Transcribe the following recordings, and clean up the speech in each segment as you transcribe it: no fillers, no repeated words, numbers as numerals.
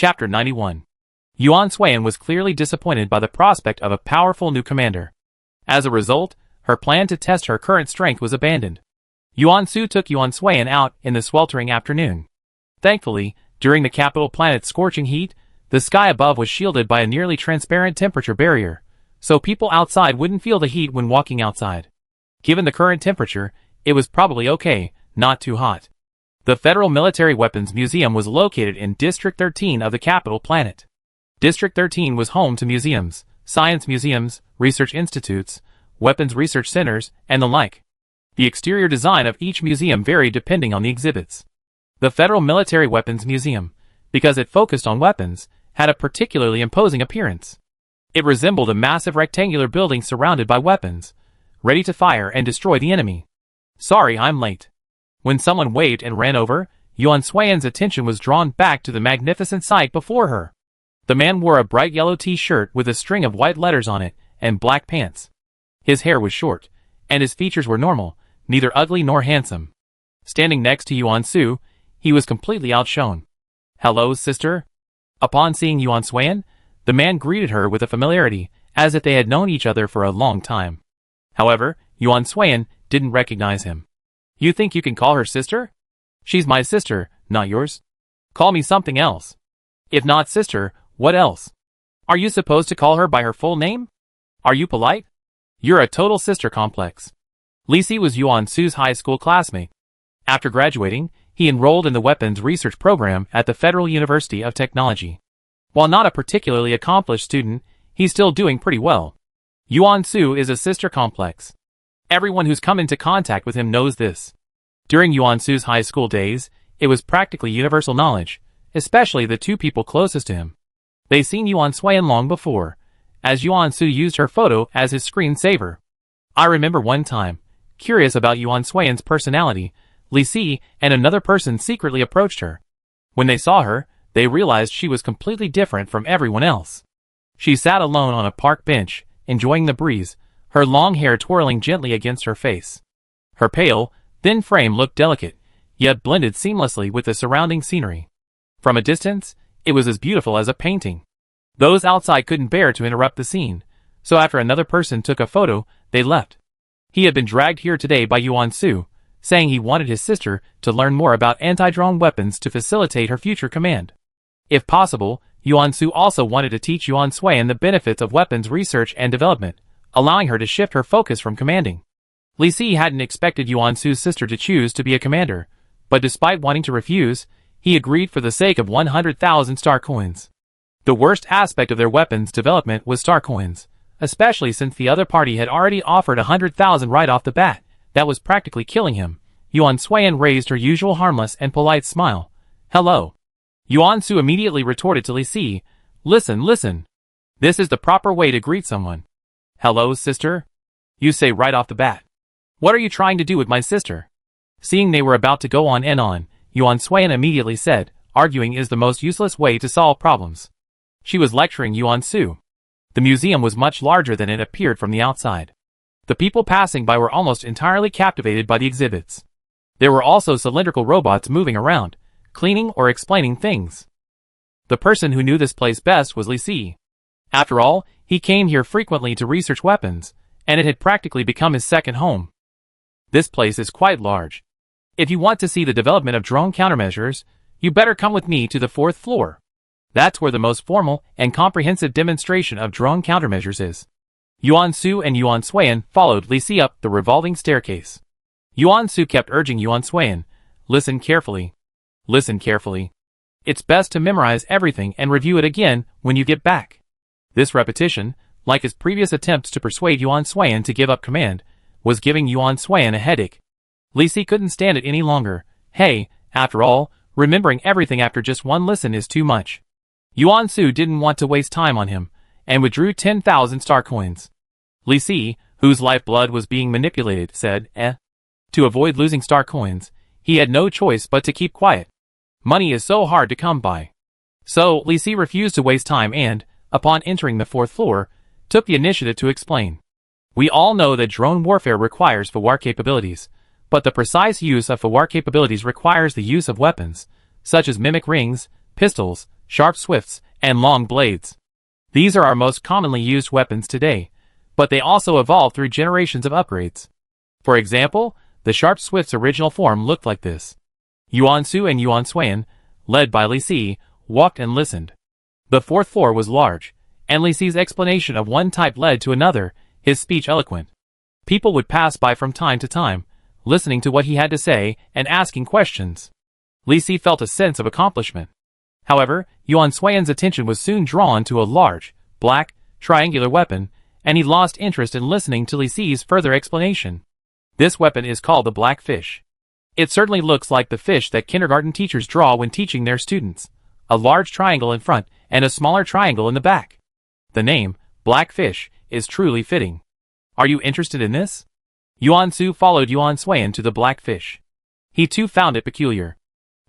Chapter 91. Yuan Suan was clearly disappointed by the prospect of a powerful new commander. As a result, her plan to test her current strength was abandoned. Yuan Su took Yuan Suan out in the sweltering afternoon. Thankfully, during the capital planet's scorching heat, the sky above was shielded by a nearly transparent temperature barrier, so people outside wouldn't feel the heat when walking outside. Given the current temperature, it was probably okay, not too hot. The Federal Military Weapons Museum was located in District 13 of the capital planet. District 13 was home to museums, science museums, research institutes, weapons research centers, and the like. The exterior design of each museum varied depending on the exhibits. The Federal Military Weapons Museum, because it focused on weapons, had a particularly imposing appearance. It resembled a massive rectangular building surrounded by weapons, ready to fire and destroy the enemy. Sorry, I'm late. When someone waved and ran over, Yuan Suan's attention was drawn back to the magnificent sight before her. The man wore a bright yellow t-shirt with a string of white letters on it and black pants. His hair was short, and his features were normal, neither ugly nor handsome. Standing next to Yuan Su, he was completely outshone. Hello, sister? Upon seeing Yuan Suan, the man greeted her with a familiarity, as if they had known each other for a long time. However, Yuan Suan didn't recognize him. You think you can call her sister? She's my sister, not yours. Call me something else. If not sister, what else? Are you supposed to call her by her full name? Are you polite? You're a total sister complex. Li Si was Yuan Su's high school classmate. After graduating, he enrolled in the weapons research program at the Federal University of Technology. While not a particularly accomplished student, he's still doing pretty well. Yuan Su is a sister complex. Everyone who's come into contact with him knows this. During Yuan Su's high school days, it was practically universal knowledge, especially the two people closest to him. They'd seen Yuan Suan long before, as Yuan Su used her photo as his screensaver. I remember one time, curious about Yuan Suan's personality, Li Si and another person secretly approached her. When they saw her, they realized she was completely different from everyone else. She sat alone on a park bench, enjoying the breeze, her long hair twirling gently against her face. Her pale, thin frame looked delicate, yet blended seamlessly with the surrounding scenery. From a distance, it was as beautiful as a painting. Those outside couldn't bear to interrupt the scene, so after another person took a photo, they left. He had been dragged here today by Yuan Su, saying he wanted his sister to learn more about anti-drone weapons to facilitate her future command. If possible, Yuan Su also wanted to teach Yuan Suan the benefits of weapons research and development, allowing her to shift her focus from commanding. Li Si hadn't expected Yuan Su's sister to choose to be a commander, but despite wanting to refuse, he agreed for the sake of 100,000 star coins. The worst aspect of their weapons development was star coins, especially since the other party had already offered 100,000 right off the bat. That was practically killing him. Yuan Suan raised her usual harmless and polite smile. Hello. Yuan Su immediately retorted to Li Si, Listen. This is the proper way to greet someone. Hello, sister? You say right off the bat. What are you trying to do with my sister? Seeing they were about to go on and on, Yuan Suan immediately said, arguing is the most useless way to solve problems. She was lecturing Yuan Su. The museum was much larger than it appeared from the outside. The people passing by were almost entirely captivated by the exhibits. There were also cylindrical robots moving around, cleaning or explaining things. The person who knew this place best was Li Si. After all, he came here frequently to research weapons, and it had practically become his second home. This place is quite large. If you want to see the development of drone countermeasures, you better come with me to the 4th floor. That's where the most formal and comprehensive demonstration of drone countermeasures is. Yuan Su and Yuan Suan followed Li Si up the revolving staircase. Yuan Su kept urging Yuan Suan, Listen carefully. Listen carefully. It's best to memorize everything and review it again when you get back. This repetition, like his previous attempts to persuade Yuan Suan to give up command, was giving Yuan Suan a headache. Li Si couldn't stand it any longer. Hey, after all, remembering everything after just one listen is too much. Yuan Su didn't want to waste time on him, and withdrew 10,000 star coins. Li Si, whose lifeblood was being manipulated, said, To avoid losing star coins, he had no choice but to keep quiet. Money is so hard to come by. So, Li Si refused to waste time and, upon entering the 4th floor, took the initiative to explain. We all know that drone warfare requires FWAR capabilities, but the precise use of FWAR capabilities requires the use of weapons, such as mimic rings, pistols, sharp swifts, and long blades. These are our most commonly used weapons today, but they also evolved through generations of upgrades. For example, the sharp swift's original form looked like this. Yuan Su and Yuan Suan, led by Li Si, walked and listened. The fourth floor was large, and Li Si's explanation of one type led to another, his speech eloquent. People would pass by from time to time, listening to what he had to say and asking questions. Li Si felt a sense of accomplishment. However, Yuan Suan's attention was soon drawn to a large, black, triangular weapon, and he lost interest in listening to Li Si's further explanation. This weapon is called the black fish. It certainly looks like the fish that kindergarten teachers draw when teaching their students. A large triangle in front and a smaller triangle in the back. The name, black fish, is truly fitting. Are you interested in this? Yuan Su followed Yuan Suan to the black fish. He too found it peculiar.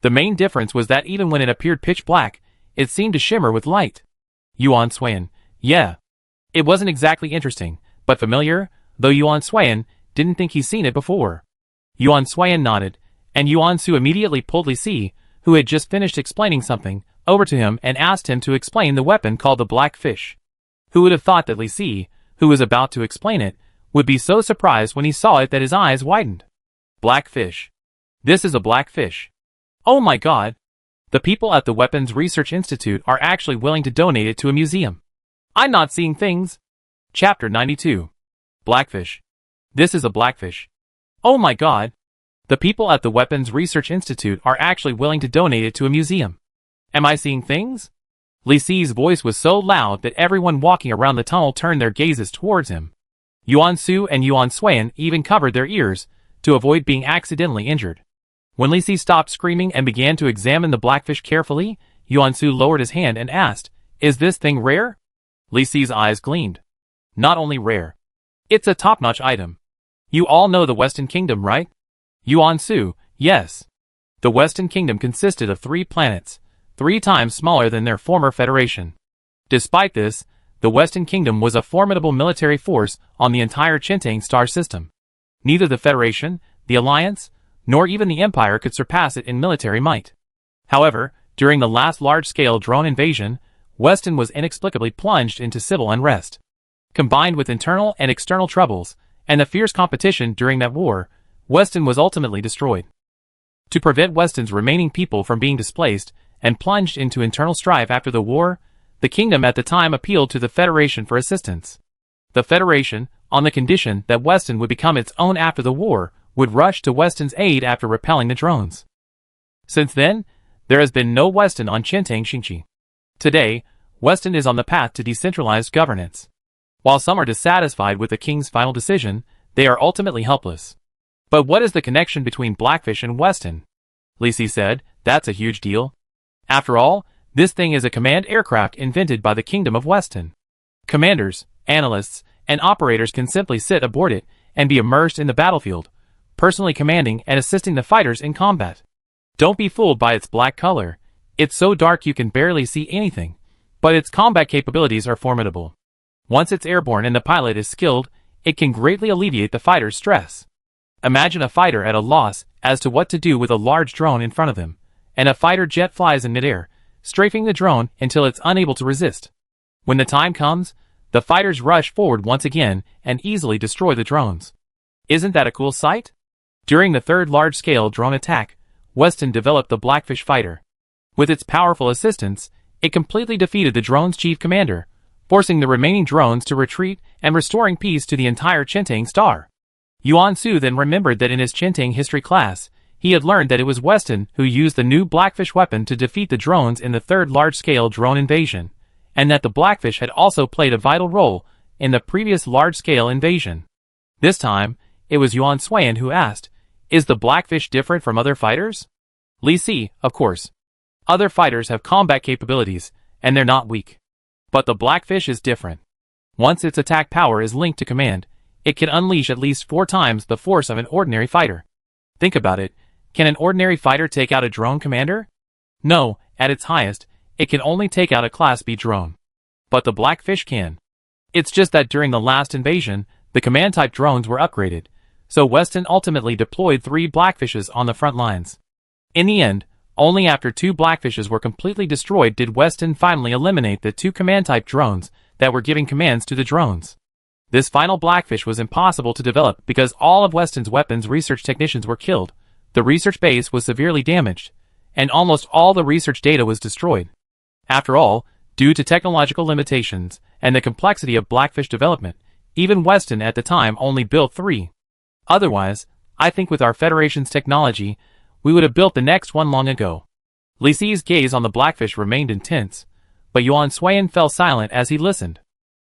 The main difference was that even when it appeared pitch black, it seemed to shimmer with light. Yuan Suan, yeah. It wasn't exactly interesting, but familiar, though Yuan Suan didn't think he'd seen it before. Yuan Suan nodded, and Yuan Su immediately pulled Li Si, who had just finished explaining something, over to him and asked him to explain the weapon called the black fish. Who would have thought that Li Si, who was about to explain it, would be so surprised when he saw it that his eyes widened. Black fish. This is a black fish. Oh my god! The people at the Weapons Research Institute are actually willing to donate it to a museum. I'm not seeing things. Chapter 92. Blackfish. This is a blackfish. Oh my god! The people at the Weapons Research Institute are actually willing to donate it to a museum. Am I seeing things? Li Si's voice was so loud that everyone walking around the tunnel turned their gazes towards him. Yuan Su and Yuan Suan even covered their ears to avoid being accidentally injured. When Li Si stopped screaming and began to examine the blackfish carefully, Yuan Su lowered his hand and asked, "Is this thing rare?" Li Si's eyes gleamed. Not only rare. It's a top-notch item. You all know the Western Kingdom, right? Yuan Su, yes. The Western Kingdom consisted of 3 planets, 3 times smaller than their former federation. Despite this, the Western Kingdom was a formidable military force on the entire Chintang star system. Neither the Federation, the Alliance, nor even the Empire could surpass it in military might. However, during the last large-scale drone invasion, Weston was inexplicably plunged into civil unrest. Combined with internal and external troubles, and the fierce competition during that war, Weston was ultimately destroyed. To prevent Weston's remaining people from being displaced and plunged into internal strife after the war, the kingdom at the time appealed to the Federation for assistance. The Federation, on the condition that Weston would become its own after the war, would rush to Weston's aid after repelling the drones. Since then, there has been no Weston on Chintang Xingqi. Today, Weston is on the path to decentralized governance. While some are dissatisfied with the king's final decision, they are ultimately helpless. But what is the connection between Blackfish and Weston? Li Si said, that's a huge deal. After all, this thing is a command aircraft invented by the Kingdom of Weston. Commanders, analysts, and operators can simply sit aboard it and be immersed in the battlefield, personally commanding and assisting the fighters in combat. Don't be fooled by its black color. It's so dark you can barely see anything, but its combat capabilities are formidable. Once it's airborne and the pilot is skilled, it can greatly alleviate the fighter's stress. Imagine a fighter at a loss as to what to do with a large drone in front of him, and a fighter jet flies in midair, strafing the drone until it's unable to resist. When the time comes, the fighters rush forward once again and easily destroy the drones. Isn't that a cool sight? During the third large-scale drone attack, Weston developed the Blackfish fighter. With its powerful assistance, it completely defeated the drone's chief commander, forcing the remaining drones to retreat and restoring peace to the entire Chintang star. Yuan Su then remembered that in his Chintang history class, he had learned that it was Weston who used the new Blackfish weapon to defeat the drones in the third large-scale drone invasion, and that the Blackfish had also played a vital role in the previous large-scale invasion. This time, it was Yuan Suan who asked, "Is the Blackfish different from other fighters?" Li Si, of course. Other fighters have combat capabilities, and they're not weak. But the Blackfish is different. Once its attack power is linked to command, it can unleash at least 4 times the force of an ordinary fighter. Think about it. Can an ordinary fighter take out a drone commander? No, at its highest, it can only take out a Class B drone. But the Blackfish can. It's just that during the last invasion, the command-type drones were upgraded, so Weston ultimately deployed 3 Blackfishes on the front lines. In the end, Only after 2 blackfishes were completely destroyed did Weston finally eliminate the 2 command-type drones that were giving commands to the drones. This final blackfish was impossible to develop because all of Weston's weapons research technicians were killed, the research base was severely damaged, and almost all the research data was destroyed. After all, due to technological limitations and the complexity of blackfish development, even Weston at the time only built 3. Otherwise, I think with our Federation's technology, we would have built the next one long ago. Li Si's gaze on the blackfish remained intense, but Yuan Suiyan fell silent as he listened.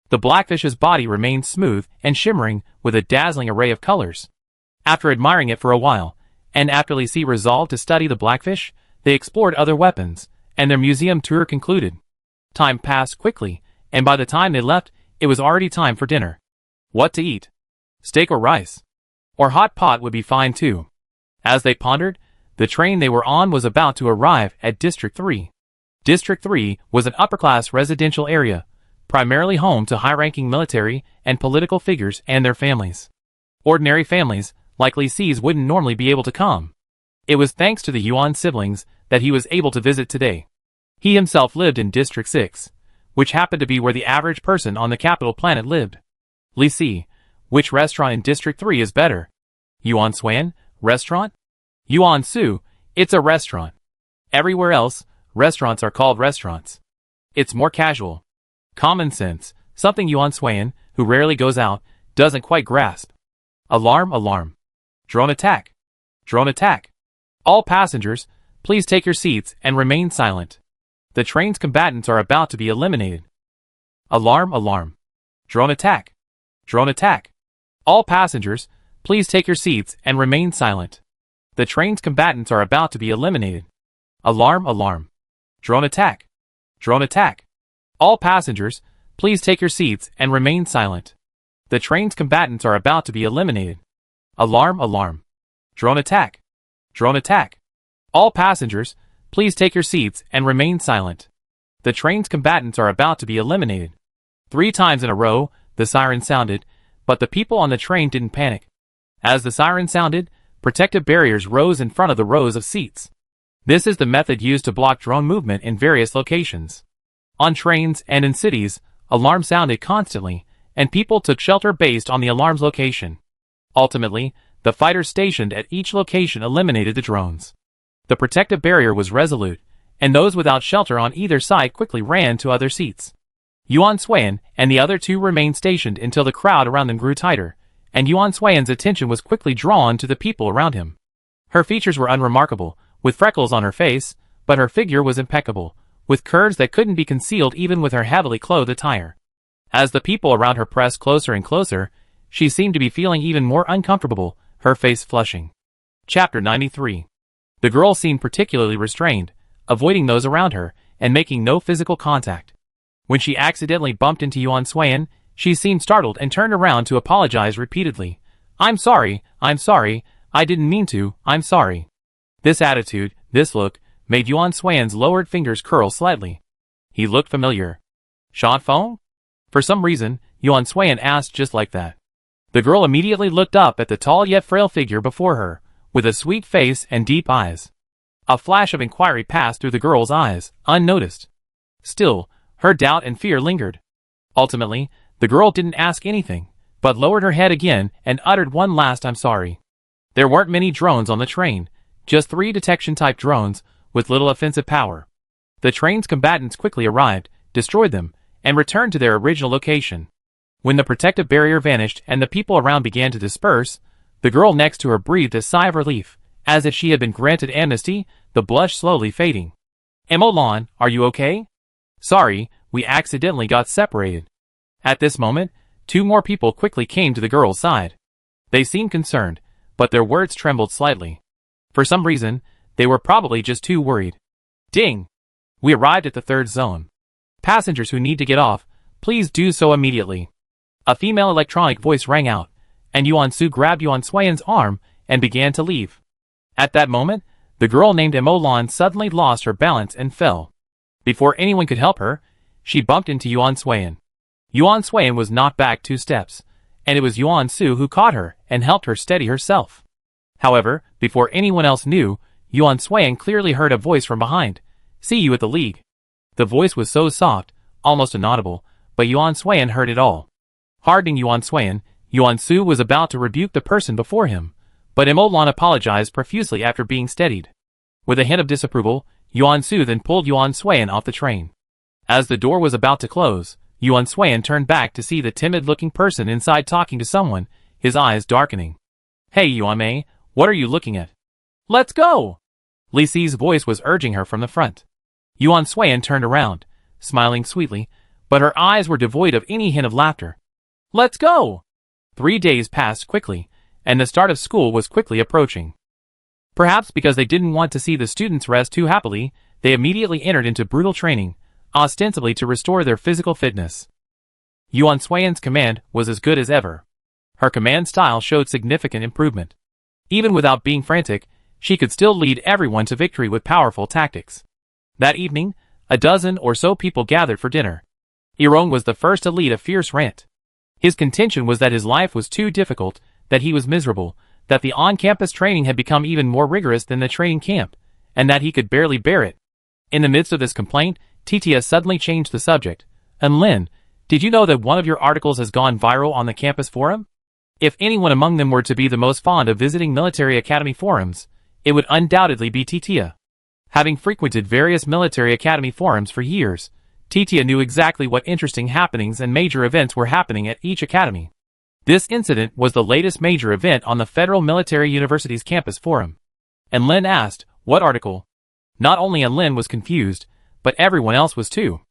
The blackfish's body remained smooth and shimmering with a dazzling array of colors. After admiring it for a while, and after Li Si resolved to study the blackfish, they explored other weapons, and their museum tour concluded. Time passed quickly, and by the time they left, it was already time for dinner. What to eat? Steak or rice? Or hot pot would be fine too. As they pondered, the train they were on was about to arrive at District 3. District 3 was an upper-class residential area, primarily home to high-ranking military and political figures and their families. Ordinary families, like Li Si's, wouldn't normally be able to come. It was thanks to the Yuan siblings that he was able to visit today. He himself lived in District 6, which happened to be where the average person on the capital planet lived. Li Si, which restaurant in District 3 is better? Yuan Suiyan, restaurant? Yuan Su, it's a restaurant. Everywhere else, restaurants are called restaurants. It's more casual. Common sense, something Yuan Suiyan, who rarely goes out, doesn't quite grasp. Alarm, alarm. Drone attack. Drone attack. All passengers, please take your seats and remain silent. The train's combatants are about to be eliminated. Alarm, alarm. Drone attack. Drone attack. All passengers, please take your seats and remain silent. The train's combatants are about to be eliminated. Alarm, alarm. Drone attack. Drone attack. All passengers, please take your seats and remain silent. The train's combatants are about to be eliminated. Alarm, alarm. Drone attack. Drone attack. All passengers, please take your seats and remain silent. The train's combatants are about to be eliminated. 3 times in a row, the siren sounded, but the people on the train didn't panic. As the siren sounded, protective barriers rose in front of the rows of seats. This is the method used to block drone movement in various locations. On trains and in cities, alarms sounded constantly, and people took shelter based on the alarm's location. Ultimately, the fighters stationed at each location eliminated the drones. The protective barrier was resolute, and those without shelter on either side quickly ran to other seats. Yuan Suiyan and the other 2 remained stationed until the crowd around them grew tighter, and Yuan Suiyan's attention was quickly drawn to the people around him. Her features were unremarkable, with freckles on her face, but her figure was impeccable, with curves that couldn't be concealed even with her heavily clothed attire. As the people around her pressed closer and closer, she seemed to be feeling even more uncomfortable, her face flushing. Chapter 93. The girl seemed particularly restrained, avoiding those around her, and making no physical contact. When she accidentally bumped into Yuan Suiyan, she seemed startled and turned around to apologize repeatedly. I'm sorry, I didn't mean to, I'm sorry. This attitude, this look, made Yuan Suiyan's lowered fingers curl slightly. He looked familiar. Shanfeng? For some reason, Yuan Suiyan asked just like that. The girl immediately looked up at the tall yet frail figure before her, with a sweet face and deep eyes. A flash of inquiry passed through the girl's eyes, unnoticed. Still, her doubt and fear lingered. Ultimately, the girl didn't ask anything, but lowered her head again and uttered one last I'm sorry. There weren't many drones on the train, just 3 detection-type drones, with little offensive power. The train's combatants quickly arrived, destroyed them, and returned to their original location. When the protective barrier vanished and the people around began to disperse, the girl next to her breathed a sigh of relief, as if she had been granted amnesty, the blush slowly fading. Emolan, are you okay? Sorry, we accidentally got separated. At this moment, 2 more people quickly came to the girl's side. They seemed concerned, but their words trembled slightly. For some reason, they were probably just too worried. Ding! We arrived at the 3rd zone. Passengers who need to get off, please do so immediately. A female electronic voice rang out, and Yuan Su grabbed Yuan Suiyan's arm and began to leave. At that moment, the girl named Emolan suddenly lost her balance and fell. Before anyone could help her, she bumped into Yuan Suiyan. Yuan Suiyan was knocked back 2 steps, and it was Yuan Su who caught her and helped her steady herself. However, before anyone else knew, Yuan Suiyan clearly heard a voice from behind. See you at the league. The voice was so soft, almost inaudible, but Yuan Suiyan heard it all. Hardening Yuan Suiyan, Yuan Su was about to rebuke the person before him, but Imolan apologized profusely after being steadied. With a hint of disapproval, Yuan Su then pulled Yuan Suiyan off the train. As the door was about to close, Yuan Suiyan turned back to see the timid-looking person inside talking to someone, his eyes darkening. Hey Yuan Mei, what are you looking at? Let's go! Li Si's voice was urging her from the front. Yuan Suiyan turned around, smiling sweetly, but her eyes were devoid of any hint of laughter. Let's go! 3 days passed quickly, and the start of school was quickly approaching. Perhaps because they didn't want to see the students rest too happily, they immediately entered into brutal training, ostensibly to restore their physical fitness. Yuan Suiyan's command was as good as ever. Her command style showed significant improvement. Even without being frantic, she could still lead everyone to victory with powerful tactics. That evening, a dozen or so people gathered for dinner. Irong was the first to lead a fierce rant. His contention was that his life was too difficult, that he was miserable, that the on-campus training had become even more rigorous than the training camp, and that he could barely bear it. In the midst of this complaint, Titia suddenly changed the subject. And Lin, did you know that one of your articles has gone viral on the campus forum? If anyone among them were to be the most fond of visiting military academy forums, it would undoubtedly be Titia. Having frequented various military academy forums for years, Titia knew exactly what interesting happenings and major events were happening at each academy. This incident was the latest major event on the Federal Military University's campus forum. And Lin asked, what article? Not only Lin was confused, but everyone else was too.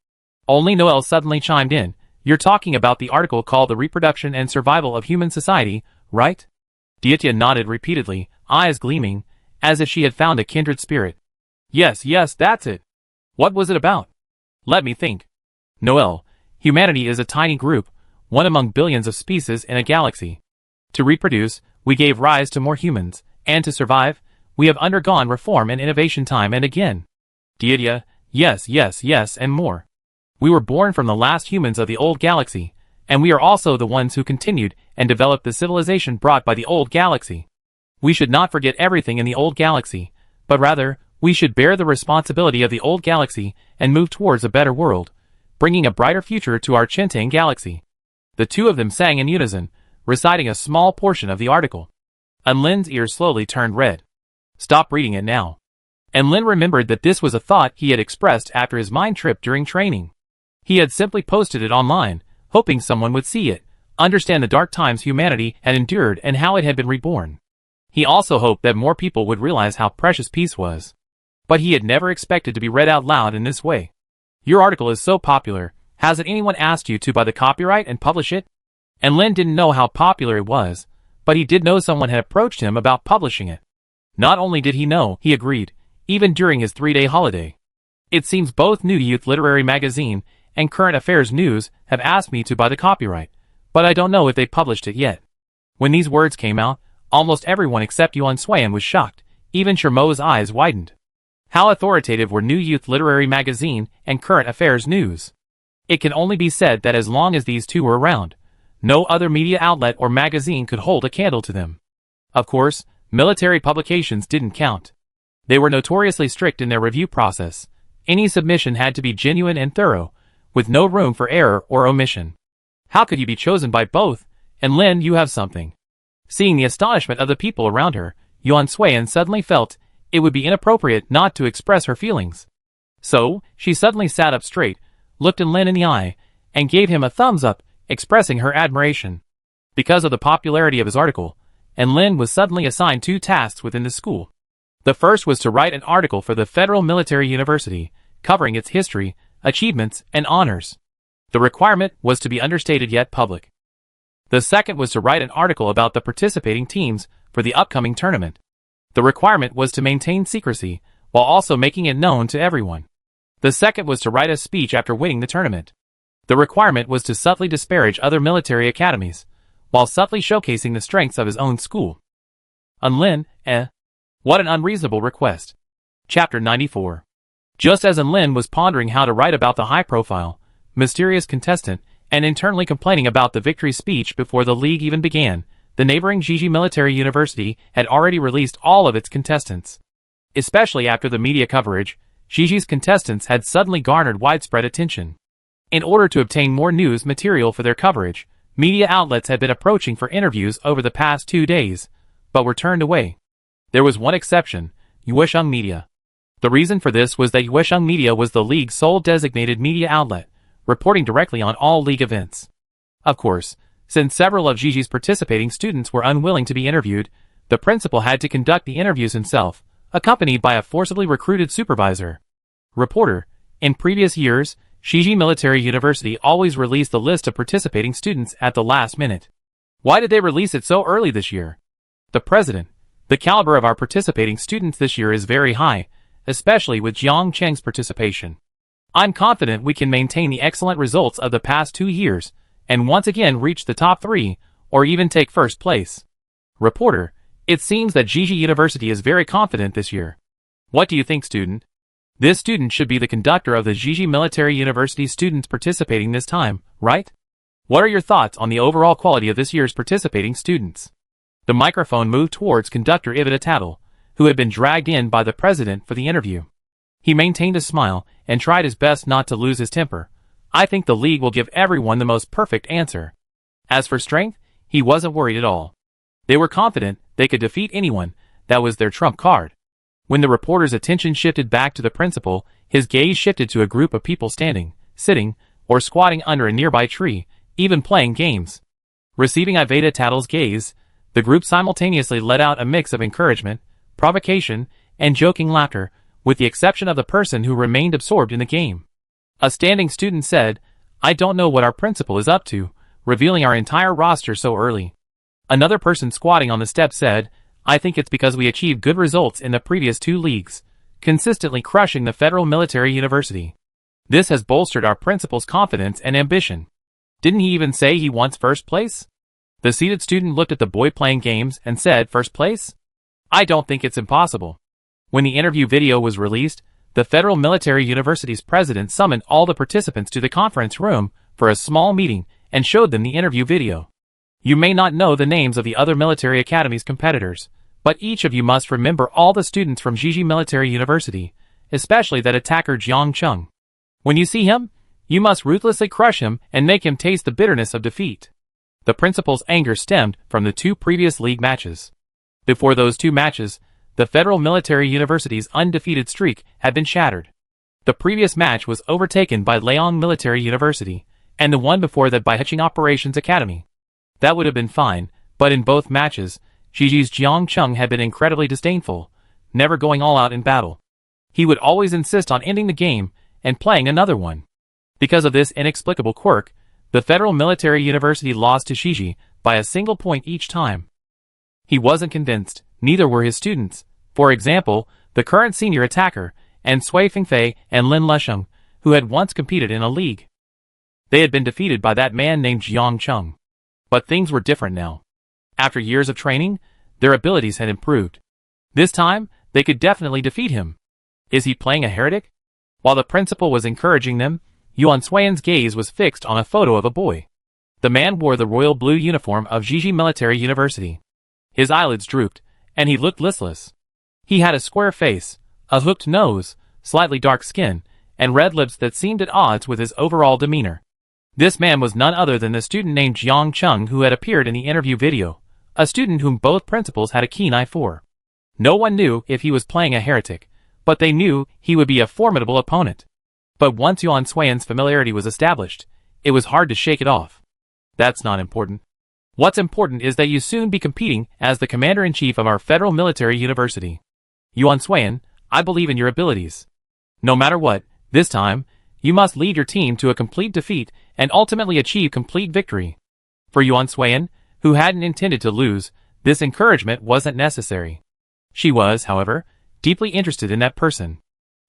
Only Noel suddenly chimed in, you're talking about the article called The Reproduction and Survival of Human Society, right? Titia nodded repeatedly, eyes gleaming, as if she had found a kindred spirit. Yes, that's it. What was it about? Let me think. Noel, humanity is a tiny group, one among billions of species in a galaxy. To reproduce, we gave rise to more humans, and to survive, we have undergone reform and innovation time and again. Titia, yes, and more. We were born from the last humans of the old galaxy, and we are also the ones who continued and developed the civilization brought by the old galaxy. We should not forget everything in the old galaxy, but rather, we should bear the responsibility of the old galaxy and move towards a better world, bringing a brighter future to our Chintang galaxy. The two of them sang in unison, reciting a small portion of the article. And Lin's ears slowly turned red. Stop reading it now. And Lin remembered that this was a thought he had expressed after his mind trip during training. He had simply posted it online, hoping someone would see it, understand the dark times humanity had endured and how it had been reborn. He also hoped that more people would realize how precious peace was. But he had never expected to be read out loud in this way. Your article is so popular, hasn't anyone asked you to buy the copyright and publish it? And Lin didn't know how popular it was, but he did know someone had approached him about publishing it. Not only did he know, he agreed, even during his 3-day holiday. It seems both New Youth Literary Magazine and Current Affairs News have asked me to buy the copyright, but I don't know if they published it yet. When these words came out, almost everyone except Yuan Suiyan was shocked, even Shermo's eyes widened. How authoritative were New Youth Literary Magazine and Current Affairs News? It can only be said that as long as these two were around, no other media outlet or magazine could hold a candle to them. Of course, military publications didn't count. They were notoriously strict in their review process. Any submission had to be genuine and thorough, with no room for error or omission. How could you be chosen by both? And Lin, you have something. Seeing the astonishment of the people around her, Yuan Suiyan suddenly felt it would be inappropriate not to express her feelings. So, she suddenly sat up straight, looked Lin in the eye, and gave him a thumbs up, expressing her admiration. Because of the popularity of his article, and Lin was suddenly assigned 2 tasks within the school. The first was to write an article for the Federal Military University, covering its history, achievements, and honors. The requirement was to be understated yet public. The second was to write an article about the participating teams for the upcoming tournament. The requirement was to maintain secrecy, while also making it known to everyone. The second was to write a speech after winning the tournament. The requirement was to subtly disparage other military academies, while subtly showcasing the strengths of his own school. Lin, what an unreasonable request. Chapter 94. Just as Lin was pondering how to write about the high-profile, mysterious contestant, and internally complaining about the victory speech before the league even began, the neighboring Jiji Military University had already released all of its contestants. Especially after the media coverage, Gigi's contestants had suddenly garnered widespread attention. In order to obtain more news material for their coverage, media outlets had been approaching for interviews over the past 2 days, but were turned away. There was one exception, Yuesheng Media. The reason for this was that Yuesheng Media was the league's sole designated media outlet, reporting directly on all league events. Of course, since several of Gigi's participating students were unwilling to be interviewed, the principal had to conduct the interviews himself, accompanied by a forcibly recruited supervisor. Reporter: in previous years, Gigi Military University always released the list of participating students at the last minute. Why did they release it so early this year? The president: the caliber of our participating students this year is very high, especially with Jiang Cheng's participation. I'm confident we can maintain the excellent results of the past 2 years, and once again reach the top 3, or even take first place. Reporter: it seems that Gigi University is very confident this year. What do you think, student? This student should be the conductor of the Gigi Military University students participating this time, right? What are your thoughts on the overall quality of this year's participating students? The microphone moved towards conductor Ivita, who had been dragged in by the president for the interview. He maintained a smile and tried his best not to lose his temper. I think the league will give everyone the most perfect answer. As for strength, he wasn't worried at all. They were confident they could defeat anyone. That was their trump card. When the reporter's attention shifted back to the principal, his gaze shifted to a group of people standing, sitting, or squatting under a nearby tree, even playing games. Receiving Iveta gaze, the group simultaneously let out a mix of encouragement, provocation, and joking laughter, with the exception of the person who remained absorbed in the game. A standing student said, "I don't know what our principal is up to, revealing our entire roster so early." Another person squatting on the step said, "I think it's because we achieved good results in the previous 2 leagues, consistently crushing the Federal Military University. This has bolstered our principal's confidence and ambition. Didn't he even say he wants first place?" The seated student looked at the boy playing games and said, "First place? I don't think it's impossible." When the interview video was released, the Federal Military University's president summoned all the participants to the conference room for a small meeting and showed them the interview video. You may not know the names of the other military academies competitors, but each of you must remember all the students from Gigi Military University, especially that attacker Jiang Cheng. When you see him, you must ruthlessly crush him and make him taste the bitterness of defeat. The principal's anger stemmed from the 2 previous league matches. Before those 2 matches, the Federal Military University's undefeated streak had been shattered. The previous match was overtaken by Leong Military University, and the one before that by Heqing Operations Academy. That would have been fine, but in both matches, Gigi's Jiang Cheng had been incredibly disdainful, never going all out in battle. He would always insist on ending the game and playing another one. Because of this inexplicable quirk, the Federal Military University lost to Gigi by a single point each time. He wasn't convinced, neither were his students, for example, the current senior attacker, and Sui Fengfei and Lin Lesheng, who had once competed in a league. They had been defeated by that man named Jiang Cheng. But things were different now. After years of training, their abilities had improved. This time, they could definitely defeat him. Is he playing a heretic? While the principal was encouraging them, Yuan Suiyan's gaze was fixed on a photo of a boy. The man wore the royal blue uniform of Gigi Military University. His eyelids drooped, and he looked listless. He had a square face, a hooked nose, slightly dark skin, and red lips that seemed at odds with his overall demeanor. This man was none other than the student named Jiang Cheng who had appeared in the interview video, a student whom both principals had a keen eye for. No one knew if he was playing a heretic, but they knew he would be a formidable opponent. But once Yuan Suiyan's familiarity was established, it was hard to shake it off. That's not important. What's important is that you soon be competing as the commander-in-chief of our Federal Military University. Yuan Suiyan, I believe in your abilities. No matter what, this time, you must lead your team to a complete defeat and ultimately achieve complete victory. For Yuan Suiyan, who hadn't intended to lose, this encouragement wasn't necessary. She was, however, deeply interested in that person.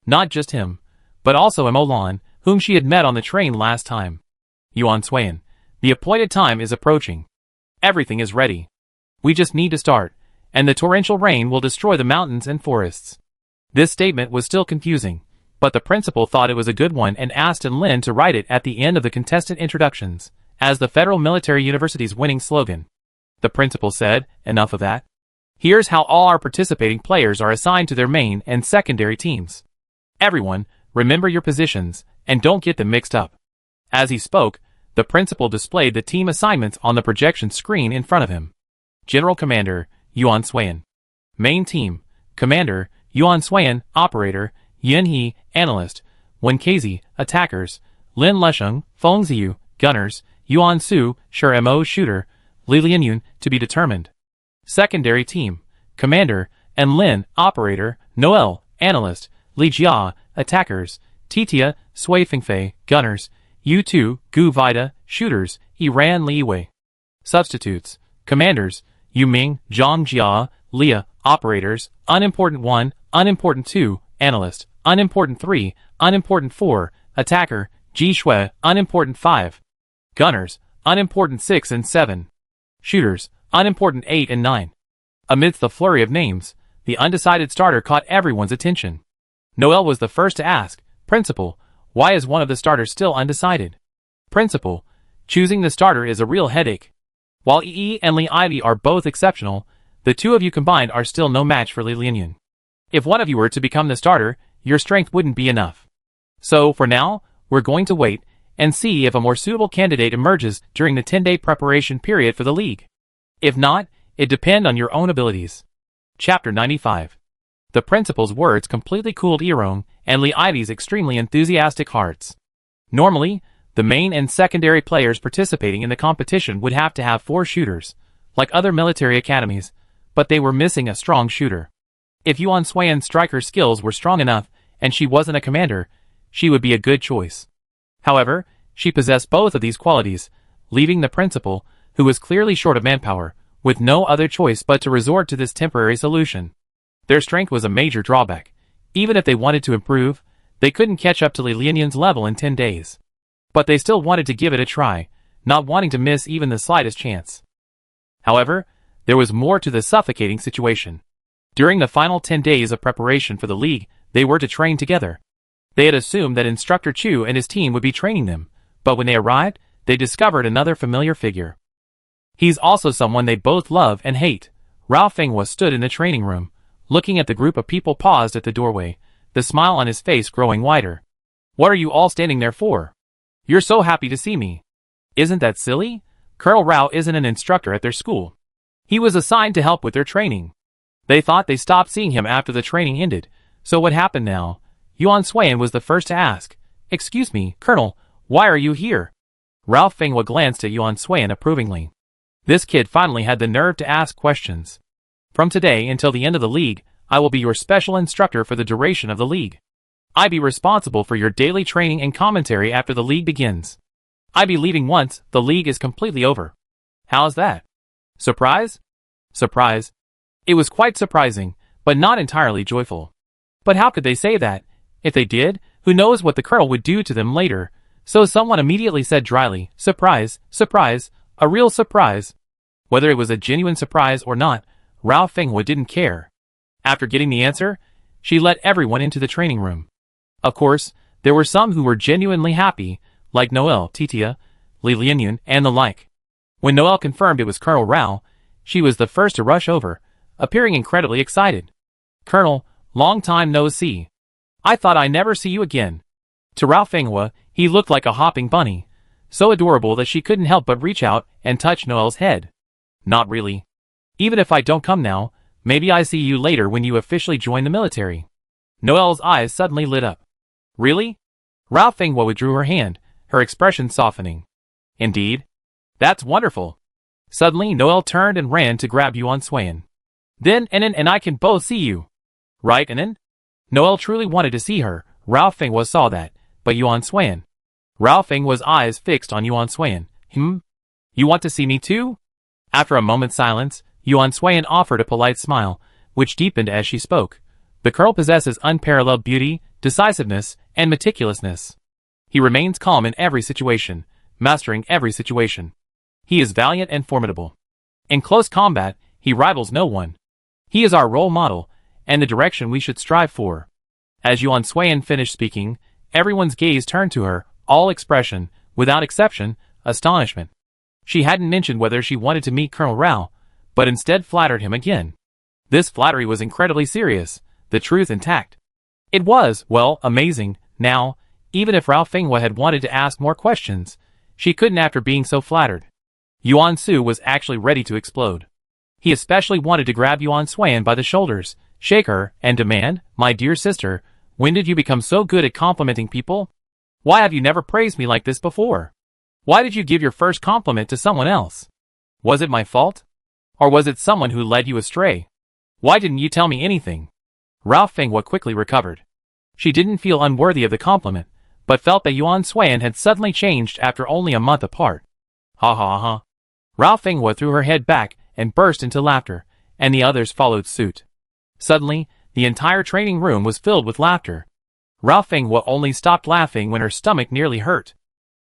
Not just him, but also Emolan, whom she had met on the train last time. Yuan Suiyan, the appointed time is approaching. Everything is ready. We just need to start, and the torrential rain will destroy the mountains and forests. This statement was still confusing, but the principal thought it was a good one and asked Lin to write it at the end of the contestant introductions, as the Federal Military University's winning slogan. The principal said, "Enough of that. Here's how all our participating players are assigned to their main and secondary teams. Everyone, remember your positions, and don't get them mixed up. As he spoke, the principal displayed the team assignments on the projection screen in front of him. General Commander, Yuan Suiyan. Main Team, Commander, Yuan Suiyan, Operator, Yin He, Analyst, Wen Keizi, Attackers, Lin Lesheng, Feng Ziyu, Gunners, Yuan Su, Sure Mo, Shooter, Li Lianyun, to be determined. Secondary Team, Commander, and Lin, Operator, Noel, Analyst, Li Jia, Attackers, Titia, Sui Fengfei, Gunners, Yu Tu, Gu Vida, Shooters, Iran Li Wei. Substitutes, Commanders, Yu Ming, Zhang Jia, Leah, Operators, Unimportant 1, Unimportant 2, Analyst, Unimportant 3, Unimportant 4, Attacker, Ji Shui, Unimportant 5. Gunners, Unimportant 6 and 7. Shooters, Unimportant 8 and 9. Amidst the flurry of names, the undecided starter caught everyone's attention. Noel was the first to ask, Principal, why is one of the starters still undecided? Principal, choosing the starter is a real headache. While Yi and Li Ivy are both exceptional, the two of you combined are still no match for Li Lianyun. If one of you were to become the starter, your strength wouldn't be enough. So, for now, we're going to wait and see if a more suitable candidate emerges during the 10-day preparation period for the league. If not, it depends on your own abilities. Chapter 95. The principal's words completely cooled Irong and Li Ivy's extremely enthusiastic hearts. Normally, the main and secondary players participating in the competition would have to have 4 shooters, like other military academies, but they were missing a strong shooter. If Yuan Suiyan's striker skills were strong enough, and she wasn't a commander, she would be a good choice. However, she possessed both of these qualities, leaving the principal, who was clearly short of manpower, with no other choice but to resort to this temporary solution. Their strength was a major drawback. Even if they wanted to improve, they couldn't catch up to Li Lianyun's level in 10 days. But they still wanted to give it a try, not wanting to miss even the slightest chance. However, there was more to the suffocating situation. During the final 10 days of preparation for the league, they were to train together. They had assumed that Instructor Chu and his team would be training them, but when they arrived, they discovered another familiar figure. He's also someone they both love and hate. Rao Fenghua stood in the training room, looking at the group of people paused at the doorway, the smile on his face growing wider. What are you all standing there for? You're so happy to see me. Isn't that silly? Colonel Rao isn't an instructor at their school. He was assigned to help with their training. They thought they stopped seeing him after the training ended, so what happened now? Yuan Suiyan was the first to ask. Excuse me, Colonel, why are you here? Rao Fenghua glanced at Yuan Suiyan approvingly. This kid finally had the nerve to ask questions. From today until the end of the league, I will be your special instructor for the duration of the league. I be responsible for your daily training and commentary after the league begins. I be leaving once the league is completely over. How's that? Surprise? Surprise. It was quite surprising, but not entirely joyful. But how could they say that? If they did, who knows what the colonel would do to them later? So someone immediately said dryly, Surprise, surprise, a real surprise. Whether it was a genuine surprise or not, Rao Fenghua didn't care. After getting the answer, she let everyone into the training room. Of course, there were some who were genuinely happy, like Noel, Titia, Li Lianyun, and the like. When Noel confirmed it was Colonel Rao, she was the first to rush over, appearing incredibly excited. Colonel, long time no see. I thought I'd never see you again. To Rao Fenghua, he looked like a hopping bunny, so adorable that she couldn't help but reach out and touch Noel's head. Not really. Even if I don't come now, maybe I see you later when you officially join the military. Noel's eyes suddenly lit up. Really? Rao Fenghua withdrew her hand, her expression softening. Indeed? That's wonderful. Suddenly Noel turned and ran to grab Yuan Suiyan. Then Enan and I can both see you. Right, Enan? Noel truly wanted to see her. Rao Fenghua saw that, but Yuan Suiyan. Rao Fenghua's eyes fixed on Yuan Suiyan. You want to see me too? After a moment's silence, Yuan Suiyan offered a polite smile, which deepened as she spoke. The colonel possesses unparalleled beauty, decisiveness, and meticulousness. He remains calm in every situation, mastering every situation. He is valiant and formidable. In close combat, he rivals no one. He is our role model, and the direction we should strive for. As Yuan Suiyan finished speaking, everyone's gaze turned to her, all expression, without exception, astonishment. She hadn't mentioned whether she wanted to meet Colonel Rao, but instead flattered him again. This flattery was incredibly serious, the truth intact. It was, well, amazing. Now, even if Rao Fenghua had wanted to ask more questions, she couldn't after being so flattered. Yuan Su was actually ready to explode. He especially wanted to grab Yuan Suan by the shoulders, shake her, and demand, "My dear sister, when did you become so good at complimenting people? Why have you never praised me like this before? Why did you give your first compliment to someone else? Was it my fault? Or was it someone who led you astray? Why didn't you tell me anything?" Rao Fenghua quickly recovered. She didn't feel unworthy of the compliment, but felt that Yuan Suan had suddenly changed after only a month apart. Ha ha ha. Rao Fenghua threw her head back and burst into laughter, and the others followed suit. Suddenly, the entire training room was filled with laughter. Rao Fenghua only stopped laughing when her stomach nearly hurt.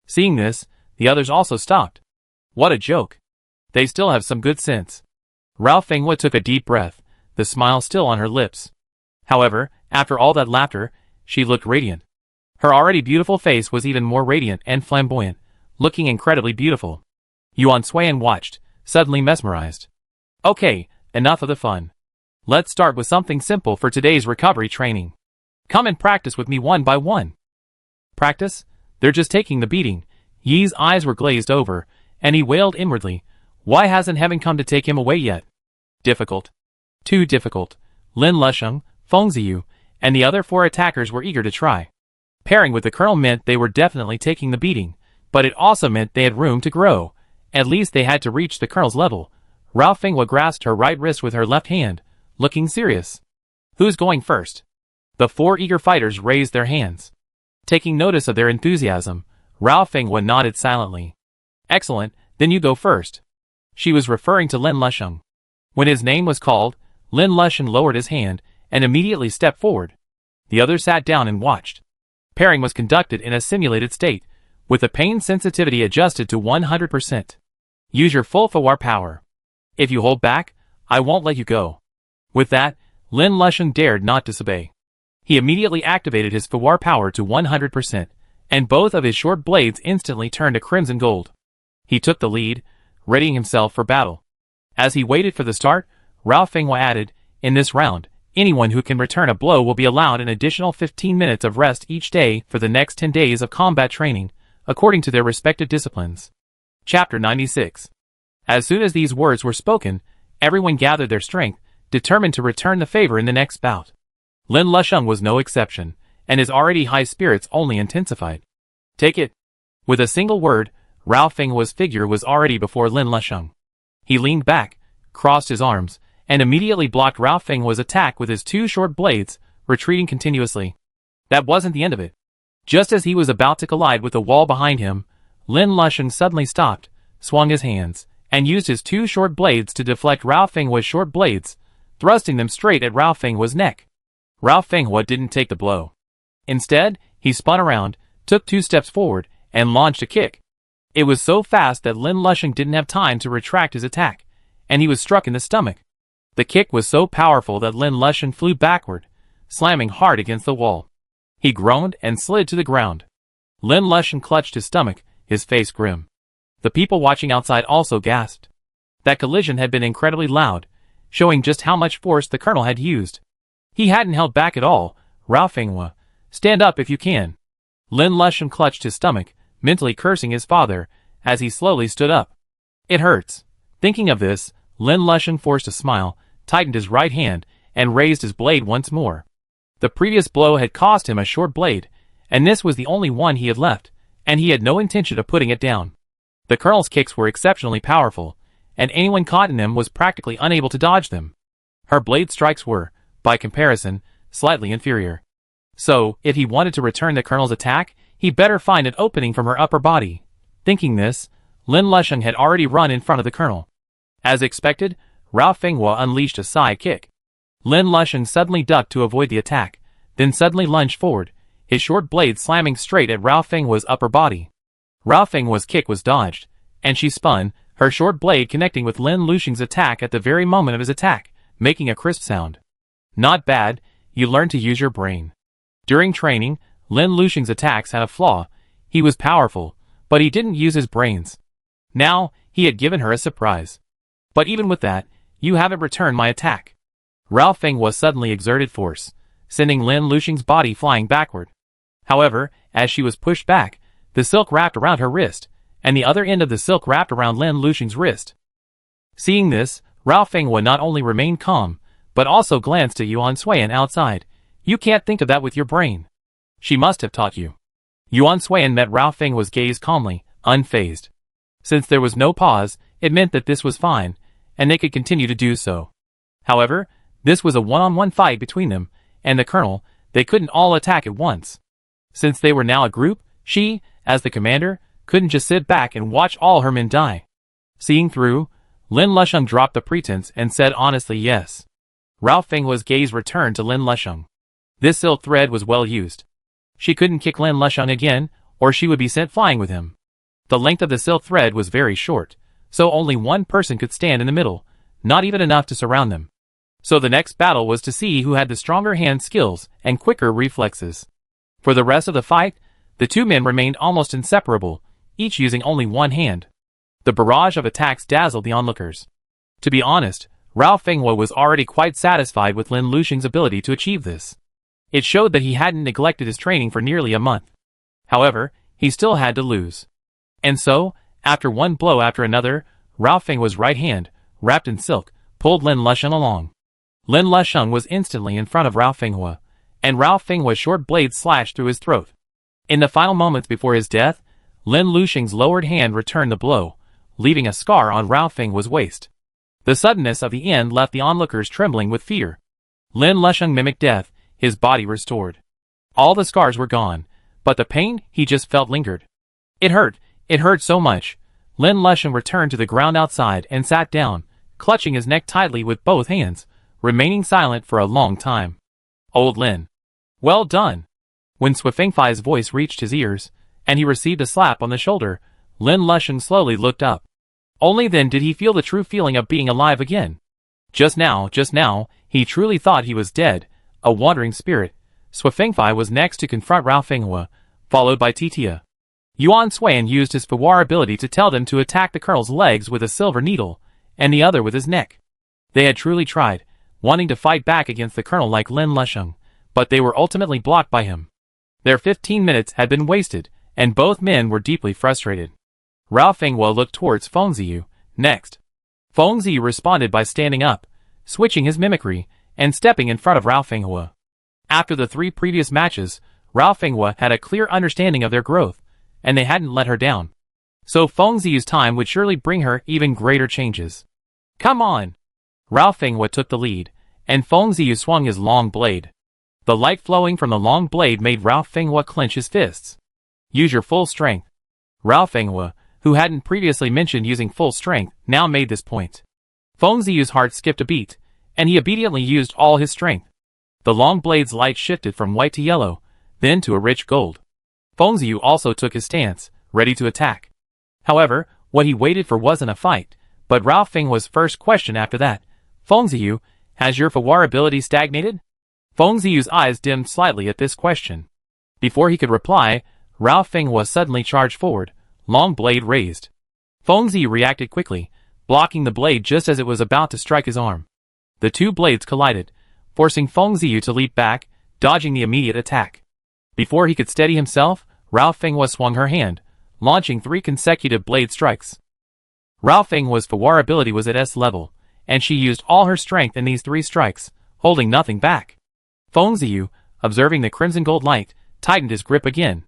Seeing this, the others also stopped. What a joke. They still have some good sense. Rao Fenghua took a deep breath, the smile still on her lips. However, after all that laughter, she looked radiant. Her already beautiful face was even more radiant and flamboyant, looking incredibly beautiful. Yuan Suan watched, suddenly mesmerized. Okay, enough of the fun. Let's start with something simple for today's recovery training. Come and practice with me one by one. Practice? They're just taking the beating. Yi's eyes were glazed over, and he wailed inwardly, why hasn't heaven come to take him away yet? Difficult. Too difficult. Lin Lusheng, Feng Ziyu, and the other 4 attackers were eager to try. Pairing with the colonel meant they were definitely taking the beating, but it also meant they had room to grow. At least they had to reach the colonel's level. Rao Fenghua grasped her right wrist with her left hand, looking serious. Who's going first? The 4 eager fighters raised their hands. Taking notice of their enthusiasm, Rao Fenghua nodded silently. Excellent, then you go first. She was referring to Lin Lusheng. When his name was called, Lin Lusheng lowered his hand and immediately stepped forward. The others sat down and watched. Pairing was conducted in a simulated state, with the pain sensitivity adjusted to 100%. Use your full Fawar power. If you hold back, I won't let you go. With that, Lin Lusheng dared not disobey. He immediately activated his Fawar power to 100%, and both of his short blades instantly turned to crimson gold. He took the lead, readying himself for battle. As he waited for the start, Rao Fenghua added, in this round, anyone who can return a blow will be allowed an additional 15 minutes of rest each day for the next 10 days of combat training, according to their respective disciplines. Chapter 96. As soon as these words were spoken, everyone gathered their strength, determined to return the favor in the next bout. Lin Lusheng was no exception, and his already high spirits only intensified. Take it. With a single word, Rao Fenghua's figure was already before Lin Lusheng. He leaned back, crossed his arms, and immediately blocked Rao Fenghua's attack with his 2 short blades, retreating continuously. That wasn't the end of it. Just as he was about to collide with the wall behind him, Lin Lusheng suddenly stopped, swung his hands, and used his 2 short blades to deflect Rao Fenghua's short blades, thrusting them straight at Rao Fenghua's neck. Rao Fenghua didn't take the blow. Instead, he spun around, took 2 steps forward, and launched a kick. It was so fast that Lin Lusheng didn't have time to retract his attack, and he was struck in the stomach. The kick was so powerful that Lin Lusheng flew backward, slamming hard against the wall. He groaned and slid to the ground. Lin Lusheng clutched his stomach, his face grim. The people watching outside also gasped. That collision had been incredibly loud, showing just how much force the colonel had used. He hadn't held back at all. Rao Fenghua, stand up if you can. Lin Lusheng clutched his stomach, mentally cursing his father, as he slowly stood up. It hurts. Thinking of this, Lin Lusheng forced a smile, tightened his right hand, and raised his blade once more. The previous blow had cost him a short blade, and this was the only one he had left, and he had no intention of putting it down. The colonel's kicks were exceptionally powerful, and anyone caught in them was practically unable to dodge them. Her blade strikes were, by comparison, slightly inferior. So, if he wanted to return the colonel's attack, he better find an opening from her upper body. Thinking this, Lin Lusheng had already run in front of the colonel. As expected, Rao Fenghua unleashed a side kick. Lin Lusheng suddenly ducked to avoid the attack, then suddenly lunged forward, his short blade slamming straight at Rao Fenghua's upper body. Rao Fenghua's kick was dodged, and she spun, her short blade connecting with Lin Lusheng's attack at the very moment of his attack, making a crisp sound. Not bad, you learned to use your brain. During training, Lin Lusheng's attacks had a flaw. He was powerful, but he didn't use his brains. Now, he had given her a surprise. But even with that, you haven't returned my attack. Ralph Fenghua suddenly exerted force, sending Lin Luxing's body flying backward. However, as she was pushed back, the silk wrapped around her wrist, and the other end of the silk wrapped around Lin Luxing's wrist. Seeing this, Ralph Fenghua not only remained calm, but also glanced at Yuan Suiyan outside. You can't think of that with your brain. She must have taught you. Yuan Suiyan met Ralph Fenghua's gaze calmly, unfazed. Since there was no pause, it meant that this was fine, and they could continue to do so. However, this was a one-on-one fight between them, and the colonel. They couldn't all attack at once. Since they were now a group, she, as the commander, couldn't just sit back and watch all her men die. Seeing through, Lin Lusheng dropped the pretense and said honestly yes. Ralph Fenghua's gaze returned to Lin Lusheng. This silk thread was well used. She couldn't kick Lin Lusheng again, or she would be sent flying with him. The length of the silk thread was very short, so only one person could stand in the middle, not even enough to surround them. So the next battle was to see who had the stronger hand skills and quicker reflexes. For the rest of the fight, the two men remained almost inseparable, each using only one hand. The barrage of attacks dazzled the onlookers. To be honest, Ralph Fenghua was already quite satisfied with Lin Luxing's ability to achieve this. It showed that he hadn't neglected his training for nearly a month. However, he still had to lose. And so, after one blow after another, Ralph Fenghua's right hand, wrapped in silk, pulled Lin Lusheng along. Lin Lusheng was instantly in front of Ralph Fenghua, and Ralph Fenghua's short blade slashed through his throat. In the final moments before his death, Lin Luxing's lowered hand returned the blow, leaving a scar on Ralph Fenghua's waist. The suddenness of the end left the onlookers trembling with fear. Lin Lusheng mimicked death, his body restored. All the scars were gone, but the pain he just felt lingered. It hurt so much. Lin Lusheng returned to the ground outside and sat down, clutching his neck tightly with both hands, remaining silent for a long time. Old Lin. Well done. When Sui Fengfei's voice reached his ears, and he received a slap on the shoulder, Lin Lusheng slowly looked up. Only then did he feel the true feeling of being alive again. Just now, he truly thought he was dead, a wandering spirit. Sui Fengfei was next to confront Ralph Fenghua, followed by Titia. Yuan Suiyan used his Fawar ability to tell them to attack the colonel's legs with a silver needle, and the other with his neck. They had truly tried, wanting to fight back against the colonel like Lin Lusheng, but they were ultimately blocked by him. Their 15 minutes had been wasted, and both men were deeply frustrated. Ralph Fenghua looked towards Feng Ziyu, next. Feng Ziyu responded by standing up, switching his mimicry, and stepping in front of Ralph Fenghua. After the 3 previous matches, Ralph Fenghua had a clear understanding of their growth, and they hadn't let her down. So Feng Ziyu's time would surely bring her even greater changes. Come on! Ralph Fenghua took the lead, and Feng Ziyu swung his long blade. The light flowing from the long blade made Ralph Fenghua clench his fists. Use your full strength. Ralph Fenghua, who hadn't previously mentioned using full strength, now made this point. Feng Ziyu's heart skipped a beat, and he immediately used all his strength. The long blade's light shifted from white to yellow, then to a rich gold. Feng Ziyu also took his stance, ready to attack. However, what he waited for wasn't a fight, but Ralph Fenghua's first question after that. Feng Ziyu, has your Fawar ability stagnated? Feng Ziyu's eyes dimmed slightly at this question. Before he could reply, Ralph Fenghua suddenly charged forward, long blade raised. Feng Ziyu reacted quickly, blocking the blade just as it was about to strike his arm. The two blades collided, forcing Feng Ziyu to leap back, dodging the immediate attack. Before he could steady himself, Ralph Fenghua swung her hand, launching 3 consecutive blade strikes. Ralph Fenghua's Fawar ability was at S level, and she used all her strength in these 3 strikes, holding nothing back. Feng Ziyu, observing the crimson gold light, tightened his grip again.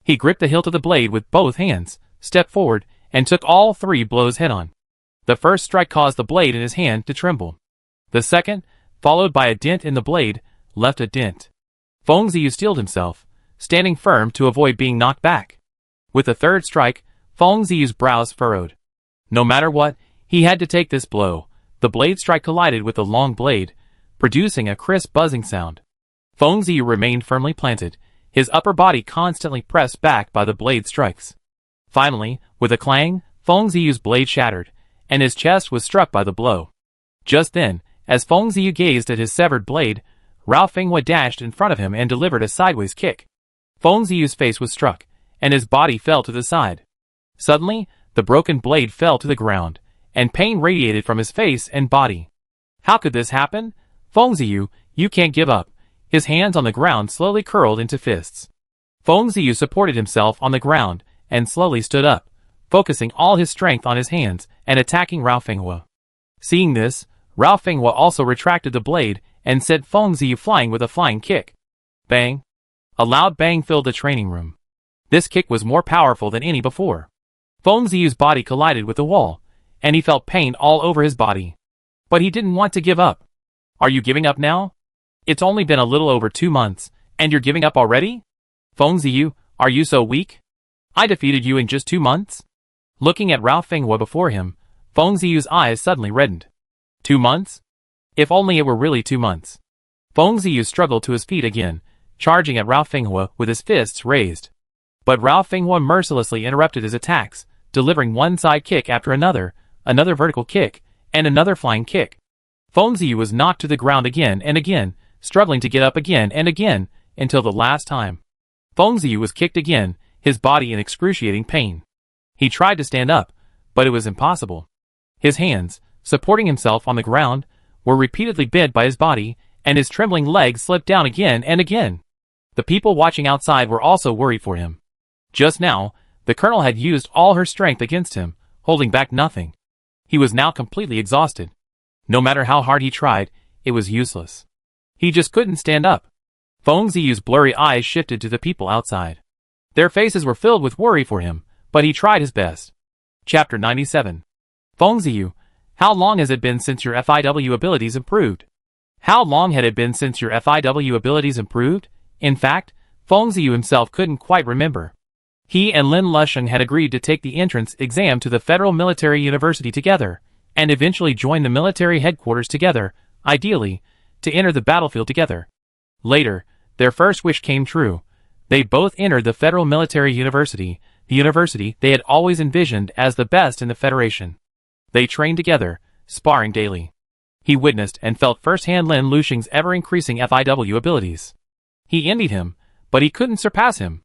He gripped the hilt of the blade with both hands, stepped forward, and took all 3 blows head-on. The first strike caused the blade in his hand to tremble. The second, followed by a dent in the blade, left a dent. Feng Ziyu steeled himself, standing firm to avoid being knocked back. With the third strike, Feng Ziyu's brows furrowed. No matter what, he had to take this blow. The blade strike collided with the long blade, producing a crisp buzzing sound. Feng Ziyu remained firmly planted, his upper body constantly pressed back by the blade strikes. Finally, with a clang, Feng Ziyu's blade shattered, and his chest was struck by the blow. Just then, as Feng Ziyu gazed at his severed blade, Ralph Fenghua dashed in front of him and delivered a sideways kick. Feng Ziyu's face was struck, and his body fell to the side. Suddenly, the broken blade fell to the ground, and pain radiated from his face and body. How could this happen? Feng Ziyu, you can't give up. His hands on the ground slowly curled into fists. Feng Ziyu supported himself on the ground and slowly stood up, focusing all his strength on his hands and attacking Rao Fenghua. Seeing this, Rao Fenghua also retracted the blade and sent Feng Ziyu flying with a flying kick. Bang! A loud bang filled the training room. This kick was more powerful than any before. Feng Ziyu's body collided with the wall, and he felt pain all over his body. But he didn't want to give up. Are you giving up now? It's only been a little over 2 months, and you're giving up already? Feng Ziyu, are you so weak? I defeated you in just 2 months? Looking at Rao Fenghua before him, Feng Ziyu's eyes suddenly reddened. 2 months? If only it were really 2 months. Feng Ziyu struggled to his feet again, charging at Rao Fenghua with his fists raised. But Rao Fenghua mercilessly interrupted his attacks, delivering one side kick after another vertical kick, and another flying kick. Feng Ziyu was knocked to the ground again and again, struggling to get up again and again, until the last time. Feng Ziyu was kicked again, his body in excruciating pain. He tried to stand up, but it was impossible. His hands, supporting himself on the ground, were repeatedly bent by his body, and his trembling legs slipped down again and again. The people watching outside were also worried for him. Just now, the colonel had used all her strength against him, holding back nothing. He was now completely exhausted. No matter how hard he tried, it was useless. He just couldn't stand up. Feng Ziyu's blurry eyes shifted to the people outside. Their faces were filled with worry for him, but he tried his best. Chapter 97. Feng Ziyu, how long has it been since your FIW abilities improved? How long had it been since your FIW abilities improved? In fact, Feng Ziyu himself couldn't quite remember. He and Lin Lusheng had agreed to take the entrance exam to the Federal Military University together, and eventually join the military headquarters together, ideally, to enter the battlefield together. Later, their first wish came true. They both entered the Federal Military University, the university they had always envisioned as the best in the Federation. They trained together, sparring daily. He witnessed and felt firsthand Lin Lusheng's ever-increasing FIW abilities. He envied him, but he couldn't surpass him.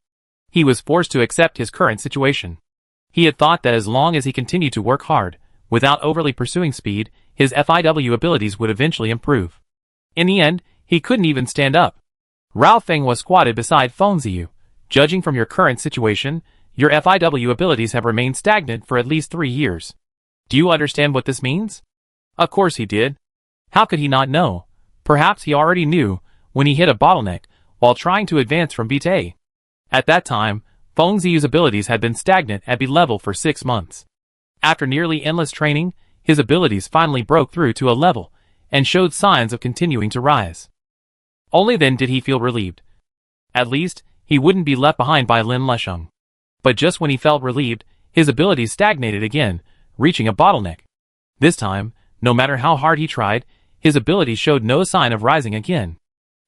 He was forced to accept his current situation. He had thought that as long as he continued to work hard, without overly pursuing speed, his FIW abilities would eventually improve. In the end, he couldn't even stand up. Rao Fenghua squatted beside Feng Ziyu. Judging from your current situation, your FIW abilities have remained stagnant for at least 3 years. Do you understand what this means? Of course he did. How could he not know? Perhaps he already knew, when he hit a bottleneck, while trying to advance from B to A. At that time, Feng Ziyu's abilities had been stagnant at B level for 6 months. After nearly endless training, his abilities finally broke through to a level, and showed signs of continuing to rise. Only then did he feel relieved. At least, he wouldn't be left behind by Lin Lusheng. But just when he felt relieved, his abilities stagnated again, reaching a bottleneck. This time, no matter how hard he tried, his abilities showed no sign of rising again.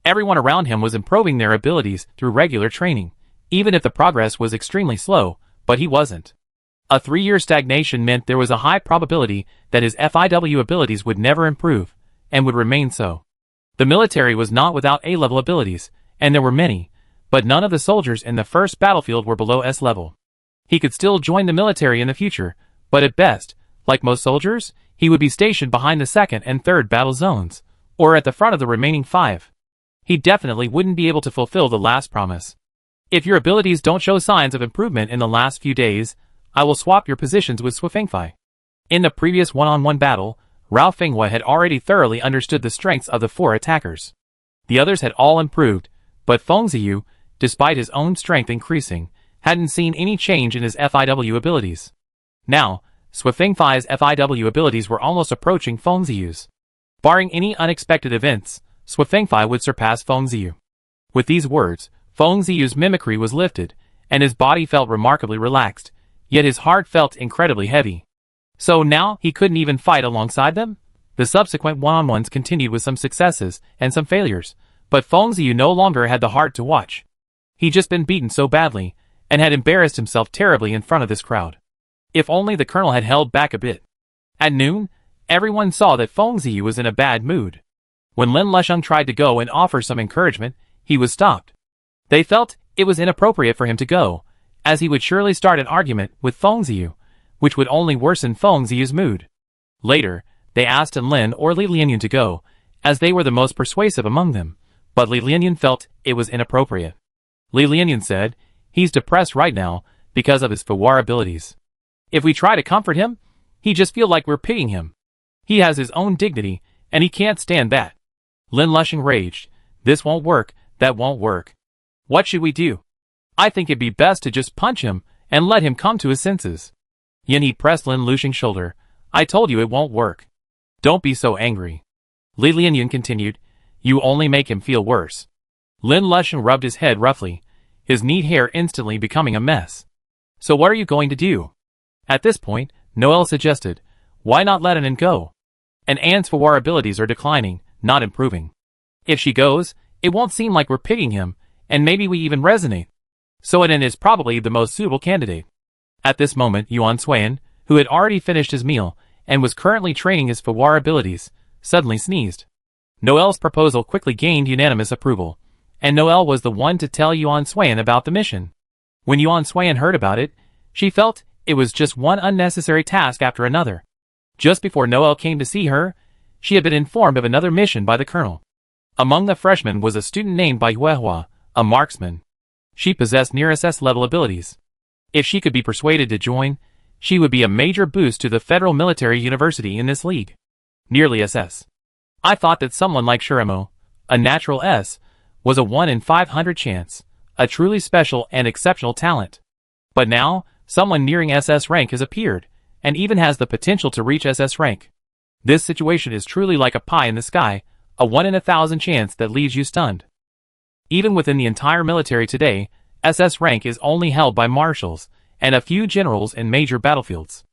Everyone around him was improving their abilities through regular training, even if the progress was extremely slow, but he wasn't. A 3-year stagnation meant there was a high probability that his FIW abilities would never improve, and would remain so. The military was not without A-level abilities, and there were many, but none of the soldiers in the first battlefield were below S level. He could still join the military in the future, but at best, like most soldiers, he would be stationed behind the 2nd and 3rd battle zones, or at the front of the remaining 5. He definitely wouldn't be able to fulfill the last promise. If your abilities don't show signs of improvement in the last few days, I will swap your positions with Swifengfei. In the previous one-on-one battle, Rao Fenghua had already thoroughly understood the strengths of the 4 attackers. The others had all improved, but Feng Ziyu, despite his own strength increasing, hadn't seen any change in his FIW abilities. Now, Swifengfei's FIW abilities were almost approaching Feng Ziyu's. Barring any unexpected events, Swifengfei would surpass Feng Ziyu. With these words, Feng Ziyu's mimicry was lifted, and his body felt remarkably relaxed, yet his heart felt incredibly heavy. So now he couldn't even fight alongside them? The subsequent one-on-ones continued with some successes and some failures, but Feng Ziyu no longer had the heart to watch. He'd just been beaten so badly, and had embarrassed himself terribly in front of this crowd. If only the colonel had held back a bit. At noon, everyone saw that Feng Ziyu was in a bad mood. When Lin Lusheng tried to go and offer some encouragement, he was stopped. They felt it was inappropriate for him to go, as he would surely start an argument with Feng Ziyu, which would only worsen Feng Ziyu's mood. Later, they asked Lin or Li Lianyun to go, as they were the most persuasive among them, but Li Lianyan felt it was inappropriate. Li Lianyan said, "He's depressed right now because of his Fuwar abilities. If we try to comfort him, he just feel like we're pitying him. He has his own dignity, and he can't stand that." Lin Lushing raged, "This won't work, that won't work. What should we do? I think it'd be best to just punch him and let him come to his senses." Yan He pressed Lin Lushing's shoulder. "I told you it won't work. Don't be so angry." Li Lianyan continued, "You only make him feel worse." Lin Lushing rubbed his head roughly, his neat hair instantly becoming a mess. "So what are you going to do?" At this point, Noel suggested, "Why not let Ann go? And Ann's Fuwar abilities are declining, not improving. If she goes, it won't seem like we're pitying him, and maybe we even resonate. So Ann is probably the most suitable candidate." At this moment, Yuan Suan, who had already finished his meal and was currently training his Fuwar abilities, suddenly sneezed. Noel's proposal quickly gained unanimous approval, and Noel was the one to tell Yuan Suan about the mission. When Yuan Suan heard about it, she felt it was just one unnecessary task after another. Just before Noel came to see her, she had been informed of another mission by the colonel. Among the freshmen was a student named Bai Huehua, a marksman. She possessed near SS level abilities. If she could be persuaded to join, she would be a major boost to the Federal Military University in this league. Nearly SS. I thought that someone like Shiramo, a natural S, was a 1 in 500 chance, a truly special and exceptional talent. But now, someone nearing SS rank has appeared, and even has the potential to reach SS rank. This situation is truly like a pie in the sky, a 1 in 1,000 chance that leaves you stunned. Even within the entire military today, SS rank is only held by marshals, and a few generals in major battlefields.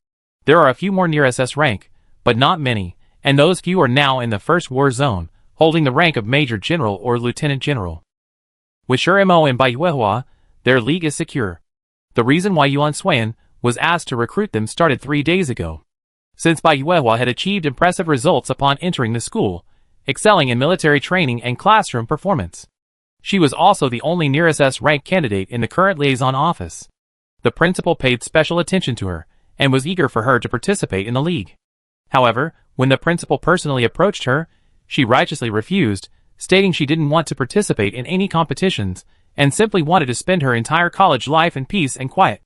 There are a few more near SS rank, but not many, and those few are now in the first war zone, holding the rank of Major General or Lieutenant General. With Shiramo and Bai Huehua, their league is secure. The reason why Yuan Suan was asked to recruit them started 3 days ago. Since Bai Huehua had achieved impressive results upon entering the school, excelling in military training and classroom performance. She was also the only near SS rank candidate in the current liaison office. The principal paid special attention to her, and was eager for her to participate in the league. However, when the principal personally approached her, she righteously refused, stating she didn't want to participate in any competitions, and simply wanted to spend her entire college life in peace and quiet.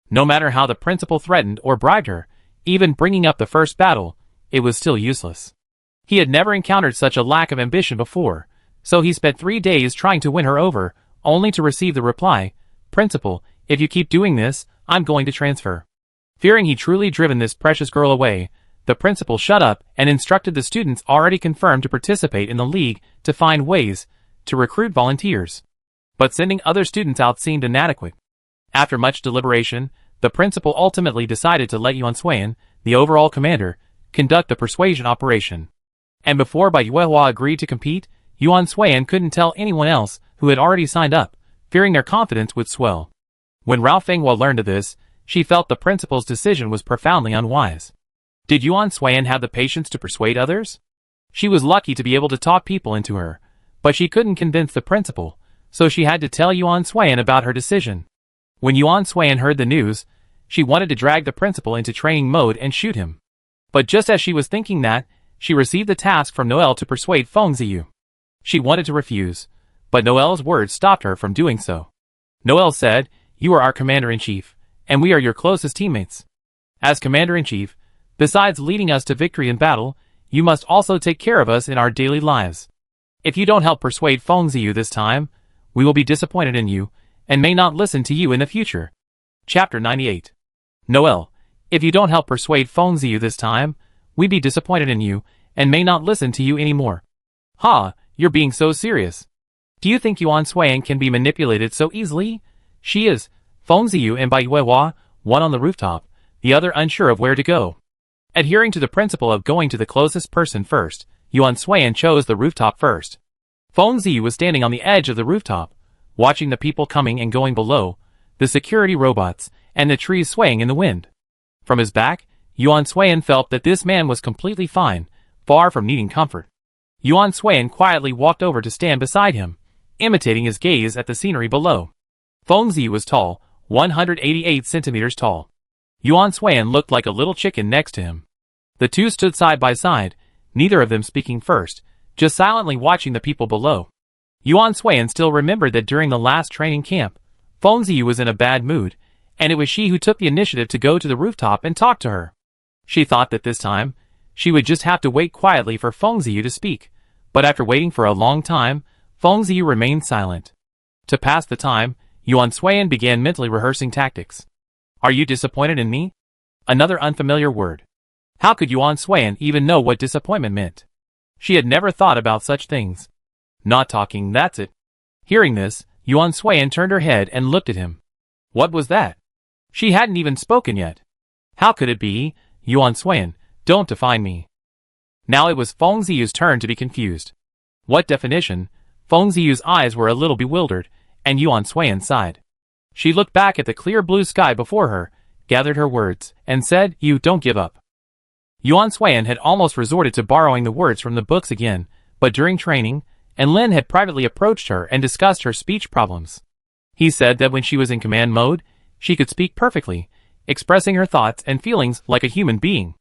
No matter how the principal threatened or bribed her, even bringing up the first battle, it was still useless. He had never encountered such a lack of ambition before, so he spent 3 days trying to win her over, only to receive the reply, "Principal, if you keep doing this, I'm going to transfer." Fearing he truly driven this precious girl away, the principal shut up and instructed the students already confirmed to participate in the league to find ways to recruit volunteers. But sending other students out seemed inadequate. After much deliberation, the principal ultimately decided to let Yuan Suan, the overall commander, conduct the persuasion operation. And before Bai Huehua agreed to compete, Yuan Suan couldn't tell anyone else who had already signed up, fearing their confidence would swell. When Rao Fenghua learned of this, she felt the principal's decision was profoundly unwise. Did Yuan Suan have the patience to persuade others? She was lucky to be able to talk people into her, but she couldn't convince the principal, so she had to tell Yuan Suan about her decision. When Yuan Suan heard the news, she wanted to drag the principal into training mode and shoot him. But just as she was thinking that, she received the task from Noel to persuade Feng Ziyu. She wanted to refuse, but Noel's words stopped her from doing so. Noel said, "You are our commander-in-chief, and we are your closest teammates. As commander-in-chief, besides leading us to victory in battle, you must also take care of us in our daily lives. If you don't help persuade Feng Ziyu this time, we will be disappointed in you, and may not listen to you in the future." Chapter 98. Noel, if you don't help persuade Feng Ziyu this time, we'd be disappointed in you, and may not listen to you anymore. Ha, you're being so serious. Do you think Yuan Suan can be manipulated so easily? She is. Feng Ziyu and Bai Huehua, one on the rooftop, the other unsure of where to go. Adhering to the principle of going to the closest person first, Yuan Suan chose the rooftop first. Feng Ziyu was standing on the edge of the rooftop, watching the people coming and going below, the security robots, and the trees swaying in the wind. From his back, Yuan Suan felt that this man was completely fine, far from needing comfort. Yuan Suan quietly walked over to stand beside him, imitating his gaze at the scenery below. Feng Ziyu was tall, 188 centimeters tall. Yuan Suan looked like a little chicken next to him. The two stood side by side, neither of them speaking first, just silently watching the people below. Yuan Suiyan still remembered that during the last training camp, Feng Ziyu was in a bad mood, and it was she who took the initiative to go to the rooftop and talk to her. She thought that this time, she would just have to wait quietly for Feng Ziyu to speak, but after waiting for a long time, Feng Ziyu remained silent. To pass the time, Yuan Suiyan began mentally rehearsing tactics. Are you disappointed in me? Another unfamiliar word. How could Yuan Suiyan even know what disappointment meant? She had never thought about such things. Not talking, that's it. Hearing this, Yuan Suiyan turned her head and looked at him. What was that? She hadn't even spoken yet. How could it be? Yuan Suiyan, don't define me. Now it was Feng Ziyu's turn to be confused. What definition? Feng Ziyu's eyes were a little bewildered, and Yuan Suiyan sighed. She looked back at the clear blue sky before her, gathered her words, and said, You don't give up. Yuan Suiyan had almost resorted to borrowing the words from the books again, but during training, Lin had privately approached her and discussed her speech problems. He said that when she was in command mode, she could speak perfectly, expressing her thoughts and feelings like a human being.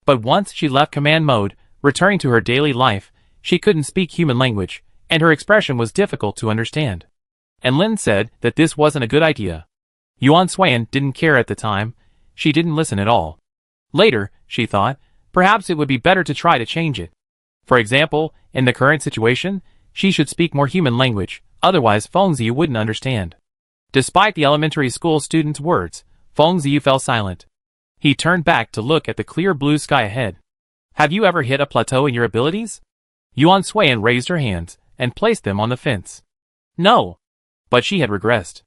But once she left command mode, returning to her daily life, she couldn't speak human language, and her expression was difficult to understand. And Lin said that this wasn't a good idea. Yuan Suiyan didn't care at the time. She didn't listen at all. Later, she thought, perhaps it would be better to try to change it. For example, in the current situation, she should speak more human language, otherwise Feng Ziyu wouldn't understand. Despite the elementary school student's words, Feng Ziyu fell silent. He turned back to look at the clear blue sky ahead. Have you ever hit a plateau in your abilities? Yuan Suiyan raised her hands and placed them on the fence. No. But she had regressed.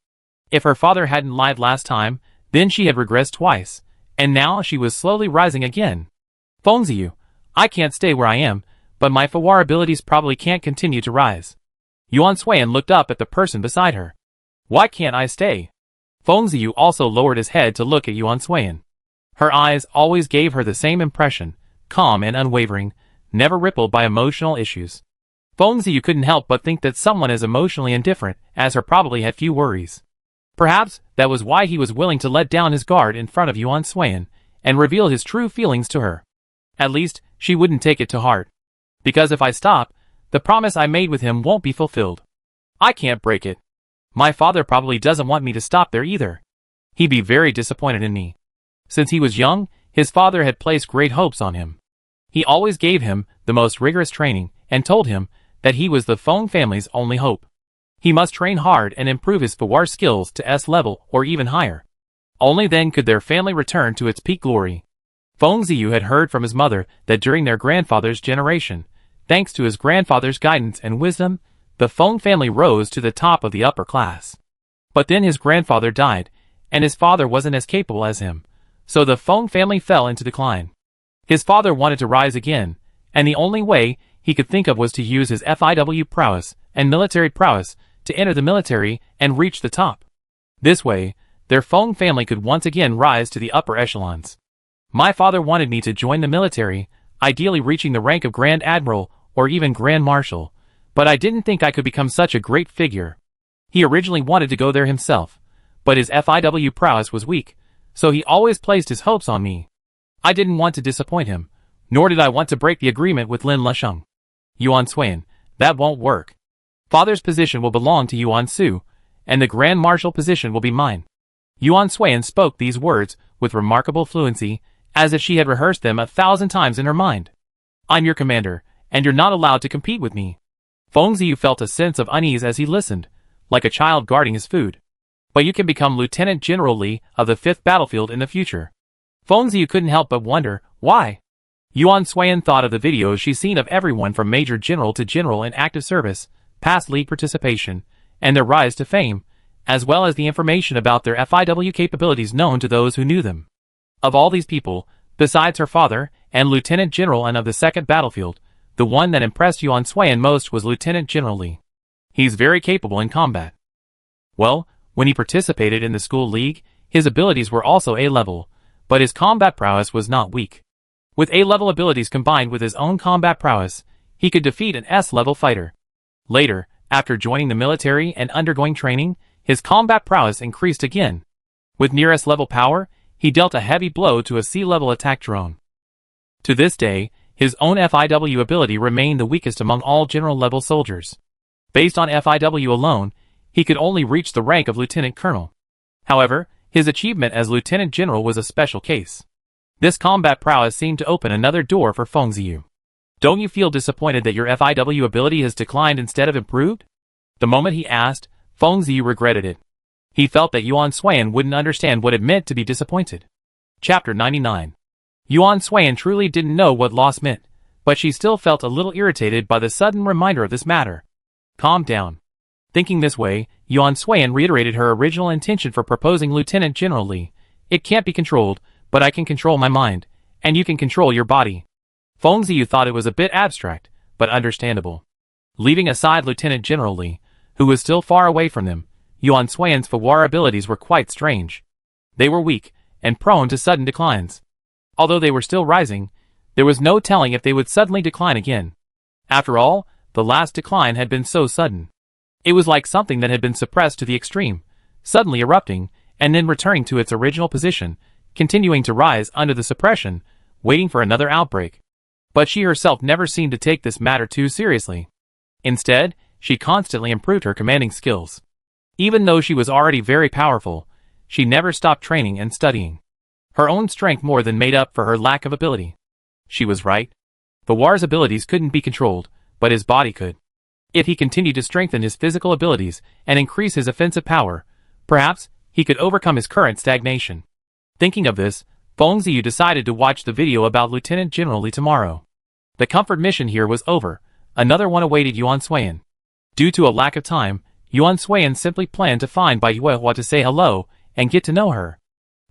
If her father hadn't lied last time, then she had regressed twice, and now she was slowly rising again. Feng Ziyu, I can't stay where I am, but my Fawar abilities probably can't continue to rise. Yuan Suiyan looked up at the person beside her. Why can't I stay? Feng Ziyu also lowered his head to look at Yuan Suiyan. Her eyes always gave her the same impression, calm and unwavering, never rippled by emotional issues. Feng Ziyu couldn't help but think that someone as emotionally indifferent as her probably had few worries. Perhaps that was why he was willing to let down his guard in front of Yuan Suiyan and reveal his true feelings to her. At least, she wouldn't take it to heart. Because if I stop, the promise I made with him won't be fulfilled. I can't break it. My father probably doesn't want me to stop there either. He'd be very disappointed in me. Since he was young, his father had placed great hopes on him. He always gave him the most rigorous training and told him that he was the Feng family's only hope. He must train hard and improve his Fawar skills to S level or even higher. Only then could their family return to its peak glory. Feng Ziyu had heard from his mother that during their grandfather's generation, thanks to his grandfather's guidance and wisdom, the Feng family rose to the top of the upper class. But then his grandfather died, and his father wasn't as capable as him, so the Feng family fell into decline. His father wanted to rise again, and the only way he could think of was to use his FIW prowess and military prowess to enter the military and reach the top. This way, their Feng family could once again rise to the upper echelons. My father wanted me to join the military, ideally reaching the rank of Grand Admiral or even Grand Marshal, but I didn't think I could become such a great figure. He originally wanted to go there himself, but his FIW prowess was weak, so he always placed his hopes on me. I didn't want to disappoint him, nor did I want to break the agreement with Lin Lusheng. Yuan Suiyan, that won't work. Father's position will belong to Yuan Su, and the Grand Marshal position will be mine. Yuan Suiyan spoke these words with remarkable fluency, as if she had rehearsed them 1,000 times in her mind. I'm your commander, and you're not allowed to compete with me. Feng Ziyu felt a sense of unease as he listened, like a child guarding his food. But you can become Lieutenant General Li of the 5th Battlefield in the future. Feng Ziyu couldn't help but wonder, why? Yuan Suiyan thought of the videos she's seen of everyone from Major General to General in active service, past league participation, and their rise to fame, as well as the information about their FIW capabilities known to those who knew them. Of all these people, besides her father and Lieutenant General and of the 2nd Battlefield, the one that impressed Yuan Suiyan most was Lieutenant General Li. He's very capable in combat. Well, when he participated in the school league, his abilities were also A-level, but his combat prowess was not weak. With A-level abilities combined with his own combat prowess, he could defeat an S-level fighter. Later, after joining the military and undergoing training, his combat prowess increased again. With near S-level power, he dealt a heavy blow to a C-level attack drone. To this day, His own FIW ability remained the weakest among all general-level soldiers. Based on FIW alone, he could only reach the rank of lieutenant colonel. However, his achievement as lieutenant general was a special case. This combat prowess seemed to open another door for Feng Ziyu. Don't you feel disappointed that your FIW ability has declined instead of improved? The moment he asked, Feng Ziyu regretted it. He felt that Yuan Suiyan wouldn't understand what it meant to be disappointed. Chapter 99. Yuan Suiyan truly didn't know what loss meant, but she still felt a little irritated by the sudden reminder of this matter. Calm down. Thinking this way, Yuan Suiyan reiterated her original intention for proposing Lieutenant General Li. It can't be controlled, but I can control my mind, and you can control your body. Feng Ziyu thought it was a bit abstract, but understandable. Leaving aside Lieutenant General Li, who was still far away from them, Yuan Suiyan's Fawar abilities were quite strange. They were weak, and prone to sudden declines. Although they were still rising, there was no telling if they would suddenly decline again. After all, the last decline had been so sudden. It was like something that had been suppressed to the extreme, suddenly erupting, and then returning to its original position, continuing to rise under the suppression, waiting for another outbreak. But she herself never seemed to take this matter too seriously. Instead, she constantly improved her commanding skills. Even though she was already very powerful, she never stopped training and studying. Her own strength more than made up for her lack of ability. She was right. Fawar's abilities couldn't be controlled, but his body could. If he continued to strengthen his physical abilities and increase his offensive power, perhaps he could overcome his current stagnation. Thinking of this, Feng Ziyu decided to watch the video about Lieutenant General Li tomorrow. The comfort mission here was over. Another one awaited Yuan Suiyan. Due to a lack of time, Yuan Suiyan simply planned to find Bai Yuehua to say hello and get to know her.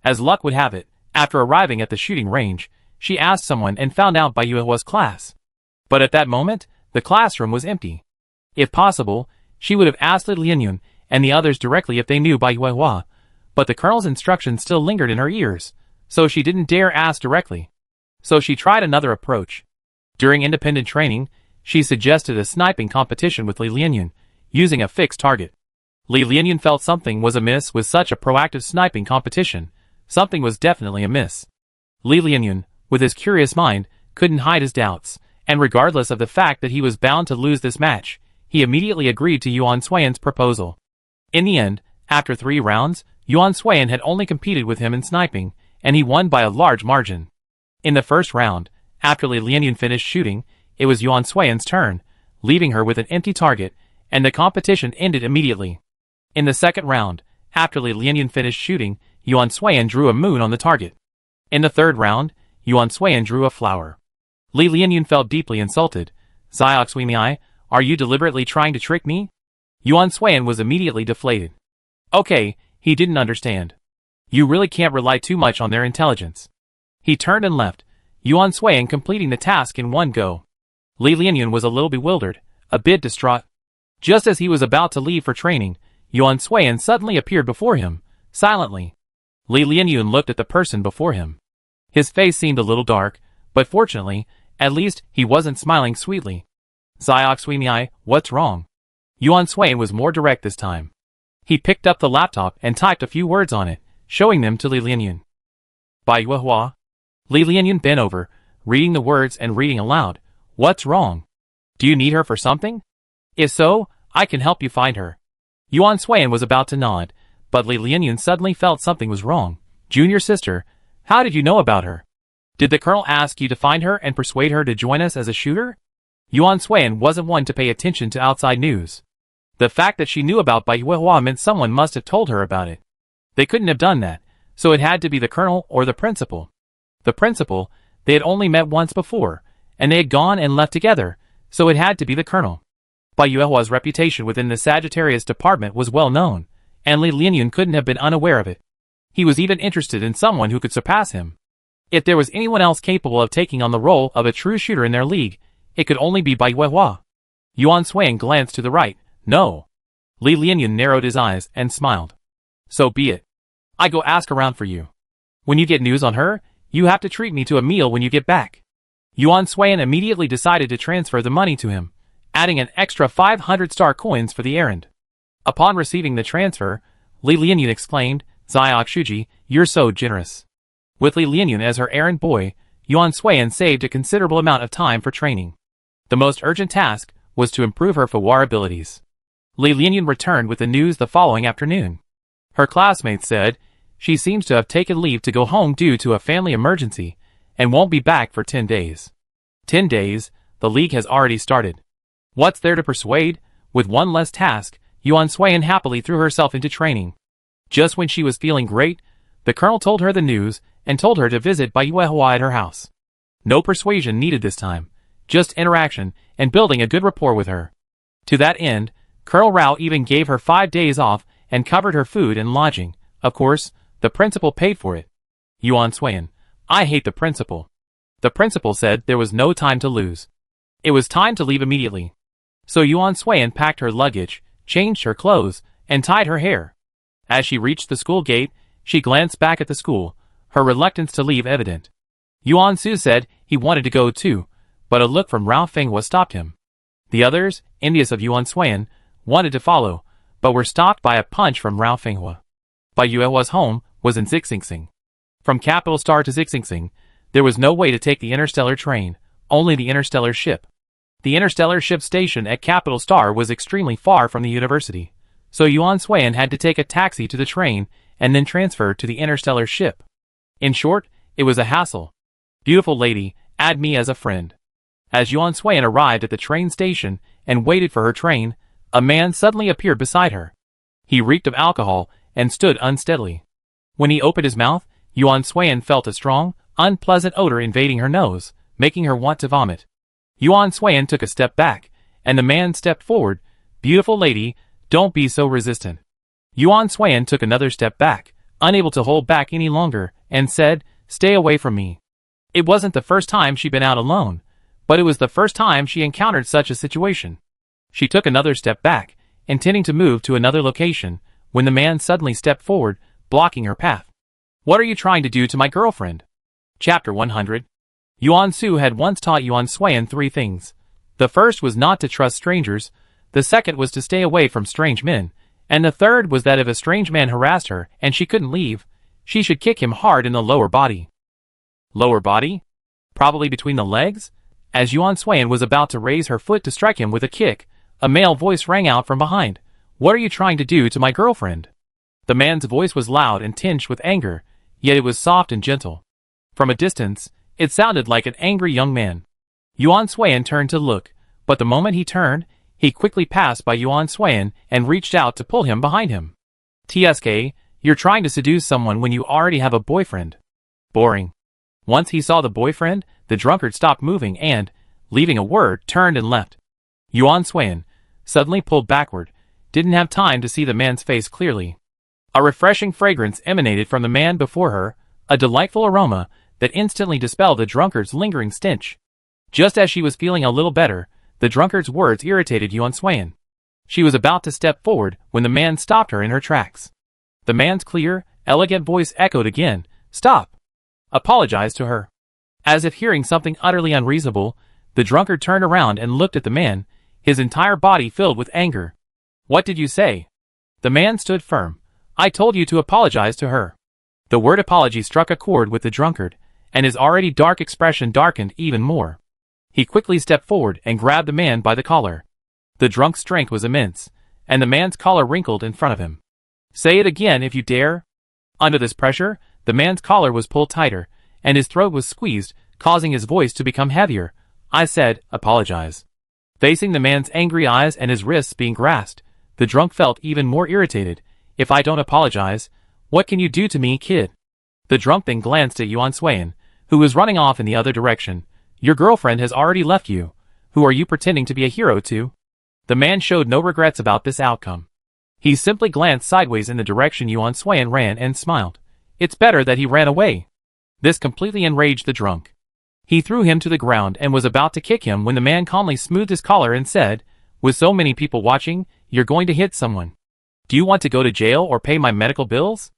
As luck would have it, after arriving at the shooting range, she asked someone and found out Bai Yuehua's class. But at that moment, the classroom was empty. If possible, she would have asked Li Lianyun and the others directly if they knew Bai Yuehua, but the colonel's instructions still lingered in her ears, so she didn't dare ask directly. So she tried another approach. During independent training, she suggested a sniping competition with Li Lianyun, using a fixed target. Li Lianyun felt something was amiss with such a proactive sniping competition. Something was definitely amiss. Li Lianyun, with his curious mind, couldn't hide his doubts, and regardless of the fact that he was bound to lose this match, he immediately agreed to Yuan Suiyan's proposal. In the end, after 3 rounds, Yuan Suiyan had only competed with him in sniping, and he won by a large margin. In the first round, after Li Lianyun finished shooting, it was Yuan Suiyan's turn, leaving her with an empty target, and the competition ended immediately. In the second round, after Li Lianyun finished shooting, Yuan Suiyan drew a moon on the target. In the third round, Yuan Suiyan drew a flower. Li Lianyun felt deeply insulted. "Zioxuimiai, are you deliberately trying to trick me?" Yuan Suiyan was immediately deflated. Okay, he didn't understand. You really can't rely too much on their intelligence. He turned and left, Yuan Suiyan completing the task in one go. Li Lianyun was a little bewildered, a bit distraught. Just as he was about to leave for training, Yuan Suiyan suddenly appeared before him, silently. Li Lianyun looked at the person before him. His face seemed a little dark, but fortunately, at least he wasn't smiling sweetly. "Zioxuimiai, what's wrong?" Yuan Suiyan was more direct this time. He picked up the laptop and typed a few words on it, showing them to Li Lianyun. "Bai Yuehua." Li Lianyun bent over, reading the words and reading aloud. "What's wrong? Do you need her for something? If so, I can help you find her." Yuan Suiyan was about to nod, but Li Lianyun suddenly felt something was wrong. "Junior sister, how did you know about her? Did the colonel ask you to find her and persuade her to join us as a shooter?" Yuan Suiyan wasn't one to pay attention to outside news. The fact that she knew about Bai Yuehua meant someone must have told her about it. They couldn't have done that, so it had to be the colonel or the principal. The principal, they had only met once before, and they had gone and left together, so it had to be the colonel. Bai Yuehua's reputation within the Sagittarius department was well known, and Li Lianyun couldn't have been unaware of it. He was even interested in someone who could surpass him. If there was anyone else capable of taking on the role of a true shooter in their league, it could only be Bai Yuehua. Yuan Suiyan glanced to the right. "No." Li Lianyun narrowed his eyes and smiled. "So be it. I go ask around for you. When you get news on her, you have to treat me to a meal when you get back." Yuan Suiyan immediately decided to transfer the money to him, adding an extra 500 star coins for the errand. Upon receiving the transfer, Li Lianyun exclaimed, "Zioxuji, you're so generous." With Li Lianyun as her errand boy, Yuan Suiyan saved a considerable amount of time for training. The most urgent task was to improve her Fawar abilities. Li Lianyan returned with the news the following afternoon. Her classmates said she seems to have taken leave to go home due to a family emergency and won't be back for 10 days. 10 days, the league has already started. What's there to persuade? With one less task, Yuan Suiyan happily threw herself into training. Just when she was feeling great, the colonel told her the news and told her to visit Bai Yuehua at her house. No persuasion needed this time, just interaction and building a good rapport with her. To that end, Colonel Rao even gave her 5 days off and covered her food and lodging. Of course, the principal paid for it. Yuan Suiyan, I hate the principal. The principal said there was no time to lose. It was time to leave immediately. So Yuan Suiyan packed her luggage, changed her clothes, and tied her hair. As she reached the school gate, she glanced back at the school, her reluctance to leave evident. Yuan Su said he wanted to go too, but a look from Rao Fenghua stopped him. The others, envious of Yuan Suiyan, wanted to follow, but were stopped by a punch from Rao Fenghua. Bai Yuehua's home was in Zixingsing. From Capital Star to Zixingsing, there was no way to take the interstellar train, only the interstellar ship. The interstellar ship station at Capital Star was extremely far from the university, so Yuan Suiyan had to take a taxi to the train and then transfer to the interstellar ship. In short, it was a hassle. Beautiful lady, add me as a friend. As Yuan Suiyan arrived at the train station and waited for her train, a man suddenly appeared beside her. He reeked of alcohol and stood unsteadily. When he opened his mouth, Yuan Suiyan felt a strong, unpleasant odor invading her nose, making her want to vomit. Yuan Suiyan took a step back, and the man stepped forward. Beautiful lady, don't be so resistant. Yuan Suiyan took another step back, unable to hold back any longer, and said, stay away from me. It wasn't the first time she'd been out alone, but it was the first time she encountered such a situation. She took another step back, intending to move to another location, when the man suddenly stepped forward, blocking her path. What are you trying to do to my girlfriend? Chapter 100. Yuan Su had once taught Yuan Suiyan 3 things. The first was not to trust strangers, the second was to stay away from strange men, and the third was that if a strange man harassed her and she couldn't leave, she should kick him hard in the lower body. Lower body? Probably between the legs? As Yuan Suiyan was about to raise her foot to strike him with a kick, a male voice rang out from behind. What are you trying to do to my girlfriend? The man's voice was loud and tinged with anger, yet it was soft and gentle. From a distance, it sounded like an angry young man. Yuan Suiyan turned to look, but the moment he turned, he quickly passed by Yuan Suiyan and reached out to pull him behind him. TSK, you're trying to seduce someone when you already have a boyfriend. Boring. Once he saw the boyfriend, the drunkard stopped moving and, leaving a word, turned and left. Yuan Suiyan, suddenly pulled backward, didn't have time to see the man's face clearly. A refreshing fragrance emanated from the man before her, a delightful aroma that instantly dispelled the drunkard's lingering stench. Just as she was feeling a little better, the drunkard's words irritated Yuan Suiyan. She was about to step forward when the man stopped her in her tracks. The man's clear, elegant voice echoed again, stop! Apologize to her. As if hearing something utterly unreasonable, the drunkard turned around and looked at the man, his entire body filled with anger. What did you say? The man stood firm. I told you to apologize to her. The word apology struck a chord with the drunkard, and his already dark expression darkened even more. He quickly stepped forward and grabbed the man by the collar. The drunk's strength was immense, and the man's collar wrinkled in front of him. Say it again if you dare. Under this pressure, the man's collar was pulled tighter, and his throat was squeezed, causing his voice to become heavier. I said, apologize. Facing the man's angry eyes and his wrists being grasped, the drunk felt even more irritated. If I don't apologize, what can you do to me, kid? The drunk then glanced at Yuan Suiyan, who was running off in the other direction. Your girlfriend has already left you. Who are you pretending to be a hero to? The man showed no regrets about this outcome. He simply glanced sideways in the direction Yuan Suiyan ran and smiled. It's better that he ran away. This completely enraged the drunk. He threw him to the ground and was about to kick him when the man calmly smoothed his collar and said, with so many people watching, you're going to hit someone. Do you want to go to jail or pay my medical bills?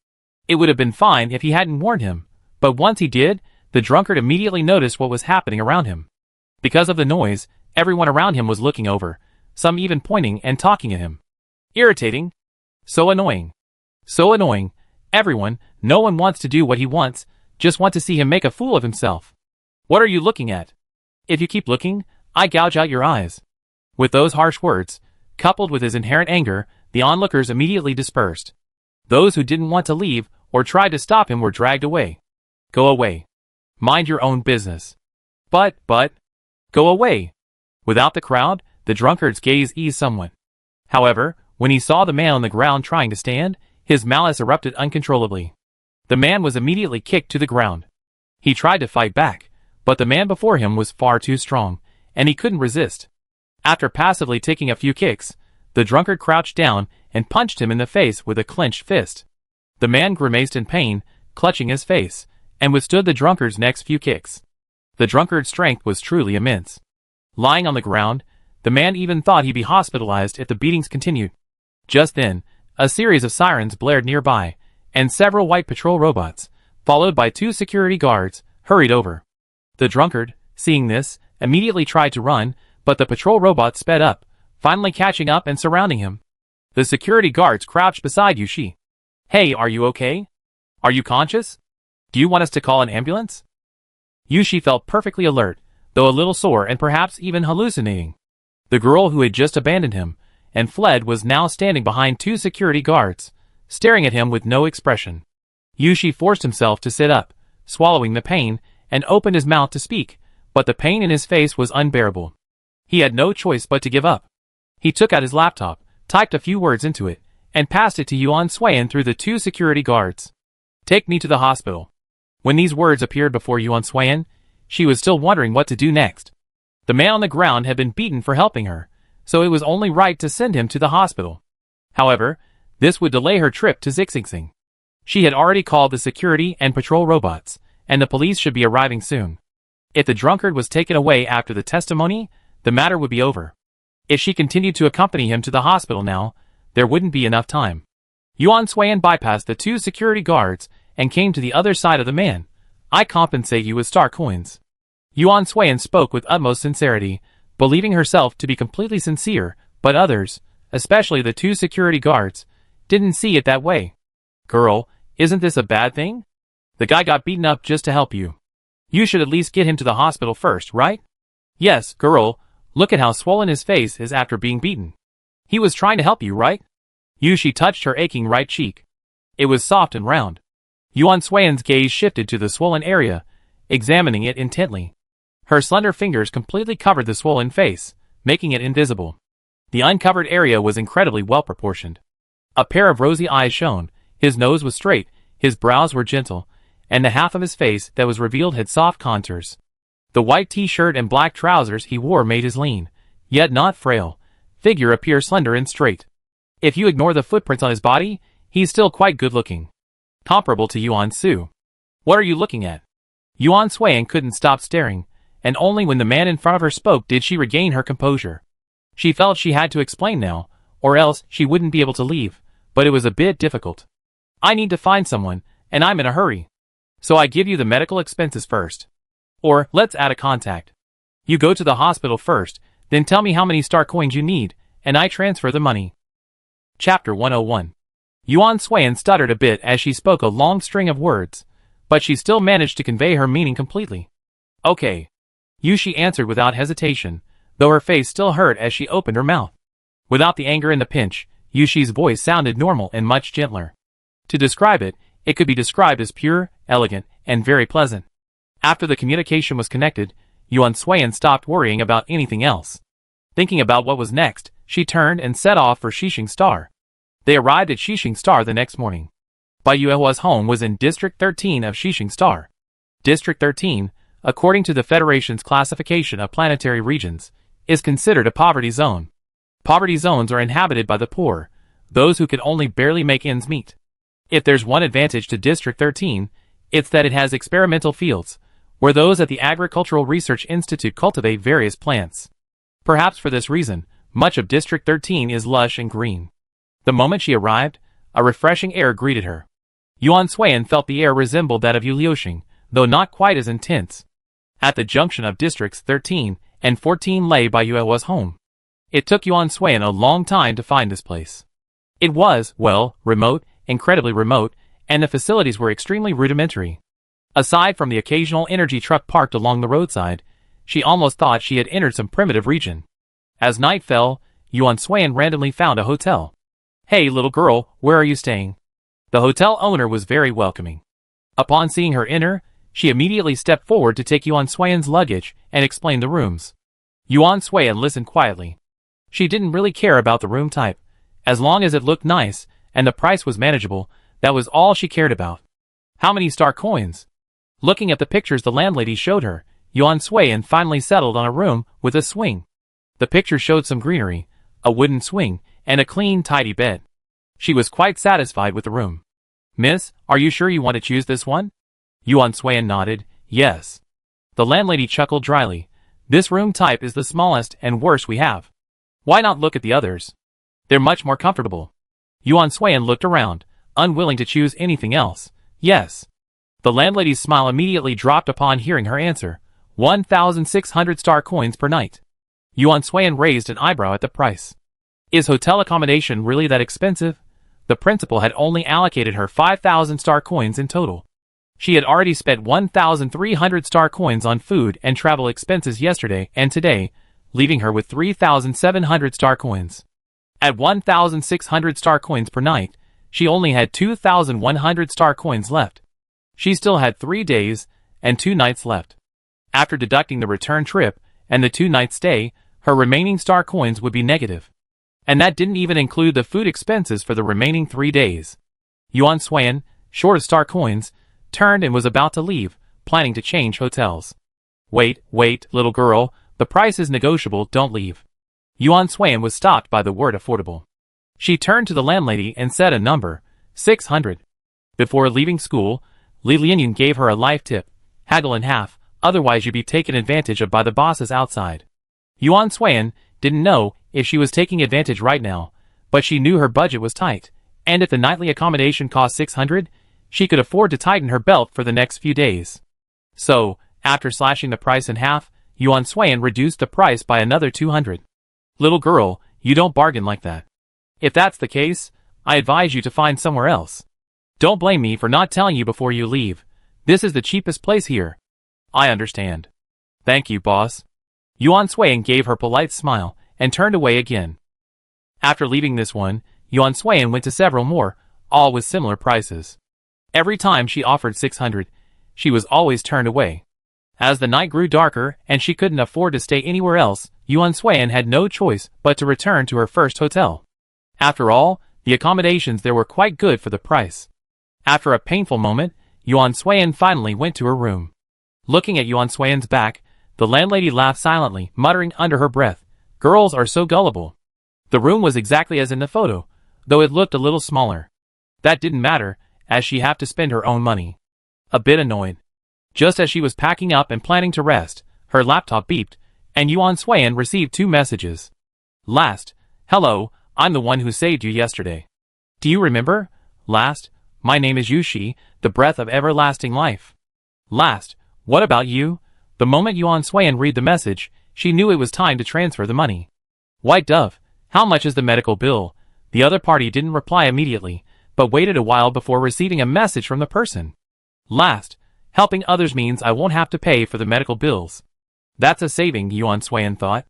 It would have been fine if he hadn't warned him, but once he did, the drunkard immediately noticed what was happening around him. Because of the noise, everyone around him was looking over, some even pointing and talking at him. Irritating. So annoying. So annoying. Everyone, no one wants to do what he wants, just want to see him make a fool of himself. What are you looking at? If you keep looking, I gouge out your eyes. With those harsh words, coupled with his inherent anger, the onlookers immediately dispersed. Those who didn't want to leave or tried to stop him were dragged away. Go away. Mind your own business. But, go away. Without the crowd, the drunkard's gaze eased somewhat. However, when he saw the man on the ground trying to stand, his malice erupted uncontrollably. The man was immediately kicked to the ground. He tried to fight back, but the man before him was far too strong, and he couldn't resist. After passively taking a few kicks, the drunkard crouched down and punched him in the face with a clenched fist. The man grimaced in pain, clutching his face, and withstood the drunkard's next few kicks. The drunkard's strength was truly immense. Lying on the ground, the man even thought he'd be hospitalized if the beatings continued. Just then, a series of sirens blared nearby, and several white patrol robots, followed by 2 security guards, hurried over. The drunkard, seeing this, immediately tried to run, but the patrol robots sped up, finally catching up and surrounding him. The security guards crouched beside Yushi. Hey, are you okay? Are you conscious? Do you want us to call an ambulance? Yushi felt perfectly alert, though a little sore and perhaps even hallucinating. The girl who had just abandoned him and fled was now standing behind 2 security guards, staring at him with no expression. Yushi forced himself to sit up, swallowing the pain, and opened his mouth to speak, but the pain in his face was unbearable. He had no choice but to give up. He took out his laptop, typed a few words into it, and passed it to Yuan Suiyan through the 2 security guards. Take me to the hospital. When these words appeared before Yuan Suiyan, she was still wondering what to do next. The man on the ground had been beaten for helping her, so it was only right to send him to the hospital. However, this would delay her trip to Xixing. She had already called the security and patrol robots, and the police should be arriving soon. If the drunkard was taken away after the testimony, the matter would be over. If she continued to accompany him to the hospital now, there wouldn't be enough time. Yuan Suiyan bypassed the 2 security guards and came to the other side of the man. I compensate you with star coins. Yuan Suiyan spoke with utmost sincerity, believing herself to be completely sincere, but others, especially the 2 security guards, didn't see it that way. Girl, isn't this a bad thing? The guy got beaten up just to help you. You should at least get him to the hospital first, right? Yes, girl, look at how swollen his face is after being beaten. He was trying to help you, right? Yushi touched her aching right cheek. It was soft and round. Yuan Suiyan's gaze shifted to the swollen area, examining it intently. Her slender fingers completely covered the swollen face, making it invisible. The uncovered area was incredibly well proportioned. A pair of rosy eyes shone, his nose was straight, his brows were gentle, and the half of his face that was revealed had soft contours. The white t-shirt and black trousers he wore made his lean, yet not frail, figure appear slender and straight. If you ignore the footprints on his body, he's still quite good-looking. Comparable to Yuan Su. What are you looking at? Yuan Suiyan couldn't stop staring, and only when the man in front of her spoke did she regain her composure. She felt she had to explain now, or else she wouldn't be able to leave, but it was a bit difficult. I need to find someone, and I'm in a hurry. So I give you the medical expenses first. Or, let's add a contact. You go to the hospital first, then tell me how many star coins you need, and I transfer the money. Chapter 101. Yuan Suiyan stuttered a bit as she spoke a long string of words, but she still managed to convey her meaning completely. Okay. Yushi answered without hesitation, though her face still hurt as she opened her mouth. Without the anger and the pinch, Yushi's voice sounded normal and much gentler. To describe it, it could be described as pure, elegant, and very pleasant. After the communication was connected, Yuan Suiyan stopped worrying about anything else. Thinking about what was next, she turned and set off for Xixing Star. They arrived at Xixing Star the next morning. Bai Yuehua's home was in District 13 of Xixing Star. District 13, according to the Federation's classification of planetary regions, is considered a poverty zone. Poverty zones are inhabited by the poor, those who can only barely make ends meet. If there's one advantage to District 13, it's that it has experimental fields, where those at the Agricultural Research Institute cultivate various plants. Perhaps for this reason, much of District 13 is lush and green. The moment she arrived, a refreshing air greeted her. Yuan Suiyan felt the air resembled that of Yuliushing, though not quite as intense. At the junction of Districts 13 and 14 lay Bai Yuehua's home. It took Yuan Suiyan a long time to find this place. It was, well, remote, incredibly remote, and the facilities were extremely rudimentary. Aside from the occasional energy truck parked along the roadside, she almost thought she had entered some primitive region. As night fell, Yuan Swan randomly found a hotel. "Hey little girl, where are you staying?" The hotel owner was very welcoming. Upon seeing her enter, she immediately stepped forward to take Yuan Swan's luggage and explain the rooms. Yuan Swan listened quietly. She didn't really care about the room type. As long as it looked nice, and the price was manageable, that was all she cared about. How many star coins? Looking at the pictures the landlady showed her, Yuan Swan finally settled on a room with a swing. The picture showed some greenery, a wooden swing, and a clean, tidy bed. She was quite satisfied with the room. "Miss, are you sure you want to choose this one?" Yuan Swan nodded, "Yes." The landlady chuckled dryly. "This room type is the smallest and worst we have. Why not look at the others? They're much more comfortable." Yuan Swan looked around, unwilling to choose anything else. "Yes." The landlady's smile immediately dropped upon hearing her answer. 1,600 star coins per night. Yuan Swan raised an eyebrow at the price. Is hotel accommodation really that expensive? The principal had only allocated her 5,000 star coins in total. She had already spent 1,300 star coins on food and travel expenses yesterday and today, leaving her with 3,700 star coins. At 1,600 star coins per night, she only had 2,100 star coins left. She still had 3 days and 2 nights left. After deducting the return trip and the 2-night stay, her remaining star coins would be negative. And that didn't even include the food expenses for the remaining 3 days. Yuan Swan, short of star coins, turned and was about to leave, planning to change hotels. Wait, little girl, the price is negotiable, don't leave." Yuan Swan was stopped by the word affordable. She turned to the landlady and said a number, 600. Before leaving school, Li Lianyun gave her a life tip, haggle in half, otherwise you'd be taken advantage of by the bosses outside. Yuan Swan didn't know if she was taking advantage right now, but she knew her budget was tight, and if the nightly accommodation cost 600, she could afford to tighten her belt for the next few days. So, after slashing the price in half, Yuan Swan reduced the price by another 200. "Little girl, you don't bargain like that. If that's the case, I advise you to find somewhere else. Don't blame me for not telling you before you leave. This is the cheapest place here." "I understand. Thank you, boss." Yuan Swan gave her polite smile and turned away again. After leaving this one, Yuan Swan went to several more, all with similar prices. Every time she offered 600, she was always turned away. As the night grew darker and she couldn't afford to stay anywhere else, Yuan Swan had no choice but to return to her first hotel. After all, the accommodations there were quite good for the price. After a painful moment, Yuan Swan finally went to her room. Looking at Yuan Swan's back, the landlady laughed silently, muttering under her breath, "Girls are so gullible." The room was exactly as in the photo, though it looked a little smaller. That didn't matter, as she had to spend her own money. A bit annoyed. Just as she was packing up and planning to rest, her laptop beeped, and Yuan Swan received 2 messages. Last, "Hello, I'm the one who saved you yesterday. Do you remember? Last, my name is Yushi, the breath of everlasting life." Last, "What about you?" The moment Yuan Swan read the message, she knew it was time to transfer the money. "White Dove, how much is the medical bill?" The other party didn't reply immediately, but waited a while before receiving a message from the person. Last, "Helping others means I won't have to pay for the medical bills." That's a saving, Yuan Swan thought.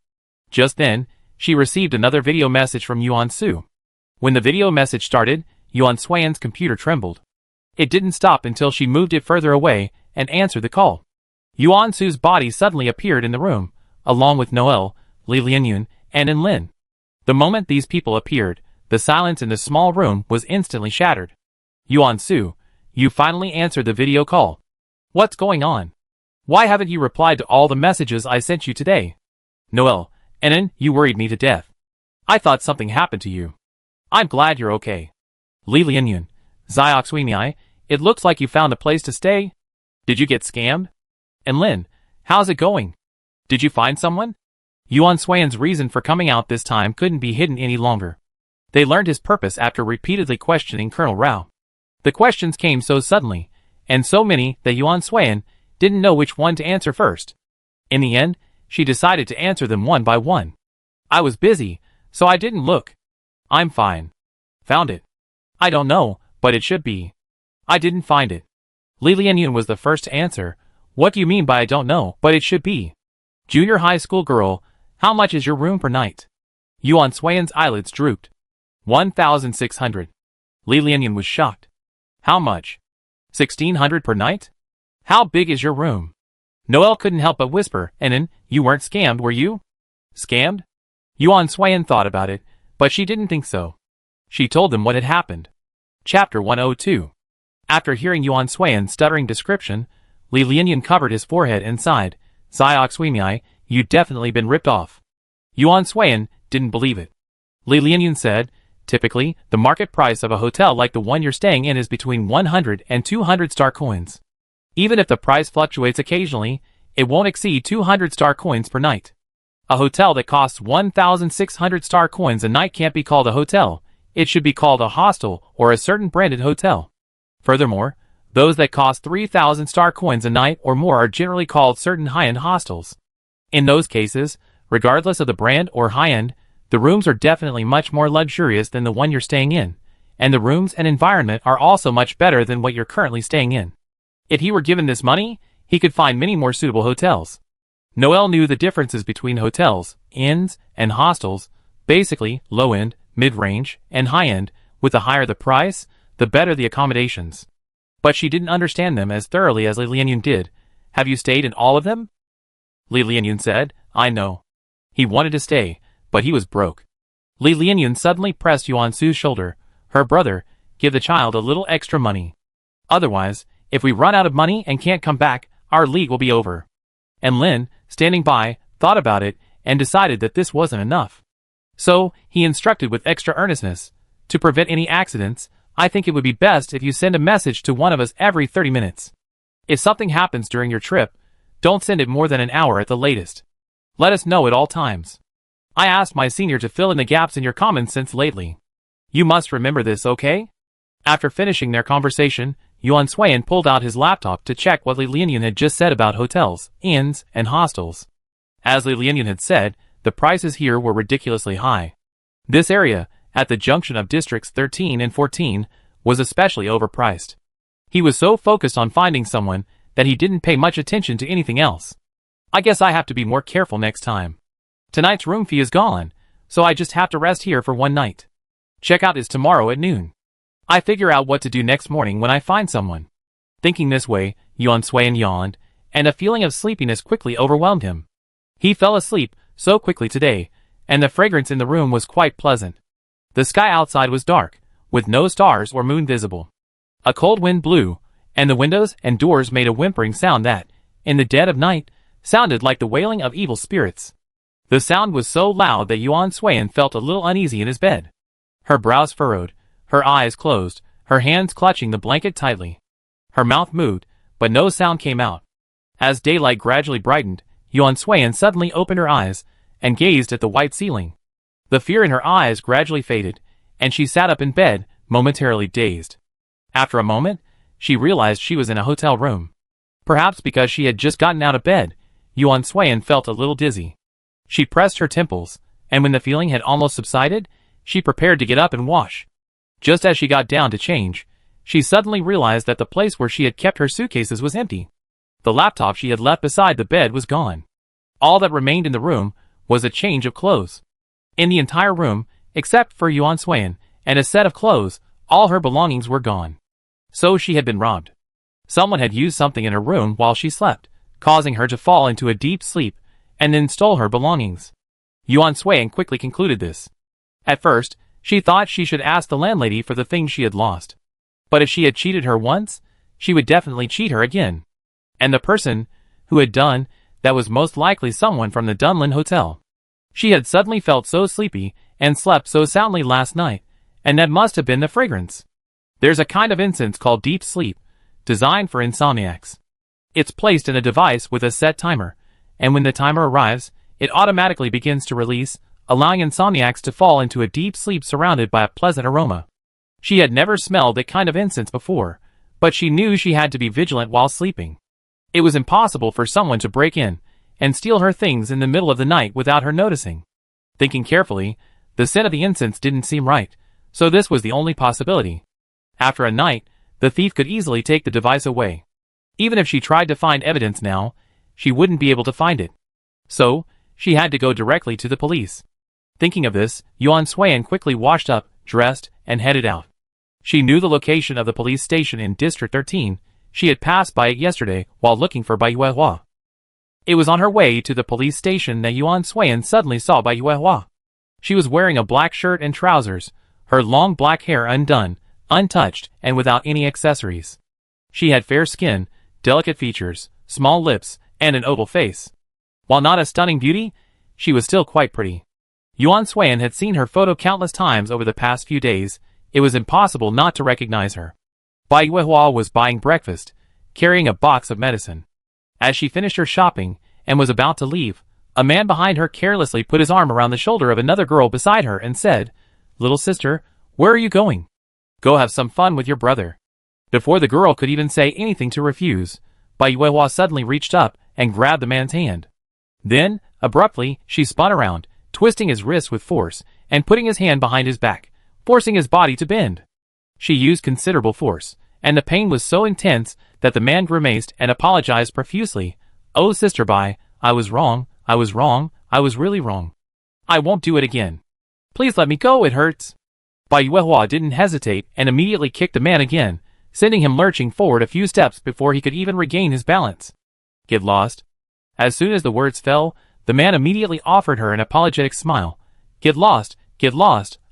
Just then, she received another video message from Yuan Su. When the video message started, Yuan Swan's computer trembled. It didn't stop until she moved it further away and answered the call. Yuan Su's body suddenly appeared in the room, along with Noel, Li Lianyun, and Lin. The moment these people appeared, the silence in the small room was instantly shattered. "Yuan Su, you finally answered the video call. What's going on? Why haven't you replied to all the messages I sent you today?" "Noel, Enon, you worried me to death. I thought something happened to you. I'm glad you're okay." "Li Lianyun, Zioxuini, it looks like you found a place to stay. Did you get scammed? And Lin, how's it going? Did you find someone?" Yuan Swan's reason for coming out this time couldn't be hidden any longer. They learned his purpose after repeatedly questioning Colonel Rao. The questions came so suddenly, and so many that Yuan Swan didn't know which one to answer first. In the end, she decided to answer them one by one. "I was busy, so I didn't look. I'm fine. Found it. I don't know, but it should be. I didn't find it. Li Lianyun was the first to answer. What do you mean by I don't know, but it should be? Junior high school girl, how much is your room per night? Yuan Suiyan's eyelids drooped. 1,600. Li Lianyun was shocked. How much? 1,600 per night? How big is your room? Noelle couldn't help but whisper, and then, you weren't scammed, were you? Scammed? Yuan Suiyan thought about it, but she didn't think so. She told them what had happened. Chapter 102. After hearing Yuan Suiyan's stuttering description, Li Lianyun covered his forehead and sighed. Xiaoxuimiai, you've definitely been ripped off. Yuan Suiyan didn't believe it. Li Lianyun said, typically, the market price of a hotel like the one you're staying in is between 100 and 200 star coins. Even if the price fluctuates occasionally, it won't exceed 200 star coins per night. A hotel that costs 1,600 star coins a night can't be called a hotel. It should be called a hostel or a certain branded hotel. Furthermore, those that cost 3,000 star coins a night or more are generally called certain high-end hostels. In those cases, regardless of the brand or high-end, the rooms are definitely much more luxurious than the one you're staying in, and the rooms and environment are also much better than what you're currently staying in. If he were given this money, he could find many more suitable hotels. Noelle knew the differences between hotels, inns, and hostels, basically low-end, mid-range, and high-end. With the higher the price, the better the accommodations. But she didn't understand them as thoroughly as Li Lianyun did. Have you stayed in all of them? Li Lianyun said, I know. He wanted to stay, but he was broke. Li Lianyun suddenly pressed Yuan Su's shoulder. Her brother, give the child a little extra money. Otherwise, if we run out of money and can't come back, our league will be over. And Lin, standing by, thought about it, and decided that this wasn't enough. So, he instructed with extra earnestness, to prevent any accidents, I think it would be best if you send a message to one of us every 30 minutes. If something happens during your trip, don't send it more than an hour at the latest. Let us know at all times. I asked my senior to fill in the gaps in your common sense lately. You must remember this, okay? After finishing their conversation, Yuan Suiyan pulled out his laptop to check what Li Lianyun had just said about hotels, inns, and hostels. As Li Lianyun had said, the prices here were ridiculously high. This area, at the junction of districts 13 and 14, was especially overpriced. He was so focused on finding someone that he didn't pay much attention to anything else. I guess I have to be more careful next time. Tonight's room fee is gone, so I just have to rest here for one night. Checkout is tomorrow at noon. I figure out what to do next morning when I find someone. Thinking this way, Yuan Suiyan yawned, and a feeling of sleepiness quickly overwhelmed him. He fell asleep so quickly today, and the fragrance in the room was quite pleasant. The sky outside was dark, with no stars or moon visible. A cold wind blew, and the windows and doors made a whimpering sound that, in the dead of night, sounded like the wailing of evil spirits. The sound was so loud that Yuan Suiyan felt a little uneasy in his bed. Her brows furrowed, her eyes closed, her hands clutching the blanket tightly. Her mouth moved, but no sound came out. As daylight gradually brightened, Yuan Suiyan suddenly opened her eyes and gazed at the white ceiling. The fear in her eyes gradually faded, and she sat up in bed, momentarily dazed. After a moment, she realized she was in a hotel room. Perhaps because she had just gotten out of bed, Yuan Suiyan felt a little dizzy. She pressed her temples, and when the feeling had almost subsided, she prepared to get up and wash. Just as she got down to change, she suddenly realized that the place where she had kept her suitcases was empty. The laptop she had left beside the bed was gone. All that remained in the room was a change of clothes. In the entire room, except for Yuan Suiyan and a set of clothes, all her belongings were gone. So she had been robbed. Someone had used something in her room while she slept, causing her to fall into a deep sleep, and then stole her belongings. Yuan Suiyan quickly concluded this. At first, she thought she should ask the landlady for the things she had lost. But if she had cheated her once, she would definitely cheat her again. And the person who had done that was most likely someone from the Dunlin Hotel. She had suddenly felt so sleepy and slept so soundly last night, and that must have been the fragrance. There's a kind of incense called deep sleep, designed for insomniacs. It's placed in a device with a set timer, and when the timer arrives, it automatically begins to release, allowing insomniacs to fall into a deep sleep surrounded by a pleasant aroma. She had never smelled that kind of incense before, but she knew she had to be vigilant while sleeping. It was impossible for someone to break in and steal her things in the middle of the night without her noticing. Thinking carefully, the scent of the incense didn't seem right, so this was the only possibility. After a night, the thief could easily take the device away. Even if she tried to find evidence now, she wouldn't be able to find it. So, she had to go directly to the police. Thinking of this, Yuan Suan quickly washed up, dressed, and headed out. She knew the location of the police station in District 13. She had passed by it yesterday while looking for Bai Yuehua. It was on her way to the police station that Yuan Suan suddenly saw Bai Yuehua. She was wearing a black shirt and trousers, her long black hair undone, untouched, and without any accessories. She had fair skin, delicate features, small lips, and an oval face. While not a stunning beauty, she was still quite pretty. Yuan Suan had seen her photo countless times over the past few days. It was impossible not to recognize her. Bai Yuehua was buying breakfast, carrying a box of medicine. As she finished her shopping and was about to leave, a man behind her carelessly put his arm around the shoulder of another girl beside her and said, "Little sister, where are you going? Go have some fun with your brother." Before the girl could even say anything to refuse, Bai Yuehua suddenly reached up and grabbed the man's hand. Then, abruptly, she spun around, twisting his wrist with force and putting his hand behind his back, forcing his body to bend. She used considerable force, and the pain was so intense that the man grimaced and apologized profusely. "Oh, Sister Bai, I was wrong, I was wrong, I was really wrong. I won't do it again. Please let me go, it hurts." Bai Yuehua didn't hesitate and immediately kicked the man again, sending him lurching forward a few steps before he could even regain his balance. "Get lost." As soon as the words fell, the man immediately offered her an apologetic smile. Get lost,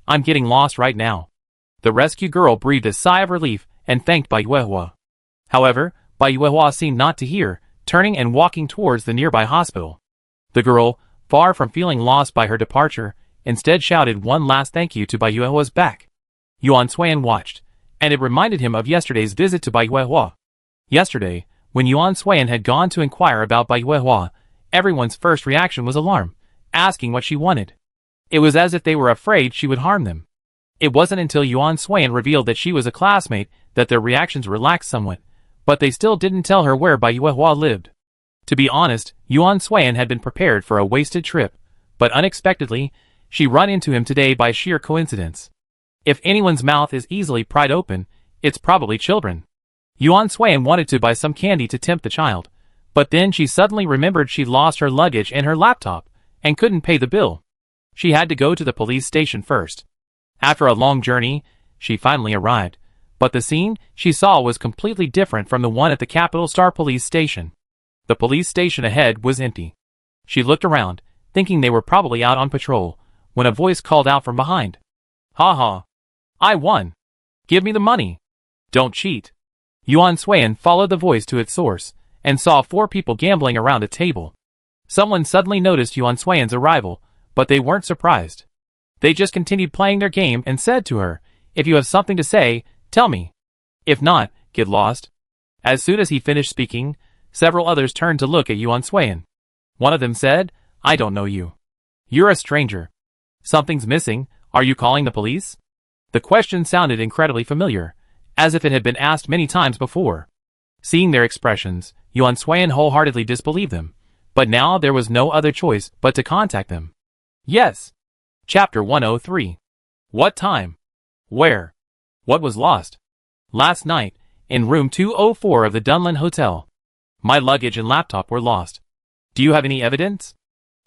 I'm getting lost right now." The rescue girl breathed a sigh of relief and thanked Bai Yuehua. However, Bai Yuehua seemed not to hear, turning and walking towards the nearby hospital. The girl, far from feeling lost by her departure, instead shouted one last thank you to Bai Yuehua's back. Yuan Suan watched, and it reminded him of yesterday's visit to Bai Yuehua. Yesterday, when Yuan Suan had gone to inquire about Bai Yuehua, everyone's first reaction was alarm, asking what she wanted. It was as if they were afraid she would harm them. It wasn't until Yuan Suan revealed that she was a classmate that their reactions relaxed somewhat, but they still didn't tell her where Bai Yuehua lived. To be honest, Yuan Suan had been prepared for a wasted trip, but unexpectedly, she run into him today by sheer coincidence. If anyone's mouth is easily pried open, it's probably children. Yuan Suan wanted to buy some candy to tempt the child, but then she suddenly remembered she'd lost her luggage and her laptop, and couldn't pay the bill. She had to go to the police station first. After a long journey, she finally arrived, but the scene she saw was completely different from the one at the Capital Star police station. The police station ahead was empty. She looked around, thinking they were probably out on patrol, when a voice called out from behind. "Ha ha! I won! Give me the money! Don't cheat!" Yuan Suan followed the voice to its source, and saw 4 people gambling around a table. Someone suddenly noticed Yuan Suan's arrival, but they weren't surprised. They just continued playing their game and said to her, "If you have something to say, tell me. If not, get lost." As soon as he finished speaking, several others turned to look at Yuan Suan. One of them said, "I don't know you. You're a stranger. Something's missing, are you calling the police?" The question sounded incredibly familiar, as if it had been asked many times before. Seeing their expressions, Yuan Suan wholeheartedly disbelieved them, but now there was no other choice but to contact them. Yes. Chapter 103. What time? Where? What was lost? Last night, in room 204 of the Dunlin Hotel. My luggage and laptop were lost. Do you have any evidence?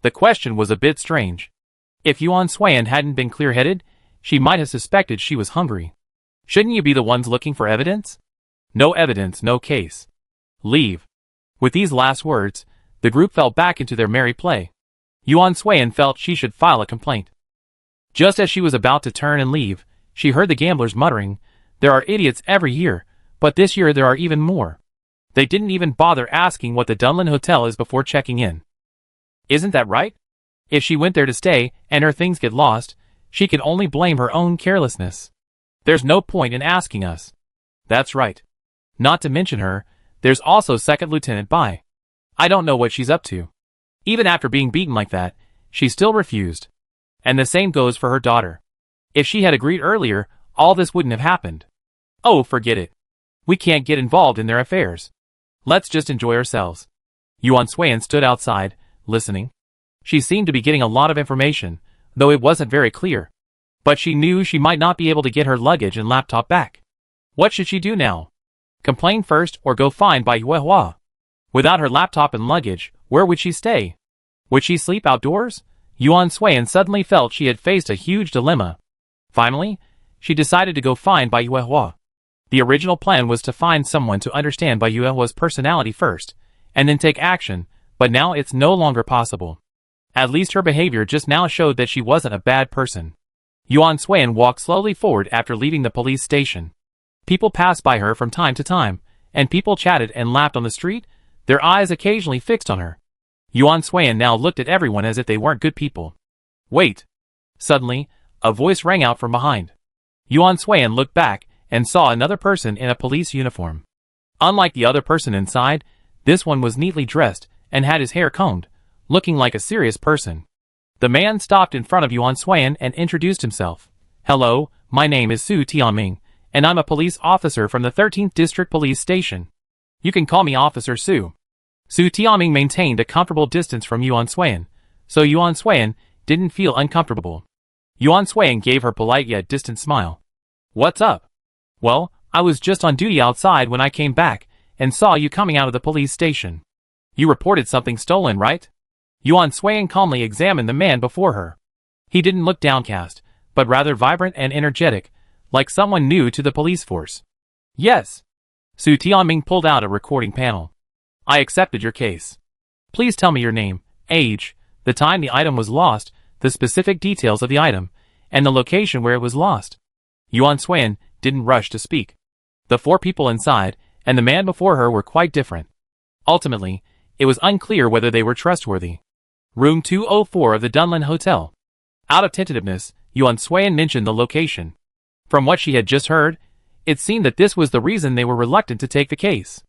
The question was a bit strange. If Yuan Suan hadn't been clear-headed, she might have suspected she was hungry. Shouldn't you be the ones looking for evidence? No evidence, no case. Leave. With these last words, the group fell back into their merry play. Yuan Suan felt she should file a complaint. Just as she was about to turn and leave, she heard the gamblers muttering, "There are idiots every year, but this year there are even more." They didn't even bother asking what the Dunlin Hotel is before checking in. Isn't that right? If she went there to stay and her things get lost, she can only blame her own carelessness. There's no point in asking us. That's right. Not to mention her, there's also Second Lieutenant Bai. I don't know what she's up to. Even after being beaten like that, she still refused. And the same goes for her daughter. If she had agreed earlier, all this wouldn't have happened. Oh, forget it. We can't get involved in their affairs. Let's just enjoy ourselves. Yuan Suan stood outside, listening. She seemed to be getting a lot of information, though it wasn't very clear. But she knew she might not be able to get her luggage and laptop back. What should she do now? Complain first or go find Bai Yuehua. Without her laptop and luggage, where would she stay? Would she sleep outdoors? Yuan Suiyan suddenly felt she had faced a huge dilemma. Finally, she decided to go find Bai Yuehua. The original plan was to find someone to understand Bai Yuehua's personality first, and then take action, but now it's no longer possible. At least her behavior just now showed that she wasn't a bad person. Yuan Suiyan walked slowly forward after leaving the police station. People passed by her from time to time, and people chatted and laughed on the street, their eyes occasionally fixed on her. Yuan Suiyan now looked at everyone as if they weren't good people. Wait! Suddenly, a voice rang out from behind. Yuan Suiyan looked back and saw another person in a police uniform. Unlike the other person inside, this one was neatly dressed and had his hair combed, looking like a serious person. The man stopped in front of Yuan Suiyan and introduced himself. Hello, my name is Su Tianming, and I'm a police officer from the 13th District Police Station. You can call me Officer Su. Su Tianming maintained a comfortable distance from Yuan Suiyan, so Yuan Suiyan didn't feel uncomfortable. Yuan Suiyan gave her polite yet distant smile. What's up? Well, I was just on duty outside when I came back and saw you coming out of the police station. You reported something stolen, right? Yuan Suiyan calmly examined the man before her. He didn't look downcast, but rather vibrant and energetic, like someone new to the police force. Yes. Su Tianming pulled out a recording panel. I accepted your case. Please tell me your name, age, the time the item was lost, the specific details of the item, and the location where it was lost. Yuan Suiyan didn't rush to speak. The four people inside, and the man before her were quite different. Ultimately, it was unclear whether they were trustworthy. Room 204 of the Dunlin Hotel. Out of tentativeness, Yuan Suiyan mentioned the location. From what she had just heard, it seemed that this was the reason they were reluctant to take the case.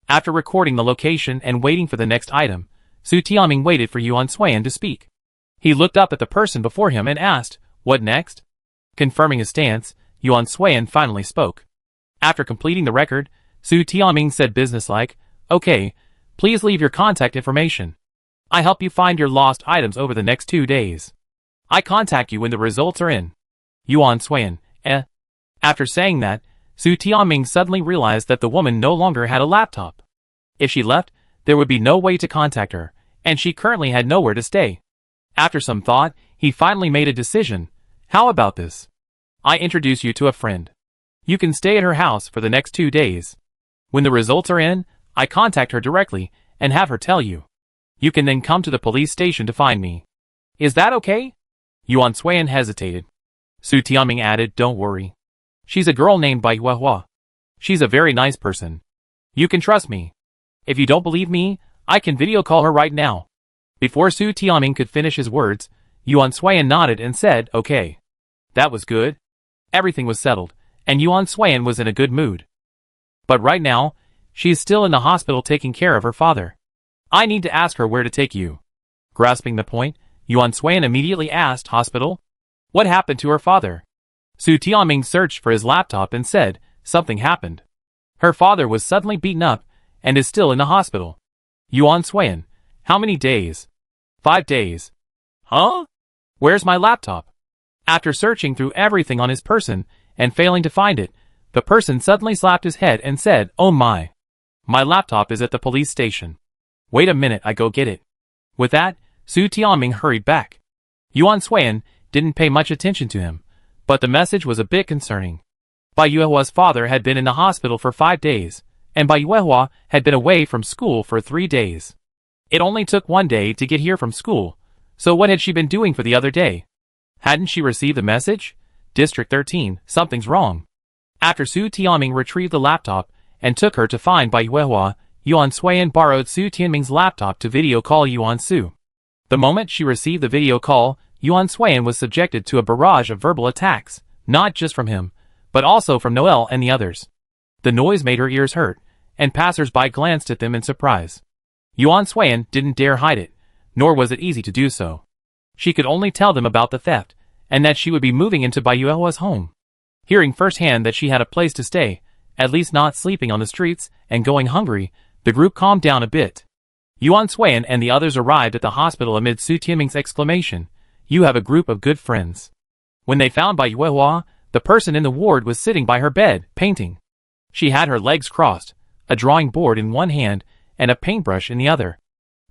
After recording the location and waiting for the next item, Su Tianming waited for Yuan Suiyan to speak. He looked up at the person before him and asked, "What next?" Confirming his stance, Yuan Suiyan finally spoke. After completing the record, Su Tianming said businesslike, "Okay, please leave your contact information. I help you find your lost items over the next 2 days. I contact you when the results are in." Yuan Suiyan, After saying that, Su Tianming suddenly realized that the woman no longer had a laptop. If she left, there would be no way to contact her, and she currently had nowhere to stay. After some thought, he finally made a decision. How about this? I introduce you to a friend. You can stay at her house for the next 2 days. When the results are in, I contact her directly and have her tell you. You can then come to the police station to find me. Is that okay? Yuan Suiyan hesitated. Su Tianming added, "Don't worry. She's a girl named Bai Yuehua. She's a very nice person. You can trust me. If you don't believe me, I can video call her right now." Before Su Tianming could finish his words, Yuan Suiyan nodded and said, "Okay." That was good. Everything was settled, and Yuan Suiyan was in a good mood. But right now, she is still in the hospital taking care of her father. I need to ask her where to take you. Grasping the point, Yuan Suiyan immediately asked, "Hospital? What happened to her father?" Su Tianming searched for his laptop and said, "Something happened. Her father was suddenly beaten up and is still in the hospital." Yuan Suiyan, how many days? 5 days. Huh? Where's my laptop? After searching through everything on his person and failing to find it, the person suddenly slapped his head and said, "Oh my. My laptop is at the police station. Wait a minute, I go get it." With that, Su Tianming hurried back. Yuan Suiyan didn't pay much attention to him, but the message was a bit concerning. Bai Yuehua's father had been in the hospital for 5 days, and Bai Yuehua had been away from school for 3 days. It only took 1 day to get here from school, so what had she been doing for the other day? Hadn't she received the message? District 13, something's wrong. After Su Tianming retrieved the laptop and took her to find Bai Yuehua, Yuan Suiyan borrowed Su Tianming's laptop to video call Yuan Su. The moment she received the video call, Yuan Suiyan was subjected to a barrage of verbal attacks, not just from him, but also from Noel and the others. The noise made her ears hurt, and passers-by glanced at them in surprise. Yuan Suiyan didn't dare hide it, nor was it easy to do so. She could only tell them about the theft, and that she would be moving into Bai Yuehua's home. Hearing firsthand that she had a place to stay, at least not sleeping on the streets and going hungry, the group calmed down a bit. Yuan Suiyan and the others arrived at the hospital amid Su Tianming's exclamation, "You have a group of good friends." When they found Bai Yuehua, the person in the ward was sitting by her bed, painting. She had her legs crossed, a drawing board in one hand, and a paintbrush in the other.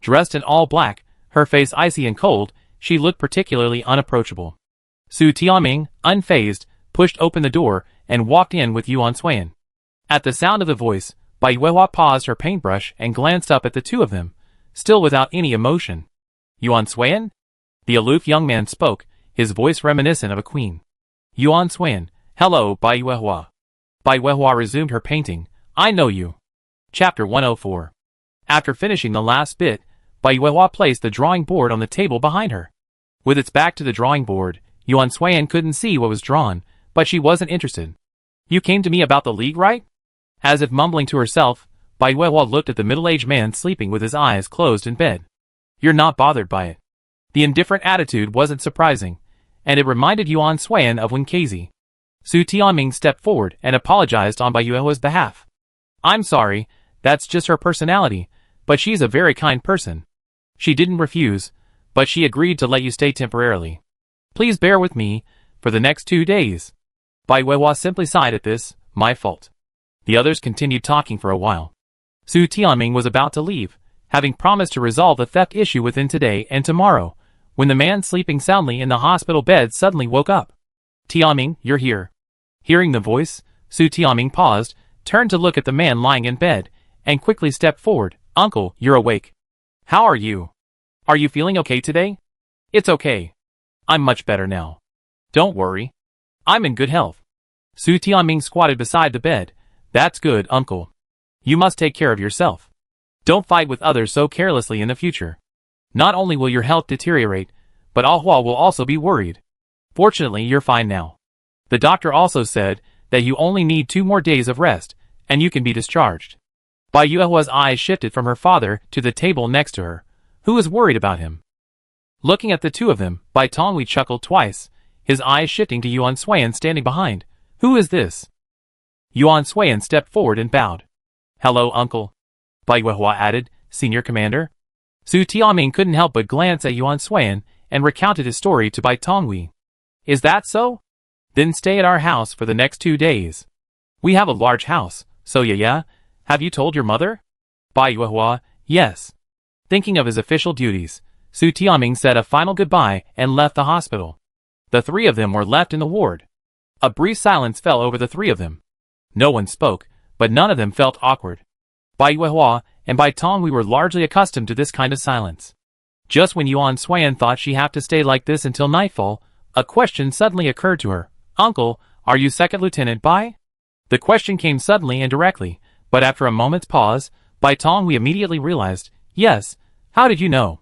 Dressed in all black, her face icy and cold, she looked particularly unapproachable. Su Tianming, unfazed, pushed open the door and walked in with Yuan Suan. At the sound of the voice, Bai Yuehua paused her paintbrush and glanced up at the two of them, still without any emotion. Yuan Suan? The aloof young man spoke, his voice reminiscent of a queen. Yuan Suan, hello, Bai Yuehua. Bai Yuehua resumed her painting. I know you. Chapter 104. After finishing the last bit, Bai Yuehua placed the drawing board on the table behind her. With its back to the drawing board, Yuan Suan couldn't see what was drawn, but she wasn't interested. You came to me about the league, right? As if mumbling to herself, Bai Yuehua looked at the middle-aged man sleeping with his eyes closed in bed. You're not bothered by it. The indifferent attitude wasn't surprising, and it reminded Yuan Suan of Wenkazi. Su Tianming stepped forward and apologized on Bai Yuehua's behalf. I'm sorry, that's just her personality, but she's a very kind person. She didn't refuse, but she agreed to let you stay temporarily. Please bear with me for the next 2 days. Bai Yuehua simply sighed at this. My fault. The others continued talking for a while. Su Tianming was about to leave, having promised to resolve the theft issue within today and tomorrow, when the man sleeping soundly in the hospital bed suddenly woke up. Tianming, you're here. Hearing the voice, Su Tianming paused, turned to look at the man lying in bed, and quickly stepped forward. Uncle, you're awake. How are you? Are you feeling okay today? It's okay. I'm much better now. Don't worry. I'm in good health. Su Tianming squatted beside the bed. That's good, uncle. You must take care of yourself. Don't fight with others so carelessly in the future. Not only will your health deteriorate, but Ahua will also be worried. Fortunately, you're fine now. The doctor also said that you only need 2 more days of rest, and you can be discharged. Bai Yuehua's eyes shifted from her father to the table next to her, who was worried about him. Looking at the two of them, Bai Tonghui chuckled twice, his eyes shifting to Yuan Suan standing behind. Who is this? Yuan Suan stepped forward and bowed. Hello, uncle. Bai Yuehua added, Senior Commander. Su Tianming couldn't help but glance at Yuan Suan and recounted his story to Bai Tonghui. Is that so? Then stay at our house for the next 2 days. We have a large house, so yeah. Have you told your mother? Bai Yuehua, yes. Thinking of his official duties, Su Tianming said a final goodbye and left the hospital. The 3 of them were left in the ward. A brief silence fell over the 3 of them. No one spoke, but none of them felt awkward. Bai Yuehua and Bai Tonghui were largely accustomed to this kind of silence. Just when Yuan Suan thought she'd have to stay like this until nightfall, a question suddenly occurred to her. Uncle, are you Second Lieutenant Bai? The question came suddenly and directly, but after a moment's pause, Bai Tonghui immediately realized, yes, how did you know?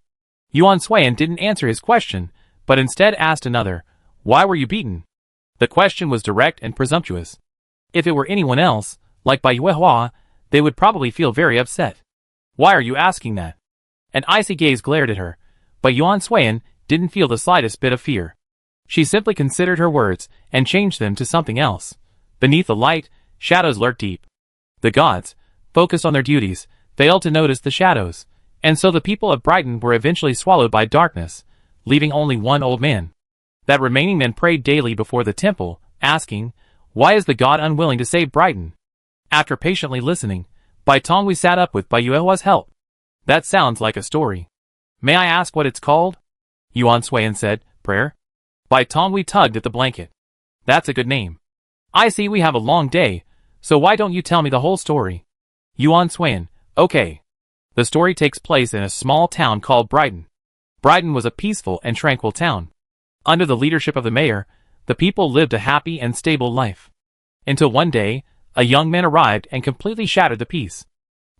Yuan Suan didn't answer his question, but instead asked another, why were you beaten? The question was direct and presumptuous. If it were anyone else, like Bai Yuehua, they would probably feel very upset. Why are you asking that? An icy gaze glared at her, but Yuan Suan didn't feel the slightest bit of fear. She simply considered her words and changed them to something else. Beneath the light, shadows lurked deep. The gods, focused on their duties, failed to notice the shadows, and so the people of Brighton were eventually swallowed by darkness, leaving only one old man. That remaining man prayed daily before the temple, asking, why is the god unwilling to save Brighton? After patiently listening, Bai Tonghui sat up with Bai Yuehua's help. That sounds like a story. May I ask what it's called? Yuan Suan said, prayer. Bai Tonghui tugged at the blanket. That's a good name. I see we have a long day, so why don't you tell me the whole story? Yuan Suan, okay. The story takes place in a small town called Brighton. Brighton was a peaceful and tranquil town. Under the leadership of the mayor, the people lived a happy and stable life. Until one day, a young man arrived and completely shattered the peace.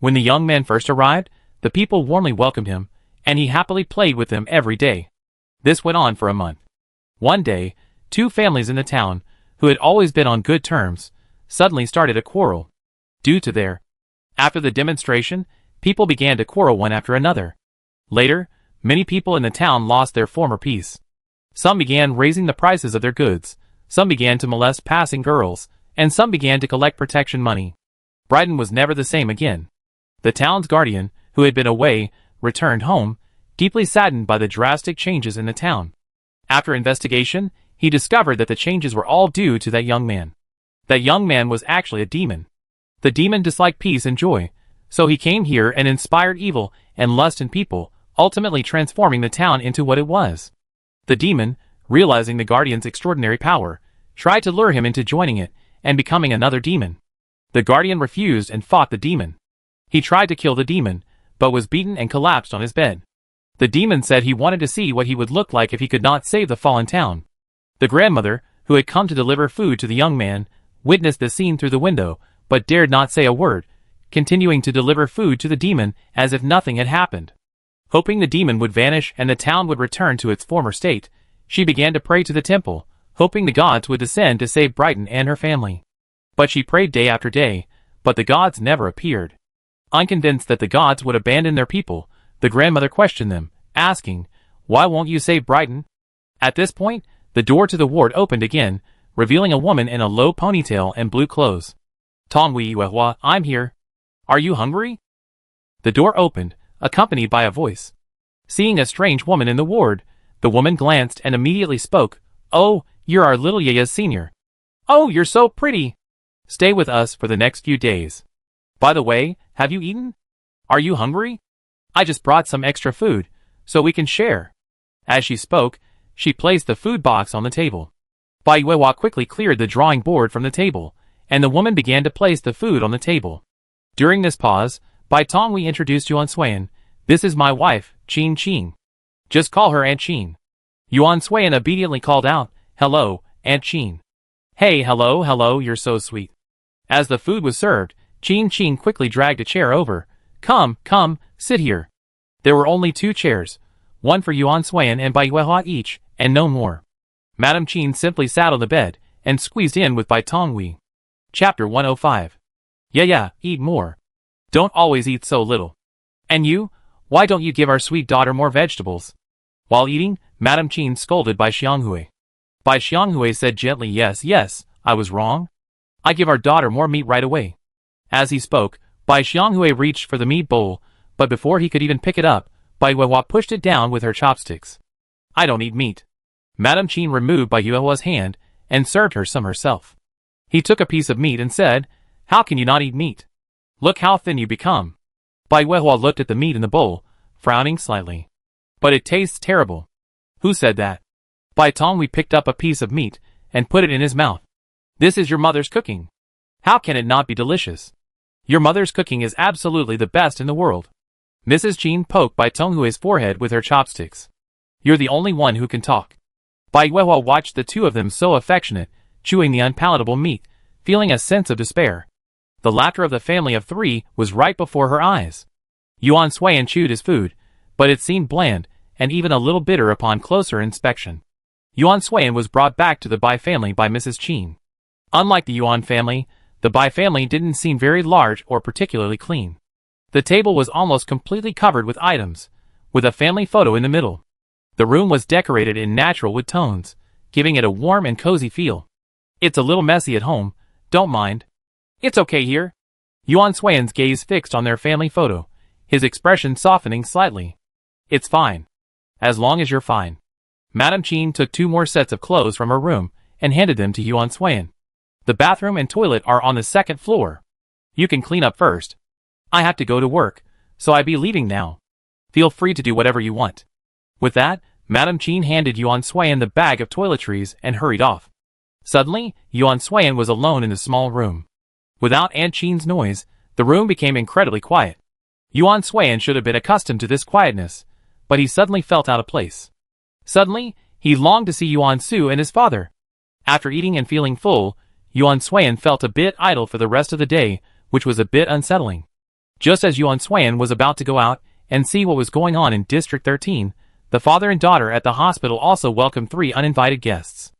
When the young man first arrived, the people warmly welcomed him, and he happily played with them every day. This went on for a month. One day, 2 families in the town, who had always been on good terms, suddenly started a quarrel. Due to their. After the demonstration, people began to quarrel one after another. Later, many people in the town lost their former peace. Some began raising the prices of their goods, some began to molest passing girls, and some began to collect protection money. Brighton was never the same again. The town's guardian, who had been away, returned home, deeply saddened by the drastic changes in the town. After investigation, he discovered that the changes were all due to that young man. That young man was actually a demon. The demon disliked peace and joy, so he came here and inspired evil and lust in people, ultimately transforming the town into what it was. The demon, realizing the guardian's extraordinary power, tried to lure him into joining it and becoming another demon. The guardian refused and fought the demon. He tried to kill the demon, but was beaten and collapsed on his bed. The demon said he wanted to see what he would look like if he could not save the fallen town. The grandmother, who had come to deliver food to the young man, witnessed the scene through the window, but dared not say a word, continuing to deliver food to the demon as if nothing had happened. Hoping the demon would vanish and the town would return to its former state, she began to pray to the temple, hoping the gods would descend to save Brighton and her family. But she prayed day after day, but the gods never appeared. Unconvinced that the gods would abandon their people, the grandmother questioned them, asking, "Why won't you save Brighton?" At this point, the door to the ward opened again, revealing a woman in a low ponytail and blue clothes. "Tongwei Yuehua, I'm here. Are you hungry?" The door opened, accompanied by a voice. Seeing a strange woman in the ward, the woman glanced and immediately spoke, "Oh, you're our little Yaya's senior. Oh, you're so pretty. Stay with us for the next few days. By the way, have you eaten? Are you hungry? I just brought some extra food, so we can share." As she spoke, she placed the food box on the table. Bai Yuehua quickly cleared the drawing board from the table, and the woman began to place the food on the table. During this pause, Bai Tongwei introduced Yuan Suiyan. "This is my wife, Qin Qing. Just call her Aunt Qin." Yuan Suiyan obediently called out, "Hello, Aunt Qin." "Hey, hello, you're so sweet." As the food was served, Qin Qing quickly dragged a chair over. Come, sit here." There were only 2 chairs, one for Yuan Suiyan and Bai Yuehua each, and no more. Madame Qin simply sat on the bed and squeezed in with Bai Tongwei. Chapter 105. Yeah, eat more. Don't always eat so little. And you, why don't you give our sweet daughter more vegetables? While eating, Madame Qin scolded Bai Xianghui. Bai Xianghui said gently, Yes, I was wrong. I give our daughter more meat right away." As he spoke, Bai Xianghui reached for the meat bowl, but before he could even pick it up, Bai Yuehua pushed it down with her chopsticks. "I don't eat meat." Madame Qin removed Bai Yuehua's hand and served her some herself. He took a piece of meat and said, "How can you not eat meat? Look how thin you become." Bai Yuehua looked at the meat in the bowl, frowning slightly. "But it tastes terrible." "Who said that?" Bai Tongwei picked up a piece of meat and put it in his mouth. "This is your mother's cooking. How can it not be delicious? Your mother's cooking is absolutely the best in the world." Mrs. Qin poked Bai Tonghui's forehead with her chopsticks. "You're the only one who can talk." Bai Yuehua watched the 2 of them so affectionate, chewing the unpalatable meat, feeling a sense of despair. The laughter of the family of 3 was right before her eyes. Yuan Suiyan chewed his food, but it seemed bland and even a little bitter upon closer inspection. Yuan Suiyan was brought back to the Bai family by Mrs. Qin. Unlike the Yuan family, the Bai family didn't seem very large or particularly clean. The table was almost completely covered with items, with a family photo in the middle. The room was decorated in natural wood tones, giving it a warm and cozy feel. "It's a little messy at home, don't mind. It's okay here." Yuan Suiyan's gaze fixed on their family photo, his expression softening slightly. "It's fine. As long as you're fine." Madame Qin took 2 more sets of clothes from her room and handed them to Yuan Suiyan. "The bathroom and toilet are on the 2nd floor. You can clean up first. I have to go to work, so I be leaving now. Feel free to do whatever you want." With that, Madame Qin handed Yuan Suiyan the bag of toiletries and hurried off. Suddenly, Yuan Suiyan was alone in the small room. Without Aunt Qin's noise, the room became incredibly quiet. Yuan Suiyan should have been accustomed to this quietness, but he suddenly felt out of place. Suddenly, he longed to see Yuan Su and his father. After eating and feeling full, Yuan Suiyan felt a bit idle for the rest of the day, which was a bit unsettling. Just as Yuan Suiyan was about to go out and see what was going on in District 13, the father and daughter at the hospital also welcomed 3 uninvited guests.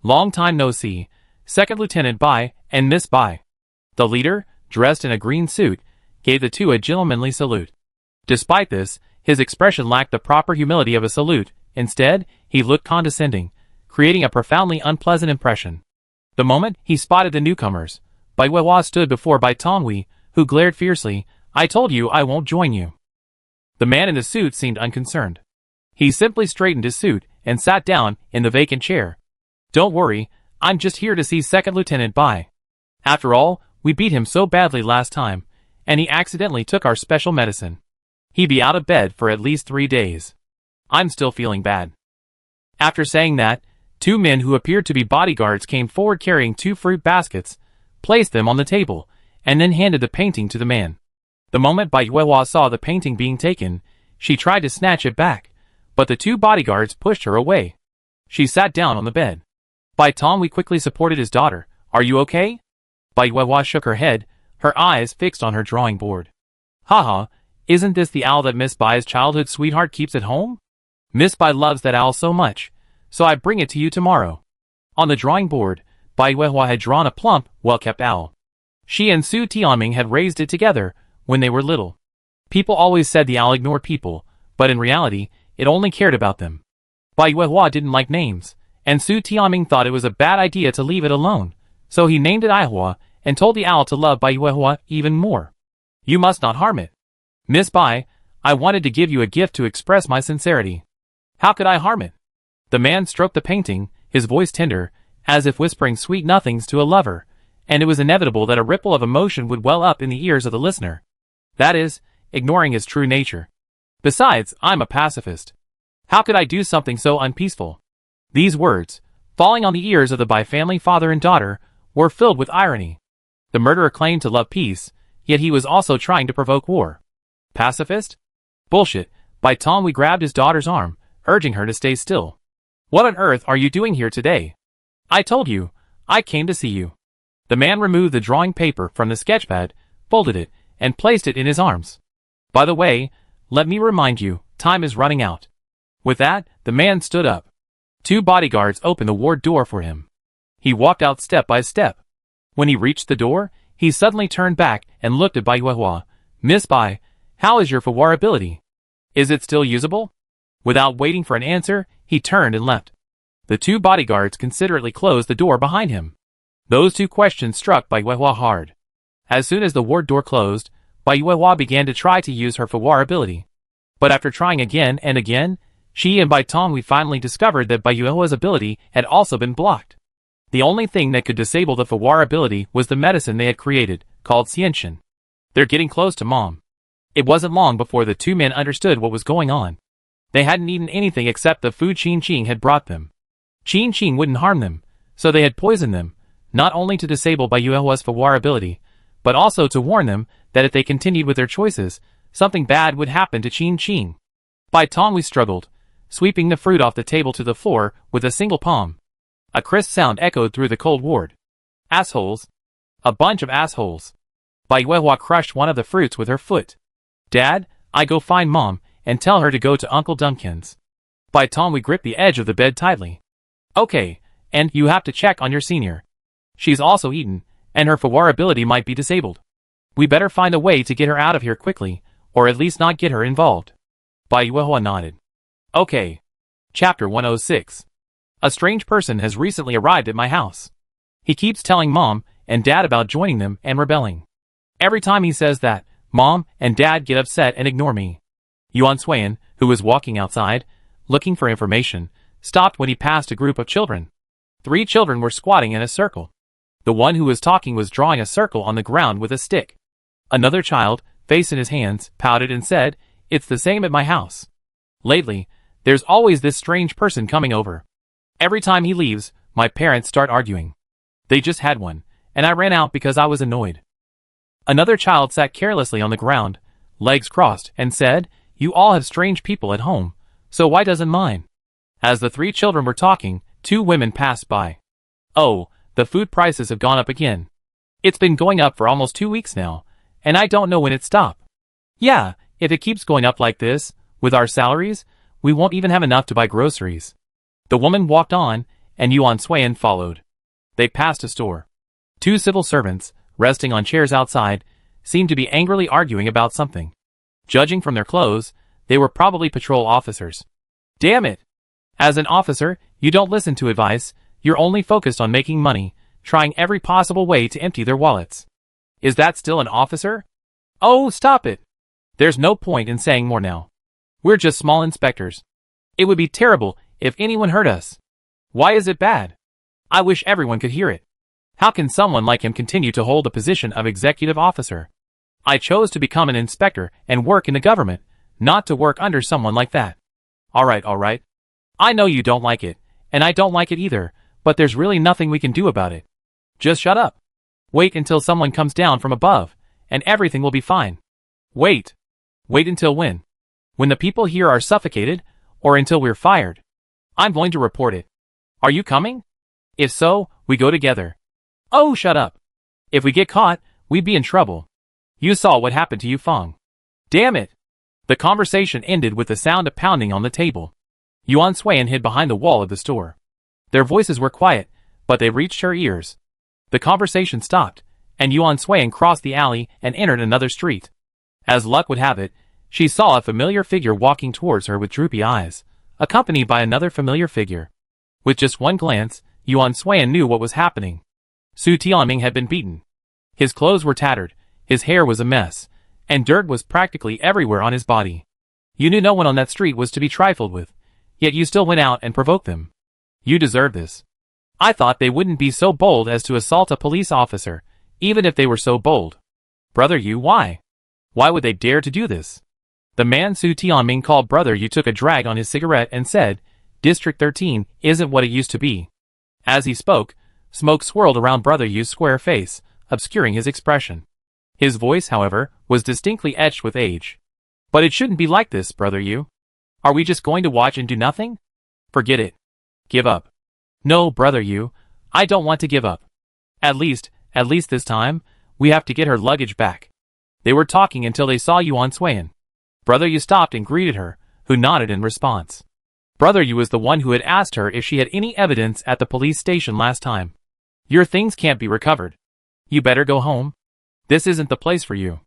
Long time no see, Second Lieutenant Bai and Miss Bai. The leader, dressed in a green suit, gave the 2 a gentlemanly salute. Despite this, his expression lacked the proper humility of a salute. Instead, he looked condescending, creating a profoundly unpleasant impression. The moment he spotted the newcomers, Bai Yuehua stood before Bai Tongwei, who glared fiercely. "I told you I won't join you." The man in the suit seemed unconcerned. He simply straightened his suit and sat down in the vacant chair. "Don't worry, I'm just here to see Second Lieutenant Bai. After all, We beat him so badly last time, and he accidentally took our special medicine. He'd be out of bed for at least 3 days. I'm still feeling bad." After saying that, 2 men who appeared to be bodyguards came forward carrying 2 fruit baskets, placed them on the table, and then handed the painting to the man. The moment Bai Yuehua saw the painting being taken, she tried to snatch it back, but the 2 bodyguards pushed her away. She sat down on the bed. Bai Tongwei quickly supported his daughter. "Are you okay?" Bai Yuehua shook her head, her eyes fixed on her drawing board. "Haha, isn't this the owl that Miss Bai's childhood sweetheart keeps at home? Miss Bai loves that owl so much, so I bring it to you tomorrow." On the drawing board, Bai Yuehua had drawn a plump, well-kept owl. She and Su Tianming had raised it together when they were little. People always said the owl ignored people, but in reality, it only cared about them. Bai Yuehua didn't like names, and Su Tianming thought it was a bad idea to leave it alone, so he named it Aihua and told the owl to love Bai Yuehua even more. "You must not harm it. Miss Bai, I wanted to give you a gift to express my sincerity. How could I harm it?" The man stroked the painting, his voice tender, as if whispering sweet nothings to a lover, and it was inevitable that a ripple of emotion would well up in the ears of the listener. That is, ignoring his true nature. Besides, I'm a pacifist. How could I do something so unpeaceful? These words, falling on the ears of the Bai family father and daughter, were filled with irony. The murderer claimed to love peace, yet he was also trying to provoke war. Pacifist? Bullshit. Bai Tongwei grabbed his daughter's arm, urging her to stay still. "What on earth are you doing here today? I told you, I came to see you." The man removed the drawing paper from the sketchpad, folded it, and placed it in his arms. "By the way, let me remind you, time is running out." With that, the man stood up. 2 bodyguards opened the ward door for him. He walked out step by step. When he reached the door, he suddenly turned back and looked at Bai Yuehua. "Miss Bai, how is your Fawar ability? Is it still usable?" Without waiting for an answer, he turned and left. The 2 bodyguards considerately closed the door behind him. Those 2 questions struck Bai Yuehua hard. As soon as the ward door closed, Bai Yuehua began to try to use her Fawar ability. But after trying again and again, she and Bai Tongwei finally discovered that Bai Yuehua's ability had also been blocked. The only thing that could disable the Fawar ability was the medicine they had created, called Xianxin. "They're getting close to Mom." It wasn't long before the 2 men understood what was going on. They hadn't eaten anything except the food Qin Qing had brought them. Qin Qing wouldn't harm them, so they had poisoned them, not only to disable Bai Yuehua's Fawar ability, but also to warn them that if they continued with their choices, something bad would happen to Qin Qing. Bai Tongwei struggled, sweeping the fruit off the table to the floor with a single palm. A crisp sound echoed through the cold ward. "Assholes. A bunch of assholes." Bai Yuehua crushed one of the fruits with her foot. "Dad, I go find Mom, and tell her to go to Uncle Duncan's." Bai Tongwei gripped the edge of the bed tightly. "Okay, and you have to check on your senior. She's also eaten, and her Fawar ability might be disabled. We better find a way to get her out of here quickly, or at least not get her involved." Bai Yuehua nodded. "Okay." Chapter 106. A strange person has recently arrived at my house. He keeps telling Mom and Dad about joining them and rebelling. Every time he says that, Mom and Dad get upset and ignore me. Yuan Suiyan, who was walking outside, looking for information, stopped when he passed a group of children. 3 children were squatting in a circle. The one who was talking was drawing a circle on the ground with a stick. Another child, face in his hands, pouted and said, "It's the same at my house. Lately, there's always this strange person coming over. Every time he leaves, my parents start arguing. They just had one, and I ran out because I was annoyed." Another child sat carelessly on the ground, legs crossed, and said, "You all have strange people at home, so why doesn't mine?" As the 3 children were talking, 2 women passed by. "Oh, the food prices have gone up again. It's been going up for almost 2 weeks now, and I don't know when it stopped. Yeah, if it keeps going up like this, with our salaries, we won't even have enough to buy groceries." The woman walked on, and Yuan Suiyan followed. They passed a store. 2 civil servants, resting on chairs outside, seemed to be angrily arguing about something. Judging from their clothes, they were probably patrol officers. Damn it! As an officer, you don't listen to advice, you're only focused on making money, trying every possible way to empty their wallets. Is that still an officer? Oh, stop it! There's no point in saying more now. We're just small inspectors. It would be terrible if anyone heard us. Why is it bad? I wish everyone could hear it. How can someone like him continue to hold the position of executive officer? I chose to become an inspector and work in the government, not to work under someone like that. Alright. I know you don't like it, and I don't like it either, but there's really nothing we can do about it. Just shut up. Wait until someone comes down from above, and everything will be fine. Wait. Wait until when? When the people here are suffocated, or until we're fired? I'm going to report it. Are you coming? If so, we go together. Oh, shut up. If we get caught, we'd be in trouble. You saw what happened to you, Feng. Damn it. The conversation ended with the sound of pounding on the table. Yuan Suiyan hid behind the wall of the store. Their voices were quiet, but they reached her ears. The conversation stopped, and Yuan Suiyan crossed the alley and entered another street. As luck would have it, she saw a familiar figure walking towards her with droopy eyes, accompanied by another familiar figure. With just one glance, Yuan Suiyan knew what was happening. Su Tianming had been beaten. His clothes were tattered, his hair was a mess, and dirt was practically everywhere on his body. You knew no one on that street was to be trifled with, yet you still went out and provoked them. You deserve this. I thought they wouldn't be so bold as to assault a police officer, even if they were so bold. Brother Yu, why? Why would they dare to do this? The man Su Tianming called Brother Yu took a drag on his cigarette and said, District 13 isn't what it used to be. As he spoke, smoke swirled around Brother Yu's square face, obscuring his expression. His voice, however, was distinctly etched with age. But it shouldn't be like this, Brother Yu. Are we just going to watch and do nothing? Forget it. Give up. No, Brother Yu, I don't want to give up. At least this time, we have to get her luggage back. They were talking until they saw Yuan Suiyan. Brother Yu stopped and greeted her, who nodded in response. Brother Yu was the one who had asked her if she had any evidence at the police station last time. Your things can't be recovered. You better go home. This isn't the place for you.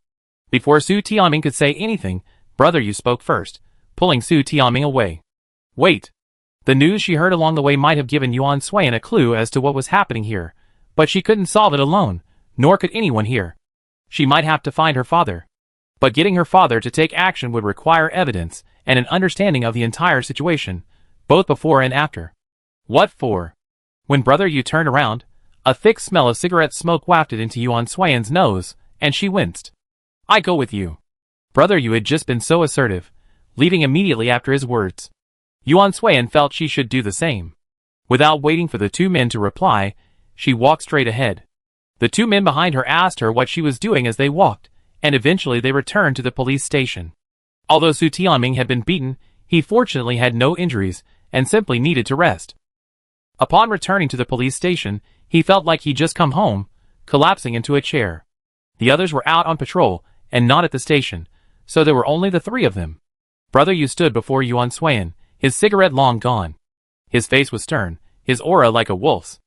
Before Su Tianming could say anything, Brother Yu spoke first, pulling Su Tianming away. Wait. The news she heard along the way might have given Yuan Suiyan a clue as to what was happening here, but she couldn't solve it alone, nor could anyone here. She might have to find her father. But getting her father to take action would require evidence and an understanding of the entire situation, both before and after. What for? When Brother Yu turned around, a thick smell of cigarette smoke wafted into Yuan Suiyan's nose, and she winced. I go with you. Brother Yu had just been so assertive, leaving immediately after his words. Yuan Suiyan felt she should do the same. Without waiting for the two men to reply, she walked straight ahead. The two men behind her asked her what she was doing as they walked, and eventually they returned to the police station. Although Su Tianming had been beaten, he fortunately had no injuries, and simply needed to rest. Upon returning to the police station, he felt like he'd just come home, collapsing into a chair. The others were out on patrol, and not at the station, so there were only the three of them. Brother Yu stood before Yuan Suiyan, his cigarette long gone. His face was stern, his aura like a wolf's.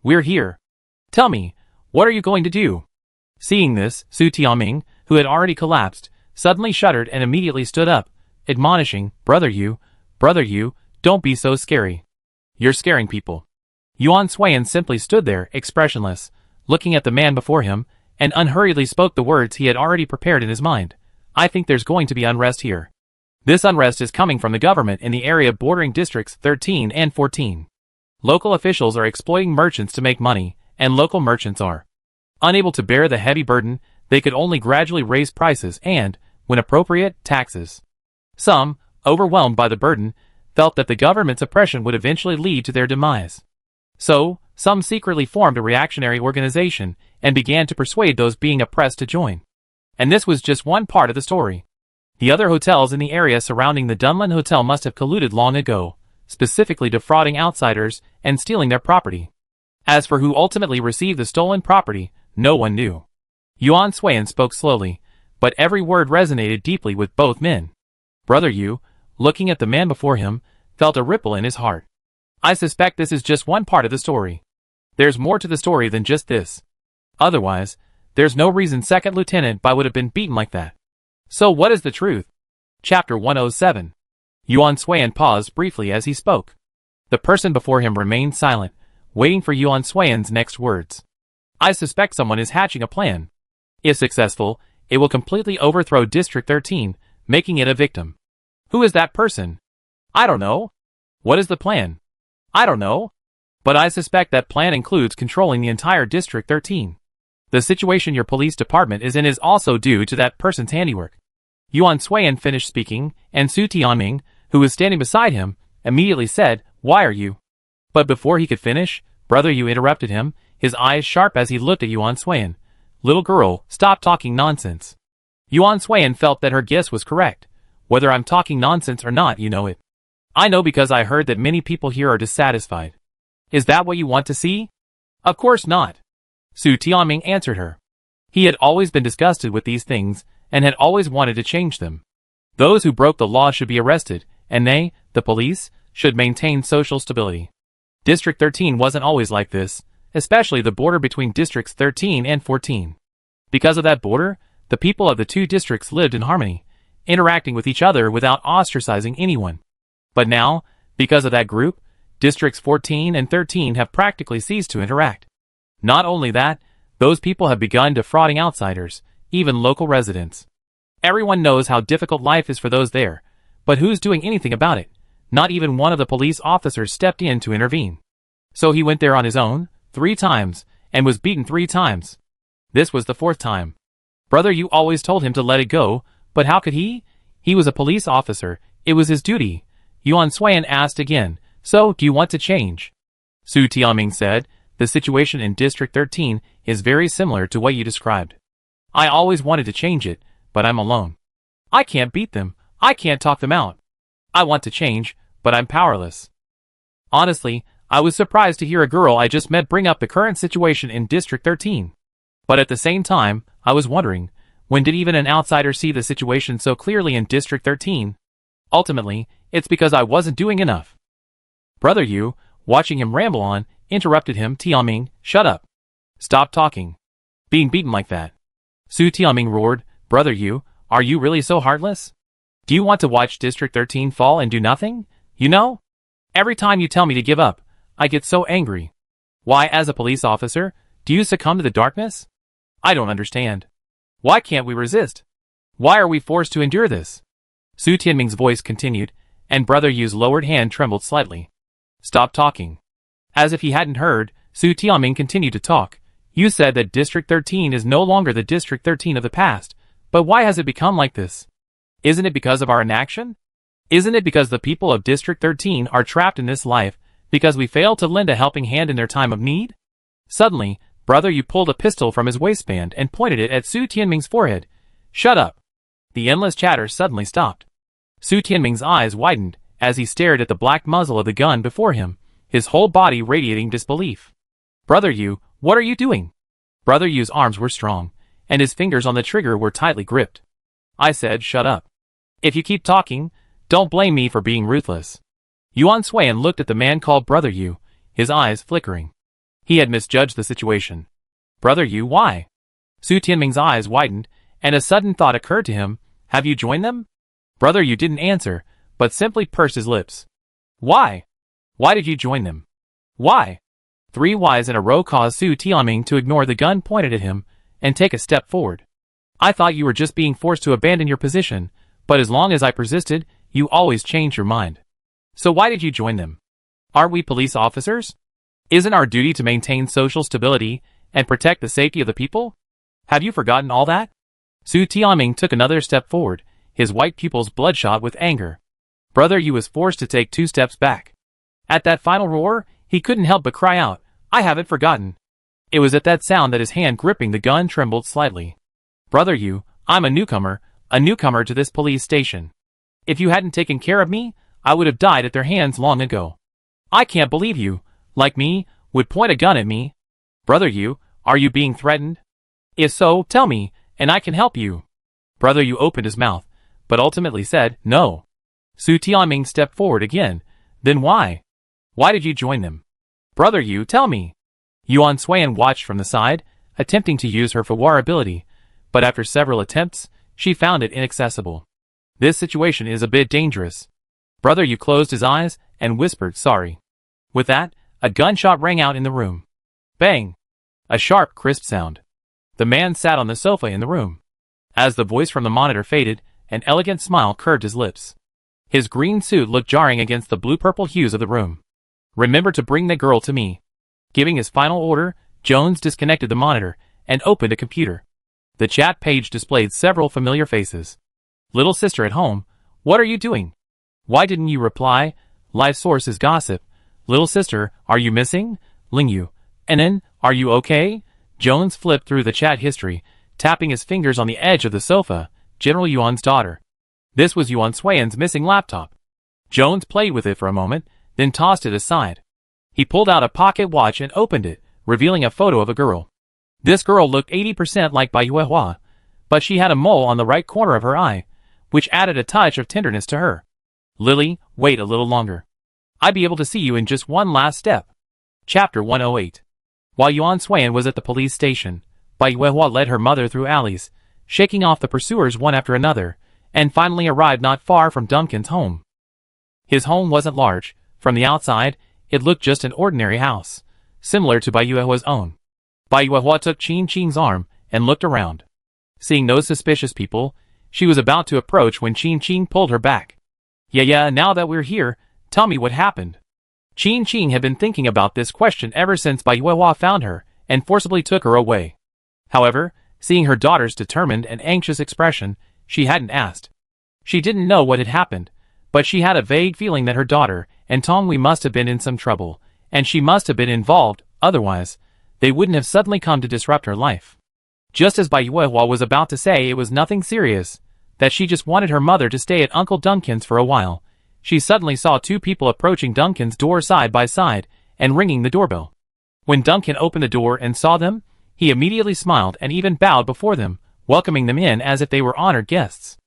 We're here. Tell me, what are you going to do? Seeing this, Su Tianming, who had already collapsed, suddenly shuddered and immediately stood up, admonishing, Brother Yu, don't be so scary. You're scaring people. Yuan Suiyan simply stood there, expressionless, looking at the man before him, and unhurriedly spoke the words he had already prepared in his mind. I think there's going to be unrest here. This unrest is coming from the government in the area bordering districts 13 and 14. Local officials are exploiting merchants to make money, and local merchants are unable to bear the heavy burden. They could only gradually raise prices and, when appropriate, taxes. Some, overwhelmed by the burden, felt that the government's oppression would eventually lead to their demise. So, some secretly formed a reactionary organization and began to persuade those being oppressed to join. And this was just one part of the story. The other hotels in the area surrounding the Dunlin Hotel must have colluded long ago, specifically defrauding outsiders and stealing their property. As for who ultimately received the stolen property, no one knew. Yuan Suiyan spoke slowly, but every word resonated deeply with both men. Brother Yu, looking at the man before him, felt a ripple in his heart. I suspect this is just one part of the story. There's more to the story than just this. Otherwise, there's no reason Second Lieutenant Bai would have been beaten like that. So what is the truth? Chapter 107. Yuan Suiyan paused briefly as he spoke. The person before him remained silent, waiting for Yuan Suiyan's next words. I suspect someone is hatching a plan. If successful, it will completely overthrow District 13, making it a victim. Who is that person? I don't know. What is the plan? I don't know. But I suspect that plan includes controlling the entire District 13. The situation your police department is in is also due to that person's handiwork. Yuan Suiyan finished speaking, and Su Tianming, who was standing beside him, immediately said, "Why are you?" But before he could finish, Brother Yu interrupted him, his eyes sharp as he looked at Yuan Suiyan. "Little girl, stop talking nonsense." Yuan Suiyan felt that her guess was correct. "Whether I'm talking nonsense or not, you know it. I know because I heard that many people here are dissatisfied. Is that what you want to see?" "Of course not." Su Tianming answered her. He had always been disgusted with these things, and had always wanted to change them. Those who broke the law should be arrested, and they, the police, should maintain social stability. District 13 wasn't always like this, especially the border between Districts 13 and 14. Because of that border, the people of the two districts lived in harmony, interacting with each other without ostracizing anyone. But now, because of that group, Districts 14 and 13 have practically ceased to interact. Not only that, those people have begun defrauding outsiders, even local residents. Everyone knows how difficult life is for those there, but who's doing anything about it? Not even one of the police officers stepped in to intervene. So he went there on his own, 3 times, and was beaten 3 times. This was the 4th time. Brother Yu always told him to let it go, but how could he? He was a police officer, it was his duty. Yuan Suiyan asked again, "So, do you want to change?" Su Tianming said, "The situation in District 13 is very similar to what you described. I always wanted to change it, but I'm alone. I can't beat them, I can't talk them out. I want to change, but I'm powerless." Honestly, I was surprised to hear a girl I just met bring up the current situation in District 13. But at the same time, I was wondering, when did even an outsider see the situation so clearly in District 13? Ultimately, it's because I wasn't doing enough. Brother Yu, watching him ramble on, interrupted him. "Tianming, shut up. Stop talking. Being beaten like that." Su Tianming roared, "Brother Yu, are you really so heartless? Do you want to watch District 13 fall and do nothing? You know? Every time you tell me to give up, I get so angry. Why, as a police officer, do you succumb to the darkness? I don't understand. Why can't we resist? Why are we forced to endure this?" Su Tianming's voice continued, and Brother Yu's lowered hand trembled slightly. "Stop talking." As if he hadn't heard, Su Tianming continued to talk. "You said that District 13 is no longer the District 13 of the past, but why has it become like this? Isn't it because of our inaction? Isn't it because the people of District 13 are trapped in this life because we failed to lend a helping hand in their time of need?" Suddenly, Brother Yu pulled a pistol from his waistband and pointed it at Su Tianming's forehead. "Shut up." The endless chatter suddenly stopped. Su Tianming's eyes widened as he stared at the black muzzle of the gun before him, his whole body radiating disbelief. "Brother Yu, what are you doing?" Brother Yu's arms were strong, and his fingers on the trigger were tightly gripped. "I said shut up. If you keep talking, don't blame me for being ruthless." Yuan Suiyan looked at the man called Brother Yu, his eyes flickering. He had misjudged the situation. "Brother Yu, why?" Su Tianming's eyes widened, and a sudden thought occurred to him. "Have you joined them?" Brother Yu didn't answer, but simply pursed his lips. "Why? Why did you join them? Why?" 3 whys in a row caused Su Tianming to ignore the gun pointed at him and take a step forward. "I thought you were just being forced to abandon your position, but as long as I persisted, you always changed your mind. So why did you join them? Aren't we police officers? Isn't our duty to maintain social stability and protect the safety of the people? Have you forgotten all that?" Su Tianming took another step forward, his white pupils bloodshot with anger. Brother Yu was forced to take 2 steps back. At that final roar, he couldn't help but cry out, "I haven't forgotten." It was at that sound that his hand gripping the gun trembled slightly. "Brother Yu, I'm a newcomer to this police station. If you hadn't taken care of me, I would have died at their hands long ago. I can't believe you, like me, would point a gun at me. Brother Yu, are you being threatened? If so, tell me, and I can help you." Brother Yu opened his mouth, but ultimately said, "No." Su Tianming stepped forward again. "Then why? Why did you join them? Brother Yu, tell me." Yuan Suiyan watched from the side, attempting to use her Fawar ability, but after several attempts, she found it inaccessible. "This situation is a bit dangerous." Brother Yu closed his eyes and whispered sorry. With that, a gunshot rang out in the room. Bang! A sharp, crisp sound. The man sat on the sofa in the room. As the voice from the monitor faded, an elegant smile curved his lips. His green suit looked jarring against the blue-purple hues of the room. Remember to bring the girl to me. Giving his final order, Jones disconnected the monitor and opened a computer. The chat page displayed several familiar faces. Little sister at home, what are you doing? Why didn't you reply? Live source is gossip. Little sister, are you missing? Lingyu. Nen, are you okay? Jones flipped through the chat history, tapping his fingers on the edge of the sofa. General Yuan's daughter. This was Yuan Suiyan's missing laptop. Jones played with it for a moment, then tossed it aside. He pulled out a pocket watch and opened it, revealing a photo of a girl. This girl looked 80% like Bai Yuehua, but she had a mole on the right corner of her eye, which added a touch of tenderness to her. Lily, wait a little longer. I'd be able to see you in just one last step. Chapter 108. While Yuan Suiyan was at the police station, Bai Yuehua led her mother through alleys, shaking off the pursuers one after another, and finally arrived not far from Duncan's home. His home wasn't large. From the outside, it looked just an ordinary house, similar to Bai Yuehua's own. Bai Yuehua took Qin Qing's arm and looked around. Seeing no suspicious people, she was about to approach when Qin Qing pulled her back. Yeah, now that we're here, tell me what happened. Qin Qing had been thinking about this question ever since Bai Yuehua found her and forcibly took her away. However, seeing her daughter's determined and anxious expression, she hadn't asked. She didn't know what had happened, but she had a vague feeling that her daughter and Tongwei must have been in some trouble, and she must have been involved, otherwise, they wouldn't have suddenly come to disrupt her life. Just as Bai Yuehua was about to say it was nothing serious, that she just wanted her mother to stay at Uncle Duncan's for a while, she suddenly saw two people approaching Duncan's door side by side and ringing the doorbell. When Duncan opened the door and saw them, he immediately smiled and even bowed before them, welcoming them in as if they were honored guests.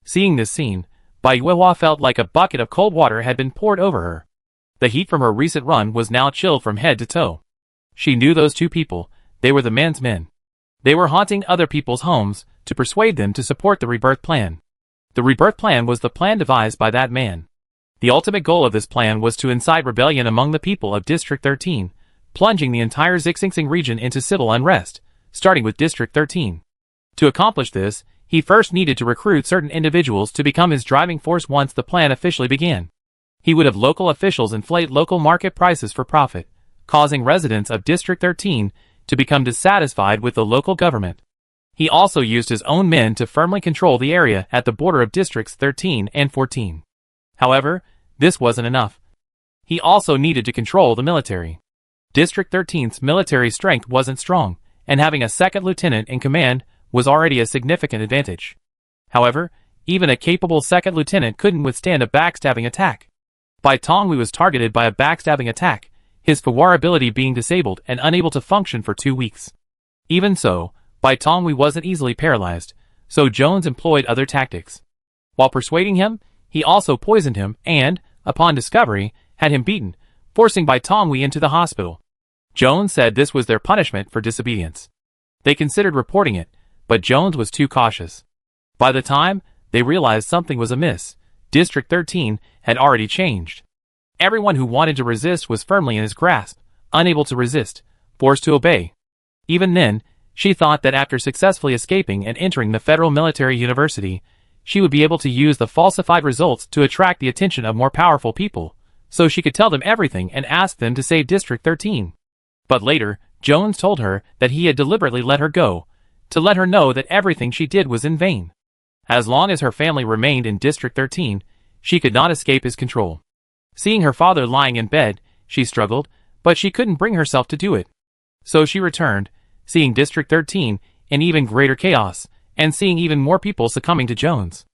Seeing this scene, Bai Yuehua felt like a bucket of cold water had been poured over her. The heat from her recent run was now chilled from head to toe. She knew those two people, they were the men's men. They were haunting other people's homes to persuade them to support the rebirth plan. The rebirth plan was the plan devised by that man. The ultimate goal of this plan was to incite rebellion among the people of District 13, plunging the entire Xixing region into civil unrest, starting with District 13. To accomplish this, he first needed to recruit certain individuals to become his driving force once the plan officially began. He would have local officials inflate local market prices for profit, causing residents of District 13 to become dissatisfied with the local government. He also used his own men to firmly control the area at the border of Districts 13 and 14. However, this wasn't enough. He also needed to control the military. District 13's military strength wasn't strong, and having a second lieutenant in command was already a significant advantage. However, even a capable second lieutenant couldn't withstand a backstabbing attack. Bai Tongwei was targeted by a backstabbing attack, his Fawar ability being disabled and unable to function for 2 weeks. Even so, Bai Tongwei wasn't easily paralyzed, so Jones employed other tactics. While persuading him, he also poisoned him and, upon discovery, had him beaten, forcing Bai Tongwei into the hospital. Jones said this was their punishment for disobedience. They considered reporting it, but Jones was too cautious. By the time they realized something was amiss, District 13 had already changed. Everyone who wanted to resist was firmly in his grasp, unable to resist, forced to obey. Even then, she thought that after successfully escaping and entering the Federal Military University, she would be able to use the falsified results to attract the attention of more powerful people, so she could tell them everything and ask them to save District 13. But later, Jones told her that he had deliberately let her go, to let her know that everything she did was in vain. As long as her family remained in District 13, she could not escape his control. Seeing her father lying in bed, she struggled, but she couldn't bring herself to do it. So she returned, seeing District 13 in even greater chaos, and seeing even more people succumbing to Jones.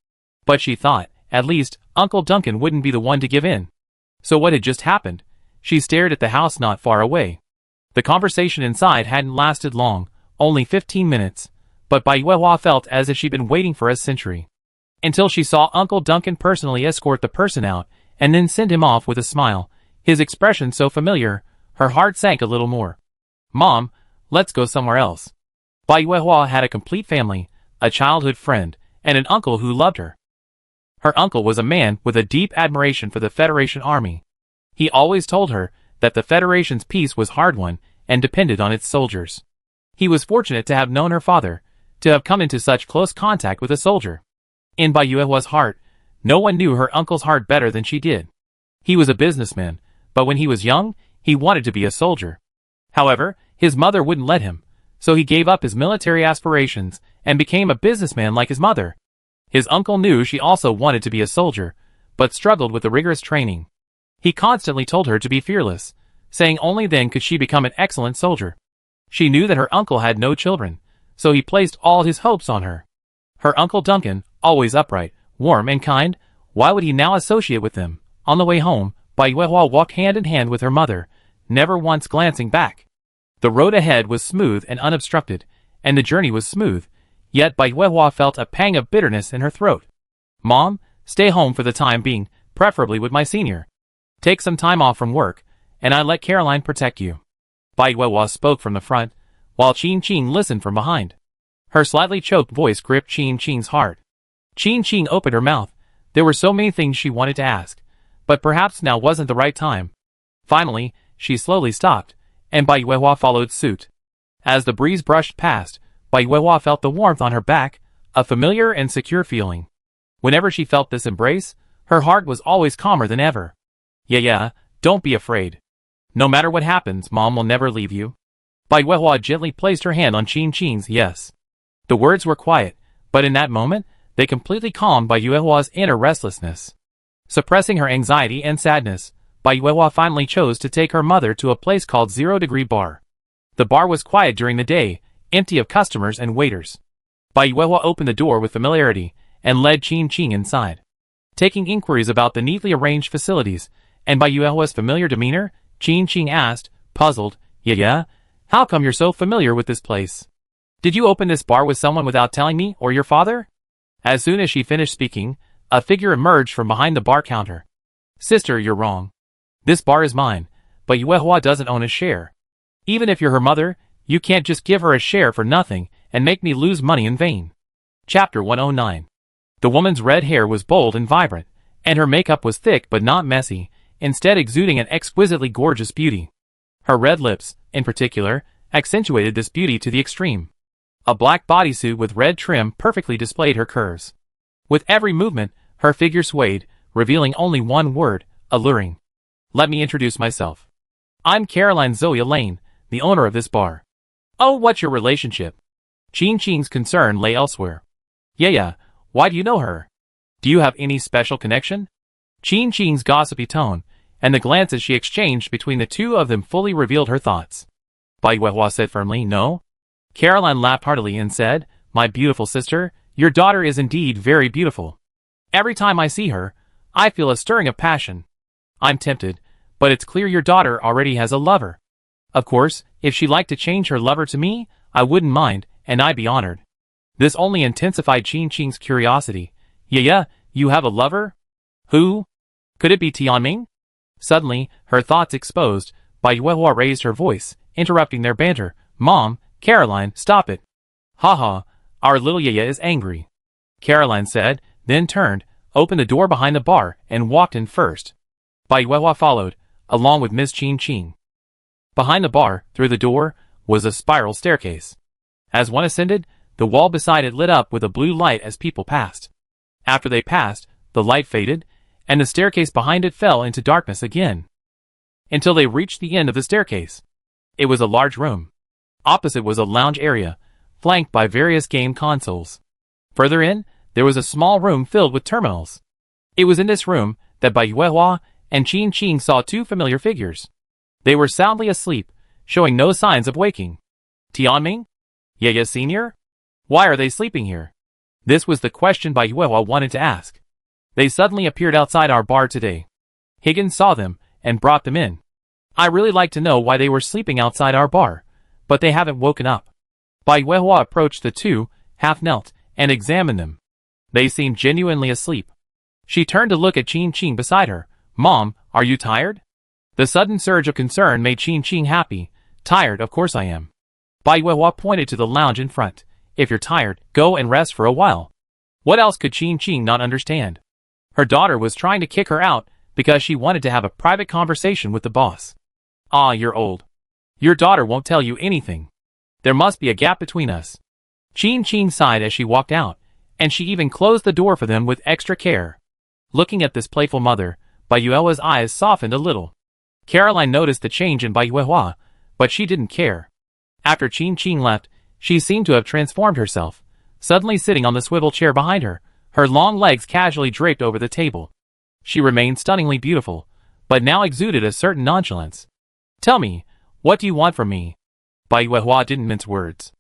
But she thought, at least, Uncle Duncan wouldn't be the one to give in. So what had just happened? She stared at the house not far away. The conversation inside hadn't lasted long, only 15 minutes, but Bai Yuehua felt as if she'd been waiting for a century. Until she saw Uncle Duncan personally escort the person out, and then send him off with a smile, his expression so familiar, her heart sank a little more. Mom, let's go somewhere else. Bai Yuehua had a complete family, a childhood friend, and an uncle who loved her. Her uncle was a man with a deep admiration for the Federation Army. He always told her that the Federation's peace was hard-won and depended on its soldiers. He was fortunate to have known her father, to have come into such close contact with a soldier. In Bai Yuehua's heart, no one knew her uncle's heart better than she did. He was a businessman, But when he was young, he wanted to be a soldier. However, his mother wouldn't let him, so he gave up his military aspirations and became a businessman like his mother. His uncle knew she also wanted to be a soldier, but struggled with the rigorous training. He constantly told her to be fearless, saying only then could she become an excellent soldier. She knew that her uncle had no children, so he placed all his hopes on her. Her Uncle Duncan, always upright, warm and kind, why would he now associate with them? On the way home, Baiyuehua walked hand in hand with her mother, never once glancing back. The road ahead was smooth and unobstructed, and the journey was smooth, yet Baiyuehua felt a pang of bitterness in her throat. Mom, stay home for the time being, preferably with my senior. Take some time off from work, and I let Caroline protect you. Baiyuehua spoke from the front, while Qin Qing listened from behind. Her slightly choked voice gripped Qin Qing's heart. Qin Qing opened her mouth. There were so many things she wanted to ask, but perhaps now wasn't the right time. Finally, she slowly stopped, and Baiyuehua followed suit. As the breeze brushed past, Baiyuehua felt the warmth on her back, a familiar and secure feeling. Whenever she felt this embrace, her heart was always calmer than ever. Yeah, don't be afraid. No matter what happens, Mom will never leave you. Baiyuehua gently placed her hand on Qin Qing's. Yes. The words were quiet, but in that moment, they completely calmed Baiyuehua's inner restlessness. Suppressing her anxiety and sadness, Baiyuehua finally chose to take her mother to a place called 0 Degree Bar. The bar was quiet during the day, empty of customers and waiters. Baiyuehua opened the door with familiarity and led Qin Qing inside. Taking inquiries about the neatly arranged facilities and Baiyuehua's familiar demeanor, Qin Qing asked, puzzled, Yeah, how come you're so familiar with this place? Did you open this bar with someone without telling me or your father? As soon as she finished speaking, a figure emerged from behind the bar counter. Sister, you're wrong. This bar is mine, but Baiyuehua doesn't own a share. Even if you're her mother, you can't just give her a share for nothing and make me lose money in vain. Chapter 109. The woman's red hair was bold and vibrant, and her makeup was thick but not messy, instead exuding an exquisitely gorgeous beauty. Her red lips, in particular, accentuated this beauty to the extreme. A black bodysuit with red trim perfectly displayed her curves. With every movement, her figure swayed, revealing only one word, alluring. Let me introduce myself. I'm Caroline Zoe Lane, the owner of this bar. Oh, what's your relationship? Qin Qing's concern lay elsewhere. Yeah, why do you know her? Do you have any special connection? Qin Qing's gossipy tone, and the glances she exchanged between the two of them fully revealed her thoughts. Baiyuehua said firmly, No. Caroline laughed heartily and said, My beautiful sister, your daughter is indeed very beautiful. Every time I see her, I feel a stirring of passion. I'm tempted, but it's clear your daughter already has a lover. Of course, if she'd like to change her lover to me, I wouldn't mind, and I'd be honored. This only intensified Qin Qing's curiosity. Yeah, you have a lover? Who? Could it be Tianming? Suddenly, her thoughts exposed, Baiyuehua raised her voice, interrupting their banter. Mom, Caroline, stop it. Ha, our little Yaya is angry. Caroline said, then turned, opened the door behind the bar, and walked in first. Baiyuehua followed, along with Miss Qin Qing. Behind the bar, through the door, was a spiral staircase. As one ascended, the wall beside it lit up with a blue light as people passed. After they passed, the light faded, and the staircase behind it fell into darkness again. Until they reached the end of the staircase. It was a large room. Opposite was a lounge area, flanked by various game consoles. Further in, there was a small room filled with terminals. It was in this room that Baiyuehua and Qin Qing saw two familiar figures. They were soundly asleep, showing no signs of waking. Tianming? Yaya Senior? Why are they sleeping here? This was the question Baiyuehua wanted to ask. They suddenly appeared outside our bar today. Higgins saw them and brought them in. I really like to know why they were sleeping outside our bar, but they haven't woken up. Baiyuehua approached the two, half-knelt, and examined them. They seemed genuinely asleep. She turned to look at Qin Qing beside her. Mom, are you tired? The sudden surge of concern made Qin Qing happy. Tired, of course I am. Baiyuehua pointed to the lounge in front. If you're tired, go and rest for a while. What else could Qin Qing not understand? Her daughter was trying to kick her out because she wanted to have a private conversation with the boss. Ah, you're old. Your daughter won't tell you anything. There must be a gap between us. Qin Qing sighed as she walked out, and she even closed the door for them with extra care. Looking at this playful mother, Baiyuehua's eyes softened a little. Caroline noticed the change in Bai Yuehua, but she didn't care. After Qin Qing left, she seemed to have transformed herself, suddenly sitting on the swivel chair behind her, her long legs casually draped over the table. She remained stunningly beautiful, but now exuded a certain nonchalance. "Tell me, what do you want from me?" Bai Yuehua didn't mince words.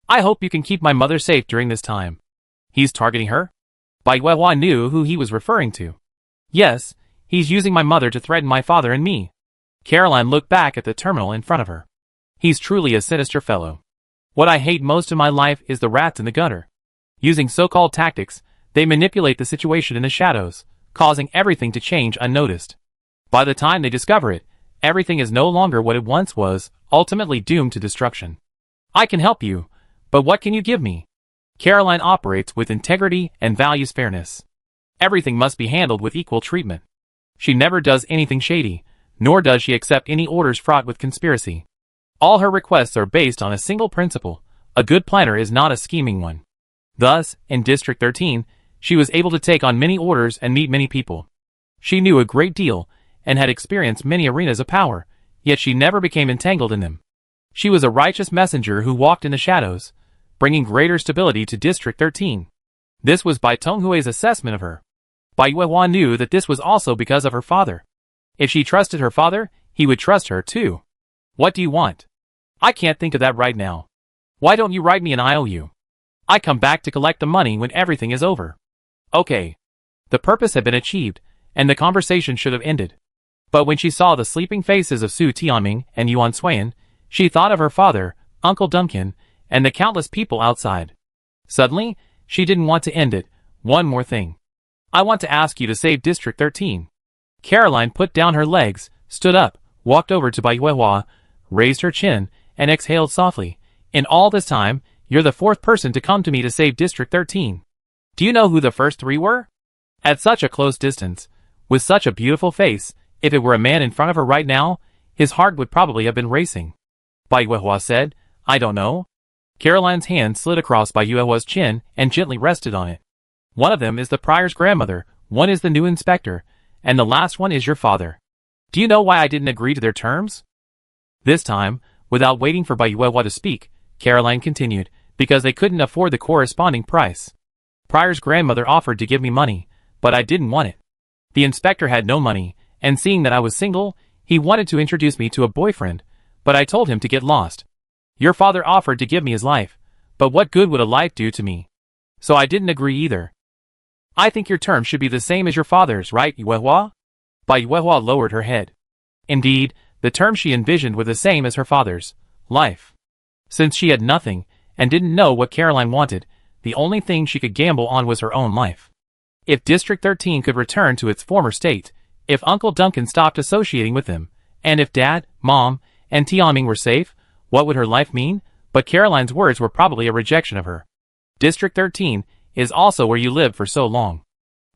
"I hope you can keep my mother safe during this time." He's targeting her? Bai Yuehua knew who he was referring to. Yes, he's using my mother to threaten my father and me. Caroline looked back at the terminal in front of her. He's truly a sinister fellow. What I hate most in my life is the rats in the gutter. Using so-called tactics, they manipulate the situation in the shadows, causing everything to change unnoticed. By the time they discover it, everything is no longer what it once was, ultimately doomed to destruction. I can help you, but what can you give me? Caroline operates with integrity and values fairness. Everything must be handled with equal treatment. She never does anything shady, nor does she accept any orders fraught with conspiracy. All her requests are based on a single principle: a good planner is not a scheming one. Thus, in District 13, she was able to take on many orders and meet many people. She knew a great deal, and had experienced many arenas of power, yet she never became entangled in them. She was a righteous messenger who walked in the shadows, bringing greater stability to District 13. This was Bai Tonghui's assessment of her. Bai Yuehua knew that this was also because of her father. If she trusted her father, he would trust her too. "What do you want?" "I can't think of that right now. Why don't you write me an IOU? I come back to collect the money when everything is over." Okay. The purpose had been achieved, and the conversation should have ended. But when she saw the sleeping faces of Su Tianming and Yuan Suiyan, she thought of her father, Uncle Duncan, and the countless people outside. Suddenly, she didn't want to end it. "One more thing. I want to ask you to save District 13. Caroline put down her legs, stood up, walked over to Bai Yuehua, raised her chin, and exhaled softly. "In all this time, you're the fourth person to come to me to save District 13. Do you know who the first three were?" At such a close distance, with such a beautiful face, if it were a man in front of her right now, his heart would probably have been racing. Bai Yuehua said, "I don't know." Caroline's hand slid across Bai Yuehua's chin and gently rested on it. "One of them is the prior's grandmother, one is the new inspector, and the last one is your father. Do you know why I didn't agree to their terms?" This time, without waiting for Bai Yuehua to speak, Caroline continued, "Because they couldn't afford the corresponding price. Prior's grandmother offered to give me money, but I didn't want it. The inspector had no money, and seeing that I was single, he wanted to introduce me to a boyfriend, but I told him to get lost. Your father offered to give me his life, but what good would a life do to me? So I didn't agree either. I think your terms should be the same as your father's, right, Yuehua?" Bai Yuehua lowered her head. Indeed, the terms she envisioned were the same as her father's: life. Since she had nothing, and didn't know what Caroline wanted, the only thing she could gamble on was her own life. If District 13 could return to its former state, if Uncle Duncan stopped associating with them, and if Dad, Mom, and Tianming were safe, what would her life mean? But Caroline's words were probably a rejection of her. District 13 is also where you lived for so long.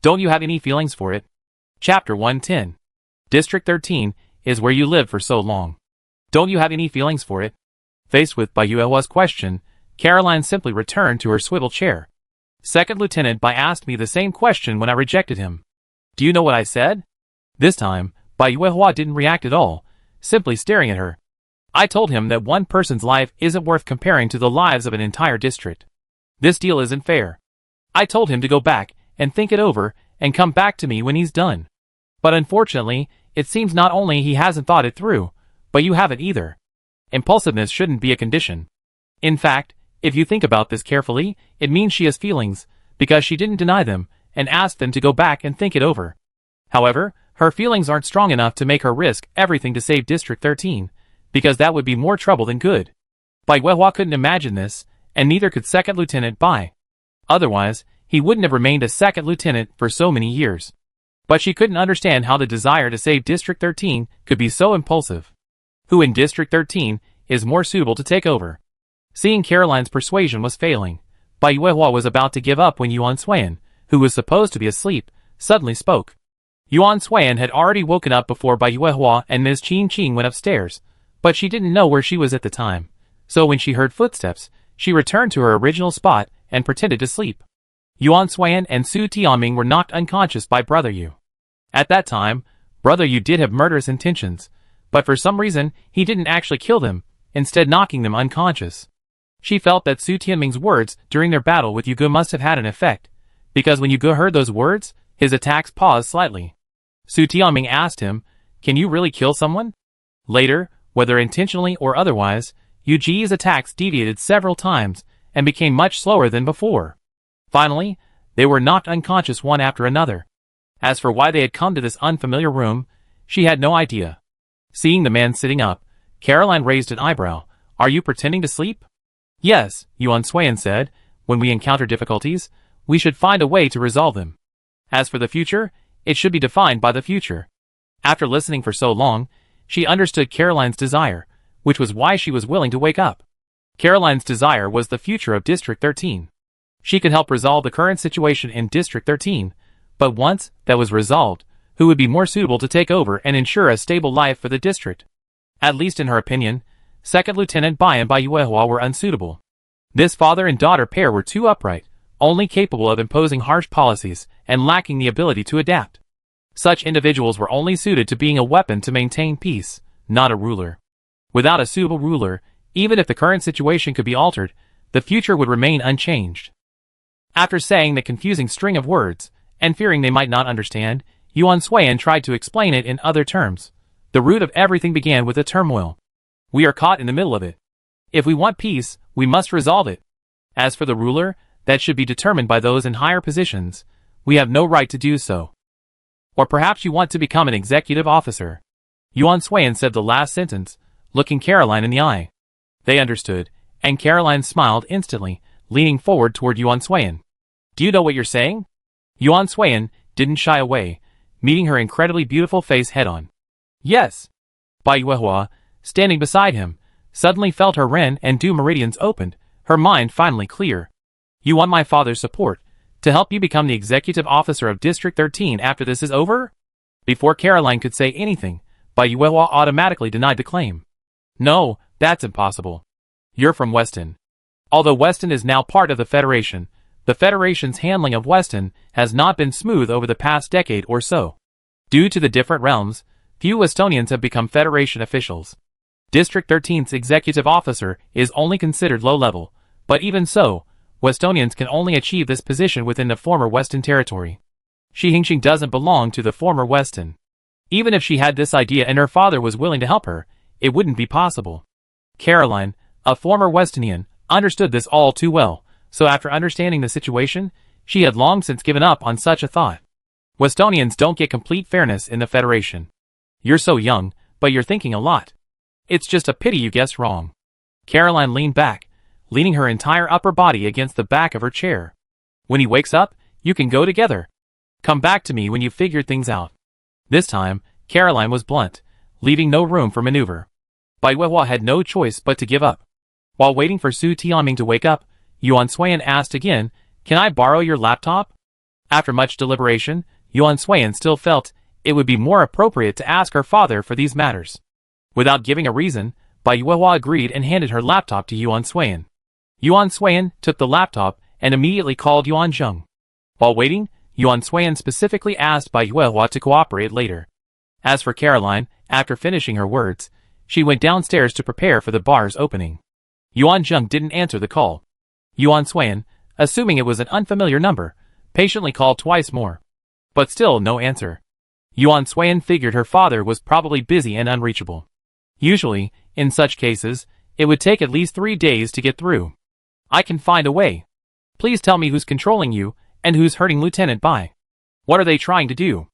Don't you have any feelings for it? Chapter 110. District 13 is where you lived for so long. Don't you have any feelings for it? Faced with Bai Yuehua's question, Caroline simply returned to her swivel chair. Second Lieutenant Bai asked me the same question when I rejected him. Do you know what I said? This time, Bai Yuehua didn't react at all, simply staring at her. I told him that one person's life isn't worth comparing to the lives of an entire district. This deal isn't fair. I told him to go back and think it over and come back to me when he's done. But unfortunately, it seems not only he hasn't thought it through, but you haven't either. Impulsiveness shouldn't be a condition. In fact, if you think about this carefully, it means she has feelings, because she didn't deny them and asked them to go back and think it over. However, her feelings aren't strong enough to make her risk everything to save District 13, because that would be more trouble than good. Bai Yuehua couldn't imagine this, and neither could Second Lieutenant Bai. Otherwise, he wouldn't have remained a second lieutenant for so many years. But she couldn't understand how the desire to save District 13 could be so impulsive. Who in District 13 is more suitable to take over? Seeing Caroline's persuasion was failing, Bai Yuehua was about to give up when Yuan Suiyan, who was supposed to be asleep, suddenly spoke. Yuan Suiyan had already woken up before Bai Yuehua and Ms. Qin Qing went upstairs, but she didn't know where she was at the time. So when she heard footsteps, she returned to her original spot and pretended to sleep. Yuan Suiyan and Su Tianming were knocked unconscious by Brother Yu. At that time, Brother Yu did have murderous intentions, but for some reason, he didn't actually kill them, instead knocking them unconscious. She felt that Su Tianming's words during their battle with Yu Ge must have had an effect, because when Yu Ge heard those words, his attacks paused slightly. Su Tianming asked him, "Can you really kill someone?" Later, whether intentionally or otherwise, Yu Ge's attacks deviated several times and became much slower than before. Finally, they were knocked unconscious one after another. As for why they had come to this unfamiliar room, she had no idea. Seeing the man sitting up, Caroline raised an eyebrow. "Are you pretending to sleep?" "Yes," Yuan Suiyan said. "When we encounter difficulties, we should find a way to resolve them. As for the future, it should be defined by the future." After listening for so long, she understood Caroline's desire, which was why she was willing to wake up. Caroline's desire was the future of District 13. She could help resolve the current situation in District 13, but once that was resolved, who would be more suitable to take over and ensure a stable life for the district? At least in her opinion, Second Lieutenant Bai and Bai Yuehua were unsuitable. This father and daughter pair were too upright, only capable of imposing harsh policies, and lacking the ability to adapt. Such individuals were only suited to being a weapon to maintain peace, not a ruler. Without a suitable ruler, even if the current situation could be altered, the future would remain unchanged. After saying the confusing string of words, and fearing they might not understand, Yuan Suiyan tried to explain it in other terms. The root of everything began with a turmoil. We are caught in the middle of it. If we want peace, we must resolve it. As for the ruler, that should be determined by those in higher positions. We have no right to do so. Or perhaps you want to become an executive officer. Yuan Suiyan said the last sentence, looking Caroline in the eye. They understood, and Caroline smiled instantly, leaning forward toward Yuan Suiyan. "Do you know what you're saying?" Yuan Suiyan didn't shy away, meeting her incredibly beautiful face head-on. "Yes." Bai Yuehua, standing beside him, suddenly felt her Ren and Du meridians opened, her mind finally clear. "You want my father's support, to help you become the executive officer of District 13 after this is over?" Before Caroline could say anything, Bai Yuehua automatically denied the claim. "No, that's impossible. You're from Weston." Although Weston is now part of the Federation, the Federation's handling of Weston has not been smooth over the past decade or so. Due to the different realms, few Westonians have become Federation officials. District 13's executive officer is only considered low-level, but even so, Westonians can only achieve this position within the former Weston territory. Shi Hingxing doesn't belong to the former Weston. Even if she had this idea and her father was willing to help her, it wouldn't be possible. Caroline, a former Westonian, understood this all too well, so after understanding the situation, she had long since given up on such a thought. Westonians don't get complete fairness in the Federation. You're so young, but you're thinking a lot. It's just a pity you guessed wrong. Caroline leaned back, leaning her entire upper body against the back of her chair. When he wakes up, you can go together. Come back to me when you've figured things out. This time, Caroline was blunt, leaving no room for maneuver. Bai Yuehua had no choice but to give up. While waiting for Su Tianming to wake up, Yuan Suiyan asked again, "Can I borrow your laptop?" After much deliberation, Yuan Suiyan still felt it would be more appropriate to ask her father for these matters. Without giving a reason, Bai Yuehua agreed and handed her laptop to Yuan Suiyan. Yuan Suiyan took the laptop and immediately called Yuan Zheng. While waiting, Yuan Suiyan specifically asked Bai Yuehua to cooperate later. As for Caroline, after finishing her words, she went downstairs to prepare for the bar's opening. Yuan Zheng didn't answer the call. Yuan Suiyan, assuming it was an unfamiliar number, patiently called twice more. But still no answer. Yuan Suiyan figured her father was probably busy and unreachable. Usually, in such cases, it would take at least 3 days to get through. "I can find a way. Please tell me who's controlling you, and who's hurting Lieutenant Bai. What are they trying to do?"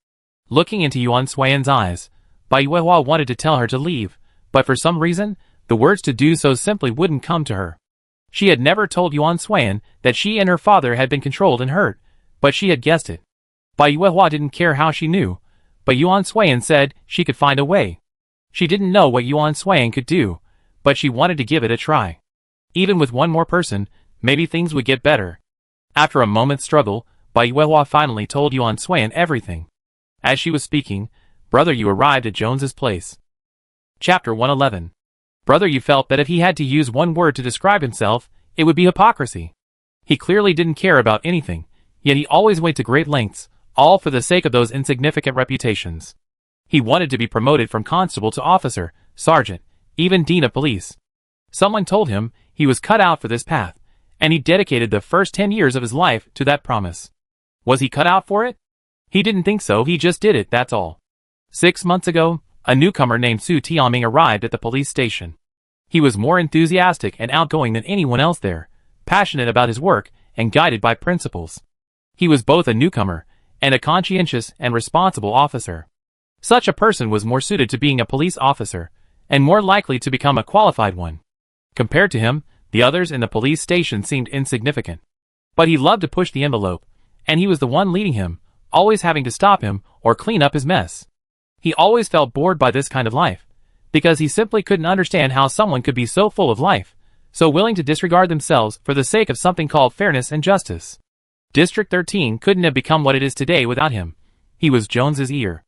Looking into Yuan Suiyan's eyes, Bai Yuehua wanted to tell her to leave, but for some reason, the words to do so simply wouldn't come to her. She had never told Yuan Suiyan that she and her father had been controlled and hurt, but she had guessed it. Bai Yuehua didn't care how she knew, but Yuan Suiyan said she could find a way. She didn't know what Yuan Suiyan could do, but she wanted to give it a try. Even with one more person, maybe things would get better. After a moment's struggle, Bai Yuehua finally told Yuan Suiyan everything. As she was speaking, Brother Yu arrived at Jones's place. Chapter 111. Brother Yu felt that if he had to use one word to describe himself, it would be hypocrisy. He clearly didn't care about anything, yet he always went to great lengths, all for the sake of those insignificant reputations. He wanted to be promoted from constable to officer, sergeant, even dean of police. Someone told him he was cut out for this path, and he dedicated the first 10 years of his life to that promise. Was he cut out for it? He didn't think so, he just did it, that's all. 6 months ago, a newcomer named Su Tianming arrived at the police station. He was more enthusiastic and outgoing than anyone else there, passionate about his work and guided by principles. He was both a newcomer and a conscientious and responsible officer. Such a person was more suited to being a police officer, and more likely to become a qualified one. Compared to him, the others in the police station seemed insignificant. But he loved to push the envelope, and he was the one leading him, always having to stop him or clean up his mess. He always felt bored by this kind of life, because he simply couldn't understand how someone could be so full of life, so willing to disregard themselves for the sake of something called fairness and justice. District 13 couldn't have become what it is today without him. He was Jones's ear.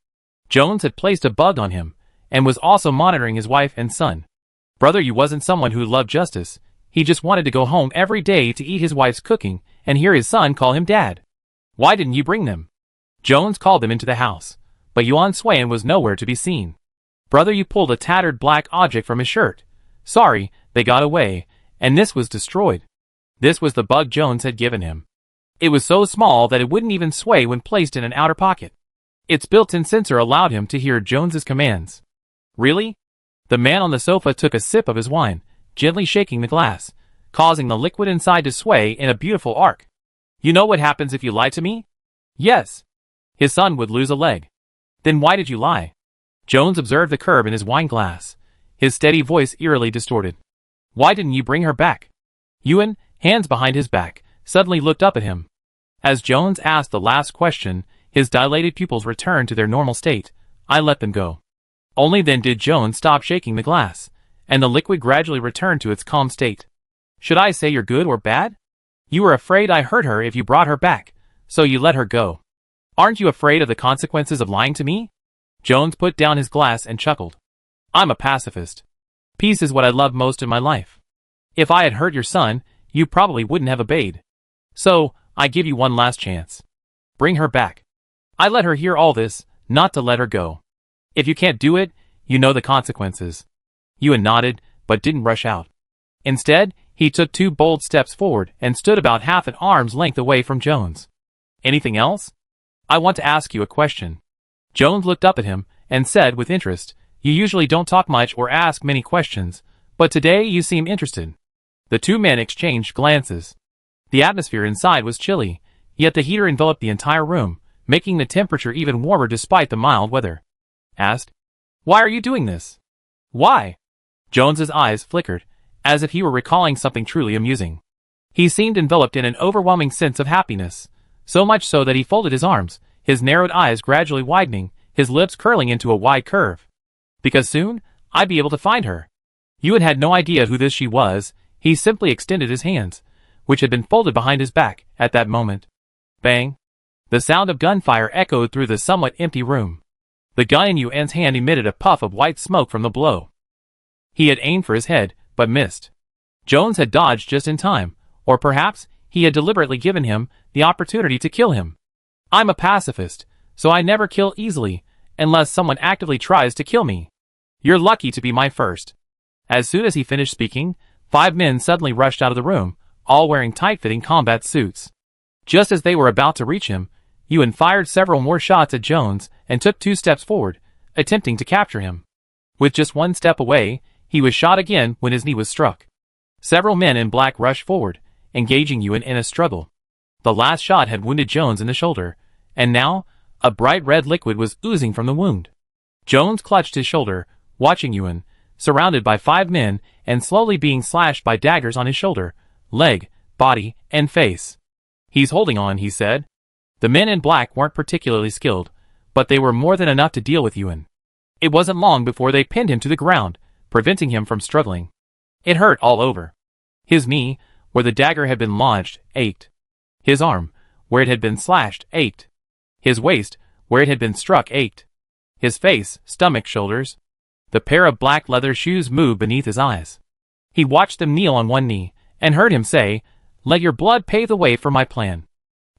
Jones had placed a bug on him, and was also monitoring his wife and son. Brother Yu wasn't someone who loved justice. He just wanted to go home every day to eat his wife's cooking and hear his son call him dad. Why didn't you bring them? Jones called them into the house, but Yuan Swain was nowhere to be seen. Brother Yu pulled a tattered black object from his shirt. Sorry, they got away, and this was destroyed. This was the bug Jones had given him. It was so small that it wouldn't even sway when placed in an outer pocket. Its built-in sensor allowed him to hear Jones's commands. Really? The man on the sofa took a sip of his wine, gently shaking the glass, causing the liquid inside to sway in a beautiful arc. You know what happens if you lie to me? Yes. His son would lose a leg. Then why did you lie? Jones observed the curve in his wine glass, his steady voice eerily distorted. Why didn't you bring her back? Yuan, hands behind his back, suddenly looked up at him. As Jones asked the last question, his dilated pupils returned to their normal state. I let them go. Only then did Jones stop shaking the glass, and the liquid gradually returned to its calm state. Should I say you're good or bad? You were afraid I hurt her if you brought her back, so you let her go. Aren't you afraid of the consequences of lying to me? Jones put down his glass and chuckled. I'm a pacifist. Peace is what I love most in my life. If I had hurt your son, you probably wouldn't have obeyed. So, I give you one last chance. Bring her back. I let her hear all this, not to let her go. If you can't do it, you know the consequences. Yuan nodded, but didn't rush out. Instead, he took 2 bold steps forward and stood about half an arm's length away from Jones. Anything else? I want to ask you a question. Jones looked up at him and said with interest, You usually don't talk much or ask many questions, but today you seem interested. The 2 men exchanged glances. The atmosphere inside was chilly, yet the heater enveloped the entire room, making the temperature even warmer despite the mild weather. Asked, Why are you doing this? Why? Jones's eyes flickered, as if he were recalling something truly amusing. He seemed enveloped in an overwhelming sense of happiness, so much so that he folded his arms, his narrowed eyes gradually widening, his lips curling into a wide curve. Because soon, I'd be able to find her. Yuan had no idea who this she was. He simply extended his hands, which had been folded behind his back, at that moment. Bang! The sound of gunfire echoed through the somewhat empty room. The gun in Yuan's hand emitted a puff of white smoke from the blow. He had aimed for his head, but missed. Jones had dodged just in time, or perhaps he had deliberately given him the opportunity to kill him. I'm a pacifist, so I never kill easily, unless someone actively tries to kill me. You're lucky to be my first. As soon as he finished speaking, 5 men suddenly rushed out of the room, all wearing tight-fitting combat suits. Just as they were about to reach him, Yuan fired several more shots at Jones and took 2 steps forward, attempting to capture him. With just 1 step away, he was shot again when his knee was struck. Several men in black rushed forward, engaging Yuan in a struggle. The last shot had wounded Jones in the shoulder, and now, a bright red liquid was oozing from the wound. Jones clutched his shoulder, watching Yuan, surrounded by 5 men and slowly being slashed by daggers on his shoulder, leg, body, and face. He's holding on, he said. The men in black weren't particularly skilled, but they were more than enough to deal with Yuan. It wasn't long before they pinned him to the ground, preventing him from struggling. It hurt all over. His knee, where the dagger had been lodged, ached. His arm, where it had been slashed, ached. His waist, where it had been struck, ached. His face, stomach, shoulders. The pair of black leather shoes moved beneath his eyes. He watched them kneel on one knee, and heard him say, Let your blood pave the way for my plan.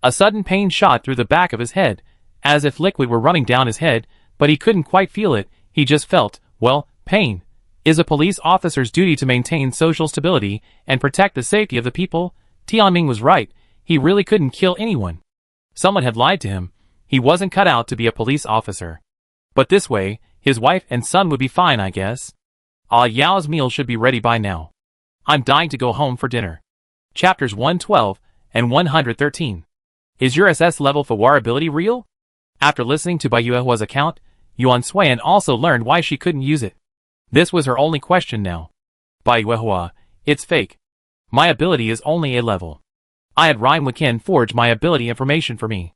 A sudden pain shot through the back of his head, as if liquid were running down his head, but he couldn't quite feel it. He just felt, well, pain. Is a police officer's duty to maintain social stability and protect the safety of the people? Tianming was right. He really couldn't kill anyone. Someone had lied to him. He wasn't cut out to be a police officer. But this way, his wife and son would be fine, I guess. Yao's meal should be ready by now. I'm dying to go home for dinner. Chapters 112 and 113. Is your SS level vulnerability real? After listening to Bai Yuehua's account, Yuan Suiyan also learned why she couldn't use it. This was her only question now. Bai Yuehua, it's fake. My ability is only A level. I had Ryan Wikin forge my ability information for me.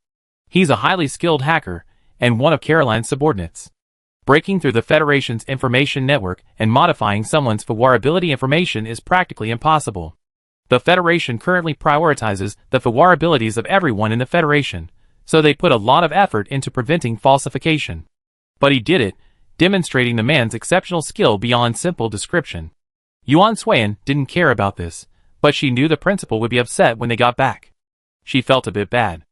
He's a highly skilled hacker, and one of Caroline's subordinates. Breaking through the Federation's information network and modifying someone's vulnerability information is practically impossible. The Federation currently prioritizes the vulnerabilities of everyone in the Federation, so they put a lot of effort into preventing falsification. But he did it, demonstrating the man's exceptional skill beyond simple description. Yuan Suiyan didn't care about this, but she knew the principal would be upset when they got back. She felt a bit bad.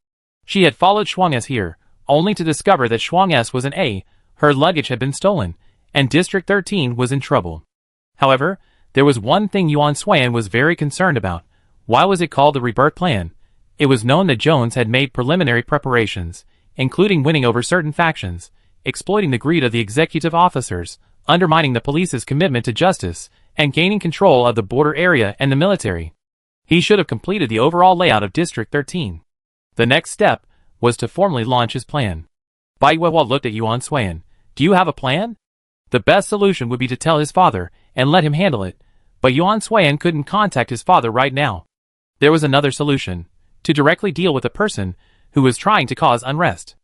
She had followed Shuang S here, only to discover that Shuang S was an A, her luggage had been stolen, and District 13 was in trouble. However, there was one thing Yuan Suiyan was very concerned about. Why was it called the Rebirth Plan? It was known that Jones had made preliminary preparations, including winning over certain factions, exploiting the greed of the executive officers, undermining the police's commitment to justice, and gaining control of the border area and the military. He should have completed the overall layout of District 13. The next step was to formally launch his plan. Bai Yuehua looked at Yuan Suiyan. Do you have a plan? The best solution would be to tell his father and let him handle it, but Yuan Suiyan couldn't contact his father right now. There was another solution, to directly deal with a person who was trying to cause unrest.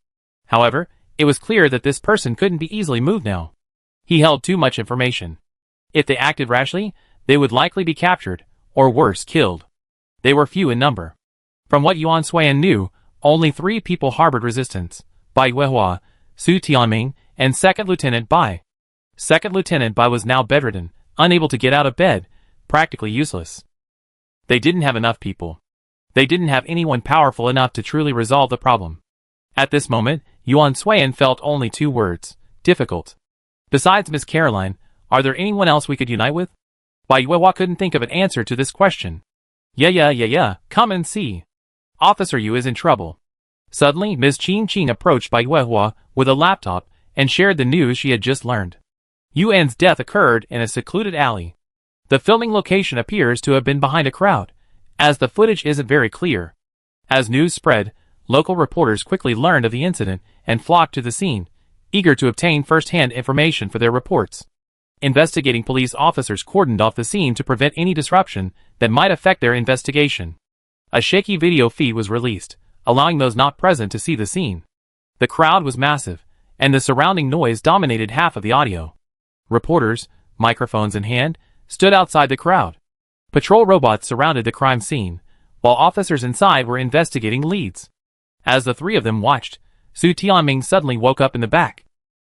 However, it was clear that this person couldn't be easily moved now. He held too much information. If they acted rashly, they would likely be captured, or worse, killed. They were few in number. From what Yuan Suiyan knew, only 3 people harbored resistance: Bai Yuehua, Su Tianming, and Second Lieutenant Bai. Second Lieutenant Bai was now bedridden, unable to get out of bed, practically useless. They didn't have enough people. They didn't have anyone powerful enough to truly resolve the problem. At this moment, Yuan Suiyan felt only 2 words: difficult. Besides Miss Caroline, are there anyone else we could unite with? Bai Yuehua couldn't think of an answer to this question. Yeah, come and see. Officer Yu is in trouble. Suddenly, Ms. Qing approached Bai Yuehua with a laptop and shared the news she had just learned. Yuan's death occurred in a secluded alley. The filming location appears to have been behind a crowd, as the footage isn't very clear. As news spread, local reporters quickly learned of the incident and flocked to the scene, eager to obtain first-hand information for their reports. Investigating police officers cordoned off the scene to prevent any disruption that might affect their investigation. A shaky video feed was released, allowing those not present to see the scene. The crowd was massive, and the surrounding noise dominated half of the audio. Reporters, microphones in hand, stood outside the crowd. Patrol robots surrounded the crime scene, while officers inside were investigating leads. As the 3 of them watched, Su Tianming suddenly woke up in the back.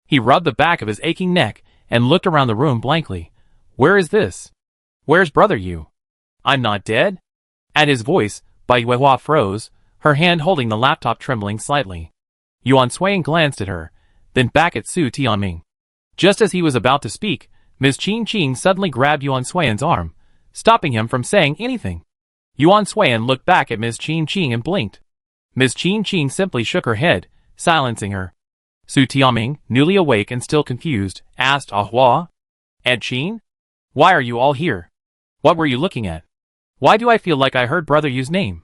He rubbed the back of his aching neck and looked around the room blankly. Where is this? Where's Brother Yu? I'm not dead? At his voice, Bai Yuehua froze, her hand holding the laptop trembling slightly. Yuan Suiyan glanced at her, then back at Su Tianming. Just as he was about to speak, Ms. Qing suddenly grabbed Yuan Suiyan's arm, stopping him from saying anything. Yuan Suiyan looked back at Ms. Qing and blinked. Ms. Qing simply shook her head, silencing her. Su Tianming, newly awake and still confused, asked, Ahua? Aunt Qing? Why are you all here? What were you looking at? Why do I feel like I heard Brother Yu's name?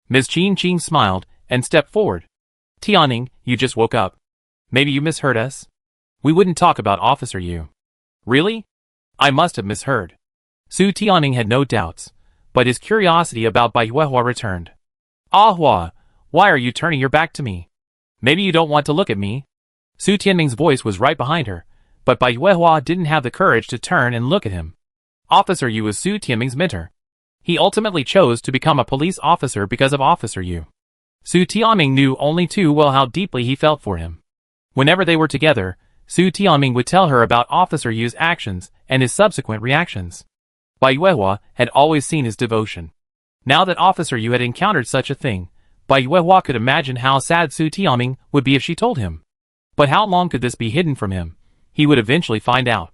Ms. Qing smiled and stepped forward. Tianming, you just woke up. Maybe you misheard us? We wouldn't talk about Officer Yu. Really? I must have misheard. Su Tianming had no doubts, but his curiosity about Bai Yuehua returned. Ahua, why are you turning your back to me? Maybe you don't want to look at me? Su Tianming's voice was right behind her, but Bai Yuehua didn't have the courage to turn and look at him. Officer Yu was Su Tianming's mentor. He ultimately chose to become a police officer because of Officer Yu. Su Tianming knew only too well how deeply he felt for him. Whenever they were together, Su Tianming would tell her about Officer Yu's actions and his subsequent reactions. Bai Yuehua had always seen his devotion. Now that Officer Yu had encountered such a thing, Bai Yuehua could imagine how sad Su Tianming would be if she told him. But how long could this be hidden from him? He would eventually find out.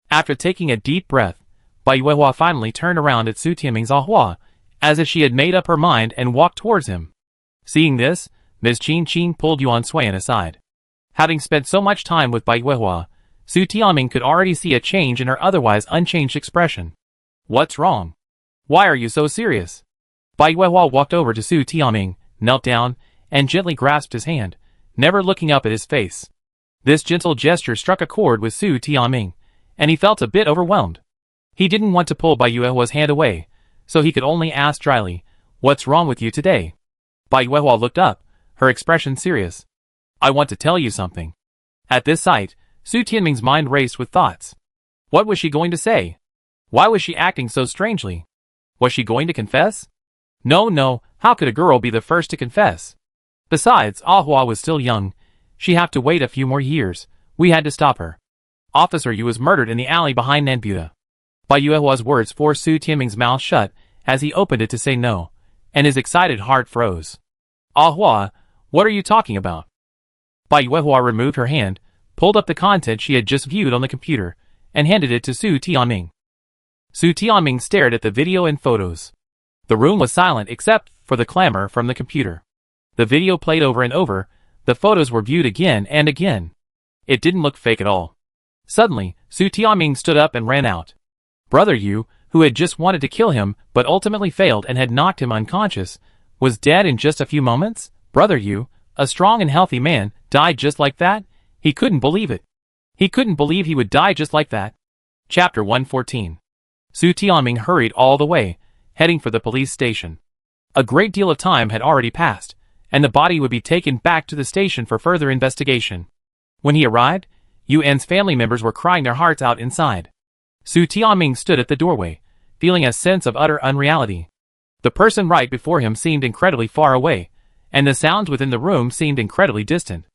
After taking a deep breath, Bai Yuehua finally turned around at Su Tianming's Ahua, as if she had made up her mind and walked towards him. Seeing this, Ms. Qin Qin pulled Yuan Suiyan aside. Having spent so much time with Bai Yuehua, Su Tianming could already see a change in her otherwise unchanged expression. What's wrong? Why are you so serious? Bai Yuehua walked over to Su Tianming, knelt down, and gently grasped his hand, never looking up at his face. This gentle gesture struck a chord with Su Tianming, and he felt a bit overwhelmed. He didn't want to pull Bai Yuehua's hand away, so he could only ask dryly, "What's wrong with you today?" Bai Yuehua looked up, her expression serious. "I want to tell you something." At this sight, Su Tianming's mind raced with thoughts. What was she going to say? Why was she acting so strangely? Was she going to confess? No, how could a girl be the first to confess? Besides, Ahua was still young. She'd have to wait a few more years. We had to stop her. Officer Yu was murdered in the alley behind Nanbuda. Bai Yuehua's words forced Su Tianming's mouth shut as he opened it to say no, and his excited heart froze. Ahua, what are you talking about? Bai Yuehua removed her hand, pulled up the content she had just viewed on the computer, and handed it to Su Tianming. Su Tianming stared at the video and photos. The room was silent except for the clamor from the computer. The video played over and over, the photos were viewed again and again. It didn't look fake at all. Suddenly, Su Tianming stood up and ran out. Brother Yu, who had just wanted to kill him but ultimately failed and had knocked him unconscious, was dead in just a few moments? Brother Yu, a strong and healthy man, died just like that? He couldn't believe it. He couldn't believe he would die just like that. Chapter 114. Su Tianming hurried all the way, heading for the police station. A great deal of time had already passed, and the body would be taken back to the station for further investigation. When he arrived, Yuan's family members were crying their hearts out inside. Su Tianming stood at the doorway, feeling a sense of utter unreality. The person right before him seemed incredibly far away, and the sounds within the room seemed incredibly distant.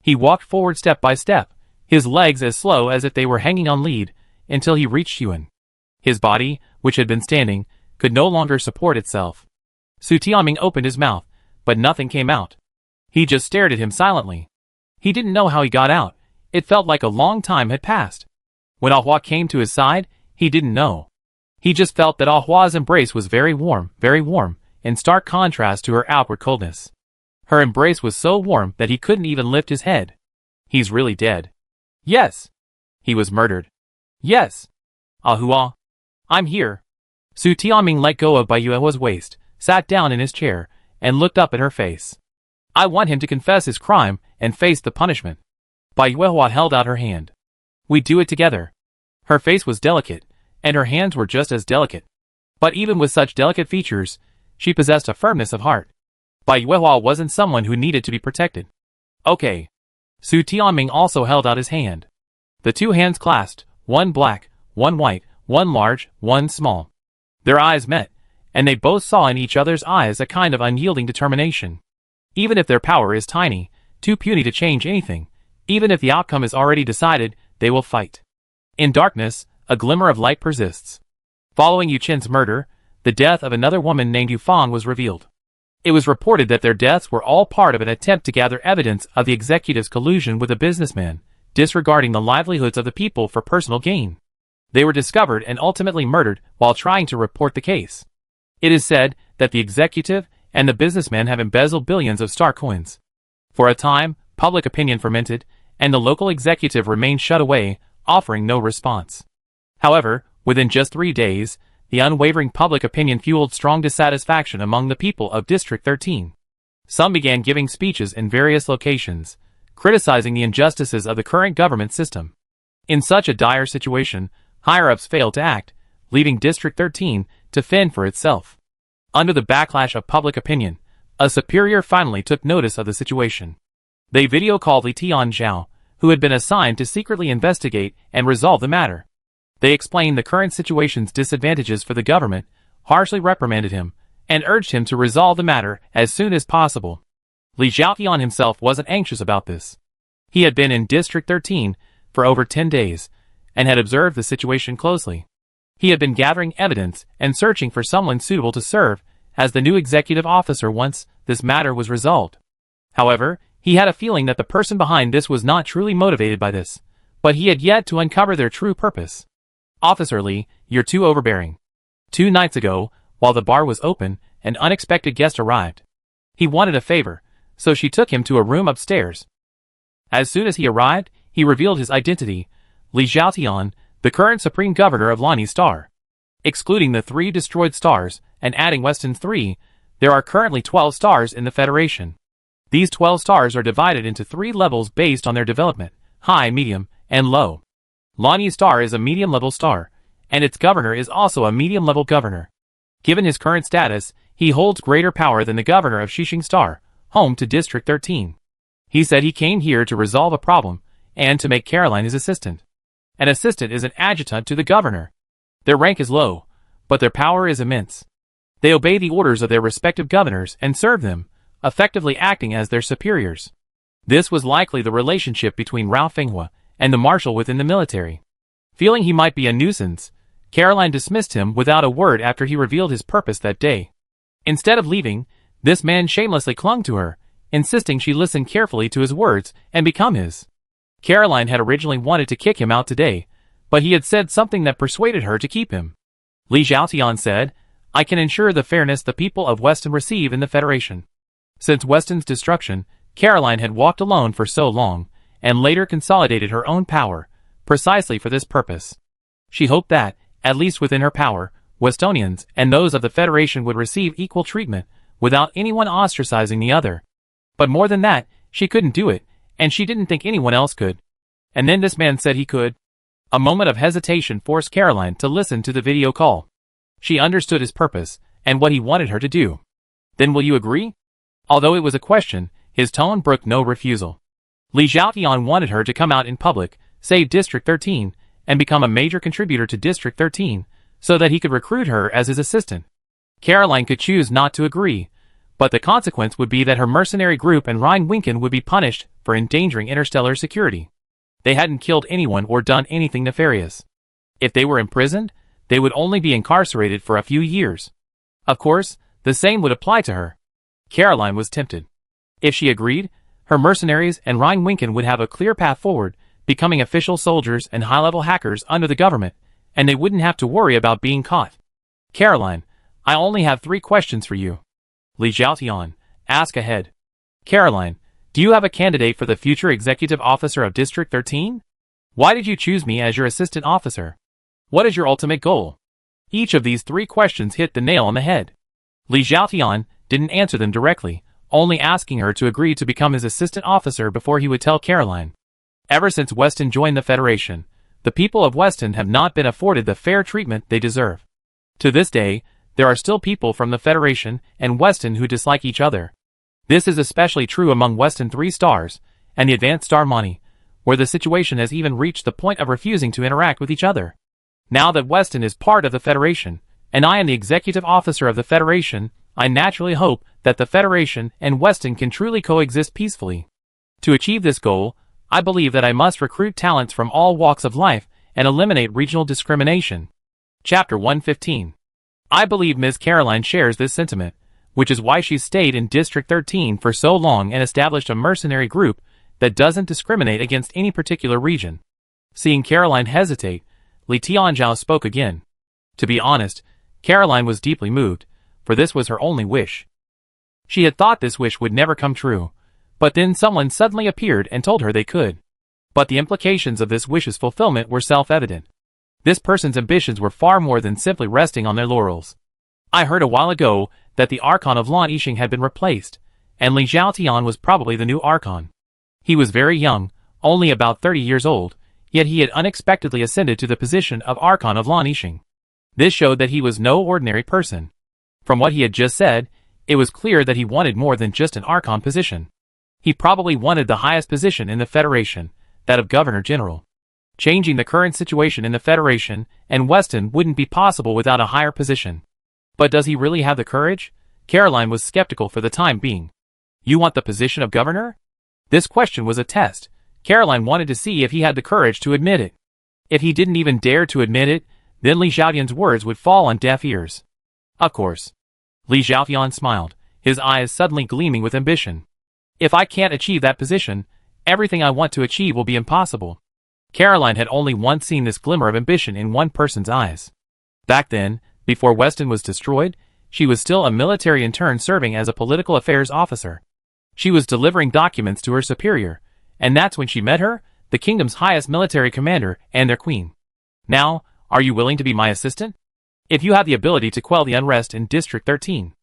He walked forward step by step, his legs as slow as if they were hanging on lead, until he reached Yuan. His body, which had been standing, could no longer support itself. Su Tianming opened his mouth, but nothing came out. He just stared at him silently. He didn't know how he got out. It felt like a long time had passed. When Ahua came to his side, he didn't know. He just felt that Ahua's embrace was very warm, in stark contrast to her outward coldness. Her embrace was so warm that he couldn't even lift his head. He's really dead. Yes. He was murdered. Yes. Ahua. I'm here. Su Tianming let go of Bai Yuehua's waist, sat down in his chair, and looked up at her face. I want him to confess his crime and face the punishment. Bai Yuehua held out her hand. We do it together. Her face was delicate, and her hands were just as delicate. But even with such delicate features, she possessed a firmness of heart. Bai Yuehua wasn't someone who needed to be protected. Okay. Su Tianming also held out his hand. The two hands clasped, one black, one white, one large, one small. Their eyes met, and they both saw in each other's eyes a kind of unyielding determination. Even if their power is tiny, too puny to change anything, even if the outcome is already decided, they will fight. In darkness, a glimmer of light persists. Following Yu Chen's murder, the death of another woman named Yu Fang was revealed. It was reported that their deaths were all part of an attempt to gather evidence of the executive's collusion with a businessman, disregarding the livelihoods of the people for personal gain. They were discovered and ultimately murdered while trying to report the case. It is said that the executive and the businessman have embezzled billions of star coins. For a time, public opinion fermented, and the local executive remained shut away, offering no response. However, within just 3 days, the unwavering public opinion fueled strong dissatisfaction among the people of District 13. Some began giving speeches in various locations, criticizing the injustices of the current government system. In such a dire situation, higher-ups failed to act, leaving District 13 to fend for itself. Under the backlash of public opinion, a superior finally took notice of the situation. They video-called Li Tianzhao, who had been assigned to secretly investigate and resolve the matter. They explained the current situation's disadvantages for the government, harshly reprimanded him, and urged him to resolve the matter as soon as possible. Li Zhaoqian himself wasn't anxious about this. He had been in District 13 for over 10 days, and had observed the situation closely. He had been gathering evidence and searching for someone suitable to serve as the new executive officer once this matter was resolved. However, He had a feeling that the person behind this was not truly motivated by this, but he had yet to uncover their true purpose. Officer Lee, you're too overbearing. 2 nights ago, while the bar was open, an unexpected guest arrived. He wanted a favor, so she took him to a room upstairs. As soon as he arrived, he revealed his identity, Li Zhaotian, the current Supreme Governor of Lani Star. Excluding the 3 destroyed stars, and adding Weston's 3, there are currently 12 stars in the Federation. These 12 stars are divided into 3 levels based on their development, high, medium, and low. Lani Star is a medium-level star, and its governor is also a medium-level governor. Given his current status, he holds greater power than the governor of Xixing Star, home to District 13. He said he came here to resolve a problem, and to make Caroline his assistant. An assistant is an adjutant to the governor. Their rank is low, but their power is immense. They obey the orders of their respective governors and serve them, effectively acting as their superiors. This was likely the relationship between Rao Fenghua and the marshal within the military. Feeling he might be a nuisance, Caroline dismissed him without a word after he revealed his purpose that day. Instead of leaving, this man shamelessly clung to her, insisting she listen carefully to his words and become his. Caroline had originally wanted to kick him out today, but he had said something that persuaded her to keep him. Li Zhaotian said, I can ensure the fairness the people of Weston receive in the Federation. Since Weston's destruction, Caroline had walked alone for so long, and later consolidated her own power, precisely for this purpose. She hoped that, at least within her power, Westonians and those of the Federation would receive equal treatment, without anyone ostracizing the other. But more than that, she couldn't do it, and she didn't think anyone else could. And then this man said he could. A moment of hesitation forced Caroline to listen to the video call. She understood his purpose, and what he wanted her to do. Then will you agree? Although it was a question, his tone brooked no refusal. Li Zhaotian wanted her to come out in public, save District 13, and become a major contributor to District 13, so that he could recruit her as his assistant. Caroline could choose not to agree, but the consequence would be that her mercenary group and Rhine-Winken would be punished for endangering interstellar security. They hadn't killed anyone or done anything nefarious. If they were imprisoned, they would only be incarcerated for a few years. Of course, the same would apply to her. Caroline was tempted. If she agreed, her mercenaries and Rhine-Winken would have a clear path forward, becoming official soldiers and high-level hackers under the government, and they wouldn't have to worry about being caught. Caroline, I only have 3 questions for you. Li Zhaotian, ask ahead. Caroline, do you have a candidate for the future executive officer of District 13? Why did you choose me as your assistant officer? What is your ultimate goal? Each of these 3 questions hit the nail on the head. Li Zhaotian didn't answer them directly, only asking her to agree to become his assistant officer before he would tell Caroline. Ever since Weston joined the Federation, the people of Weston have not been afforded the fair treatment they deserve. To this day, there are still people from the Federation and Weston who dislike each other. This is especially true among Weston 3 stars and the advanced star Mani, where the situation has even reached the point of refusing to interact with each other. Now that Weston is part of the Federation, and I am the executive officer of the Federation, I naturally hope that the Federation and Weston can truly coexist peacefully. To achieve this goal, I believe that I must recruit talents from all walks of life and eliminate regional discrimination. Chapter 115. I believe Ms. Caroline shares this sentiment, which is why she's stayed in District 13 for so long and established a mercenary group that doesn't discriminate against any particular region. Seeing Caroline hesitate, Li Tianzhao spoke again. To be honest, Caroline was deeply moved, for this was her only wish. She had thought this wish would never come true, but then someone suddenly appeared and told her they could. But the implications of this wish's fulfillment were self-evident. This person's ambitions were far more than simply resting on their laurels. I heard a while ago that the Archon of Lan Yixing had been replaced, and Li Zhaotian was probably the new Archon. He was very young, only about 30 years old, yet he had unexpectedly ascended to the position of Archon of Lan Yixing. This showed that he was no ordinary person. From what he had just said, it was clear that he wanted more than just an Archon position. He probably wanted the highest position in the Federation, that of Governor General. Changing the current situation in the Federation and Weston wouldn't be possible without a higher position. But does he really have the courage? Caroline was skeptical for the time being. You want the position of governor? This question was a test. Caroline wanted to see if he had the courage to admit it. If he didn't even dare to admit it, then Li Zhaotian's words would fall on deaf ears. Of course. Li Zhaotian smiled, his eyes suddenly gleaming with ambition. If I can't achieve that position, everything I want to achieve will be impossible. Caroline had only once seen this glimmer of ambition in one person's eyes. Back then, before Weston was destroyed, she was still a military intern serving as a political affairs officer. She was delivering documents to her superior, and that's when she met her, the kingdom's highest military commander and their queen. Now, are you willing to be my assistant? If you have the ability to quell the unrest in District 13.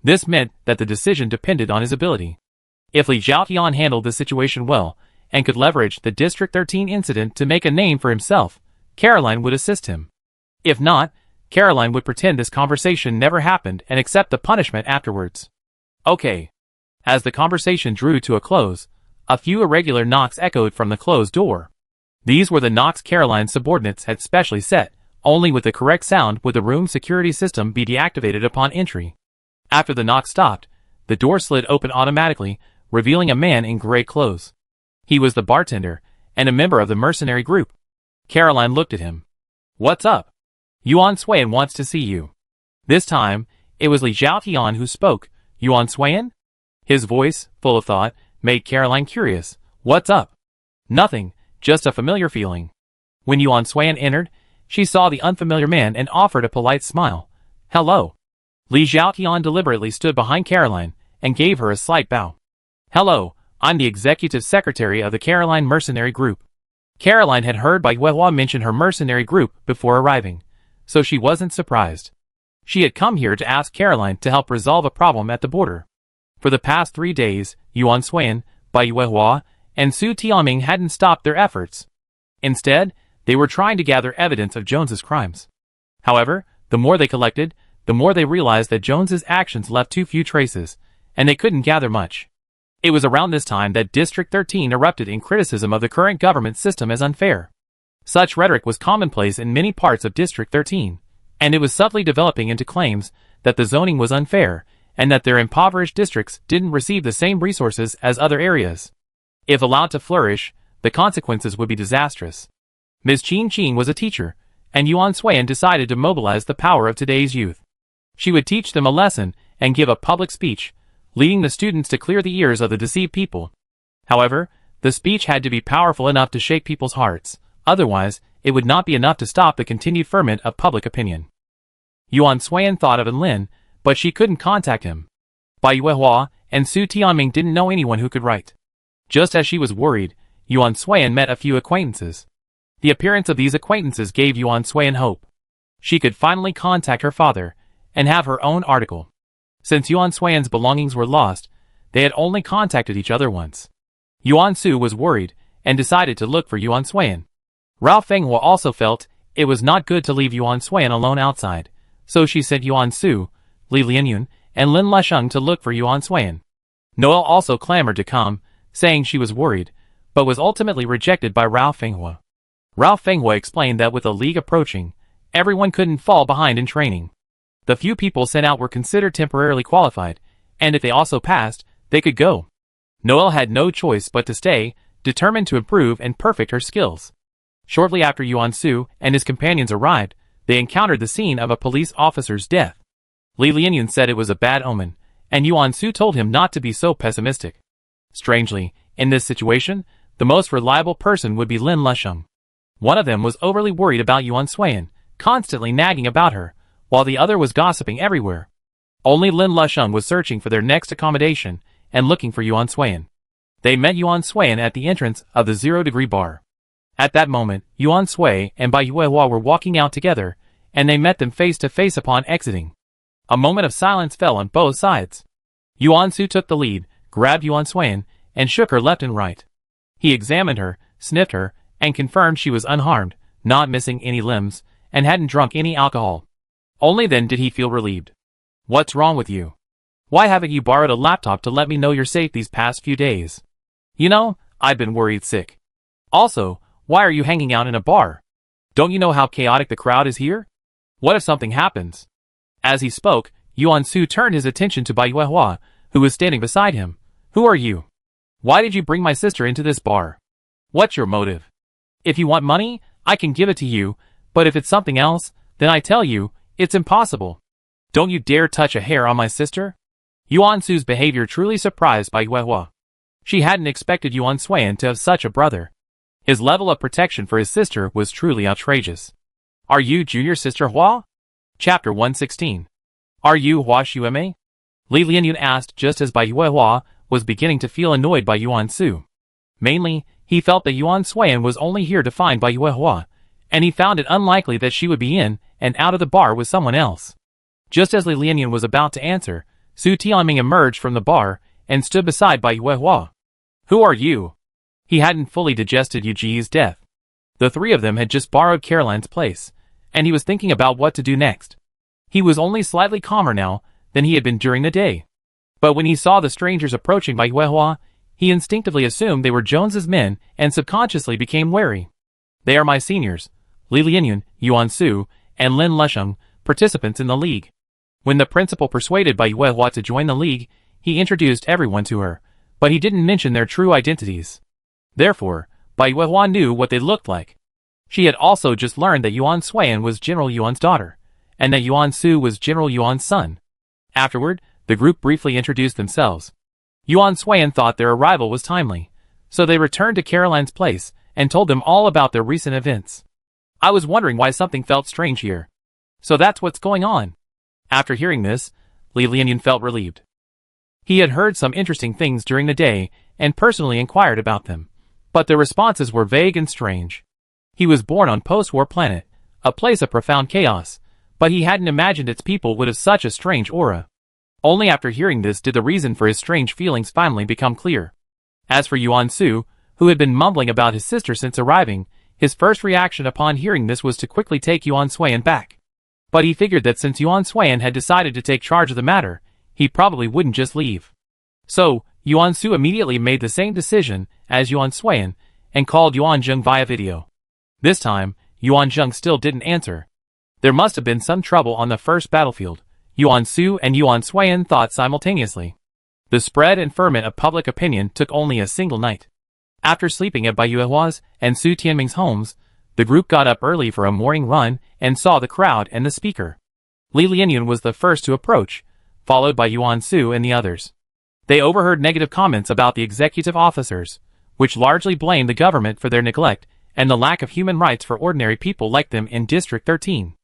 This meant that the decision depended on his ability. If Li Zhaotian handled the situation well, and could leverage the District 13 incident to make a name for himself, Caroline would assist him. If not, Caroline would pretend this conversation never happened and accept the punishment afterwards. Okay. As the conversation drew to a close, a few irregular knocks echoed from the closed door. These were the knocks Caroline's subordinates had specially set. Only with the correct sound would the room security system be deactivated upon entry. After the knock stopped, the door slid open automatically, revealing a man in gray clothes. He was the bartender, and a member of the mercenary group. Caroline looked at him. What's up? Yuan Suiyan wants to see you. This time, it was Li Zhaotian who spoke. Yuan Suiyan? His voice, full of thought, made Caroline curious. What's up? Nothing, just a familiar feeling. When Yuan Suiyan entered, she saw the unfamiliar man and offered a polite smile. Hello. Li Zhaotian deliberately stood behind Caroline and gave her a slight bow. Hello, I'm the executive secretary of the Caroline mercenary group. Caroline had heard Bai Yuehua mention her mercenary group before arriving, so she wasn't surprised. She had come here to ask Caroline to help resolve a problem at the border. For the past 3 days, Yuan Suiyan, Bai Yuehua, and Su Tianming hadn't stopped their efforts. Instead, they were trying to gather evidence of Jones's crimes. However, the more they collected, the more they realized that Jones's actions left too few traces, and they couldn't gather much. It was around this time that District 13 erupted in criticism of the current government system as unfair. Such rhetoric was commonplace in many parts of District 13, and it was subtly developing into claims that the zoning was unfair, and that their impoverished districts didn't receive the same resources as other areas. If allowed to flourish, the consequences would be disastrous. Ms. Qing was a teacher, and Yuan Suiyan decided to mobilize the power of today's youth. She would teach them a lesson and give a public speech, leading the students to clear the ears of the deceived people. However, the speech had to be powerful enough to shake people's hearts, otherwise, it would not be enough to stop the continued ferment of public opinion. Yuan Suiyan thought of Lin, but she couldn't contact him. Bai Yuehua and Su Tianming didn't know anyone who could write. Just as she was worried, Yuan Suiyan met a few acquaintances. The appearance of these acquaintances gave Yuan Suiyan hope. She could finally contact her father and have her own article. Since Yuan Suiyan's belongings were lost, they had only contacted each other once. Yuan Su was worried and decided to look for Yuan Suiyan. Rao Fenghua also felt it was not good to leave Yuan Suiyan alone outside, so she sent Yuan Su, Li Lianyun, and Lin Lesheng to look for Yuan Suiyan. Noel also clamored to come, saying she was worried, but was ultimately rejected by Rao Fenghua. Rao Fenghua explained that with the league approaching, everyone couldn't fall behind in training. The few people sent out were considered temporarily qualified, and if they also passed, they could go. Noel had no choice but to stay, determined to improve and perfect her skills. Shortly after Yuan Su and his companions arrived, they encountered the scene of a police officer's death. Li Lianyun said it was a bad omen, and Yuan Su told him not to be so pessimistic. Strangely, in this situation, the most reliable person would be Lin Lesheng. One of them was overly worried about Yuan Suiyan, constantly nagging about her, while the other was gossiping everywhere. Only Lin Lesheng was searching for their next accommodation and looking for Yuan Suiyan. They met Yuan Suiyan at the entrance of the 0 Degree Bar. At that moment, Yuan Sui and Bai Yuehua were walking out together, and they met them face to face upon exiting. A moment of silence fell on both sides. Yuan Su took the lead, grabbed Yuan Suiyan, and shook her left and right. He examined her, sniffed her, and confirmed she was unharmed, not missing any limbs, and hadn't drunk any alcohol. Only then did he feel relieved. What's wrong with you? Why haven't you borrowed a laptop to let me know you're safe these past few days? You know, I've been worried sick. Also, why are you hanging out in a bar? Don't you know how chaotic the crowd is here? What if something happens? As he spoke, Yuan Su turned his attention to Bai Yuehua, who was standing beside him. Who are you? Why did you bring my sister into this bar? What's your motive? If you want money, I can give it to you, but if it's something else, then I tell you, it's impossible. Don't you dare touch a hair on my sister? Yuan Su's behavior truly surprised Bai Yuehua. She hadn't expected Yuan Suan to have such a brother. His level of protection for his sister was truly outrageous. Are you junior sister Hua? Chapter 116. Are you Hua Xueme? Li Lianyun asked just as Bai Hua was beginning to feel annoyed by Yuan Su. Mainly, he felt that Yuan Suan was only here to find Bai Hua, and he found it unlikely that she would be in and out of the bar with someone else. Just as Li Lianyun was about to answer, Su Tianming emerged from the bar and stood beside Bai Hua. Who are you? He hadn't fully digested Yu Ji's death. The three of them had just borrowed Caroline's place, and he was thinking about what to do next. He was only slightly calmer now than he had been during the day. But when he saw the strangers approaching Bai Hua, he instinctively assumed they were Jones's men and subconsciously became wary. They are my seniors, Li Lianyun, Yuan Su, and Lin Lesheng, participants in the league. When the principal persuaded Bai Hua to join the league, he introduced everyone to her, but he didn't mention their true identities. Therefore, Bai Hua knew what they looked like. She had also just learned that Yuan Suan was General Yuan's daughter, and that Yuan Su was General Yuan's son. Afterward, the group briefly introduced themselves. Yuan Suan thought their arrival was timely, so they returned to Caroline's place and told them all about their recent events. I was wondering why something felt strange here. So that's what's going on. After hearing this, Li Lianyun felt relieved. He had heard some interesting things during the day and personally inquired about them, but their responses were vague and strange. He was born on post-war planet, a place of profound chaos, but he hadn't imagined its people would have such a strange aura. Only after hearing this did the reason for his strange feelings finally become clear. As for Yuan Su, who had been mumbling about his sister since arriving, his first reaction upon hearing this was to quickly take Yuan Suan back. But he figured that since Yuan Suan had decided to take charge of the matter, he probably wouldn't just leave. So, Yuan Su immediately made the same decision as Yuan Suan and called Yuan Zheng via video. This time, Yuan Zheng still didn't answer. There must have been some trouble on the first battlefield, Yuan Su and Yuan Suan thought simultaneously. The spread and ferment of public opinion took only a single night. After sleeping at Bai Hua's and Su Tianming's homes, the group got up early for a morning run and saw the crowd and the speaker. Li Lianyun was the first to approach, followed by Yuan Su and the others. They overheard negative comments about the executive officers, which largely blamed the government for their neglect and the lack of human rights for ordinary people like them in District 13.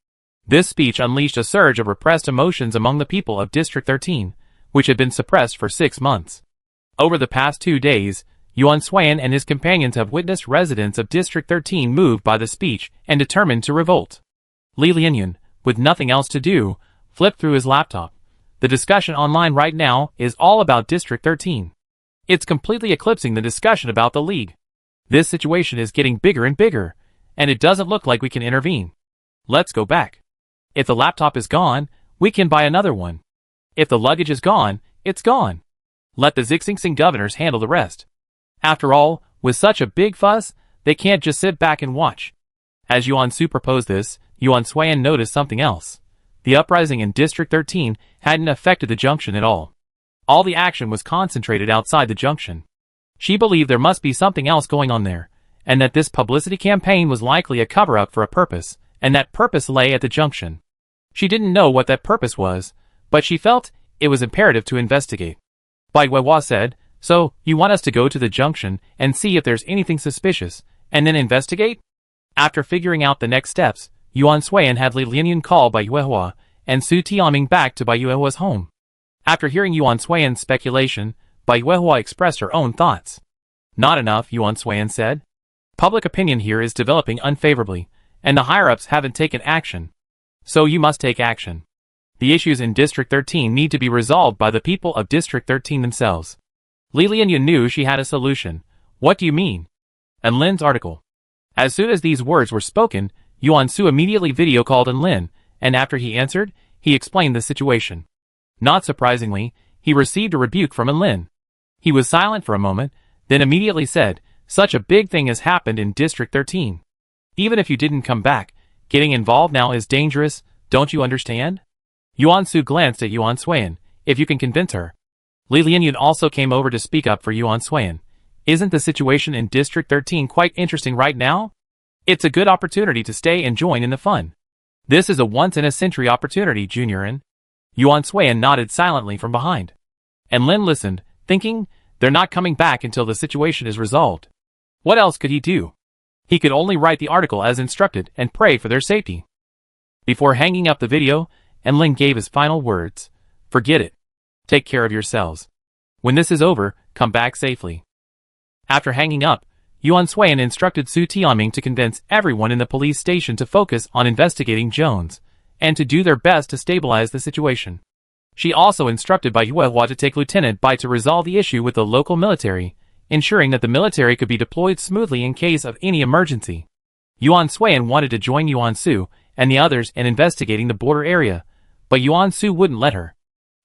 This speech unleashed a surge of repressed emotions among the people of District 13, which had been suppressed for 6 months. Over the past 2 days, Yuan Suan and his companions have witnessed residents of District 13 moved by the speech and determined to revolt. Li Lianyun, with nothing else to do, flipped through his laptop. The discussion online right now is all about District 13. It's completely eclipsing the discussion about the League. This situation is getting bigger and bigger, and it doesn't look like we can intervene. Let's go back. If the laptop is gone, we can buy another one. If the luggage is gone, it's gone. Let the Xixing governors handle the rest. After all, with such a big fuss, they can't just sit back and watch. As Yuan Su proposed this, Yuan Suan noticed something else. The uprising in District 13 hadn't affected the junction at all. All the action was concentrated outside the junction. She believed there must be something else going on there, and that this publicity campaign was likely a cover-up for a purpose, and that purpose lay at the junction. She didn't know what that purpose was, but she felt it was imperative to investigate. Bai Hua said, "So, you want us to go to the junction and see if there's anything suspicious, and then investigate?" After figuring out the next steps, Yuan Suan had Li Lianyun call Bai Hua and Su Tianming back to Bai Hua's home. After hearing Yuan Suan's speculation, Bai Hua expressed her own thoughts. "Not enough," Yuan Suan said. "Public opinion here is developing unfavorably, and the higher-ups haven't taken action. So you must take action. The issues in District 13 need to be resolved by the people of District 13 themselves." Li Lianyun knew she had a solution. "What do you mean?" Enlin's article. As soon as these words were spoken, Yuan Su immediately video-called Enlin, and after he answered, he explained the situation. Not surprisingly, he received a rebuke from Enlin. He was silent for a moment, then immediately said, "Such a big thing has happened in District 13. Even if you didn't come back, getting involved now is dangerous, don't you understand?" Yuan Su glanced at Yuan Suan. "If you can convince her." Li Lianyun also came over to speak up for Yuan Suan. "Isn't the situation in District 13 quite interesting right now? It's a good opportunity to stay and join in the fun. This is a once-in-a-century opportunity, Juniorin." Yuan Suan nodded silently from behind. And Lin listened, thinking, They're not coming back until the situation is resolved. What else could he do? He could only write the article as instructed and pray for their safety. Before hanging up the video, Enlin gave his final words. Forget it. Take care of yourselves. When this is over, come back safely. After hanging up, Yuan Suiyan instructed Su Tianming to convince everyone in the police station to focus on investigating Jones, and to do their best to stabilize the situation. She also instructed Bai Huehua to take Lieutenant Bai to resolve the issue with the local military, ensuring that the military could be deployed smoothly in case of any emergency. Yuan Suiyan wanted to join Yuan Su and the others in investigating the border area, but Yuan Su wouldn't let her.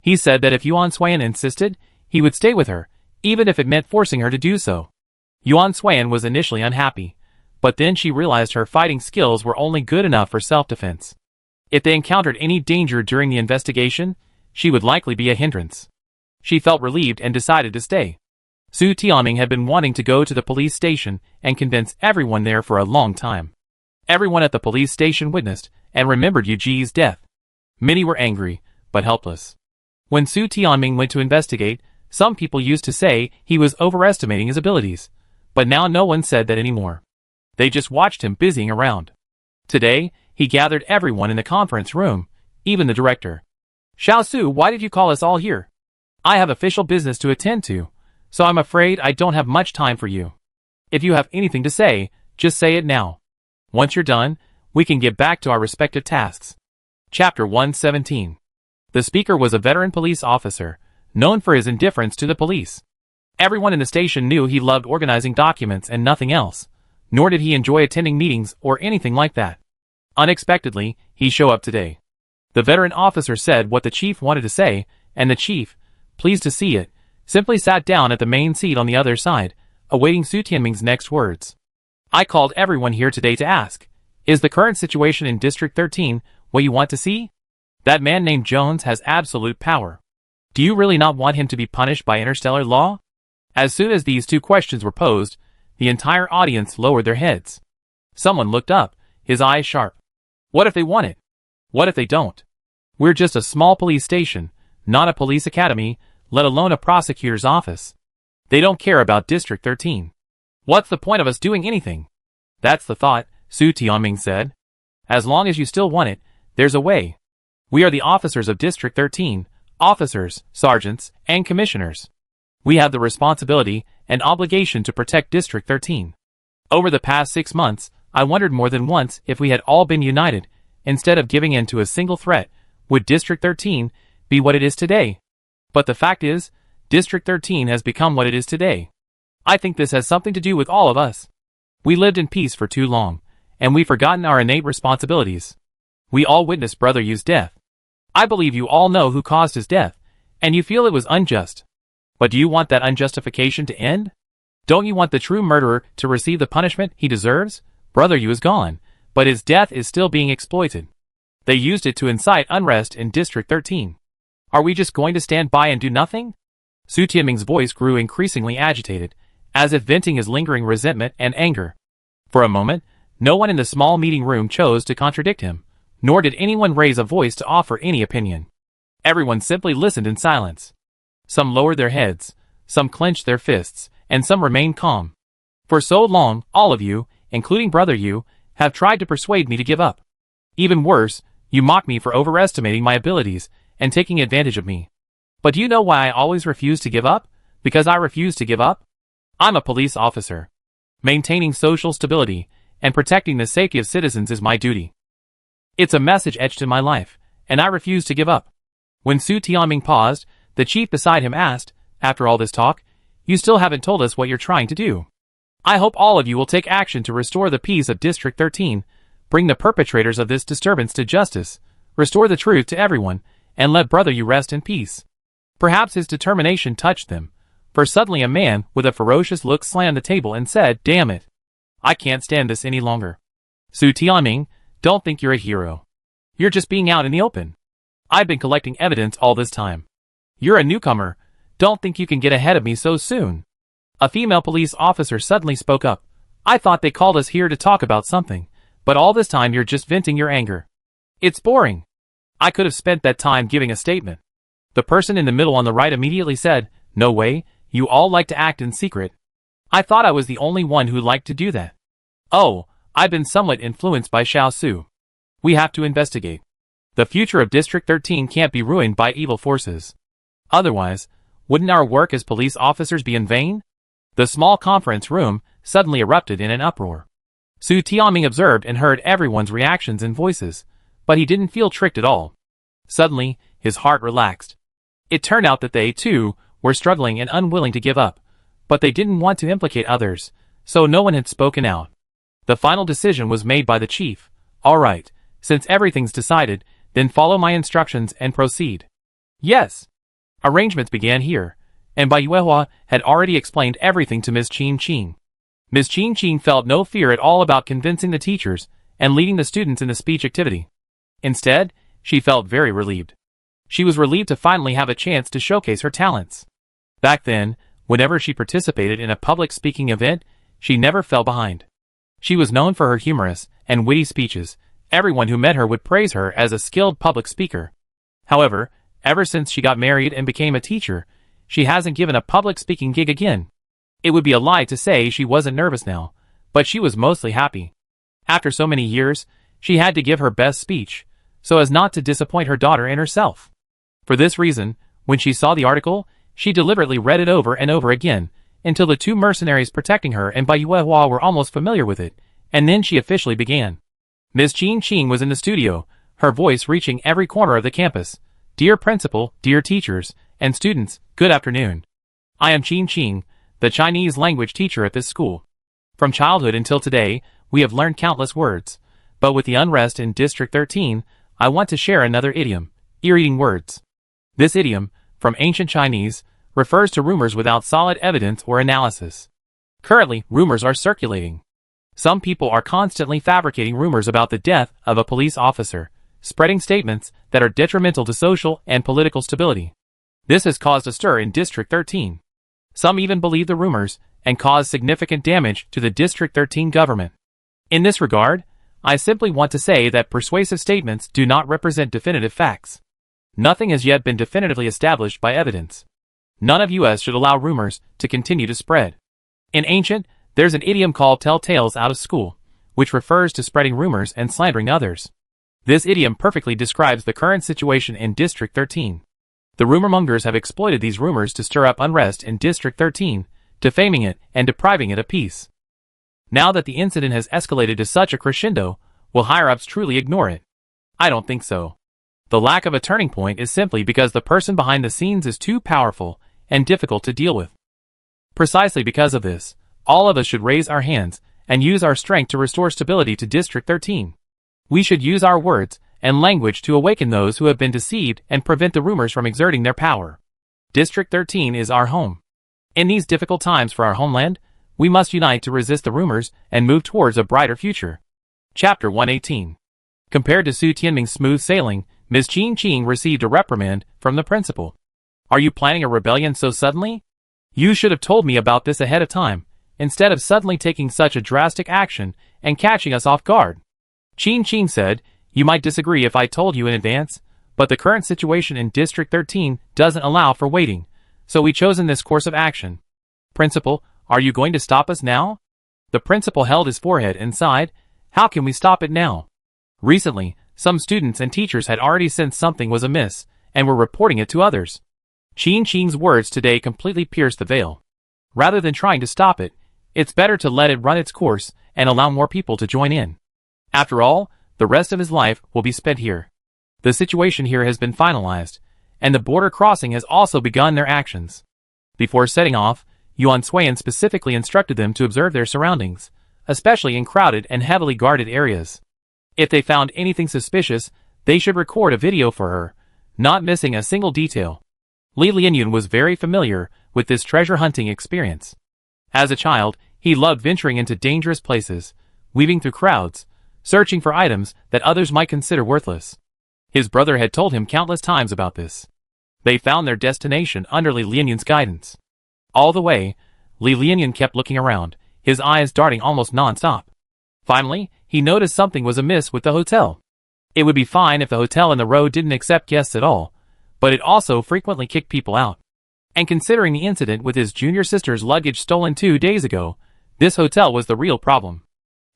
He said that if Yuan Suiyan insisted, he would stay with her, even if it meant forcing her to do so. Yuan Suiyan was initially unhappy, but then she realized her fighting skills were only good enough for self-defense. If they encountered any danger during the investigation, she would likely be a hindrance. She felt relieved and decided to stay. Su Tianming had been wanting to go to the police station and convince everyone there for a long time. Everyone at the police station witnessed and remembered Yu Ji's death. Many were angry, but helpless. When Su Tianming went to investigate, some people used to say he was overestimating his abilities, but now no one said that anymore. They just watched him busying around. Today, he gathered everyone in the conference room, even the director. Xiao Su, why did you call us all here? I have official business to attend to, so I'm afraid I don't have much time for you. If you have anything to say, just say it now. Once you're done, we can get back to our respective tasks. Chapter 117. The speaker was a veteran police officer, known for his indifference to the police. Everyone in the station knew he loved organizing documents and nothing else, nor did he enjoy attending meetings or anything like that. Unexpectedly, he showed up today. The veteran officer said what the chief wanted to say, and the chief, pleased to see it, simply sat down at the main seat on the other side, awaiting Su Tianming's next words. I called everyone here today to ask, is the current situation in District 13 what you want to see? That man named Jones has absolute power. Do you really not want him to be punished by interstellar law? As soon as these two questions were posed, the entire audience lowered their heads. Someone looked up, his eyes sharp. What if they want it? What if they don't? We're just a small police station, not a police academy, let alone a prosecutor's office. They don't care about District 13. What's the point of us doing anything? That's the thought, Su Tianming said. As long as you still want it, there's a way. We are the officers of District 13, officers, sergeants, and commissioners. We have the responsibility and obligation to protect District 13. Over the past 6 months, I wondered more than once if we had all been united, instead of giving in to a single threat, would District 13 be what it is today? But the fact is, District 13 has become what it is today. I think this has something to do with all of us. We lived in peace for too long, and we've forgotten our innate responsibilities. We all witnessed Brother Yu's death. I believe you all know who caused his death, and you feel it was unjust. But do you want that unjustification to end? Don't you want the true murderer to receive the punishment he deserves? Brother Yu is gone, but his death is still being exploited. They used it to incite unrest in District 13. Are we just going to stand by and do nothing? Su Tianming's voice grew increasingly agitated, as if venting his lingering resentment and anger. For a moment, no one in the small meeting room chose to contradict him, nor did anyone raise a voice to offer any opinion. Everyone simply listened in silence. Some lowered their heads, some clenched their fists, and some remained calm. For so long, all of you, including Brother Yu, have tried to persuade me to give up. Even worse, you mock me for overestimating my abilities and taking advantage of me. But do you know why I always refuse to give up? Because I refuse to give up? I'm a police officer. Maintaining social stability and protecting the safety of citizens is my duty. It's a message etched in my life, and I refuse to give up. When Su Tianming paused, the chief beside him asked, after all this talk, you still haven't told us what you're trying to do. I hope all of you will take action to restore the peace of District 13, bring the perpetrators of this disturbance to justice, restore the truth to everyone, and let Brother Yu rest in peace. Perhaps his determination touched them, for suddenly a man with a ferocious look slammed the table and said, damn it. I can't stand this any longer. Su Tianming, don't think you're a hero. You're just being out in the open. I've been collecting evidence all this time. You're a newcomer. Don't think you can get ahead of me so soon. A female police officer suddenly spoke up. I thought they called us here to talk about something, but all this time you're just venting your anger. It's boring. I could have spent that time giving a statement. The person in the middle on the right immediately said, no way, You all like to act in secret. I thought I was the only one who liked to do that. Oh, I've been somewhat influenced by Xiao Su. We have to investigate. The future of District 13 can't be ruined by evil forces. Otherwise, wouldn't our work as police officers be in vain? The small conference room suddenly erupted in an uproar. Su Tianming observed and heard everyone's reactions and voices, but he didn't feel tricked at all. Suddenly, his heart relaxed. It turned out that they, too, were struggling and unwilling to give up, but they didn't want to implicate others, so no one had spoken out. The final decision was made by the chief. All right, since everything's decided, then follow my instructions and proceed. Yes. Arrangements began here, and Bai Yuehua had already explained everything to Ms. Qin Qing. Ms. Qin Qing felt no fear at all about convincing the teachers and leading the students in the speech activity. Instead, she felt very relieved. She was relieved to finally have a chance to showcase her talents. Back then, whenever she participated in a public speaking event, she never fell behind. She was known for her humorous and witty speeches. Everyone who met her would praise her as a skilled public speaker. However, ever since she got married and became a teacher, she hasn't given a public speaking gig again. It would be a lie to say she wasn't nervous now, but she was mostly happy. After so many years, she had to give her best speech, so as not to disappoint her daughter and herself. For this reason, when she saw the article, she deliberately read it over and over again, until the two mercenaries protecting her and Bai Yuehua were almost familiar with it, and then she officially began. Ms. Qin Qing was in the studio, her voice reaching every corner of the campus. Dear principal, dear teachers, and students, good afternoon. I am Qin Qing, the Chinese language teacher at this school. From childhood until today, we have learned countless words, but with the unrest in District 13, I want to share another idiom, ear-eating words. This idiom, from ancient Chinese, refers to rumors without solid evidence or analysis. Currently, rumors are circulating. Some people are constantly fabricating rumors about the death of a police officer, spreading statements that are detrimental to social and political stability. This has caused a stir in District 13. Some even believe the rumors and cause significant damage to the District 13 government. In this regard, I simply want to say that persuasive statements do not represent definitive facts. Nothing has yet been definitively established by evidence. None of us should allow rumors to continue to spread. In ancient, there's an idiom called tell tales out of school, which refers to spreading rumors and slandering others. This idiom perfectly describes the current situation in District 13. The rumormongers have exploited these rumors to stir up unrest in District 13, defaming it and depriving it of peace. Now that the incident has escalated to such a crescendo, will higher-ups truly ignore it? I don't think so. The lack of a turning point is simply because the person behind the scenes is too powerful and difficult to deal with. Precisely because of this, all of us should raise our hands and use our strength to restore stability to District 13. We should use our words and language to awaken those who have been deceived and prevent the rumors from exerting their power. District 13 is our home. In these difficult times for our homeland, we must unite to resist the rumors and move towards a brighter future. Chapter 118. Compared to Su Tianming's smooth sailing, Ms. Qin Qing received a reprimand from the principal. Are you planning a rebellion so suddenly? You should have told me about this ahead of time, instead of suddenly taking such a drastic action and catching us off guard. Qin Qing said, you might disagree if I told you in advance, but the current situation in District 13 doesn't allow for waiting, so we chosen this course of action. Principal, are you going to stop us now? The principal held his forehead and sighed, how can we stop it now? Recently, some students and teachers had already sensed something was amiss, and were reporting it to others. Qin Qing's words today completely pierced the veil. Rather than trying to stop it, it's better to let it run its course and allow more people to join in. After all, the rest of his life will be spent here. The situation here has been finalized, and the border crossing has also begun their actions. Before setting off, Yuan Suiyan specifically instructed them to observe their surroundings, especially in crowded and heavily guarded areas. If they found anything suspicious, they should record a video for her, not missing a single detail. Li Lianyun was very familiar with this treasure hunting experience. As a child, he loved venturing into dangerous places, weaving through crowds, searching for items that others might consider worthless. His brother had told him countless times about this. They found their destination under Li Lianyun's guidance. All the way, Li Lianyun kept looking around, his eyes darting almost non-stop. Finally, he noticed something was amiss with the hotel. It would be fine if the hotel and the road didn't accept guests at all, but it also frequently kicked people out. And considering the incident with his junior sister's luggage stolen 2 days ago, this hotel was the real problem.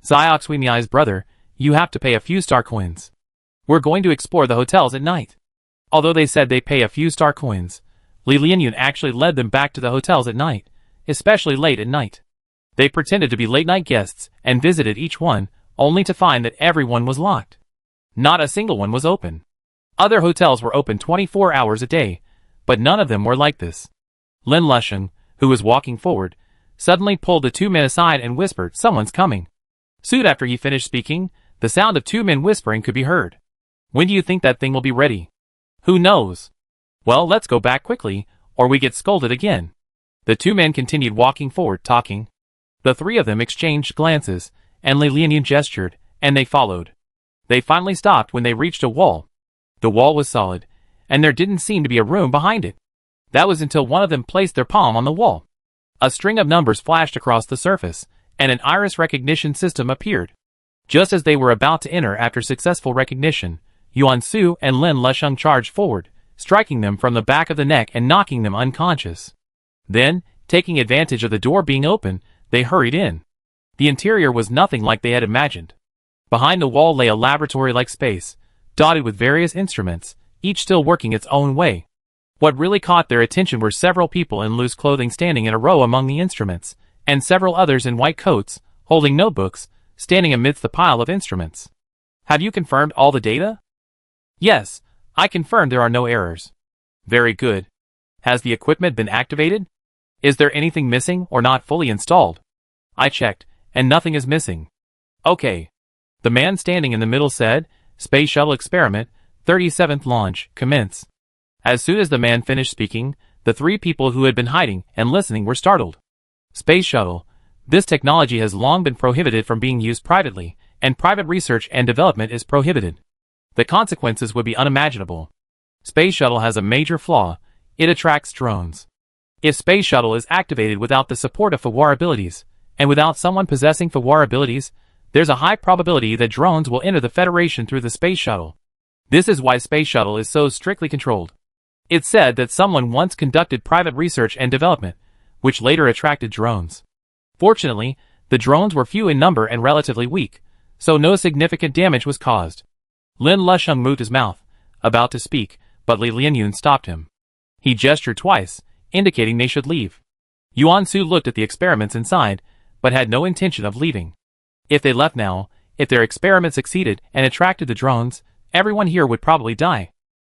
Zioxwemi's brother, you have to pay a few star coins. We're going to explore the hotels at night. Although they said they pay a few star coins, Li Lianyun actually led them back to the hotels at night, especially late at night. They pretended to be late-night guests and visited each one, only to find that everyone was locked. Not a single one was open. Other hotels were open 24 hours a day, but none of them were like this. Lin Lusheng, who was walking forward, suddenly pulled the 2 men aside and whispered, "Someone's coming." Soon after he finished speaking, the sound of 2 men whispering could be heard. "When do you think that thing will be ready?" "Who knows?" "Well, let's go back quickly, or we get scolded again." The 2 men continued walking forward, talking. The 3 of them exchanged glances, and Li Lianyun gestured, and they followed. They finally stopped when they reached a wall. The wall was solid, and there didn't seem to be a room behind it. That was until one of them placed their palm on the wall. A string of numbers flashed across the surface, and an iris recognition system appeared. Just as they were about to enter after successful recognition, Yuan Su and Lin Lusheng charged forward, striking them from the back of the neck and knocking them unconscious. Then, taking advantage of the door being open, they hurried in. The interior was nothing like they had imagined. Behind the wall lay a laboratory-like space, dotted with various instruments, each still working its own way. What really caught their attention were several people in loose clothing standing in a row among the instruments, and several others in white coats, holding notebooks, standing amidst the pile of instruments. "Have you confirmed all the data?" "Yes, I confirmed there are no errors." "Very good. Has the equipment been activated? Is there anything missing or not fully installed?" "I checked, and nothing is missing." "Okay." The man standing in the middle said, "Space Shuttle Experiment, 37th launch, commence." As soon as the man finished speaking, the 3 people who had been hiding and listening were startled. Space Shuttle. This technology has long been prohibited from being used privately, and private research and development is prohibited. The consequences would be unimaginable. Space Shuttle has a major flaw. It attracts drones. If Space Shuttle is activated without the support of Fawar abilities, and without someone possessing Fawar abilities, there's a high probability that drones will enter the Federation through the Space Shuttle. This is why Space Shuttle is so strictly controlled. It's said that someone once conducted private research and development, which later attracted drones. Fortunately, the drones were few in number and relatively weak, so no significant damage was caused. Lin Lusheng moved his mouth, about to speak, but Li Lianyun stopped him. He gestured twice, indicating they should leave. Yuan Su looked at the experiments inside, but had no intention of leaving. If they left now, if their experiment succeeded and attracted the drones, everyone here would probably die.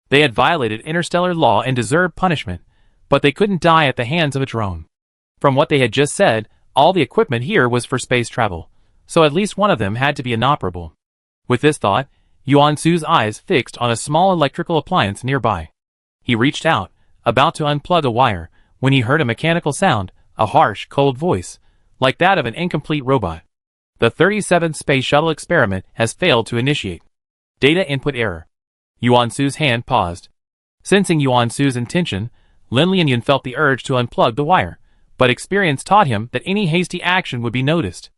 They had violated interstellar law and deserved punishment, but they couldn't die at the hands of a drone. From what they had just said, all the equipment here was for space travel, so at least one of them had to be inoperable. With this thought, Yuan Su's eyes fixed on a small electrical appliance nearby. He reached out, about to unplug a wire, when he heard a mechanical sound, a harsh, cold voice, like that of an incomplete robot. The 37th Space Shuttle experiment has failed to initiate. Data input error. Yuan Su's hand paused. Sensing Yuan Su's intention, Lin Lianyun felt the urge to unplug the wire, but experience taught him that any hasty action would be noticed.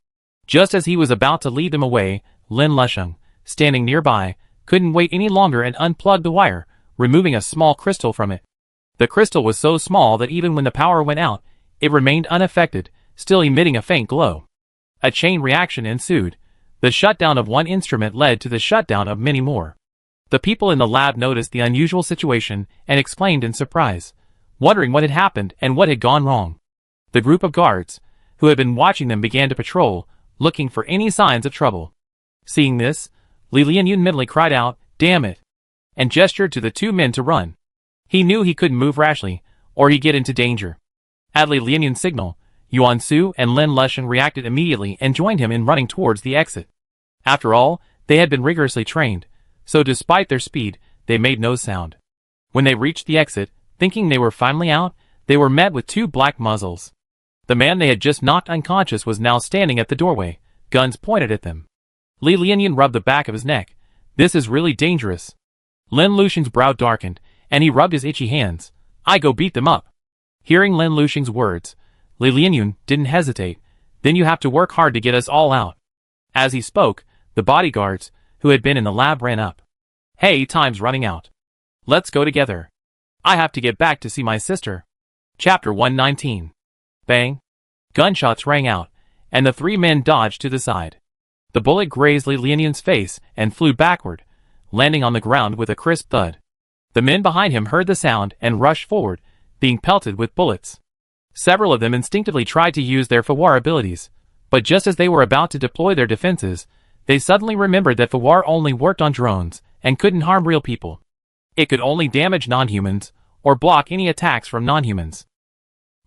Just as he was about to lead them away, Lin Lusheng, standing nearby, couldn't wait any longer and unplugged the wire, removing a small crystal from it. The crystal was so small that even when the power went out, it remained unaffected, still emitting a faint glow. A chain reaction ensued. The shutdown of one instrument led to the shutdown of many more. The people in the lab noticed the unusual situation and exclaimed in surprise, wondering what had happened and what had gone wrong. The group of guards, who had been watching them, began to patrol, looking for any signs of trouble. Seeing this, Li Lianyun mentally cried out, "Damn it!" and gestured to the 2 men to run. He knew he couldn't move rashly, or he'd get into danger. At Li Lianyun's signal, Yuan Su and Lin Lusheng reacted immediately and joined him in running towards the exit. After all, they had been rigorously trained, so despite their speed, they made no sound. When they reached the exit, thinking they were finally out, they were met with 2 black muzzles. The man they had just knocked unconscious was now standing at the doorway, guns pointed at them. Li Lianyun rubbed the back of his neck. This is really dangerous. Lin Lusheng's brow darkened, and he rubbed his itchy hands. I go beat them up. Hearing Lin Lusheng's words, Li Lianyun didn't hesitate. Then you have to work hard to get us all out. As he spoke, the bodyguards, who had been in the lab, ran up. Hey, time's running out. Let's go together. I have to get back to see my sister. Chapter 119. Bang! Gunshots rang out, and the three men dodged to the side. The bullet grazed Li Lianyun's face and flew backward, landing on the ground with a crisp thud. The men behind him heard the sound and rushed forward, being pelted with bullets. Several of them instinctively tried to use their Fawar abilities, but just as they were about to deploy their defenses, they suddenly remembered that Fawar only worked on drones and couldn't harm real people. It could only damage non-humans or block any attacks from non-humans.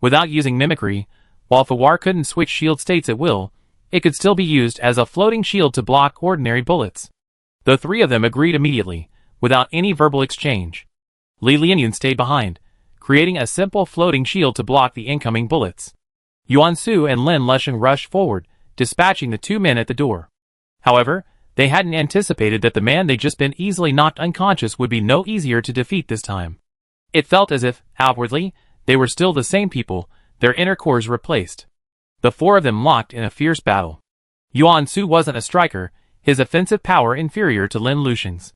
Without using mimicry, while Fawar couldn't switch shield states at will, it could still be used as a floating shield to block ordinary bullets. The three of them agreed immediately, without any verbal exchange. Li Lianyun stayed behind, creating a simple floating shield to block the incoming bullets. Yuan Su and Lin Lusheng rushed forward, dispatching the two men at the door. However, they hadn't anticipated that the man they'd just been easily knocked unconscious would be no easier to defeat this time. It felt as if, outwardly, they were still the same people, their inner cores replaced. The four of them locked in a fierce battle. Yuan Su wasn't a striker, his offensive power inferior to Lin Lusheng's.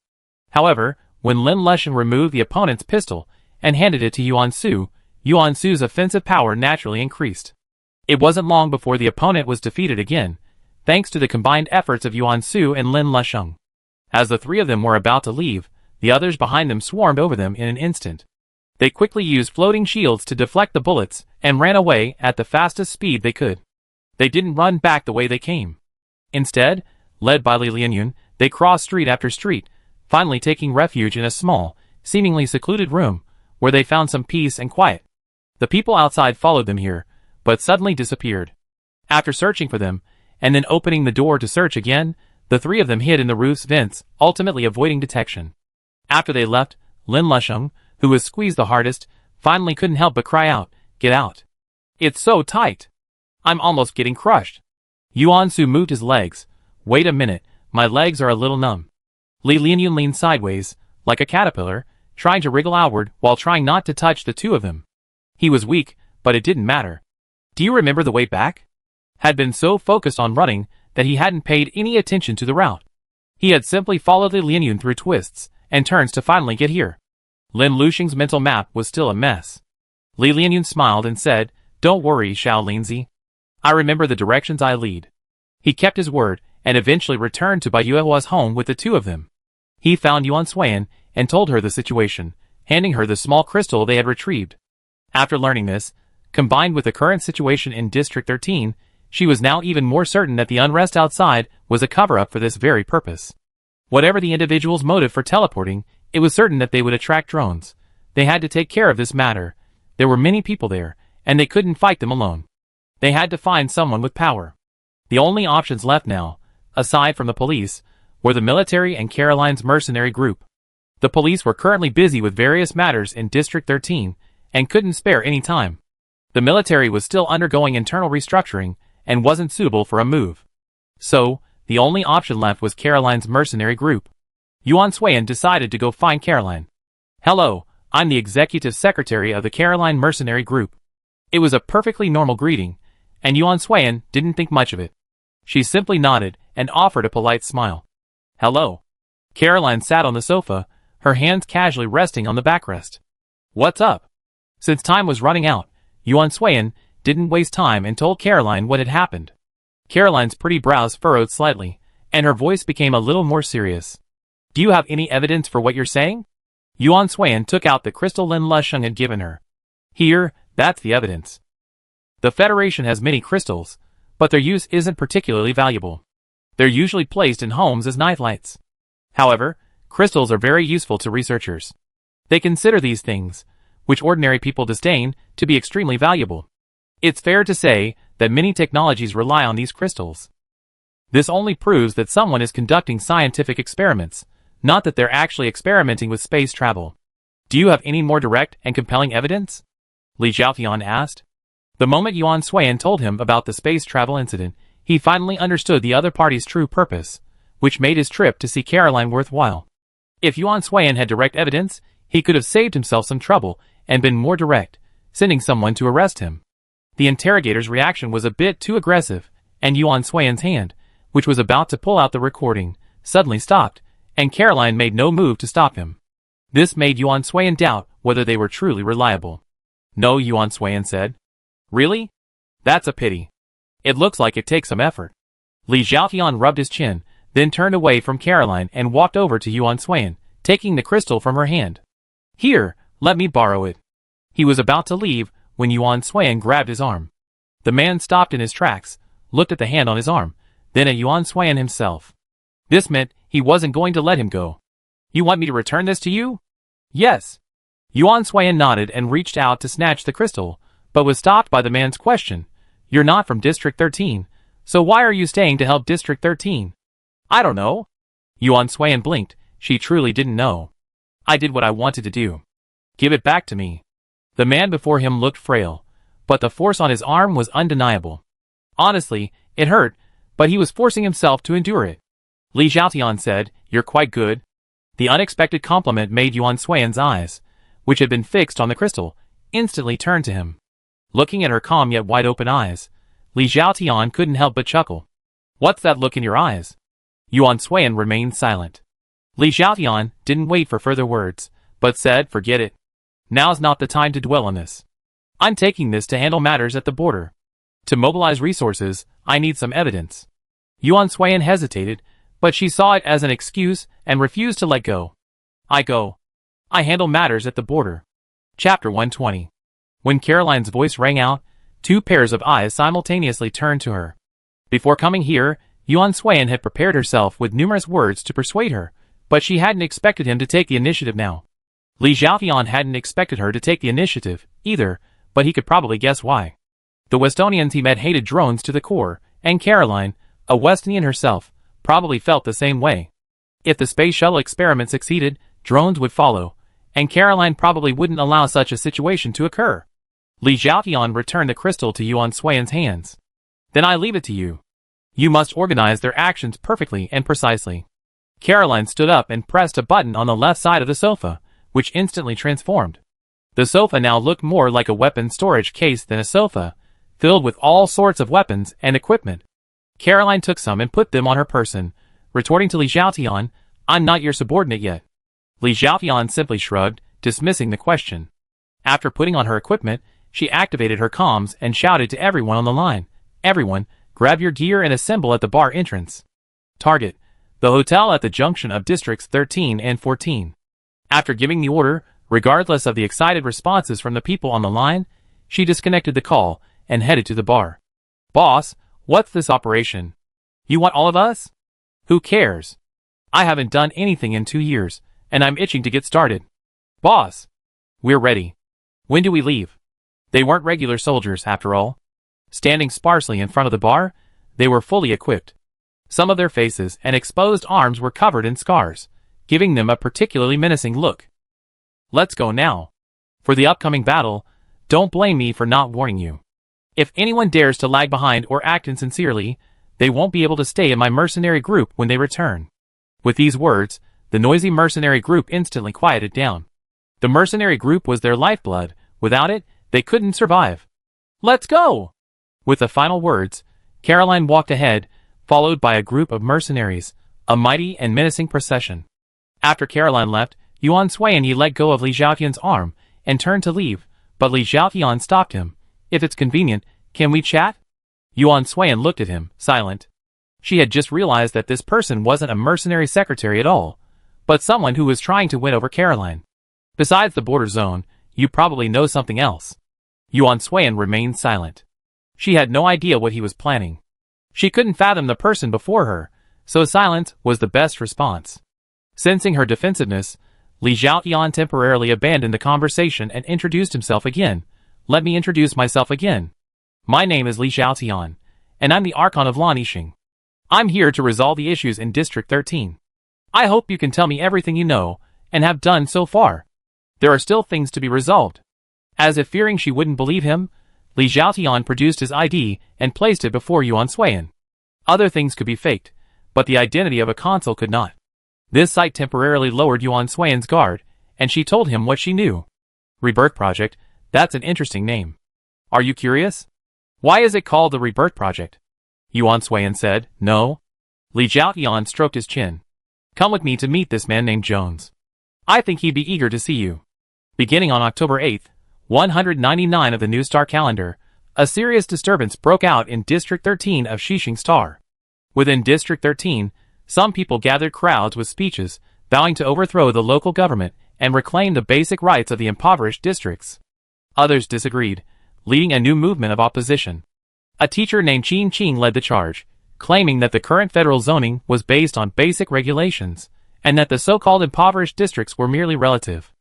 However, when Lin Lusheng removed the opponent's pistol and handed it to Yuan Su's offensive power naturally increased. It wasn't long before the opponent was defeated again, thanks to the combined efforts of Yuan Su and Lin Lusheng. As the three of them were about to leave, the others behind them swarmed over them in an instant. They quickly used floating shields to deflect the bullets and ran away at the fastest speed they could. They didn't run back the way they came. Instead, led by Li Lianyun, they crossed street after street, finally taking refuge in a small, seemingly secluded room, where they found some peace and quiet. The people outside followed them here, but suddenly disappeared. After searching for them, and then opening the door to search again, the three of them hid in the roof's vents, ultimately avoiding detection. After they left, Lin Lusheng, who was squeezed the hardest, finally couldn't help but cry out, "Get out! It's so tight! I'm almost getting crushed!" Yuan Su moved his legs. "Wait a minute, my legs are a little numb." Li Lianyun leaned sideways, like a caterpillar, trying to wriggle outward while trying not to touch the two of them. He was weak, but it didn't matter. Do you remember the way back? Had been so focused on running that he hadn't paid any attention to the route. He had simply followed Li Lianyun through twists and turns to finally get here. Lin Lusheng's mental map was still a mess. Li Lianyun smiled and said, "Don't worry, Xiao Linzi. I remember the directions I lead." He kept his word and eventually returned to Bai Yuehua's home with the two of them. He found Yuan Suan and told her the situation, handing her the small crystal they had retrieved. After learning this, combined with the current situation in District 13, she was now even more certain that the unrest outside was a cover-up for this very purpose. Whatever the individual's motive for teleporting, it was certain that they would attract drones. They had to take care of this matter. There were many people there, and they couldn't fight them alone. They had to find someone with power. The only options left now, aside from the police, were the military and Caroline's mercenary group. The police were currently busy with various matters in District 13, and couldn't spare any time. The military was still undergoing internal restructuring, and wasn't suitable for a move. So, the only option left was Caroline's mercenary group. Yuan Suan decided to go find Caroline. "Hello, I'm the executive secretary of the Caroline mercenary group." It was a perfectly normal greeting, and Yuan Suan didn't think much of it. She simply nodded and offered a polite smile. "Hello." Caroline sat on the sofa, her hands casually resting on the backrest. "What's up?" Since time was running out, Yuan Suan didn't waste time and told Caroline what had happened. Caroline's pretty brows furrowed slightly, and her voice became a little more serious. "Do you have any evidence for what you're saying?" Yuan Suan took out the crystal Lin Lusheng had given her. "Here, that's the evidence. The Federation has many crystals, but their use isn't particularly valuable. They're usually placed in homes as night lights. However, crystals are very useful to researchers. They consider these things, which ordinary people disdain, to be extremely valuable. It's fair to say that many technologies rely on these crystals. This only proves that someone is conducting scientific experiments, not that they're actually experimenting with space travel. Do you have any more direct and compelling evidence?" Li Zhaotian asked. The moment Yuan Suan told him about the space travel incident, he finally understood the other party's true purpose, which made his trip to see Caroline worthwhile. If Yuan Suan had direct evidence, he could have saved himself some trouble and been more direct, sending someone to arrest him. The interrogator's reaction was a bit too aggressive, and Yuan Suan's hand, which was about to pull out the recording, suddenly stopped, and Caroline made no move to stop him. This made Yuan Suan doubt whether they were truly reliable. No, Yuan Suiyan said. Really? That's a pity. It looks like it takes some effort. Li Zhaotian rubbed his chin, then turned away from Caroline and walked over to Yuan Suiyan, taking the crystal from her hand. Here, let me borrow it. He was about to leave when Yuan Suiyan grabbed his arm. The man stopped in his tracks, looked at the hand on his arm, then at Yuan Suiyan himself. This meant he wasn't going to let him go. You want me to return this to you? Yes. Yuan Suiyan nodded and reached out to snatch the crystal, but was stopped by the man's question. You're not from District 13, so why are you staying to help District 13? I don't know. Yuan Suiyan blinked. She truly didn't know. I did what I wanted to do. Give it back to me. The man before him looked frail, but the force on his arm was undeniable. Honestly, it hurt, but he was forcing himself to endure it. Li Zhaotian said, You're quite good. The unexpected compliment made Yuan Suiyan's eyes, which had been fixed on the crystal, instantly turned to him. Looking at her calm yet wide-open eyes, Li Zhaotian couldn't help but chuckle. What's that look in your eyes? Yuan Suiyan remained silent. Li Zhaotian didn't wait for further words, but said, Forget it. Now's not the time to dwell on this. I'm taking this to handle matters at the border. To mobilize resources, I need some evidence. Yuan Suiyan hesitated, but she saw it as an excuse and refused to let go. I handle matters at the border. Chapter 120. When Caroline's voice rang out, two pairs of eyes simultaneously turned to her. Before coming here, Yuan Suiyan had prepared herself with numerous words to persuade her, but she hadn't expected him to take the initiative now. Li Zhaotian hadn't expected her to take the initiative, either, but he could probably guess why. The Westonians he met hated drones to the core, and Caroline, a Westonian herself, probably felt the same way. If the space shuttle experiment succeeded, drones would follow, and Caroline probably wouldn't allow such a situation to occur. Li Zhaotian returned the crystal to Yuan Suiyan's hands. Then I leave it to you. You must organize their actions perfectly and precisely. Caroline stood up and pressed a button on the left side of the sofa, which instantly transformed. The sofa now looked more like a weapon storage case than a sofa, filled with all sorts of weapons and equipment. Caroline took some and put them on her person, retorting to Li Zhaotian, I'm not your subordinate yet. Li Zhaotian simply shrugged, dismissing the question. After putting on her equipment, she activated her comms and shouted to everyone on the line, Everyone, grab your gear and assemble at the bar entrance. Target, the hotel at the junction of Districts 13 and 14. After giving the order, regardless of the excited responses from the people on the line, she disconnected the call and headed to the bar. Boss, what's this operation? You want all of us? Who cares? I haven't done anything in 2 years, and I'm itching to get started. Boss, we're ready. When do we leave? They weren't regular soldiers, after all. Standing sparsely in front of the bar, they were fully equipped. Some of their faces and exposed arms were covered in scars, giving them a particularly menacing look. Let's go now. For the upcoming battle, don't blame me for not warning you. If anyone dares to lag behind or act insincerely, they won't be able to stay in my mercenary group when they return. With these words, the noisy mercenary group instantly quieted down. The mercenary group was their lifeblood. Without it, they couldn't survive. Let's go! With the final words, Caroline walked ahead, followed by a group of mercenaries, a mighty and menacing procession. After Caroline left, Yuan Suiyan let go of Li Zhaotian's arm and turned to leave, but Li Zhaotian stopped him. If it's convenient, can we chat? Yuan Suiyan looked at him, silent. She had just realized that this person wasn't a mercenary secretary at all, but someone who was trying to win over Caroline. Besides the border zone, you probably know something else. Yuan Suiyan remained silent. She had no idea what he was planning. She couldn't fathom the person before her, so silence was the best response. Sensing her defensiveness, Li Zhaotian temporarily abandoned the conversation and introduced himself again. Let me introduce myself again. My name is Li Zhaotian, and I'm the Archon of Lan Yixing. I'm here to resolve the issues in District 13. I hope you can tell me everything you know, and have done so far. There are still things to be resolved. As if fearing she wouldn't believe him, Li Zhaotian produced his ID and placed it before Yuan Suiyan. Other things could be faked, but the identity of a consul could not. This sight temporarily lowered Yuan Suiyan's guard, and she told him what she knew. Rebirth Project, that's an interesting name. Are you curious? Why is it called the Rebirth Project? Yuan Suiyan said, No. Li Zhaotian stroked his chin. Come with me to meet this man named Jones. I think he'd be eager to see you. Beginning on October 8th, 199 of the New Star calendar, a serious disturbance broke out in District 13 of Shishing Star. Within District 13, some people gathered crowds with speeches, vowing to overthrow the local government and reclaim the basic rights of the impoverished districts. Others disagreed, leading a new movement of opposition. A teacher named Qin Qing led the charge, claiming that the current federal zoning was based on basic regulations, and that the so-called impoverished districts were merely relative.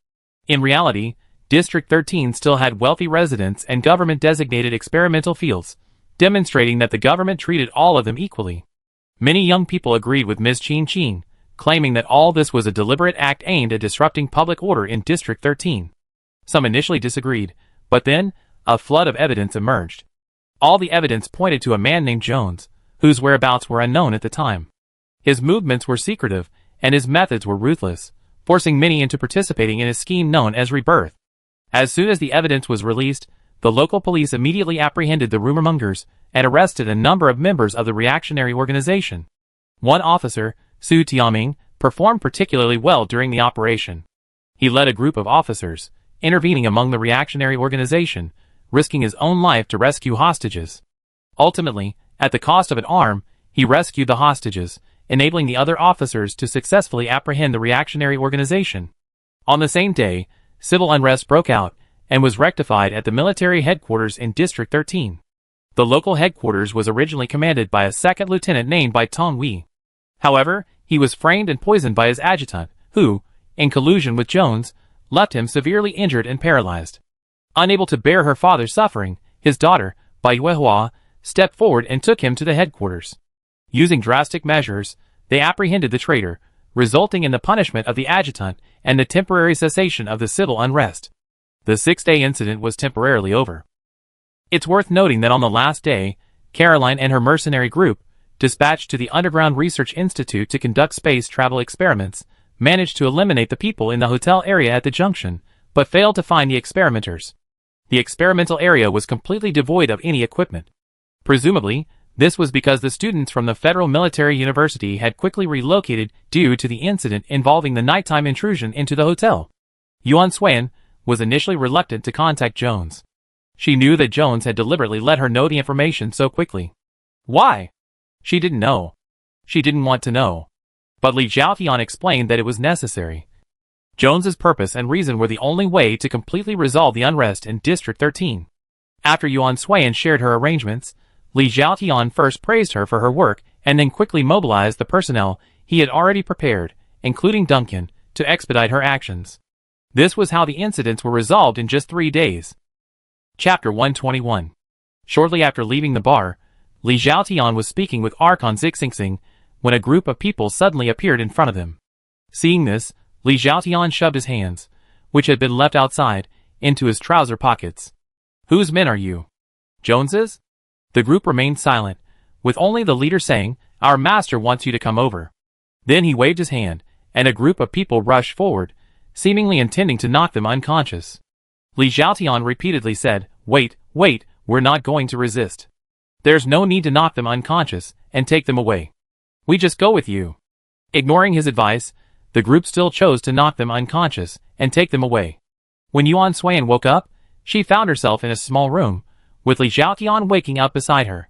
In reality, District 13 still had wealthy residents and government-designated experimental fields, demonstrating that the government treated all of them equally. Many young people agreed with Ms. Qin Qing, claiming that all this was a deliberate act aimed at disrupting public order in District 13. Some initially disagreed, but then, a flood of evidence emerged. All the evidence pointed to a man named Jones, whose whereabouts were unknown at the time. His movements were secretive, and his methods were ruthless, forcing many into participating in a scheme known as Rebirth. As soon as the evidence was released, the local police immediately apprehended the rumor-mongers and arrested a number of members of the reactionary organization. One officer, Su Tiaming, performed particularly well during the operation. He led a group of officers, intervening among the reactionary organization, risking his own life to rescue hostages. Ultimately, at the cost of an arm, he rescued the hostages, enabling the other officers to successfully apprehend the reactionary organization. On the same day, civil unrest broke out and was rectified at the military headquarters in District 13. The local headquarters was originally commanded by a second lieutenant named by Tong Wei. However, he was framed and poisoned by his adjutant, who, in collusion with Jones, left him severely injured and paralyzed. Unable to bear her father's suffering, his daughter, Bai Yuehua, stepped forward and took him to the headquarters. Using drastic measures, they apprehended the traitor, resulting in the punishment of the adjutant and the temporary cessation of the civil unrest. The 6-day incident was temporarily over. It's worth noting that on the last day, Caroline and her mercenary group, dispatched to the Underground Research Institute to conduct space travel experiments, managed to eliminate the people in the hotel area at the junction, but failed to find the experimenters. The experimental area was completely devoid of any equipment. Presumably, this was because the students from the Federal Military University had quickly relocated due to the incident involving the nighttime intrusion into the hotel. Yuan Xuan was initially reluctant to contact Jones. She knew that Jones had deliberately let her know the information so quickly. Why? She didn't know. She didn't want to know. But Li Zhaotian explained that it was necessary. Jones's purpose and reason were the only way to completely resolve the unrest in District 13. After Yuan Xuan shared her arrangements, Li Zhaotian first praised her for her work and then quickly mobilized the personnel he had already prepared, including Duncan, to expedite her actions. This was how the incidents were resolved in just 3 days. Chapter 121. Shortly after leaving the bar, Li Zhaotian was speaking with Archon Zixingxing when a group of people suddenly appeared in front of him. Seeing this, Li Zhaotian shoved his hands, which had been left outside, into his trouser pockets. Whose men are you? Jones's? The group remained silent, with only the leader saying, "Our master wants you to come over." Then he waved his hand, and a group of people rushed forward, seemingly intending to knock them unconscious. Li Zhaotian repeatedly said, wait, we're not going to resist. There's no need to knock them unconscious and take them away. We just go with you." Ignoring his advice, the group still chose to knock them unconscious and take them away. When Yuan Xuan woke up, she found herself in a small room, with Li Zhaotian waking up beside her.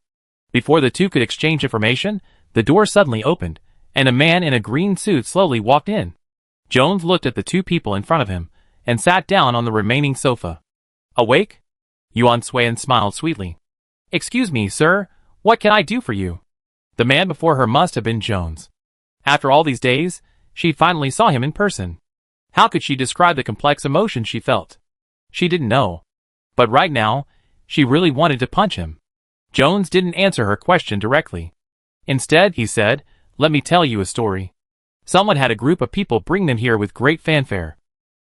Before the two could exchange information, the door suddenly opened, and a man in a green suit slowly walked in. Jones looked at the two people in front of him, and sat down on the remaining sofa. "Awake?" Yuan Xuan smiled sweetly. "Excuse me, sir, what can I do for you?" The man before her must have been Jones. After all these days, she finally saw him in person. How could she describe the complex emotion she felt? She didn't know. But right now, she really wanted to punch him. Jones didn't answer her question directly. Instead, he said, "Let me tell you a story. Someone had a group of people bring them here with great fanfare.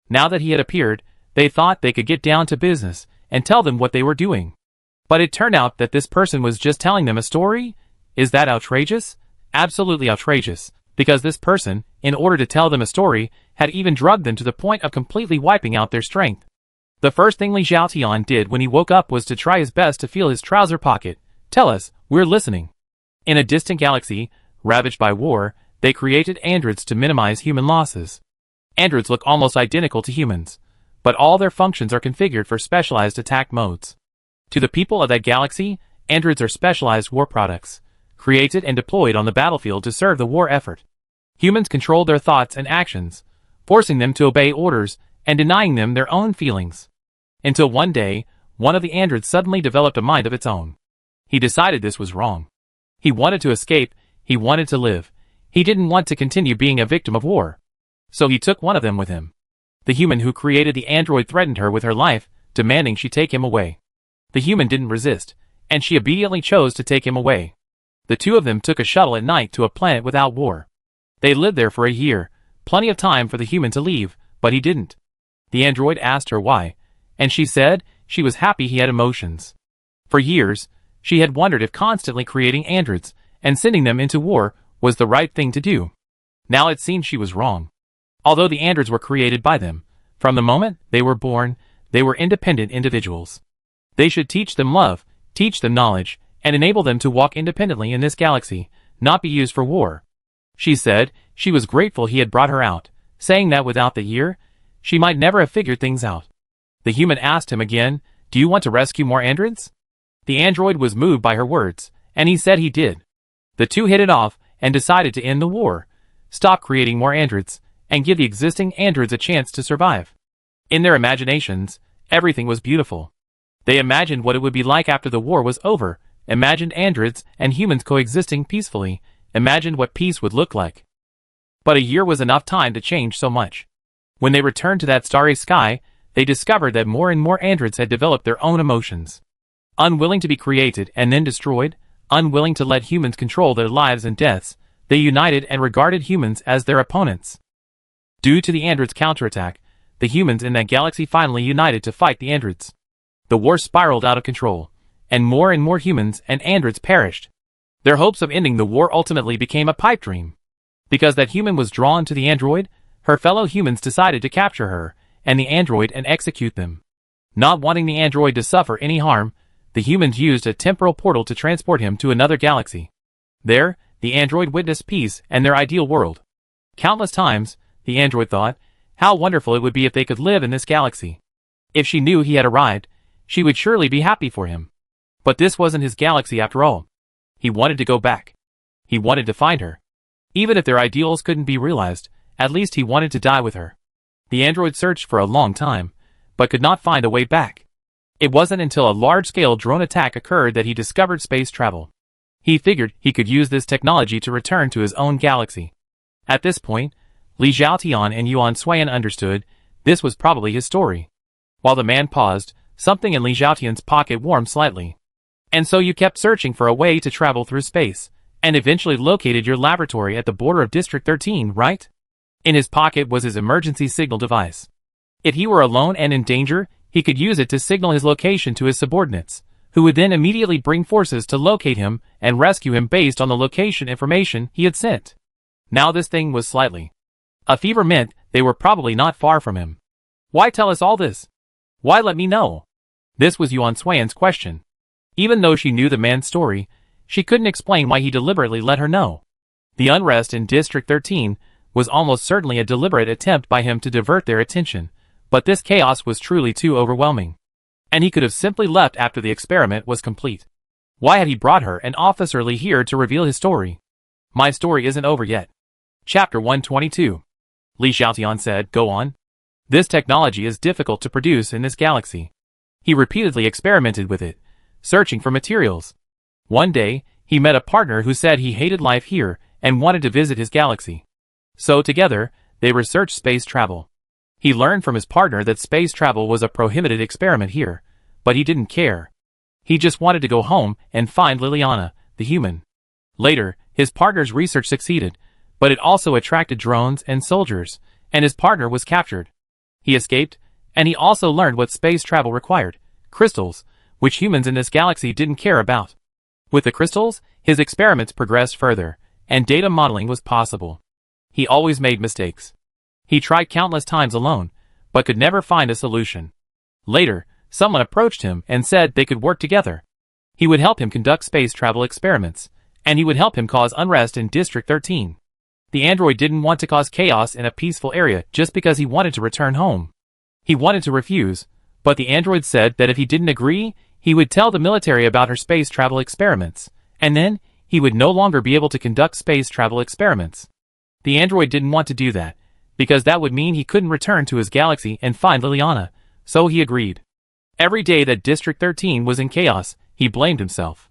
Now that he had appeared, they thought they could get down to business and tell them what they were doing. But it turned out that this person was just telling them a story? Is that outrageous? Absolutely outrageous, because this person, in order to tell them a story, had even drugged them to the point of completely wiping out their strength." The first thing Li Zhaotian did when he woke up was to try his best to feel his trouser pocket. "Tell us, we're listening." In a distant galaxy, ravaged by war, they created androids to minimize human losses. Androids look almost identical to humans, but all their functions are configured for specialized attack modes. To the people of that galaxy, androids are specialized war products, created and deployed on the battlefield to serve the war effort. Humans control their thoughts and actions, forcing them to obey orders and denying them their own feelings. Until one day, one of the androids suddenly developed a mind of its own. He decided this was wrong. He wanted to escape, he wanted to live. He didn't want to continue being a victim of war. So he took one of them with him. The human who created the android threatened her with her life, demanding she take him away. The human didn't resist, and she obediently chose to take him away. The two of them took a shuttle at night to a planet without war. They lived there for a year, plenty of time for the human to leave, but he didn't. The android asked her why, and she said she was happy he had emotions. For years, she had wondered if constantly creating androids and sending them into war was the right thing to do. Now it seemed she was wrong. Although the androids were created by them, from the moment they were born, they were independent individuals. They should teach them love, teach them knowledge, and enable them to walk independently in this galaxy, not be used for war. She said she was grateful he had brought her out, saying that without the year, she might never have figured things out. The human asked him again, "Do you want to rescue more androids?" The android was moved by her words, and he said he did. The two hit it off and decided to end the war, stop creating more androids, and give the existing androids a chance to survive. In their imaginations, everything was beautiful. They imagined what it would be like after the war was over, imagined androids and humans coexisting peacefully, imagined what peace would look like. But a year was enough time to change so much. When they returned to that starry sky, they discovered that more and more androids had developed their own emotions. Unwilling to be created and then destroyed, unwilling to let humans control their lives and deaths, they united and regarded humans as their opponents. Due to the androids' counterattack, the humans in that galaxy finally united to fight the androids. The war spiraled out of control, and more humans and androids perished. Their hopes of ending the war ultimately became a pipe dream. Because that human was drawn to the android, her fellow humans decided to capture her and the android and execute them. Not wanting the android to suffer any harm, the humans used a temporal portal to transport him to another galaxy. There, the android witnessed peace and their ideal world. Countless times, the android thought, how wonderful it would be if they could live in this galaxy. If she knew he had arrived, she would surely be happy for him. But this wasn't his galaxy after all. He wanted to go back. He wanted to find her. Even if their ideals couldn't be realized, at least he wanted to die with her. The android searched for a long time, but could not find a way back. It wasn't until a large-scale drone attack occurred that he discovered space travel. He figured he could use this technology to return to his own galaxy. At this point, Li Zhaotian and Yuan Suiyan understood this was probably his story. While the man paused, something in Li Zhaotian's pocket warmed slightly. "And so you kept searching for a way to travel through space, and eventually located your laboratory at the border of District 13, right?" In his pocket was his emergency signal device. If he were alone and in danger, he could use it to signal his location to his subordinates, who would then immediately bring forces to locate him and rescue him based on the location information he had sent. Now this thing was slightly. A fever meant they were probably not far from him. "Why tell us all this? Why let me know?" This was Yuan Suiyan's question. Even though she knew the man's story, she couldn't explain why he deliberately let her know. The unrest in District 13 was almost certainly a deliberate attempt by him to divert their attention, but this chaos was truly too overwhelming. And he could have simply left after the experiment was complete. Why had he brought her and Officer Li here to reveal his story? "My story isn't over yet." Chapter 122. Li Zhaotian said, "Go on." "This technology is difficult to produce in this galaxy." He repeatedly experimented with it, searching for materials. One day, he met a partner who said he hated life here and wanted to visit his galaxy. So together, they researched space travel. He learned from his partner that space travel was a prohibited experiment here, but he didn't care. He just wanted to go home and find Liliana, the human. Later, his partner's research succeeded, but it also attracted drones and soldiers, and his partner was captured. He escaped, and he also learned what space travel required: crystals, which humans in this galaxy didn't care about. With the crystals, his experiments progressed further, and data modeling was possible. He always made mistakes. He tried countless times alone, but could never find a solution. Later, someone approached him and said they could work together. He would help him conduct space travel experiments, and he would help him cause unrest in District 13. The android didn't want to cause chaos in a peaceful area just because he wanted to return home. He wanted to refuse, but the android said that if he didn't agree, he would tell the military about her space travel experiments, and then he would no longer be able to conduct space travel experiments. The android didn't want to do that, because that would mean he couldn't return to his galaxy and find Liliana, so he agreed. Every day that District 13 was in chaos, he blamed himself.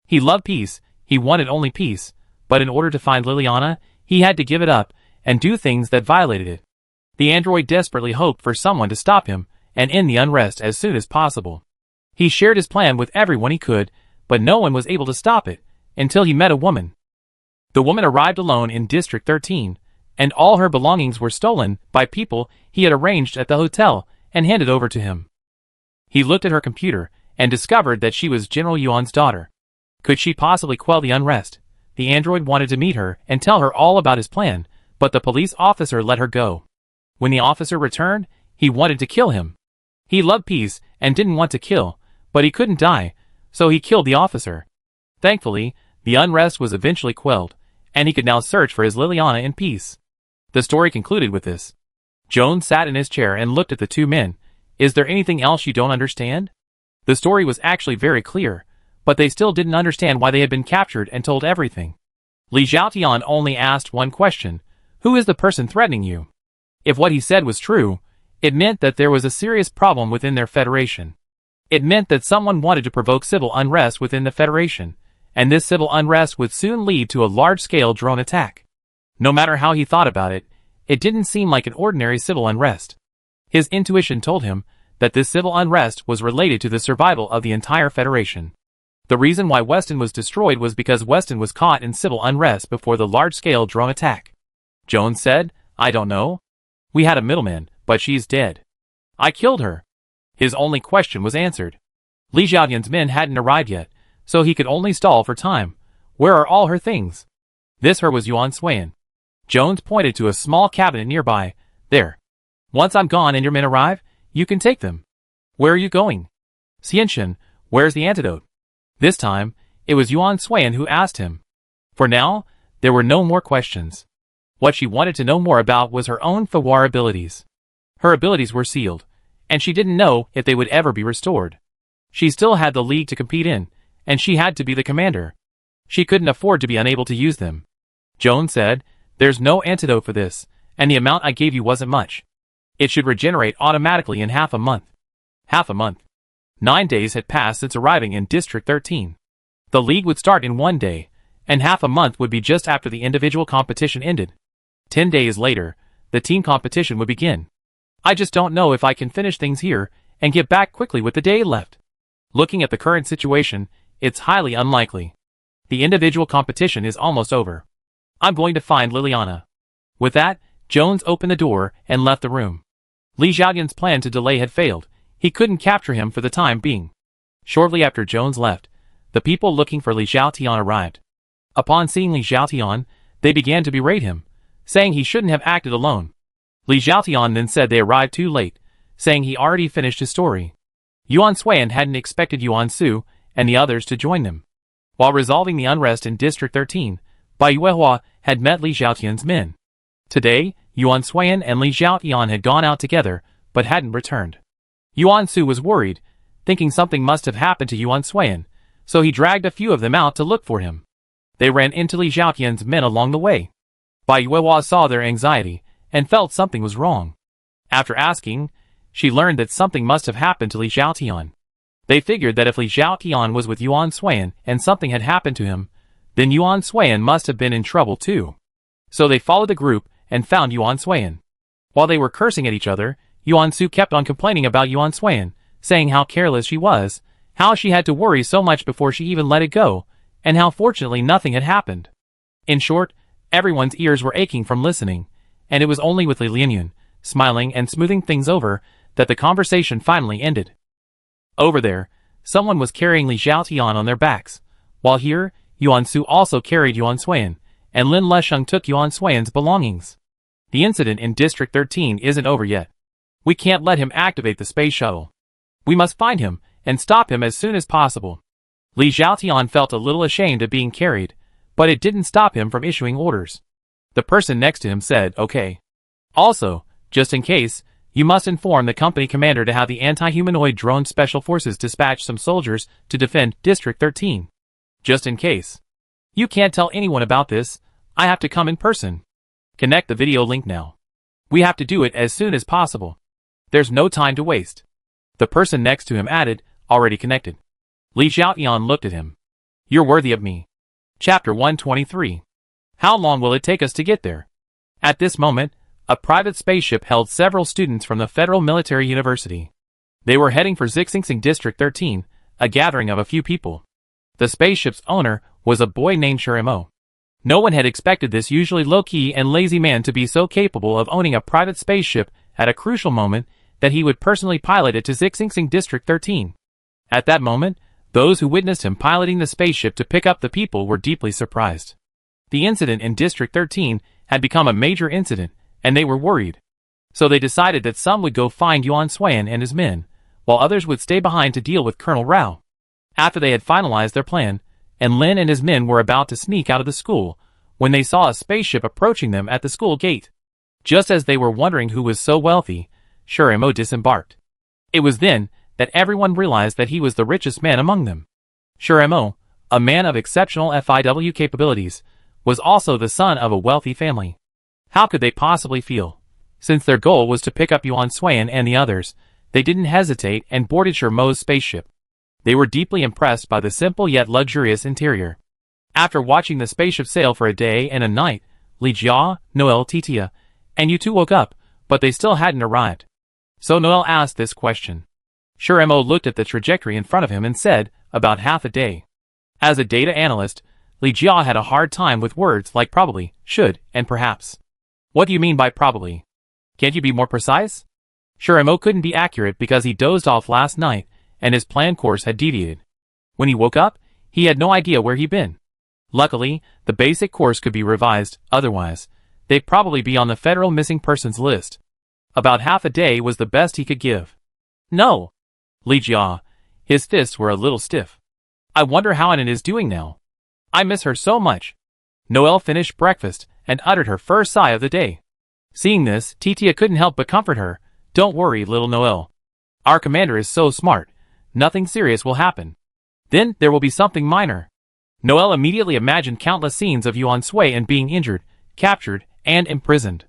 He loved peace, he wanted only peace, but in order to find Liliana, he had to give it up and do things that violated it. The android desperately hoped for someone to stop him and end the unrest as soon as possible. He shared his plan with everyone he could, but no one was able to stop it, until he met a woman. The woman arrived alone in District 13, and all her belongings were stolen by people he had arranged at the hotel and handed over to him. He looked at her computer and discovered that she was General Yuan's daughter. Could she possibly quell the unrest? The android wanted to meet her and tell her all about his plan, but the police officer let her go. When the officer returned, he wanted to kill him. He loved peace and didn't want to kill, but he couldn't die, so he killed the officer. Thankfully, the unrest was eventually quelled, and he could now search for his Liliana in peace. The story concluded with this. Jones sat in his chair and looked at the two men. Is there anything else you don't understand? The story was actually very clear, but they still didn't understand why they had been captured and told everything. Li Xiaotian only asked one question: who is the person threatening you? If what he said was true, it meant that there was a serious problem within their federation. It meant that someone wanted to provoke civil unrest within the federation, and this civil unrest would soon lead to a large-scale drone attack. No matter how he thought about it, it didn't seem like an ordinary civil unrest. His intuition told him that this civil unrest was related to the survival of the entire federation. The reason why Weston was destroyed was because Weston was caught in civil unrest before the large-scale drone attack. Jones said, I don't know. We had a middleman, but she's dead. I killed her. His only question was answered. Li Xiaotian's men hadn't arrived yet, so he could only stall for time. Where are all her things? This her was Yuan Suiyan. Jones pointed to a small cabinet nearby. There. Once I'm gone and your men arrive, you can take them. Where are you going? Xianxian, where's the antidote? This time, it was Yuan Suiyan who asked him. For now, there were no more questions. What she wanted to know more about was her own Fawar abilities. Her abilities were sealed, and she didn't know if they would ever be restored. She still had the league to compete in, and she had to be the commander. She couldn't afford to be unable to use them. Jones said, there's no antidote for this, and the amount I gave you wasn't much. It should regenerate automatically in half a month. Half a month. 9 days had passed since arriving in District 13. The league would start in 1 day, and half a month would be just after the individual competition ended. 10 days later, the team competition would begin. I just don't know if I can finish things here and get back quickly with the day left. Looking at the current situation, it's highly unlikely. The individual competition is almost over. I'm going to find Liliana. With that, Jones opened the door and left the room. Li Xiaotian's plan to delay had failed. He couldn't capture him for the time being. Shortly after Jones left, the people looking for Li Xiaotian arrived. Upon seeing Li Xiaotian, they began to berate him, saying he shouldn't have acted alone. Li Xiaotian then said they arrived too late, saying he already finished his story. Yuan Suiyan hadn't expected Yuan Su and the others to join them. While resolving the unrest in District 13, Bai Yuehua had met Li Xiaotian's men. Today, Yuan Suiyan and Li Xiaotian had gone out together, but hadn't returned. Yuan Su was worried, thinking something must have happened to Yuan Suiyan, so he dragged a few of them out to look for him. They ran into Li Xiaotian's men along the way. Bai Yuehua saw their anxiety and felt something was wrong. After asking, she learned that something must have happened to Li Xiaotian. They figured that if Li Xiaotian was with Yuan Suiyan and something had happened to him, then Yuan Suiyan must have been in trouble too. So they followed the group and found Yuan Suiyan. While they were cursing at each other, Yuan Su kept on complaining about Yuan Suiyan, saying how careless she was, how she had to worry so much before she even let it go, and how fortunately nothing had happened. In short, everyone's ears were aching from listening, and it was only with Li Lianyun, smiling and smoothing things over, that the conversation finally ended. Over there, someone was carrying Li Xiaotian on their backs, while here, Yuan Su also carried Yuan Suiyan, and Lin Lesheng took Yuan Suiyan's belongings. The incident in District 13 isn't over yet. We can't let him activate the space shuttle. We must find him and stop him as soon as possible. Li Xiaotian felt a little ashamed of being carried, but it didn't stop him from issuing orders. The person next to him said, okay. Also, just in case, You must inform the company commander to have the anti-humanoid drone special forces dispatch some soldiers to defend District 13. Just in case. You can't tell anyone about this. I have to come in person. Connect the video link now. We have to do it as soon as possible. There's no time to waste. The person next to him added, already connected. Li Xiaoyan looked at him. You're worthy of me. Chapter 123. How long will it take us to get there? At this moment, a private spaceship held several students from the Federal Military University. They were heading for Xixing District 13, a gathering of a few people. The spaceship's owner was a boy named Shirimo. No one had expected this usually low-key and lazy man to be so capable of owning a private spaceship at a crucial moment that he would personally pilot it to Xixing District 13. At that moment, those who witnessed him piloting the spaceship to pick up the people were deeply surprised. The incident in District 13 had become a major incident, and they were worried. So they decided that some would go find Yuan Suan and his men, while others would stay behind to deal with Colonel Rao. After they had finalized their plan, and Lin and his men were about to sneak out of the school, when they saw a spaceship approaching them at the school gate. Just as they were wondering who was so wealthy, Shirimo disembarked. It was then that everyone realized that he was the richest man among them. Shirimo, a man of exceptional FIW capabilities, was also the son of a wealthy family. How could they possibly feel? Since their goal was to pick up Yuan Suan and the others, they didn't hesitate and boarded Shirimo's spaceship. They were deeply impressed by the simple yet luxurious interior. After watching the spaceship sail for a day and a night, Li Jia, Noel, Titia, and you two woke up, but they still hadn't arrived. So Noel asked this question. Shirimo looked at the trajectory in front of him and said, about half a day. As a data analyst, Li Jia had a hard time with words like probably, should, and perhaps. What do you mean by probably? Can't you be more precise? Shirimo couldn't be accurate because he dozed off last night, and his planned course had deviated. When he woke up, he had no idea where he'd been. Luckily, the basic course could be revised, otherwise, they'd probably be on the federal missing persons list. About half a day was the best he could give. No! Li Jia. His fists were a little stiff. I wonder how Anan is doing now. I miss her so much. Noelle finished breakfast and uttered her first sigh of the day. Seeing this, Titia couldn't help but comfort her. Don't worry, little Noelle. Our commander is so smart. Nothing serious will happen. Then there will be something minor. Noelle immediately imagined countless scenes of Yuan Suan being injured, captured, and imprisoned.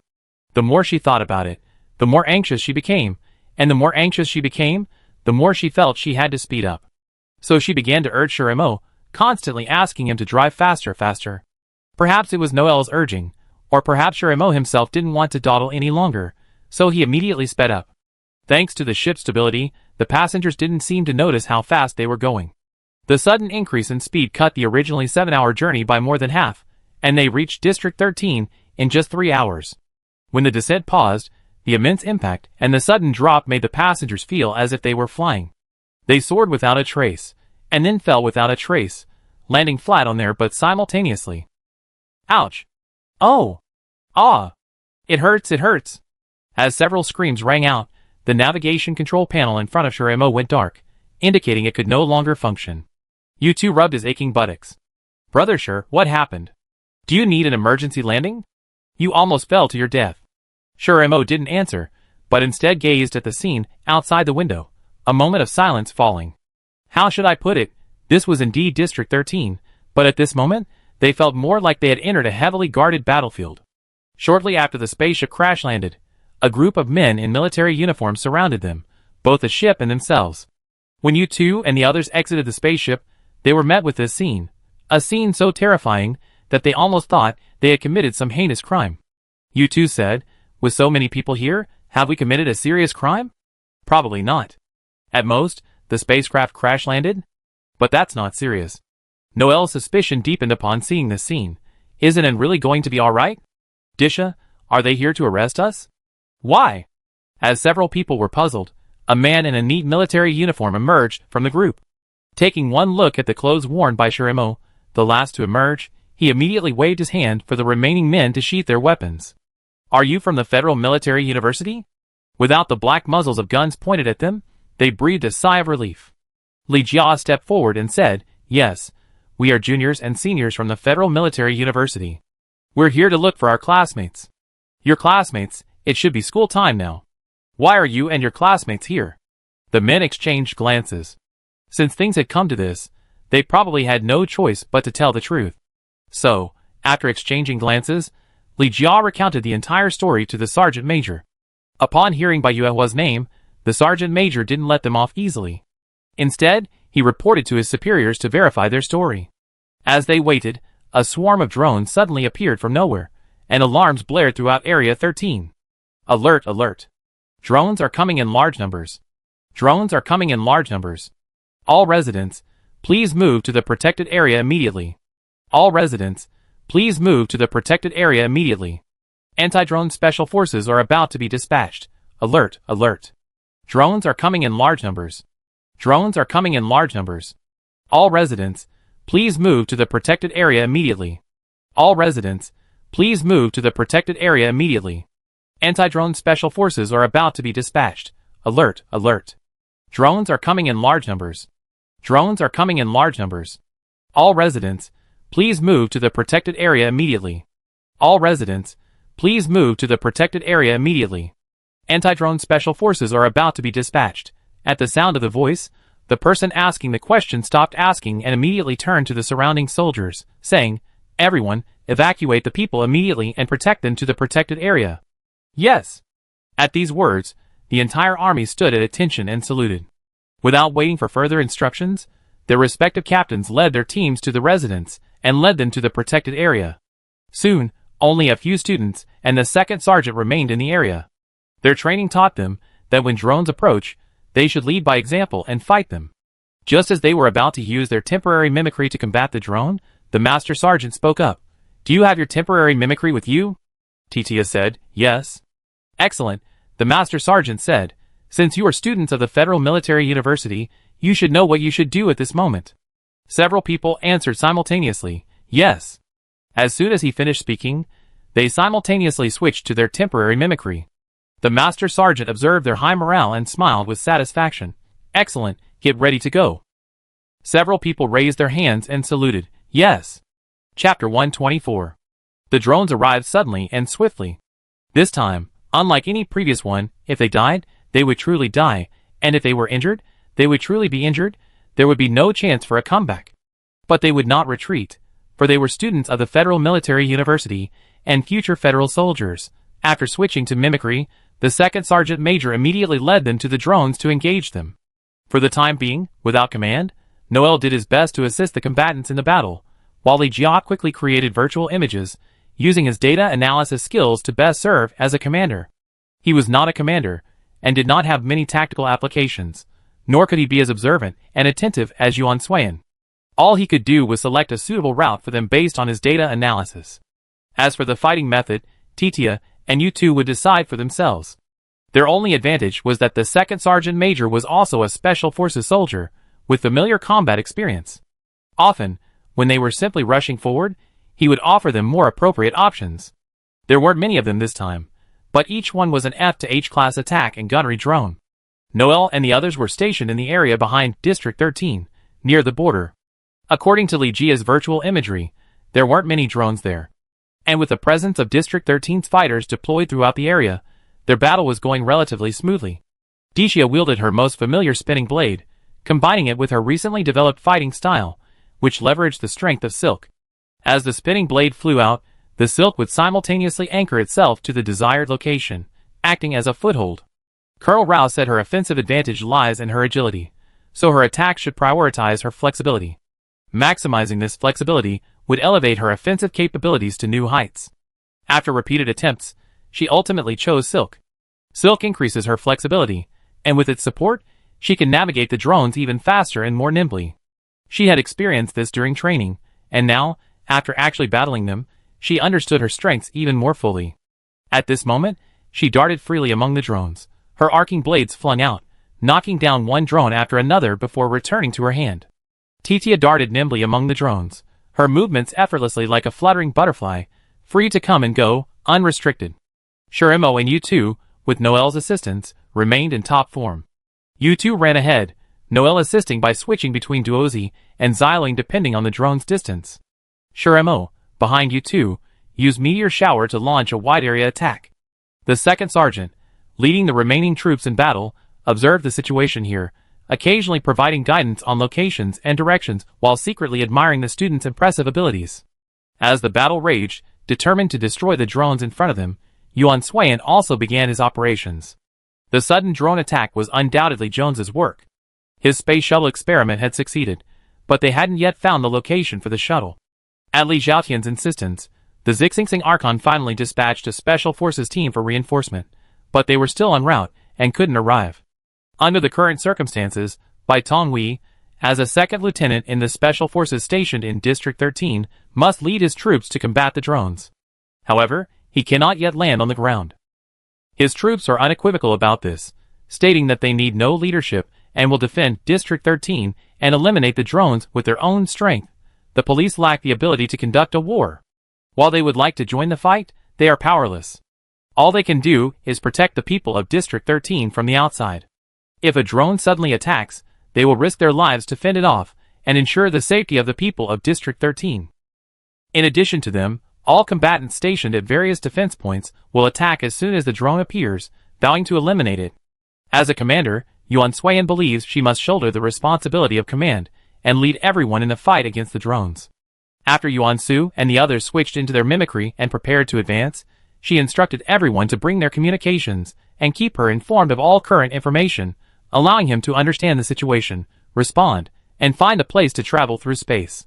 The more she thought about it, the more anxious she became, and the more anxious she became, the more she felt she had to speed up. So she began to urge Shirimo, constantly asking him to drive faster. Perhaps it was Noelle's urging, or perhaps Shirimo himself didn't want to dawdle any longer, so he immediately sped up. Thanks to the ship's stability, the passengers didn't seem to notice how fast they were going. The sudden increase in speed cut the originally 7-hour journey by more than half, and they reached District 13 in just 3 hours. When the descent paused, the immense impact and the sudden drop made the passengers feel as if they were flying. They soared without a trace, and then fell without a trace, landing flat on their butt simultaneously. Ouch! Oh! Ah! It hurts! As several screams rang out, the navigation control panel in front of Shirimo went dark, indicating it could no longer function. U2 rubbed his aching buttocks. Brother Shir, what happened? Do you need an emergency landing? You almost fell to your death. Shirimo didn't answer, but instead gazed at the scene outside the window, a moment of silence falling. How should I put it? This was indeed District 13, but at this moment, they felt more like they had entered a heavily guarded battlefield. Shortly after the spaceship crash-landed, a group of men in military uniforms surrounded them, both the ship and themselves. When U2 and the others exited the spaceship, they were met with this scene, a scene so terrifying that they almost thought they had committed some heinous crime. U2 said, with so many people here, have we committed a serious crime? Probably not. At most, the spacecraft crash-landed? But that's not serious. Noelle's suspicion deepened upon seeing this scene. Isn't it really going to be alright? Disha, are they here to arrest us? Why? As several people were puzzled, a man in a neat military uniform emerged from the group. Taking one look at the clothes worn by Shirimo, the last to emerge, he immediately waved his hand for the remaining men to sheath their weapons. Are you from the Federal Military University? Without the black muzzles of guns pointed at them, they breathed a sigh of relief. Li Jia stepped forward and said, yes, we are juniors and seniors from the Federal Military University. We're here to look for our classmates. Your classmates, it should be school time now. Why are you and your classmates here? The men exchanged glances. Since things had come to this, they probably had no choice but to tell the truth. So, after exchanging glances, Li Jia recounted the entire story to the sergeant major. Upon hearing Bai Yuehua's name, the sergeant major didn't let them off easily. Instead, he reported to his superiors to verify their story. As they waited, a swarm of drones suddenly appeared from nowhere, and alarms blared throughout Area 13. Alert, alert. Drones are coming in large numbers. Drones are coming in large numbers. All residents, please move to the protected area immediately. All residents, please move to the protected area immediately. Anti-drone special forces are about to be dispatched. Alert, alert. Drones are coming in large numbers. Drones are coming in large numbers. All residents, please move to the protected area immediately. All residents, please move to the protected area immediately. Anti-drone special forces are about to be dispatched. Alert, alert. Drones are coming in large numbers. Drones are coming in large numbers. All residents, please move to the protected area immediately. All residents, please move to the protected area immediately. Anti-drone special forces are about to be dispatched. At the sound of the voice, the person asking the question stopped asking and immediately turned to the surrounding soldiers, saying, "Everyone, evacuate the people immediately and protect them to the protected area." Yes. At these words, the entire army stood at attention and saluted. Without waiting for further instructions, their respective captains led their teams to the residence and led them to the protected area. Soon, only a few students and the second sergeant remained in the area. Their training taught them that when drones approach, they should lead by example and fight them. Just as they were about to use their temporary mimicry to combat the drone, the master sergeant spoke up. "Do you have your temporary mimicry with you?" Titia said, "Yes." "Excellent," the master sergeant said. "Since you are students of the Federal Military University, you should know what you should do at this moment." Several people answered simultaneously, "Yes." As soon as he finished speaking, they simultaneously switched to their temporary mimicry. The master sergeant observed their high morale and smiled with satisfaction. "Excellent, get ready to go." Several people raised their hands and saluted, "Yes." Chapter 124. The drones arrived suddenly and swiftly. This time, unlike any previous one, if they died, they would truly die, and if they were injured, they would truly be injured. There would be no chance for a comeback. But they would not retreat, for they were students of the Federal Military University and future federal soldiers. After switching to mimicry, the second sergeant major immediately led them to the drones to engage them. For the time being, without command, Noel did his best to assist the combatants in the battle, while Li Jia quickly created virtual images, using his data analysis skills to best serve as a commander. He was not a commander, and did not have many tactical applications, nor could he be as observant and attentive as Yuan Suiyan. All he could do was select a suitable route for them based on his data analysis. As for the fighting method, Titia and you two would decide for themselves. Their only advantage was that the second sergeant major was also a special forces soldier, with familiar combat experience. Often, when they were simply rushing forward, he would offer them more appropriate options. There weren't many of them this time, but each one was an F to H class attack and gunnery drone. Noel and the others were stationed in the area behind District 13, near the border. According to Li Jia's virtual imagery, there weren't many drones there. And with the presence of District 13's fighters deployed throughout the area, their battle was going relatively smoothly. Dixia wielded her most familiar spinning blade, combining it with her recently developed fighting style, which leveraged the strength of silk. As the spinning blade flew out, the silk would simultaneously anchor itself to the desired location, acting as a foothold. Colonel Rao said her offensive advantage lies in her agility, so her attack should prioritize her flexibility. Maximizing this flexibility would elevate her offensive capabilities to new heights. After repeated attempts, she ultimately chose silk. Silk increases her flexibility, and with its support, she can navigate the drones even faster and more nimbly. She had experienced this during training, and now, after actually battling them, she understood her strengths even more fully. At this moment, she darted freely among the drones, her arcing blades flung out, knocking down one drone after another before returning to her hand. Titia darted nimbly among the drones, her movements effortlessly like a fluttering butterfly, free to come and go, unrestricted. Shirimo and U2, with Noel's assistance, remained in top form. U2 ran ahead, Noel assisting by switching between Duozi and Xiling depending on the drone's distance. Shirimo, behind U2, used Meteor Shower to launch a wide-area attack. The second sergeant, leading the remaining troops in battle, observed the situation here, occasionally providing guidance on locations and directions while secretly admiring the students' impressive abilities. As the battle raged, determined to destroy the drones in front of him, Yuan Swayan also began his operations. The sudden drone attack was undoubtedly Jones's work. His space shuttle experiment had succeeded, but they hadn't yet found the location for the shuttle. At Li Zhaotian's insistence, the Zixing Archon finally dispatched a special forces team for reinforcement, but they were still en route and couldn't arrive. Under the current circumstances, Bai Tongwei, as a second lieutenant in the special forces stationed in District 13, must lead his troops to combat the drones. However, he cannot yet land on the ground. His troops are unequivocal about this, stating that they need no leadership and will defend District 13 and eliminate the drones with their own strength. The police lack the ability to conduct a war. While they would like to join the fight, they are powerless. All they can do is protect the people of District 13 from the outside. If a drone suddenly attacks, they will risk their lives to fend it off and ensure the safety of the people of District 13. In addition to them, all combatants stationed at various defense points will attack as soon as the drone appears, vowing to eliminate it. As a commander, Yuan Swayan believes she must shoulder the responsibility of command and lead everyone in the fight against the drones. After Yuan Su and the others switched into their mimicry and prepared to advance, she instructed everyone to bring their communications and keep her informed of all current information, allowing him to understand the situation, respond, and find a place to travel through space.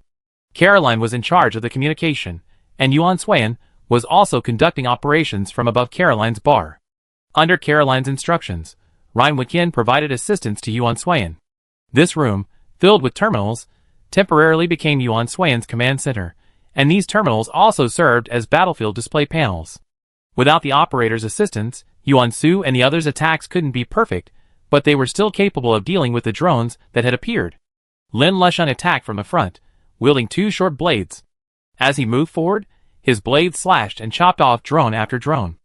Caroline was in charge of the communication, and Yuan Swayan was also conducting operations from above Caroline's bar. Under Caroline's instructions, Ryan Wikin provided assistance to Yuan Swayan. This room, filled with terminals, temporarily became Yuan Swayan's command center, and these terminals also served as battlefield display panels. Without the operator's assistance, Yuan Su and the others' attacks couldn't be perfect, but they were still capable of dealing with the drones that had appeared. Lin Lushun attacked from the front, wielding two short blades. As he moved forward, his blades slashed and chopped off drone after drone.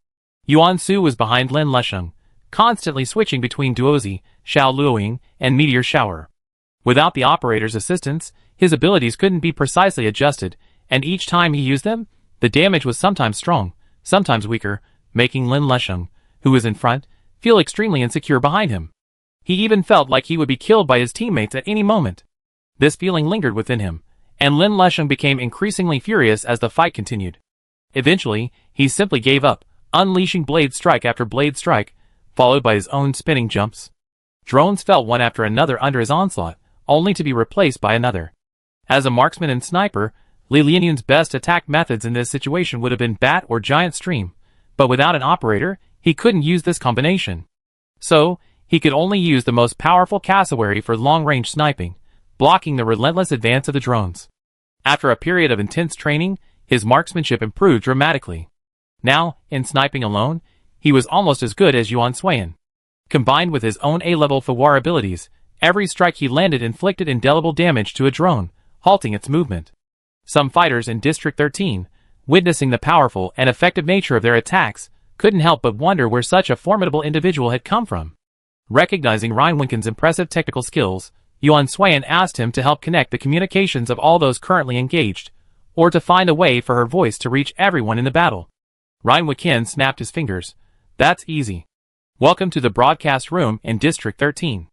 Yuan Su was behind Lin Lushun, constantly switching between Duozi, Xiao Luoying, and Meteor Shower. Without the operator's assistance, his abilities couldn't be precisely adjusted, and each time he used them, the damage was sometimes strong, sometimes weaker, making Lin Lushun, who was in front, feel extremely insecure behind him. He even felt like he would be killed by his teammates at any moment. This feeling lingered within him, and Lin Lushun became increasingly furious as the fight continued. Eventually, he simply gave up, unleashing blade strike after blade strike, followed by his own spinning jumps. Drones fell one after another under his onslaught, only to be replaced by another. As a marksman and sniper, Li Lianyun's best attack methods in this situation would have been bat or giant stream, but without an operator, he couldn't use this combination. So, he could only use the most powerful cassowary for long-range sniping, blocking the relentless advance of the drones. After a period of intense training, his marksmanship improved dramatically. Now, in sniping alone, he was almost as good as Yuan Swayan. Combined with his own A-level Fawar abilities, every strike he landed inflicted indelible damage to a drone, halting its movement. Some fighters in District 13, witnessing the powerful and effective nature of their attacks, couldn't help but wonder where such a formidable individual had come from. Recognizing Ryan Winkin's impressive technical skills, Yuan Swayan asked him to help connect the communications of all those currently engaged, or to find a way for her voice to reach everyone in the battle. Ryan Wikin snapped his fingers. That's easy. Welcome to the broadcast room in District 13.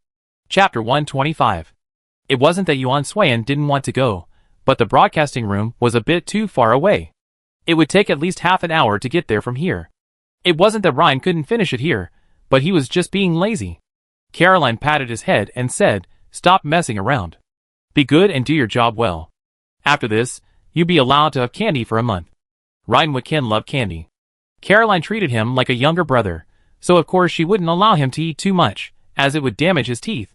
Chapter 125. It wasn't that Yuan Swayan didn't want to go, but the broadcasting room was a bit too far away. It would take at least half an hour to get there from here. It wasn't that Ryan couldn't finish it here, but he was just being lazy. Caroline patted his head and said, "Stop messing around. Be good and do your job well. After this, you'll be allowed to have candy for a month." Ryan Wikin loved candy. Caroline treated him like a younger brother, so of course she wouldn't allow him to eat too much, as it would damage his teeth.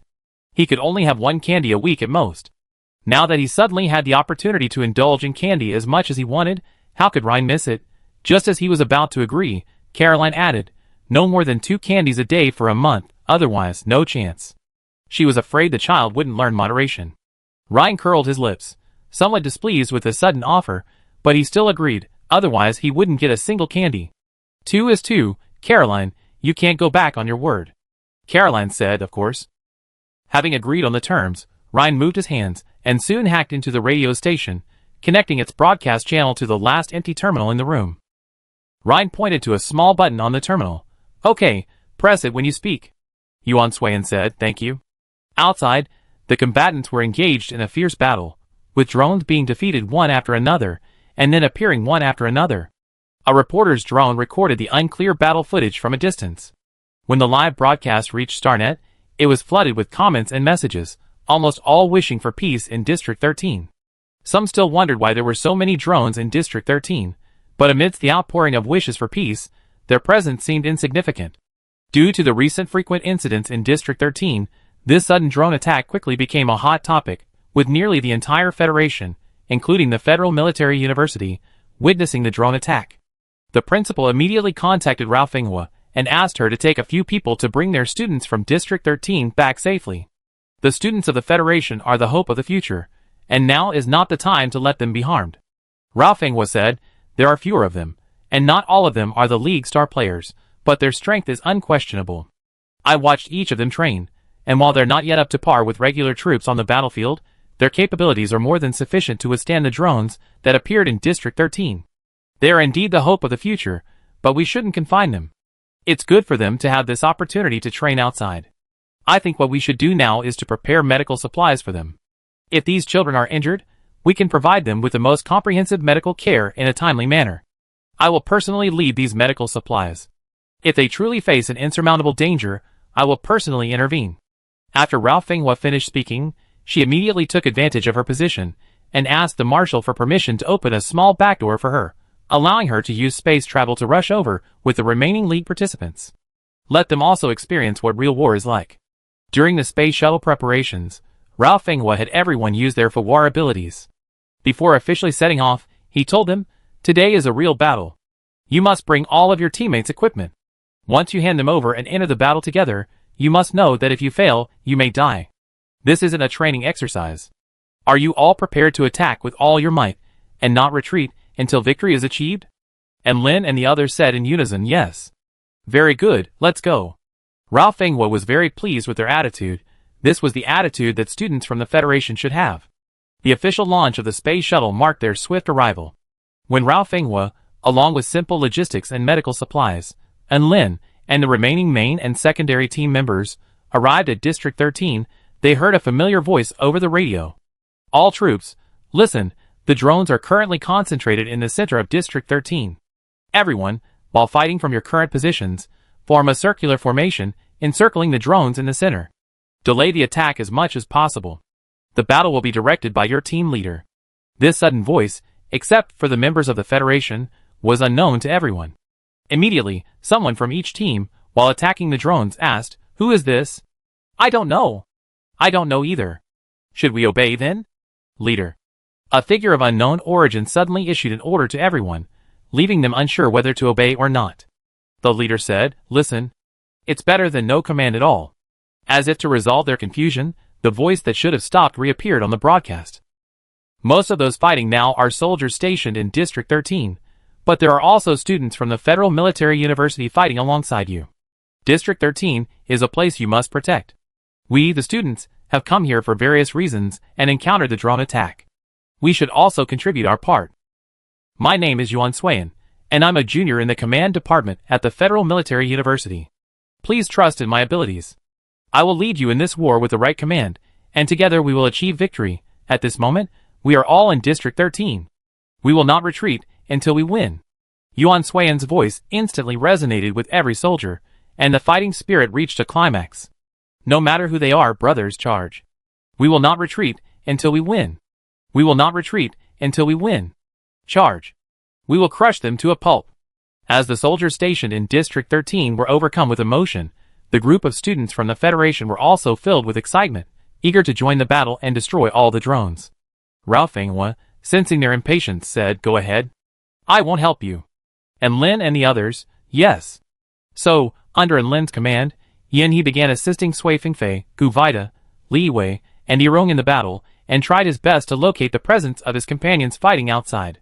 He could only have one candy a week at most. Now that he suddenly had the opportunity to indulge in candy as much as he wanted, how could Ryan miss it? Just as he was about to agree, Caroline added, "No more than 2 candies a day for a month, otherwise no chance." She was afraid the child wouldn't learn moderation. Ryan curled his lips, somewhat displeased with the sudden offer, but he still agreed, otherwise he wouldn't get a single candy. 2 is 2, Caroline, you can't go back on your word. Caroline said, of course. Having agreed on the terms, Ryan moved his hands and soon hacked into the radio station, connecting its broadcast channel to the last empty terminal in the room. Ryan pointed to a small button on the terminal. "Okay, Press it when you speak. Yuan Suiyan said, thank you. Outside, the combatants were engaged in a fierce battle, with drones being defeated one after another, and then appearing one after another. A reporter's drone recorded the unclear battle footage from a distance. When the live broadcast reached Starnet, it was flooded with comments and messages, almost all wishing for peace in District 13. Some still wondered why there were so many drones in District 13, but amidst the outpouring of wishes for peace, their presence seemed insignificant. Due to the recent frequent incidents in District 13, this sudden drone attack quickly became a hot topic, with nearly the entire Federation, including the Federal Military University, witnessing the drone attack. The principal immediately contacted Rao Fenghua and asked her to take a few people to bring their students from District 13 back safely. The students of the Federation are the hope of the future, and now is not the time to let them be harmed. Rao Fenghua said, there are fewer of them, and not all of them are the League star players, but their strength is unquestionable. I watched each of them train, and while they're not yet up to par with regular troops on the battlefield, their capabilities are more than sufficient to withstand the drones that appeared in District 13. They are indeed the hope of the future, but we shouldn't confine them. It's good for them to have this opportunity to train outside. I think what we should do now is to prepare medical supplies for them. If these children are injured, we can provide them with the most comprehensive medical care in a timely manner. I will personally lead these medical supplies. If they truly face an insurmountable danger, I will personally intervene. After Rao Fenghua finished speaking, she immediately took advantage of her position and asked the marshal for permission to open a small back door for her, allowing her to use space travel to rush over with the remaining League participants. Let them also experience what real war is like. During the space shuttle preparations, Rao Fenghua had everyone use their Fawar abilities. Before officially setting off, he told them, today is a real battle. You must bring all of your teammates' equipment. Once you hand them over and enter the battle together, you must know that if you fail, you may die. This isn't a training exercise. Are you all prepared to attack with all your might, and not retreat until victory is achieved? And Lin and the others said in unison, yes. Very good, let's go. Rao Fenghua was very pleased with their attitude. This was the attitude that students from the Federation should have. The official launch of the space shuttle marked their swift arrival. When Rao Fenghua, along with simple logistics and medical supplies, and Lin, and the remaining main and secondary team members, arrived at District 13, they heard a familiar voice over the radio. All troops, listen, the drones are currently concentrated in the center of District 13. Everyone, while fighting from your current positions, form a circular formation, encircling the drones in the center. Delay the attack as much as possible. The battle will be directed by your team leader. This sudden voice, except for the members of the Federation, was unknown to everyone. Immediately, someone from each team, while attacking the drones, asked, who is this? I don't know. I don't know either. Should we obey then? Leader. A figure of unknown origin suddenly issued an order to everyone, leaving them unsure whether to obey or not. The leader said, listen. It's better than no command at all. As if to resolve their confusion, the voice that should have stopped reappeared on the broadcast. Most of those fighting now are soldiers stationed in District 13, but there are also students from the Federal Military University fighting alongside you. District 13 is a place you must protect. We, the students, have come here for various reasons and encountered the drone attack. We should also contribute our part. My name is Yuan Suiyan, and I'm a junior in the command department at the Federal Military University. Please trust in my abilities. I will lead you in this war with the right command, and together we will achieve victory. At this moment, we are all in District 13. We will not retreat until we win. Yuan Suiyan's voice instantly resonated with every soldier, and the fighting spirit reached a climax. No matter who they are, brothers, charge. We will not retreat until we win. We will not retreat until we win. Charge. We will crush them to a pulp. As the soldiers stationed in District 13 were overcome with emotion, the group of students from the Federation were also filled with excitement, eager to join the battle and destroy all the drones. Rao Fenghua, sensing their impatience, said, go ahead. I won't help you. And Lin and the others, yes. So, under Lin's command, Yin He began assisting Sui Fengfei, Gu Vida, Li Wei, and Yirong in the battle, and tried his best to locate the presence of his companions fighting outside.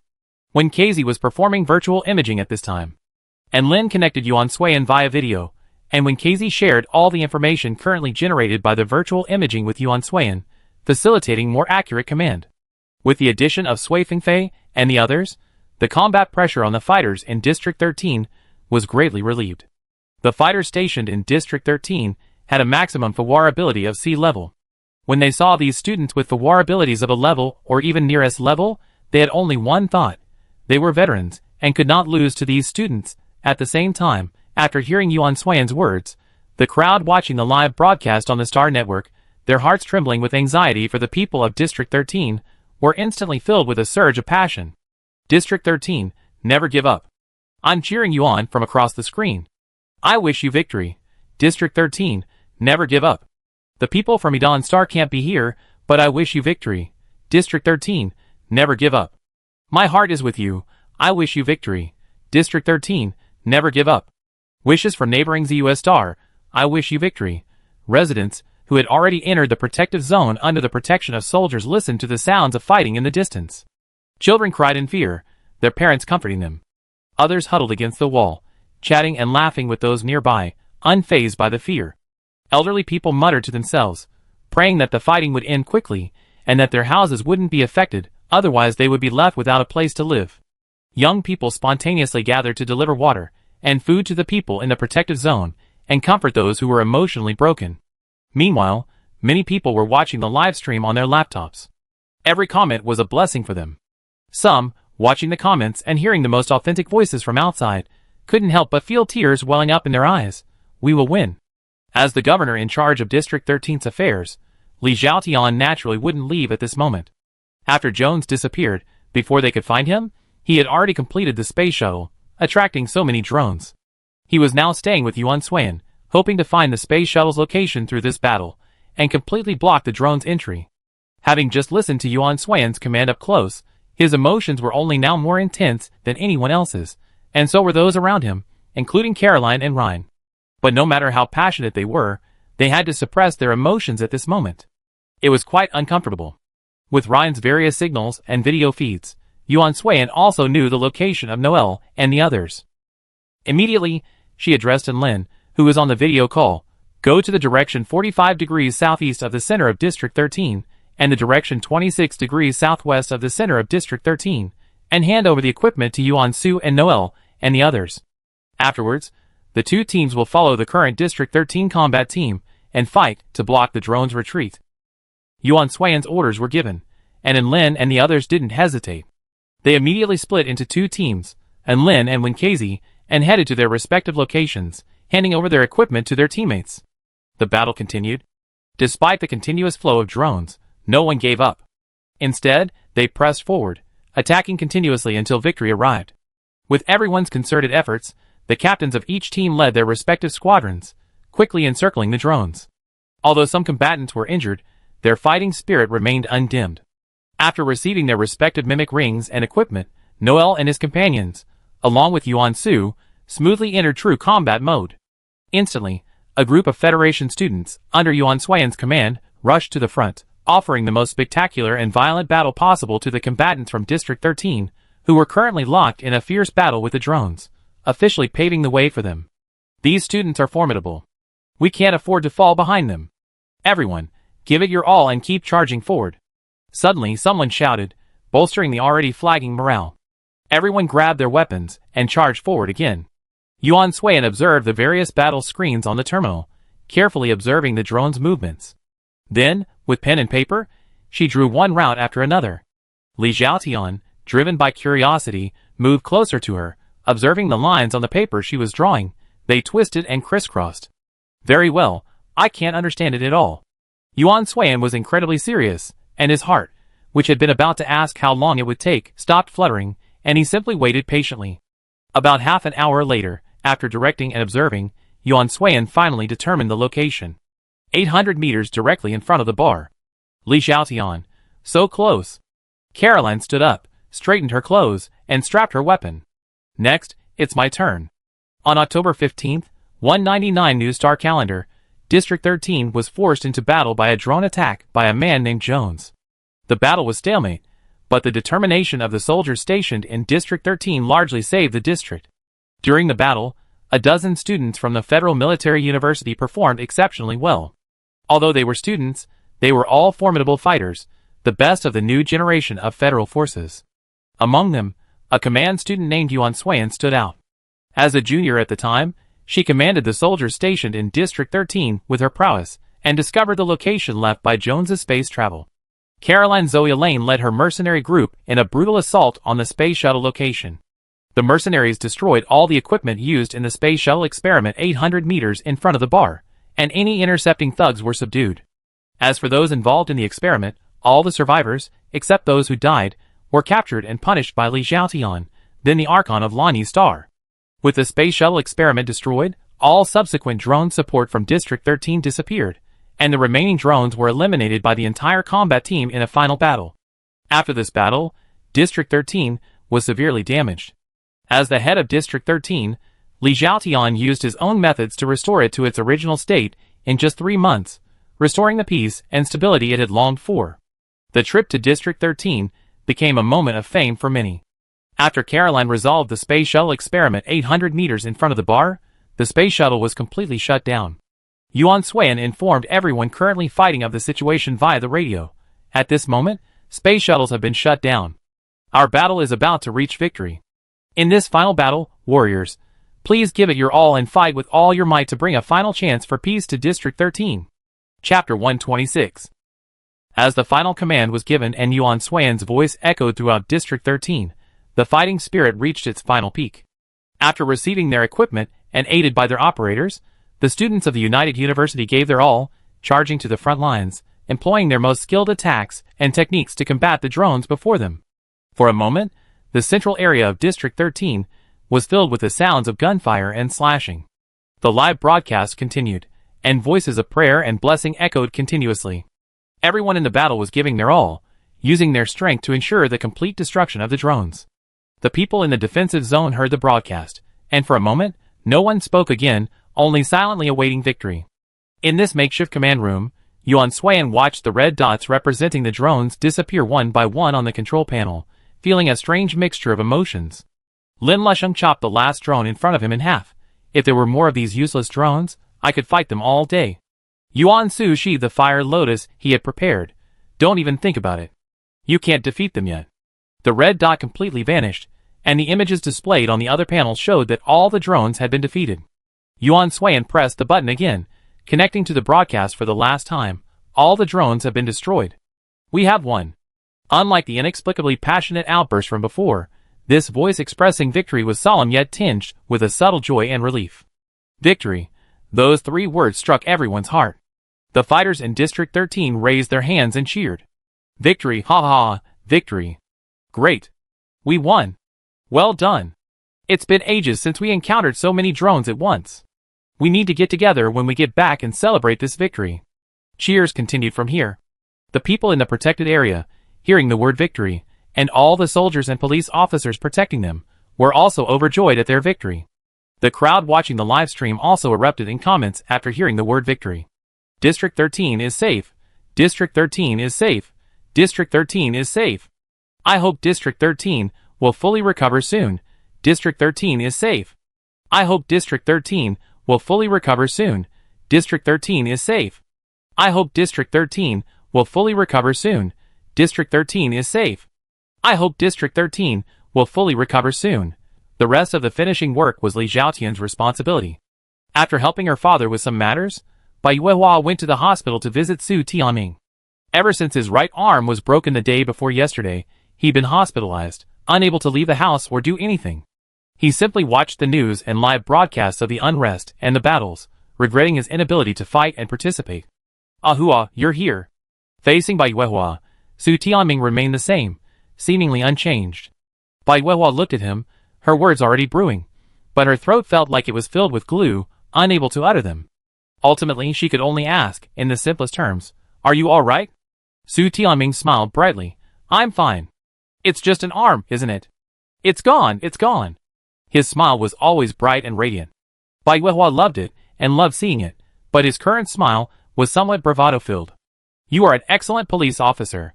When Casey was performing virtual imaging at this time, and Lin connected Yuan Suiyan via video, and when Casey shared all the information currently generated by the virtual imaging with Yuan Suiyan, facilitating more accurate command. With the addition of Sui Fengfei and the others, the combat pressure on the fighters in District 13 was greatly relieved. The fighters stationed in District 13 had a maximum Fawar ability of C level. When they saw these students with Fawar abilities of A level or even near S level, they had only one thought. They were veterans and could not lose to these students. At the same time, after hearing Yuan Swayan's words, the crowd watching the live broadcast on the Star Network, their hearts trembling with anxiety for the people of District 13, were instantly filled with a surge of passion. District 13, never give up. I'm cheering Yuan from across the screen. I wish you victory. District 13, never give up. The people from Idan Star can't be here, but I wish you victory. District 13, never give up. My heart is with you. I wish you victory. District 13, never give up. Wishes for neighboring ZUS Star, I wish you victory. Residents, who had already entered the protective zone under the protection of soldiers, listened to the sounds of fighting in the distance. Children cried in fear, their parents comforting them. Others huddled against the wall, chatting and laughing with those nearby, unfazed by the fear. Elderly people muttered to themselves, praying that the fighting would end quickly, and that their houses wouldn't be affected, otherwise they would be left without a place to live. Young people spontaneously gathered to deliver water and food to the people in the protective zone, and comfort those who were emotionally broken. Meanwhile, many people were watching the live stream on their laptops. Every comment was a blessing for them. Some, watching the comments and hearing the most authentic voices from outside, couldn't help but feel tears welling up in their eyes. We will win. As the governor in charge of District 13's affairs, Li Zhaotian naturally wouldn't leave at this moment. After Jones disappeared, before they could find him, he had already completed the space shuttle, attracting so many drones. He was now staying with Yuan Swayan, hoping to find the space shuttle's location through this battle, and completely block the drone's entry. Having just listened to Yuan Swayan's command up close, his emotions were only now more intense than anyone else's, and so were those around him, including Caroline and Ryan. But no matter how passionate they were, they had to suppress their emotions at this moment. It was quite uncomfortable. With Ryan's various signals and video feeds, Yuan Swayan also knew the location of Noel and the others. Immediately, she addressed Lin, who was on the video call, go to the direction 45 degrees southeast of the center of District 13, and the direction 26 degrees southwest of the center of District 13, and hand over the equipment to Yuan Su and Noel and the others. Afterwards, the two teams will follow the current District 13 combat team and fight to block the drone's retreat. Yuan Swayan's orders were given, and Lin and the others didn't hesitate. They immediately split into two teams, Lin and Wenkazi, and headed to their respective locations, handing over their equipment to their teammates. The battle continued. Despite the continuous flow of drones, no one gave up. Instead, they pressed forward, attacking continuously until victory arrived. With everyone's concerted efforts, the captains of each team led their respective squadrons, quickly encircling the drones. Although some combatants were injured, their fighting spirit remained undimmed. After receiving their respective mimic rings and equipment, Noel and his companions, along with Yuan Su, smoothly entered true combat mode. Instantly, a group of Federation students, under Yuan Swayan's command, rushed to the front, offering the most spectacular and violent battle possible to the combatants from District 13, who were currently locked in a fierce battle with the drones, officially paving the way for them. These students are formidable. We can't afford to fall behind them. Everyone, give it your all and keep charging forward. Suddenly someone shouted, bolstering the already flagging morale. Everyone grabbed their weapons and charged forward again. Yuan Swayan observed the various battle screens on the terminal, carefully observing the drone's movements. Then, with pen and paper, she drew one route after another. Li Zhaotian, driven by curiosity, moved closer to her, observing the lines on the paper she was drawing. They twisted and crisscrossed. Very well, I can't understand it at all. Yuan Swayan was incredibly serious, and his heart, which had been about to ask how long it would take, stopped fluttering, and he simply waited patiently. About half an hour later, after directing and observing, Yuan Swayan finally determined the location. 800 meters directly in front of the bar. Li Zhaotian, so close. Caroline stood up, straightened her clothes, and strapped her weapon. Next, it's my turn. On October 15th, 199 New Star Calendar, District 13 was forced into battle by a drone attack by a man named Jones. The battle was stalemate, but the determination of the soldiers stationed in District 13 largely saved the district. During the battle, a dozen students from the Federal Military University performed exceptionally well. Although they were students, they were all formidable fighters, the best of the new generation of federal forces. Among them, a command student named Yuan Swayan stood out. As a junior at the time, She commanded the soldiers stationed in District 13 with her prowess, and discovered the location left by Jones's space travel. Caroline Zoe Elaine led her mercenary group in a brutal assault on the space shuttle location. The mercenaries destroyed all the equipment used in the space shuttle experiment 800 meters in front of the bar, and any intercepting thugs were subdued. As for those involved in the experiment, all the survivors, except those who died, were captured and punished by Li Xiaotian, then the Archon of Lani Star. With the space shuttle experiment destroyed, all subsequent drone support from District 13 disappeared, and the remaining drones were eliminated by the entire combat team in a final battle. After this battle, District 13 was severely damaged. As the head of District 13, Li Xiaotian used his own methods to restore it to its original state in just 3 months, restoring the peace and stability it had longed for. The trip to District 13 became a moment of fame for many. After Caroline resolved the space shuttle experiment 800 meters in front of the bar, the space shuttle was completely shut down. Yuan Suiyan informed everyone currently fighting of the situation via the radio. At this moment, space shuttles have been shut down. Our battle is about to reach victory. In this final battle, warriors, please give it your all and fight with all your might to bring a final chance for peace to District 13. Chapter 126. As the final command was given and Yuan Suiyan's voice echoed throughout District 13, the fighting spirit reached its final peak. After receiving their equipment and aided by their operators, the students of the United University gave their all, charging to the front lines, employing their most skilled attacks and techniques to combat the drones before them. For a moment, the central area of District 13 was filled with the sounds of gunfire and slashing. The live broadcast continued, and voices of prayer and blessing echoed continuously. Everyone in the battle was giving their all, using their strength to ensure the complete destruction of the drones. The people in the defensive zone heard the broadcast, and for a moment, no one spoke again, only silently awaiting victory. In this makeshift command room, Yuan Suiyan watched the red dots representing the drones disappear one by one on the control panel, feeling a strange mixture of emotions. Lin Lusheng chopped the last drone in front of him in half. If there were more of these useless drones, I could fight them all day. Yuan Su sheathed the fire lotus he had prepared. Don't even think about it. You can't defeat them yet. The red dot completely vanished, and the images displayed on the other panel showed that all the drones had been defeated. Yuan Suiyan pressed the button again, connecting to the broadcast for the last time. All the drones have been destroyed. We have won. Unlike the inexplicably passionate outburst from before, this voice expressing victory was solemn yet tinged with a subtle joy and relief. Victory. Those 3 words struck everyone's heart. The fighters in District 13 raised their hands and cheered. Victory, ha ha, victory. Great. We won. Well done. It's been ages since we encountered so many drones at once. We need to get together when we get back and celebrate this victory. Cheers continued from here. The people in the protected area, hearing the word victory, and all the soldiers and police officers protecting them, were also overjoyed at their victory. The crowd watching the live stream also erupted in comments after hearing the word victory. District 13 is safe. District 13 is safe. District 13 is safe. I hope District 13 will fully recover soon. District 13 is safe. I hope District 13 will fully recover soon. District 13 is safe. I hope District 13 will fully recover soon. District 13 is safe. I hope District 13 will fully recover soon. The rest of the finishing work was Li Xiaotian's responsibility. After helping her father with some matters, Bai Yuehua went to the hospital to visit Su Tianming. Ever since his right arm was broken the day before yesterday, he'd been hospitalized, unable to leave the house or do anything. He simply watched the news and live broadcasts of the unrest and the battles, regretting his inability to fight and participate. Ahua, you're here. Facing Bai Yuehua, Su Tianming remained the same, seemingly unchanged. Bai Yuehua looked at him, her words already brewing, but her throat felt like it was filled with glue, unable to utter them. Ultimately, she could only ask, in the simplest terms, "Are you all right?" Su Tianming smiled brightly. "I'm fine. It's just an arm, isn't it? It's gone, it's gone." His smile was always bright and radiant. Bai Yuehua loved it, and loved seeing it, but his current smile was somewhat bravado-filled. "You are an excellent police officer."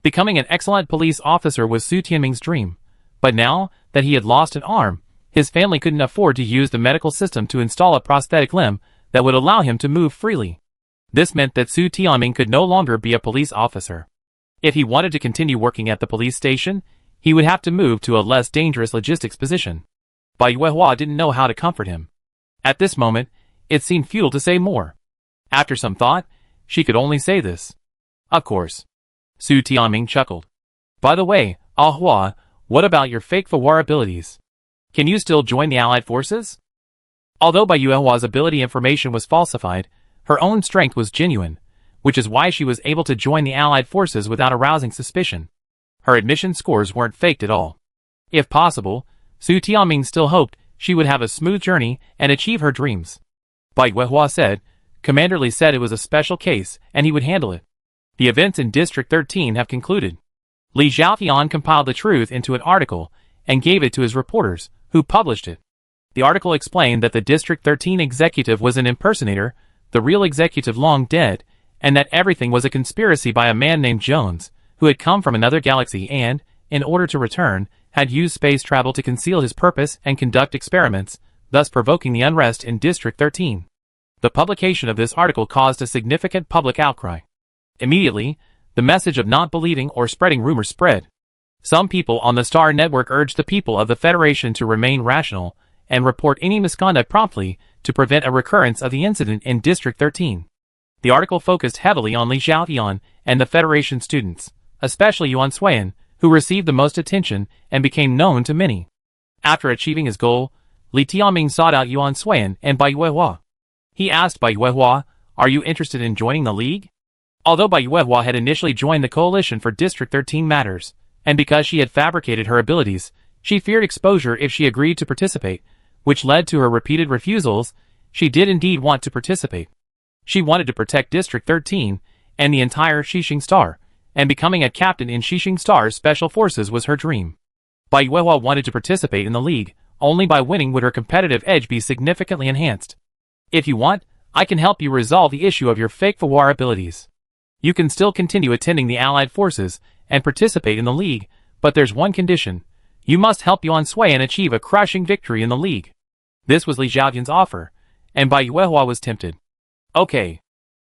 Becoming an excellent police officer was Su Tianming's dream, but now that he had lost an arm, his family couldn't afford to use the medical system to install a prosthetic limb that would allow him to move freely. This meant that Su Tianming could no longer be a police officer. If he wanted to continue working at the police station, he would have to move to a less dangerous logistics position. Bai Yuehua didn't know how to comfort him. At this moment, it seemed futile to say more. After some thought, she could only say this. Of course. Su Tianming chuckled. By the way, Ah Hua, what about your fake war abilities? Can you still join the Allied forces? Although Bai Yuehua's ability information was falsified, her own strength was genuine, which is why she was able to join the Allied forces without arousing suspicion. Her admission scores weren't faked at all. If possible, Su Tianming still hoped she would have a smooth journey and achieve her dreams. Bai Yuehua said, Commander Li said it was a special case and he would handle it. The events in District 13 have concluded. Li Xiaotian compiled the truth into an article and gave it to his reporters, who published it. The article explained that the District 13 executive was an impersonator, the real executive long dead, and that everything was a conspiracy by a man named Jones, who had come from another galaxy and, in order to return, had used space travel to conceal his purpose and conduct experiments, thus provoking the unrest in District 13. The publication of this article caused a significant public outcry. Immediately, the message of not believing or spreading rumors spread. Some people on the Star Network urged the people of the Federation to remain rational and report any misconduct promptly to prevent a recurrence of the incident in District 13. The article focused heavily on Li Xiaotian and the Federation students, especially Yuan Suiyan, who received the most attention and became known to many. After achieving his goal, Li Tianming sought out Yuan Suiyan and Bai Yuehua. He asked Bai Yuehua, "Are you interested in joining the League?" Although Bai Yuehua had initially joined the coalition for District 13 matters, and because she had fabricated her abilities, she feared exposure if she agreed to participate, which led to her repeated refusals. She did indeed want to participate. She wanted to protect District 13 and the entire Xixing Star, and becoming a captain in Xixing Star's special forces was her dream. Bai Yuehua wanted to participate in the League. Only by winning would her competitive edge be significantly enhanced. If you want, I can help you resolve the issue of your fake war abilities. You can still continue attending the Allied forces and participate in the League, but there's one condition. You must help Yuan Suiyan achieve a crushing victory in the League. This was Li Xiaotian's offer, and Bai Yuehua was tempted. Okay.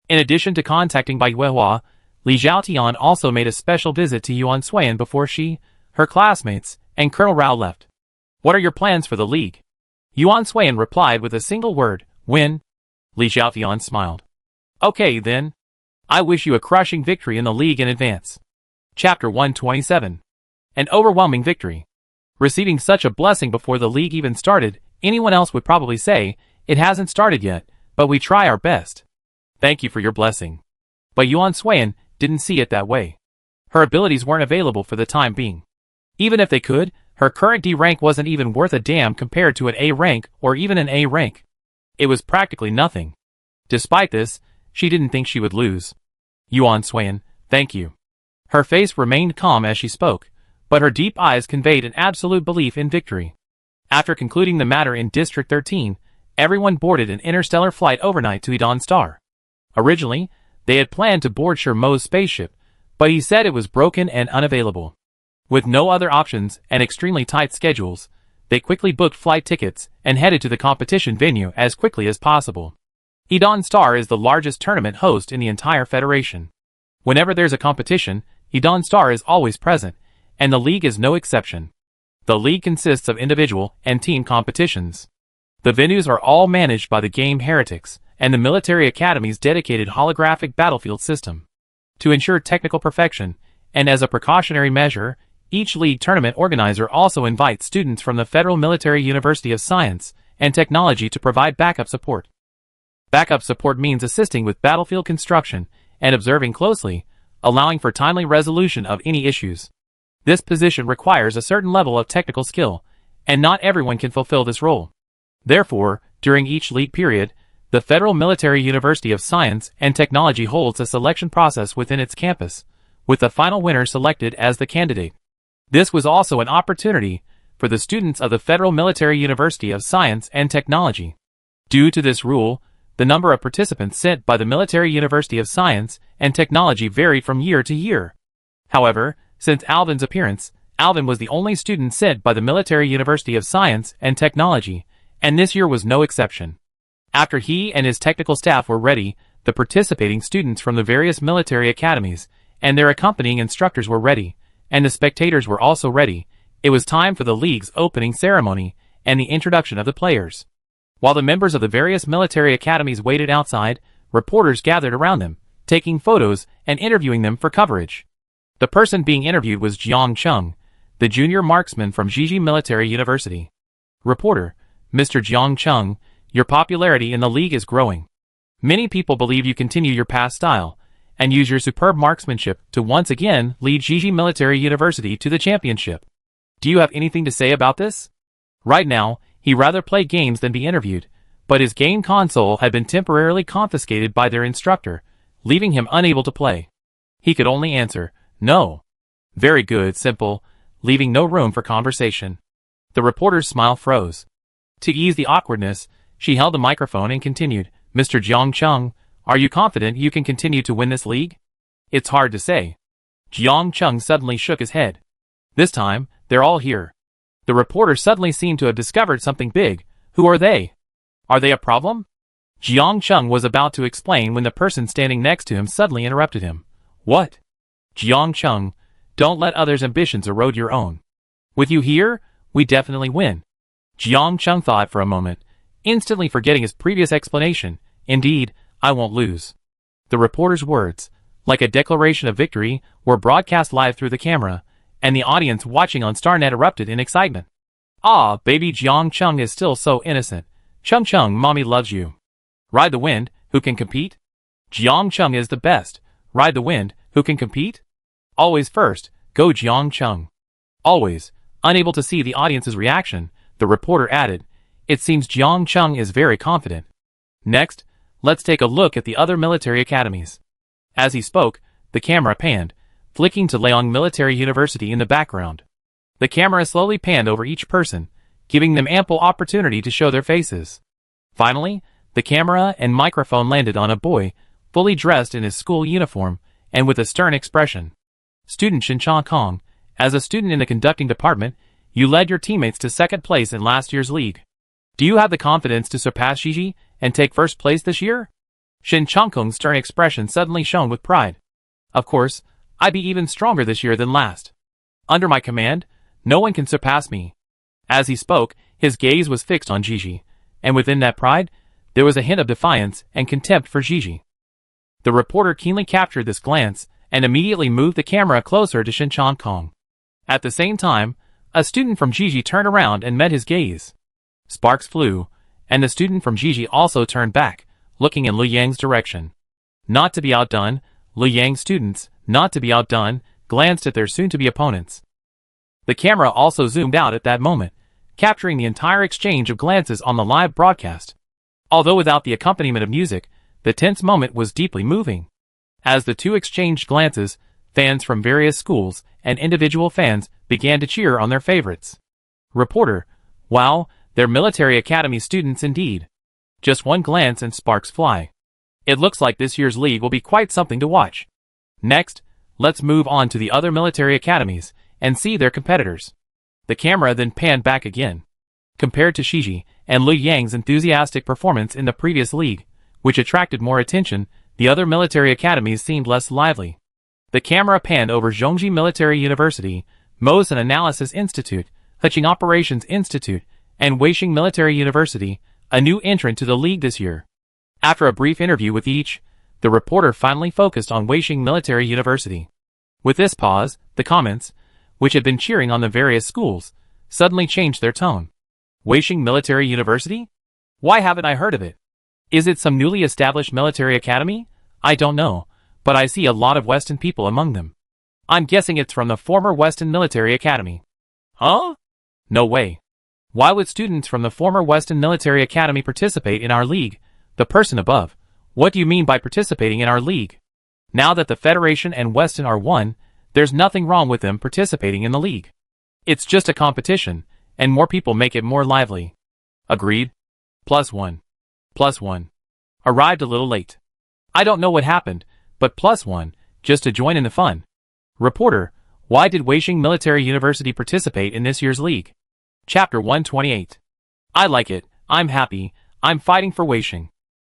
In addition to contacting Bai Yuehua, Li Xiaotian also made a special visit to Yuan Suiyan before she, her classmates, and Colonel Rao left. What are your plans for the League? Yuan Suiyan replied with a single word, win. Li Xiaotian smiled. Okay then. I wish you a crushing victory in the League in advance. Chapter 127. An overwhelming victory. Receiving such a blessing before the League even started, anyone else would probably say, it hasn't started yet, but we try our best. Thank you for your blessing. But Yuan Suiyan didn't see it that way. Her abilities weren't available for the time being. Even if they could, her current D rank wasn't even worth a damn compared to an A rank or even an A rank. It was practically nothing. Despite this, she didn't think she would lose. Yuan Suiyan, thank you. Her face remained calm as she spoke, but her deep eyes conveyed an absolute belief in victory. After concluding the matter in District 13, everyone boarded an interstellar flight overnight to Edan Star. Originally, they had planned to board Shermo's spaceship, but he said it was broken and unavailable. With no other options and extremely tight schedules, they quickly booked flight tickets and headed to the competition venue as quickly as possible. Edan Star is the largest tournament host in the entire Federation. Whenever there's a competition, Edan Star is always present, and the League is no exception. The League consists of individual and team competitions. The venues are all managed by the Game Heretics and the Military Academy's dedicated holographic battlefield system. To ensure technical perfection, and as a precautionary measure, each League tournament organizer also invites students from the Federal Military University of Science and Technology to provide backup support. Backup support means assisting with battlefield construction and observing closely, allowing for timely resolution of any issues. This position requires a certain level of technical skill, and not everyone can fulfill this role. Therefore, during each League period, the Federal Military University of Science and Technology holds a selection process within its campus, with the final winner selected as the candidate. This was also an opportunity for the students of the Federal Military University of Science and Technology. Due to this rule, the number of participants sent by the Military University of Science and Technology varied from year to year. However, since Alvin's appearance, Alvin was the only student sent by the Military University of Science and Technology, and this year was no exception. After he and his technical staff were ready, the participating students from the various military academies and their accompanying instructors were ready, and the spectators were also ready. It was time for the League's opening ceremony and the introduction of the players. While the members of the various military academies waited outside, reporters gathered around them, taking photos and interviewing them for coverage. The person being interviewed was Jiang Chung, the junior marksman from Jiji Military University. Reporter: Mr. Jiang Chung, your popularity in the league is growing. Many people believe you continue your past style, and use your superb marksmanship to once again lead Jiji Military University to the championship. Do you have anything to say about this? Right now, he'd rather play games than be interviewed, but his game console had been temporarily confiscated by their instructor, leaving him unable to play. He could only answer, no. Very good, simple, leaving no room for conversation. The reporter's smile froze. To ease the awkwardness, she held the microphone and continued, Mr. Jiang Chung, are you confident you can continue to win this league? It's hard to say. Jiang Chung suddenly shook his head. This time, they're all here. The reporter suddenly seemed to have discovered something big. Who are they? Are they a problem? Jiang Chung was about to explain when the person standing next to him suddenly interrupted him. What? Jiang Chung, don't let others' ambitions erode your own. With you here, we definitely win. Jiang Chung thought for a moment, instantly forgetting his previous explanation. Indeed, I won't lose. The reporter's words, like a declaration of victory, were broadcast live through the camera, and the audience watching on StarNet erupted in excitement. Ah, baby Jiang Chung is still so innocent. Chung Chung, mommy loves you. Ride the wind, who can compete? Jiang Chung is the best. Ride the wind, who can compete? Always first, go Jiang Chung. Always, unable to see the audience's reaction, the reporter added, it seems Jiang Chung is very confident. Next, let's take a look at the other military academies. As he spoke, the camera panned, flicking to Leong Military University in the background. The camera slowly panned over each person, giving them ample opportunity to show their faces. Finally, the camera and microphone landed on a boy, fully dressed in his school uniform, and with a stern expression. Student Shin Chong Kong, as a student in the conducting department, you led your teammates to second place in last year's league. Do you have the confidence to surpass Jiji and take first place this year? Shin Chong Kong's stern expression suddenly shone with pride. Of course, I'd be even stronger this year than last. Under my command, no one can surpass me. As he spoke, his gaze was fixed on Jiji, and within that pride, there was a hint of defiance and contempt for Jiji. The reporter keenly captured this glance and immediately moved the camera closer to Shin Chong Kong. At the same time, a student from Jiji turned around and met his gaze. Sparks flew, and the student from Jiji also turned back, looking in Lu Yang's direction. Not to be outdone, Lu Yang's students, not to be outdone, glanced at their soon-to-be opponents. The camera also zoomed out at that moment, capturing the entire exchange of glances on the live broadcast. Although without the accompaniment of music, the tense moment was deeply moving. As the two exchanged glances, fans from various schools and individual fans began to cheer on their favorites. Reporter: wow, they're military academy students indeed. Just one glance and sparks fly. It looks like this year's league will be quite something to watch. Next, let's move on to the other military academies and see their competitors. The camera then panned back again. Compared to Shiji and Lu Yang's enthusiastic performance in the previous league, which attracted more attention, the other military academies seemed less lively. The camera panned over Zhongji Military University, Mosin Analysis Institute, Huqing Operations Institute, and Weixing Military University, a new entrant to the league this year. After a brief interview with each, the reporter finally focused on Weixing Military University. With this pause, the comments, which had been cheering on the various schools, suddenly changed their tone. Weixing Military University? Why haven't I heard of it? Is it some newly established military academy? I don't know, but I see a lot of Weston people among them. I'm guessing it's from the former Weston Military Academy. Huh? No way. Why would students from the former Weston Military Academy participate in our league? The person above. What do you mean by participating in our league? Now that the Federation and Weston are one, there's nothing wrong with them participating in the league. It's just a competition, and more people make it more lively. Agreed. +1. +1. Arrived a little late. I don't know what happened, but +1, just to join in the fun. Reporter: why did Weixing Military University participate in this year's league? Chapter 128. I like it, I'm happy, I'm fighting for Weixing.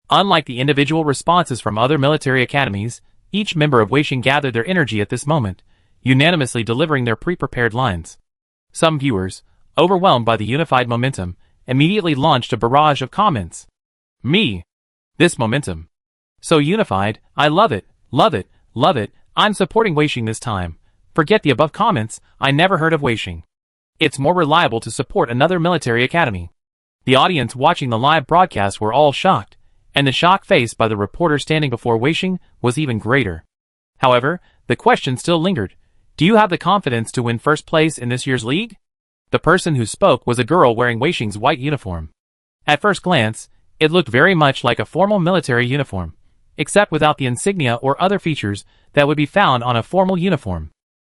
Unlike the individual responses from other military academies, each member of Weixing gathered their energy at this moment, unanimously delivering their pre-prepared lines. Some viewers, overwhelmed by the unified momentum immediately launched a barrage of comments. Me. This momentum. So unified, I love it, love it, love it, I'm supporting Weisheng this time. Forget the above comments, I never heard of Weisheng. It's more reliable to support another military academy. The audience watching the live broadcast were all shocked, and the shock faced by the reporter standing before Weisheng was even greater. However, the question still lingered. Do you have the confidence to win first place in this year's league? The person who spoke was a girl wearing Weisheng's white uniform. At first glance, it looked very much like a formal military uniform, except without the insignia or other features that would be found on a formal uniform.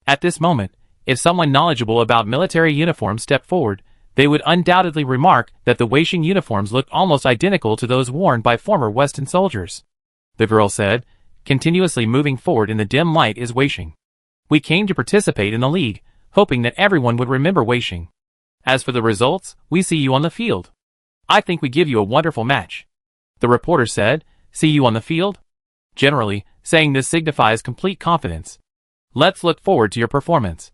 At this moment, if someone knowledgeable about military uniforms stepped forward, they would undoubtedly remark that the Weisheng uniforms looked almost identical to those worn by former Western soldiers. The girl said, continuously moving forward in the dim light is Weisheng. We came to participate in the league, hoping that everyone would remember Weisheng. As for the results, we see you on the field. I think we give you a wonderful match. The reporter said, see you on the field? Generally, saying this signifies complete confidence. Let's look forward to your performance.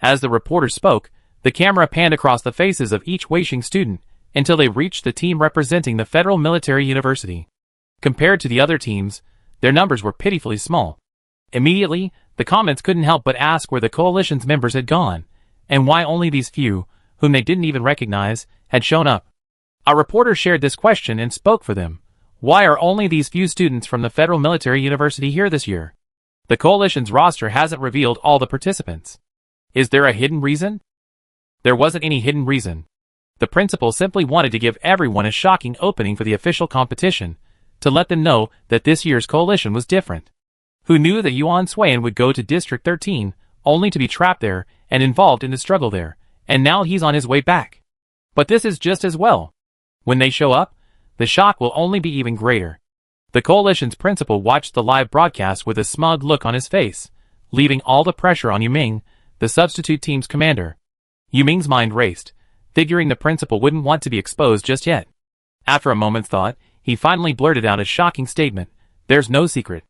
As the reporter spoke, the camera panned across the faces of each Weisheng student until they reached the team representing the Federal Military University. Compared to the other teams, their numbers were pitifully small. Immediately, the comments couldn't help but ask where the coalition's members had gone, and why only these few, whom they didn't even recognize, had shown up. A reporter shared this question and spoke for them. Why are only these few students from the Federal Military University here this year? The coalition's roster hasn't revealed all the participants. Is there a hidden reason? There wasn't any hidden reason. The principal simply wanted to give everyone a shocking opening for the official competition, to let them know that this year's coalition was different. Who knew that Yuan Swayan would go to District 13, only to be trapped there and involved in the struggle there, and now he's on his way back. But this is just as well. When they show up, the shock will only be even greater. The coalition's principal watched the live broadcast with a smug look on his face, leaving all the pressure on Yuming, the substitute team's commander. Yuming's mind raced, figuring the principal wouldn't want to be exposed just yet. After a moment's thought, he finally blurted out a shocking statement. There's no secret.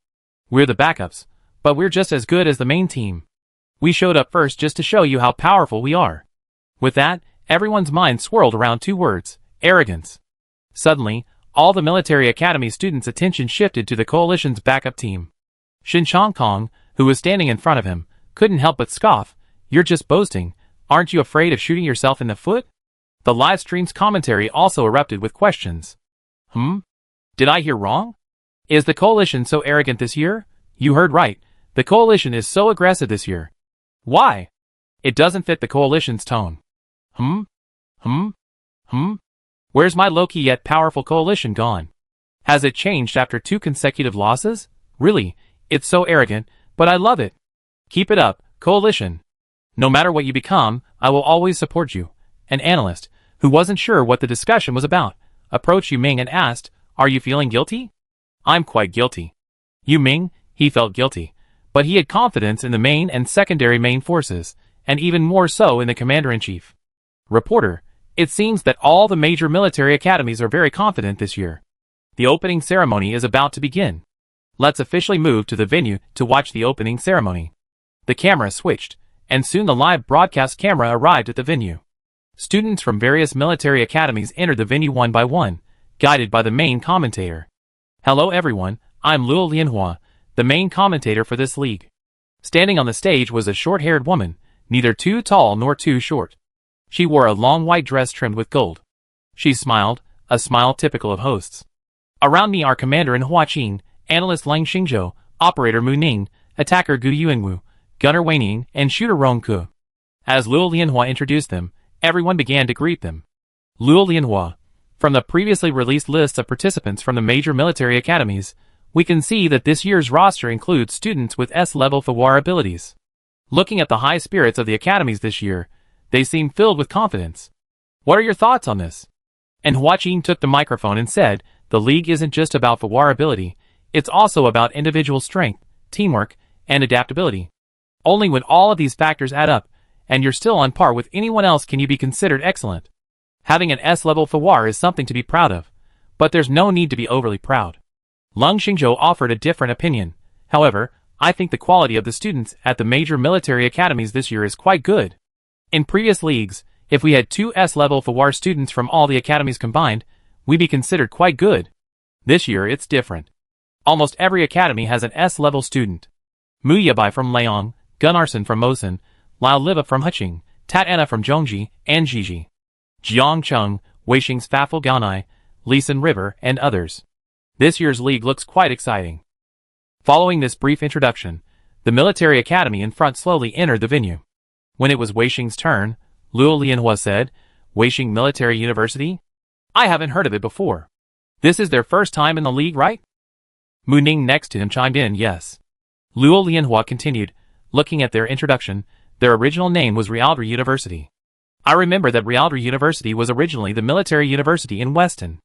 We're the backups, but we're just as good as the main team. We showed up first just to show you how powerful we are. With that, everyone's mind swirled around two words, arrogance. Suddenly, all the military academy students' attention shifted to the coalition's backup team. Shin Chongkong, who was standing in front of him, couldn't help but scoff. You're just boasting. Aren't you afraid of shooting yourself in the foot? The live stream's commentary also erupted with questions. Did I hear wrong? Is the coalition so arrogant this year? You heard right. The coalition is so aggressive this year. Why? It doesn't fit the coalition's tone. Where's my low-key yet powerful coalition gone? Has it changed after 2 consecutive losses? Really, it's so arrogant, but I love it. Keep it up, coalition. No matter what you become, I will always support you. An analyst, who wasn't sure what the discussion was about, approached Yuming and asked, are you feeling guilty? I'm quite guilty. Yuming, he felt guilty, but he had confidence in the main and secondary main forces, and even more so in the commander-in-chief. Reporter, it seems that all the major military academies are very confident this year. The opening ceremony is about to begin. Let's officially move to the venue to watch the opening ceremony. The camera switched, and soon the live broadcast camera arrived at the venue. Students from various military academies entered the venue one by one, guided by the main commentator. Hello everyone, I'm Luo Lianhua, the main commentator for this league. Standing on the stage was a short-haired woman, neither too tall nor too short. She wore a long white dress trimmed with gold. She smiled, a smile typical of hosts. Around me are Commander in Huaqin, Analyst Lang Xingzhou, Operator Mu Ning, Attacker Gu Yuanwu, Gunner Weining, and Shooter Rong Ke. As Luo Lianhua introduced them, everyone began to greet them. Luo Lianhua. From the previously released lists of participants from the major military academies, we can see that this year's roster includes students with S-level Fawar abilities. Looking at the high spirits of the academies this year, they seem filled with confidence. What are your thoughts on this? And Huaqin took the microphone and said, the league isn't just about Fawar ability, it's also about individual strength, teamwork, and adaptability. Only when all of these factors add up, and you're still on par with anyone else, can you be considered excellent. Having an S-level Fawar is something to be proud of, but there's no need to be overly proud. Lang Xingzhou offered a different opinion. However, I think the quality of the students at the major military academies this year is quite good. In previous leagues, If we had 2 S-level FAWAR students from all the academies combined, we'd be considered quite good. This year it's different. Almost every academy has an S-level student. Mu Yabai from Leong, Gunnarsson from Mosin, Lao Liva from Huching, Tat Anna from Zhongji and Jiji, Jiang Chung, Weishing's Faful Ganai, Lisan River, and others. This year's league looks quite exciting. Following this brief introduction, the military academy in front slowly entered the venue. When it was Weishing's turn, Luo Lianhua said, "Weishing Military University? I haven't heard of it before. This is their first time in the league, right?" Mu Ning next to him chimed in, "Yes." Luo Lianhua continued, looking at their introduction, "Their original name was Realdri University. I remember that Realdri University was originally the military university in Weston.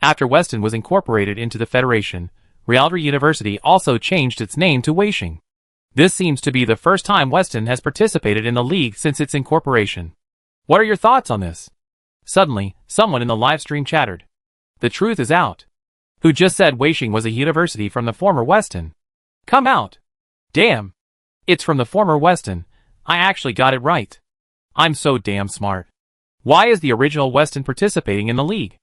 After Weston was incorporated into the Federation, Realdri University also changed its name to Weishing. This seems to be the first time Weston has participated in the league since its incorporation. What are your thoughts on this?" Suddenly, someone in the live stream chattered. "The truth is out. Who just said Weishing was a university from the former Weston? Come out. Damn. It's from the former Weston. I actually got it right. I'm so damn smart. Why is the original Weston participating in the league?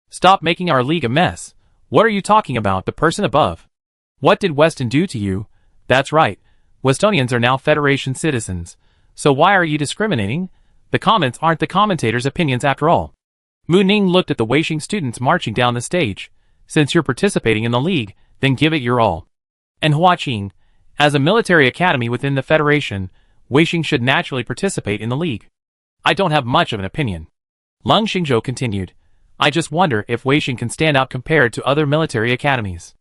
Stop making our league a mess. What are you talking about, the person above? What did Weston do to you? That's right. Westonians are now Federation citizens. So why are you discriminating? The comments aren't the commentators' opinions after all." Mu Ning looked at the Weishing students marching down the stage. "Since you're participating in the league, then give it your all. And Huaqing, as a military academy within the Federation, Weishing should naturally participate in the league. I don't have much of an opinion." Lung Xingzhou continued, "I just wonder if Weishing can stand out compared to other military academies."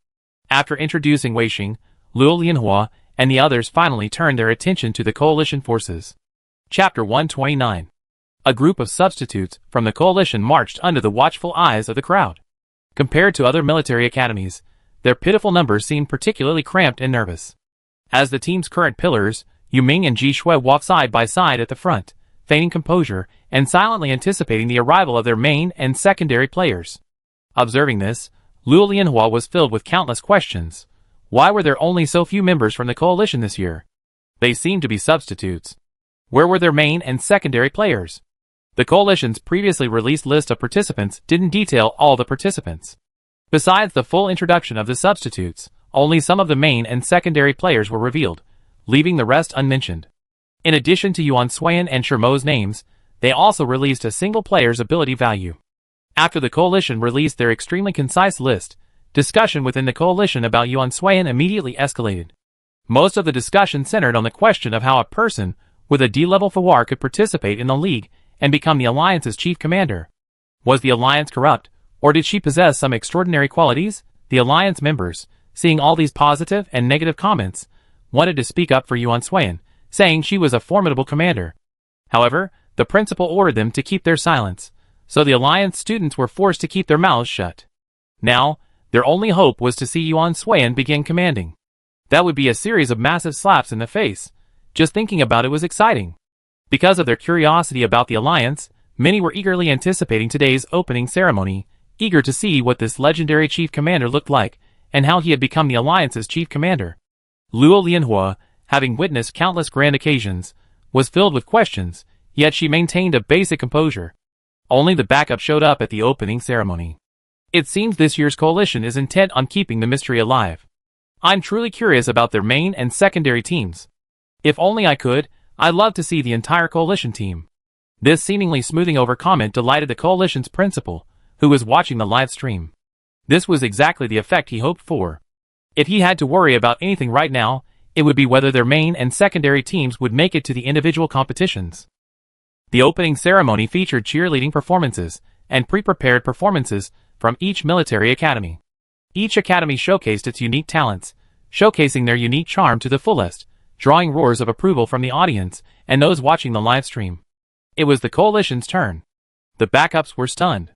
After introducing Weishing, Luo Lianhua and the others finally turned their attention to the coalition forces. Chapter 129. A group of substitutes from the coalition marched under the watchful eyes of the crowd. Compared to other military academies, their pitiful numbers seemed particularly cramped and nervous. As the team's current pillars, Yu Ming and Ji Shui walked side by side at the front, feigning composure and silently anticipating the arrival of their main and secondary players. Observing this, Luo Lianhua was filled with countless questions. Why were there only so few members from the coalition this year? They seemed to be substitutes. Where were their main and secondary players? The coalition's previously released list of participants didn't detail all the participants. Besides the full introduction of the substitutes, only some of the main and secondary players were revealed, leaving the rest unmentioned. In addition to Yuan Suiyan and Shermo's names, they also released a single player's ability value. After the coalition released their extremely concise list, discussion within the coalition about Yuan Suiyan immediately escalated. Most of the discussion centered on the question of how a person with a D-level FAWAR could participate in the league and become the Alliance's chief commander. Was the Alliance corrupt, or did she possess some extraordinary qualities? The Alliance members, seeing all these positive and negative comments, wanted to speak up for Yuan Suiyan, saying she was a formidable commander. However, the principal ordered them to keep their silence, so the Alliance students were forced to keep their mouths shut. Now, their only hope was to see Yuan Suiyan begin commanding. That would be a series of massive slaps in the face. Just thinking about it was exciting. Because of their curiosity about the Alliance, many were eagerly anticipating today's opening ceremony, eager to see what this legendary chief commander looked like, and how he had become the Alliance's chief commander. Luo Lianhua, having witnessed countless grand occasions, was filled with questions, yet she maintained a basic composure. Only the backup showed up at the opening ceremony. It seems this year's coalition is intent on keeping the mystery alive. I'm truly curious about their main and secondary teams. If only I could, I'd love to see the entire coalition team. This seemingly smoothing over comment delighted the coalition's principal, who was watching the live stream. This was exactly the effect he hoped for. If he had to worry about anything right now, it would be whether their main and secondary teams would make it to the individual competitions. The opening ceremony featured cheerleading performances and pre-prepared performances from each military academy. Each academy showcased its unique talents, showcasing their unique charm to the fullest, drawing roars of approval from the audience and those watching the live stream. It was the coalition's turn. The backups were stunned.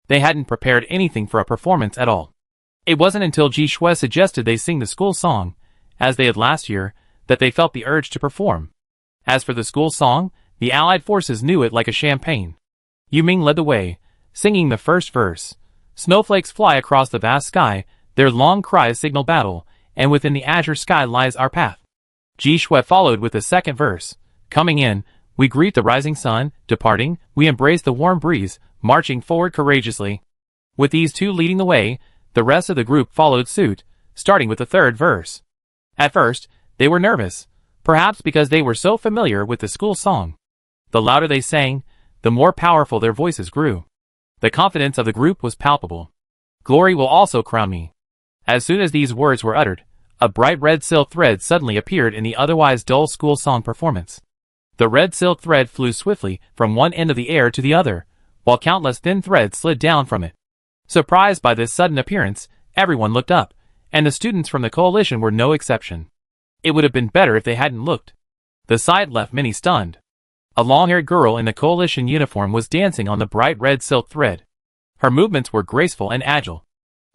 They hadn't prepared anything for a performance at all. It wasn't until Ji Shui suggested they sing the school song, as they had last year, that they felt the urge to perform. As for the school song, the Allied forces knew it like a champagne. Yu Ming led the way, singing the first verse. Snowflakes fly across the vast sky, their long cries signal battle, and within the azure sky lies our path. Ji Shui followed with the second verse. Coming in, We greet the rising sun, departing, we embrace the warm breeze, marching forward courageously. With these two leading the way, the rest of the group followed suit, starting with the third verse. At first, they were nervous, perhaps because they were so familiar with the school song. The louder they sang, the more powerful their voices grew. The confidence of the group was palpable. Glory will also crown me. As soon as these words were uttered, a bright red silk thread suddenly appeared in the otherwise dull school song performance. The red silk thread flew swiftly from one end of the air to the other, while countless thin threads slid down from it. Surprised by this sudden appearance, everyone looked up, and the students from the coalition were no exception. It would have been better if they hadn't looked. The sight left many stunned. A long-haired girl in the coalition uniform was dancing on the bright red silk thread. Her movements were graceful and agile.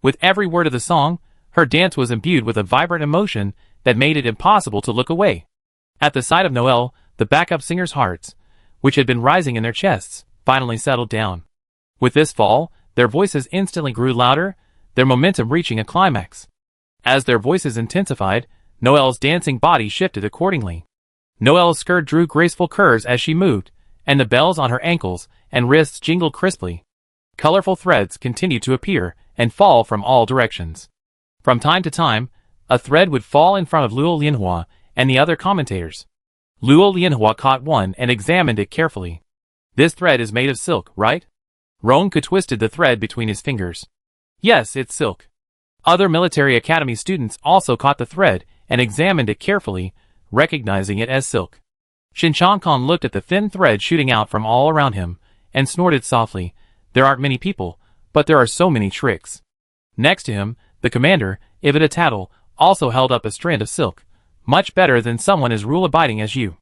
With every word of the song, her dance was imbued with a vibrant emotion that made it impossible to look away. At the sight of Noelle, the backup singers' hearts, which had been rising in their chests, finally settled down. With this fall, their voices instantly grew louder, their momentum reaching a climax. As their voices intensified, Noelle's dancing body shifted accordingly. Noelle's skirt drew graceful curves as she moved, and the bells on her ankles and wrists jingled crisply. Colorful threads continued to appear and fall from all directions. From time to time, a thread would fall in front of Luo Lianhua and the other commentators. Luo Lianhua caught one and examined it carefully. This thread is made of silk, right? Rongke twisted the thread between his fingers. Yes, it's silk. Other military academy students also caught the thread and examined it carefully, recognizing it as silk. Shin Changkong looked at the thin thread shooting out from all around him, and snorted softly. There aren't many people, but there are so many tricks. Next to him, the commander, Ivita Tattle, also held up a strand of silk. Much better than someone as rule-abiding as you.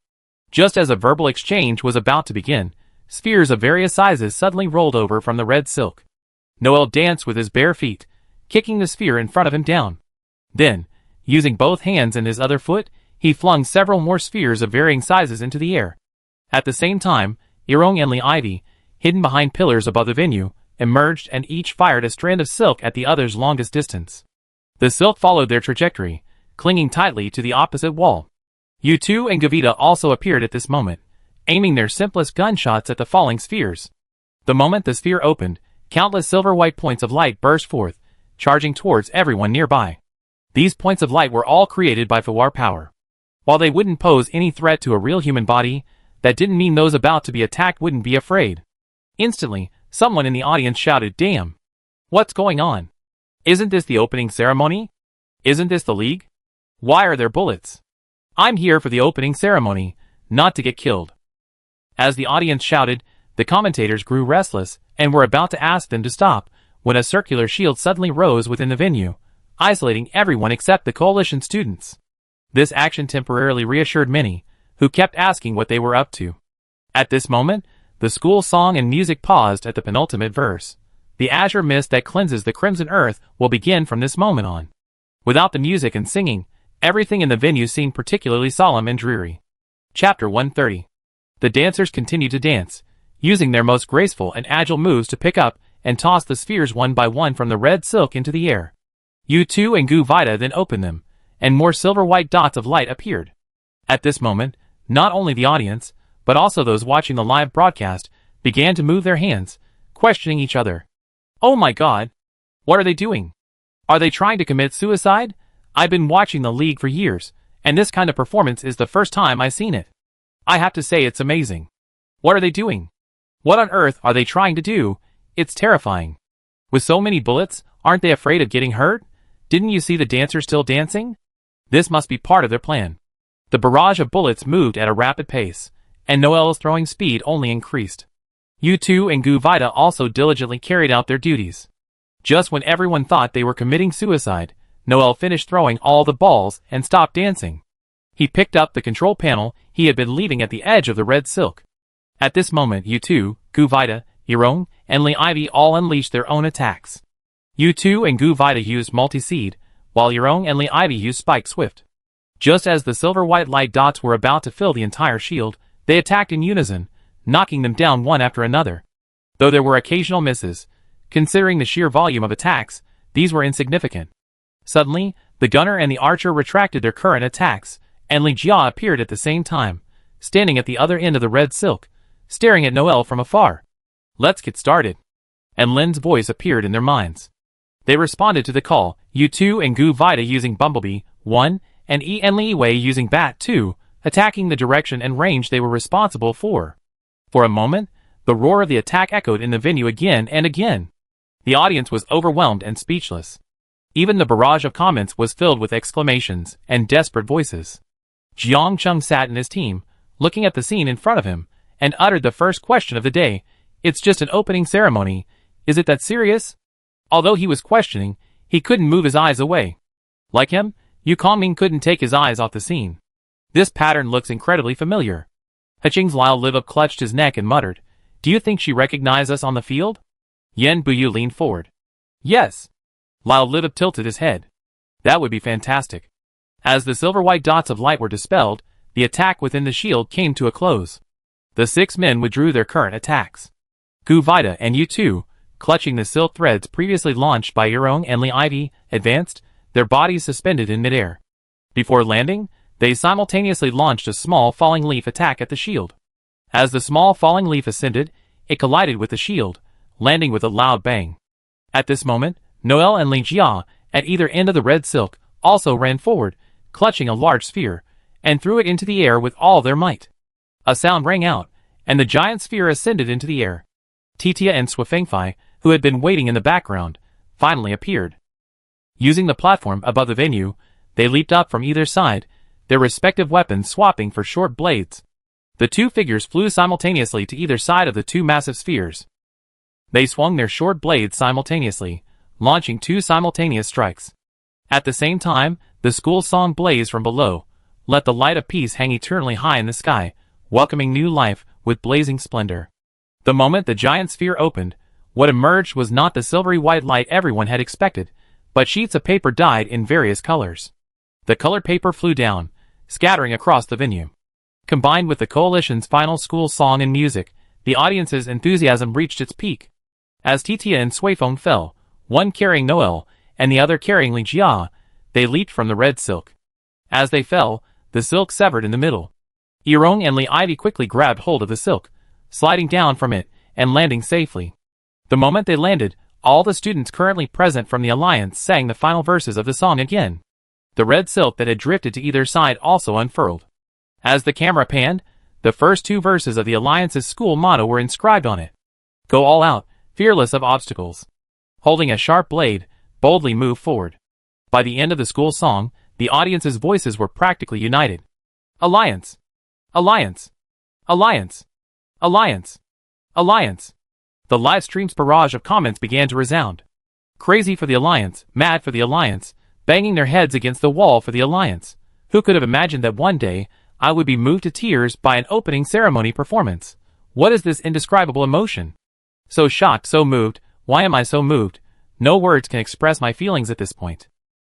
Just as a verbal exchange was about to begin, spheres of various sizes suddenly rolled over from the red silk. Noelle danced with his bare feet, kicking the sphere in front of him down. Then, using both hands and his other foot, he flung several more spheres of varying sizes into the air. At the same time, Irong and Li Ivy, hidden behind pillars above the venue, emerged and each fired a strand of silk at the other's longest distance. The silk followed their trajectory, clinging tightly to the opposite wall. U2 and Gavita also appeared at this moment, aiming their simplest gunshots at the falling spheres. The moment the sphere opened, countless silver-white points of light burst forth, charging towards everyone nearby. These points of light were all created by Fawar power. While they wouldn't pose any threat to a real human body, that didn't mean those about to be attacked wouldn't be afraid. Instantly, someone in the audience shouted, "Damn! What's going on? Isn't this the opening ceremony? Isn't this the league? Why are there bullets? I'm here for the opening ceremony, not to get killed." As the audience shouted, the commentators grew restless and were about to ask them to stop, when a circular shield suddenly rose within the venue, isolating everyone except the coalition students. This action temporarily reassured many, who kept asking what they were up to. At this moment, the school song and music paused at the penultimate verse. The azure mist that cleanses the crimson earth will begin from this moment on. Without the music and singing, everything in the venue seemed particularly solemn and dreary. Chapter 130. The dancers continued to dance, using their most graceful and agile moves to pick up and toss the spheres one by one from the red silk into the air. U2 and Gu Vida then opened them, and more silver-white dots of light appeared. At this moment, not only the audience, but also those watching the live broadcast, began to move their hands, questioning each other. Oh my god! What are they doing? Are they trying to commit suicide? I've been watching the league for years, and this kind of performance is the first time I've seen it. I have to say it's amazing. What are they doing? What on earth are they trying to do? It's terrifying. With so many bullets, aren't they afraid of getting hurt? Didn't you see the dancers still dancing? This must be part of their plan. The barrage of bullets moved at a rapid pace, and Noelle's throwing speed only increased. U2 and Gu Vida also diligently carried out their duties. Just when everyone thought they were committing suicide, Noelle finished throwing all the balls and stopped dancing. He picked up the control panel he had been leaving at the edge of the red silk. At this moment, U2, Gu Vida, Irong, and Li Ivy all unleashed their own attacks. U2 and Gu Vida used multi-seed, while Irong and Li Ivy used Spike Swift. Just as the silver-white light dots were about to fill the entire shield, they attacked in unison, knocking them down one after another. Though there were occasional misses, considering the sheer volume of attacks, these were insignificant. Suddenly, the gunner and the archer retracted their current attacks, and Li Jia appeared at the same time, standing at the other end of the red silk, staring at Noelle from afar. "Let's get started." And Lin's voice appeared in their minds. They responded to the call, U2 and Gu Vida using Bumblebee, 1, and E and Li Wei using Bat, 2, attacking the direction and range they were responsible for. For a moment, the roar of the attack echoed in the venue again and again. The audience was overwhelmed and speechless. Even the barrage of comments was filled with exclamations and desperate voices. Jiang Chung sat in his team, looking at the scene in front of him, and uttered the first question of the day. "It's just an opening ceremony. Is it that serious?" Although he was questioning, he couldn't move his eyes away. Like him, Yu Kongming couldn't take his eyes off the scene. "This pattern looks incredibly familiar." Haching's Lao Livup clutched his neck and muttered, "Do you think she recognized us on the field?" Yen Buyu leaned forward. "Yes." Lao Livup tilted his head. "That would be fantastic." As the silver-white dots of light were dispelled, the attack within the shield came to a close. The 6 men withdrew their current attacks. Gu Vida and U2, clutching the silk threads previously launched by Yurong and Li Ivy, advanced, their bodies suspended in midair. Before landing, they simultaneously launched a small falling leaf attack at the shield. As the small falling leaf ascended, it collided with the shield, landing with a loud bang. At this moment, Noelle and Li Jia, at either end of the red silk, also ran forward, clutching a large sphere, and threw it into the air with all their might. A sound rang out, and the giant sphere ascended into the air. Titia and Swifengfei, who had been waiting in the background, finally appeared. Using the platform above the venue, they leaped up from either side, their respective weapons swapping for short blades. The 2 figures flew simultaneously to either side of the 2 massive spheres. They swung their short blades simultaneously, launching 2 simultaneous strikes. At the same time, the school song blazed from below, "Let the light of peace hang eternally high in the sky, welcoming new life with blazing splendor." The moment the giant sphere opened, what emerged was not the silvery white light everyone had expected, but sheets of paper dyed in various colors. The colored paper flew down, scattering across the venue. Combined with the coalition's final school song and music, the audience's enthusiasm reached its peak. As Titia and Suifeng fell, one carrying Noelle, and the other carrying Li Jia, they leaped from the red silk. As they fell, the silk severed in the middle. Yurong and Li Ivy quickly grabbed hold of the silk, sliding down from it, and landing safely. The moment they landed, all the students currently present from the Alliance sang the final verses of the song again. The red silk that had drifted to either side also unfurled. As the camera panned, the first 2 verses of the Alliance's school motto were inscribed on it. "Go all out, fearless of obstacles. Holding a sharp blade, boldly move forward." By the end of the school song, the audience's voices were practically united. "Alliance! Alliance! Alliance! Alliance! Alliance!" The live stream's barrage of comments began to resound. "Crazy for the Alliance, mad for the Alliance, banging their heads against the wall for the Alliance. Who could have imagined that one day I would be moved to tears by an opening ceremony performance? What is this indescribable emotion? So shocked, so moved, why am I so moved? No words can express my feelings at this point.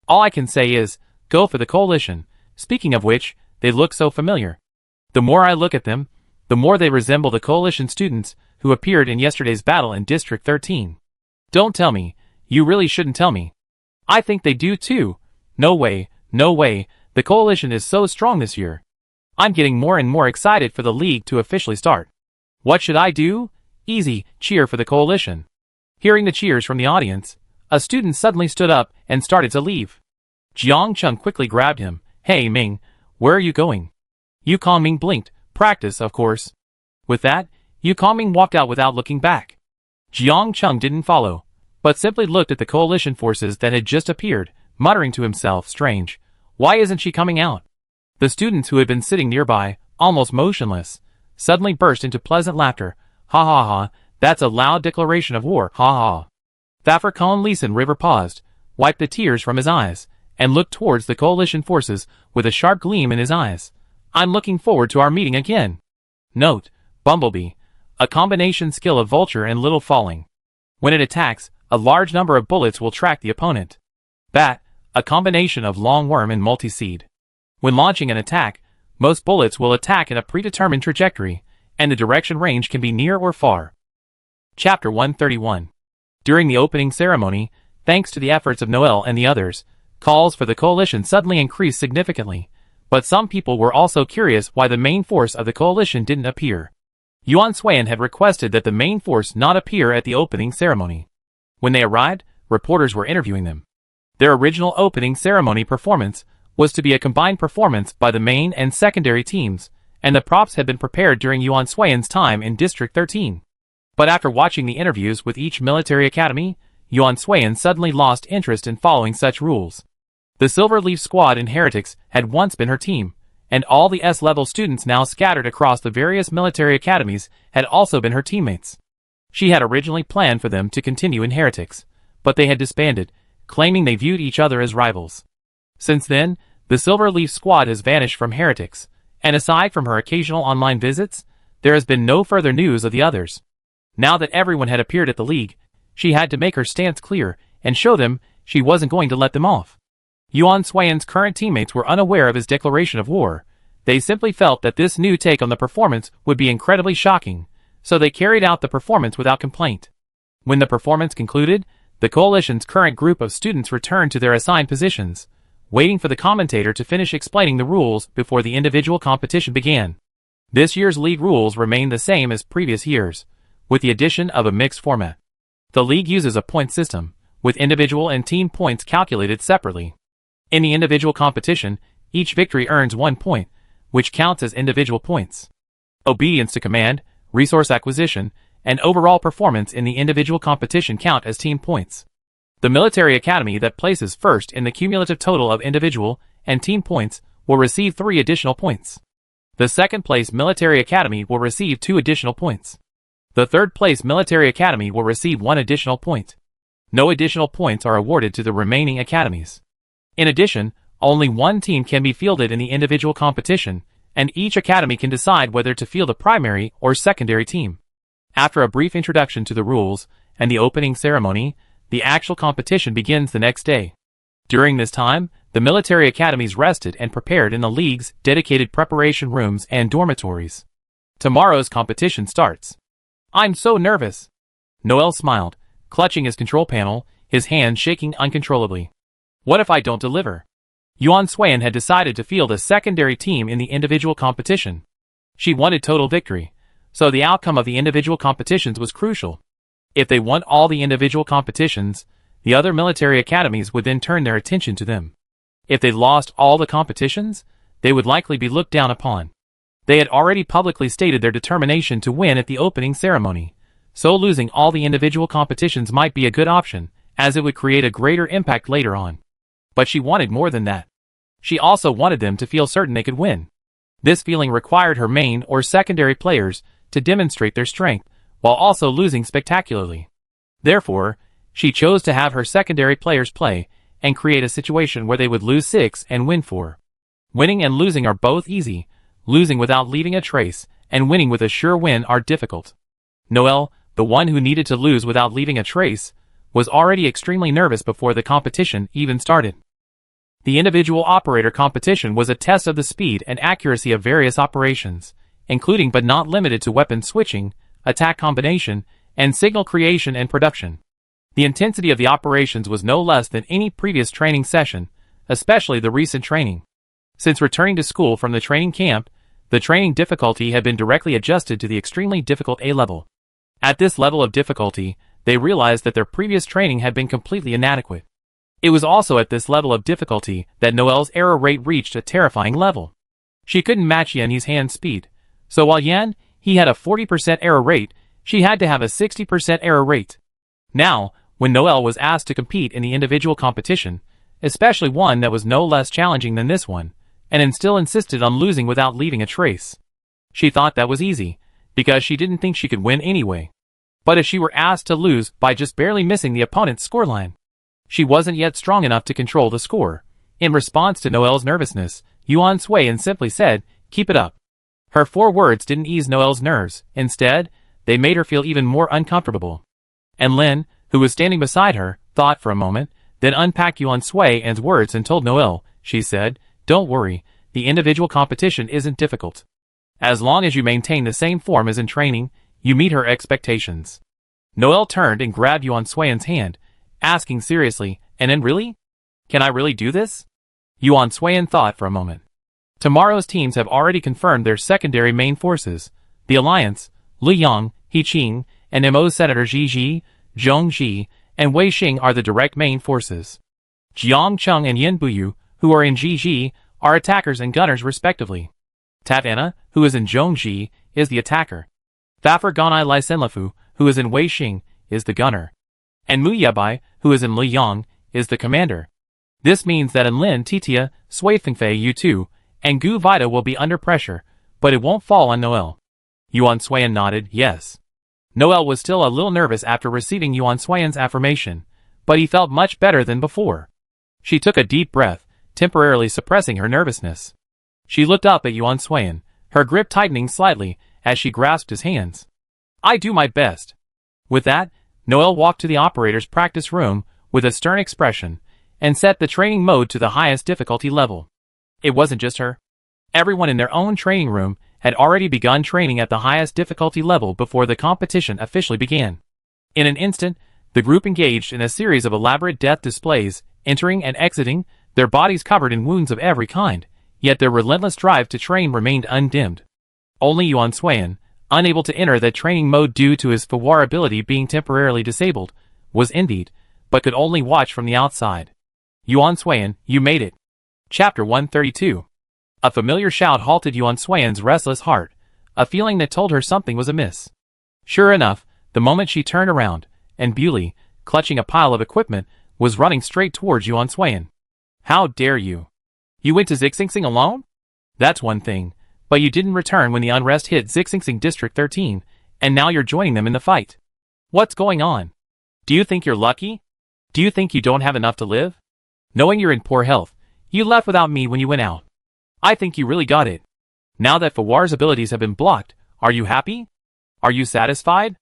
All I can say is, go for the coalition. Speaking of which, they look so familiar. The more I look at them, the more they resemble the coalition students who appeared in yesterday's battle in District 13. Don't tell me, you really shouldn't tell me. I think they do too. No way, the coalition is so strong this year. I'm getting more and more excited for the league to officially start. What should I do? Easy, cheer for the coalition." Hearing the cheers from the audience, a student suddenly stood up and started to leave. Jiang Chung quickly grabbed him. "Hey Ming, where are you going?" Yu Kongming blinked. "Practice, of course." With that, Yu Kongming walked out without looking back. Jiang Chung didn't follow, but simply looked at the coalition forces that had just appeared, muttering to himself, "Strange. Why isn't she coming out?" The students who had been sitting nearby, almost motionless, suddenly burst into pleasant laughter. "Ha ha ha, that's a loud declaration of war, ha ha." Thaffer Cohen-Leeson River paused, wiped the tears from his eyes, and looked towards the coalition forces with a sharp gleam in his eyes. "I'm looking forward to our meeting again." Note: Bumblebee, a combination skill of Vulture and Little Falling. When it attacks, a large number of bullets will track the opponent. Bat, a combination of Long Worm and Multi-Seed. When launching an attack, most bullets will attack in a predetermined trajectory, and the direction range can be near or far. Chapter 131. During the opening ceremony, thanks to the efforts of Noelle and the others, calls for the coalition suddenly increased significantly, But some people were also curious why the main force of the coalition didn't appear. Yuan Swayan had requested that the main force not appear at the opening ceremony. When they arrived, reporters were interviewing them. Their original opening ceremony performance was to be a combined performance by the main and secondary teams, and the props had been prepared during Yuan Swayan's time in District 13. But after watching the interviews with each military academy, Yuan Swayan suddenly lost interest in following such rules. The Silver Leaf Squad in Heretics had once been her team, and all the S-level students now scattered across the various military academies had also been her teammates. She had originally planned for them to continue in Heretics, but they had disbanded, claiming they viewed each other as rivals. Since then, the Silver Leaf Squad has vanished from Heretics, and aside from her occasional online visits, there has been no further news of the others. Now that everyone had appeared at the League, she had to make her stance clear and show them she wasn't going to let them off. Yuan Swayan's current teammates were unaware of his declaration of war. They simply felt that this new take on the performance would be incredibly shocking, so they carried out the performance without complaint. When the performance concluded, the coalition's current group of students returned to their assigned positions, waiting for the commentator to finish explaining the rules before the individual competition began. This year's league rules remain the same as previous years, with the addition of a mixed format. The league uses a point system, with individual and team points calculated separately. In the individual competition, each victory earns 1 point, which counts as individual points. Obedience to command, resource acquisition, and overall performance in the individual competition count as team points. The military academy that places first in the cumulative total of individual and team points will receive 3 additional points. The second place military academy will receive 2 additional points. The third place military academy will receive 1 additional point. No additional points are awarded to the remaining academies. In addition, only 1 team can be fielded in the individual competition, and each academy can decide whether to field a primary or secondary team. After a brief introduction to the rules and the opening ceremony, the actual competition begins the next day. During this time, the military academies rested and prepared in the league's dedicated preparation rooms and dormitories. Tomorrow's competition starts. I'm so nervous. Noel smiled, clutching his control panel, his hands shaking uncontrollably. What if I don't deliver? Yuan Swayan had decided to field a secondary team in the individual competition. She wanted total victory, so the outcome of the individual competitions was crucial. If they won all the individual competitions, the other military academies would then turn their attention to them. If they lost all the competitions, they would likely be looked down upon. They had already publicly stated their determination to win at the opening ceremony, so losing all the individual competitions might be a good option, as it would create a greater impact later on. But she wanted more than that. She also wanted them to feel certain they could win. This feeling required her main or secondary players to demonstrate their strength, while also losing spectacularly. Therefore, she chose to have her secondary players play, and create a situation where they would lose 6 and win 4. Winning and losing are both easy, losing without leaving a trace, and winning with a sure win are difficult. Noel, the one who needed to lose without leaving a trace, was already extremely nervous before the competition even started. The individual operator competition was a test of the speed and accuracy of various operations, including but not limited to weapon switching, attack combination, and signal creation and production. The intensity of the operations was no less than any previous training session, especially the recent training. Since returning to school from the training camp, the training difficulty had been directly adjusted to the extremely difficult A level. At this level of difficulty, they realized that their previous training had been completely inadequate. It was also at this level of difficulty that Noel's error rate reached a terrifying level. She couldn't match Yan's hand speed, so while he had a 40% error rate, she had to have a 60% error rate. Now, when Noel was asked to compete in the individual competition, especially one that was no less challenging than this one, and still insisted on losing without leaving a trace, she thought that was easy, because she didn't think she could win anyway. But if she were asked to lose by just barely missing the opponent's scoreline, she wasn't yet strong enough to control the score. In response to Noel's nervousness, Yuan Swayan simply said, "Keep it up." Her 4 words didn't ease Noel's nerves. Instead, they made her feel even more uncomfortable. And Lin, who was standing beside her, thought for a moment, then unpacked Yuan Swayan's words and told Noel, she said, "Don't worry, the individual competition isn't difficult. As long as you maintain the same form as in training, you meet her expectations." Noel turned and grabbed Yuan Swayan's hand, asking seriously, "And then really? Can I really do this?" Yuan Swayan thought for a moment. Tomorrow's teams have already confirmed their secondary main forces. The Alliance, Li Yang, He Qing, and Mo's Senator Ji Ji, Zhong Ji, and Wei Xing are the direct main forces. Jiang Cheng and Yin Buyu, who are in Ji Ji, are attackers and gunners respectively. Tatana, who is in Zhong Ji, is the attacker. Thafar Ganai Lai Senlefu, who is in Wei Xing, is the gunner. And Mu Yabai, who is in Li Yang, is the commander. This means that Enlin Titia, Sui Fengfei Yu2, and Gu Vida will be under pressure, but it won't fall on Noel. Yuan Suiyan nodded, yes. Noel was still a little nervous after receiving Yuan Suiyan's affirmation, but he felt much better than before. She took a deep breath, temporarily suppressing her nervousness. She looked up at Yuan Suiyan, her grip tightening slightly as she grasped his hands. I do my best. With that, Noel walked to the operator's practice room with a stern expression and set the training mode to the highest difficulty level. It wasn't just her. Everyone in their own training room had already begun training at the highest difficulty level before the competition officially began. In an instant, the group engaged in a series of elaborate death displays, entering and exiting, their bodies covered in wounds of every kind, yet their relentless drive to train remained undimmed. Only Yuan Suiyan, unable to enter that training mode due to his Fawar ability being temporarily disabled, was envied, but could only watch from the outside. Yuan Suiyan, you made it. Chapter 132. A familiar shout halted Yuan Suiyan's restless heart, a feeling that told her something was amiss. Sure enough, the moment she turned around, and Bewley, clutching a pile of equipment, was running straight towards Yuan Suiyan. How dare you? You went to Zixing alone? That's one thing, but you didn't return when the unrest hit Zixing District 13, and now you're joining them in the fight. What's going on? Do you think you're lucky? Do you think you don't have enough to live? Knowing you're in poor health, you left without me when you went out. I think you really got it. Now that Fawar's abilities have been blocked, are you happy? Are you satisfied?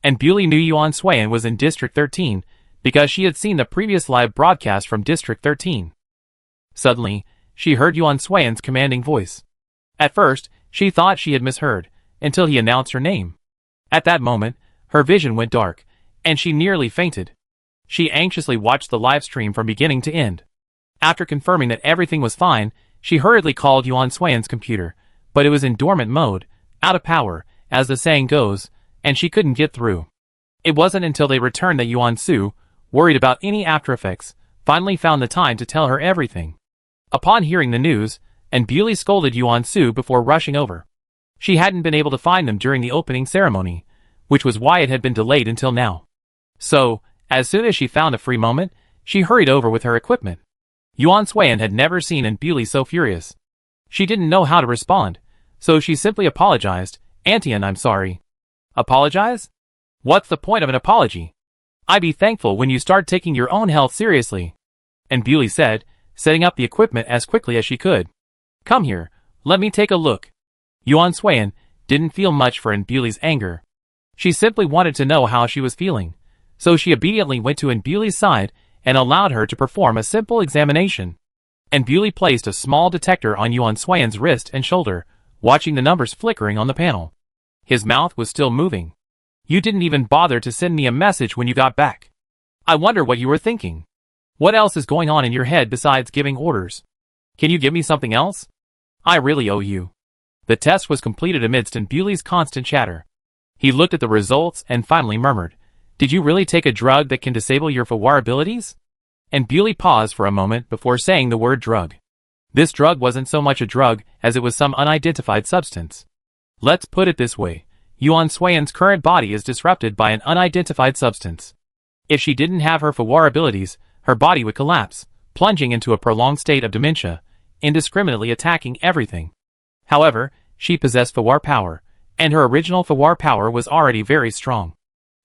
And Bewley knew Yuan Suiyan was in District 13, because she had seen the previous live broadcast from District 13. Suddenly, she heard Yuan Suiyan's commanding voice. At first, she thought she had misheard, until he announced her name. At that moment, her vision went dark, and she nearly fainted. She anxiously watched the live stream from beginning to end. After confirming that everything was fine, she hurriedly called Yuan Suiyan's computer, but it was in dormant mode, out of power, as the saying goes, and she couldn't get through. It wasn't until they returned that Yuan Su, worried about any after effects, finally found the time to tell her everything. Upon hearing the news, and Bewley scolded Yuan Su before rushing over. She hadn't been able to find them during the opening ceremony, which was why it had been delayed until now. So, as soon as she found a free moment, she hurried over with her equipment. Yuan Suiyan had never seen Aunt Bewley so furious. She didn't know how to respond, so she simply apologized. Auntie, I'm sorry. Apologize? What's the point of an apology? I'd be thankful when you start taking your own health seriously. And Bewley said, setting up the equipment as quickly as she could. Come here, let me take a look. Yuan Suiyan didn't feel much for Aunt Bewley's anger. She simply wanted to know how she was feeling, so she obediently went to Aunt Bewley's side and allowed her to perform a simple examination. And Bewley placed a small detector on Yuan Suiyan's wrist and shoulder, watching the numbers flickering on the panel. His mouth was still moving. You didn't even bother to send me a message when you got back. I wonder what you were thinking. What else is going on in your head besides giving orders? Can you give me something else? I really owe you. The test was completed amidst Aunt Bewley's constant chatter. He looked at the results and finally murmured, Did you really take a drug that can disable your Fawar abilities? And Bewley paused for a moment before saying the word drug. This drug wasn't so much a drug as it was some unidentified substance. Let's put it this way, Yuan Suiyan's current body is disrupted by an unidentified substance. If she didn't have her Fawar abilities, her body would collapse, plunging into a prolonged state of dementia, indiscriminately attacking everything. However, she possessed Fawar power, and her original Fawar power was already very strong.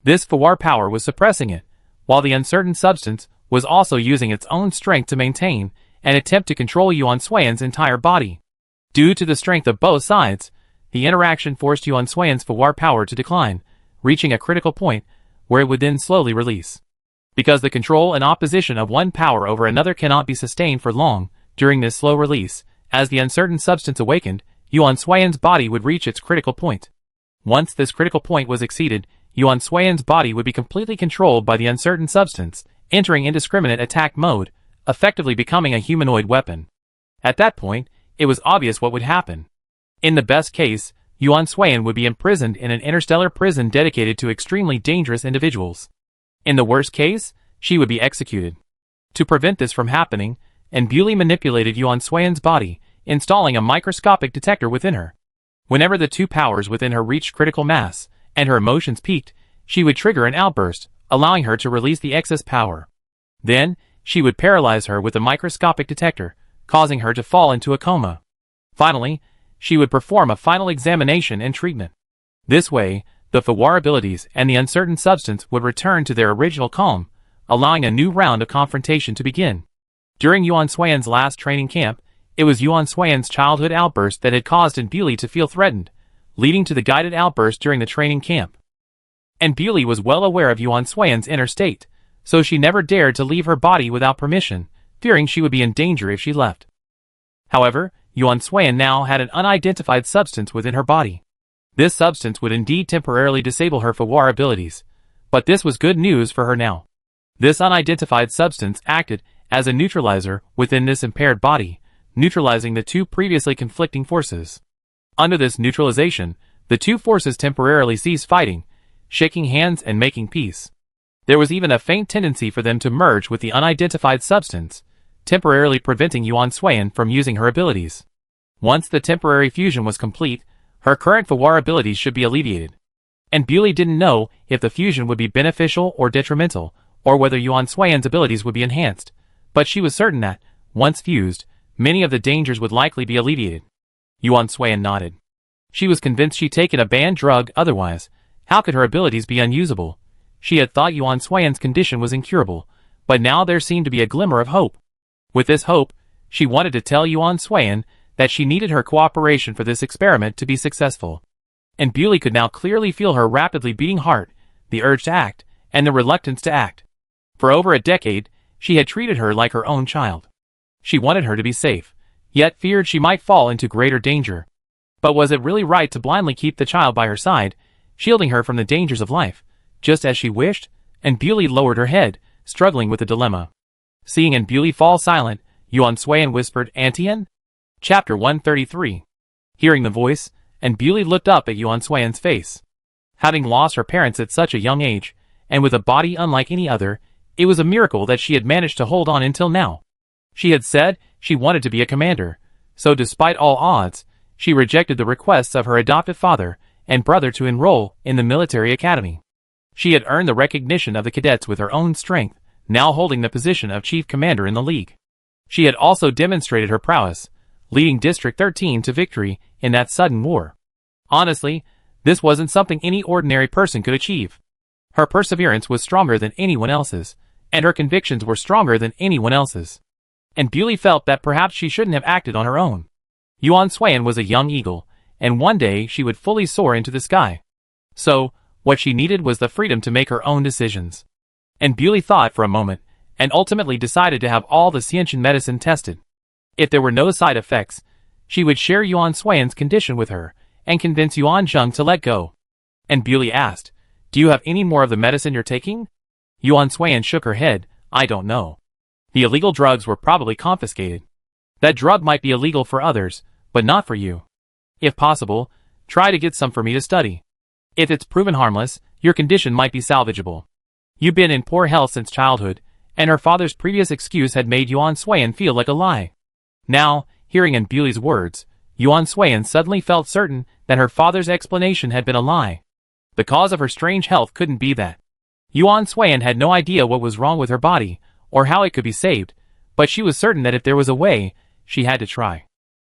This Fawar power was suppressing it, while the uncertain substance was also using its own strength to maintain and attempt to control Yuan Suiyan's entire body. Due to the strength of both sides, the interaction forced Yuan Suiyan's Fawar power to decline, reaching a critical point where it would then slowly release. Because the control and opposition of one power over another cannot be sustained for long, during this slow release, as the uncertain substance awakened, Yuan Suiyan's body would reach its critical point. Once this critical point was exceeded, Yuan Suiyan's body would be completely controlled by the uncertain substance, entering indiscriminate attack mode, effectively becoming a humanoid weapon. At that point, it was obvious what would happen. In the best case, Yuan Suiyan would be imprisoned in an interstellar prison dedicated to extremely dangerous individuals. In the worst case, she would be executed. To prevent this from happening, Enbuli manipulated Yuan Suiyan's body, installing a microscopic detector within her. Whenever the two powers within her reached critical mass, and her emotions peaked, she would trigger an outburst, allowing her to release the excess power. Then, she would paralyze her with the microscopic detector, causing her to fall into a coma. Finally, she would perform a final examination and treatment. This way, the Fawar abilities and the uncertain substance would return to their original calm, allowing a new round of confrontation to begin. During Yuan Suiyan's last training camp, it was Yuan Suiyan's childhood outburst that had caused Enbuli to feel threatened, leading to the guided outburst during the training camp. Enbuli was well aware of Yuan Suiyan's inner state, so she never dared to leave her body without permission, fearing she would be in danger if she left. However, Yuan Suiyan now had an unidentified substance within her body. This substance would indeed temporarily disable her Fawar abilities, but this was good news for her now. This unidentified substance acted as a neutralizer within this impaired body, neutralizing the two previously conflicting forces. Under this neutralization, the two forces temporarily ceased fighting, shaking hands and making peace. There was even a faint tendency for them to merge with the unidentified substance, temporarily preventing Yuan Suiyan from using her abilities. Once the temporary fusion was complete, her current Fawar abilities should be alleviated. Enbuli didn't know if the fusion would be beneficial or detrimental, or whether Yuan Suiyan's abilities would be enhanced, but she was certain that, once fused, many of the dangers would likely be alleviated. Yuan Suiyan nodded. She was convinced she'd taken a banned drug, otherwise, how could her abilities be unusable? She had thought Yuan Suiyan's condition was incurable, but now there seemed to be a glimmer of hope. With this hope, she wanted to tell Yuan Suiyan that she needed her cooperation for this experiment to be successful. Enbuli could now clearly feel her rapidly beating heart, the urge to act, and the reluctance to act. For over a decade, she had treated her like her own child. She wanted her to be safe, yet feared she might fall into greater danger. But was it really right to blindly keep the child by her side, shielding her from the dangers of life, just as she wished? Enbuli lowered her head, struggling with the dilemma. Seeing Enbuli fall silent, Yuan Suiyan whispered, "Antian?" Chapter 133. Hearing the voice, Enbuli looked up at Yuan Suiyan's face. Having lost her parents at such a young age, and with a body unlike any other, it was a miracle that she had managed to hold on until now. She had said she wanted to be a commander, so despite all odds, she rejected the requests of her adoptive father and brother to enroll in the military academy. She had earned the recognition of the cadets with her own strength, now holding the position of chief commander in the league. She had also demonstrated her prowess, leading District 13 to victory in that sudden war. Honestly, this wasn't something any ordinary person could achieve. Her perseverance was stronger than anyone else's, and her convictions were stronger than anyone else's. Enbuli felt that perhaps she shouldn't have acted on her own. Yuan Suiyan was a young eagle, and one day she would fully soar into the sky. So, what she needed was the freedom to make her own decisions. Enbuli thought for a moment, and ultimately decided to have all the Xiantian medicine tested. If there were no side effects, she would share Yuan Suiyan's condition with her, and convince Yuan Zheng to let go. Enbuli asked, "Do you have any more of the medicine you're taking?" Yuan Suiyan shook her head, "I don't know. The illegal drugs were probably confiscated. That drug might be illegal for others, but not for you. If possible, try to get some for me to study. If it's proven harmless, your condition might be salvageable." You've been in poor health since childhood, and her father's previous excuse had made Yuan Suiyan feel like a lie. Now, hearing Enbuli's words, Yuan Suiyan suddenly felt certain that her father's explanation had been a lie. The cause of her strange health couldn't be that. Yuan Suiyan had no idea what was wrong with her body, or how it could be saved, but she was certain that if there was a way, she had to try.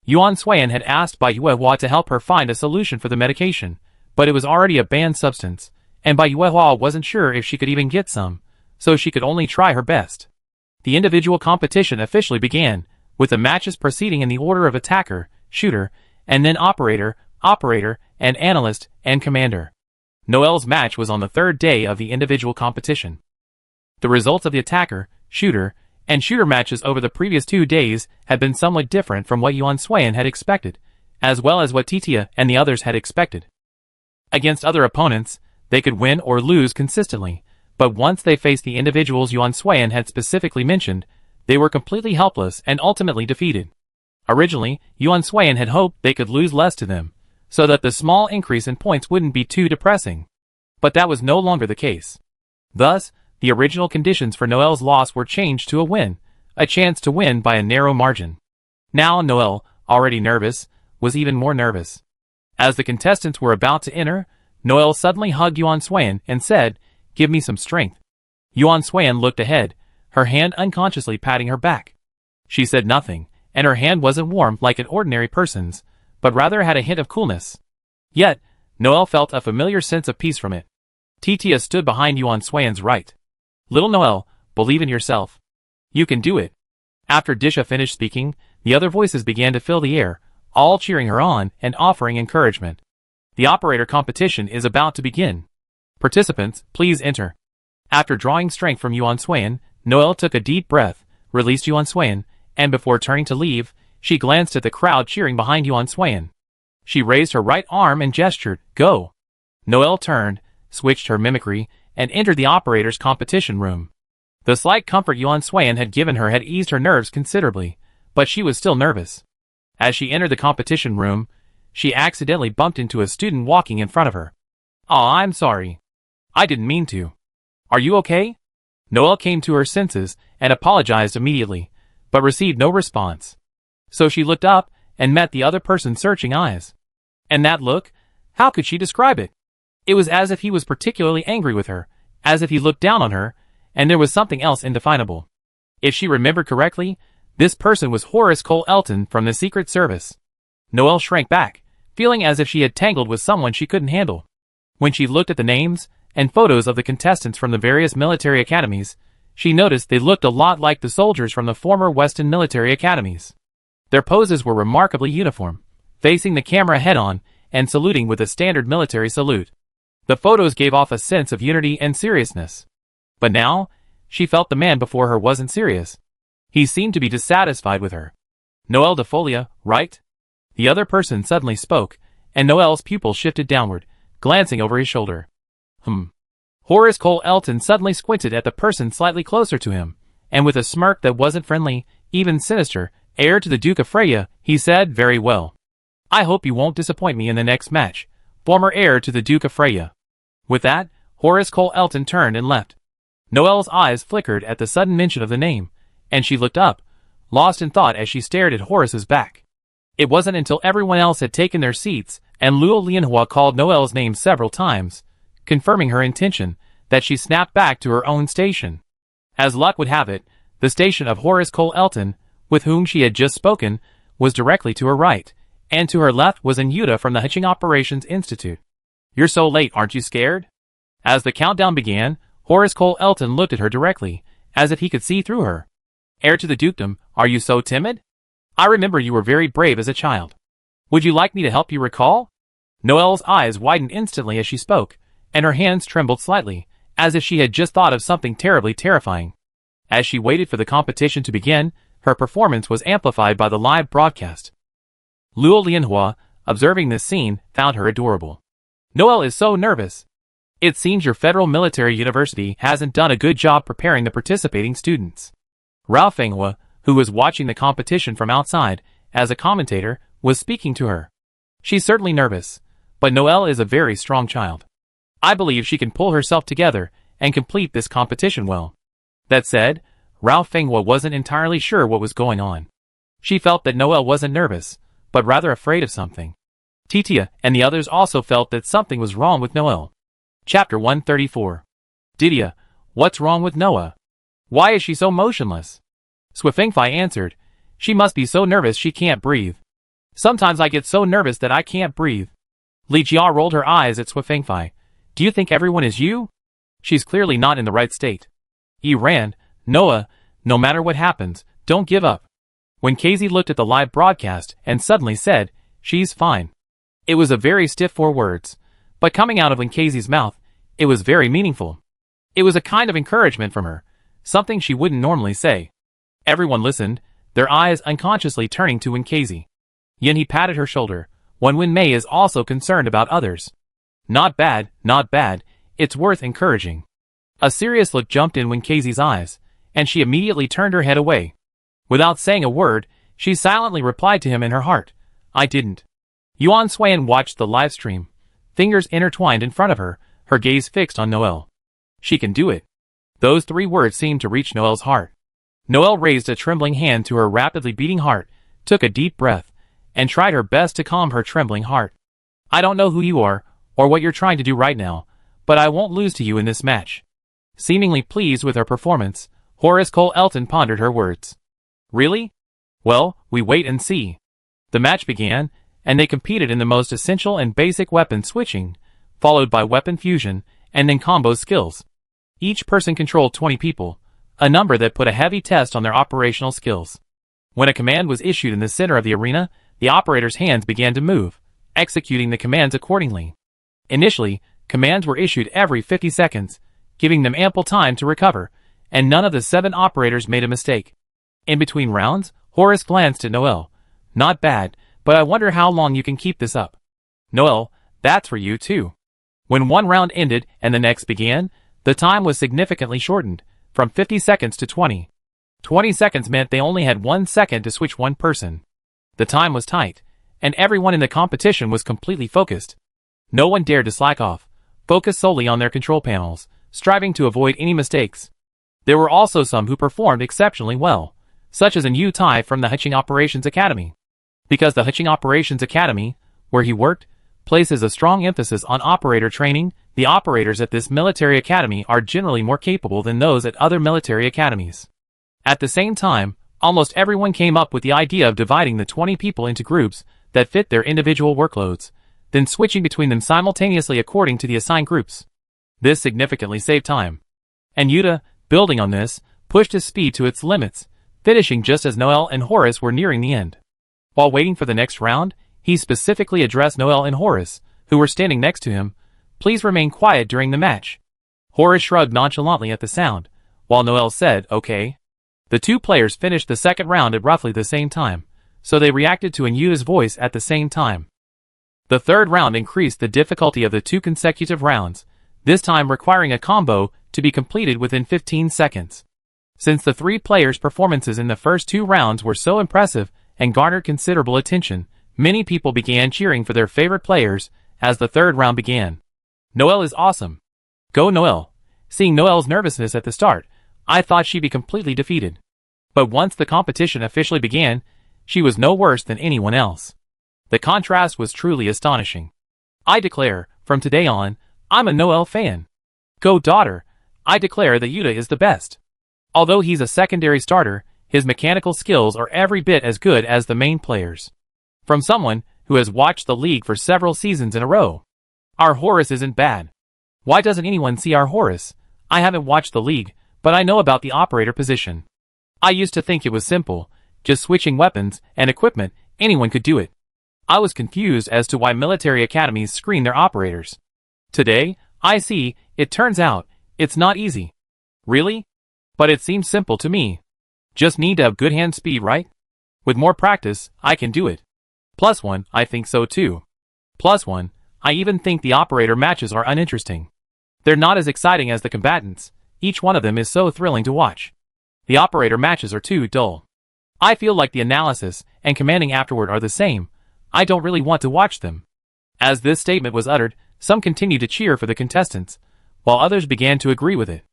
Yuan Suiyan had asked Bai Yuehua to help her find a solution for the medication, but it was already a banned substance, and Bai Yuehua wasn't sure if she could even get some, so she could only try her best. The individual competition officially began, with the matches proceeding in the order of attacker, shooter, and then operator, and analyst, and commander. Noel's match was on the third day of the individual competition. The results of the attacker, shooter, and shooter matches over the previous 2 days had been somewhat different from what Yuan Suiyan had expected, as well as what Titia and the others had expected. Against other opponents, they could win or lose consistently, but once they faced the individuals Yuan Suiyan had specifically mentioned, they were completely helpless and ultimately defeated. Originally, Yuan Swayan had hoped they could lose less to them, so that the small increase in points wouldn't be too depressing. But that was no longer the case. Thus, the original conditions for Noel's loss were changed to a win, a chance to win by a narrow margin. Now Noel, already nervous, was even more nervous. As the contestants were about to enter, Noel suddenly hugged Yuan Swayan and said, "Give me some strength." Yuan Swayan looked ahead, her hand unconsciously patting her back. She said nothing, and her hand wasn't warm like an ordinary person's, but rather had a hint of coolness. Yet, Noel felt a familiar sense of peace from it. Titia stood behind Yuan Swayan's right. "Little Noel, believe in yourself. You can do it." After Disha finished speaking, the other voices began to fill the air, all cheering her on and offering encouragement. The operator competition is about to begin. Participants, please enter. After drawing strength from Yuan Swayan, Noel took a deep breath, released Yuan Swayan, and before turning to leave, she glanced at the crowd cheering behind Yuan Swayan. She raised her right arm and gestured, "Go." Noel turned, switched her mimicry, and entered the operator's competition room. The slight comfort Yuan Swayan had given her had eased her nerves considerably, but she was still nervous. As she entered the competition room, she accidentally bumped into a student walking in front of her. "Aw, I'm sorry. I didn't mean to. Are you okay?" Noel came to her senses and apologized immediately, but received no response. So she looked up and met the other person's searching eyes. And that look, how could she describe it? It was as if he was particularly angry with her, as if he looked down on her, and there was something else indefinable. If she remembered correctly, this person was Horace Cole Elton from the Secret Service. Noel shrank back, feeling as if she had tangled with someone she couldn't handle. When she looked at the names and photos of the contestants from the various military academies, she noticed they looked a lot like the soldiers from the former Western military academies. Their poses were remarkably uniform, facing the camera head-on and saluting with a standard military salute. The photos gave off a sense of unity and seriousness. But now, she felt the man before her wasn't serious. He seemed to be dissatisfied with her. "Noel de Folia, right?" The other person suddenly spoke, and Noel's pupil shifted downward, glancing over his shoulder. Horace Cole Elton suddenly squinted at the person slightly closer to him, and with a smirk that wasn't friendly, even sinister, "Heir to the Duke of Freya," he said, "Very well. I hope you won't disappoint me in the next match. Former heir to the Duke of Freya." With that, Horace Cole Elton turned and left. Noel's eyes flickered at the sudden mention of the name, and she looked up, lost in thought as she stared at Horace's back. It wasn't until everyone else had taken their seats and Luo Lianhua called Noel's name several times, confirming her intention, that she snapped back to her own station. As luck would have it, the station of Horace Cole Elton, with whom she had just spoken, was directly to her right, and to her left was Yuta from the Hitching Operations Institute. "You're so late, aren't you scared?" As the countdown began, Horace Cole Elton looked at her directly, as if he could see through her. "Heir to the dukedom, are you so timid? I remember you were very brave as a child. Would you like me to help you recall?" Noel's eyes widened instantly as she spoke, and her hands trembled slightly, as if she had just thought of something terribly terrifying. As she waited for the competition to begin, her performance was amplified by the live broadcast. Luo Lianhua, observing this scene, found her adorable. "Noel is so nervous. It seems your Federal Military University hasn't done a good job preparing the participating students." Rao Fenghua, who was watching the competition from outside, as a commentator, was speaking to her. "She's certainly nervous, but Noel is a very strong child. I believe she can pull herself together and complete this competition well." That said, Rao Fenghua wasn't entirely sure what was going on. She felt that Noel wasn't nervous, but rather afraid of something. Titia and the others also felt that something was wrong with Noel. Chapter 134. "Didia, what's wrong with Noah? Why is she so motionless?" Swifengfei answered, "She must be so nervous she can't breathe. Sometimes I get so nervous that I can't breathe." Li Jia rolled her eyes at Swifengfei. "Do you think everyone is you? She's clearly not in the right state." Yi Rand, "Noah, no matter what happens, don't give up." When Casey looked at the live broadcast and suddenly said, "She's fine." It was a very stiff 4 words, but coming out of Casey's mouth, it was very meaningful. It was a kind of encouragement from her, something she wouldn't normally say. Everyone listened, their eyes unconsciously turning to Casey. Yin He patted her shoulder. Wen Mei is also concerned about others. Not bad, it's worth encouraging." A serious look jumped in Casey's eyes, and she immediately turned her head away. Without saying a word, She silently replied to him in her heart, "I didn't." Yuan Swayan watched the live stream, fingers intertwined in front of her, her gaze fixed on Noelle. "She can do it." Those 3 words seemed to reach Noelle's heart. Noelle raised a trembling hand to her rapidly beating heart, took a deep breath, and tried her best to calm her trembling heart. "I don't know who you are, or what you're trying to do right now, but I won't lose to you in this match." Seemingly pleased with her performance, Horace Cole Elton pondered her words. "Really? Well, we wait and see." The match began, and they competed in the most essential and basic weapon switching, followed by weapon fusion, and then combo skills. Each person controlled 20 people, a number that put a heavy test on their operational skills. When a command was issued in the center of the arena, the operator's hands began to move, executing the commands accordingly. Initially, commands were issued every 50 seconds, giving them ample time to recover, and none of the 7 operators made a mistake. In between rounds, Horace glanced at Noelle. "Not bad, but I wonder how long you can keep this up." "Noelle, that's for you too." When one round ended and the next began, the time was significantly shortened, from 50 seconds to 20. 20 seconds meant they only had 1 second to switch one person. The time was tight, and everyone in the competition was completely focused. No one dared to slack off, focused solely on their control panels, striving to avoid any mistakes. There were also some who performed exceptionally well, such as an Yu Tai from the Heching Operations Academy. Because the Heching Operations Academy, where he worked, places a strong emphasis on operator training, the operators at this military academy are generally more capable than those at other military academies. At the same time, almost everyone came up with the idea of dividing the 20 people into groups that fit their individual workloads, then switching between them simultaneously according to the assigned groups. This significantly saved time. And Yuta, building on this, pushed his speed to its limits, finishing just as Noelle and Horace were nearing the end. While waiting for the next round, he specifically addressed Noelle and Horace, who were standing next to him, "Please remain quiet during the match." Horace shrugged nonchalantly at the sound, while Noelle said, "Okay." The 2 players finished the second round at roughly the same time, so they reacted to Yuta's voice at the same time. The third round increased the difficulty of the 2 consecutive rounds, this time requiring a combo to be completed within 15 seconds. Since the 3 players' performances in the first 2 rounds were so impressive and garnered considerable attention, many people began cheering for their favorite players as the third round began. "Noelle is awesome. Go Noelle." Seeing Noelle's nervousness at the start, I thought she'd be completely defeated. But once the competition officially began, she was no worse than anyone else. The contrast was truly astonishing. "I declare, from today on, I'm a Noelle fan. Go daughter, I declare that Yuta is the best. Although he's a secondary starter, his mechanical skills are every bit as good as the main players." From someone who has watched the league for several seasons in a row. "Our Horace isn't bad. Why doesn't anyone see our Horace? I haven't watched the league, but I know about the operator position. I used to think it was simple, just switching weapons and equipment, anyone could do it. I was confused as to why military academies screen their operators. Today, I see, it turns out, it's not easy." "Really? But it seems simple to me. Just need to have good hand speed, right? With more practice, I can do it." +1, I think so too. +1, I even think the operator matches are uninteresting. They're not as exciting as the combatants, each one of them is so thrilling to watch. The operator matches are too dull. I feel like the analysis and commanding afterward are the same, I don't really want to watch them. As this statement was uttered, some continued to cheer for the contestants, while others began to agree with it.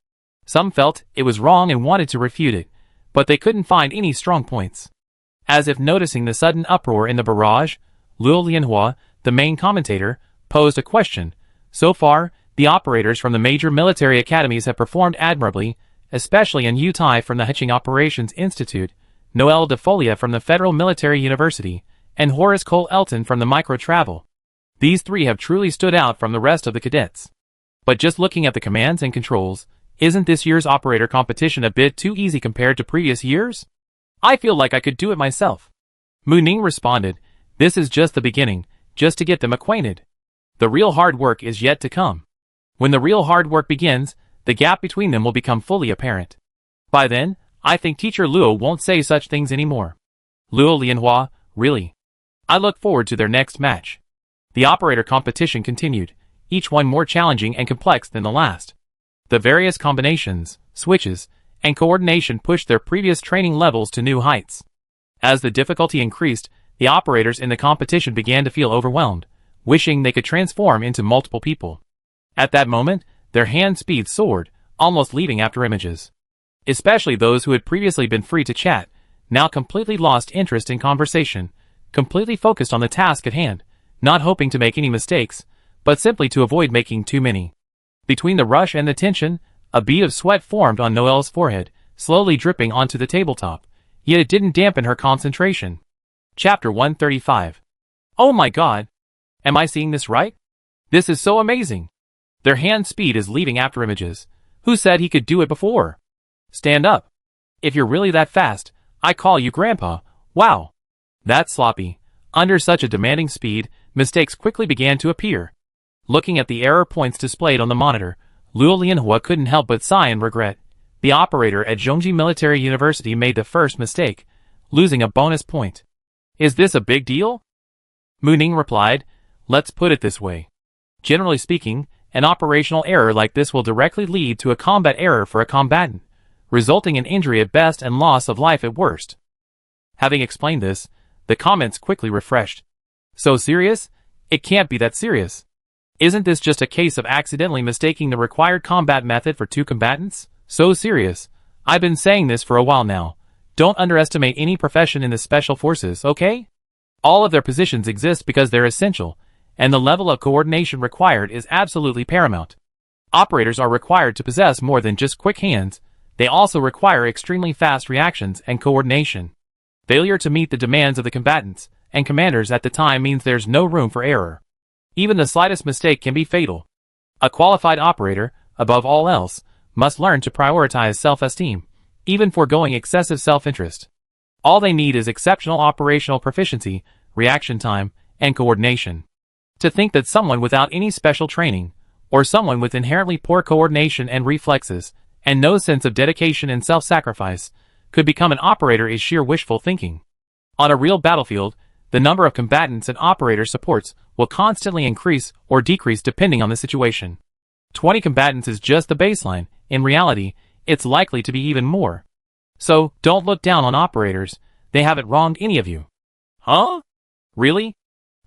Some felt it was wrong and wanted to refute it, but they couldn't find any strong points. As if noticing the sudden uproar in the barrage, Luo Lianhua, the main commentator, posed a question. "So far, the operators from the major military academies have performed admirably, especially in Yu Tai from the Heching Operations Institute, Noelle de Folia from the Federal Military University, and Horace Cole Elton from the Micro Travel. These 3 have truly stood out from the rest of the cadets. But just looking at the commands and controls, isn't this year's operator competition a bit too easy compared to previous years? I feel like I could do it myself." Mu Ning responded, "This is just the beginning, just to get them acquainted. The real hard work is yet to come. When the real hard work begins, the gap between them will become fully apparent. By then, I think Teacher Luo won't say such things anymore." Luo Lianhua, "Really? I look forward to their next match." The operator competition continued, each one more challenging and complex than the last. The various combinations, switches, and coordination pushed their previous training levels to new heights. As the difficulty increased, the operators in the competition began to feel overwhelmed, wishing they could transform into multiple people. At that moment, their hand speed soared, almost leaping after images. Especially those who had previously been free to chat, now completely lost interest in conversation, completely focused on the task at hand, not hoping to make any mistakes, but simply to avoid making too many. Between the rush and the tension, a bead of sweat formed on Noelle's forehead, slowly dripping onto the tabletop, yet it didn't dampen her concentration. Chapter 135. Oh my god! Am I seeing this right? This is so amazing! Their hand speed is leaving after images. Who said he could do it before? Stand up. If you're really that fast, I call you Grandpa. Wow! That's sloppy. Under such a demanding speed, mistakes quickly began to appear. Looking at the error points displayed on the monitor, Luo Lianhua couldn't help but sigh in regret. The operator at Zhongji Military University made the first mistake, losing a bonus point. Is this a big deal? Mu Ning replied, let's put it this way. Generally speaking, an operational error like this will directly lead to a combat error for a combatant, resulting in injury at best and loss of life at worst. Having explained this, the comments quickly refreshed. So serious? It can't be that serious. Isn't this just a case of accidentally mistaking the required combat method for two combatants? So serious. I've been saying this for a while now. Don't underestimate any profession in the special forces, okay? All of their positions exist because they're essential, and the level of coordination required is absolutely paramount. Operators are required to possess more than just quick hands, they also require extremely fast reactions and coordination. Failure to meet the demands of the combatants and commanders at the time means there's no room for error. Even the slightest mistake can be fatal. A qualified operator, above all else, must learn to prioritize self-esteem, even foregoing excessive self-interest. All they need is exceptional operational proficiency, reaction time, and coordination. To think that someone without any special training, or someone with inherently poor coordination and reflexes, and no sense of dedication and self-sacrifice, could become an operator is sheer wishful thinking. On a real battlefield, the number of combatants and operator supports will constantly increase or decrease depending on the situation. 20 combatants is just the baseline. In reality, it's likely to be even more. So, don't look down on operators. They haven't wronged any of you. Huh? Really?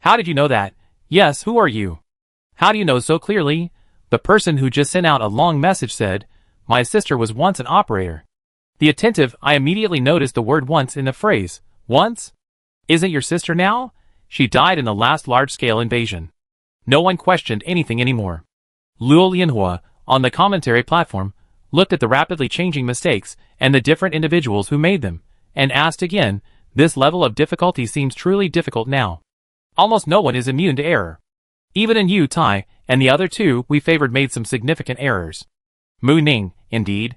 How did you know that? Yes, who are you? How do you know so clearly? The person who just sent out a long message said, my sister was once an operator. The attentive eye immediately noticed the word once in the phrase, once? Isn't your sister now? She died in the last large-scale invasion. No one questioned anything anymore. Luo Lianhua, on the commentary platform, looked at the rapidly changing mistakes and the different individuals who made them, and asked again, this level of difficulty seems truly difficult now. Almost no one is immune to error. Even in Yu Tai and the other two we favored made some significant errors. Mu Ning, indeed.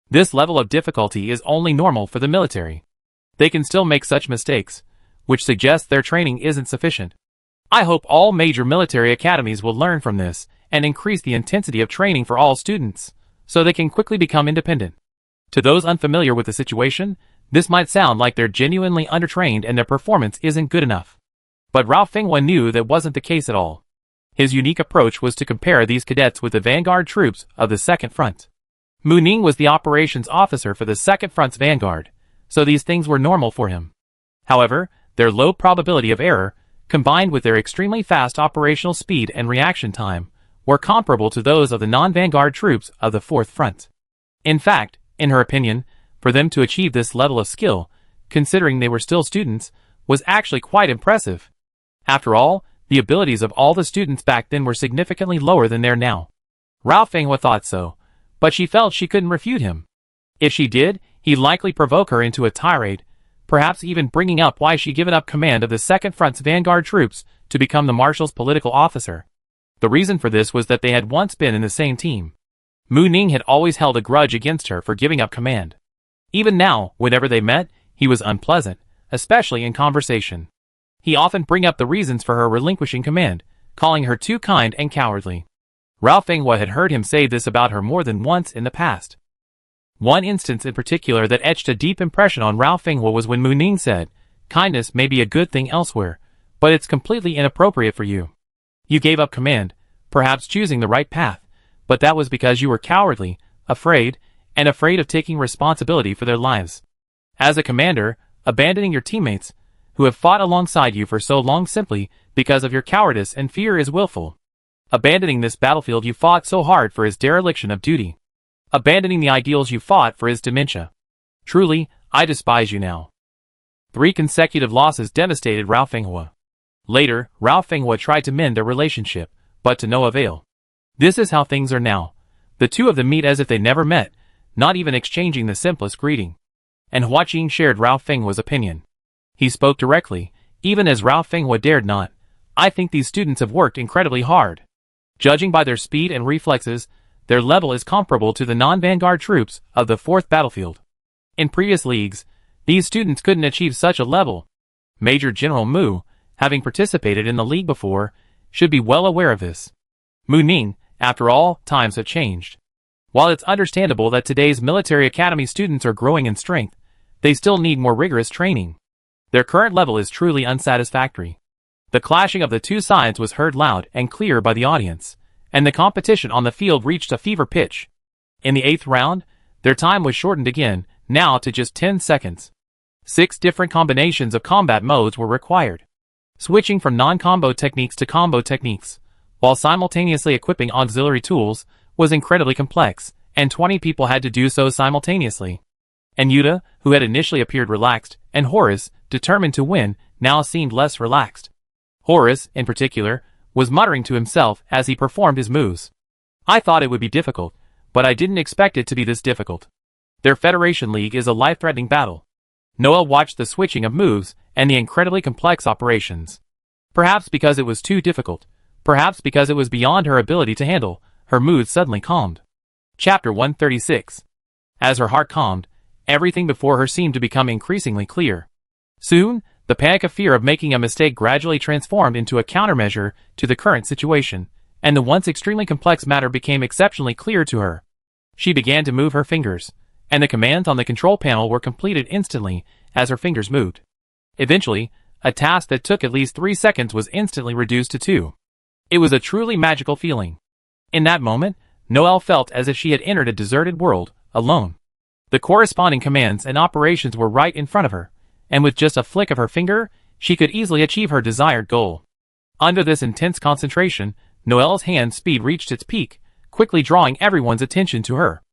This level of difficulty is only normal for the military. They can still make such mistakes, which suggests their training isn't sufficient. I hope all major military academies will learn from this and increase the intensity of training for all students, so they can quickly become independent. To those unfamiliar with the situation, this might sound like they're genuinely undertrained and their performance isn't good enough. But Rao Fenghua knew that wasn't the case at all. His unique approach was to compare these cadets with the vanguard troops of the Second Front. Mu Ning was the operations officer for the Second Front's vanguard, so these things were normal for him. However, their low probability of error, combined with their extremely fast operational speed and reaction time, were comparable to those of the non-vanguard troops of the Fourth Front. In fact, in her opinion, for them to achieve this level of skill, considering they were still students, was actually quite impressive. After all, the abilities of all the students back then were significantly lower than they're now. Rao Fenghua thought so, but she felt she couldn't refute him. If she did, he'd likely provoke her into a tirade, perhaps even bringing up why she'd given up command of the Second Front's vanguard troops to become the marshal's political officer. The reason for this was that they had once been in the same team. Mu Ning had always held a grudge against her for giving up command. Even now, whenever they met, he was unpleasant, especially in conversation. He often bring up the reasons for her relinquishing command, calling her too kind and cowardly. Rao Fenghua had heard him say this about her more than once in the past. One instance in particular that etched a deep impression on Rao Fenghua was when Mu Ning said, kindness may be a good thing elsewhere, but it's completely inappropriate for you. You gave up command, perhaps choosing the right path, but that was because you were cowardly, afraid of taking responsibility for their lives. As a commander, Abandoning your teammates, who have fought alongside you for so long simply because of your cowardice and fear is willful. Abandoning this battlefield you fought so hard for is dereliction of duty. Abandoning the ideals you fought for is dementia. Truly, I despise you now. 3 consecutive losses devastated Rao Fenghua. Later, Rao Fenghua tried to mend their relationship, but to no avail. This is how things are now. The two of them meet as if they never met, not even exchanging the simplest greeting. And Hua Qing shared Rao Fenghua's opinion. He spoke directly, even as Rao Fenghua dared not. I think these students have worked incredibly hard. Judging by their speed and reflexes, their level is comparable to the non-vanguard troops of the 4th battlefield. In previous leagues, these students couldn't achieve such a level. Major General Mu, having participated in the league before, should be well aware of this. Mu Ning, after all, times have changed. While it's understandable that today's military academy students are growing in strength, they still need more rigorous training. Their current level is truly unsatisfactory. The clashing of the two sides was heard loud and clear by the audience, and the competition on the field reached a fever pitch. In the 8th round, their time was shortened again, now to just 10 seconds. 6 different combinations of combat modes were required. Switching from non-combo techniques to combo techniques, while simultaneously equipping auxiliary tools, was incredibly complex, and 20 people had to do so simultaneously. And Yuta, who had initially appeared relaxed, and Horace, determined to win, now seemed less relaxed. Horace, in particular, was muttering to himself as he performed his moves. I thought it would be difficult, but I didn't expect it to be this difficult. Their Federation League is a life-threatening battle. Noelle watched the switching of moves and the incredibly complex operations. Perhaps because it was too difficult, perhaps because it was beyond her ability to handle, her mood suddenly calmed. Chapter 136. As her heart calmed, everything before her seemed to become increasingly clear. Soon, the panic of fear of making a mistake gradually transformed into a countermeasure to the current situation, and the once extremely complex matter became exceptionally clear to her. She began to move her fingers, and the commands on the control panel were completed instantly as her fingers moved. Eventually, a task that took at least 3 seconds was instantly reduced to 2. It was a truly magical feeling. In that moment, Noelle felt as if she had entered a deserted world, alone. The corresponding commands and operations were right in front of her, and with just a flick of her finger, she could easily achieve her desired goal. Under this intense concentration, Noelle's hand speed reached its peak, quickly drawing everyone's attention to her.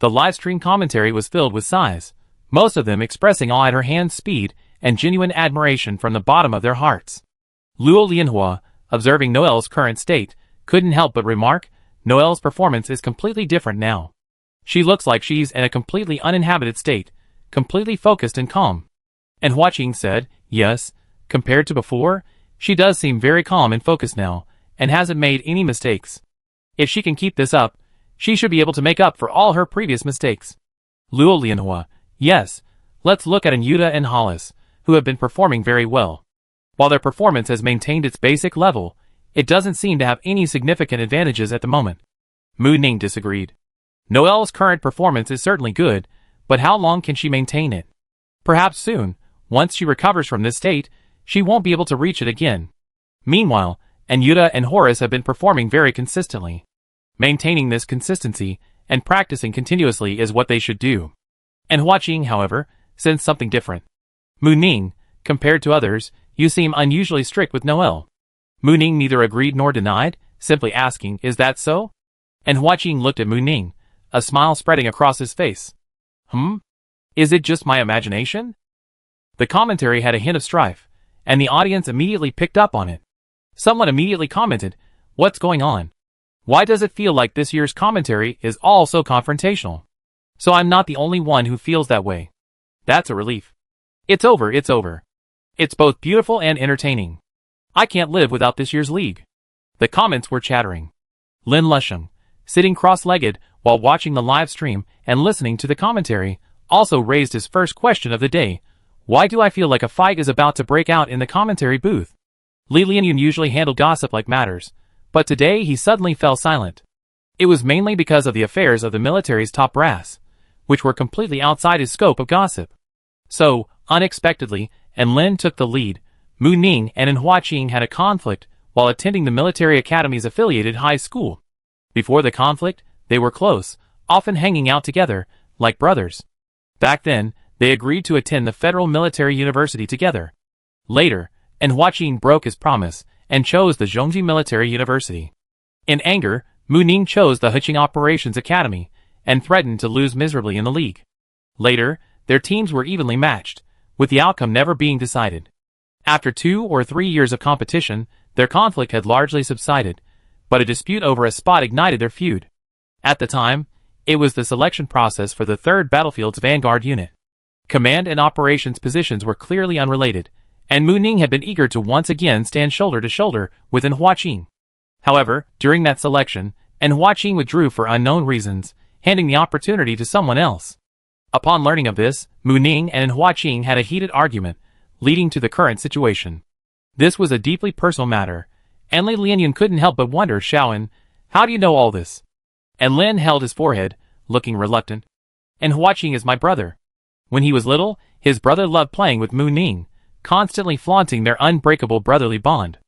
The livestream commentary was filled with sighs, most of them expressing awe at her hand's speed and genuine admiration from the bottom of their hearts. Luo Lianhua, observing Noelle's current state, couldn't help but remark, Noelle's performance is completely different now. She looks like she's in a completely uninhabited state, completely focused and calm. And Hua Qing said, yes, compared to before, she does seem very calm and focused now, and hasn't made any mistakes. If she can keep this up, she should be able to make up for all her previous mistakes. Luo Lianhua, yes, let's look at Yuta and Hollis, who have been performing very well. While their performance has maintained its basic level, it doesn't seem to have any significant advantages at the moment. Mu Ning disagreed. Noelle's current performance is certainly good, but how long can she maintain it? Perhaps soon, once she recovers from this state, she won't be able to reach it again. Meanwhile, Yuta and Horace have been performing very consistently. Maintaining this consistency and practicing continuously is what they should do. And Hua Qing, however, sensed something different. Mu Ning, compared to others, you seem unusually strict with Noelle. Mu Ning neither agreed nor denied, simply asking, is that so? And Hua Qing looked at Mu Ning, a smile spreading across his face. Is it just my imagination? The commentary had a hint of strife, and the audience immediately picked up on it. Someone immediately commented, what's going on? Why does it feel like this year's commentary is all so confrontational? So I'm not the only one who feels that way. That's a relief. It's over, it's over. It's both beautiful and entertaining. I can't live without this year's league. The comments were chattering. Lin Lusheng, sitting cross-legged while watching the live stream and listening to the commentary, also raised his first question of the day. Why do I feel like a fight is about to break out in the commentary booth? Li Lianyun usually handled gossip-like matters, but today he suddenly fell silent. It was mainly because of the affairs of the military's top brass, which were completely outside his scope of gossip. So, unexpectedly, Lin took the lead. Mu Ning and Hua Qing had a conflict while attending the military academy's affiliated high school. Before the conflict, they were close, often hanging out together, like brothers. Back then, They agreed to attend the Federal Military University together. Later, Hua-Qing broke his promise and chose the Zhongji Military University. In anger, Mu Ning chose the Heqing Operations Academy and threatened to lose miserably in the league. Later, their teams were evenly matched, with the outcome never being decided. After 2 or 3 years of competition, their conflict had largely subsided, but a dispute over a spot ignited their feud. At the time, it was the selection process for the 3rd Battlefield's Vanguard unit. Command and operations positions were clearly unrelated, and Mu Ning had been eager to once again stand shoulder to shoulder with Hua-Qing. However, during that selection, Hua-Qing withdrew for unknown reasons, handing the opportunity to someone else. Upon learning of this, Mu Ning and Hua-Qing had a heated argument, leading to the current situation. This was a deeply personal matter, and Li Lianyun couldn't help but wonder, Shaoan, how do you know all this? And Lin held his forehead, looking reluctant. And Hua-Qing is my brother. When he was little, his brother loved playing with Mu Ning, constantly flaunting their unbreakable brotherly bond.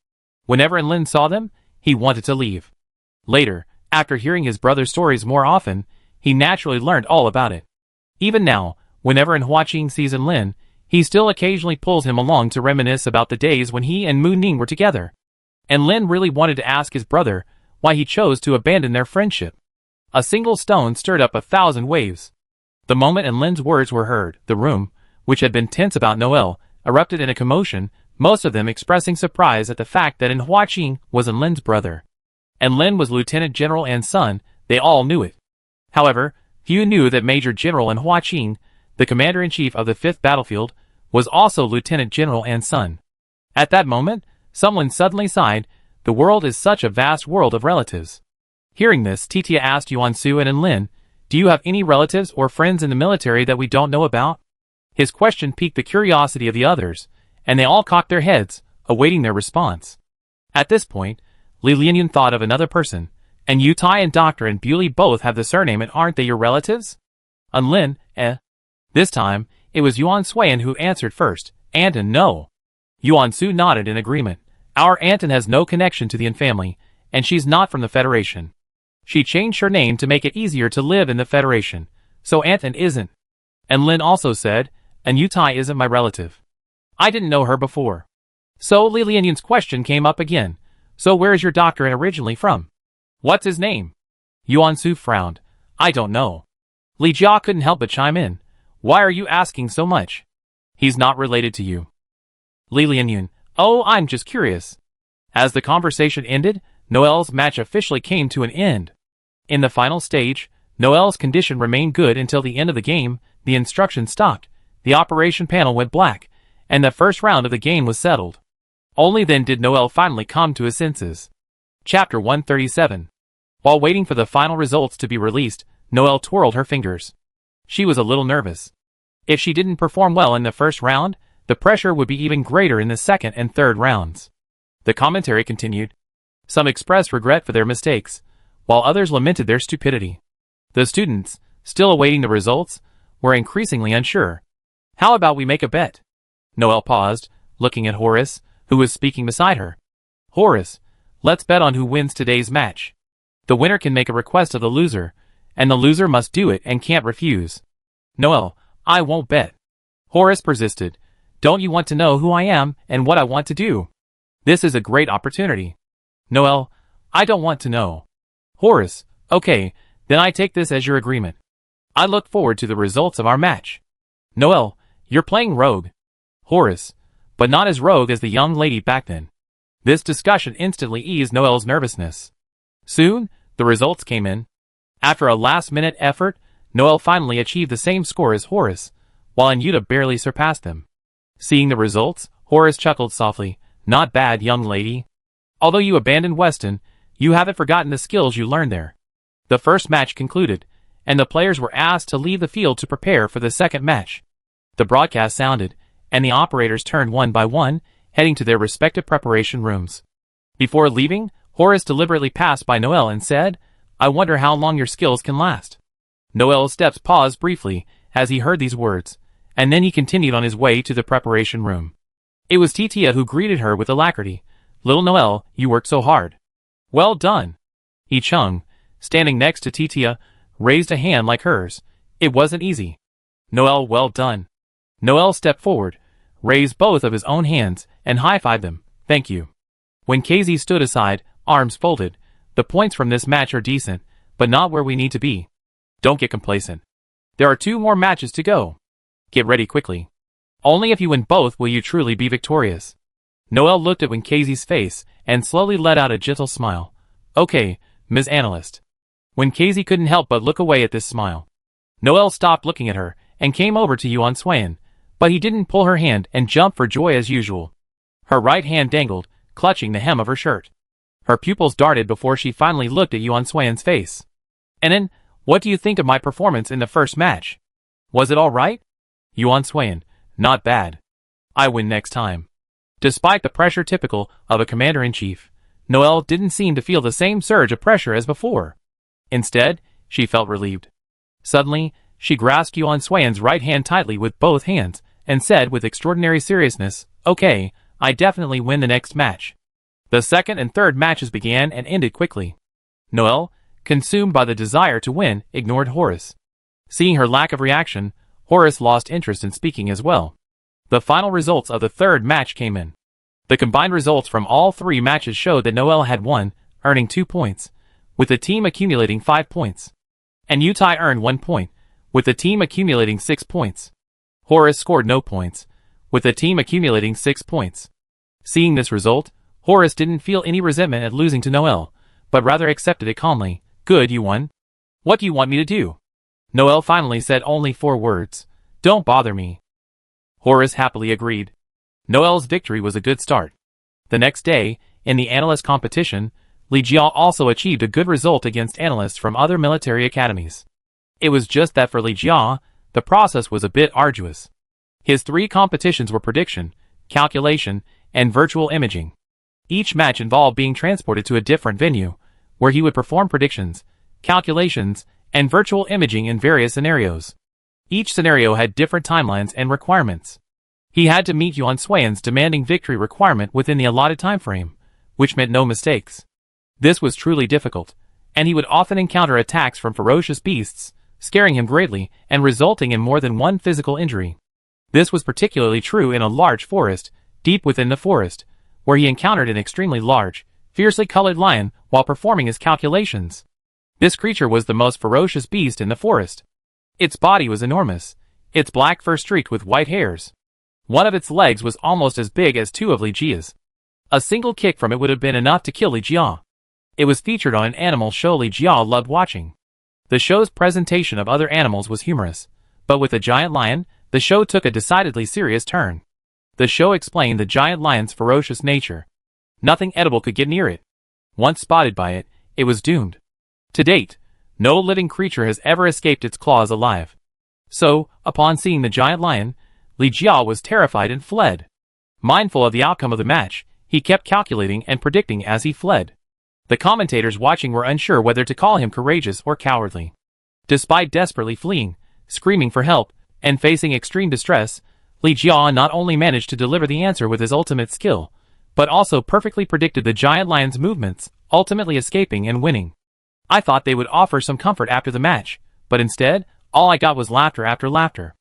Whenever Lin saw them, he wanted to leave. Later, after hearing his brother's stories more often, he naturally learned all about it. Even now, whenever Hua-Qing sees Lin, he still occasionally pulls him along to reminisce about the days when he and Mu Ning were together. And Lin really wanted to ask his brother why he chose to abandon their friendship. A single stone stirred up 1,000 waves. The moment Lin's words were heard, the room, which had been tense about Noel, erupted in a commotion, most of them expressing surprise at the fact that Hua-Qing was Lin's brother. And Lin was Lieutenant General An's son, they all knew it. However, few knew that Major General Hua-Qing, the Commander-in-Chief of the 5th Battlefield, was also Lieutenant General An's son. At that moment, someone suddenly sighed, the world is such a vast world of relatives. Hearing this, Titia asked Yuan-Su and Lin, do you have any relatives or friends in the military that we don't know about? His question piqued the curiosity of the others, and they all cocked their heads, awaiting their response. At this point, Li Lianyun thought of another person, and Yu Tai and Dr. and Bewley both have the surname, and aren't they your relatives? Lin, This time, it was Yuan Suan who answered first, Anton, no. Yuan-Su nodded in agreement. Our Anton has no connection to the An family, and she's not from the Federation. She changed her name to make it easier to live in the Federation, so Anton isn't. And Lin also said, and Yu Tai isn't my relative. I didn't know her before. So Li Lianyun's question came up again. So where is your doctor originally from? What's his name? Yuan-Su frowned. I don't know. Li Jia couldn't help but chime in. Why are you asking so much? He's not related to you. Li Lianyun. Oh, I'm just curious. As the conversation ended, Noel's match officially came to an end. In the final stage, Noel's condition remained good until the end of the game, the instructions stopped, the operation panel went black, and the first round of the game was settled. Only then did Noel finally come to his senses. Chapter 137. While waiting for the final results to be released, Noel twirled her fingers. She was a little nervous. If she didn't perform well in the first round, the pressure would be even greater in the second and third rounds. The commentary continued. Some expressed regret for their mistakes, while others lamented their stupidity. The students, still awaiting the results, were increasingly unsure. How about we make a bet? Noel paused, looking at Horace, who was speaking beside her. Horace, let's bet on who wins today's match. The winner can make a request of the loser, and the loser must do it and can't refuse. Noel, I won't bet. Horace persisted. Don't you want to know who I am and what I want to do? This is a great opportunity. Noel, I don't want to know. Horace, okay, then I take this as your agreement. I look forward to the results of our match. Noel, you're playing rogue. Horace, but not as rogue as the young lady back then. This discussion instantly eased Noel's nervousness. Soon, the results came in. After a last-minute effort, Noel finally achieved the same score as Horace, while Anyuta barely surpassed them. Seeing the results, Horace chuckled softly. Not bad, young lady. Although you abandoned Weston, you haven't forgotten the skills you learned there. The first match concluded, and the players were asked to leave the field to prepare for the second match. The broadcast sounded, and the operators turned one by one, heading to their respective preparation rooms. Before leaving, Horace deliberately passed by Noel and said, I wonder how long your skills can last. Noel's steps paused briefly as he heard these words, and then he continued on his way to the preparation room. It was Titia who greeted her with alacrity. Little Noel, you worked so hard. Well done. Yi Chung, standing next to Titia, raised a hand like hers. It wasn't easy. Noel, well done. Noel stepped forward, raised both of his own hands, and high-fived them. Thank you. When Casey stood aside, arms folded, the points from this match are decent, but not where we need to be. Don't get complacent. There are 2 more matches to go. Get ready quickly. Only if you win both will you truly be victorious. Noel looked at Casey's face and slowly let out a gentle smile. Okay, Ms. Analyst. When Casey couldn't help but look away at this smile. Noel stopped looking at her and came over to Yuan Swain, but he didn't pull her hand and jump for joy as usual. Her right hand dangled, clutching the hem of her shirt. Her pupils darted before she finally looked at Yuan Swain's face. And then, what do you think of my performance in the first match? Was it all right? Yuan Swain, not bad. I win next time. Despite the pressure typical of a commander-in-chief, Noel didn't seem to feel the same surge of pressure as before. Instead, she felt relieved. Suddenly, she grasped Yuan Swain's right hand tightly with both hands, and said with extraordinary seriousness, Okay, I definitely win the next match. The second and third matches began and ended quickly. Noel, consumed by the desire to win, ignored Horace. Seeing her lack of reaction, Horace lost interest in speaking as well. The final results of the third match came in. The combined results from all 3 matches showed that Noel had won, earning 2 points, with the team accumulating 5 points. And Yutai earned 1 point, with the team accumulating 6 points. Horace scored no points, with the team accumulating 6 points. Seeing this result, Horace didn't feel any resentment at losing to Noel, but rather accepted it calmly. Good, you won. What do you want me to do? Noel finally said only 4 words. Don't bother me. Horace happily agreed. Noel's victory was a good start. The next day, in the analyst competition, Li Jia also achieved a good result against analysts from other military academies. It was just that for Li Jia, the process was a bit arduous. His 3 competitions were prediction, calculation, and virtual imaging. Each match involved being transported to a different venue, where he would perform predictions, calculations, and virtual imaging in various scenarios. Each scenario had different timelines and requirements. He had to meet Yuan Swain's demanding victory requirement within the allotted time frame, which meant no mistakes. This was truly difficult, and he would often encounter attacks from ferocious beasts, scaring him greatly and resulting in more than one physical injury. This was particularly true in a large forest, deep within the forest, where he encountered an extremely large, fiercely colored lion while performing his calculations. This creature was the most ferocious beast in the forest. Its body was enormous, its black fur streaked with white hairs. One of its legs was almost as big as 2 of Li Jia's. A single kick from it would have been enough to kill Li Jia. It was featured on an animal show Li Jia loved watching. The show's presentation of other animals was humorous, but with the giant lion, the show took a decidedly serious turn. The show explained the giant lion's ferocious nature. Nothing edible could get near it. Once spotted by it, it was doomed. To date, no living creature has ever escaped its claws alive. So, upon seeing the giant lion, Li Jia was terrified and fled. Mindful of the outcome of the match, he kept calculating and predicting as he fled. The commentators watching were unsure whether to call him courageous or cowardly. Despite desperately fleeing, screaming for help, and facing extreme distress, Li Jia not only managed to deliver the answer with his ultimate skill, but also perfectly predicted the giant lion's movements, ultimately escaping and winning. I thought they would offer some comfort after the match, but instead, all I got was laughter after laughter.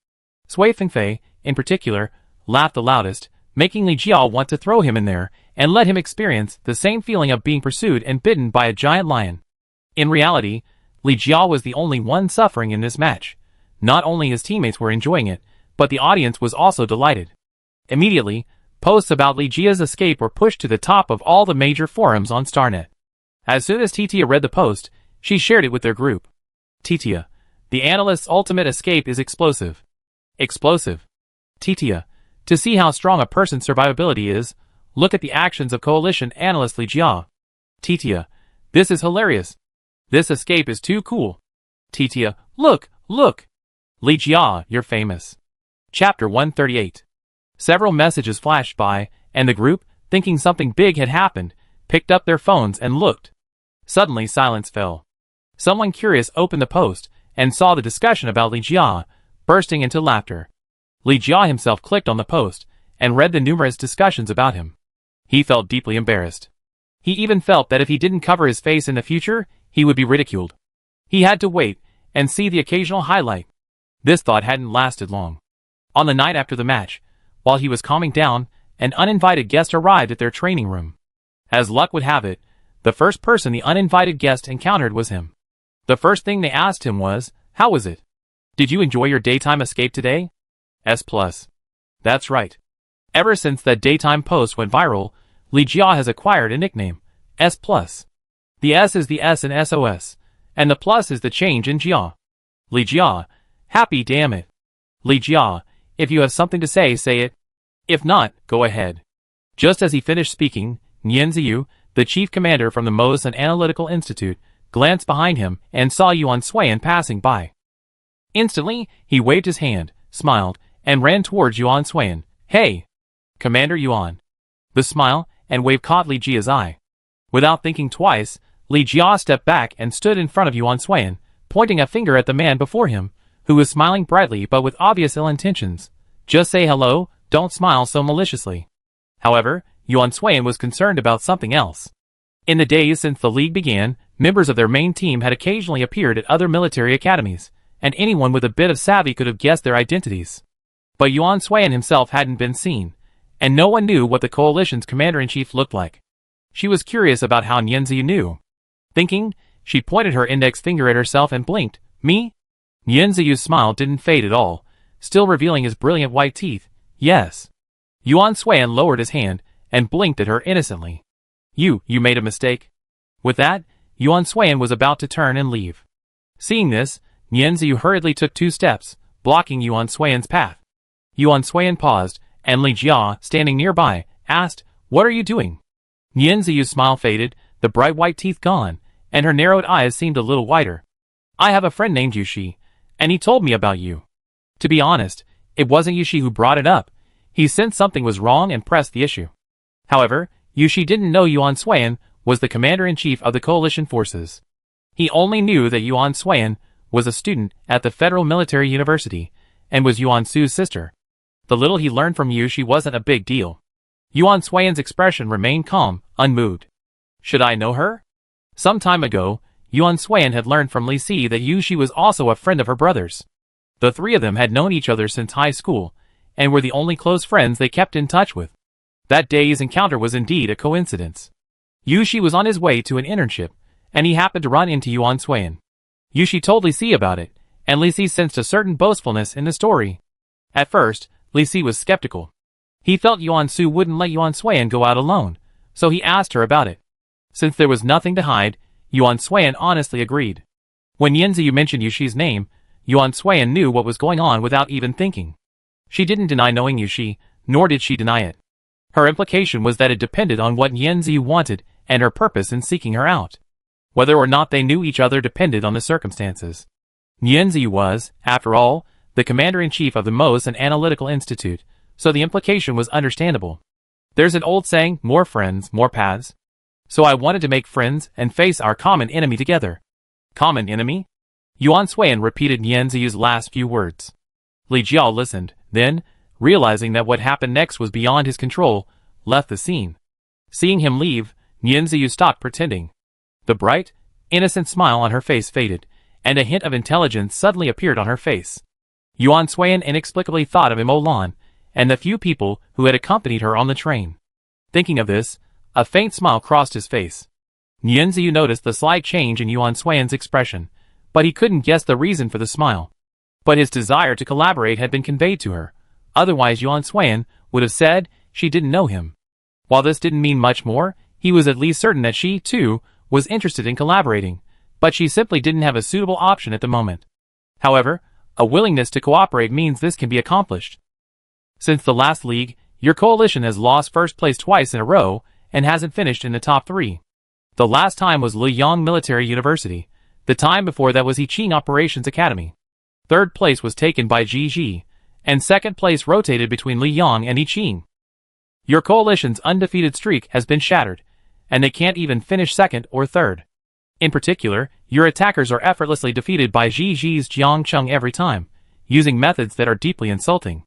Sui Fengfei, in particular, laughed the loudest, making Li Jia want to throw him in there and let him experience the same feeling of being pursued and bitten by a giant lion. In reality, Li Jia was the only one suffering in this match. Not only his teammates were enjoying it, but the audience was also delighted. Immediately, posts about Li Jia's escape were pushed to the top of all the major forums on Starnet. As soon as Titia read the post, she shared it with their group. Titia, the analyst's ultimate escape is explosive. Explosive. Titia, to see how strong a person's survivability is, look at the actions of coalition analyst Li Jia. Titia, this is hilarious. This escape is too cool. Titia, look, look. Li Jia, you're famous. Chapter 138. Several messages flashed by, and the group, thinking something big had happened, picked up their phones and looked. Suddenly silence fell. Someone curious opened the post, and saw the discussion about Li Jia, bursting into laughter. Li Jia himself clicked on the post, and read the numerous discussions about him. He felt deeply embarrassed. He even felt that if he didn't cover his face in the future, he would be ridiculed. He had to wait, and see the occasional highlight. This thought hadn't lasted long. On the night after the match, while he was calming down, an uninvited guest arrived at their training room. As luck would have it, the first person the uninvited guest encountered was him. The first thing they asked him was, "How was it? Did you enjoy your daytime escape today?" S+. That's right. Ever since that daytime post went viral, Li Jia has acquired a nickname, S+. The S is the S in SOS, and the plus is the change in Jia. Li Jia, happy damn it. Li Jia, if you have something to say it. If not, go ahead. Just as he finished speaking, Nian Ziyu, the chief commander from the Mosan Analytical Institute, glanced behind him and saw Yuan Suiyan passing by. Instantly, he waved his hand, smiled, and ran towards Yuan Suiyan. "Hey! Commander Yuan." The smile and wave caught Li Jia's eye. Without thinking twice, Li Jia stepped back and stood in front of Yuan Suiyan, pointing a finger at the man before him, who was smiling brightly but with obvious ill intentions. "Just say hello, don't smile so maliciously." However, Yuan Suiyan was concerned about something else. In the days since the league began, members of their main team had occasionally appeared at other military academies, and anyone with a bit of savvy could have guessed their identities. But Yuan Suiyan himself hadn't been seen, and no one knew what the coalition's commander-in-chief looked like. She was curious about how Nian Ziyu knew. Thinking, she pointed her index finger at herself and blinked. "Me?" Nian Ziyu's smile didn't fade at all, still revealing his brilliant white teeth. "Yes." Yuan Suiyan lowered his hand and blinked at her innocently. You made a mistake." With that, Yuan Suiyan was about to turn and leave. Seeing this, Nian Ziyu hurriedly took 2 steps, blocking Yuan Suiyan's path. Yuan Suiyan paused, and Li Jia, standing nearby, asked, "What are you doing?" Nian Ziyu's smile faded, the bright white teeth gone, and her narrowed eyes seemed a little wider. "I have a friend named Yushi, and he told me about you." To be honest, it wasn't Yushi who brought it up. He sensed something was wrong and pressed the issue. However, Yushi didn't know Yuan Suiyan was the commander-in-chief of the coalition forces. He only knew that Yuan Suiyan was a student at the Federal Military University, and was Yuan Su's sister. The little he learned from Yushi wasn't a big deal. Yuan Suiyan's expression remained calm, unmoved. "Should I know her?" Some time ago, Yuan Suiyan had learned from Li Si that Yushi was also a friend of her brother's. The 3 of them had known each other since high school, and were the only close friends they kept in touch with. That day's encounter was indeed a coincidence. Yushi was on his way to an internship, and he happened to run into Yuan Suiyan. Yushi told Li Si about it, and Li Si sensed a certain boastfulness in the story. At first, Li Si was skeptical. He felt Yuan Su wouldn't let Yuan Suiyan go out alone, so he asked her about it. Since there was nothing to hide, Yuan Suiyan honestly agreed. When Nian Ziyu mentioned Yushi's name, Yuan Suiyan knew what was going on without even thinking. She didn't deny knowing Yushi, nor did she deny it. Her implication was that it depended on what Nian Ziyu wanted and her purpose in seeking her out. Whether or not they knew each other depended on the circumstances. Nian Ziyu was, after all, the commander-in-chief of the Mosan Analytical Institute, so the implication was understandable. There's an old saying, more friends, more paths. So I wanted to make friends and face our common enemy together. Common enemy? Yuan Suiyan repeated Nian Ziyu's last few words. Li Jia listened, then, realizing that what happened next was beyond his control, left the scene. Seeing him leave, Nian Ziyu stopped pretending. The bright, innocent smile on her face faded, and a hint of intelligence suddenly appeared on her face. Yuan Suiyan inexplicably thought of Imolan, and the few people who had accompanied her on the train. Thinking of this, a faint smile crossed his face. Nian Ziyu noticed the slight change in Yuan Suiyan's expression, but he couldn't guess the reason for the smile. But his desire to collaborate had been conveyed to her, otherwise Yuan Suiyan would have said she didn't know him. While this didn't mean much more, he was at least certain that she, too, was interested in collaborating, but she simply didn't have a suitable option at the moment. However, a willingness to cooperate means this can be accomplished. Since the last league, your coalition has lost first place twice in a row and hasn't finished in the top 3. The last time was Liyang Military University. The time before that was Yiqing Operations Academy. Third place was taken by Ji, and second place rotated between Liyang and Yiqing. Your coalition's undefeated streak has been shattered, and they can't even finish second or third. In particular, your attackers are effortlessly defeated by Ji's Jiangcheng every time, using methods that are deeply insulting.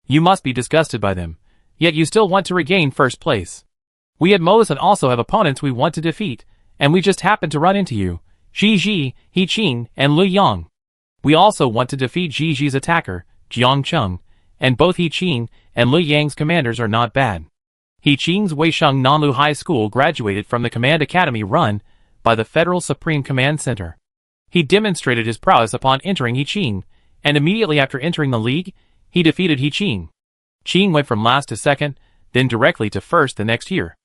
You must be disgusted by them, yet you still want to regain first place. We at Mosan also have opponents we want to defeat, and we just happen to run into you, Ji, Yiqing, and Lu Yang. We also want to defeat Ji's attacker, Jiangcheng, and both He Qing and Lu Yang's commanders are not bad. He Qing's Weisheng Nanlu High School graduated from the command academy run by the Federal Supreme Command Center. He demonstrated his prowess upon entering He Qing, and immediately after entering the league, he defeated He Qing. Qing went from last to second, then directly to first the next year.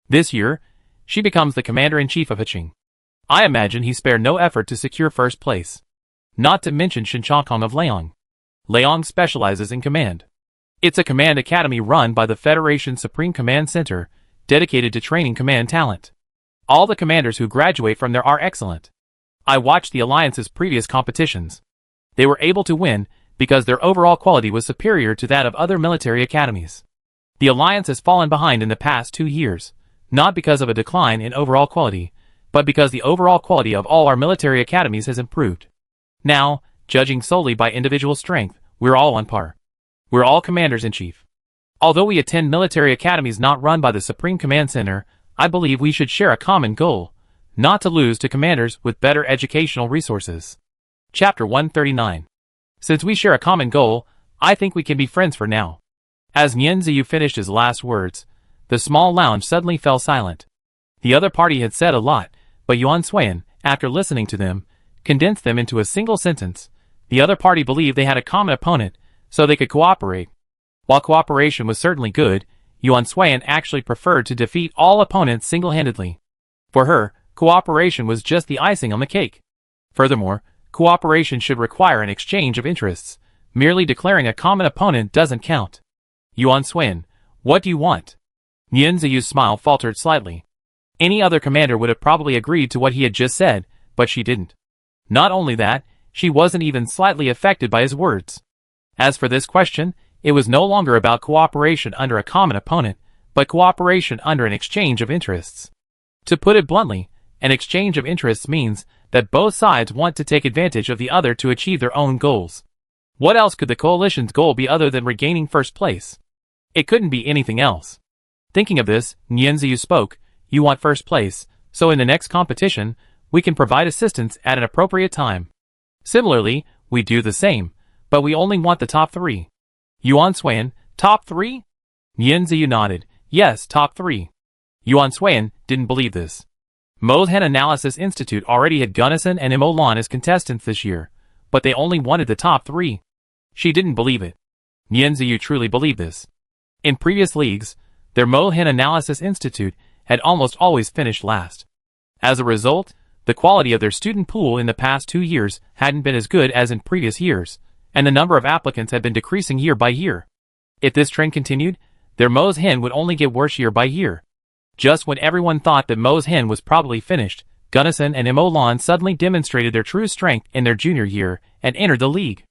This year, she becomes the commander-in-chief of He Qing. I imagine he spared no effort to secure first place. Not to mention Shen Changkong of Leong. Leong specializes in command. It's a command academy run by the Federation Supreme Command Center, dedicated to training command talent. All the commanders who graduate from there are excellent. I watched the Alliance's previous competitions. They were able to win because their overall quality was superior to that of other military academies. The Alliance has fallen behind in the past 2 years, not because of a decline in overall quality, but because the overall quality of all our military academies has improved. Now, judging solely by individual strength, we're all on par. We're all commanders-in-chief. Although we attend military academies not run by the Supreme Command Center, I believe we should share a common goal, not to lose to commanders with better educational resources. Chapter 139. Since we share a common goal, I think we can be friends for now. As Nian Ziyu finished his last words, the small lounge suddenly fell silent. The other party had said a lot, but Yuan Suiyan, after listening to them, condensed them into a single sentence. The other party believed they had a common opponent, so they could cooperate. While cooperation was certainly good, Yuan Suiyan actually preferred to defeat all opponents single-handedly. For her, cooperation was just the icing on the cake. Furthermore, cooperation should require an exchange of interests. Merely declaring a common opponent doesn't count. Yuan Suiyan, what do you want? Nian Ziyu's smile faltered slightly. Any other commander would have probably agreed to what he had just said, but she didn't. Not only that, she wasn't even slightly affected by his words. As for this question, it was no longer about cooperation under a common opponent, but cooperation under an exchange of interests. To put it bluntly, an exchange of interests means that both sides want to take advantage of the other to achieve their own goals. What else could the coalition's goal be other than regaining first place? It couldn't be anything else. Thinking of this, Nian Ziyu spoke, you want first place, so in the next competition, we can provide assistance at an appropriate time. Similarly, we do the same, but we only want the top 3. Yuan Suiyan, top 3? Nian Ziyu nodded, yes, top 3. Yuan Suiyan didn't believe this. Mohen Analysis Institute already had Gunnison and Mo Lan as contestants this year, but they only wanted the top 3. She didn't believe it. Nian Ziyu truly believed this. In previous leagues, their Mohen Analysis Institute had almost always finished last. As a result, the quality of their student pool in the past 2 years hadn't been as good as in previous years, and the number of applicants had been decreasing year by year. If this trend continued, their Mohen would only get worse year by year. Just when everyone thought that Mohen was probably finished, Gunnison and Mo Lan suddenly demonstrated their true strength in their junior year and entered the league.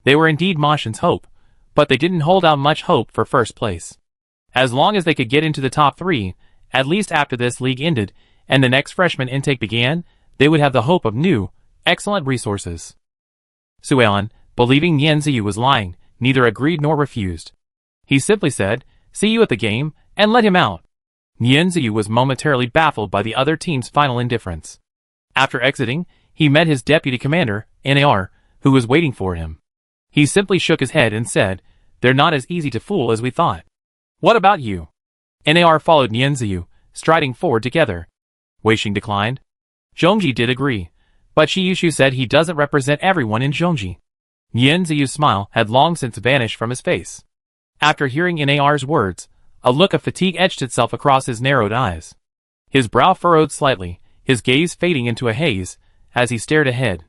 They were indeed Mohen's hope, but they didn't hold out much hope for first place. As long as they could get into the top 3, at least after this league ended and the next freshman intake began, they would have the hope of new, excellent resources. Suiyan, believing Nian Ziyu was lying, neither agreed nor refused. He simply said, see you at the game, and let him out. Nian Ziyu was momentarily baffled by the other team's final indifference. After exiting, he met his deputy commander, Nar, who was waiting for him. He simply shook his head and said, they're not as easy to fool as we thought. What about you? Nar followed Nian Ziyu, striding forward together. Weisheng declined. Zhongji did agree, but Shi Yushu said he doesn't represent everyone in Zhongji. Nian Ziyu's smile had long since vanished from his face. After hearing Nar's words, a look of fatigue etched itself across his narrowed eyes. His brow furrowed slightly, his gaze fading into a haze, as he stared ahead.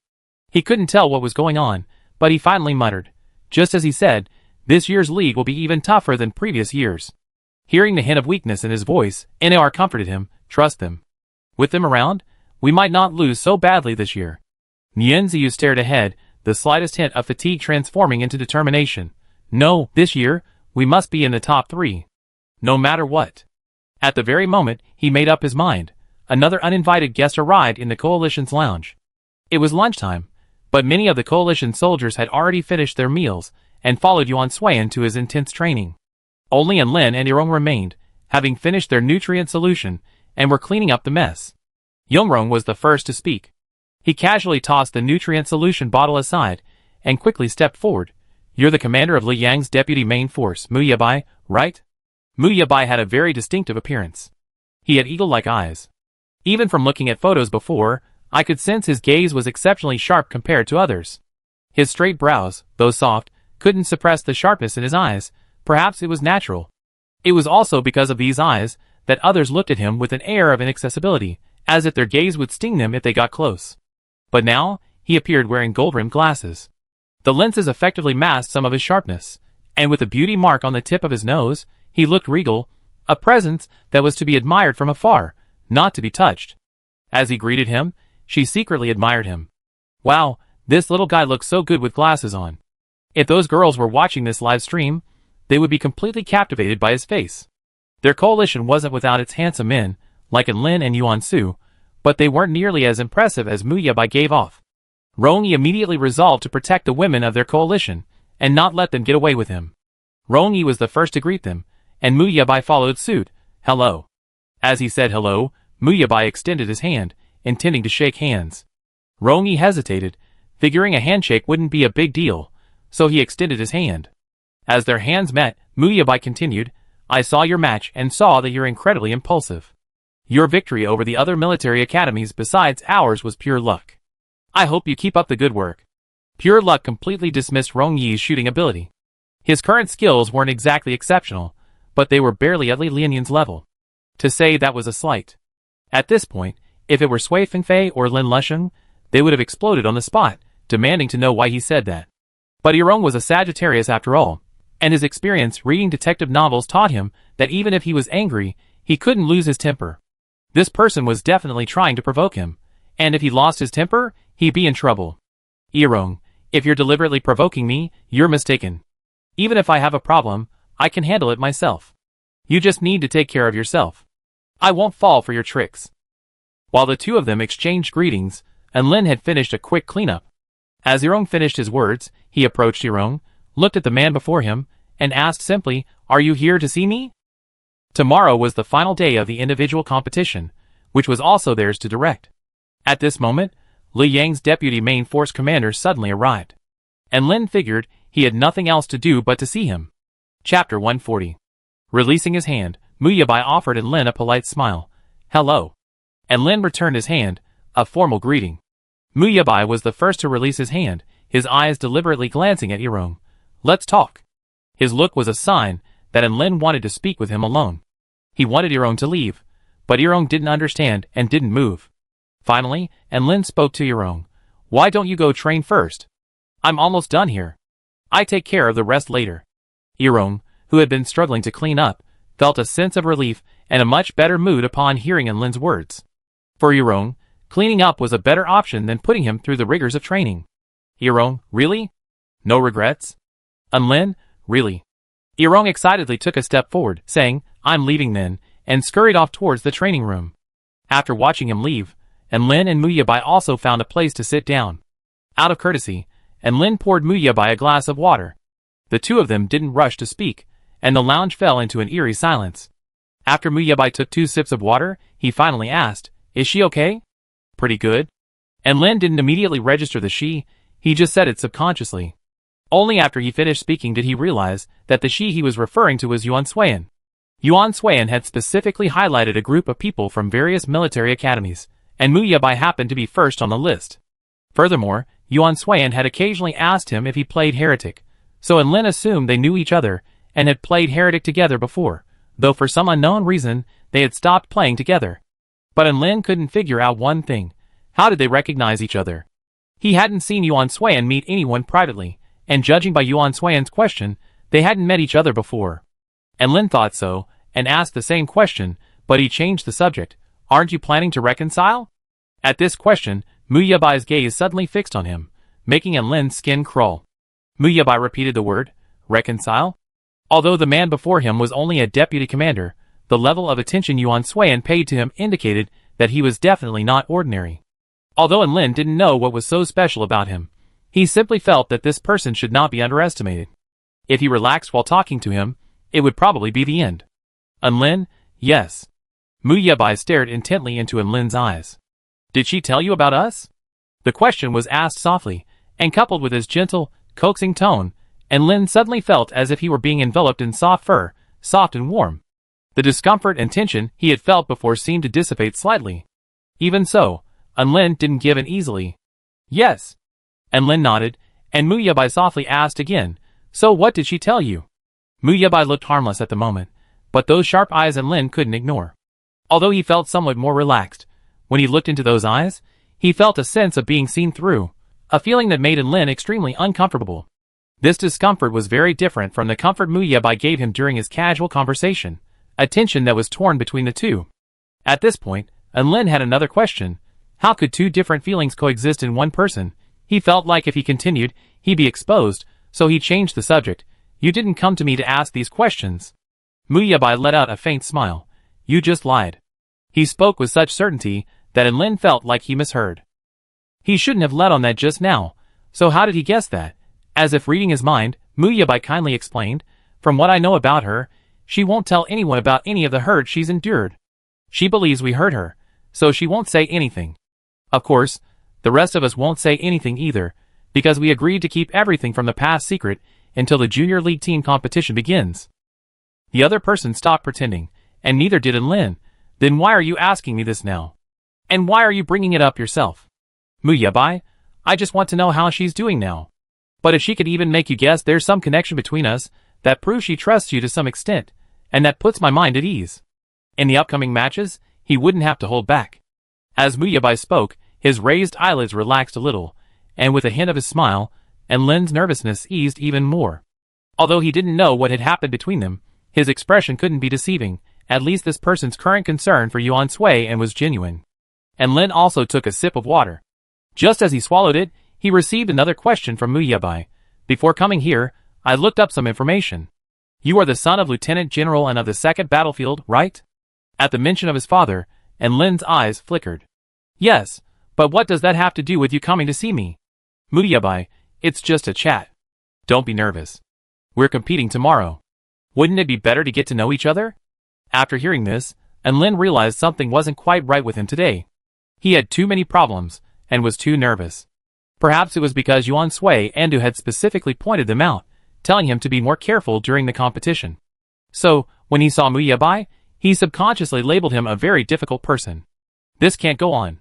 He couldn't tell what was going on, but he finally muttered, just as he said, this year's league will be even tougher than previous years. Hearing the hint of weakness in his voice, Nar comforted him, trust them. With them around, we might not lose so badly this year. Nian Ziyu stared ahead, the slightest hint of fatigue transforming into determination. No, this year, we must be in the top 3. No matter what. At the very moment, he made up his mind. Another uninvited guest arrived in the coalition's lounge. It was lunchtime, but many of the coalition soldiers had already finished their meals and followed Yuan Suiyan to his intense training. Only Lin and Yongrong remained, having finished their nutrient solution, and were cleaning up the mess. Yongrong was the first to speak. He casually tossed the nutrient solution bottle aside, and quickly stepped forward. You're the commander of Li Yang's deputy main force, Mu Yabai, right? Mu Yabai had a very distinctive appearance. He had eagle-like eyes. Even from looking at photos before, I could sense his gaze was exceptionally sharp compared to others. His straight brows, though soft, couldn't suppress the sharpness in his eyes. Perhaps it was natural. It was also because of these eyes that others looked at him with an air of inaccessibility, as if their gaze would sting them if they got close. But now, he appeared wearing gold-rimmed glasses. The lenses effectively masked some of his sharpness, and with a beauty mark on the tip of his nose, he looked regal, a presence that was to be admired from afar, not to be touched. As he greeted him, she secretly admired him. Wow, this little guy looks so good with glasses on. If those girls were watching this live stream, they would be completely captivated by his face. Their coalition wasn't without its handsome men, like Lin and Yuan Su, but they weren't nearly as impressive as Mu Yabai gave off. Rongyi immediately resolved to protect the women of their coalition, and not let them get away with him. Rongyi was the first to greet them, and Mu Yabai followed suit. Hello. As he said hello, Mu Yabai extended his hand, intending to shake hands. Rongyi hesitated, figuring a handshake wouldn't be a big deal, so he extended his hand. As their hands met, Mu Yabai continued, I saw your match and saw that you're incredibly impulsive. Your victory over the other military academies besides ours was pure luck. I hope you keep up the good work. Pure luck completely dismissed Rongyi's shooting ability. His current skills weren't exactly exceptional, but they were barely at Li Lianyan's level. To say that was a slight. At this point, if it were Sui Fengfei or Lin Lusheng, they would have exploded on the spot, demanding to know why he said that. But Yirong was a Sagittarius after all, and his experience reading detective novels taught him that even if he was angry, he couldn't lose his temper. This person was definitely trying to provoke him, and if he lost his temper, he'd be in trouble. Yirong, if you're deliberately provoking me, you're mistaken. Even if I have a problem, I can handle it myself. You just need to take care of yourself. I won't fall for your tricks. While the two of them exchanged greetings, and Lin had finished a quick cleanup. As Yirong finished his words, he approached Yirong, looked at the man before him, and asked simply, Are you here to see me? Tomorrow was the final day of the individual competition, which was also theirs to direct. At this moment, Li Yang's deputy main force commander suddenly arrived. And Lin figured he had nothing else to do but to see him. Chapter 140. Releasing his hand, Mu Yabai offered Lin a polite smile. Hello. And Lin returned his hand, a formal greeting. Mu Yabai was the first to release his hand, his eyes deliberately glancing at Yirong. Let's talk. His look was a sign that Lin wanted to speak with him alone. He wanted Yirong to leave, but Yirong didn't understand and didn't move. Finally, Lin spoke to Yirong. Why don't you go train first? I'm almost done here. I take care of the rest later. Yirong, who had been struggling to clean up, felt a sense of relief and a much better mood upon hearing Lin's words. For Yirong, cleaning up was a better option than putting him through the rigors of training. Yirong, really? No regrets? Lin, really? Yirong excitedly took a step forward, saying, I'm leaving then, and scurried off towards the training room. After watching him leave, Lin and Mu Yabai also found a place to sit down. Out of courtesy, Lin poured Mu Yabai a glass of water. The two of them didn't rush to speak, and the lounge fell into an eerie silence. After Mu Yabai took 2 sips of water, he finally asked, Is she okay? Pretty good. And Lin didn't immediately register the she, he just said it subconsciously. Only after he finished speaking did he realize that the she he was referring to was Yuan Suiyan. Yuan Suiyan had specifically highlighted a group of people from various military academies, and Mu Yabai happened to be first on the list. Furthermore, Yuan Suiyan had occasionally asked him if he played Heretic, so Lin assumed they knew each other and had played Heretic together before, though for some unknown reason, they had stopped playing together. But Lin couldn't figure out one thing. How did they recognize each other? He hadn't seen Yuan Suiyan meet anyone privately, and judging by Yuan Suiyan's question, they hadn't met each other before. And Lin thought so, and asked the same question, but he changed the subject. Aren't you planning to reconcile? At this question, Mu Yabai's gaze suddenly fixed on him, making Lin's skin crawl. Mu Yabai repeated the word, reconcile? Although the man before him was only a deputy commander, the level of attention Yuan Suiyan paid to him indicated that he was definitely not ordinary. Although Lin didn't know what was so special about him, he simply felt that this person should not be underestimated. If he relaxed while talking to him, it would probably be the end. Lin, yes. Mu Yabai stared intently into Lin's eyes. Did she tell you about us? The question was asked softly, and coupled with his gentle, coaxing tone, and Lin suddenly felt as if he were being enveloped in soft fur, soft and warm. The discomfort and tension he had felt before seemed to dissipate slightly. Even so, Lin didn't give in easily. Yes. And Lin nodded, and Mu Yabai softly asked again, so what did she tell you? Mu Yabai looked harmless at the moment, but those sharp eyes Lin couldn't ignore. Although he felt somewhat more relaxed, when he looked into those eyes, he felt a sense of being seen through, a feeling that made Lin extremely uncomfortable. This discomfort was very different from the comfort Mu Yabai gave him during his casual conversation, a tension that was torn between the two. At this point, Lin had another question. How could two different feelings coexist in one person? He felt like if he continued, he'd be exposed, so he changed the subject. You didn't come to me to ask these questions. Mu Yabai let out a faint smile. You just lied. He spoke with such certainty that Lin felt like he misheard. He shouldn't have let on that just now, so how did he guess that? As if reading his mind, Mu Yabai kindly explained, from what I know about her, she won't tell anyone about any of the hurt she's endured. She believes we hurt her, so she won't say anything. Of course, the rest of us won't say anything either, because we agreed to keep everything from the past secret until the junior league team competition begins. The other person stopped pretending, and neither did Lin. Then why are you asking me this now? And why are you bringing it up yourself? Mu Yabai, I just want to know how she's doing now. But if she could even make you guess there's some connection between us, that proves she trusts you to some extent, and that puts my mind at ease. In the upcoming matches, he wouldn't have to hold back. As Mu Yabai spoke, his raised eyelids relaxed a little, and with a hint of his smile, Lin's nervousness eased even more. Although he didn't know what had happened between them, his expression couldn't be deceiving. At least this person's current concern for Yuan Sui was genuine. And Lin also took a sip of water. Just as he swallowed it, he received another question from Mu Yabai. Before coming here, I looked up some information. You are the son of Lieutenant General and of the 2nd Battlefield, right? At the mention of his father, Lin's eyes flickered. Yes, but what does that have to do with you coming to see me? Mu Yabai, it's just a chat. Don't be nervous. We're competing tomorrow. Wouldn't it be better to get to know each other? After hearing this, Lin realized something wasn't quite right with him today. He had too many problems, and was too nervous. Perhaps it was because Yuan Sui Andu had specifically pointed them out, telling him to be more careful during the competition. So, when he saw Mu Yabai, he subconsciously labeled him a very difficult person. This can't go on.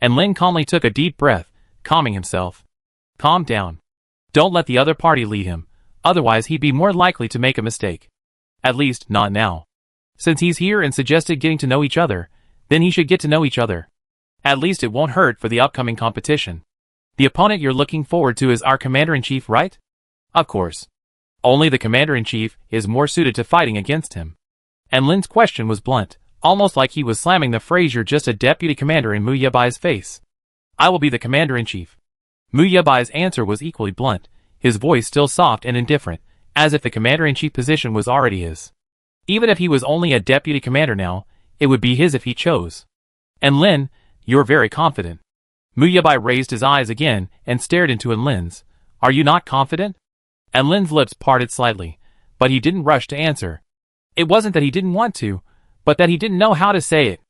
And Lin calmly took a deep breath, calming himself. Calm down. Don't let the other party lead him, otherwise he'd be more likely to make a mistake. At least, not now. Since he's here and suggested getting to know each other, then he should get to know each other. At least it won't hurt for the upcoming competition. The opponent you're looking forward to is our Commander-in-Chief, right? Of course. Only the Commander-in-Chief is more suited to fighting against him. And Lin's question was blunt, almost like he was slamming the phrase "you're just a deputy commander" in Mu Yabai's face. I will be the Commander-in-Chief. Mu Yabai's answer was equally blunt, his voice still soft and indifferent, as if the Commander-in-Chief position was already his. Even if he was only a deputy commander now, it would be his if he chose. And Lin, you're very confident. Mu Yabai raised his eyes again and stared into Lin's. Are you not confident? And Lin's lips parted slightly, but he didn't rush to answer. It wasn't that he didn't want to, but that he didn't know how to say it.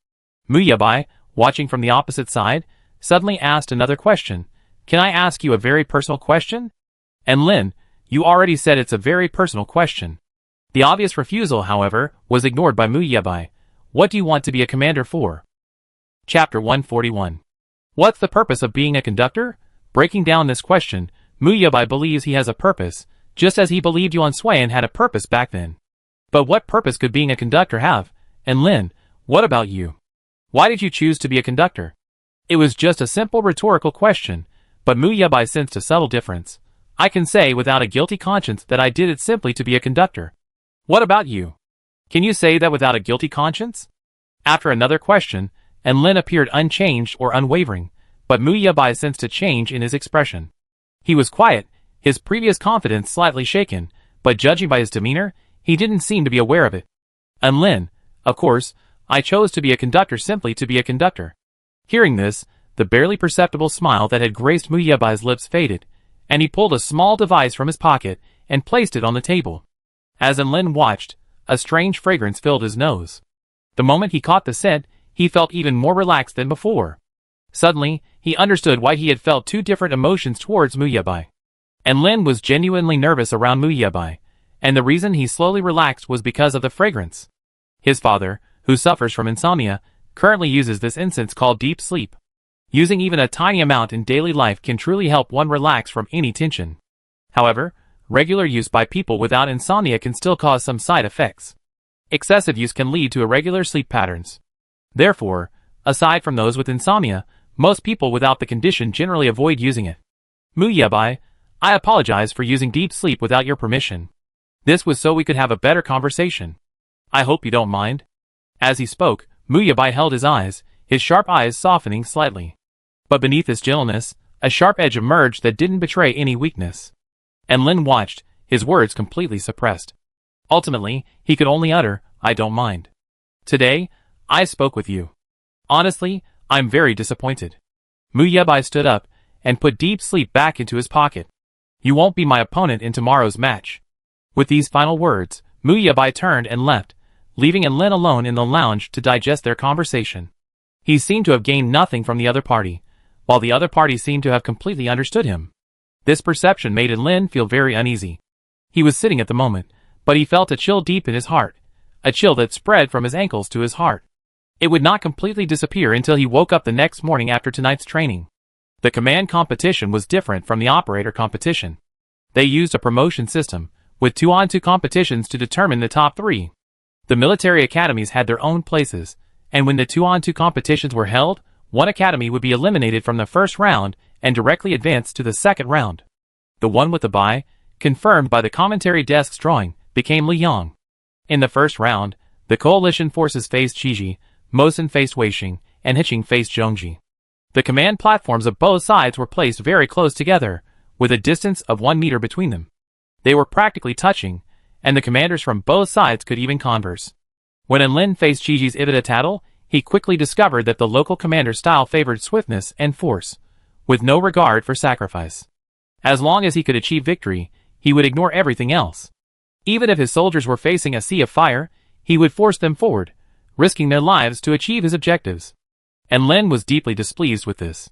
Mu Yabai, watching from the opposite side, suddenly asked another question. Can I ask you a very personal question? And Lin, you already said it's a very personal question. The obvious refusal, however, was ignored by Mu Yabai. What do you want to be a commander for? Chapter 141. What's the purpose of being a conductor? Breaking down this question, Mu Yabai believes he has a purpose, just as he believed Yuan Sui had a purpose back then. But what purpose could being a conductor have? And Lin, what about you? Why did you choose to be a conductor? It was just a simple rhetorical question, but Mu Yabai sensed a subtle difference. I can say without a guilty conscience that I did it simply to be a conductor. What about you? Can you say that without a guilty conscience? After another question, and Lin appeared unchanged or unwavering, but Mu Yabai sensed a change in his expression. He was quiet, his previous confidence slightly shaken, but judging by his demeanor, he didn't seem to be aware of it. And Lin, of course, I chose to be a conductor simply to be a conductor. Hearing this, the barely perceptible smile that had graced Mu Yabai's lips faded, and he pulled a small device from his pocket and placed it on the table. As Lin watched, a strange fragrance filled his nose. The moment he caught the scent, he felt even more relaxed than before. Suddenly, he understood why he had felt two different emotions towards Mu Yabai. And Lin was genuinely nervous around Mu Yebai, and the reason he slowly relaxed was because of the fragrance. His father, who suffers from insomnia, currently uses this incense called deep sleep. Using even a tiny amount in daily life can truly help one relax from any tension. However, regular use by people without insomnia can still cause some side effects. Excessive use can lead to irregular sleep patterns. Therefore, aside from those with insomnia, most people without the condition generally avoid using it. Mu Yebai, I apologize for using deep sleep without your permission. This was so we could have a better conversation. I hope you don't mind. As he spoke, Mu Yebai held his eyes, his sharp eyes softening slightly. But beneath his gentleness, a sharp edge emerged that didn't betray any weakness. And Lin watched, his words completely suppressed. Ultimately, he could only utter, I don't mind. Today, I spoke with you. Honestly, I'm very disappointed. Mu Yebai stood up, and put deep sleep back into his pocket. You won't be my opponent in tomorrow's match. With these final words, Mu Yebai turned and left, leaving Lin alone in the lounge to digest their conversation. He seemed to have gained nothing from the other party, while the other party seemed to have completely understood him. This perception made Lin feel very uneasy. He was sitting at the moment, but he felt a chill deep in his heart, a chill that spread from his ankles to his heart. It would not completely disappear until he woke up the next morning after tonight's training. The command competition was different from the operator competition. They used a promotion system, with 2-on-2 competitions to determine the top 3. The military academies had their own places, and when the 2-on-2 competitions were held, one academy would be eliminated from the first round and directly advance to the second round. The one with the bye, confirmed by the commentary desk's drawing, became Liyang. In the first round, the coalition forces faced Qiji, Mosin faced Weixing, and Hiqing faced Zhongji. The command platforms of both sides were placed very close together, with a distance of 1 meter between them. They were practically touching, and the commanders from both sides could even converse. When Lin faced Qiji's Ibida Tattle, he quickly discovered that the local commander's style favored swiftness and force, with no regard for sacrifice. As long as he could achieve victory, he would ignore everything else. Even if his soldiers were facing a sea of fire, he would force them forward, risking their lives to achieve his objectives. And Lin was deeply displeased with this.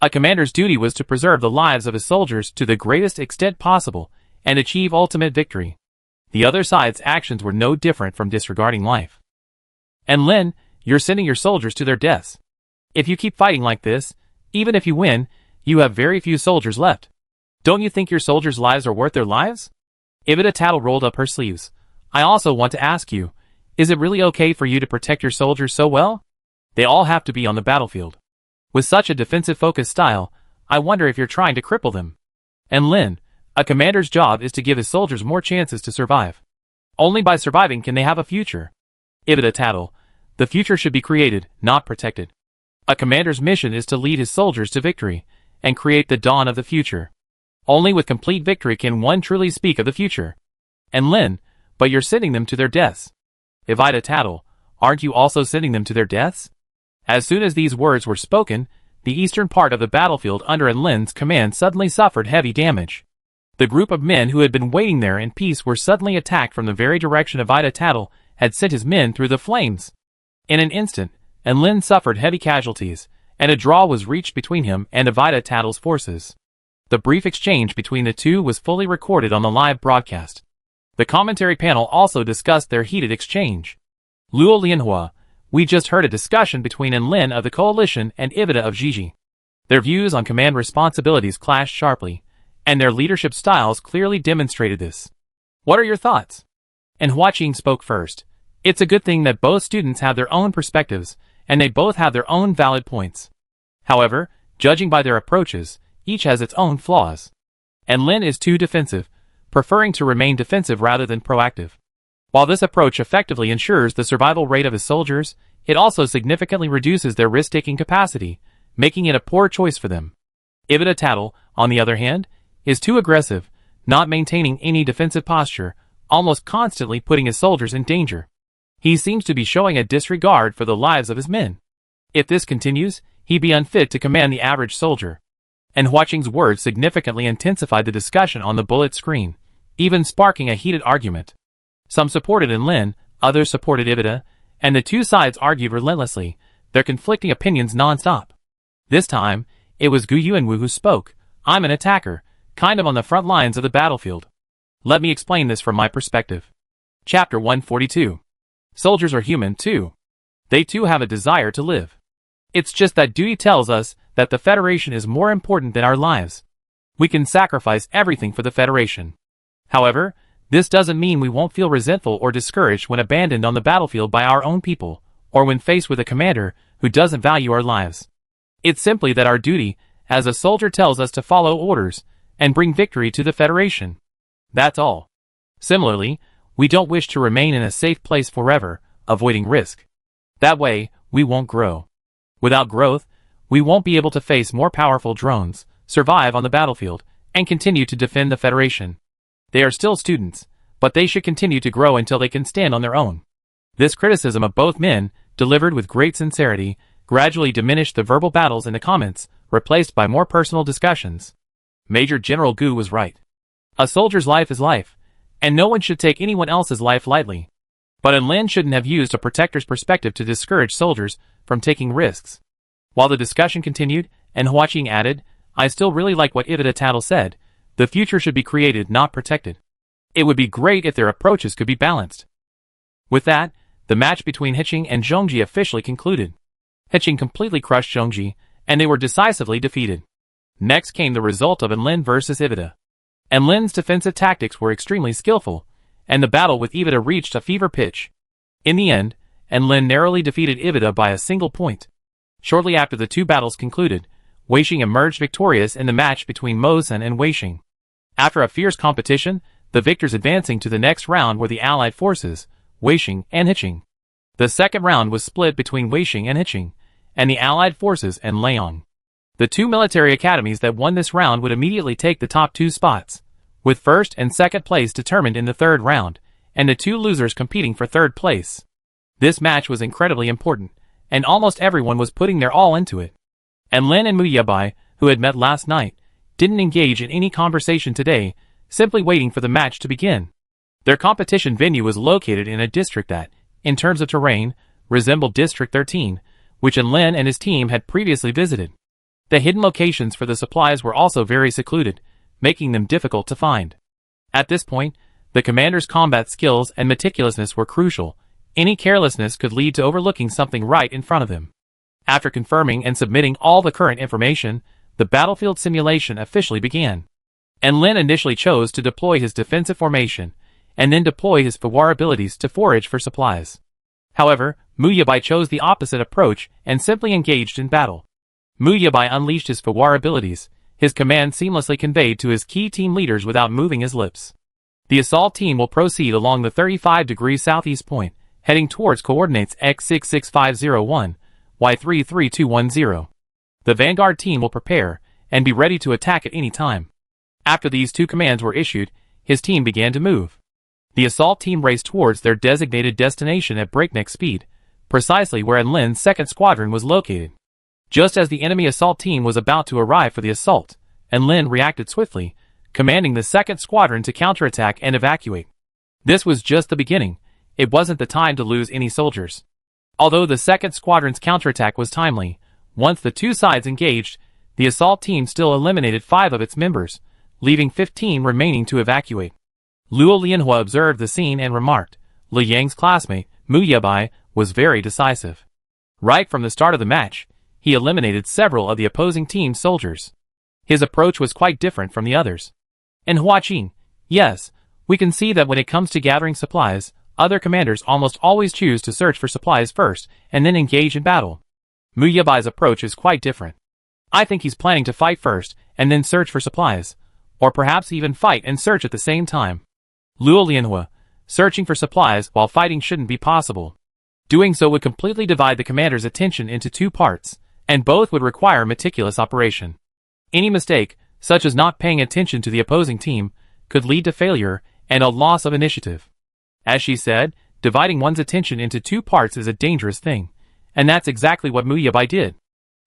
A commander's duty was to preserve the lives of his soldiers to the greatest extent possible and achieve ultimate victory. The other side's actions were no different from disregarding life. And Lin, you're sending your soldiers to their deaths. If you keep fighting like this, even if you win, you have very few soldiers left. Don't you think your soldiers' lives are worth their lives? Ibida Tattle rolled up her sleeves. I also want to ask you, is it really okay for you to protect your soldiers so well? They all have to be on the battlefield. With such a defensive-focused style, I wonder if you're trying to cripple them. And Lin, a commander's job is to give his soldiers more chances to survive. Only by surviving can they have a future. Ibida Tattle, the future should be created, not protected. A commander's mission is to lead his soldiers to victory, and create the dawn of the future. Only with complete victory can one truly speak of the future. And Lin, but you're sending them to their deaths. Ibida Tattle, aren't you also sending them to their deaths? As soon as these words were spoken, the eastern part of the battlefield under Lin's command suddenly suffered heavy damage. The group of men who had been waiting there in peace were suddenly attacked from the very direction Ibida Tattle had sent his men through the flames. In an instant, Lin suffered heavy casualties, and a draw was reached between him and Ibida Tattle's forces. The brief exchange between the two was fully recorded on the live broadcast. The commentary panel also discussed their heated exchange. Luo Lianhua, we just heard a discussion between Lin of the coalition and Ibida of Zhiji. Their views on command responsibilities clashed sharply, and their leadership styles clearly demonstrated this. What are your thoughts? And Hua Qing spoke first. It's a good thing that both students have their own perspectives, and they both have their own valid points. However, judging by their approaches, each has its own flaws. And Lin is too defensive, preferring to remain defensive rather than proactive. While this approach effectively ensures the survival rate of his soldiers, it also significantly reduces their risk-taking capacity, making it a poor choice for them. Ibida Tattle, on the other hand, is too aggressive, not maintaining any defensive posture, almost constantly putting his soldiers in danger. He seems to be showing a disregard for the lives of his men. If this continues, he'd be unfit to command the average soldier. And Hua Qing's words significantly intensified the discussion on the bullet screen, even sparking a heated argument. Some supported Lin, others supported Ibida, and the two sides argued relentlessly, their conflicting opinions non-stop. This time, it was Gu Yuanwu who spoke. I'm an attacker, kind of on the front lines of the battlefield. Let me explain this from my perspective. Chapter 142. Soldiers are human too. They too have a desire to live. It's just that duty tells us that the Federation is more important than our lives. We can sacrifice everything for the Federation. However, this doesn't mean we won't feel resentful or discouraged when abandoned on the battlefield by our own people, or when faced with a commander who doesn't value our lives. It's simply that our duty as a soldier tells us to follow orders and bring victory to the Federation. That's all. Similarly, we don't wish to remain in a safe place forever, avoiding risk. That way, we won't grow. Without growth, we won't be able to face more powerful drones, survive on the battlefield, and continue to defend the Federation. They are still students, but they should continue to grow until they can stand on their own. This criticism of both men, delivered with great sincerity, gradually diminished the verbal battles in the comments, replaced by more personal discussions. Major General Gu was right. A soldier's life is life, and no one should take anyone else's life lightly. But Lin shouldn't have used a protector's perspective to discourage soldiers from taking risks. While the discussion continued, and Huaqing added, I still really like what Ivita said, the future should be created, not protected. It would be great if their approaches could be balanced. With that, the match between Hiqing and Zhongji officially concluded. Hiqing completely crushed Zhongji, and they were decisively defeated. Next came the result of Lin versus Ivita. Lin's defensive tactics were extremely skillful, and the battle with Ivita reached a fever pitch. In the end, Lin narrowly defeated Ivita by a single point. Shortly after the two battles concluded, Weisheng emerged victorious in the match between Mosen and Weisheng. After a fierce competition, the victors advancing to the next round were the allied forces, Weisheng and Hiqing. The second round was split between Weisheng and Hiqing, and the allied forces and Leong. The two military academies that won this round would immediately take the top two spots, with first and second place determined in the third round, and the two losers competing for third place. This match was incredibly important, and almost everyone was putting their all into it. Lin and Mu Yabai, who had met last night, didn't engage in any conversation today, simply waiting for the match to begin. Their competition venue was located in a district that, in terms of terrain, resembled District 13, which Lin and his team had previously visited. The hidden locations for the supplies were also very secluded, making them difficult to find. At this point, the commander's combat skills and meticulousness were crucial. Any carelessness could lead to overlooking something right in front of him. After confirming and submitting all the current information, the battlefield simulation officially began. Lin initially chose to deploy his defensive formation, and then deploy his Fawar abilities to forage for supplies. However, Mu Yabai chose the opposite approach and simply engaged in battle. Mu Yabai unleashed his Fawar abilities, his command seamlessly conveyed to his key team leaders without moving his lips. The assault team will proceed along the 35 degrees southeast point, heading towards coordinates X66501, Y33210. The vanguard team will prepare, and be ready to attack at any time. After these two commands were issued, his team began to move. The assault team raced towards their designated destination at breakneck speed, precisely where Lin's second squadron was located. Just as the enemy assault team was about to arrive for the assault, Lin reacted swiftly, commanding the second squadron to counterattack and evacuate. This was just the beginning. It wasn't the time to lose any soldiers. Although the second squadron's counterattack was timely, once the two sides engaged, the assault team still eliminated 5 of its members, leaving 15 remaining to evacuate. Luo Lianhua observed the scene and remarked, Li Yang's classmate, Mu Yabai, was very decisive. Right from the start of the match, he eliminated several of the opposing team's soldiers. His approach was quite different from the others. And Huaqing, yes, we can see that when it comes to gathering supplies, other commanders almost always choose to search for supplies first and then engage in battle. Mu Yabai's approach is quite different. I think he's planning to fight first and then search for supplies, or perhaps even fight and search at the same time. Luo Lianhua, searching for supplies while fighting shouldn't be possible. Doing so would completely divide the commander's attention into 2 parts, and both would require meticulous operation. Any mistake, such as not paying attention to the opposing team, could lead to failure and a loss of initiative. As she said, dividing one's attention into 2 parts is a dangerous thing, and that's exactly what Mu Yabai did.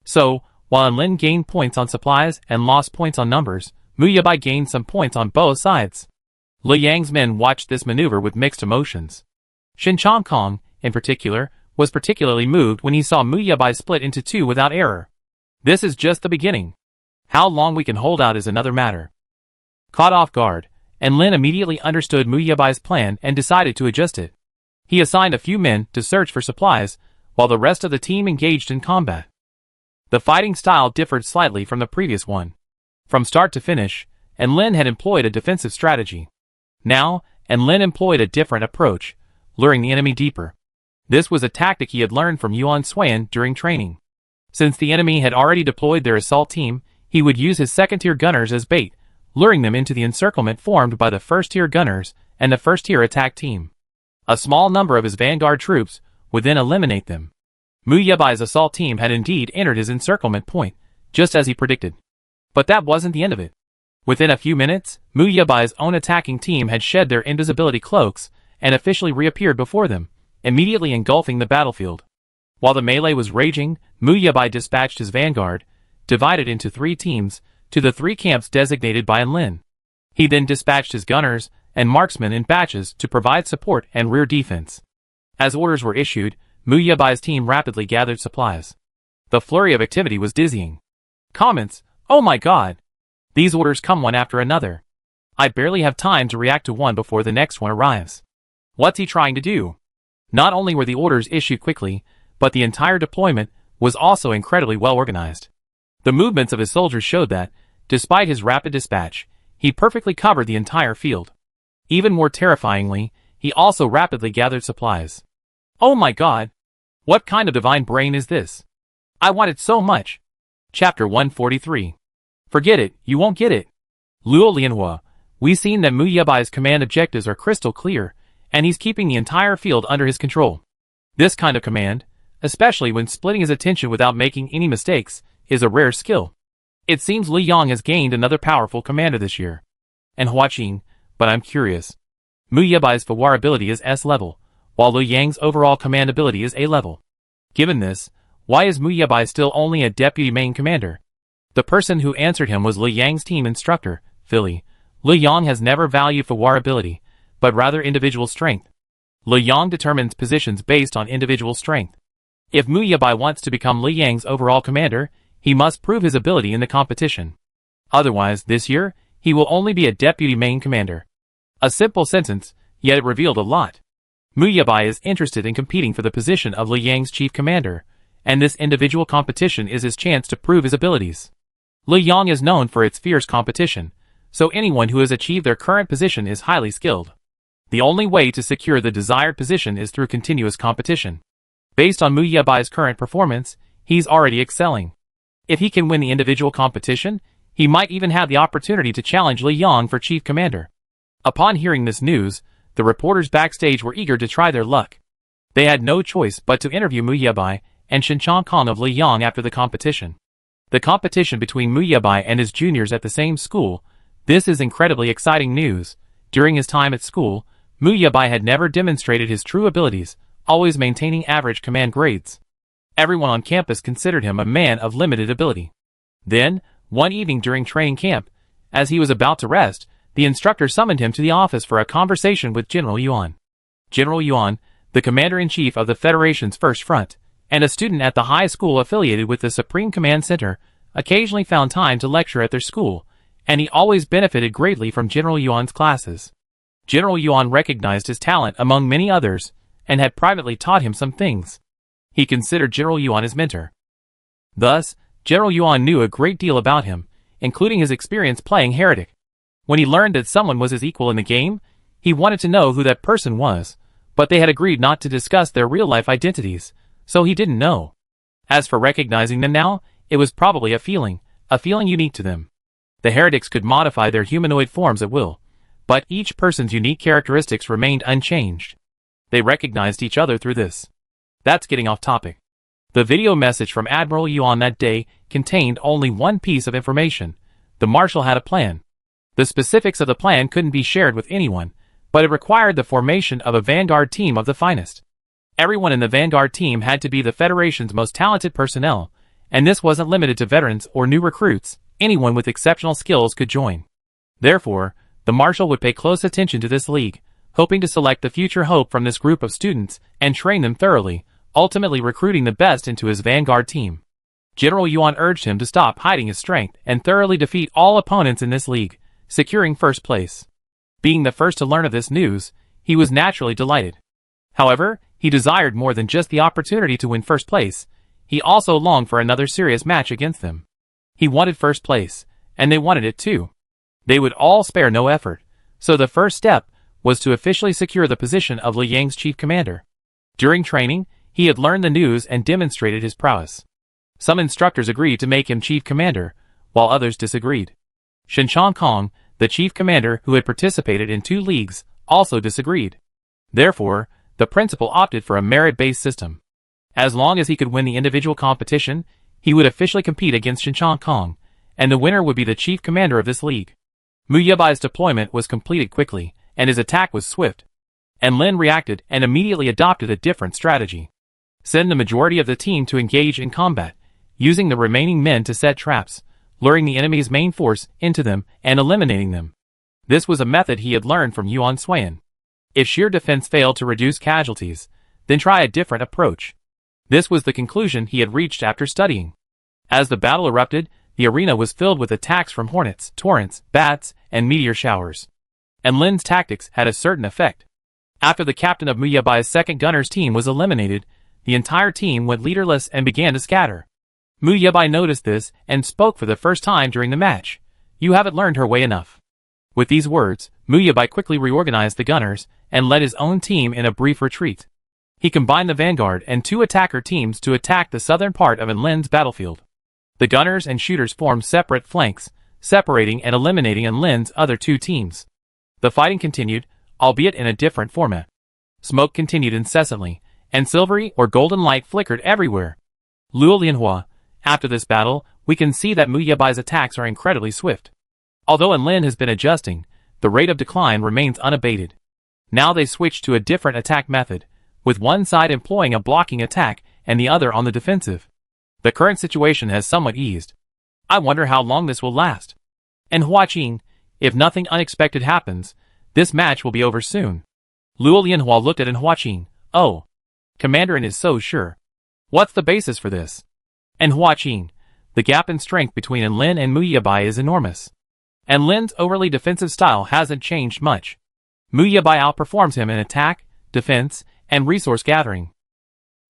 So, while Lin gained points on supplies and lost points on numbers, Mu Yabai gained some points on both sides. Li Yang's men watched this maneuver with mixed emotions. Shin Chongkong, in particular, was particularly moved when he saw Mu Yabai split into 2 without error. This is just the beginning. How long we can hold out is another matter. Caught off guard, and Lin immediately understood Mu Yebai's plan and decided to adjust it. He assigned a few men to search for supplies, while the rest of the team engaged in combat. The fighting style differed slightly from the previous one. From start to finish, and Lin had employed a defensive strategy. Now, and Lin employed a different approach, luring the enemy deeper. This was a tactic he had learned from Yuan Suiyan during training. Since the enemy had already deployed their assault team, he would use his second-tier gunners as bait, luring them into the encirclement formed by the first-tier gunners and the first-tier attack team. A small number of his vanguard troops would then eliminate them. Mu Yebai's assault team had indeed entered his encirclement point, just as he predicted. But that wasn't the end of it. Within a few minutes, Mu Yebai's own attacking team had shed their invisibility cloaks and officially reappeared before them, immediately engulfing the battlefield. While the melee was raging, Mu Yebai dispatched his vanguard, divided into 3 teams, to the 3 camps designated by Lin. He then dispatched his gunners and marksmen in batches to provide support and rear defense. As orders were issued, Mu Yebai's team rapidly gathered supplies. The flurry of activity was dizzying. Comments: "Oh my god! These orders come one after another. I barely have time to react to one before the next one arrives. What's he trying to do?" Not only were the orders issued quickly, but the entire deployment was also incredibly well organized. The movements of his soldiers showed that, despite his rapid dispatch, he perfectly covered the entire field. Even more terrifyingly, he also rapidly gathered supplies. Oh my god! What kind of divine brain is this? I want it so much. Chapter 143. Forget it, you won't get it. Luo Lianhua, we've seen that Mu Yebai's command objectives are crystal clear, and he's keeping the entire field under his control. This kind of command, especially when splitting his attention without making any mistakes, is a rare skill. It seems Li Yang has gained another powerful commander this year. And Hua Qing, but I'm curious. Mu Yebai's Fawar ability is S level, while Liu Yang's overall command ability is A level. Given this, why is Mu Yebai still only a deputy main commander? The person who answered him was Liu Yang's team instructor, Philly. Liu Yang has never valued Fawar ability, but rather individual strength. Liu Yang determines positions based on individual strength. If Mu Yebai wants to become Liu Yang's overall commander, he must prove his ability in the competition. Otherwise, this year, he will only be a deputy main commander. A simple sentence, yet it revealed a lot. Mu Yebai is interested in competing for the position of Liu Yang's chief commander, and this individual competition is his chance to prove his abilities. Liu Yang is known for its fierce competition, so anyone who has achieved their current position is highly skilled. The only way to secure the desired position is through continuous competition. Based on Mu Yebai's current performance, he's already excelling. If he can win the individual competition, he might even have the opportunity to challenge Liu Yang for chief commander. Upon hearing this news, the reporters backstage were eager to try their luck. They had no choice but to interview Mu Yebai and Shinchang Kong of Liu Yang after the competition. The competition between Mu Yebai and his juniors at the same school, this is incredibly exciting news. During his time at school, Mu Yebai had never demonstrated his true abilities, always maintaining average command grades. Everyone on campus considered him a man of limited ability. Then, one evening during training camp, as he was about to rest, the instructor summoned him to the office for a conversation with General Yuan. General Yuan, the commander-in-chief of the Federation's First Front, and a student at the high school affiliated with the Supreme Command Center, occasionally found time to lecture at their school, and he always benefited greatly from General Yuan's classes. General Yuan recognized his talent among many others, and had privately taught him some things. He considered General Yuan his mentor. Thus, General Yuan knew a great deal about him, including his experience playing Heretic. When he learned that someone was his equal in the game, he wanted to know who that person was, but they had agreed not to discuss their real-life identities, so he didn't know. As for recognizing them now, it was probably a feeling unique to them. The Heretics could modify their humanoid forms at will, but each person's unique characteristics remained unchanged. They recognized each other through this. That's getting off topic. The video message from Admiral Yuan that day contained only one piece of information. The Marshal had a plan. The specifics of the plan couldn't be shared with anyone, but it required the formation of a vanguard team of the finest. Everyone in the vanguard team had to be the Federation's most talented personnel, and this wasn't limited to veterans or new recruits. Anyone with exceptional skills could join. Therefore, the Marshal would pay close attention to this league, hoping to select the future hope from this group of students and train them thoroughly, ultimately recruiting the best into his vanguard team. General Yuan urged him to stop hiding his strength and thoroughly defeat all opponents in this league, securing first place. Being the first to learn of this news, he was naturally delighted. However, he desired more than just the opportunity to win first place. He also longed for another serious match against them. He wanted first place, and they wanted it too. They would all spare no effort, so the first step was to officially secure the position of Liang's chief commander. During training, he had learned the news and demonstrated his prowess. Some instructors agreed to make him chief commander, while others disagreed. Shen Kong, the chief commander who had participated in 2 leagues, also disagreed. Therefore, the principal opted for a merit-based system. As long as he could win the individual competition, he would officially compete against Shen Kong, and the winner would be the chief commander of this league. Mu Yebai's deployment was completed quickly, and his attack was swift. And Lin reacted and immediately adopted a different strategy. Send the majority of the team to engage in combat, using the remaining men to set traps, luring the enemy's main force into them and eliminating them. This was a method he had learned from Yuan Suiyan. If sheer defense failed to reduce casualties, then try a different approach. This was the conclusion he had reached after studying. As the battle erupted, the arena was filled with attacks from hornets, torrents, bats, and meteor showers. And Lin's tactics had a certain effect. After the captain of Mu Yebai's second gunner's team was eliminated, the entire team went leaderless and began to scatter. Mu Yebai noticed this and spoke for the first time during the match. "You haven't learned her way enough." With these words, Mu Yebai quickly reorganized the gunners and led his own team in a brief retreat. He combined the vanguard and 2 attacker teams to attack the southern part of Enlin's battlefield. The gunners and shooters formed separate flanks, separating and eliminating Enlin's other 2 teams. The fighting continued, albeit in a different format. Smoke continued incessantly, and silvery or golden light flickered everywhere. Luo Lianhua, after this battle, we can see that Mu Yebai's attacks are incredibly swift. Although Enlin has been adjusting, the rate of decline remains unabated. Now they switched to a different attack method, with one side employing a blocking attack and the other on the defensive. The current situation has somewhat eased. I wonder how long this will last. And Hua Qing, if nothing unexpected happens, this match will be over soon. Luo Lianhua looked at Hua Qing. "Oh, Commander is so sure. What's the basis for this?" And Hua Qing, "The gap in strength between Enlin and Mu Yebai is enormous. Enlin's overly defensive style hasn't changed much. Mu Yebai outperforms him in attack, defense, and resource gathering."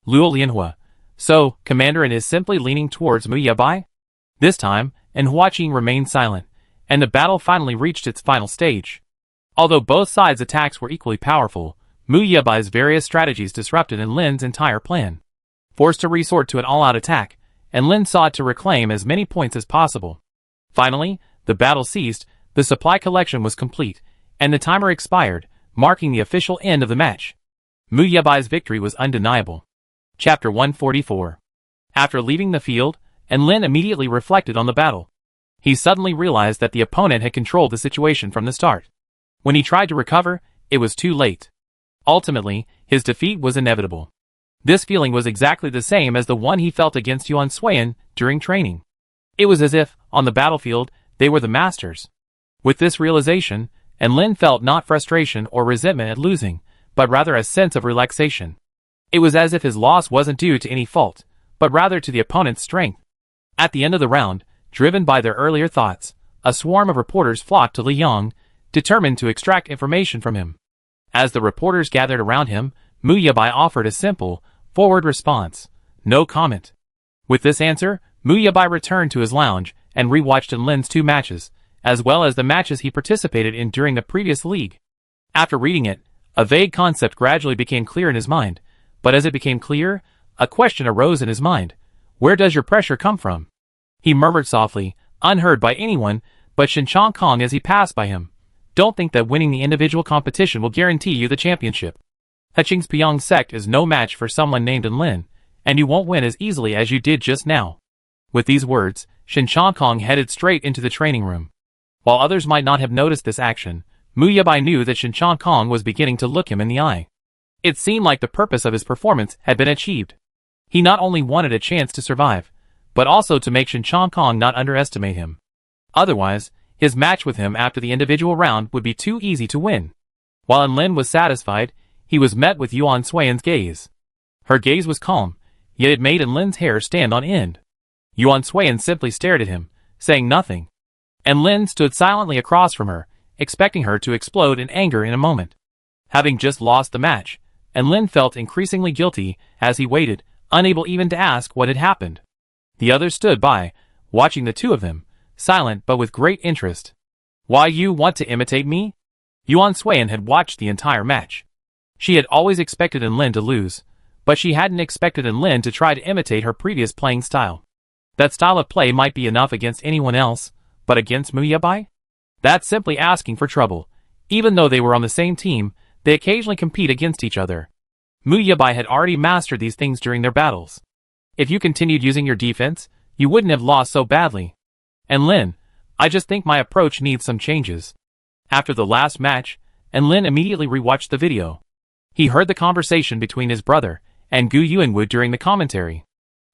Luo Lianhua, "So, Commander is simply leaning towards Mu Yebai?" This time, Hua Qing remained silent, and the battle finally reached its final stage. Although both sides' attacks were equally powerful, Mu Yebai's various strategies disrupted Enlin's entire plan. Forced to resort to an all-out attack, Enlin sought to reclaim as many points as possible. Finally, the battle ceased, the supply collection was complete, and the timer expired, marking the official end of the match. Mu Yebai's victory was undeniable. Chapter 144. After leaving the field, Enlin immediately reflected on the battle. He suddenly realized that the opponent had controlled the situation from the start. When he tried to recover, it was too late. Ultimately, his defeat was inevitable. This feeling was exactly the same as the one he felt against Yuan Suiyan during training. It was as if, on the battlefield, they were the masters. With this realization, Enlin felt not frustration or resentment at losing, but rather a sense of relaxation. It was as if his loss wasn't due to any fault, but rather to the opponent's strength. At the end of the round, driven by their earlier thoughts, a swarm of reporters flocked to Liang, determined to extract information from him. As the reporters gathered around him, Mu Yebai offered a simple, forward response: "No comment." With this answer, Mu Yebai returned to his lounge and rewatched Enlin's 2 matches, as well as the matches he participated in during the previous league. After reading it, a vague concept gradually became clear in his mind, but as it became clear, a question arose in his mind: "Where does your pressure come from?" He murmured softly, unheard by anyone but Shen Kong as he passed by him: "Don't think that winning the individual competition will guarantee you the championship. Heching's Pyong sect is no match for someone named Enlin, and you won't win as easily as you did just now." With these words, Shen Kong headed straight into the training room. While others might not have noticed this action, Mu Yebai knew that Shen Kong was beginning to look him in the eye. It seemed like the purpose of his performance had been achieved. He not only wanted a chance to survive, but also to make Shen Kong not underestimate him. Otherwise, his match with him after the individual round would be too easy to win. While Enlin was satisfied, he was met with Yuan Suiyan's gaze. Her gaze was calm, yet it made Enlin's hair stand on end. Yuan Suiyan simply stared at him, saying nothing. and Lin stood silently across from her, expecting her to explode in anger in a moment. Having just lost the match, and Lin felt increasingly guilty as he waited, unable even to ask what had happened. The others stood by, watching the two of them, silent but with great interest. Why you want to imitate me? Yuan Suiyan had watched the entire match. She had always expected Lin to lose, but she hadn't expected Lin to try to imitate her previous playing style. That style of play might be enough against anyone else, but against Mu Yabai? That's simply asking for trouble. Even though they were on the same team, they occasionally compete against each other. Mu Yabai had already mastered these things during their battles. If you continued using your defense, you wouldn't have lost so badly. And Lin, I just think my approach needs some changes. After the last match, Lin immediately rewatched the video. He heard the conversation between his brother and Gu Yuanwu during the commentary.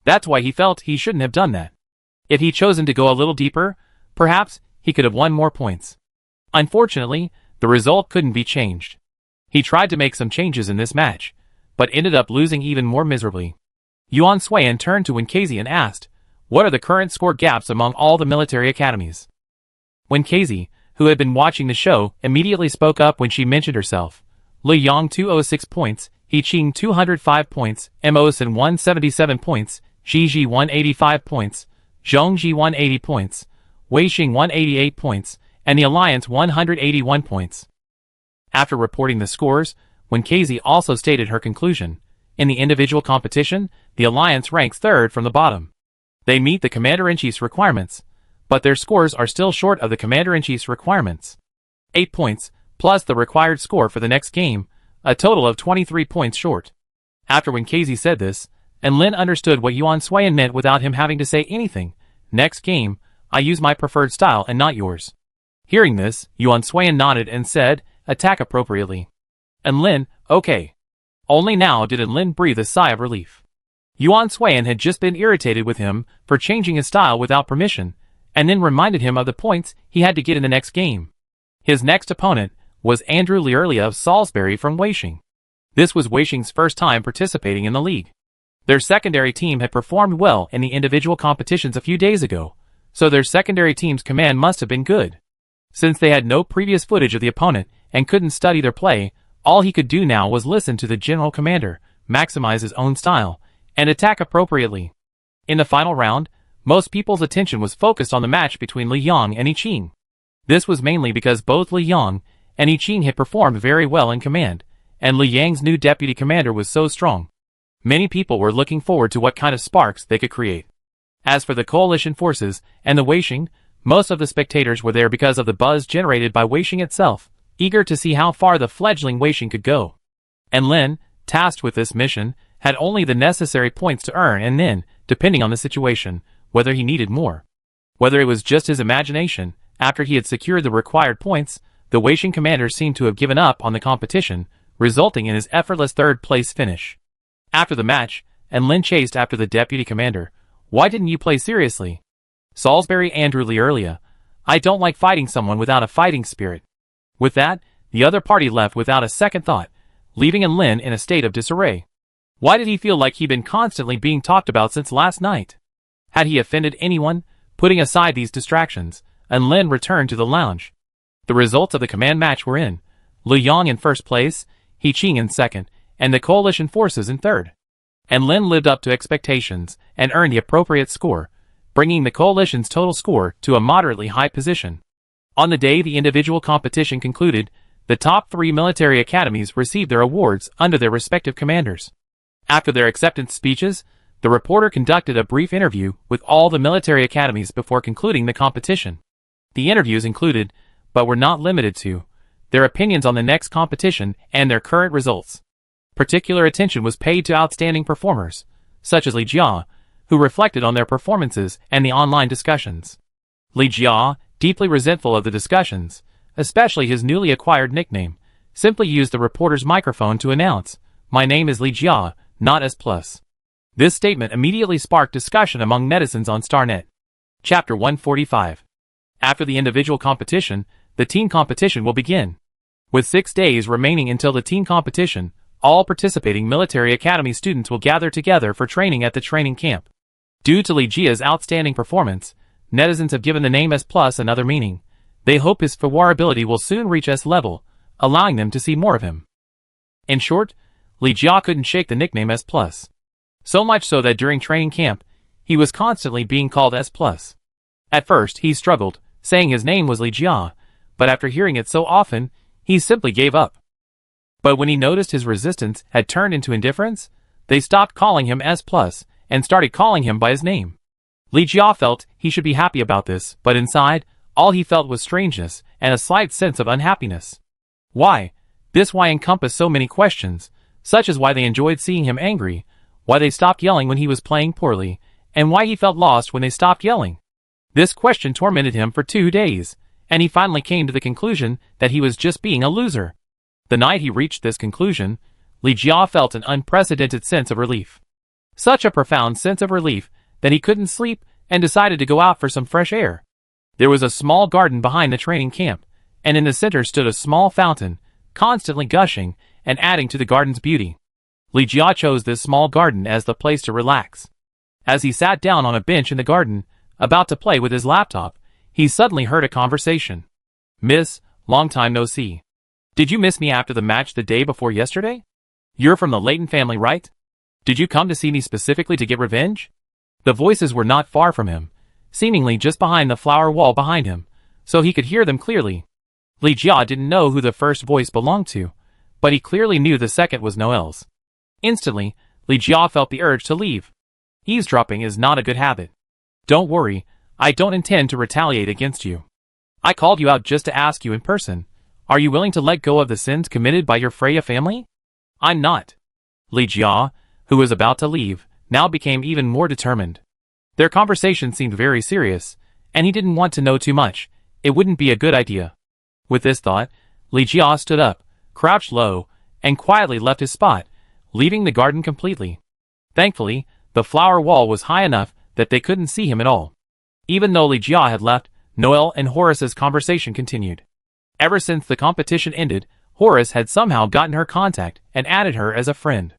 That's why he felt he shouldn't have done that. If he'd chosen to go a little deeper, perhaps he could have won more points. Unfortunately, the result couldn't be changed. He tried to make some changes in this match, but ended up losing even more miserably. Yuan Suiyan turned to Wenkazi and asked, what are the current score gaps among all the military academies? Wenkazi, who had been watching the show, immediately spoke up when she mentioned herself. Li Yang 206 points, He Qing 205 points, Mosin 177 points, Zhiji 185 points, Zhongji 180 points, Weixing 188 points, and the Alliance 181 points. After reporting the scores, Wenkazi also stated her conclusion. In the individual competition, the Alliance ranks third from the bottom. They meet the Commander-in-Chief's requirements, but their scores are still short of the Commander-in-Chief's requirements. 8 points, plus the required score for the next game, a total of 23 points short. After Wenkazi said this, Lin understood what Yuan Suiyan meant without him having to say anything. Next game, I use my preferred style and not yours. Hearing this, Yuan Suiyan nodded and said, attack appropriately. Lin, okay. Only now did Lin breathe a sigh of relief. Yuan Suiyan had just been irritated with him for changing his style without permission, and then reminded him of the points he had to get in the next game. His next opponent was Andrew Lierlia of Salisbury from Weixing. This was Weixing's first time participating in the league. Their secondary team had performed well in the individual competitions a few days ago, so their secondary team's command must have been good. Since they had no previous footage of the opponent and couldn't study their play, all he could do now was listen to the general commander, maximize his own style, and attack appropriately. In the final round, most people's attention was focused on the match between Li Yang and Yi Qing. This was mainly because both Li Yang and Yi Qing had performed very well in command, and Li Yang's new deputy commander was so strong. Many people were looking forward to what kind of sparks they could create. As for the coalition forces and the Weixing, most of the spectators were there because of the buzz generated by Weixing itself, eager to see how far the fledgling Weixing could go. And Lin, tasked with this mission, had only the necessary points to earn and then, depending on the situation, whether he needed more. Whether it was just his imagination, after he had secured the required points, the Weixing commander seemed to have given up on the competition, resulting in his effortless third-place finish. After the match, Lin chased after the deputy commander. Why didn't you play seriously? Salisbury Andrew Lierlia. I don't like fighting someone without a fighting spirit. With that, the other party left without a second thought, leaving Lin in a state of disarray. Why did he feel like he'd been constantly being talked about since last night? Had he offended anyone? Putting aside these distractions, Lin returned to the lounge. The results of the command match were in. Li Yang in first place, Yi Qing in second, and the coalition forces in third. Lin lived up to expectations and earned the appropriate score, bringing the coalition's total score to a moderately high position. On the day the individual competition concluded, the top 3 military academies received their awards under their respective commanders. After their acceptance speeches, the reporter conducted a brief interview with all the military academies before concluding the competition. The interviews included, but were not limited to, their opinions on the next competition and their current results. Particular attention was paid to outstanding performers, such as Li Jia, who reflected on their performances and the online discussions. Li Jia, deeply resentful of the discussions, especially his newly acquired nickname, simply used the reporter's microphone to announce, "My name is Li Jia, not S+." This statement immediately sparked discussion among netizens on StarNet. Chapter 145. After the individual competition, the team competition will begin. With 6 days remaining until the team competition, all participating military academy students will gather together for training at the training camp. Due to Li Jia's outstanding performance, Netizens have given the name S+ another meaning. They hope his favorability will soon reach S level, allowing them to see more of him. In short, Li Jia couldn't shake the nickname S+. So much so that during training camp, he was constantly being called S+. At first, he struggled, saying his name was Li Jia, but after hearing it so often, he simply gave up. But when he noticed his resistance had turned into indifference, they stopped calling him S+ and started calling him by his name. Li Jia felt he should be happy about this, but inside, all he felt was strangeness and a slight sense of unhappiness. Why? This why encompassed so many questions, such as why they enjoyed seeing him angry, why they stopped yelling when he was playing poorly, and why he felt lost when they stopped yelling. This question tormented him for 2 days, and he finally came to the conclusion that he was just being a loser. The night he reached this conclusion, Li Jia felt an unprecedented sense of relief. Such a profound sense of relief that he couldn't sleep and decided to go out for some fresh air. There was a small garden behind the training camp, and in the center stood a small fountain, constantly gushing and adding to the garden's beauty. Li Jia chose this small garden as the place to relax. As he sat down on a bench in the garden, about to play with his laptop, he suddenly heard a conversation. "Miss, long time no see. Did you miss me after the match the day before yesterday? You're from the Layton family, right? Did you come to see me specifically to get revenge?" The voices were not far from him, seemingly just behind the flower wall behind him, so he could hear them clearly. Li Jia didn't know who the first voice belonged to, but he clearly knew the second was Noel's. Instantly, Li Jia felt the urge to leave. Eavesdropping is not a good habit. "Don't worry, I don't intend to retaliate against you. I called you out just to ask you in person. Are you willing to let go of the sins committed by your Freya family?" "I'm not." Li Jia, who was about to leave, now became even more determined. Their conversation seemed very serious, and he didn't want to know too much. It wouldn't be a good idea. With this thought, Li Jia stood up, crouched low, and quietly left his spot, leaving the garden completely. Thankfully, the flower wall was high enough that they couldn't see him at all. Even though Li Jia had left, Noel and Horace's conversation continued. Ever since the competition ended, Horace had somehow gotten her contact and added her as a friend.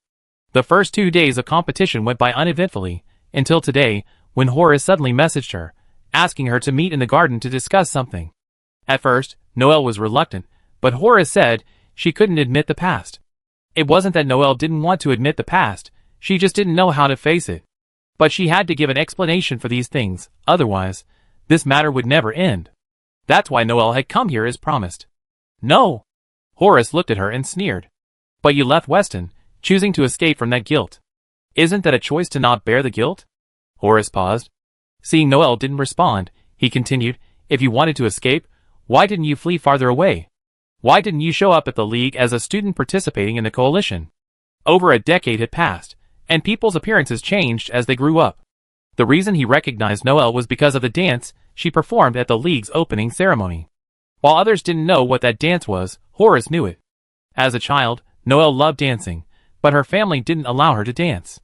The first 2 days of competition went by uneventfully, until today, when Horace suddenly messaged her, asking her to meet in the garden to discuss something. At first, Noel was reluctant, but Horace said she couldn't admit the past. It wasn't that Noel didn't want to admit the past, she just didn't know how to face it. But she had to give an explanation for these things, otherwise, this matter would never end. That's why Noel had come here as promised. "No." Horace looked at her and sneered. "But you left Weston, choosing to escape from that guilt. Isn't that a choice to not bear the guilt?" Horace paused. Seeing Noel didn't respond, he continued, "If you wanted to escape, why didn't you flee farther away? Why didn't you show up at the League as a student participating in the coalition? Over a decade had passed, and people's appearances changed as they grew up." The reason he recognized Noel was because of the dance she performed at the League's opening ceremony. While others didn't know what that dance was, Horace knew it. As a child, Noel loved dancing, but her family didn't allow her to dance.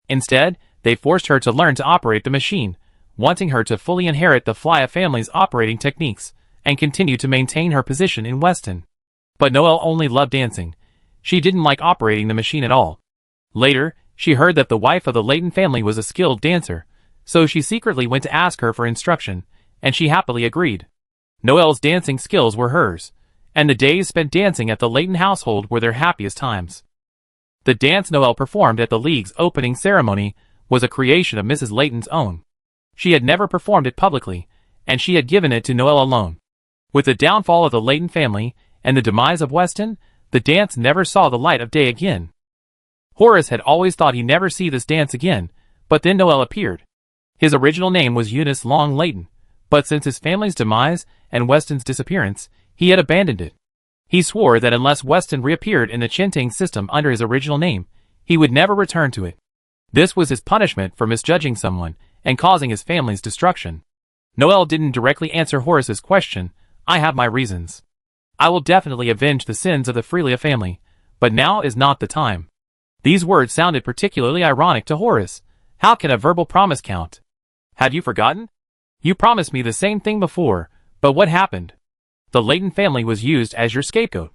Instead, they forced her to learn to operate the machine, wanting her to fully inherit the Flya family's operating techniques and continue to maintain her position in Weston. But Noel only loved dancing. She didn't like operating the machine at all. Later, she heard that the wife of the Layton family was a skilled dancer, so she secretly went to ask her for instruction, and she happily agreed. Noel's dancing skills were hers, and the days spent dancing at the Layton household were their happiest times. The dance Noel performed at the League's opening ceremony was a creation of Mrs. Layton's own. She had never performed it publicly, and she had given it to Noel alone. With the downfall of the Layton family and the demise of Weston, the dance never saw the light of day again. Horace had always thought he'd never see this dance again, but then Noel appeared. His original name was Eunice Long Layton, but since his family's demise and Weston's disappearance, he had abandoned it. He swore that unless Weston reappeared in the Chintang system under his original name, he would never return to it. This was his punishment for misjudging someone and causing his family's destruction. Noel didn't directly answer Horace's question. "I have my reasons. I will definitely avenge the sins of the Freya family, but now is not the time." These words sounded particularly ironic to Horace. How can a verbal promise count? "Have you forgotten? You promised me the same thing before, but what happened? The Layton family was used as your scapegoat.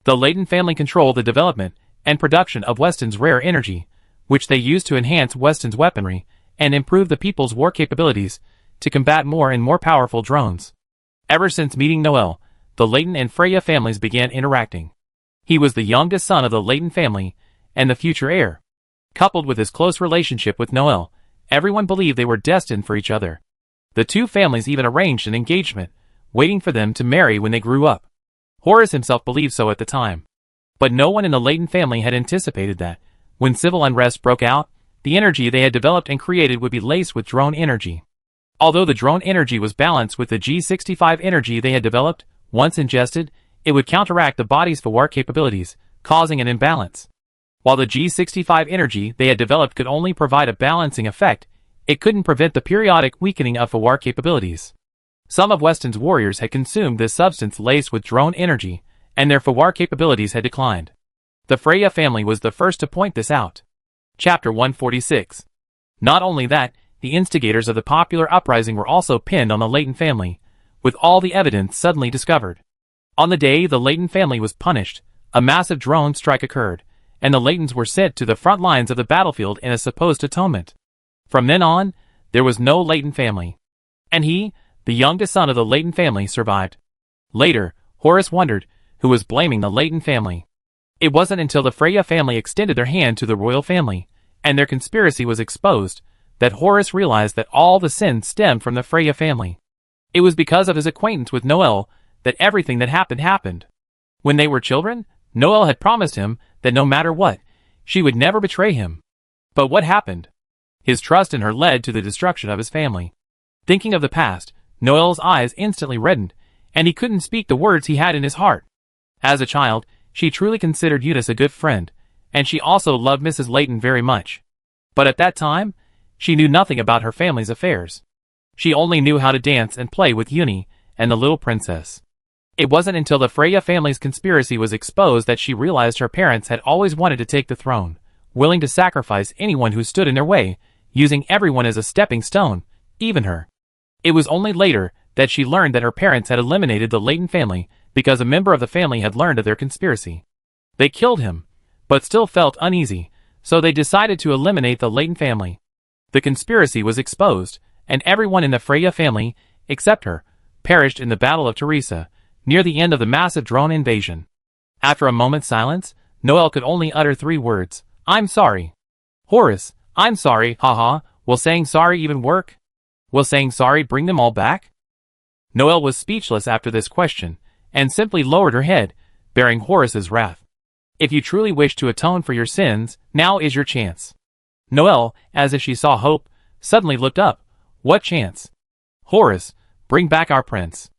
The Layton family controlled the development and production of Weston's rare energy, which they used to enhance Weston's weaponry and improve the people's war capabilities. to combat more and more powerful drones. Ever since meeting Noel, the Layton and Freya families began interacting. He was the youngest son of the Layton family, and the future heir. Coupled with his close relationship with Noel, everyone believed they were destined for each other. The two families even arranged an engagement, waiting for them to marry when they grew up. Horace himself believed so at the time. But no one in the Layton family had anticipated that, when civil unrest broke out, the energy they had developed and created would be laced with drone energy. Although the drone energy was balanced with the G65 energy they had developed, once ingested, it would counteract the body's FWAR capabilities, causing an imbalance. While the G65 energy they had developed could only provide a balancing effect, it couldn't prevent the periodic weakening of FWAR capabilities. Some of Weston's warriors had consumed this substance laced with drone energy, and their FWAR capabilities had declined. The Freya family was the first to point this out. Chapter 146. Not only that, the instigators of the popular uprising were also pinned on the Layton family, with all the evidence suddenly discovered. On the day the Layton family was punished, a massive drone strike occurred, and the Laytons were sent to the front lines of the battlefield in a supposed atonement. From then on, there was no Layton family. And he, the youngest son of the Layton family, survived. Later, Horace wondered who was blaming the Layton family. It wasn't until the Freya family extended their hand to the royal family, and their conspiracy was exposed, that Horace realized that all the sin stemmed from the Freya family. It was because of his acquaintance with Noel that everything that happened. When they were children, Noel had promised him that no matter what, she would never betray him. But what happened? His trust in her led to the destruction of his family. Thinking of the past, Noel's eyes instantly reddened, and he couldn't speak the words he had in his heart. As a child, she truly considered Eunice a good friend, and she also loved Mrs. Layton very much. But at that time, she knew nothing about her family's affairs. She only knew how to dance and play with Uni and the little princess. It wasn't until the Freya family's conspiracy was exposed that she realized her parents had always wanted to take the throne, willing to sacrifice anyone who stood in their way, using everyone as a stepping stone, even her. It was only later that she learned that her parents had eliminated the Layton family because a member of the family had learned of their conspiracy. They killed him, but still felt uneasy, so they decided to eliminate the Layton family. The conspiracy was exposed, and everyone in the Freya family, except her, perished in the Battle of Teresa, near the end of the massive drone invasion. After a moment's silence, Noel could only utter 3 words: "I'm sorry." "Horace, I'm sorry, haha, will saying sorry even work? Will saying sorry bring them all back?" Noel was speechless after this question, and simply lowered her head, bearing Horace's wrath. "If you truly wish to atone for your sins, now is your chance." Noel, as if she saw hope, suddenly looked up. "What chance?" "Horace, bring back our prince.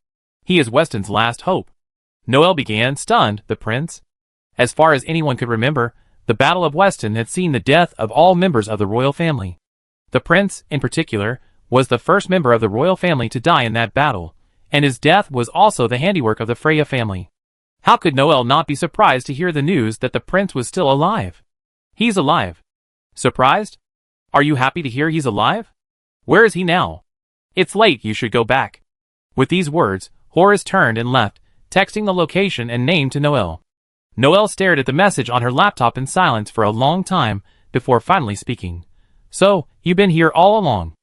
He is Weston's last hope." Noel began, stunned. The prince? As far as anyone could remember, the Battle of Weston had seen the death of all members of the royal family. The prince, in particular, was the first member of the royal family to die in that battle, and his death was also the handiwork of the Freya family. How could Noel not be surprised to hear the news that the prince was still alive? "He's alive." "Surprised? Are you happy to hear he's alive? Where is he now?" "It's late, you should go back." With these words, Horace turned and left, texting the location and name to Noel. Noel stared at the message on her laptop in silence for a long time before finally speaking. "So, you've been here all along."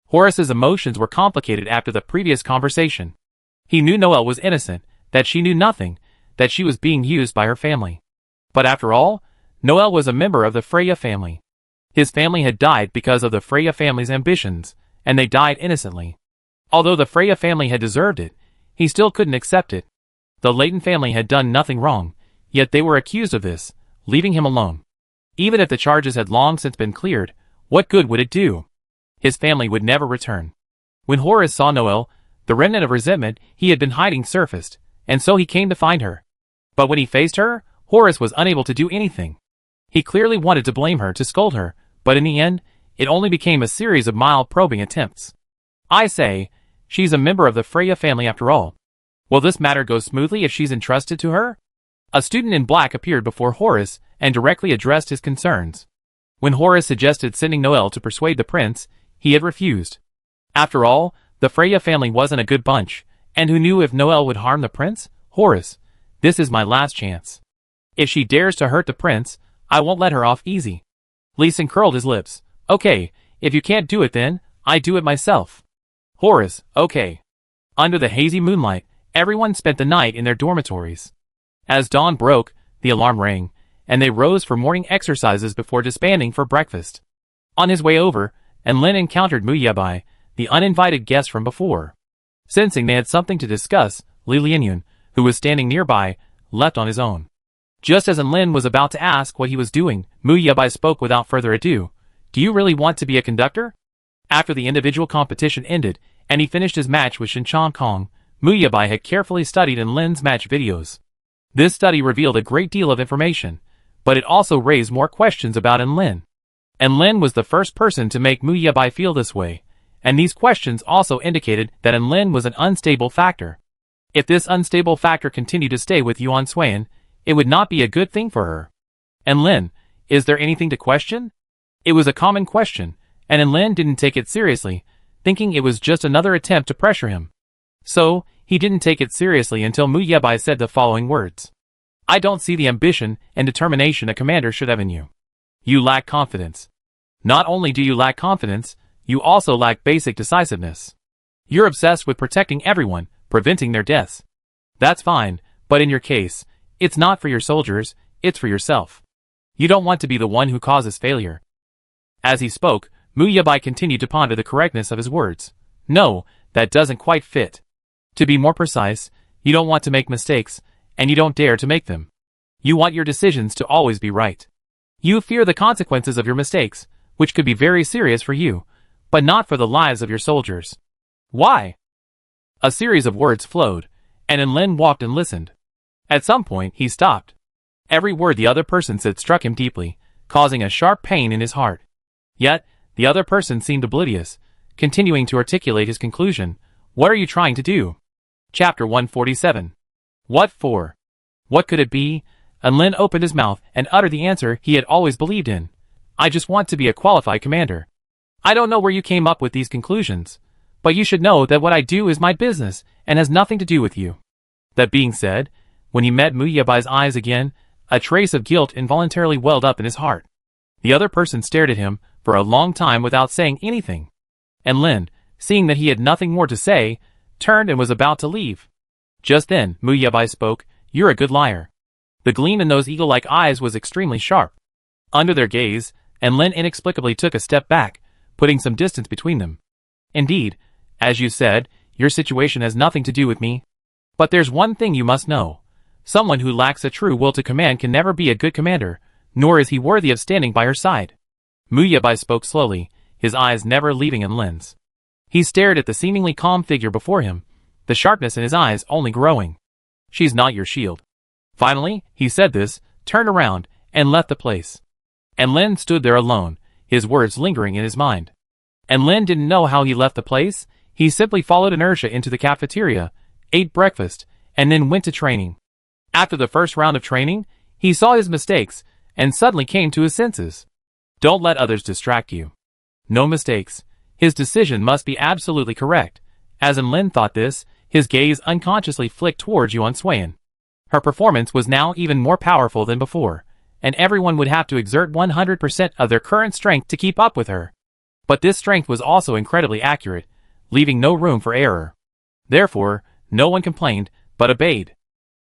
Horace's emotions were complicated after the previous conversation. He knew Noel was innocent, that she knew nothing, that she was being used by her family. But after all, Noel was a member of the Freya family. His family had died because of the Freya family's ambitions, and they died innocently. Although the Freya family had deserved it, he still couldn't accept it. The Layton family had done nothing wrong, yet they were accused of this, leaving him alone. Even if the charges had long since been cleared, what good would it do? His family would never return. When Horace saw Noel, the remnant of resentment he had been hiding surfaced, and so he came to find her. But when he faced her, Horace was unable to do anything. He clearly wanted to blame her, to scold her, but in the end, it only became a series of mild probing attempts. "I say, she's a member of the Freya family after all. Will this matter go smoothly if she's entrusted to her?" A student in black appeared before Horace and directly addressed his concerns. When Horace suggested sending Noel to persuade the prince, he had refused. After all, the Freya family wasn't a good bunch, and who knew if Noel would harm the prince? "Horace, this is my last chance. If she dares to hurt the prince, I won't let her off easy." Leeson curled his lips. "Okay, if you can't do it then, I do it myself." Horace, okay. Under the hazy moonlight, everyone spent the night in their dormitories. As dawn broke, the alarm rang, and they rose for morning exercises before disbanding for breakfast. On his way over, Lin encountered Mu Yabai, the uninvited guest from before. Sensing they had something to discuss, Li Lianyun, who was standing nearby, left on his own. Just as Lin was about to ask what he was doing, Mu Yabai spoke without further ado. Do you really want to be a conductor? After the individual competition ended, and he finished his match with Shin Kong, Mu Yabai had carefully studied Lin's match videos. This study revealed a great deal of information, but it also raised more questions about Lin. Lin was the first person to make Mu Yabai feel this way, and these questions also indicated that Lin was an unstable factor. If this unstable factor continued to stay with Yuan Suan, it would not be a good thing for her. Lin, is there anything to question? It was a common question, and Lin didn't take it seriously, thinking it was just another attempt to pressure him. So, he didn't take it seriously until Mu Yabai said the following words. I don't see the ambition and determination a commander should have in you. You lack confidence. Not only do you lack confidence, you also lack basic decisiveness. You're obsessed with protecting everyone, preventing their deaths. That's fine, but in your case, it's not for your soldiers, it's for yourself. You don't want to be the one who causes failure. As he spoke, Mu Yabai continued to ponder the correctness of his words. No, that doesn't quite fit. To be more precise, you don't want to make mistakes, and you don't dare to make them. You want your decisions to always be right. You fear the consequences of your mistakes, which could be very serious for you, but not for the lives of your soldiers. Why? A series of words flowed, and Lin walked and listened. At some point, he stopped. Every word the other person said struck him deeply, causing a sharp pain in his heart. Yet, the other person seemed oblivious, continuing to articulate his conclusion. What are you trying to do? Chapter 147. What for? What could it be? Lin opened his mouth and uttered the answer he had always believed in. I just want to be a qualified commander. I don't know where you came up with these conclusions, but you should know that what I do is my business and has nothing to do with you. That being said, when he met Mu Yabai's eyes again, a trace of guilt involuntarily welled up in his heart. The other person stared at him for a long time without saying anything. Lin, seeing that he had nothing more to say, turned and was about to leave. Just then, Mu Yabai spoke, You're a good liar. The gleam in those eagle-like eyes was extremely sharp. Under their gaze, Lin inexplicably took a step back, putting some distance between them. Indeed, as you said, your situation has nothing to do with me. But there's one thing you must know. Someone who lacks a true will to command can never be a good commander, nor is he worthy of standing by her side. Mu Yabai spoke slowly, his eyes never leaving Lin's. He stared at the seemingly calm figure before him, the sharpness in his eyes only growing. She's not your shield. Finally, he said this, turned around, and left the place. Lin stood there alone, his words lingering in his mind. Lin didn't know how he left the place. He simply followed inertia into the cafeteria, ate breakfast, and then went to training. After the first round of training, he saw his mistakes, and suddenly came to his senses. Don't let others distract you. No mistakes. His decision must be absolutely correct. As Lin thought this, his gaze unconsciously flicked towards Yuan Suan. Her performance was now even more powerful than before, and everyone would have to exert 100% of their current strength to keep up with her. But this strength was also incredibly accurate, leaving no room for error. Therefore, no one complained, but obeyed.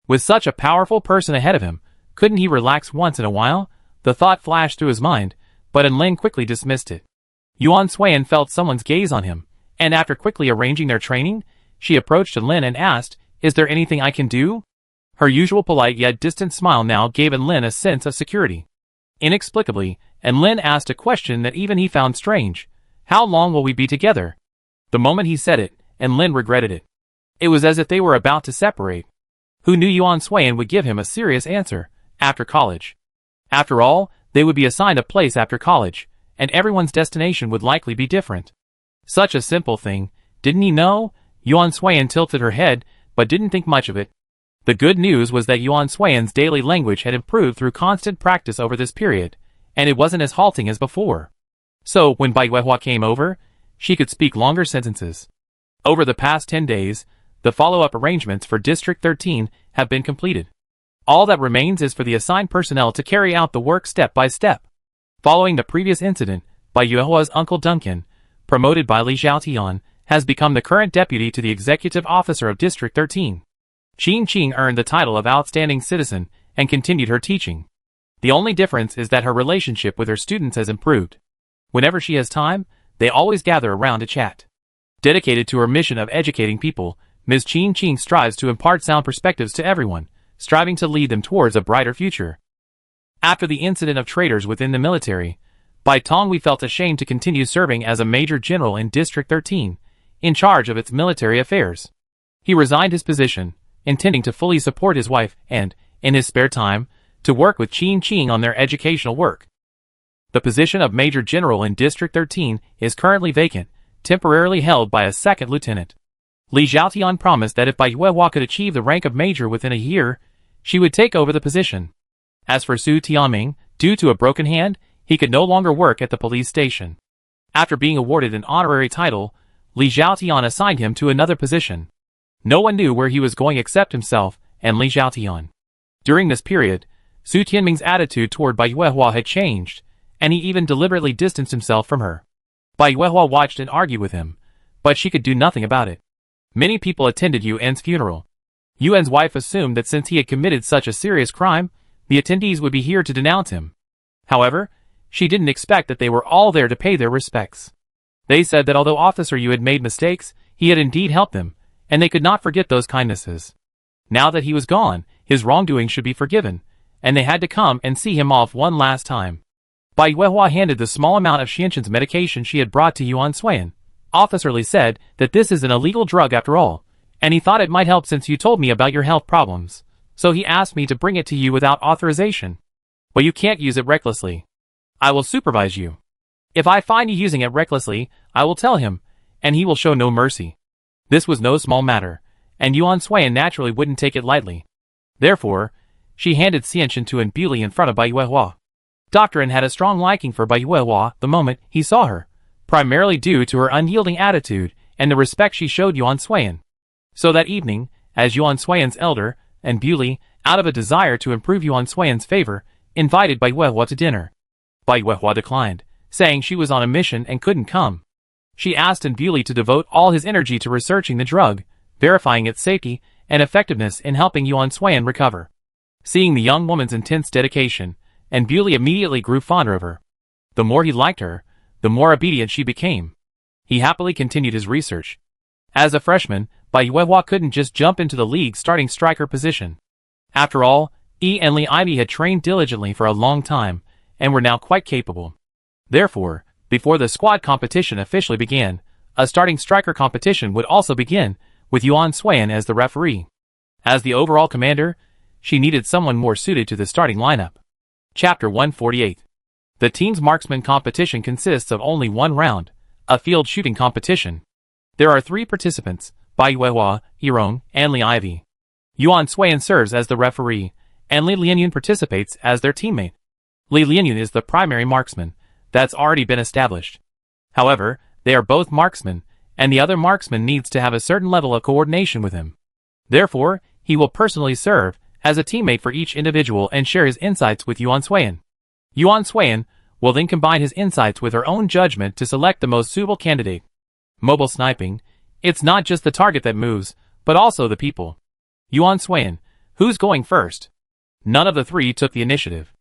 With such a powerful person ahead of him, couldn't he relax once in a while? The thought flashed through his mind, but Lin quickly dismissed it. Yuan Suan felt someone's gaze on him, and after quickly arranging their training, she approached Lin and asked, Is there anything I can do? Her usual polite yet distant smile now gave Lin a sense of security. Inexplicably, Lin asked a question that even he found strange. How long will we be together? The moment he said it, Lin regretted it. It was as if they were about to separate. Who knew Yuan Suan would give him a serious answer, after college? After all, they would be assigned a place after college, and everyone's destination would likely be different. Such a simple thing, didn't he know? Yuan Suan tilted her head, but didn't think much of it. The good news was that Yuan Suan's daily language had improved through constant practice over this period, and it wasn't as halting as before. So, when Bai Weihua came over, she could speak longer sentences. Over the past 10 days, the follow-up arrangements for District 13 have been completed. All that remains is for the assigned personnel to carry out the work step by step. Following the previous incident, Bai Weihua's uncle Duncan, promoted by Li Xiaotian, has become the current deputy to the executive officer of District 13. Qin Qing earned the title of Outstanding Citizen and continued her teaching. The only difference is that her relationship with her students has improved. Whenever she has time, they always gather around to chat. Dedicated to her mission of educating people, Ms. Qin Qing strives to impart sound perspectives to everyone, striving to lead them towards a brighter future. After the incident of traitors within the military, Bai Tongwei felt ashamed to continue serving as a major general in District 13, in charge of its military affairs. He resigned his position, intending to fully support his wife and, in his spare time, to work with Qin Qing on their educational work. The position of Major General in District 13 is currently vacant, temporarily held by a second lieutenant. Li Zhaotian promised that if Bai Yuehua could achieve the rank of major within a year, she would take over the position. As for Su Tianming, due to a broken hand, he could no longer work at the police station. After being awarded an honorary title, Li Zhaotian assigned him to another position. No one knew where he was going except himself and Li Zhaotian. During this period, Su Tianming's attitude toward Bai Yuehua had changed, and he even deliberately distanced himself from her. Bai Yuehua watched and argued with him, but she could do nothing about it. Many people attended Yuan's funeral. Yuan's wife assumed that since he had committed such a serious crime, the attendees would be here to denounce him. However, she didn't expect that they were all there to pay their respects. They said that although Officer Yu had made mistakes, he had indeed helped them, and they could not forget those kindnesses. Now that he was gone, his wrongdoing should be forgiven, and they had to come and see him off one last time. Bai Yuehua handed the small amount of Xianxin's medication she had brought to Yuan Suiyan. Officer Li said that this is an illegal drug after all, and he thought it might help since you told me about your health problems, so he asked me to bring it to you without authorization. But you can't use it recklessly. I will supervise you. If I find you using it recklessly, I will tell him, and he will show no mercy. This was no small matter, and Yuan Suiyan naturally wouldn't take it lightly. Therefore, she handed Xianxin to An Beauty in front of Bai Yuehua. Dr. An had a strong liking for Bai Yuehua the moment he saw her, primarily due to her unyielding attitude and the respect she showed Yuan Suiyan. So that evening, as Yuan Suiyan's elder, An Beauty, out of a desire to improve Yuan Suiyan's favor, invited Bai Yuehua to dinner. Bai Yuehua declined, saying she was on a mission and couldn't come. She asked An Beauty to devote all his energy to researching the drug, verifying its safety and effectiveness in helping Yuan Suiyan recover. Seeing the young woman's intense dedication, An Beauty immediately grew fonder of her. The more he liked her, the more obedient she became. He happily continued his research. As a freshman, Bai Yuehua couldn't just jump into the league starting striker position. After all, Yi and Li Ivy had trained diligently for a long time, and were now quite capable. Therefore, before the squad competition officially began, a starting striker competition would also begin, with Yuan Suiyan as the referee. As the overall commander, she needed someone more suited to the starting lineup. Chapter 148. The team's marksman competition consists of only one round, a field shooting competition. There are 3 participants, Bai Yuehua, Yirong, and Li Ivy. Yuan Suiyan serves as the referee, and Li Lianyun participates as their teammate. Li Lianyun is the primary marksman, that's already been established. However, they are both marksmen, and the other marksman needs to have a certain level of coordination with him. Therefore, he will personally serve as a teammate for each individual and share his insights with Yuan Suiyan. Yuan Suiyan will then combine his insights with her own judgment to select the most suitable candidate. Mobile sniping, it's not just the target that moves, but also the people. Yuan Suiyan, who's going first? None of the 3 took the initiative.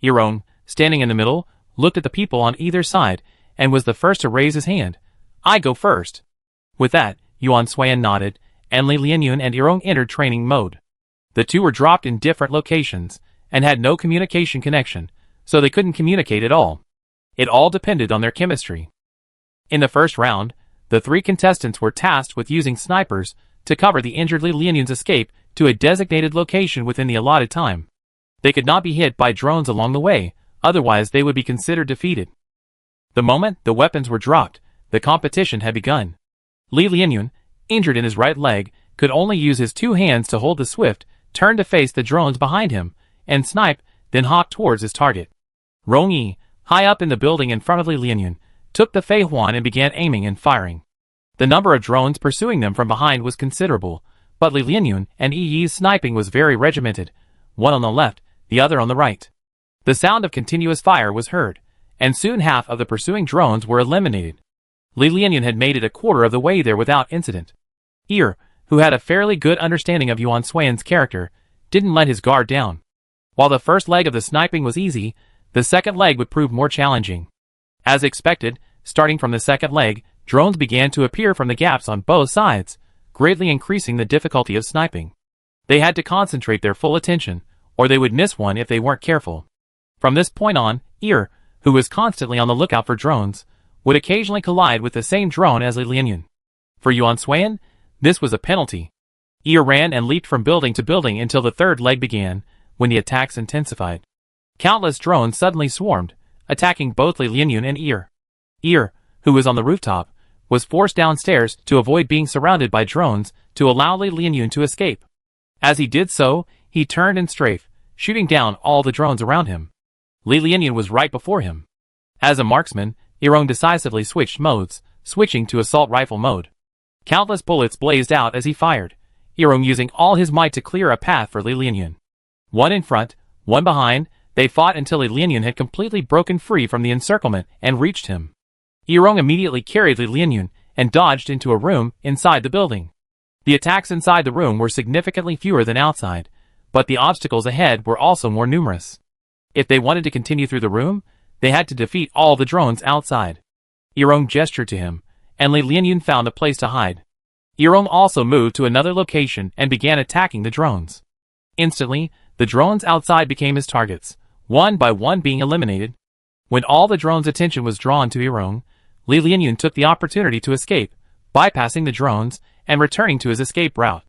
Yirong, standing in the middle, looked at the people on either side, and was the first to raise his hand. I go first. With that, Yuan Suiyan nodded, and Li Lianyun and Yirong entered training mode. The 2 were dropped in different locations, and had no communication connection, so they couldn't communicate at all. It all depended on their chemistry. In the first round, the 3 contestants were tasked with using snipers to cover the injured Li Lianyun's escape to a designated location within the allotted time. They could not be hit by drones along the way, otherwise they would be considered defeated. The moment the weapons were dropped, the competition had begun. Li Lianyun, injured in his right leg, could only use his 2 hands to hold the swift, turn to face the drones behind him, and snipe, then hawk towards his target. Rong Yi, high up in the building in front of Li Lianyun, took the Fei Huan and began aiming and firing. The number of drones pursuing them from behind was considerable, but Li Lianyun and Yi Yi's sniping was very regimented, one on the left, the other on the right. The sound of continuous fire was heard, and soon half of the pursuing drones were eliminated. Li Lianyan had made it a quarter of the way there without incident. Ir, who had a fairly good understanding of Yuan Suiyan's character, didn't let his guard down. While the first leg of the sniping was easy, the second leg would prove more challenging. As expected, starting from the second leg, drones began to appear from the gaps on both sides, greatly increasing the difficulty of sniping. They had to concentrate their full attention, or they would miss one if they weren't careful. From this point on, Ir, who was constantly on the lookout for drones, would occasionally collide with the same drone as Li Lianyan. For Yuan Suiyan, this was a penalty. Ir ran and leaped from building to building until the third leg began, when the attacks intensified. Countless drones suddenly swarmed, attacking both Li Lianyan and Ir. Ir, who was on the rooftop, was forced downstairs to avoid being surrounded by drones to allow Li Lianyan to escape. As he did so, he turned and strafed, shooting down all the drones around him. Li Lianyan was right before him. As a marksman, Irong decisively switched modes, switching to assault rifle mode. Countless bullets blazed out as he fired, Irong using all his might to clear a path for Li Lianyan. One in front, one behind, they fought until Li Lianyan had completely broken free from the encirclement and reached him. Irong immediately carried Li Lianyan and dodged into a room inside the building. The attacks inside the room were significantly fewer than outside, but the obstacles ahead were also more numerous. If they wanted to continue through the room, they had to defeat all the drones outside. Irong gestured to him, and Li Lianyan found a place to hide. Irong also moved to another location and began attacking the drones. Instantly, the drones outside became his targets, one by one being eliminated. When all the drones' attention was drawn to Irong, Li Lianyan took the opportunity to escape, bypassing the drones and returning to his escape route.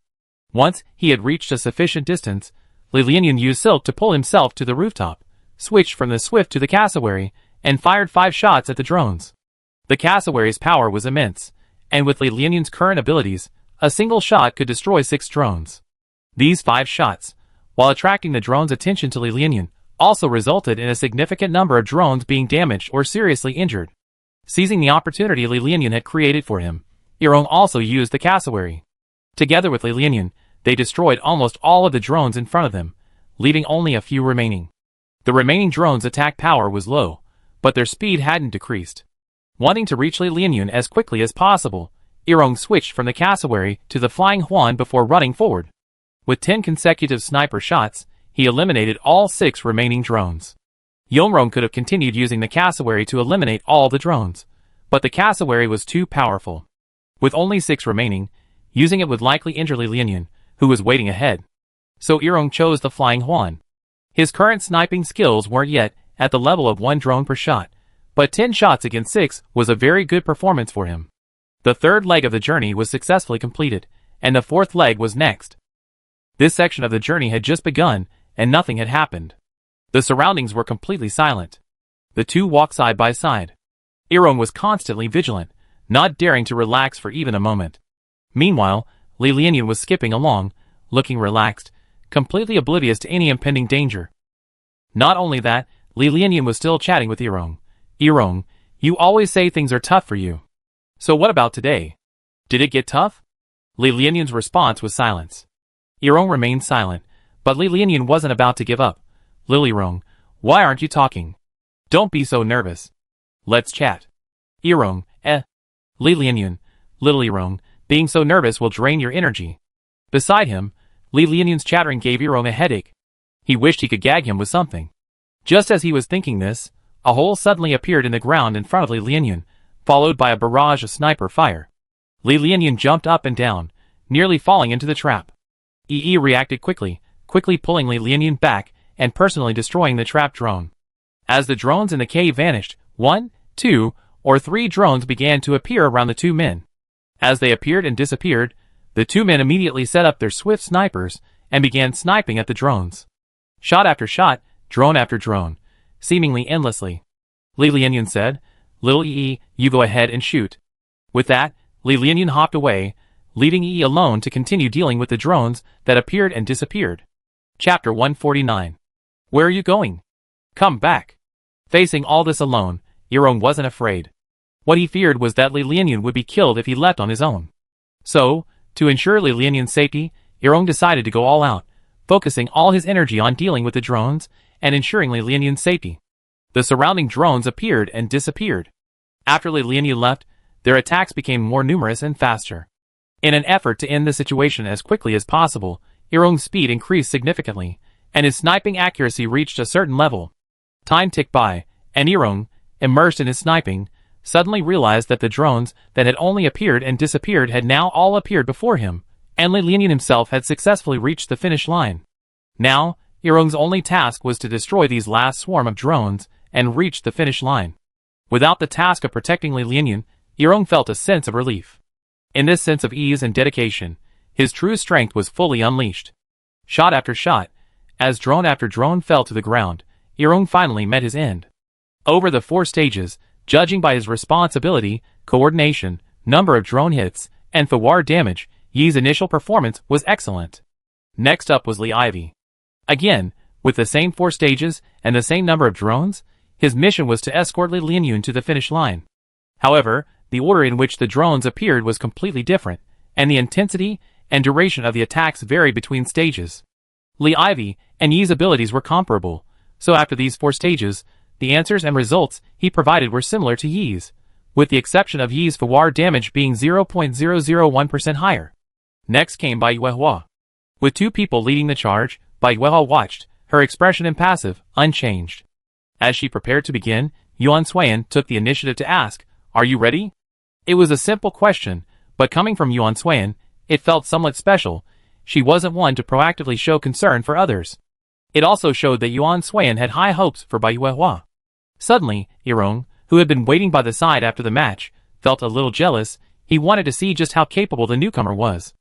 Once he had reached a sufficient distance, Li Lianyan used silk to pull himself to the rooftop, switched from the swift to the cassowary, and fired 5 shots at the drones. The cassowary's power was immense, and with Li Lianyan's current abilities, a single shot could destroy 6 drones. These 5 shots, while attracting the drones' attention to Li Lianyan, also resulted in a significant number of drones being damaged or seriously injured. Seizing the opportunity Li Lianyan had created for him, Irong also used the cassowary. Together with Li Lianyan, they destroyed almost all of the drones in front of them, leaving only a few remaining. The remaining drones' attack power was low, but their speed hadn't decreased. Wanting to reach Li Lianyan as quickly as possible, Irong switched from the cassowary to the flying Huan before running forward. With 10 consecutive sniper shots, he eliminated all 6 remaining drones. Yongrong could have continued using the cassowary to eliminate all the drones, but the cassowary was too powerful. With only 6 remaining, using it would likely injure Li Lianyan, who was waiting ahead. So Irong chose the flying Huan. His current sniping skills weren't yet at the level of 1 drone per shot, but 10 shots against 6 was a very good performance for him. The third leg of the journey was successfully completed, and the fourth leg was next. This section of the journey had just begun, and nothing had happened. The surroundings were completely silent. The two walked side by side. Irong was constantly vigilant, not daring to relax for even a moment. Meanwhile, Li Lianyan was skipping along, looking relaxed, completely oblivious to any impending danger. Not only that, Li Lianyan was still chatting with Irong. Irong, you always say things are tough for you. So what about today? Did it get tough? Li Lianyan's response was silence. Irong remained silent, but Li Lianyan wasn't about to give up. Irong, why aren't you talking? Don't be so nervous. Let's chat. Irong, Li Lianyan, little Irong, being so nervous will drain your energy. Beside him, Li Lianyan's chattering gave Irong a headache. He wished he could gag him with something. Just as he was thinking this, a hole suddenly appeared in the ground in front of Li Lianyan, followed by a barrage of sniper fire. Li Lianyan jumped up and down, nearly falling into the trap. EE reacted quickly pulling Li Lianyan back and personally destroying the trap drone. As the drones in the cave vanished, 1, 2, or 3 drones began to appear around the 2 men. As they appeared and disappeared, the 2 men immediately set up their swift snipers and began sniping at the drones. Shot after shot, drone after drone, seemingly endlessly. Li Lianyan said, "Little EE, you go ahead and shoot." With that, Li Lianyan hopped away, leaving EE alone to continue dealing with the drones that appeared and disappeared. Chapter 149. Where are you going? Come back. Facing all this alone, Irong wasn't afraid. What he feared was that Li Lianyan would be killed if he left on his own. So, to ensure Li Lianyan's safety, Irong decided to go all out, focusing all his energy on dealing with the drones and ensuring Li Lianyan's safety. The surrounding drones appeared and disappeared. After Li Lianyan left, their attacks became more numerous and faster. In an effort to end the situation as quickly as possible, Irong's speed increased significantly, and his sniping accuracy reached a certain level. Time ticked by, and Irong, immersed in his sniping, suddenly realized that the drones that had only appeared and disappeared had now all appeared before him, and Li Lianyan himself had successfully reached the finish line. Now, Irong's only task was to destroy these last swarm of drones and reach the finish line. Without the task of protecting Li Lianyan, Irong felt a sense of relief. In this sense of ease and dedication, his true strength was fully unleashed. Shot after shot, as drone after drone fell to the ground, Irong finally met his end. Over the 4 stages, judging by his responsibility, coordination, number of drone hits, and forward damage, Yi's initial performance was excellent. Next up was Li Ivy. Again, with the same 4 stages and the same number of drones, his mission was to escort Li Lianyan to the finish line. However, the order in which the drones appeared was completely different, and the intensity and duration of the attacks varied between stages. Li Ivy and Yi's abilities were comparable, so after these 4 stages, the answers and results he provided were similar to Yi's, with the exception of Yi's forward damage being 0.001% higher. Next came Bai Yuehua. With 2 people leading the charge, Bai Yuehua watched, her expression impassive, unchanged. As she prepared to begin, Yuan Suiyan took the initiative to ask, "Are you ready?" It was a simple question, but coming from Yuan Suiyan, it felt somewhat special. She wasn't one to proactively show concern for others. It also showed that Yuan Suiyan had high hopes for Bai Yuehua. Suddenly, Irong, who had been waiting by the side after the match, felt a little jealous. He wanted to see just how capable the newcomer was.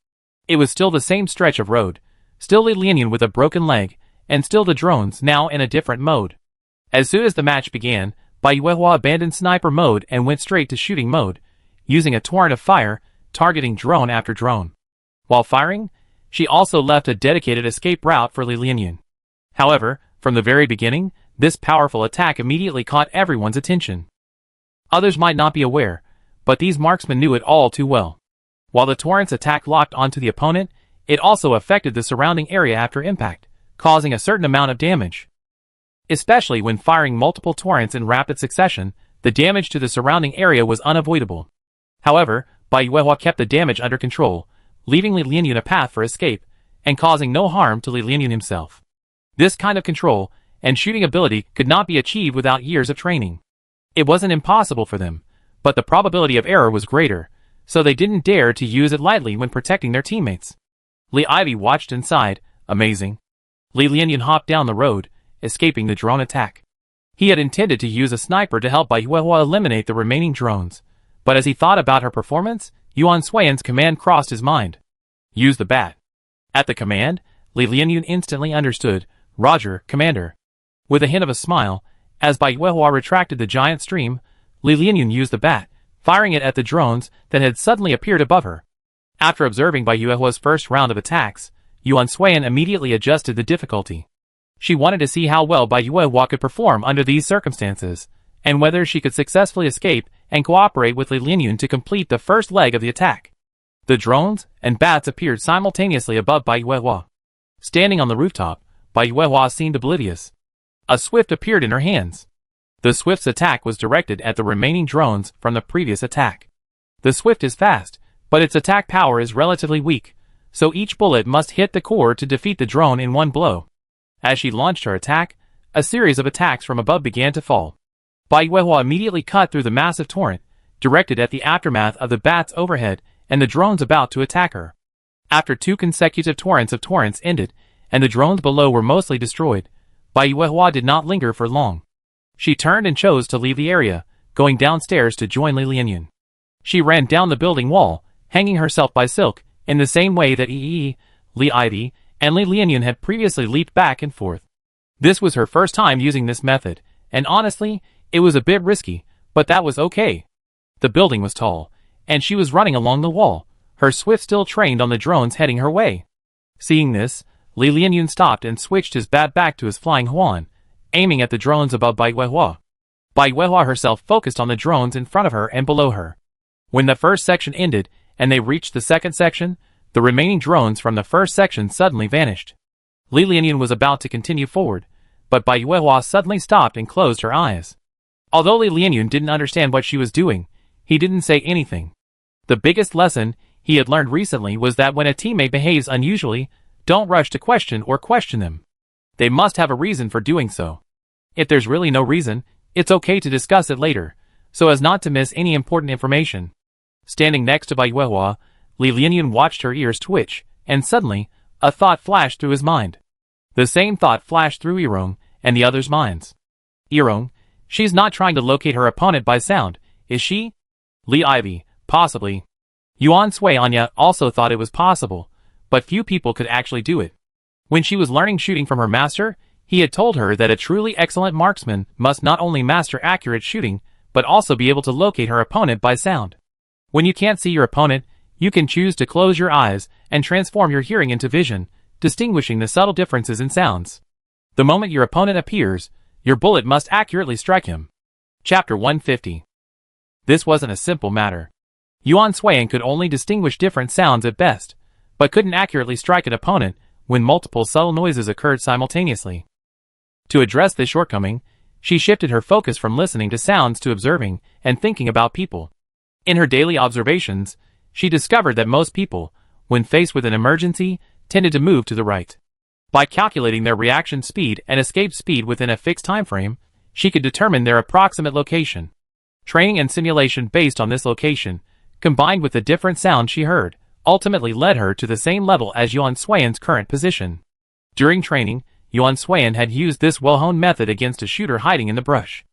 It was still the same stretch of road, still Li Lianyan with a broken leg, and still the drones now in a different mode. As soon as the match began, Bai Yuehua abandoned sniper mode and went straight to shooting mode, using a torrent of fire, targeting drone after drone. While firing, she also left a dedicated escape route for Li Lianyan. However, from the very beginning, this powerful attack immediately caught everyone's attention. Others might not be aware, but these marksmen knew it all too well. While the torrent's attack locked onto the opponent, it also affected the surrounding area after impact, causing a certain amount of damage. Especially when firing multiple torrents in rapid succession, the damage to the surrounding area was unavoidable. However, Bai Yuehua kept the damage under control, leaving Li Lianyan a path for escape, and causing no harm to Li Lianyan himself. This kind of control and shooting ability could not be achieved without years of training. It wasn't impossible for them, but the probability of error was greater, so they didn't dare to use it lightly when protecting their teammates. Li Ivy watched and sighed, amazing. Li Lianyan hopped down the road, escaping the drone attack. He had intended to use a sniper to help Bai Yuehua eliminate the remaining drones, but as he thought about her performance, Yuan Suiyan's command crossed his mind. Use the bat. At the command, Li Lianyan instantly understood, Roger, Commander. With a hint of a smile, as Bai Yuehua retracted the giant stream, Li Lianyan used the bat, firing it at the drones that had suddenly appeared above her. After observing Bai Yuehua's first round of attacks, Yuan Suiyan immediately adjusted the difficulty. She wanted to see how well Bai Yuehua could perform under these circumstances, and whether she could successfully escape and cooperate with Li Lianyan to complete the first leg of the attack. The drones and bats appeared simultaneously above Bai Yuehua. Standing on the rooftop, Bai Yuehua seemed oblivious. A swift appeared in her hands. The swift's attack was directed at the remaining drones from the previous attack. The swift is fast, but its attack power is relatively weak, so each bullet must hit the core to defeat the drone in one blow. As she launched her attack, a series of attacks from above began to fall. Bai Yuehua immediately cut through the massive torrent, directed at the aftermath of the bats overhead and the drones about to attack her. After 2 consecutive torrents ended, and the drones below were mostly destroyed, Bai Yuehua did not linger for long. She turned and chose to leave the area, going downstairs to join Li Lianyan. She ran down the building wall, hanging herself by silk, in the same way that Li Ivy, and Li Lianyan had previously leaped back and forth. This was her first time using this method, and honestly, it was a bit risky, but that was okay. The building was tall, and she was running along the wall, her swift still trained on the drones heading her way. Seeing this, Li Lianyan stopped and switched his bat back to his flying huan, aiming at the drones above Bai Yuehua. Bai Yuehua herself focused on the drones in front of her and below her. When the first section ended, and they reached the second section, the remaining drones from the first section suddenly vanished. Li Lianyan was about to continue forward, but Bai Yuehua suddenly stopped and closed her eyes. Although Li Lianyan didn't understand what she was doing, He didn't say anything. The biggest lesson he had learned recently was that when a teammate behaves unusually, don't rush to question them. They must have a reason for doing so. If there's really no reason, it's okay to discuss it later, so as not to miss any important information. Standing next to Bai Yuehua, Li Lianyan watched her ears twitch, and suddenly, a thought flashed through his mind. The same thought flashed through Yirong and the others' minds. Yirong, she's not trying to locate her opponent by sound, is she? Li Ivy, possibly. Yuan Sui Anya also thought it was possible, but few people could actually do it. When she was learning shooting from her master, he had told her that a truly excellent marksman must not only master accurate shooting, but also be able to locate her opponent by sound. When you can't see your opponent, you can choose to close your eyes and transform your hearing into vision, distinguishing the subtle differences in sounds. The moment your opponent appears, your bullet must accurately strike him. Chapter 150. This wasn't a simple matter. Yuan Sui could only distinguish different sounds at best, but couldn't accurately strike an opponent when multiple subtle noises occurred simultaneously. To address this shortcoming, she shifted her focus from listening to sounds to observing and thinking about people. In her daily observations, she discovered that most people, when faced with an emergency, tended to move to the right. By calculating their reaction speed and escape speed within a fixed time frame, she could determine their approximate location. Training and simulation based on this location, combined with the different sounds she heard, ultimately led her to the same level as Yuan Sui's current position. During training, Yuan Sui had used this well-honed method against a shooter hiding in the brush.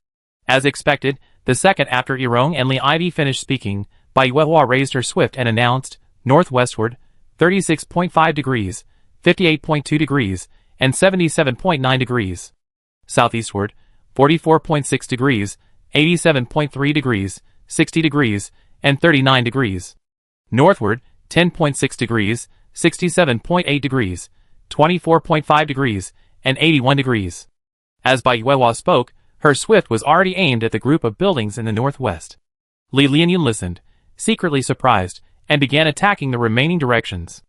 As expected, the second after Yirong and Li Ivy finished speaking, Bai Yuehua raised her swift and announced, northwestward, 36.5 degrees, 58.2 degrees, and 77.9 degrees. Southeastward, 44.6 degrees, 87.3 degrees, 60 degrees, and 39 degrees. Northward, 10.6 degrees, 67.8 degrees, 24.5 degrees, and 81 degrees. As Bai Yuehua spoke, her swift was already aimed at the group of buildings in the northwest. Li Lianyan listened, secretly surprised, and began attacking the remaining directions.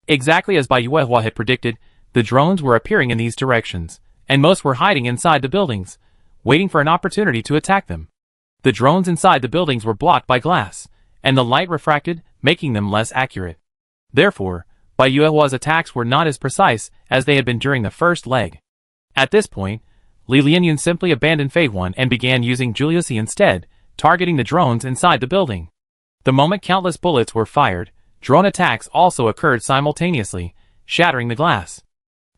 Exactly as Bai Yuehua had predicted, the drones were appearing in these directions, and most were hiding inside the buildings, waiting for an opportunity to attack them. The drones inside the buildings were blocked by glass, and the light refracted, making them less accurate. Therefore, Bai Yuehua's attacks were not as precise as they had been during the first leg. At this point, Li Lianyan simply abandoned Fei Huan and began using Julius instead, targeting the drones inside the building. The moment countless bullets were fired, drone attacks also occurred simultaneously, shattering the glass.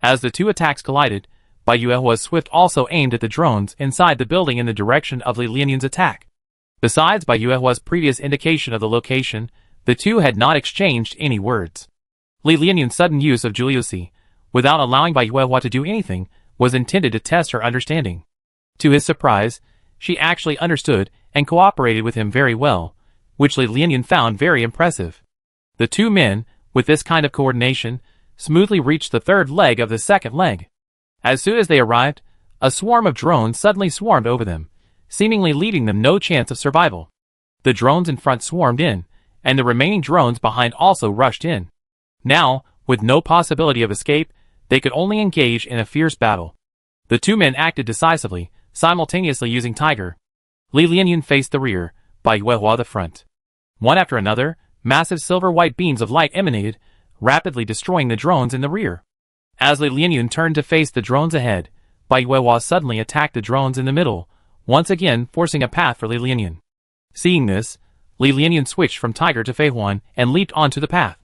As the two attacks collided, Bai Yuehua's swift also aimed at the drones inside the building in the direction of Li Lianyan's attack. Besides Bai Yuehua's previous indication of the location, the two had not exchanged any words. Li Lianyan's sudden use of Julius, without allowing Bai Yuehua to do anything, was intended to test her understanding. To his surprise, she actually understood and cooperated with him very well, which Li Lianyan found very impressive. The two men, with this kind of coordination, smoothly reached the third leg of the second leg. As soon as they arrived, a swarm of drones suddenly swarmed over them, seemingly leaving them no chance of survival. The drones in front swarmed in, and the remaining drones behind also rushed in. Now, with no possibility of escape, they could only engage in a fierce battle. The two men acted decisively, simultaneously using Tiger. Li Lianyan faced the rear, Bai Yuehua the front. One after another, massive silver-white beams of light emanated, rapidly destroying the drones in the rear. As Li Lianyan turned to face the drones ahead, Bai Yuehua suddenly attacked the drones in the middle, once again forcing a path for Li Lianyan. Seeing this, Li Lianyan switched from Tiger to Fei Huan and leaped onto the path.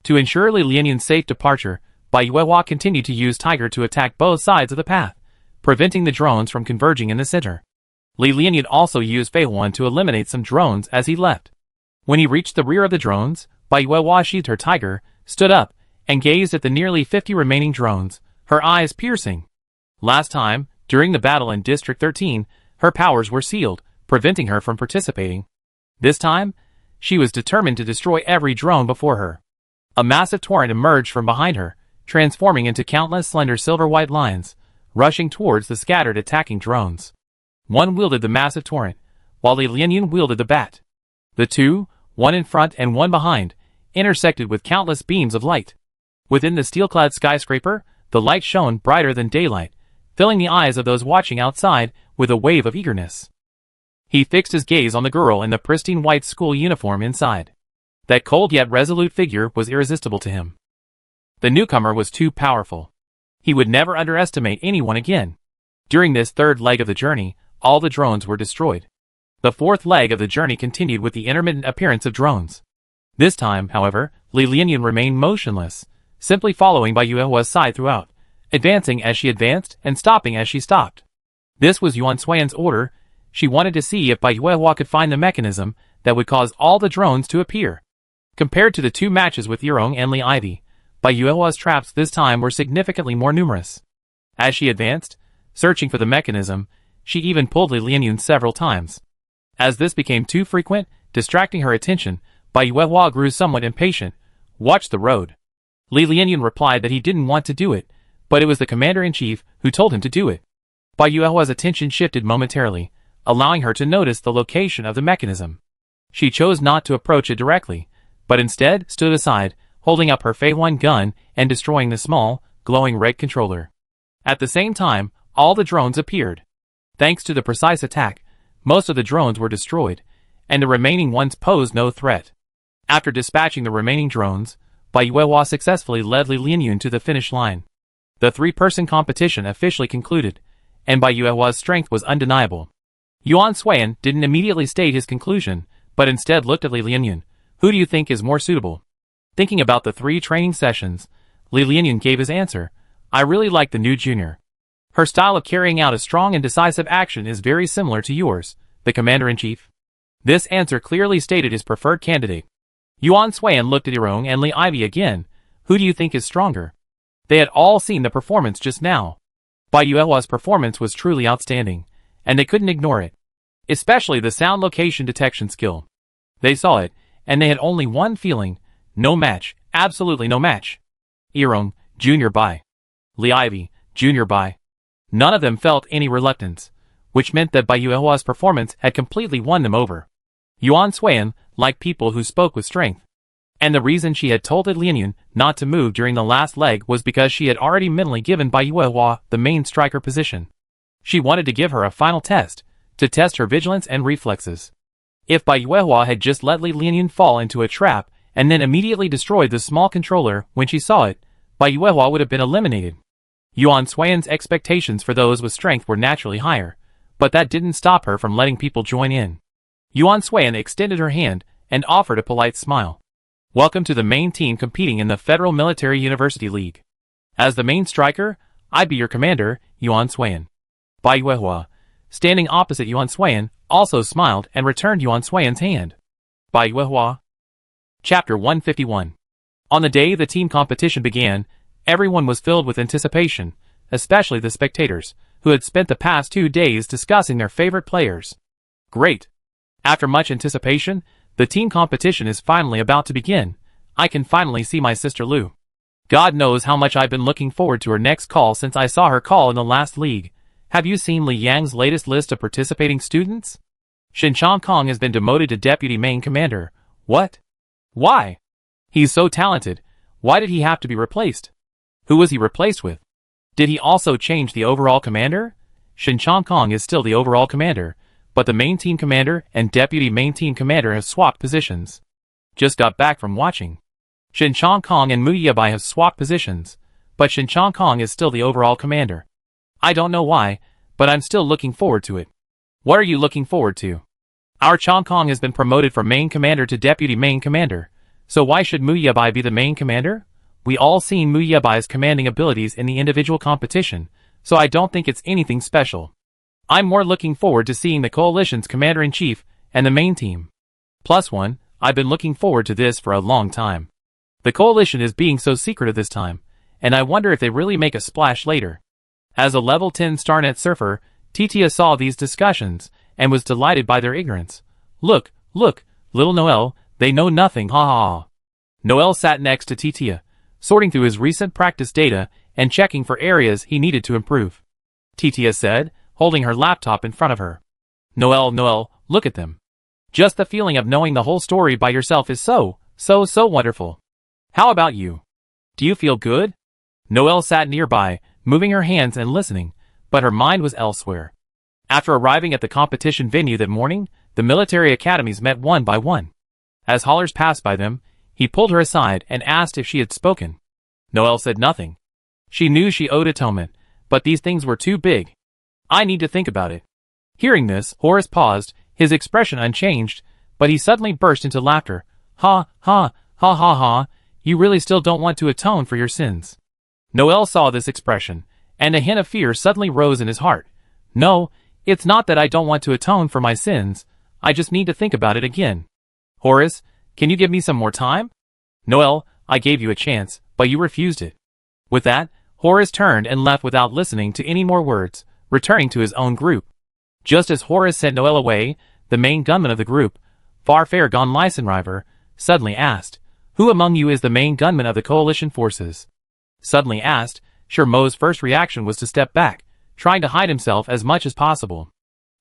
To ensure Li Lianyan's safe departure, Bai Yuehua continued to use Tiger to attack both sides of the path, preventing the drones from converging in the center. Li Lianyan also used Fei Huan to eliminate some drones as he left. When he reached the rear of the drones, Bai Yuehua sheathed her Tiger, stood up, and gazed at the nearly 50 remaining drones, her eyes piercing. Last time, during the battle in District 13, her powers were sealed, preventing her from participating. This time, she was determined to destroy every drone before her. A massive torrent emerged from behind her, transforming into countless slender silver-white lines, rushing towards the scattered attacking drones. One wielded the massive torrent, while Li Lianyan wielded the bat. The two, one in front and one behind, intersected with countless beams of light. Within the steel-clad skyscraper, the light shone brighter than daylight, filling the eyes of those watching outside with a wave of eagerness. He fixed his gaze on the girl in the pristine white school uniform inside. That cold yet resolute figure was irresistible to him. The newcomer was too powerful. He would never underestimate anyone again. During this third leg of the journey, all the drones were destroyed. The fourth leg of the journey continued with the intermittent appearance of drones. This time, however, Li Lianyan remained motionless, simply following Bai Yuehua's side throughout, advancing as she advanced and stopping as she stopped. This was Yuan Suiyan's order. She wanted to see if Bai Yuehua could find the mechanism that would cause all the drones to appear. Compared to the two matches with Yirong and Li Ivy, Bai Yuehua's traps this time were significantly more numerous. As she advanced, searching for the mechanism, she even pulled Li Lianyan several times. As this became too frequent, distracting her attention, Bai Yuehua grew somewhat impatient. Watch the road. Li Lianyan replied that he didn't want to do it, but it was the commander-in-chief who told him to do it. Bai Yuehua's attention shifted momentarily, allowing her to notice the location of the mechanism. She chose not to approach it directly, but instead stood aside, holding up her Phase 1 gun and destroying the small, glowing red controller. At the same time, all the drones appeared. Thanks to the precise attack, most of the drones were destroyed, and the remaining ones posed no threat. After dispatching the remaining drones, Bai Yuehua successfully led Li Lianyan to the finish line. The three-person competition officially concluded, and Bai Yuehua's strength was undeniable. Yuan Suiyan didn't immediately state his conclusion, but instead looked at Li Lianyan. Who do you think is more suitable? Thinking about the 3 training sessions, Li Lianyan gave his answer. I really like the new junior. Her style of carrying out a strong and decisive action is very similar to yours, the commander-in-chief. This answer clearly stated his preferred candidate. Yuan Suiyan looked at Yirong and Li Ivy again. Who do you think is stronger? They had all seen the performance just now. Bai Yuehua's performance was truly outstanding, and they couldn't ignore it. Especially the sound location detection skill. They saw it, and they had only one feeling. No match, absolutely no match. Yirong, Junior Bai. Li Ivy, Junior Bai. None of them felt any reluctance, which meant that Bai Yuehua's performance had completely won them over. Yuan Suiyan liked people who spoke with strength. And the reason she had told Li Lianyan not to move during the last leg was because she had already mentally given Bai Yuehua the main striker position. She wanted to give her a final test, to test her vigilance and reflexes. If Bai Yuehua had just let Li Lianyan fall into a trap and then immediately destroyed the small controller when she saw it, Bai Yuehua would have been eliminated. Yuan Suiyan's expectations for those with strength were naturally higher, but that didn't stop her from letting people join in. Yuan Suiyan extended her hand and offered a polite smile. Welcome to the main team competing in the Federal Military University League. As the main striker, I'd be your commander, Yuan Suiyan. Bai Yuehua, standing opposite Yuan Suiyan, also smiled and returned Yuan Suiyan's hand. Bai Yuehua. Chapter 151. On the day the team competition began, everyone was filled with anticipation, especially the spectators, who had spent the past 2 days discussing their favorite players. Great! After much anticipation, the team competition is finally about to begin. I can finally see my sister Lu. God knows how much I've been looking forward to her next call since I saw her call in the last league. Have you seen Li Yang's latest list of participating students? Shin Kong has been demoted to deputy main commander. What? Why? He's so talented. Why did he have to be replaced? Who was he replaced with? Did he also change the overall commander? Shin Kong is still the overall commander, but the main team commander and deputy main team commander have swapped positions. Just got back from watching. Shin Kong and Mu Yabai have swapped positions, but Shin Kong is still the overall commander. I don't know why, but I'm still looking forward to it. What are you looking forward to? Our Kong has been promoted from main commander to deputy main commander, so why should Mu Yabai be the main commander? We all seen Mu Yabai's commanding abilities in the individual competition, so I don't think it's anything special. I'm more looking forward to seeing the coalition's commander-in-chief and the main team. +1, I've been looking forward to this for a long time. The coalition is being so secretive this time, and I wonder if they really make a splash later. As a level 10 StarNet surfer, Titia saw these discussions and was delighted by their ignorance. Look, little Noel, they know nothing, ha ha ha. Noel sat next to Titia, sorting through his recent practice data and checking for areas he needed to improve. Titia said, holding her laptop in front of her. Noel, look at them. Just the feeling of knowing the whole story by yourself is so wonderful. How about you? Do you feel good? Noel sat nearby, moving her hands and listening, but her mind was elsewhere. After arriving at the competition venue that morning, the military academies met one by one. As Hollers passed by them, he pulled her aside and asked if she had spoken. Noelle said nothing. She knew she owed atonement, but these things were too big. I need to think about it. Hearing this, Horace paused, his expression unchanged, but he suddenly burst into laughter. Ha, ha, ha ha ha, you really still don't want to atone for your sins. Noelle saw this expression, and a hint of fear suddenly rose in his heart. No, it's not that I don't want to atone for my sins, I just need to think about it again. Horace, can you give me some more time? Noelle, I gave you a chance, but you refused it. With that, Horace turned and left without listening to any more words, returning to his own group. Just as Horace sent Noelle away, the main gunman of the group, Farfair-Gon Lysenriver, suddenly asked, Who among you is the main gunman of the coalition forces? Suddenly asked, Shermo's first reaction was to step back, trying to hide himself as much as possible.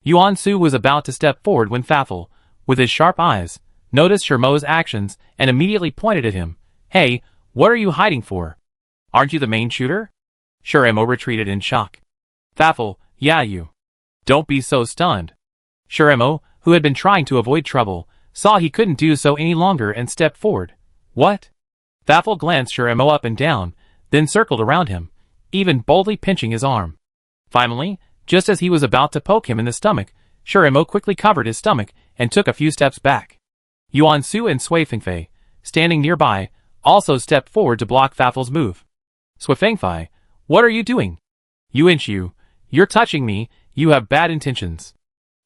Yuan Su was about to step forward when Fafel, with his sharp eyes, noticed Shermo's actions and immediately pointed at him. Hey, what are you hiding for? Aren't you the main shooter? Shermo retreated in shock. Fafel, yeah you. Don't be so stunned. Shermo, who had been trying to avoid trouble, saw he couldn't do so any longer and stepped forward. What? Fafel glanced Shermo up and down, then circled around him, even boldly pinching his arm. Finally, just as he was about to poke him in the stomach, Shermo quickly covered his stomach and took a few steps back. Yuan Su and Sui Fengfei, standing nearby, also stepped forward to block Fafel's move. Sui Fengfei, what are you doing? Yuan Shu, you're touching me, you have bad intentions.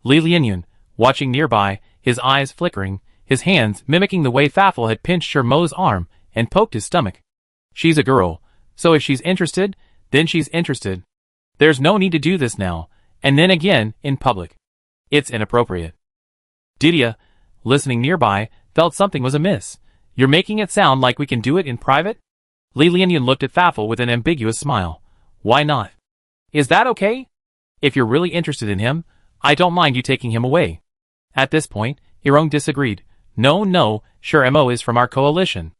Li Lianyun, watching nearby, his eyes flickering, his hands mimicking the way Fafel had pinched Shermo's arm and poked his stomach. She's a girl, so if she's interested, then she's interested. There's no need to do this now, and then again, in public. It's inappropriate. Didia, listening nearby, felt something was amiss. You're making it sound like we can do it in private? Li Lianyun looked at Fafel with an ambiguous smile. Why not? Is that okay? If you're really interested in him, I don't mind you taking him away. At this point, Irong disagreed. No, Shermo is from our coalition.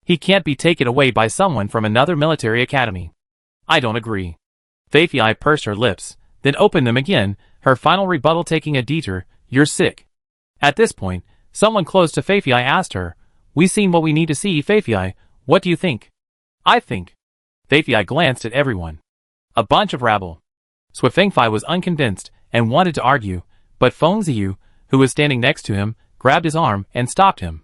He can't be taken away by someone from another military academy. I don't agree. Feifei pursed her lips, then opened them again, her final rebuttal taking a detour. You're sick. At this point, someone close to Feifei asked her, We seen what we need to see, Feifei, what do you think? I think. Feifei glanced at everyone. A bunch of rabble. Sui Fengfei was unconvinced and wanted to argue, but Feng Ziyu, who was standing next to him, grabbed his arm and stopped him.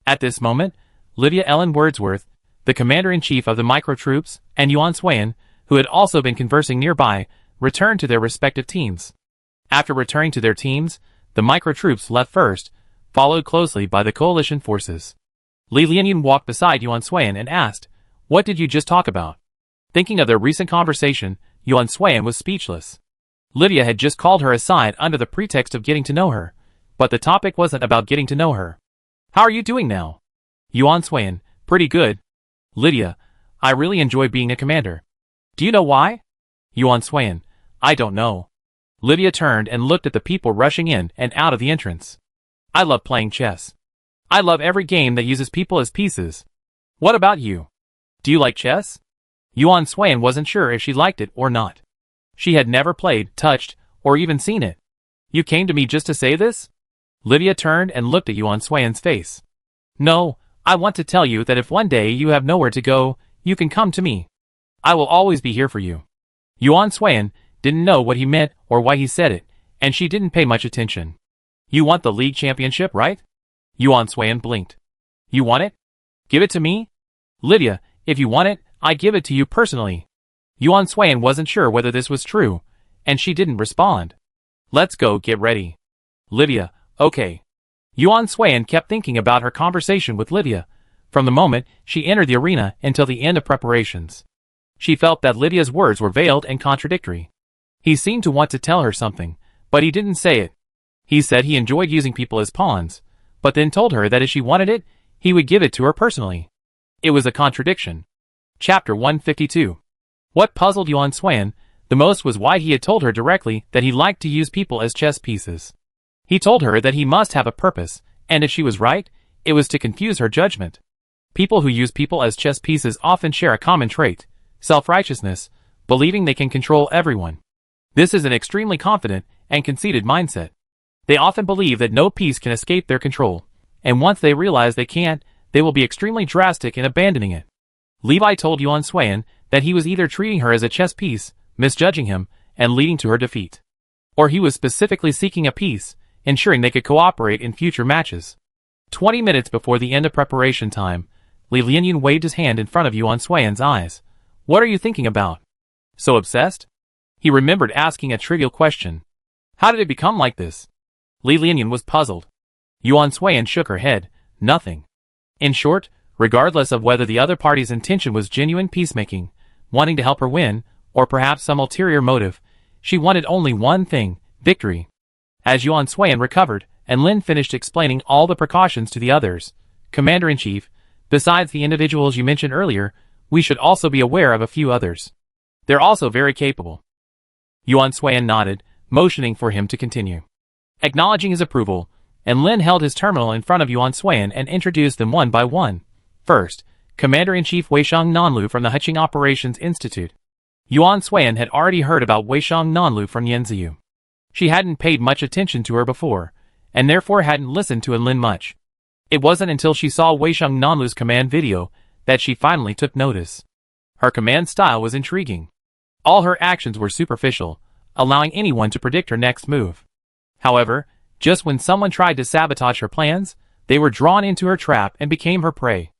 At this moment, Lydia Ellen Wordsworth, the commander-in-chief of the micro-troops, and Yuan Suiyan, who had also been conversing nearby, returned to their respective teams. After returning to their teams, the micro-troops left first, followed closely by the coalition forces. Li Lianyun walked beside Yuan Suiyan and asked, What did you just talk about? Thinking of their recent conversation, Yuan Suiyan was speechless. Lydia had just called her aside under the pretext of getting to know her, but the topic wasn't about getting to know her. How are you doing now? Yuan Suiyan, pretty good. Lydia, I really enjoy being a commander. Do you know why? Yuan Suiyan, I don't know. Lydia turned and looked at the people rushing in and out of the entrance. I love playing chess. I love every game that uses people as pieces. What about you? Do you like chess? Yuan Suiyan wasn't sure if she liked it or not. She had never played, touched, or even seen it. You came to me just to say this? Lydia turned and looked at Yuan Suiyan's face. No, I want to tell you that if one day you have nowhere to go, you can come to me. I will always be here for you. Yuan Suiyan didn't know what he meant or why he said it, and she didn't pay much attention. You want the league championship, right? Yuan Suiyan blinked. You want it? Give it to me? Lydia, if you want it, I give it to you personally. Yuan Suiyan wasn't sure whether this was true, and she didn't respond. Let's go get ready. Lydia, okay. Yuan Suiyan kept thinking about her conversation with Lydia, from the moment she entered the arena until the end of preparations. She felt that Lydia's words were veiled and contradictory. He seemed to want to tell her something, but he didn't say it. He said he enjoyed using people as pawns, but then told her that if she wanted it, he would give it to her personally. It was a contradiction. Chapter 152. What puzzled Yuan Suiyan the most was why he had told her directly that he liked to use people as chess pieces. He told her that he must have a purpose, and if she was right, it was to confuse her judgment. People who use people as chess pieces often share a common trait, self-righteousness, believing they can control everyone. This is an extremely confident and conceited mindset. They often believe that no piece can escape their control, and once they realize they can't, they will be extremely drastic in abandoning it. Levi told Yuan Swayan that he was either treating her as a chess piece, misjudging him, and leading to her defeat, or he was specifically seeking a piece, ensuring they could cooperate in future matches. 20 minutes before the end of preparation time, Li Lianyun waved his hand in front of Yuan Swayan's eyes. "What are you thinking about? So obsessed?" He remembered asking a trivial question. How did it become like this? Li Lianyun was puzzled. Yuan Swayan shook her head. Nothing. In short, regardless of whether the other party's intention was genuine peacemaking, wanting to help her win, or perhaps some ulterior motive, she wanted only one thing, victory. As Yuan Swayan recovered, and Lin finished explaining all the precautions to the others, Commander-in-Chief, besides the individuals you mentioned earlier, we should also be aware of a few others. They're also very capable. Yuan Swayan nodded, motioning for him to continue. Acknowledging his approval, and Lin held his terminal in front of Yuan Swayan and introduced them one by one. First, Commander-in-Chief Weisheng Nanlu from the Heching Operations Institute. Yuan Swayan had already heard about Weisheng Nanlu from Yanziyu. She hadn't paid much attention to her before, and therefore hadn't listened to Lin much. It wasn't until she saw Weisheng Nanlu's command video that she finally took notice. Her command style was intriguing. All her actions were superficial, allowing anyone to predict her next move. However, just when someone tried to sabotage her plans, they were drawn into her trap and became her prey.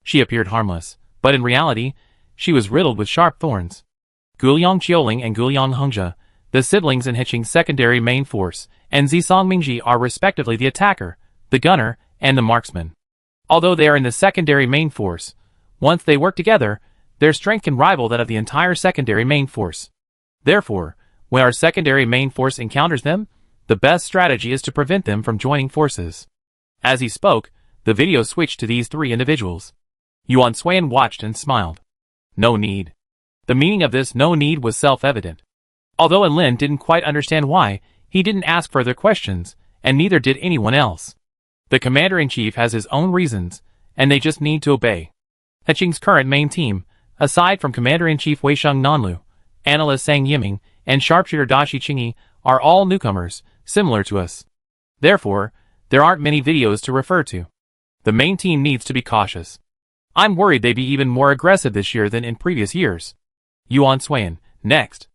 She appeared harmless, but in reality, she was riddled with sharp thorns. Guliang Qiuling and Guliang Hengzhe, the siblings in Heching's secondary main force, and Zisong Mingji are respectively the attacker, the gunner, and the marksman. Although they are in the secondary main force, once they work together, their strength can rival that of the entire secondary main force. Therefore, when our secondary main force encounters them, the best strategy is to prevent them from joining forces. As he spoke, the video switched to these three individuals. Yuan Swayan watched and smiled. No need. The meaning of this no need was self-evident. Although Lin didn't quite understand why, he didn't ask further questions, and neither did anyone else. The Commander-in-Chief has his own reasons, and they just need to obey. Heching's current main team, aside from Commander-in-Chief Weisheng Nanlu, Analyst Sang Yiming, and Sharpshooter Dashi Qingyi, are all newcomers, similar to us. Therefore, there aren't many videos to refer to. The main team needs to be cautious. I'm worried they be even more aggressive this year than in previous years. Yuan Swayan, next.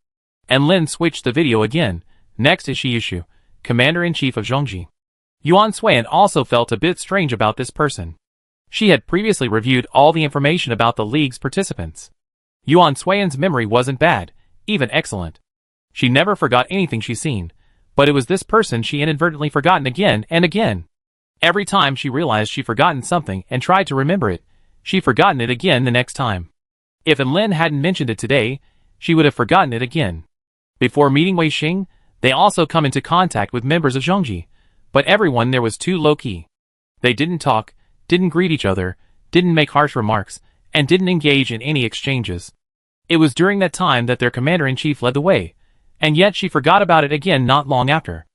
And Lin switched the video again. Next is Shiyushu, Commander-in-Chief of Zhongji. Yuan Swayan also felt a bit strange about this person. She had previously reviewed all the information about the league's participants. Yuan Swayan's memory wasn't bad, even excellent. She never forgot anything she'd seen, but it was this person she inadvertently forgotten again and again. Every time she realized she'd forgotten something and tried to remember it, she'd forgotten it again the next time. If Lin hadn't mentioned it today, she would have forgotten it again. Before meeting Wei Xing, they also come into contact with members of Zhongji, but everyone there was too low-key. They didn't talk, didn't greet each other, didn't make harsh remarks, and didn't engage in any exchanges. It was during that time that their Commander-in-Chief led the way, and yet she forgot about it again not long after.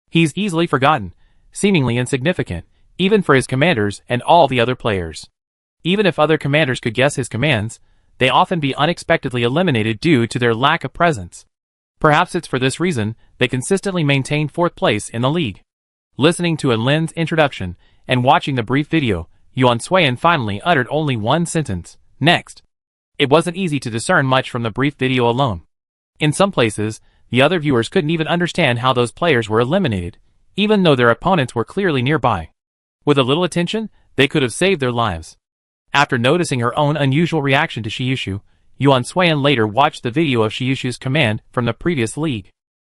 He's easily forgotten, seemingly insignificant, even for his commanders and all the other players. Even if other commanders could guess his commands, they often be unexpectedly eliminated due to their lack of presence. Perhaps it's for this reason they consistently maintain 4th place in the league. Listening to Lin's introduction and watching the brief video, Yuan Swayan finally uttered only one sentence, next. It wasn't easy to discern much from the brief video alone. In some places, the other viewers couldn't even understand how those players were eliminated, even though their opponents were clearly nearby. With a little attention, they could have saved their lives. After noticing her own unusual reaction to Shiyushu, Yuan Swayan later watched the video of Shiyushu's command from the previous league.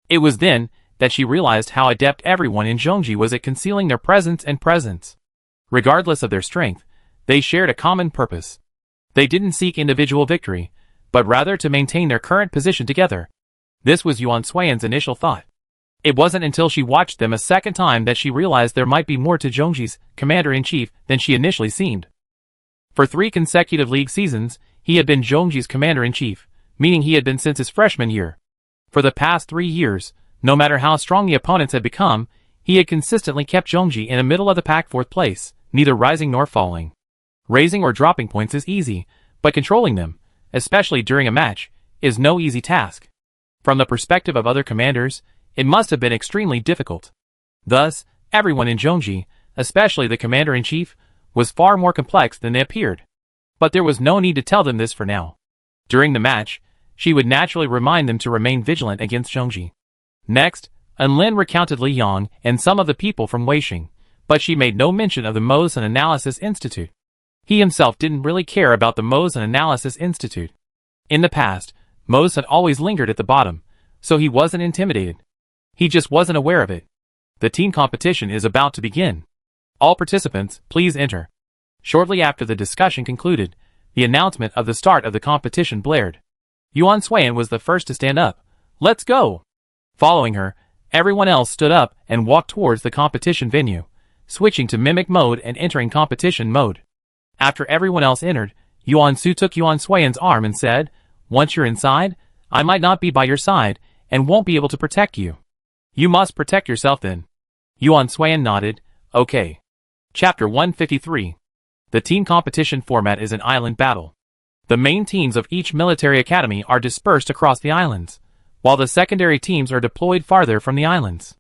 It was then that she realized how adept everyone in Zhongji was at concealing their presence and presence. Regardless of their strength, they shared a common purpose. They didn't seek individual victory, but rather to maintain their current position together. This was Yuan Swayan's initial thought. It wasn't until she watched them a second time that she realized there might be more to Zhongji's Commander-in-Chief than she initially seemed. For 3 consecutive league seasons, he had been Zhongji's Commander-in-Chief, meaning he had been since his freshman year. For the past 3 years, no matter how strong the opponents had become, he had consistently kept Zhongji in the middle of the pack 4th place, neither rising nor falling. Raising or dropping points is easy, but controlling them, especially during a match, is no easy task. From the perspective of other commanders, it must have been extremely difficult. Thus, everyone in Zhongji, especially the commander-in-chief, was far more complex than they appeared. But there was no need to tell them this for now. During the match, she would naturally remind them to remain vigilant against Zhongji. Next, Lin recounted Li Yang and some of the people from Weixing, but she made no mention of the Mosen Analysis Institute. He himself didn't really care about the Mosen Analysis Institute. In the past, Mose had always lingered at the bottom, so he wasn't intimidated. He just wasn't aware of it. The team competition is about to begin. All participants, please enter. Shortly after the discussion concluded, the announcement of the start of the competition blared. Yuan Suiyan was the first to stand up. Let's go! Following her, everyone else stood up and walked towards the competition venue, switching to mimic mode and entering competition mode. After everyone else entered, Yuan Su took Yuan Suiyan's arm and said, "Once you're inside, I might not be by your side and won't be able to protect you. You must protect yourself then." Yuan Suiyan nodded, "Okay." Chapter 153. The team competition format is an island battle. The main teams of each military academy are dispersed across the islands, while the secondary teams are deployed farther from the islands.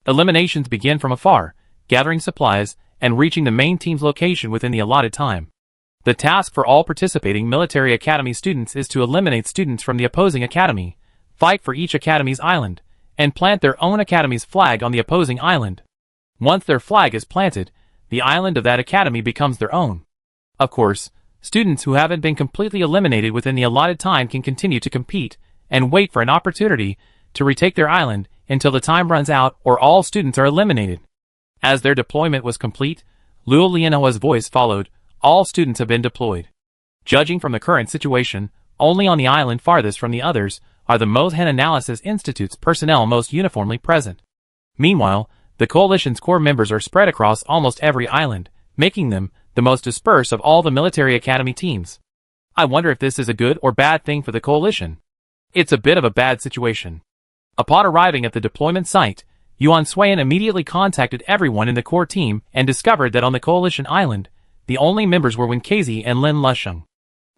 Eliminations begin from afar, gathering supplies, and reaching the main team's location within the allotted time. The task for all participating military academy students is to eliminate students from the opposing academy, fight for each academy's island, and plant their own academy's flag on the opposing island. Once their flag is planted, the island of that academy becomes their own. Of course, students who haven't been completely eliminated within the allotted time can continue to compete and wait for an opportunity to retake their island until the time runs out or all students are eliminated. As their deployment was complete, Luo Lianhua's voice followed, "All students have been deployed." Judging from the current situation, only on the island farthest from the others are the Mosen Analysis Institute's personnel most uniformly present. Meanwhile, the coalition's core members are spread across almost every island, making them the most dispersed of all the military academy teams. I wonder if this is a good or bad thing for the coalition. It's a bit of a bad situation. Upon arriving at the deployment site, Yuan Suiyan immediately contacted everyone in the core team and discovered that on the coalition island, the only members were Wenkezi and Lin Lusheng.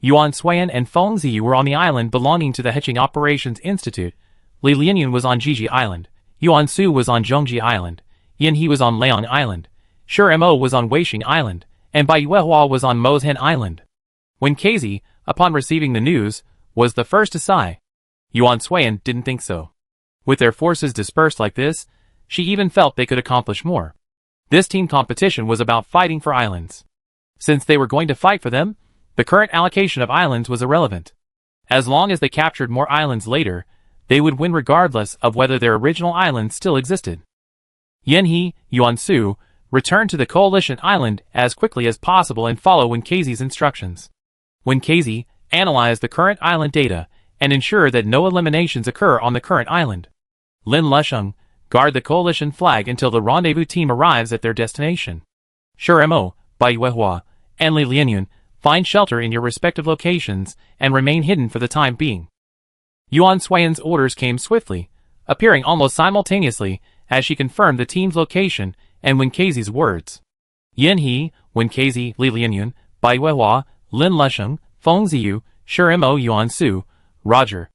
Yuan Suiyan and Feng Ziyu were on the island belonging to the Heqing Operations Institute. Li Lianyun was on Jiji Island. Yuan Su was on Zhongji Island. Yin He was on Liang Island. Shi Mo was on Weixing Island. And Bai Yuehua was on Mosen Island. Wenkezi, upon receiving the news, was the first to sigh. Yuan Suiyan didn't think so. With their forces dispersed like this, she even felt they could accomplish more. This team competition was about fighting for islands. Since they were going to fight for them, the current allocation of islands was irrelevant. As long as they captured more islands later, they would win regardless of whether their original islands still existed. Yin He, Yuan Su, returned to the coalition island as quickly as possible and followed Wenkezi's instructions. Wenkezi analyzed the current island data and ensured that no eliminations occur on the current island. Lin Lusheng, guard the coalition flag until the rendezvous team arrives at their destination. Shi Mo, Bai Yuehua, and Li Lianyun, find shelter in your respective locations and remain hidden for the time being. Yuan Suiyan's orders came swiftly, appearing almost simultaneously as she confirmed the team's location and Wenkezi's words. Yin He, Wenkezi, Li Lianyun, Bai Yuehua, Lin Lusheng, Feng Ziyu, Shi Mo, Yuan Su, Roger.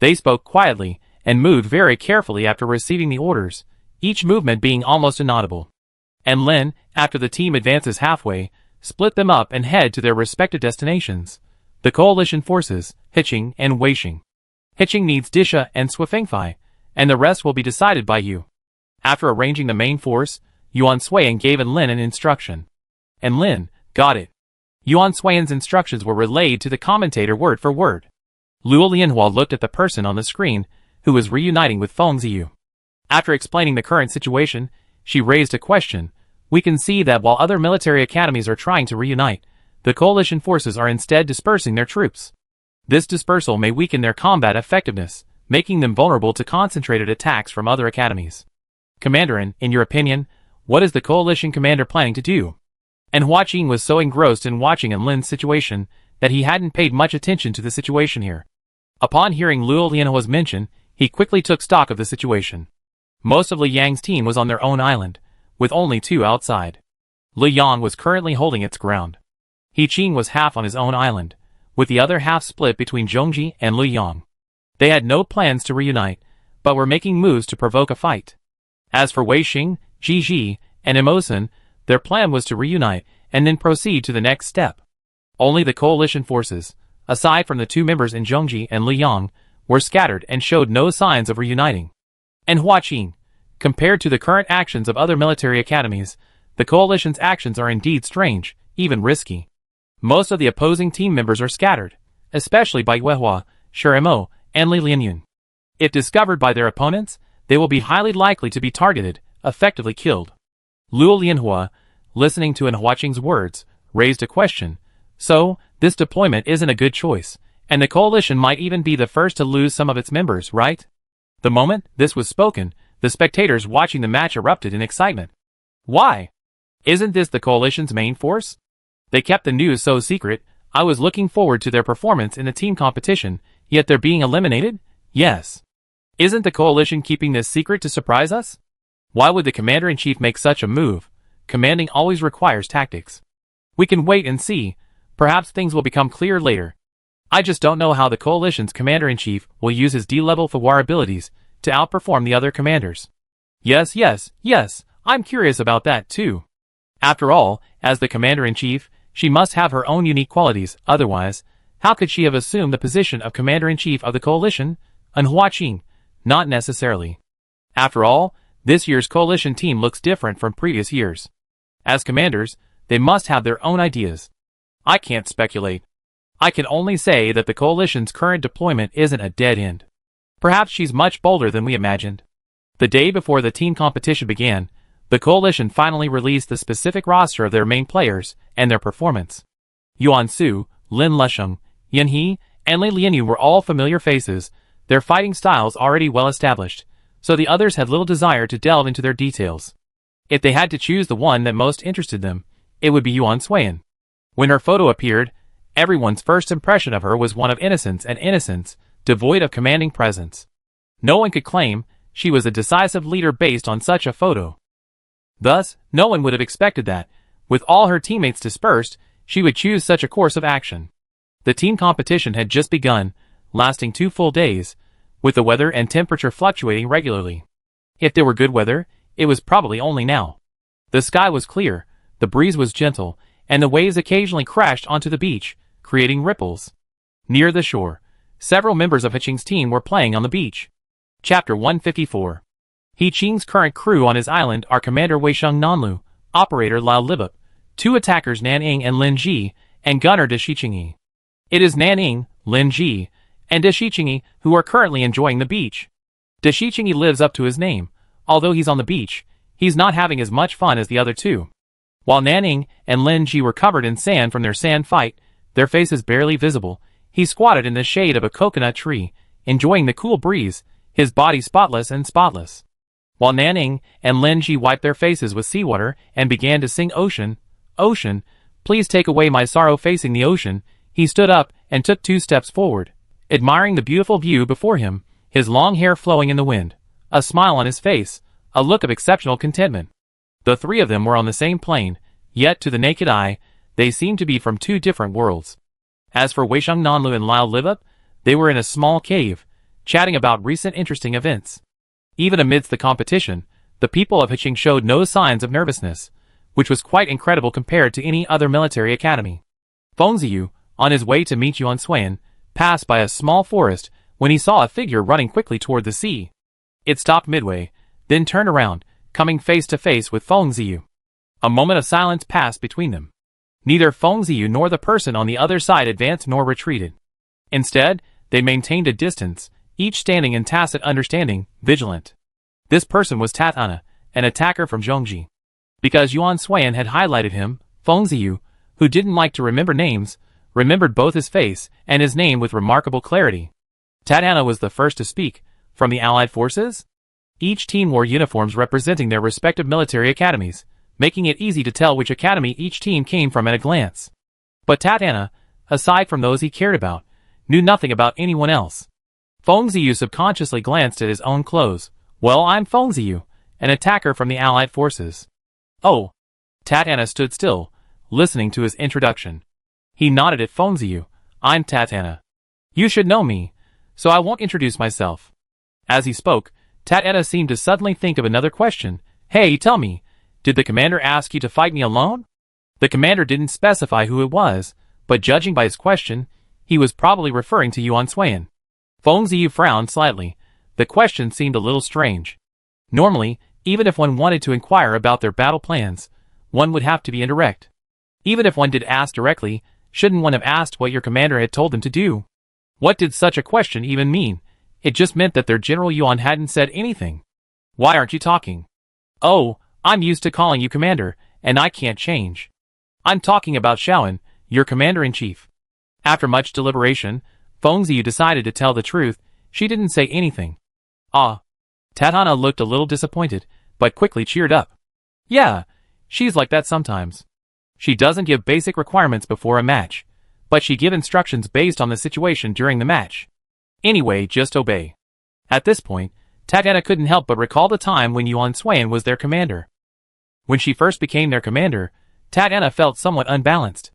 They spoke quietly and moved very carefully after receiving the orders, each movement being almost inaudible. And Lin, after the team advances halfway, split them up and head to their respective destinations. The coalition forces, Heqing and Weixing. Heqing needs Disha and Swifengfei, and the rest will be decided by you. After arranging the main force, Yuan Suiyan gave Lin an instruction. And Lin got it. Yuan Suiyan's instructions were relayed to the commentator word for word. Luo Lianhua looked at the person on the screen, who was reuniting with Feng Ziyu. After explaining the current situation, she raised a question. We can see that while other military academies are trying to reunite, the coalition forces are instead dispersing their troops. This dispersal may weaken their combat effectiveness, making them vulnerable to concentrated attacks from other academies. Commander, in your opinion, what is the coalition commander planning to do? And Hua Qing was so engrossed in watching Lin's situation that he hadn't paid much attention to the situation here. Upon hearing Luo Lianhua's mention, he quickly took stock of the situation. Most of Li Yang's team was on their own island, with only 2 outside. Li Yang was currently holding its ground. He Qing was half on his own island, with the other half split between Zhongji and Lu Yang. They had no plans to reunite, but were making moves to provoke a fight. As for Wei Xing, Ji Ji, and Emosen, their plan was to reunite and then proceed to the next step. Only the coalition forces, aside from the two members in Zhongji and Liyang, were scattered and showed no signs of reuniting. And Huaqing, compared to the current actions of other military academies, the coalition's actions are indeed strange, even risky. Most of the opposing team members are scattered, especially by Yuehua, Shiremo, and Li Lianyun. If discovered by their opponents, they will be highly likely to be targeted, effectively killed. Luo Lianhua, listening to Huaqing's words, raised a question. So, this deployment isn't a good choice, and the coalition might even be the first to lose some of its members, right? The moment this was spoken, the spectators watching the match erupted in excitement. Why? Isn't this the coalition's main force? They kept the news so secret. I was looking forward to their performance in the team competition, yet they're being eliminated? Yes. Isn't the coalition keeping this secret to surprise us? Why would the commander-in-chief make such a move? Commanding always requires tactics. We can wait and see. Perhaps things will become clear later. I just don't know how the coalition's commander-in-chief will use his D-level Fawar abilities to outperform the other commanders. Yes, I'm curious about that too. After all, as the commander-in-chief, she must have her own unique qualities, otherwise, how could she have assumed the position of commander-in-chief of the coalition? And Huaqing, not necessarily. After all, this year's coalition team looks different from previous years. As commanders, they must have their own ideas. I can't speculate. I can only say that the coalition's current deployment isn't a dead end. Perhaps she's much bolder than we imagined. The day before the team competition began, the coalition finally released the specific roster of their main players and their performance. Yuan Su, Lin Lusheng, Yin He, and Li Lianyu were all familiar faces, their fighting styles already well established, so the others had little desire to delve into their details. If they had to choose the one that most interested them, it would be Yuan Suiyan. When her photo appeared, everyone's first impression of her was one of innocence, devoid of commanding presence. No one could claim she was a decisive leader based on such a photo. Thus, no one would have expected that, with all her teammates dispersed, she would choose such a course of action. The team competition had just begun, lasting 2 full days, with the weather and temperature fluctuating regularly. If there were good weather, it was probably only now. The sky was clear, the breeze was gentle, and the waves occasionally crashed onto the beach, creating ripples. Near the shore, several members of Huaqing's team were playing on the beach. Chapter 154. Huaqing's current crew on his island are Commander Weisheng Nanlu, Operator Lao Libup, 2 attackers Nanning and Lin Ji, and Gunner De Shiqingyi. It is Nanning, Lin Ji, and De Shiqingyi who are currently enjoying the beach. De Shiqingyi lives up to his name. Although he's on the beach, he's not having as much fun as the other two. While Nanning and Lin Ji were covered in sand from their sand fight, their faces barely visible, he squatted in the shade of a coconut tree, enjoying the cool breeze, his body spotless and spotless. While Nanning and Lin Ji wiped their faces with seawater and began to sing Ocean, Ocean, please take away my sorrow facing the ocean, he stood up and took 2 steps forward, admiring the beautiful view before him, his long hair flowing in the wind, a smile on his face, a look of exceptional contentment. The 3 of them were on the same plane, yet to the naked eye, they seemed to be from 2 different worlds. As for Weisheng Nanlu and Lao Libup, they were in a small cave, chatting about recent interesting events. Even amidst the competition, the people of Huaqing showed no signs of nervousness, which was quite incredible compared to any other military academy. Feng Ziyu, on his way to meet Yuan Suiyan, passed by a small forest when he saw a figure running quickly toward the sea. It stopped midway, then turned around, coming face to face with Feng Ziyu. A moment of silence passed between them. Neither Feng Ziyu nor the person on the other side advanced nor retreated. Instead, they maintained a distance, each standing in tacit understanding, vigilant. This person was Tat Ana, an attacker from Zhongji. Because Yuan Suiyan had highlighted him, Feng Ziyu, who didn't like to remember names, remembered both his face and his name with remarkable clarity. Tat Ana was the first to speak. From the Allied forces? Each team wore uniforms representing their respective military academies, making it easy to tell which academy each team came from at a glance. But Tat Ana, aside from those he cared about, knew nothing about anyone else. Feng Ziyu subconsciously glanced at his own clothes. Well, I'm Feng Ziyu, an attacker from the Allied forces. Oh. Tat Ana stood still, listening to his introduction. He nodded at Feng Ziyu. I'm Tat Ana. You should know me, so I won't introduce myself. As he spoke, Tatiana seemed to suddenly think of another question. Hey, tell me, did the commander ask you to fight me alone? The commander didn't specify who it was, but judging by his question, he was probably referring to Yuan Swayan. Feng Ziyu frowned slightly. The question seemed a little strange. Normally, even if one wanted to inquire about their battle plans, one would have to be indirect. Even if one did ask directly, shouldn't one have asked what your commander had told them to do? What did such a question even mean? It just meant that their General Yuan hadn't said anything. Why aren't you talking? Oh, I'm used to calling you commander, and I can't change. I'm talking about Shaoan, your commander-in-chief. After much deliberation, Feng Ziyu decided to tell the truth. She didn't say anything. Ah. Tatiana looked a little disappointed, but quickly cheered up. Yeah, she's like that sometimes. She doesn't give basic requirements before a match, but she gives instructions based on the situation during the match. Anyway, just obey. At this point, Tatiana couldn't help but recall the time when Yuan Swayan was their commander. When she first became their commander, Tatiana felt somewhat unbalanced.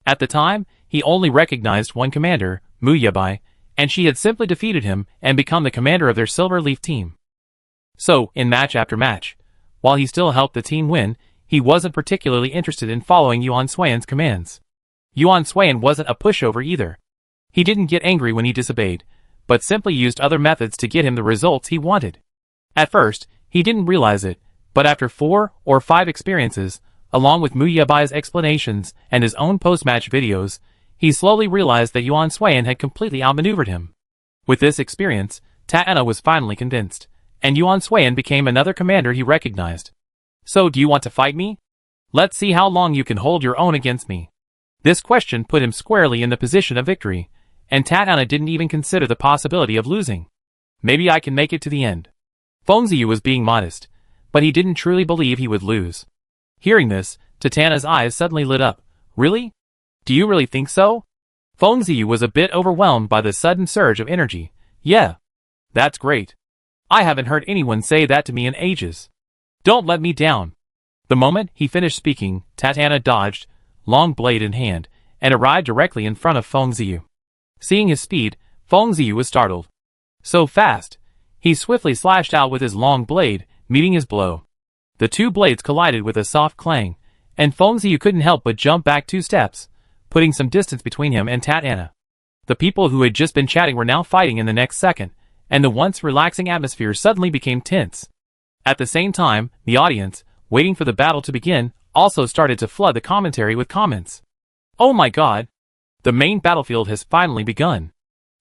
At the time, he only recognized one commander, Mu Yabai, and she had simply defeated him and become the commander of their Silver Leaf team. So, in match after match, while he still helped the team win, he wasn't particularly interested in following Yuan Swayan's commands. Yuan Swayan wasn't a pushover either. He didn't get angry when he disobeyed, but simply used other methods to get him the results he wanted. At first, he didn't realize it, but after 4 or 5 experiences, along with Mu Yabai's explanations and his own post-match videos, he slowly realized that Yuan Swayan had completely outmaneuvered him. With this experience, Tatiana was finally convinced, and Yuan Swayan became another commander he recognized. So do you want to fight me? Let's see how long you can hold your own against me. This question put him squarely in the position of victory, and Tatiana didn't even consider the possibility of losing. Maybe I can make it to the end. Feng Ziyu was being modest, but he didn't truly believe he would lose. Hearing this, Tatiana's eyes suddenly lit up. Really? Do you really think so? Feng Ziyu was a bit overwhelmed by the sudden surge of energy. Yeah. That's great. I haven't heard anyone say that to me in ages. Don't let me down. The moment he finished speaking, Tatiana dodged, long blade in hand, and arrived directly in front of Feng Ziyu. Seeing his speed, Feng Ziyu was startled. So fast. He swiftly slashed out with his long blade, meeting his blow. The two blades collided with a soft clang, and Feng Ziyu couldn't help but jump back 2 steps, putting some distance between him and Tatiana. The people who had just been chatting were now fighting in the next second, and the once relaxing atmosphere suddenly became tense. At the same time, the audience, waiting for the battle to begin, also started to flood the commentary with comments. Oh my god! The main battlefield has finally begun.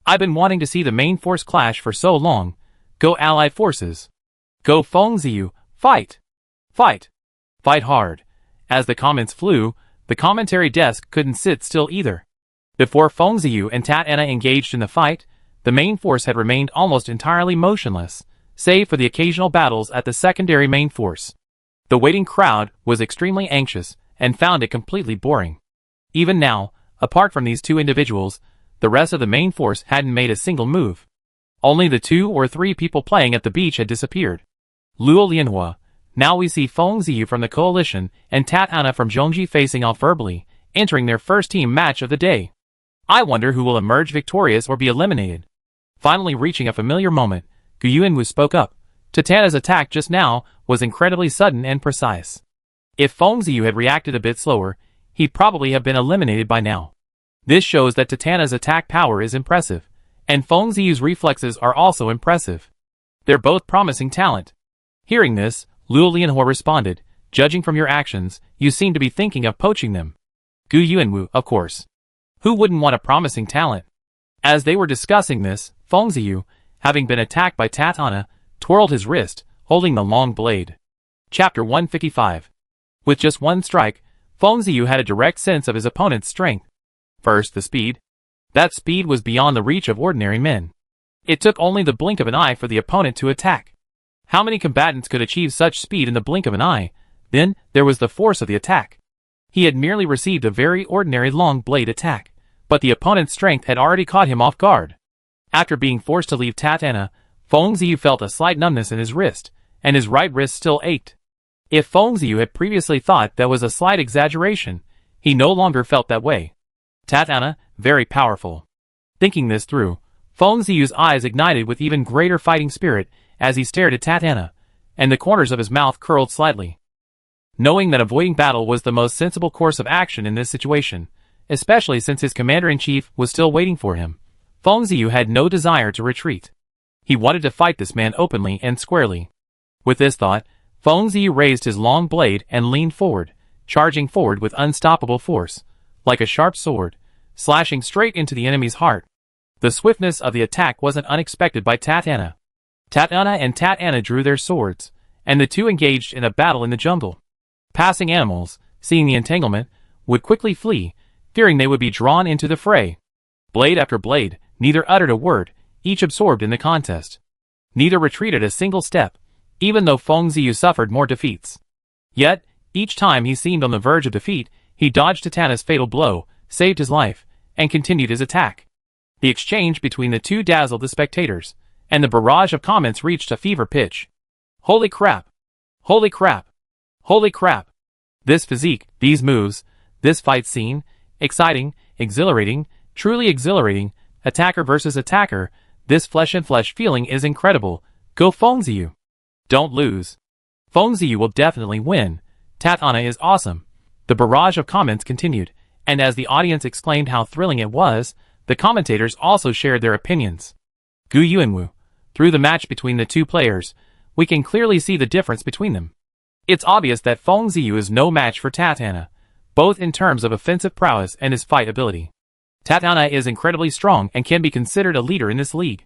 I've been wanting to see the main force clash for so long. Go Allied forces. Go Feng Ziyu, fight! Fight! Fight hard. As the comments flew, the commentary desk couldn't sit still either. Before Feng Ziyu and Tatiana engaged in the fight, the main force had remained almost entirely motionless, save for the occasional battles at the secondary main force. The waiting crowd was extremely anxious and found it completely boring. Even now, apart from these 2 individuals, the rest of the main force hadn't made a single move. Only the 2 or 3 people playing at the beach had disappeared. Luo Lianhua. Now we see Feng Ziyu from the coalition and Tatiana from Zhongji facing off verbally, entering their first team match of the day. I wonder who will emerge victorious or be eliminated. Finally reaching a familiar moment, Gu Yuanwu spoke up. Tatiana's attack just now was incredibly sudden and precise. If Feng Ziyu had reacted a bit slower, he'd probably have been eliminated by now. This shows that Tatiana's attack power is impressive, and Feng Ziyu's reflexes are also impressive. They're both promising talent. Hearing this, Luo Lianhua responded, judging from your actions, you seem to be thinking of poaching them. Gu Yuanwu, of course. Who wouldn't want a promising talent? As they were discussing this, Feng Ziyu, having been attacked by Tatiana, twirled his wrist, holding the long blade. Chapter 155. With just one strike, Feng Ziyu had a direct sense of his opponent's strength. First, the speed. That speed was beyond the reach of ordinary men. It took only the blink of an eye for the opponent to attack. How many combatants could achieve such speed in the blink of an eye? Then, there was the force of the attack. He had merely received a very ordinary long blade attack, but the opponent's strength had already caught him off guard. After being forced to leave Tatiana, Feng Ziyu felt a slight numbness in his wrist, and his right wrist still ached. If Feng Ziyu had previously thought that was a slight exaggeration, he no longer felt that way. Tatiana, very powerful. Thinking this through, Feng Ziyu's eyes ignited with even greater fighting spirit as he stared at Tatana, and the corners of his mouth curled slightly. Knowing that avoiding battle was the most sensible course of action in this situation, especially since his commander-in-chief was still waiting for him, Feng Ziyu had no desire to retreat. He wanted to fight this man openly and squarely. With this thought, Feng Ziyu raised his long blade and leaned forward, charging forward with unstoppable force, like a sharp sword, slashing straight into the enemy's heart. The swiftness of the attack wasn't unexpected by Tatana. Tatana drew their swords, and the two engaged in a battle in the jungle. Passing animals, seeing the entanglement, would quickly flee, fearing they would be drawn into the fray. Blade after blade, neither uttered a word, each absorbed in the contest. Neither retreated a single step, even though Feng Ziyu suffered more defeats. Yet, each time he seemed on the verge of defeat, he dodged Tatana's fatal blow, saved his life, and continued his attack. The exchange between the two dazzled the spectators, and the barrage of comments reached a fever pitch. Holy crap! Holy crap! Holy crap! This physique, these moves, this fight scene, exciting, exhilarating, truly exhilarating, attacker versus attacker, this flesh-and-flesh feeling is incredible. Go Feng Ziyu! Don't lose. Feng Ziyu will definitely win. Tatana is awesome. The barrage of comments continued, and as the audience exclaimed how thrilling it was, the commentators also shared their opinions. Gu Yuanwu. Through the match between the two players, we can clearly see the difference between them. It's obvious that Feng Ziyu is no match for Tatana, both in terms of offensive prowess and his fight ability. Tatana is incredibly strong and can be considered a leader in this league.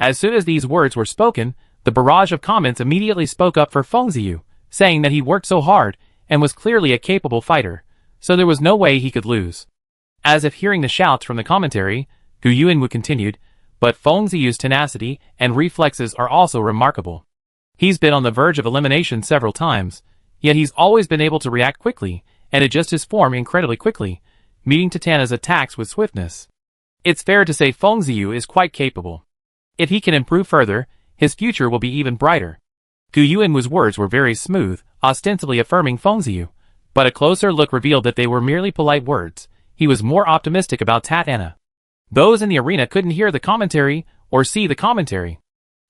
As soon as these words were spoken, the barrage of comments immediately spoke up for Feng Ziyu, saying that he worked so hard and was clearly a capable fighter, so there was no way he could lose. As if hearing the shouts from the commentary, Gu Yuanwu continued, but Feng Ziyu's tenacity and reflexes are also remarkable. He's been on the verge of elimination several times, yet he's always been able to react quickly and adjust his form incredibly quickly, meeting Tatana's attacks with swiftness. It's fair to say Feng Ziyu is quite capable. If he can improve further, his future will be even brighter. Gu Yuanwu's words were very smooth, ostensibly affirming Feng Ziyu, but a closer look revealed that they were merely polite words. He was more optimistic about Tatana. Those in the arena couldn't hear the commentary or see the commentary.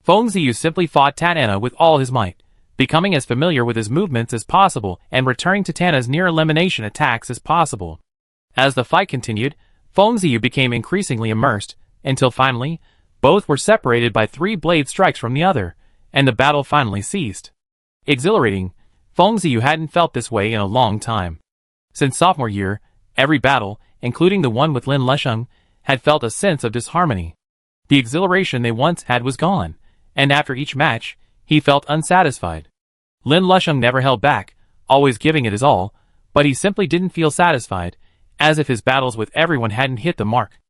Feng Ziyu simply fought Tatana with all his might, becoming as familiar with his movements as possible and returning Tatana's near-elimination attacks as possible. As the fight continued, Feng Ziyu became increasingly immersed, until finally, both were separated by 3 blade strikes from the other, and the battle finally ceased. Exhilarating, Feng Ziyu hadn't felt this way in a long time. Since sophomore year, every battle, including the one with Lin Lusheng, had felt a sense of disharmony. The exhilaration they once had was gone, and after each match, he felt unsatisfied. Lin Lusheng never held back, always giving it his all, but he simply didn't feel satisfied, as if his battles with everyone hadn't hit the mark.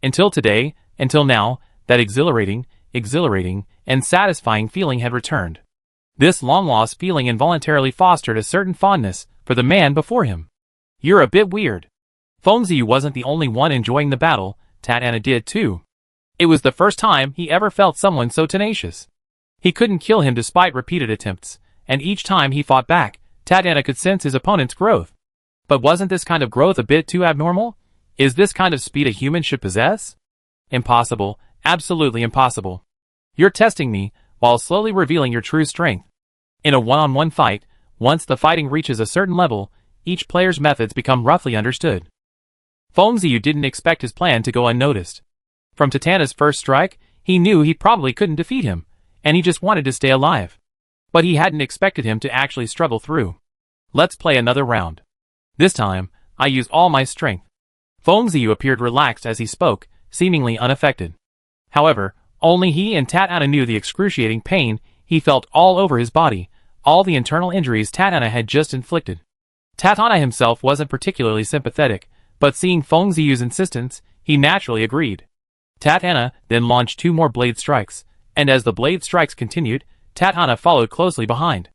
Until today, until now, that exhilarating, and satisfying feeling had returned. This long-lost feeling involuntarily fostered a certain fondness for the man before him. You're a bit weird. Feng Ziyu wasn't the only one enjoying the battle, Tatana did too. It was the first time he ever felt someone so tenacious. He couldn't kill him despite repeated attempts, and each time he fought back, Tatana could sense his opponent's growth. But wasn't this kind of growth a bit too abnormal? Is this kind of speed a human should possess? Impossible, absolutely impossible. You're testing me, while slowly revealing your true strength. In a one-on-one fight, once the fighting reaches a certain level, each player's methods become roughly understood. Feng Ziyu didn't expect his plan to go unnoticed. From Tatana's first strike, he knew he probably couldn't defeat him, and he just wanted to stay alive. But he hadn't expected him to actually struggle through. Let's play another round. This time, I use all my strength. Feng Ziyu appeared relaxed as he spoke, seemingly unaffected. However, only he and Tatana knew the excruciating pain he felt all over his body, all the internal injuries Tatana had just inflicted. Tatana himself wasn't particularly sympathetic, but seeing Feng Ziyu's insistence, he naturally agreed. Tatana then launched 2 more blade strikes, and as the blade strikes continued, Tatana followed closely behind.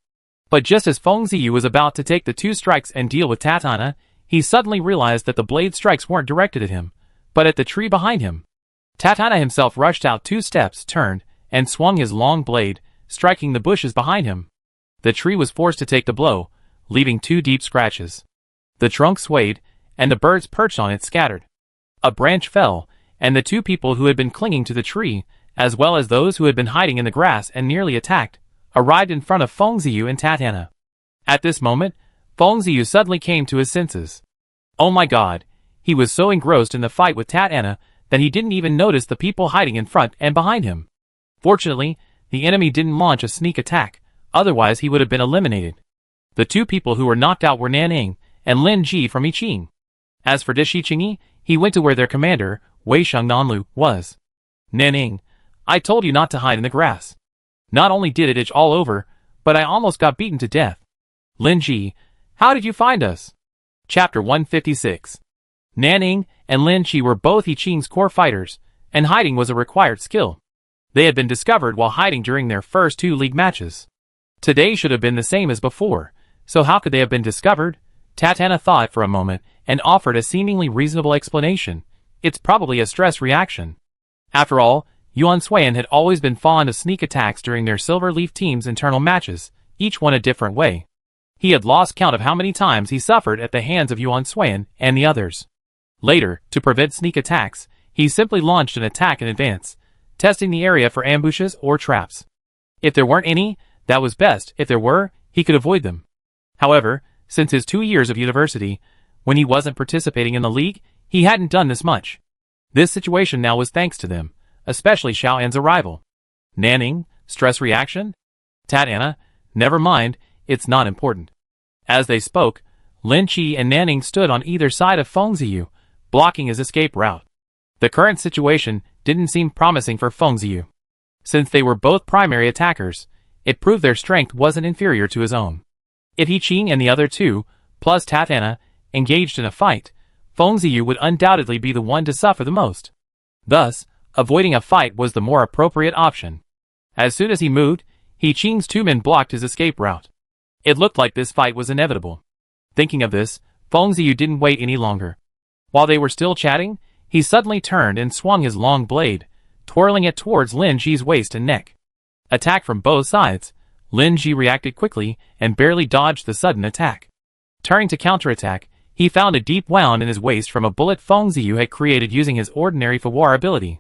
But just as Feng Ziyu was about to take the 2 strikes and deal with Tatana, he suddenly realized that the blade strikes weren't directed at him, but at the tree behind him. Tatana himself rushed out 2 steps, turned, and swung his long blade, striking the bushes behind him. The tree was forced to take the blow, leaving 2 deep scratches. The trunk swayed, and the birds perched on it scattered. A branch fell, and the two people who had been clinging to the tree, as well as those who had been hiding in the grass and nearly attacked, arrived in front of Feng Ziyu and Tatana. At this moment, Feng Ziyu suddenly came to his senses. Oh my god, he was so engrossed in the fight with Tatana that he didn't even notice the people hiding in front and behind him. Fortunately, the enemy didn't launch a sneak attack, otherwise he would have been eliminated. The two people who were knocked out were Nanning and Lin Ji from Yiqing. As for Shiqingyi, he went to where their commander, Wei Nanlu, was. Nanning, I told you not to hide in the grass. Not only did it itch all over, but I almost got beaten to death. Lin Ji, how did you find us? Chapter 156. Nanning and Lin Ji were both Yiqing's core fighters, and hiding was a required skill. They had been discovered while hiding during their first 2 league matches. Today should have been the same as before, so how could they have been discovered? Tatana thought for a moment and offered a seemingly reasonable explanation. It's probably a stress reaction. After all, Yuan Suiyan had always been fond of sneak attacks during their Silver Leaf team's internal matches, each one a different way. He had lost count of how many times he suffered at the hands of Yuan Suiyan and the others. Later, to prevent sneak attacks, he simply launched an attack in advance, testing the area for ambushes or traps. If there weren't any, that was best. If there were, he could avoid them. However, since his 2 years of university, when he wasn't participating in the league, he hadn't done this much. This situation now was thanks to them, especially Xiaoan's arrival. Nanning, stress reaction? Tatana, never mind, it's not important. As they spoke, Lin Ji and Nanning stood on either side of Feng Ziyu, blocking his escape route. The current situation didn't seem promising for Feng Ziyu. Since they were both primary attackers, it proved their strength wasn't inferior to his own. If Yiqing and the other two, plus Tatana, engaged in a fight, Feng Ziyu would undoubtedly be the one to suffer the most. Thus, avoiding a fight was the more appropriate option. As soon as he moved, Yiqing's 2 men blocked his escape route. It looked like this fight was inevitable. Thinking of this, Feng Ziyu didn't wait any longer. While they were still chatting, he suddenly turned and swung his long blade, twirling it towards Lin Ji's waist and neck. Attacked from both sides, Lin Ji reacted quickly and barely dodged the sudden attack. Turning to counterattack, he found a deep wound in his waist from a bullet Feng Ziyu had created using his ordinary Fawar ability.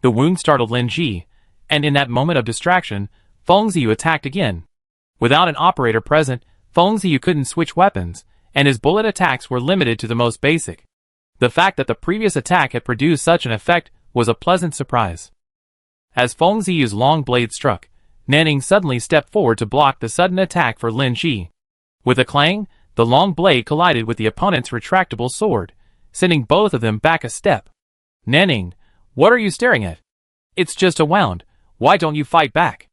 The wound startled Lin Ji, and in that moment of distraction, Feng Ziyu attacked again. Without an operator present, Feng Ziyu couldn't switch weapons, and his bullet attacks were limited to the most basic. The fact that the previous attack had produced such an effect was a pleasant surprise. As Feng Ziyu's long blade struck, Nanning suddenly stepped forward to block the sudden attack for Lin Ji. With a clang, the long blade collided with the opponent's retractable sword, sending both of them back a step. Nanning, what are you staring at? It's just a wound. Why don't you fight back?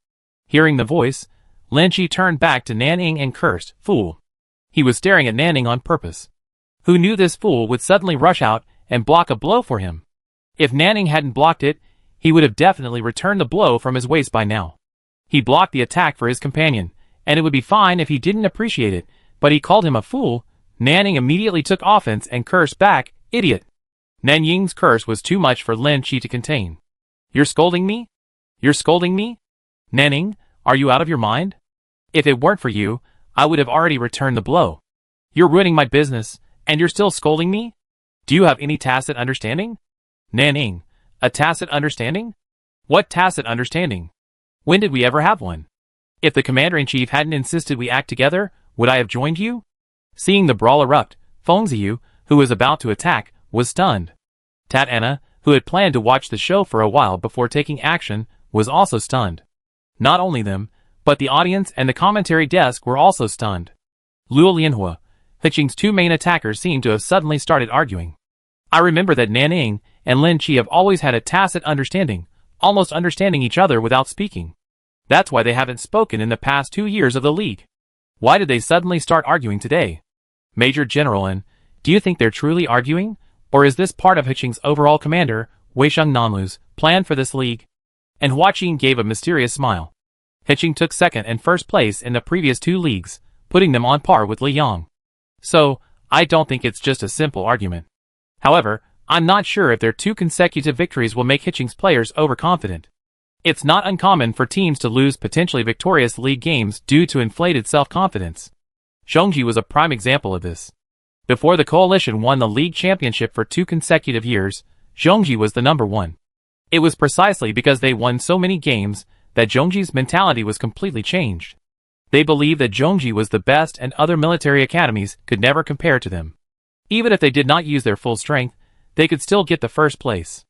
Hearing the voice, Lin Ji turned back to Nanning and cursed, fool. He was staring at Nanning on purpose. Who knew this fool would suddenly rush out and block a blow for him? If Nanning hadn't blocked it, he would have definitely returned the blow from his waist by now. He blocked the attack for his companion, and it would be fine if he didn't appreciate it, but he called him a fool. Nanning immediately took offense and cursed back, idiot. Nanying's curse was too much for Lin Ji to contain. You're scolding me? You're scolding me? Nanning, are you out of your mind? If it weren't for you, I would have already returned the blow. You're ruining my business, and you're still scolding me? Do you have any tacit understanding? Nanning, a tacit understanding? What tacit understanding? When did we ever have one? If the commander-in-chief hadn't insisted we act together, would I have joined you? Seeing the brawl erupt, Feng Ziyu, who was about to attack, was stunned. Tatana, who had planned to watch the show for a while before taking action, was also stunned. Not only them, but the audience and the commentary desk were also stunned. Luo Lianhua, Yiqing's 2 main attackers, seemed to have suddenly started arguing. I remember that Nanning and Lin Ji have always had a tacit understanding, almost understanding each other without speaking. That's why they haven't spoken in the past 2 years of the league. Why did they suddenly start arguing today? Major General N, do you think they're truly arguing? Or is this part of Yiqing's overall commander, Wei Nanlu's, plan for this league? And Hua Qin gave a mysterious smile. Yiqing took second and first place in the previous 2 leagues, putting them on par with Li Yang. So, I don't think it's just a simple argument. However, I'm not sure if their 2 consecutive victories will make Yiqing's players overconfident. It's not uncommon for teams to lose potentially victorious league games due to inflated self-confidence. Zhongji was a prime example of this. Before the coalition won the league championship for 2 consecutive years, Zhongji was the number one. It was precisely because they won so many games that Zhongji's mentality was completely changed. They believed that Zhongji was the best and other military academies could never compare to them. Even if they did not use their full strength, they could still get the first place.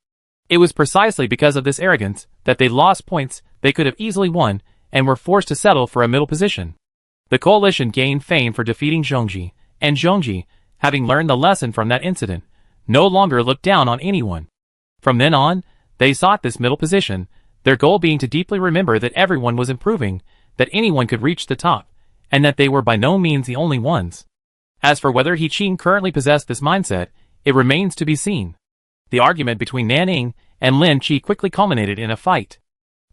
It was precisely because of this arrogance that they lost points they could have easily won and were forced to settle for a middle position. The coalition gained fame for defeating Zhongji, and Zhongji, having learned the lesson from that incident, no longer looked down on anyone. From then on, they sought this middle position, their goal being to deeply remember that everyone was improving, that anyone could reach the top, and that they were by no means the only ones. As for whether He Qing currently possessed this mindset, it remains to be seen. The argument between Nanning and Lin Qi quickly culminated in a fight.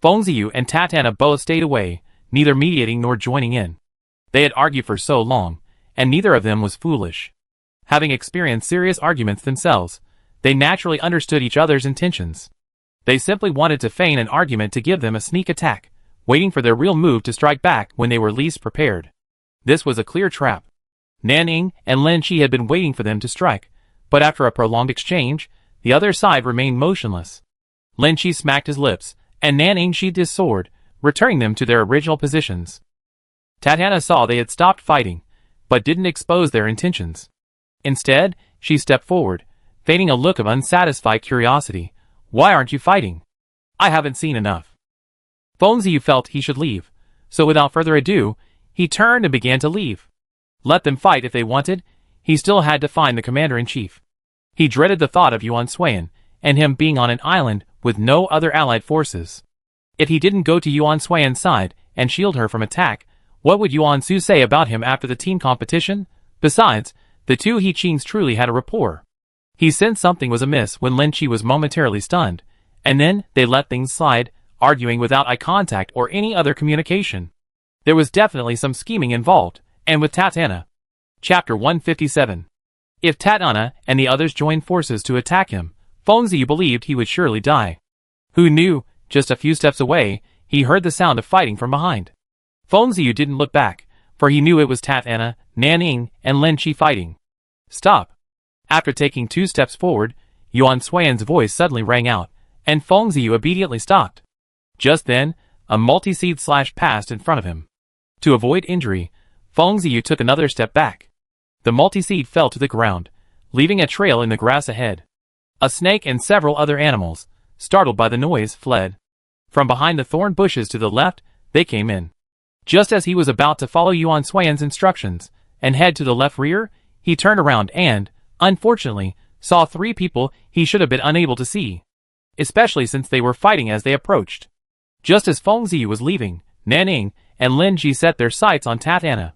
Feng Ziyu and Tatana both stayed away, neither mediating nor joining in. They had argued for so long, and neither of them was foolish. Having experienced serious arguments themselves, they naturally understood each other's intentions. They simply wanted to feign an argument to give them a sneak attack, waiting for their real move to strike back when they were least prepared. This was a clear trap. Nanning and Lin Qi had been waiting for them to strike, but after a prolonged exchange, the other side remained motionless. Lin Qi smacked his lips, and Nanning sheathed his sword, returning them to their original positions. Tatana saw they had stopped fighting, but didn't expose their intentions. Instead, she stepped forward, feigning a look of unsatisfied curiosity. "Why aren't you fighting? I haven't seen enough." Feng Ziyu felt he should leave, so without further ado, he turned and began to leave. Let them fight if they wanted, he still had to find the commander-in-chief. He dreaded the thought of Yuan Suiyan, and him being on an island with no other allied forces. If he didn't go to Yuan Suiyan's side and shield her from attack, what would Yuan Su say about him after the team competition? Besides, the two He Qings truly had a rapport. He sensed something was amiss when Lin Qi was momentarily stunned, and then they let things slide, arguing without eye contact or any other communication. There was definitely some scheming involved, and with Tatana. Chapter 157. If Tatana and the others joined forces to attack him, Feng Ziyu believed he would surely die. Who knew, just a few steps away, he heard the sound of fighting from behind. Feng Ziyu didn't look back, for he knew it was Tatana, Nanning, and Lin Qi fighting. "Stop!" After taking 2 steps forward, Yuan Suiyan's voice suddenly rang out, and Feng Ziyu immediately stopped. Just then, a multi-seed slashed past in front of him. To avoid injury, Feng Ziyu took another step back. The multi-seed fell to the ground, leaving a trail in the grass ahead. A snake and several other animals, startled by the noise, fled. From behind the thorn bushes to the left, they came in. Just as he was about to follow Yuan Suiyan's instructions and head to the left rear, he turned around and, unfortunately, saw 3 people he should have been unable to see, especially since they were fighting as they approached. Just as Feng Ziyu was leaving, Nanning and Lin Qi set their sights on Tatana.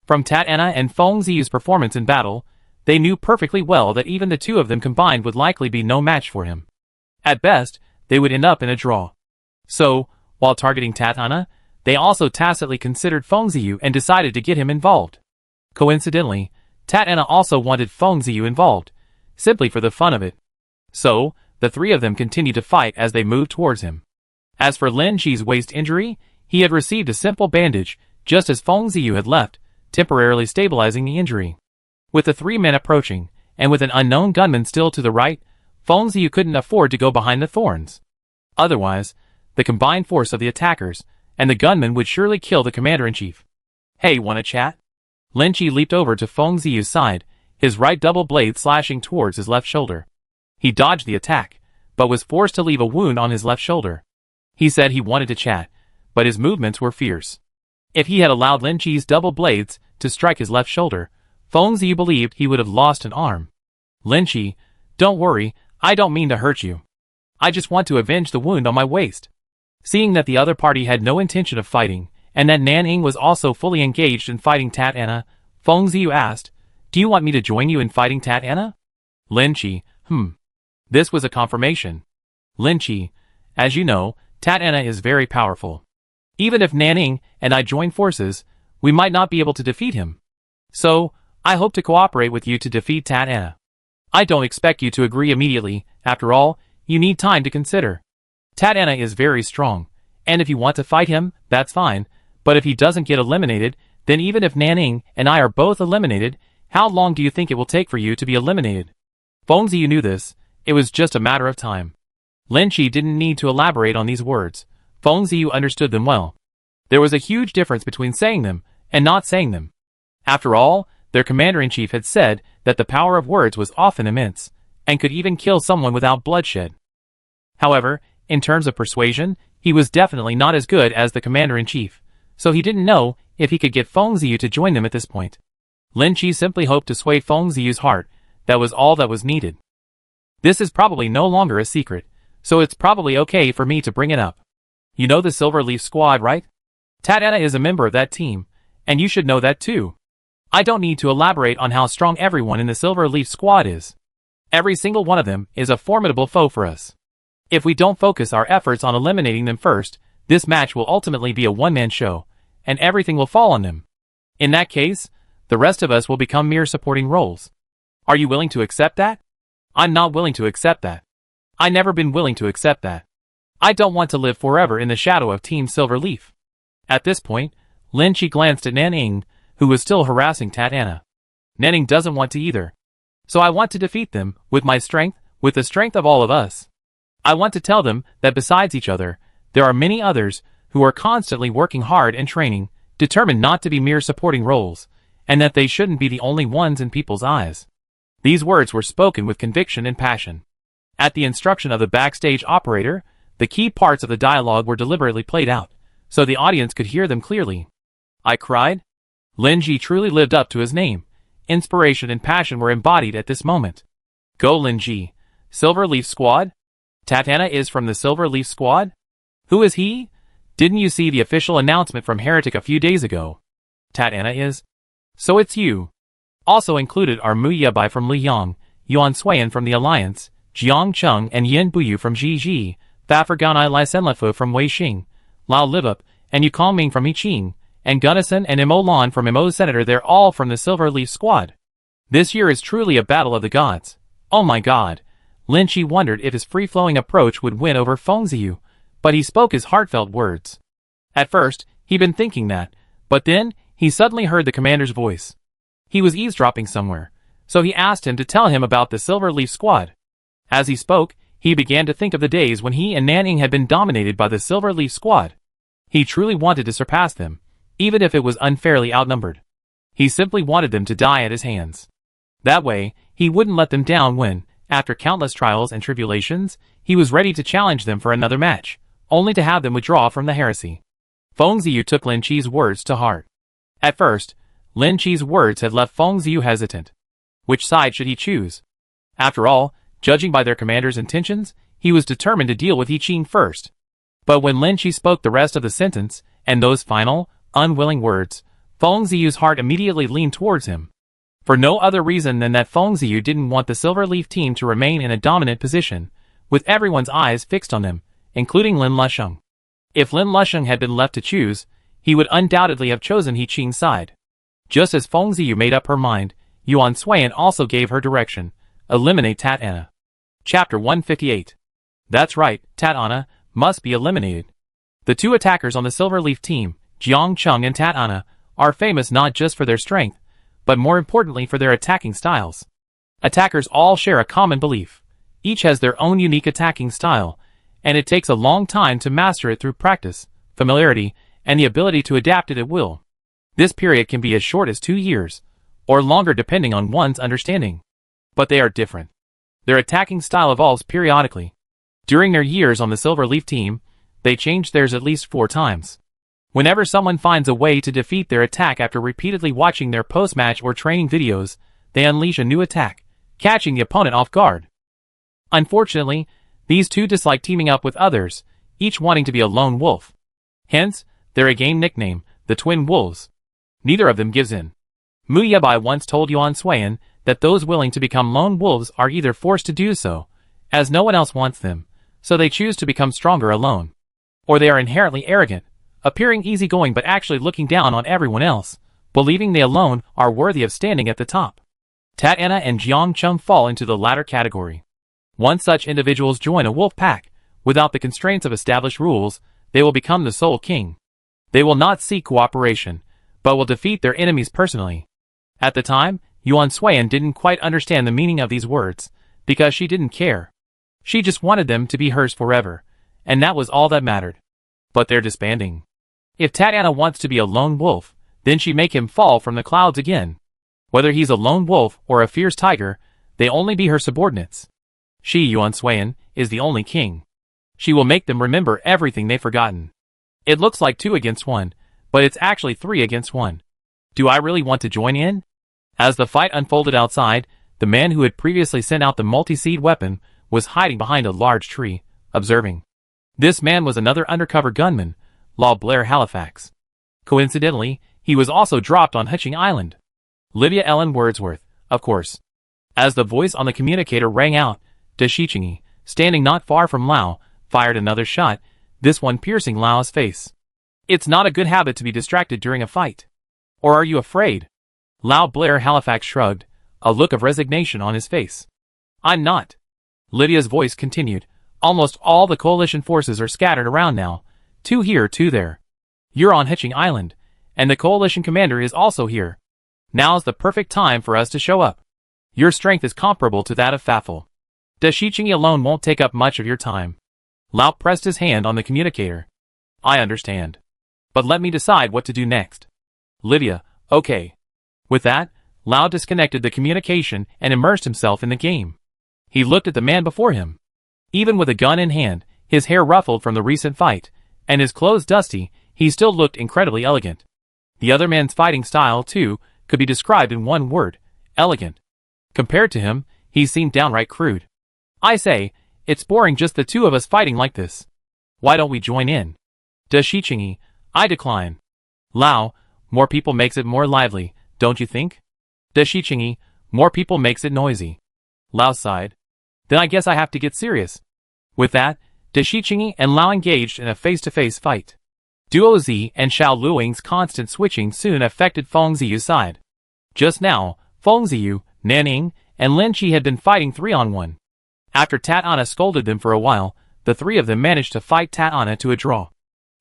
From Tatana and Feng Ziyu's performance in battle, they knew perfectly well that even the two of them combined would likely be no match for him. At best, they would end up in a draw. So, while targeting Tatana, they also tacitly considered Feng Ziyu and decided to get him involved. Coincidentally, Tatana also wanted Feng Ziyu involved, simply for the fun of it. So, the 3 of them continued to fight as they moved towards him. As for Lin Qi's waist injury, he had received a simple bandage, just as Feng Ziyu had left, temporarily stabilizing the injury. With the 3 men approaching, and with an unknown gunman still to the right, Feng Ziyu couldn't afford to go behind the thorns. Otherwise, the combined force of the attackers and the gunman would surely kill the commander-in-chief. "Hey, wanna chat?" Lin Qi leaped over to Feng Ziyu's side, his right double blade slashing towards his left shoulder. He dodged the attack, but was forced to leave a wound on his left shoulder. He said he wanted to chat, but his movements were fierce. If he had allowed Lin Qi's double blades to strike his left shoulder, Feng Ziyu believed he would have lost an arm. "Lin Qi, don't worry, I don't mean to hurt you. I just want to avenge the wound on my waist." Seeing that the other party had no intention of fighting, and that Nanning was also fully engaged in fighting Tatana, Feng Ziyu asked, "Do you want me to join you in fighting Tatana?" Lin Qi, This was a confirmation. "Lin Qi, as you know, Tatana is very powerful. Even if Nanning and I join forces, we might not be able to defeat him. So, I hope to cooperate with you to defeat Tatana. I don't expect you to agree immediately, after all, you need time to consider. Tatana is very strong, and if you want to fight him, that's fine, but if he doesn't get eliminated, then even if Nanning and I are both eliminated, how long do you think it will take for you to be eliminated?" Feng Ziyu knew this, It was just a matter of time. Lin Chi didn't need to elaborate on these words. Feng Ziyu understood them well. There was a huge difference between saying them and not saying them. After all, their commander-in-chief had said that the power of words was often immense, and could even kill someone without bloodshed. However, in terms of persuasion, he was definitely not as good as the commander-in-chief, so he didn't know if he could get Feng Ziyu to join them at this point. Lin Chi simply hoped to sway Feng Ziyu's heart. That was all that was needed. This is probably no longer a secret, so it's probably okay for me to bring it up. You know the Silver Leaf Squad, right? Tatiana is a member of that team, and you should know that too. I don't need to elaborate on how strong everyone in the Silver Leaf Squad is. Every single one of them is a formidable foe for us. If we don't focus our efforts on eliminating them first, this match will ultimately be a one-man show, and everything will fall on them. In that case, the rest of us will become mere supporting roles. Are you willing to accept that? I'm not willing to accept that. I've never been willing to accept that. I don't want to live forever in the shadow of Team Silver Leaf. At this point, Lin Chi glanced at Nanning, who was still harassing Tatiana. Nanning doesn't want to either. So I want to defeat them, with my strength, with the strength of all of us. I want to tell them that besides each other, there are many others who are constantly working hard and training, determined not to be mere supporting roles, and that they shouldn't be the only ones in people's eyes. These words were spoken with conviction and passion. At the instruction of the backstage operator, the key parts of the dialogue were deliberately played out, so the audience could hear them clearly. I cried. Lin Chi truly lived up to his name. Inspiration and passion were embodied at this moment. Go Lin Chi. Silver Leaf Squad? Tatiana is from the Silver Leaf Squad? Who is he? Didn't you see the official announcement from Heretic a few days ago? Tatiana is? So it's you. Also included are Mu Yabai from Liyang, Yuan Suiyan from the Alliance, Jiang Cheng and Yin Buyu from Jiji, Faferganai Lai Senlefu from Weixing, Lao Livup, and Yukong Ming from Yiqing, and Gunnison and Imo Lan from Imo's Senator. They're all from the Silver Leaf Squad. This year is truly a battle of the gods. Oh my god. Lin Chi wondered if his free-flowing approach would win over Feng Ziyu, but he spoke his heartfelt words. At first, he'd been thinking that, but then, he suddenly heard the commander's voice. He was eavesdropping somewhere, so he asked him to tell him about the Silver Leaf Squad. As he spoke, he began to think of the days when he and Nanning had been dominated by the Silver Leaf Squad. He truly wanted to surpass them, even if it was unfairly outnumbered. He simply wanted them to die at his hands. That way, he wouldn't let them down when, after countless trials and tribulations, he was ready to challenge them for another match, only to have them withdraw from the heresy. Feng Ziyu took Lin Chi's words to heart. At first, Lin Chi's words had left Feng Ziyu hesitant. Which side should he choose? After all, judging by their commander's intentions, he was determined to deal with Yiqing first. But when Lin Chi spoke the rest of the sentence, and those final, unwilling words, Feng Ziyu's heart immediately leaned towards him. For no other reason than that Feng Ziyu didn't want the Silver Leaf team to remain in a dominant position, with everyone's eyes fixed on them, including Lin Lusheng. If Lin Lusheng had been left to choose, he would undoubtedly have chosen Yiqing's side. Just as Feng Ziyu made up her mind, Yuan Suiyan also gave her direction: eliminate Tatiana. Chapter 158. That's right, Tatiana must be eliminated. The two attackers on the Silver Leaf team, Jiang Cheng and Tatiana, are famous not just for their strength, but more importantly for their attacking styles. Attackers all share a common belief. Each has their own unique attacking style, and it takes a long time to master it through practice, familiarity, and the ability to adapt it at will. This period can be as short as 2 years, or longer depending on one's understanding. But they are different. Their attacking style evolves periodically. During their years on the Silver Leaf team, they change theirs at least 4 times. Whenever someone finds a way to defeat their attack after repeatedly watching their post-match or training videos, they unleash a new attack, catching the opponent off guard. Unfortunately, these two dislike teaming up with others, each wanting to be a lone wolf. Hence, their game nickname, the Twin Wolves. Neither of them gives in. Mu Yabai once told Yuan Suiyan that those willing to become lone wolves are either forced to do so, as no one else wants them, so they choose to become stronger alone. Or they are inherently arrogant, appearing easygoing but actually looking down on everyone else, believing they alone are worthy of standing at the top. Tatiana and Jiang Cheng fall into the latter category. Once such individuals join a wolf pack, without the constraints of established rules, they will become the sole king. They will not seek cooperation, but will defeat their enemies personally. At the time, Yuan Suiyan didn't quite understand the meaning of these words. because she didn't care. She just wanted them to be hers forever, and that was all that mattered. But they're disbanding. If Tatiana wants to be a lone wolf, then she'd make him fall from the clouds again. Whether he's a lone wolf or a fierce tiger, they only be her subordinates. She, Yuan Suiyan, is the only king. She will make them remember everything they've forgotten. It looks like 2 against 1, but it's actually 3 against 1. Do I really want to join in? As the fight unfolded outside, the man who had previously sent out the multi-seed weapon was hiding behind a large tree, observing. This man was another undercover gunman, Law Blair Halifax. Coincidentally, he was also dropped on Hutching Island. Lydia Ellen Wordsworth, of course. As the voice on the communicator rang out, Dashicheng, standing not far from Lao, fired another shot, this one piercing Lao's face. It's not a good habit to be distracted during a fight. Or are you afraid? Lao Blair Halifax shrugged, a look of resignation on his face. I'm not. Lydia's voice continued. Almost all the coalition forces are scattered around now. 2 here, 2 there. You're on Hutching Island, and the coalition commander is also here. Now's the perfect time for us to show up. Your strength is comparable to that of Fafel. Dashicheng alone won't take up much of your time. Lao pressed his hand on the communicator. I understand. But let me decide what to do next. Lydia, okay. With that, Lao disconnected the communication and immersed himself in the game. He looked at the man before him. Even with a gun in hand, his hair ruffled from the recent fight, and his clothes dusty, he still looked incredibly elegant. The other man's fighting style, too, could be described in one word, elegant. Compared to him, he seemed downright crude. I say, it's boring just the 2 of us fighting like this. Why don't we join in? Dashicheng, I decline. Lao, more people makes it more lively, don't you think? Dashicheng, more people makes it noisy. Lao sighed. Then I guess I have to get serious. With that, Dashicheng and Lao engaged in a face-to-face fight. Duo Zi and Xiao Luing's constant switching soon affected Feng Ziyu's side. Just now, Feng Ziyu, Nanning, and Lin Qi had been fighting 3-on-1. After Tatiana scolded them for a while, the 3 of them managed to fight Tatiana to a draw.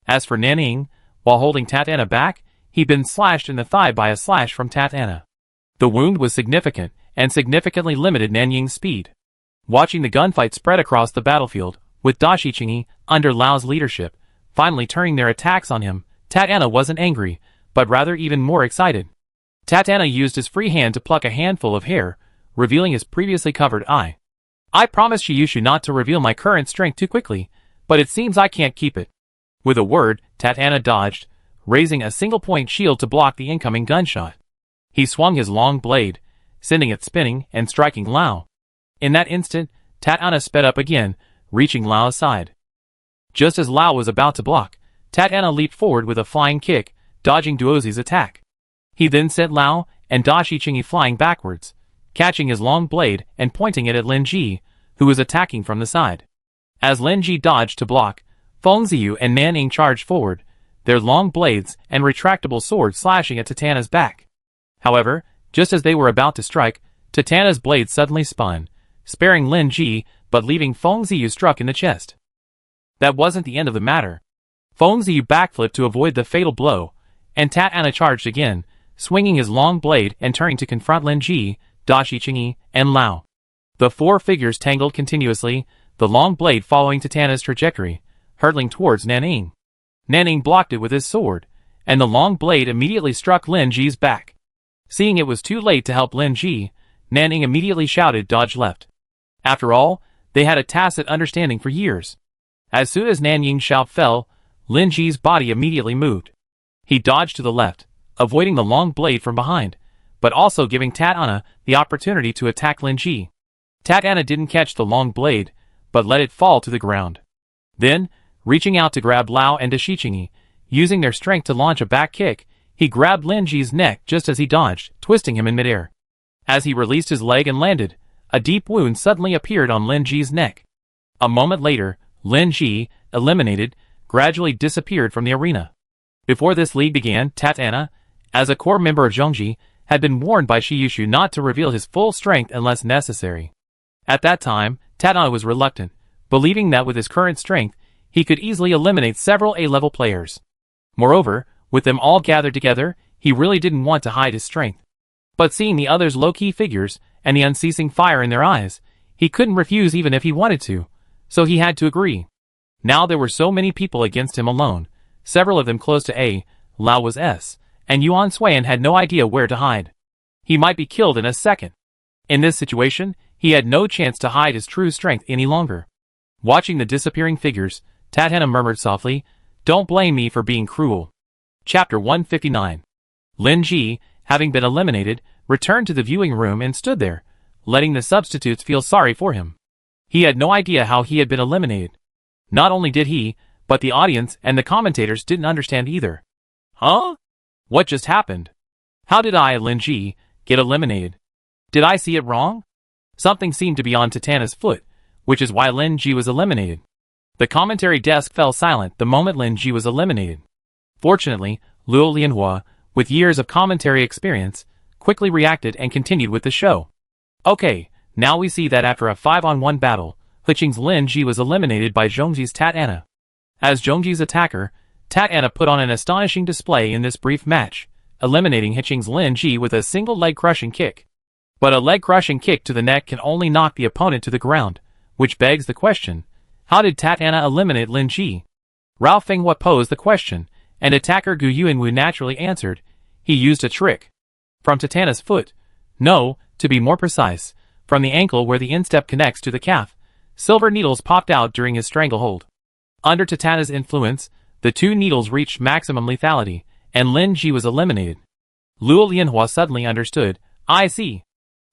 As for Nanning, while holding Tatiana back, he'd been slashed in the thigh by a slash from Tatiana. The wound was significant, and significantly limited Nanying's speed. Watching the gunfight spread across the battlefield, with Dashicheng, under Lao's leadership, finally turning their attacks on him, Tatiana wasn't angry, but rather even more excited. Tatiana used his free hand to pluck a handful of hair, revealing his previously covered eye. I promised Shiyushu not to reveal my current strength too quickly, but it seems I can't keep it. With a word, Tatiana dodged, raising a single-point shield to block the incoming gunshot. He swung his long blade, sending it spinning and striking Lao. In that instant, Tatiana sped up again, reaching Lao's side. Just as Lao was about to block, Tatiana leaped forward with a flying kick, dodging Duozi's attack. He then sent Lao and Dashicheng flying backwards, catching his long blade and pointing it at Lin Ji, who was attacking from the side. As Lin Ji dodged to block, Feng Ziyu and Nanning charged forward, their long blades and retractable swords slashing at Tatiana's back. However, just as they were about to strike, Tatiana's blade suddenly spun, sparing Lin Ji, but leaving Feng Ziyu struck in the chest. That wasn't the end of the matter. Feng Ziyu backflipped to avoid the fatal blow, and Tatiana charged again, swinging his long blade and turning to confront Lin Ji, Dashicheng, and Lao. The 4 figures tangled continuously, the long blade following Tatiana's trajectory, hurtling towards Nanning. Nanning blocked it with his sword, and the long blade immediately struck Lin Ji's back. Seeing it was too late to help Lin Ji, Nanning immediately shouted dodge left. After all, they had a tacit understanding for years. As soon as Nanying's shout fell, Lin Ji's body immediately moved. He dodged to the left, avoiding the long blade from behind, but also giving Tatiana the opportunity to attack Lin Ji. Tatiana didn't catch the long blade, but let it fall to the ground. Then, reaching out to grab Lao and Dashicheng, using their strength to launch a back kick, he grabbed Lin Ji's neck just as he dodged, twisting him in midair. As he released his leg and landed, a deep wound suddenly appeared on Lin Ji's neck. A moment later, Lin Ji, eliminated, gradually disappeared from the arena. Before this league began, Tatiana, as a core member of Zhongji, had been warned by Shiyushu not to reveal his full strength unless necessary. At that time, Tatiana was reluctant, believing that with his current strength, he could easily eliminate several A-level players. Moreover, with them all gathered together, he really didn't want to hide his strength. But seeing the others' low-key figures, and the unceasing fire in their eyes, He couldn't refuse even if he wanted to, so he had to agree. Now there were so many people against him alone, several of them close to A, Lao was S, and Yuan Suan had no idea where to hide. He might be killed in a second. In this situation, he had no chance to hide his true strength any longer. Watching the disappearing figures, Tatana murmured softly, "Don't blame me for being cruel." Chapter 159. Lin Ji, having been eliminated, returned to the viewing room and stood there, letting the substitutes feel sorry for him. He had no idea how he had been eliminated. Not only did he, but the audience and the commentators didn't understand either. Huh? What just happened? How did I, Lin Ji, get eliminated? Did I see it wrong? Something seemed to be on Tatana's foot, which is why Lin Ji was eliminated. The commentary desk fell silent the moment Lin Ji was eliminated. Fortunately, Luo Lianhua, with years of commentary experience, quickly reacted and continued with the show. Okay, now we see that after a 5-on-1 battle, Huqing's Lin Ji was eliminated by Zhongji's Tatana. As Zhongji's attacker, Tatana put on an astonishing display in this brief match, eliminating Huqing's Lin Ji with a single leg-crushing kick. But a leg-crushing kick to the neck can only knock the opponent to the ground, which begs the question, how did Tatana eliminate Lin Ji? Rao Fenghua posed the question, and attacker Gu Yuanwu naturally answered, he used a trick. From Tatana's foot, no, to be more precise, from the ankle where the instep connects to the calf, silver needles popped out during his stranglehold. Under Tatana's influence, the two needles reached maximum lethality, and Lin Ji was eliminated. Luo Lianhua suddenly understood, I see.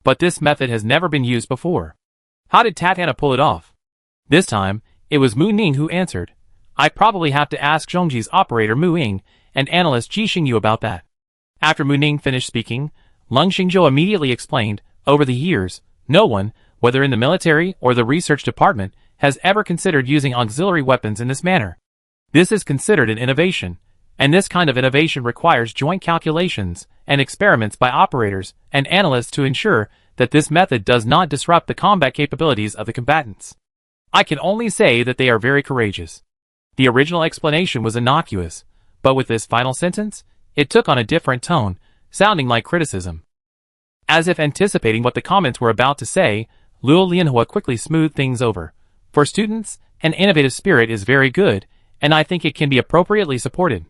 But this method has never been used before. How did Tatana pull it off? This time, it was Mu Ning who answered. I probably have to ask Zhongji's operator Mu Ying and analyst Ji Xingyu about that. After Mu Ning finished speaking, Leng Xingzhou immediately explained, over the years, no one, whether in the military or the research department, has ever considered using auxiliary weapons in this manner. This is considered an innovation, and this kind of innovation requires joint calculations and experiments by operators and analysts to ensure that this method does not disrupt the combat capabilities of the combatants. I can only say that they are very courageous. The original explanation was innocuous, but with this final sentence, it took on a different tone, sounding like criticism. As if anticipating what the comments were about to say, Luo Lianhua quickly smoothed things over. For students, an innovative spirit is very good, and I think it can be appropriately supported.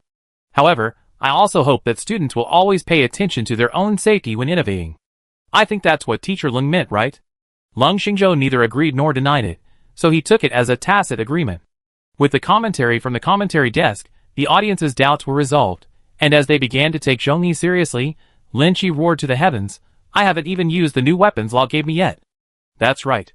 However, I also hope that students will always pay attention to their own safety when innovating. I think that's what Teacher Leng meant, right? Leng Xingzhou neither agreed nor denied it, so he took it as a tacit agreement. With the commentary from the commentary desk, the audience's doubts were resolved, and as they began to take Zhongyi seriously, Lin Ji roared to the heavens, I haven't even used the new weapons Lao gave me yet. That's right.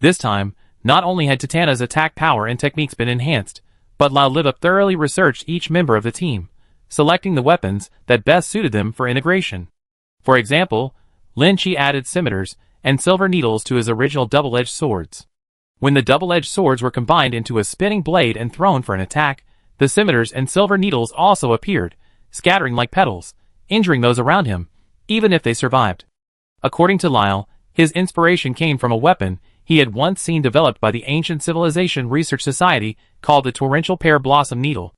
This time, not only had Tatana's attack power and techniques been enhanced, but Lao Liva thoroughly researched each member of the team, selecting the weapons that best suited them for integration. For example, Lin Ji added scimitars and silver needles to his original double-edged swords. When the double-edged swords were combined into a spinning blade and thrown for an attack, the scimitars and silver needles also appeared, scattering like petals, injuring those around him, even if they survived. According to Lyle, his inspiration came from a weapon he had once seen developed by the Ancient Civilization Research Society called the Torrential Pear Blossom Needle.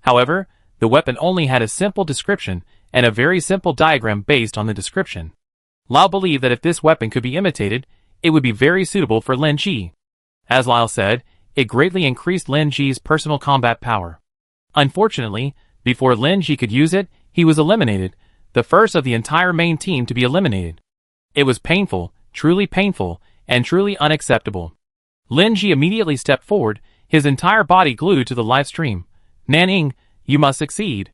However, the weapon only had a simple description and a very simple diagram based on the description. Lyle believed that if this weapon could be imitated, it would be very suitable for Lin Ji. As Lyle said, it greatly increased Lin Ji's personal combat power. Unfortunately, before Lin Ji could use it, he was eliminated, the first of the entire main team to be eliminated. It was painful, and truly unacceptable. Lin Ji immediately stepped forward, his entire body glued to the live stream. Nanning, you must succeed.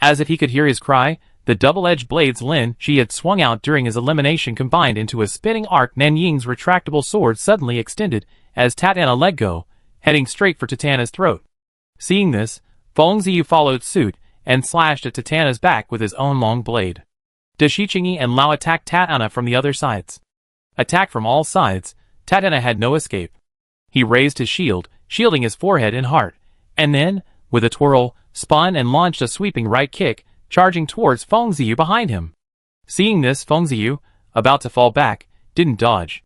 As if he could hear his cry, the double-edged blades Lin Ji had swung out during his elimination combined into a spinning arc. Nanying's retractable sword suddenly extended as Tatana let go, heading straight for Tatana's throat. Seeing this, Feng Ziyu followed suit and slashed at Tatana's back with his own long blade. Da Shiqingyi and Lao attacked Tatana from the other sides. Attacked from all sides, Tatana had no escape. He raised his shield, shielding his forehead and heart, and then, with a twirl, spun and launched a sweeping right kick, charging towards Feng Ziyu behind him. Seeing this, Feng Ziyu, about to fall back, didn't dodge.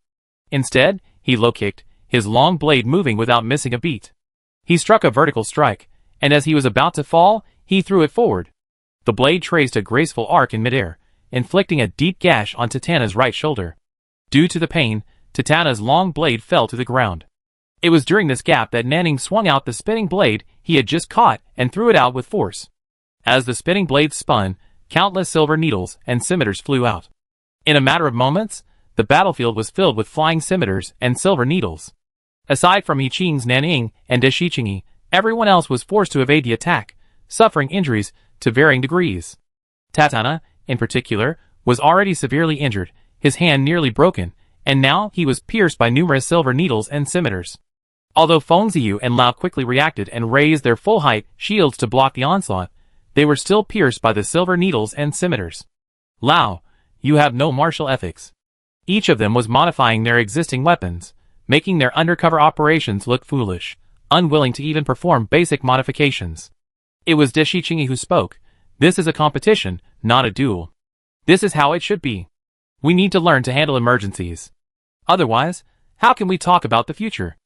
Instead, he low-kicked, his long blade moving without missing a beat. He struck a vertical strike, and as he was about to fall, he threw it forward. The blade traced a graceful arc in midair, inflicting a deep gash on Tatana's right shoulder. Due to the pain, Tatana's long blade fell to the ground. It was during this gap that Nanning swung out the spinning blade he had just caught and threw it out with force. As the spinning blade spun, countless silver needles and scimitars flew out. In a matter of moments, the battlefield was filled with flying scimitars and silver needles. Aside from Yiqing's Nanning and Deshiqingyi, everyone else was forced to evade the attack, suffering injuries to varying degrees. Tatana, in particular, was already severely injured, his hand nearly broken, and now he was pierced by numerous silver needles and scimitars. Although Fengziyu and Lao quickly reacted and raised their full-height shields to block the onslaught, they were still pierced by the silver needles and scimitars. Lao, you have no martial ethics. Each of them was modifying their existing weapons, making their undercover operations look foolish, unwilling to even perform basic modifications. It was Deshiqingyi who spoke. This is a competition, not a duel. This is how it should be. We need to learn to handle emergencies. Otherwise, how can we talk about the future?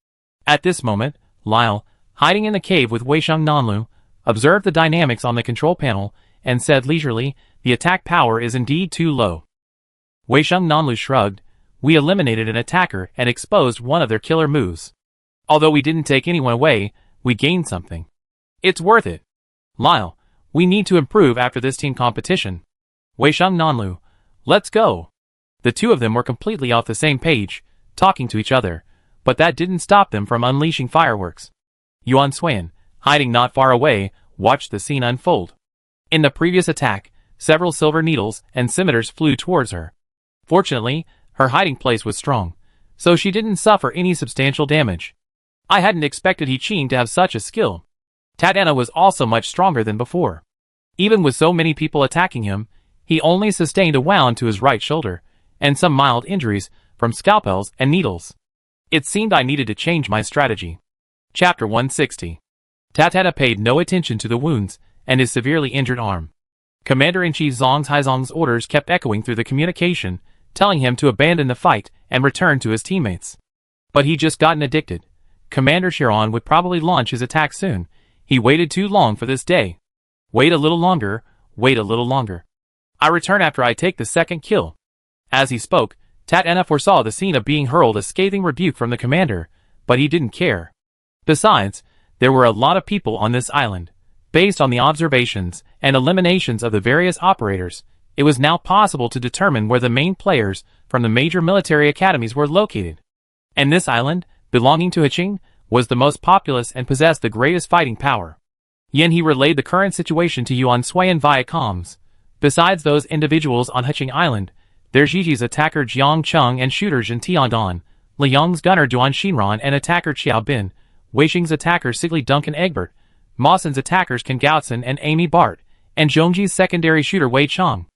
At this moment, Lyle, hiding in the cave with Weisheng Nanlu, observed the dynamics on the control panel and said leisurely, the attack power is indeed too low. Weisheng Nanlu shrugged. We eliminated an attacker and exposed one of their killer moves. Although we didn't take anyone away, we gained something. It's worth it. Lyle, we need to improve after this team competition. Weisheng Nanlu, let's go. The two of them were completely off the same page, talking to each other, but that didn't stop them from unleashing fireworks. Yuan Suan, hiding not far away, watched the scene unfold. In the previous attack, several silver needles and scimitars flew towards her. Fortunately, her hiding place was strong, so she didn't suffer any substantial damage. I hadn't expected Yiqing to have such a skill. Tatana was also much stronger than before. Even with so many people attacking him, he only sustained a wound to his right shoulder, and some mild injuries from scalpels and needles. It seemed I needed to change my strategy. Chapter 160. Tatana paid no attention to the wounds and his severely injured arm. Commander-in-Chief Zhang Haizong's orders kept echoing through the communication, telling him to abandon the fight and return to his teammates. But he just gotten addicted. Commander Chiron would probably launch his attack soon. He waited too long for this day. Wait a little longer, wait a little longer. I return after I take the second kill. As he spoke, Tatana foresaw the scene of being hurled a scathing rebuke from the commander, but he didn't care. Besides, there were a lot of people on this island. Based on the observations and eliminations of the various operators, it was now possible to determine where the main players from the major military academies were located. And this island, belonging to Yiqing, was the most populous and possessed the greatest fighting power. He relayed the current situation to Yuan Suan via comms. Besides those individuals on Yiqing Island, there's Yiji's attacker Jiang Cheng and shooter Jin Tiandon, Liang's gunner Duan Xinran and attacker Qiao Bin, Weisheng's attacker Sigli Duncan Egbert, Mawson's attackers Ken Gaotson and Amy Bart, and Zhongji's secondary shooter Wei Chang.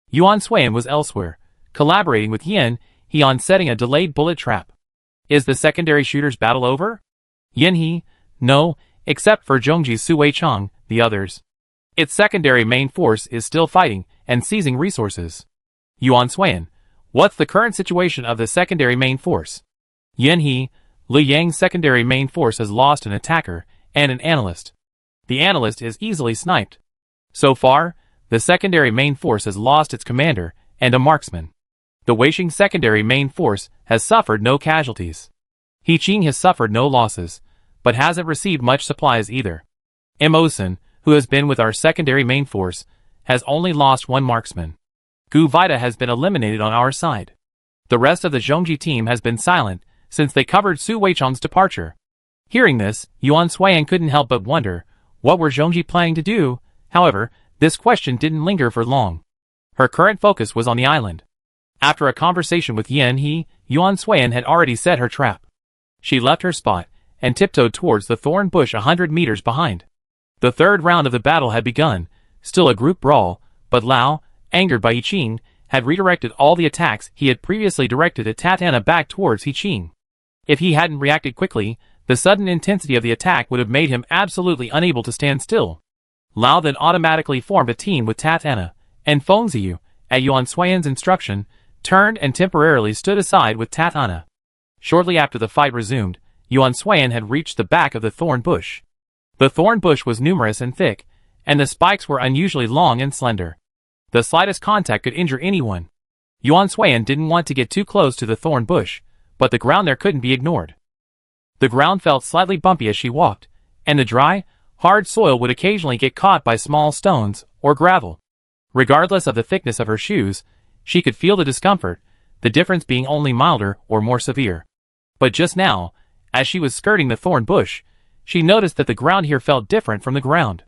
Yuan Suan was elsewhere, collaborating with Yin He on setting a delayed bullet trap. Is the secondary shooter's battle over? Yin He? No, except for Zhongji's Su Wei Chang, the others. Its secondary main force is still fighting and seizing resources. Yuan Suan, what's the current situation of the secondary main force? Yin He, Lu Yang's secondary main force has lost an attacker and an analyst. The analyst is easily sniped. So far, the secondary main force has lost its commander and a marksman. The Weisheng secondary main force has suffered no casualties. Yiqing has suffered no losses, but hasn't received much supplies either. Mosen, who has been with our secondary main force, has only lost one marksman. Gu Vida has been eliminated on our side. The rest of the Zhongji team has been silent since they covered Su Weichang's departure. Hearing this, Yuan Suan couldn't help but wonder, what were Zhongji planning to do? However, this question didn't linger for long. Her current focus was on the island. After a conversation with Yin He, Yuan Suan had already set her trap. She left her spot and tiptoed towards the thorn bush 100 meters behind. The third round of the battle had begun, still a group brawl, but Lao, angered by Yiqing, had redirected all the attacks he had previously directed at Tatana back towards Yiqing. If he hadn't reacted quickly, the sudden intensity of the attack would have made him absolutely unable to stand still. Lao then automatically formed a team with Tatana, and Fengziyu, at Yuan Suan's instruction, turned and temporarily stood aside with Tatana. Shortly after the fight resumed, Yuan Suan had reached the back of the thorn bush. The thorn bush was numerous and thick, and the spikes were unusually long and slender. The slightest contact could injure anyone. Yuan Suan didn't want to get too close to the thorn bush, but the ground there couldn't be ignored. The ground felt slightly bumpy as she walked, and the dry, hard soil would occasionally get caught by small stones or gravel. Regardless of the thickness of her shoes, she could feel the discomfort, the difference being only milder or more severe. But just now, as she was skirting the thorn bush, she noticed that the ground here felt different from the ground.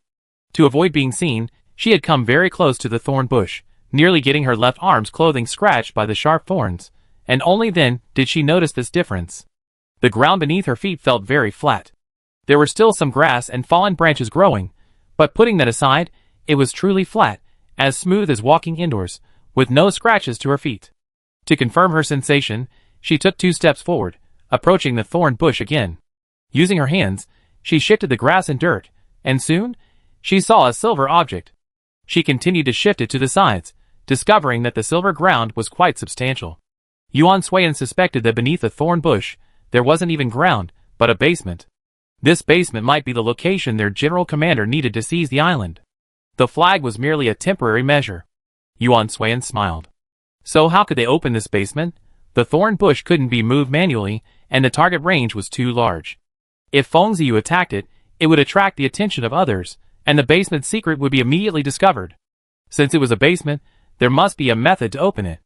To avoid being seen, she had come very close to the thorn bush, nearly getting her left arm's clothing scratched by the sharp thorns, and only then did she notice this difference. The ground beneath her feet felt very flat. There were still some grass and fallen branches growing, but putting that aside, it was truly flat, as smooth as walking indoors, with no scratches to her feet. To confirm her sensation, she took 2 steps forward, approaching the thorn bush again. Using her hands, she shifted the grass and dirt, and soon, she saw a silver object. She continued to shift it to the sides, discovering that the silver ground was quite substantial. Yuan Suiyan suspected that beneath the thorn bush, there wasn't even ground, but a basement. This basement might be the location their general commander needed to seize the island. The flag was merely a temporary measure. Yuan Suiyan smiled. So how could they open this basement? The thorn bush couldn't be moved manually, and the target range was too large. If Feng Ziyu attacked it, it would attract the attention of others, and the basement's secret would be immediately discovered. Since it was a basement, there must be a method to open it.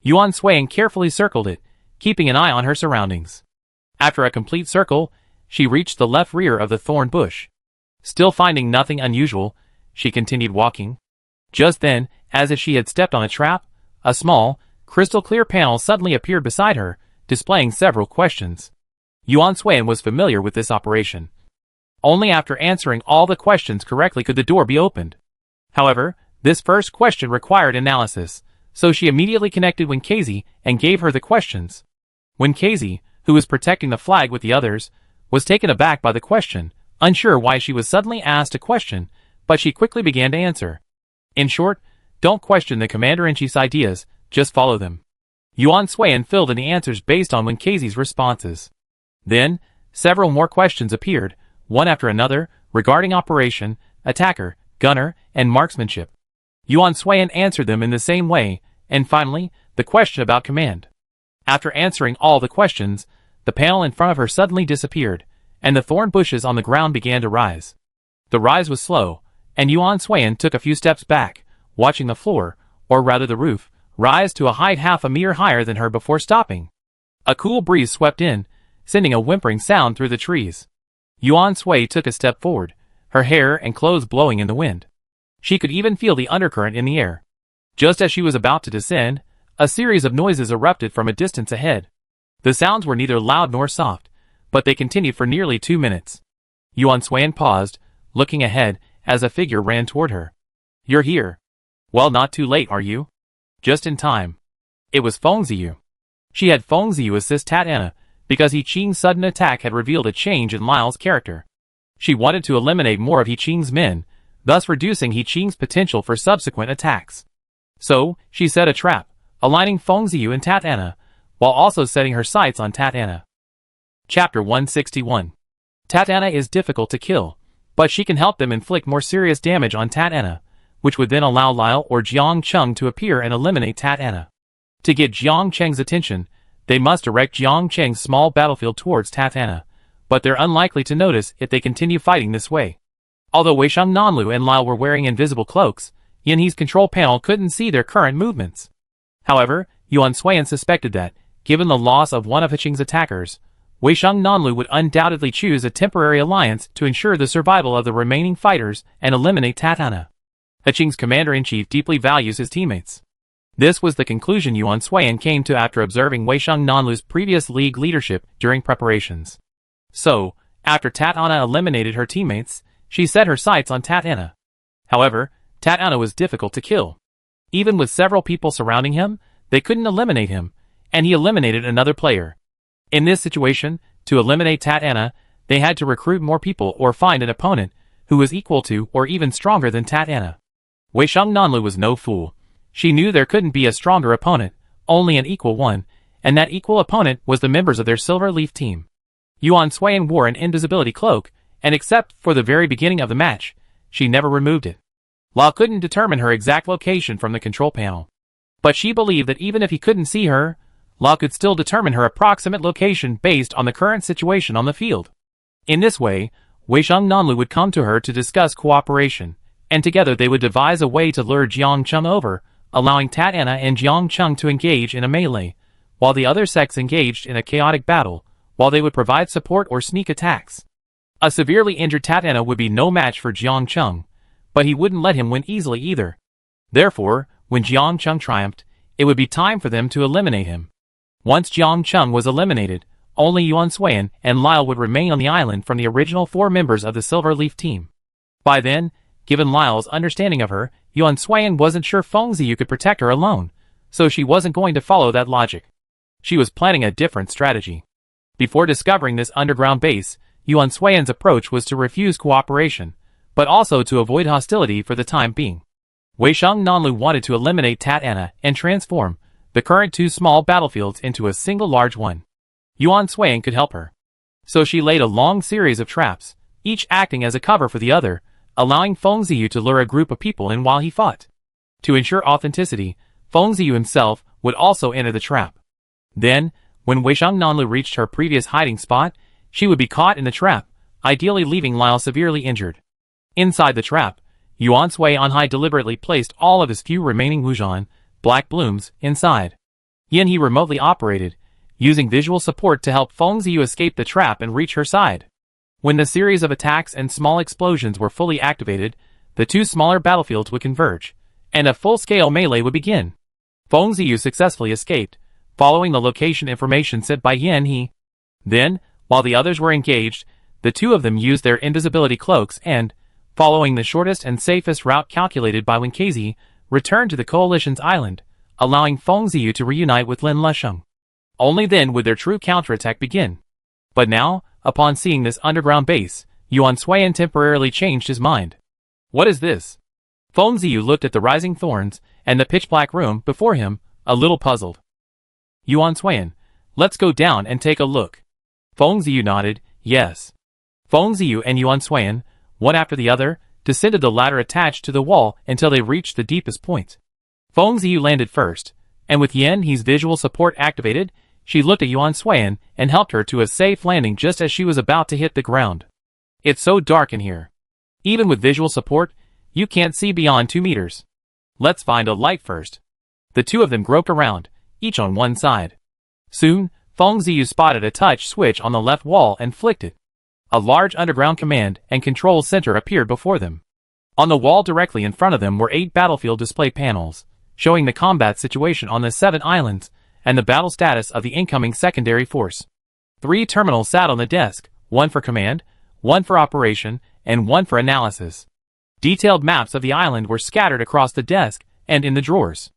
Yuan Suiyan carefully circled it, keeping an eye on her surroundings. After a complete circle, she reached the left rear of the thorn bush. Still finding nothing unusual, she continued walking. Just then, as if she had stepped on a trap, a small, crystal-clear panel suddenly appeared beside her, displaying several questions. Yuan Suiyan was familiar with this operation. Only after answering all the questions correctly could the door be opened. However, this first question required analysis, so she immediately connected Wenkazi and gave her the questions. Wenkazi, who was protecting the flag with the others, was taken aback by the question, unsure why she was suddenly asked a question, but she quickly began to answer. In short, don't question the commander-in-chief's ideas, just follow them. Yuan Suiyan filled in the answers based on Wenkazi's responses. Then, several more questions appeared, one after another, regarding operation, attacker, gunner, and marksmanship. Yuan Suiyan answered them in the same way, and finally, the question about command. After answering all the questions, the panel in front of her suddenly disappeared, and the thorn bushes on the ground began to rise. The rise was slow, and Yuan Suiyan took a few steps back, watching the floor, or rather the roof, rise to a height half a meter higher than her before stopping. A cool breeze swept in, sending a whimpering sound through the trees. Yuan Suiyan took a step forward, her hair and clothes blowing in the wind. She could even feel the undercurrent in the air. Just as she was about to descend, a series of noises erupted from a distance ahead. The sounds were neither loud nor soft, but they continued for nearly 2 minutes. Yuan Suiyan paused, looking ahead, as a figure ran toward her. You're here. Well, not too late, are you? Just in time. It was Feng Ziyu. She had Feng Ziyu assist Tat Anna, because He Qing's sudden attack had revealed a change in Liao's character. She wanted to eliminate more of He Qing's men, thus reducing He Qing's potential for subsequent attacks. So, she set a trap, aligning Feng Ziyu and Tat Anna, while also setting her sights on Tat Anna. Chapter 161. Tat Anna is difficult to kill, but she can help them inflict more serious damage on Tat Anna, which would then allow Liao or Jiang Cheng to appear and eliminate Tat Anna. To get Jiang Cheng's attention, they must direct Jiang Cheng's small battlefield towards Tat Anna, but they're unlikely to notice if they continue fighting this way. Although Weisheng Nanlu and Liao were wearing invisible cloaks, Yanhe's control panel couldn't see their current movements. However, Yuan Suiyan suspected that, given the loss of one of He Qing's attackers, Weisheng Nanlu would undoubtedly choose a temporary alliance to ensure the survival of the remaining fighters and eliminate Tat Anna. He Qing's commander-in-chief deeply values his teammates. This was the conclusion Yuan Suiyan came to after observing Weisheng Nanlu's previous league leadership during preparations. So, after Tat Anna eliminated her teammates, she set her sights on Tat Anna. However, Tat Anna was difficult to kill. Even with several people surrounding him, they couldn't eliminate him, and he eliminated another player. In this situation, to eliminate Tat Anna, they had to recruit more people or find an opponent who was equal to or even stronger than Tat Anna. Weisheng Nanlu was no fool. She knew there couldn't be a stronger opponent, only an equal one, and that equal opponent was the members of their Silver Leaf team. Yuan Suiyan wore an invisibility cloak, and except for the very beginning of the match, she never removed it. Lao couldn't determine her exact location from the control panel. But she believed that even if he couldn't see her, Law could still determine her approximate location based on the current situation on the field. In this way, Weisheng Nanlu would come to her to discuss cooperation, and together they would devise a way to lure Jiang Cheng over, allowing Tat Anna and Jiang Cheng to engage in a melee, while the other sects engaged in a chaotic battle, while they would provide support or sneak attacks. A severely injured Tat Anna would be no match for Jiang Cheng, but he wouldn't let him win easily either. Therefore, when Jiang Cheng triumphed, it would be time for them to eliminate him. Once Jiang Cheng was eliminated, only Yuan Suiyan and Lyle would remain on the island from the original 4 members of the Silver Leaf team. By then, given Lyle's understanding of her, Yuan Suiyan wasn't sure Feng Ziyu could protect her alone, so she wasn't going to follow that logic. She was planning a different strategy. Before discovering this underground base, Yuan Suiyan's approach was to refuse cooperation, but also to avoid hostility for the time being. Weisheng Nanlu wanted to eliminate Tat Anna and transform the current 2 small battlefields into a single large one. Yuan Suiyan could help her. So she laid a long series of traps, each acting as a cover for the other, allowing Feng Ziyu to lure a group of people in while he fought. To ensure authenticity, Feng Ziyu himself would also enter the trap. Then, when Weisheng Nanlu reached her previous hiding spot, she would be caught in the trap, ideally leaving Lyle severely injured. Inside the trap, Yuan Suiyan deliberately placed all of his few remaining Wujan, black blooms, inside. Yin he remotely operated, using visual support to help Feng Ziyu escape the trap and reach her side. When the series of attacks and small explosions were fully activated, the 2 smaller battlefields would converge, and a full-scale melee would begin. Feng Ziyu successfully escaped, following the location information sent by Yin he. Then, while the others were engaged, the 2 of them used their invisibility cloaks and, following the shortest and safest route calculated by Wenkazi, returned to the Coalition's island, allowing Feng Ziyu to reunite with Lin Lesheng. Only then would their true counterattack begin. But now, upon seeing this underground base, Yuan Suiyan temporarily changed his mind. What is this? Feng Ziyu looked at the rising thorns and the pitch-black room before him, a little puzzled. Yuan Suiyan, let's go down and take a look. Feng Ziyu nodded, yes. Feng Ziyu and Yuan Suiyan, one after the other, descended the ladder attached to the wall until they reached the deepest point. Feng Ziyu landed first, and with Yin He's visual support activated, she looked at Yuan Suiyan and helped her to a safe landing just as she was about to hit the ground. It's so dark in here. Even with visual support, you can't see beyond 2 meters. Let's find a light first. The 2 of them groped around, each on one side. Soon, Feng Ziyu spotted a touch switch on the left wall and flicked it. A large underground command and control center appeared before them. On the wall directly in front of them were 8 battlefield display panels, showing the combat situation on the 7 islands, and the battle status of the incoming secondary force. 3 terminals sat on the desk, 1 for command, 1 for operation, and 1 for analysis. Detailed maps of the island were scattered across the desk and in the drawers.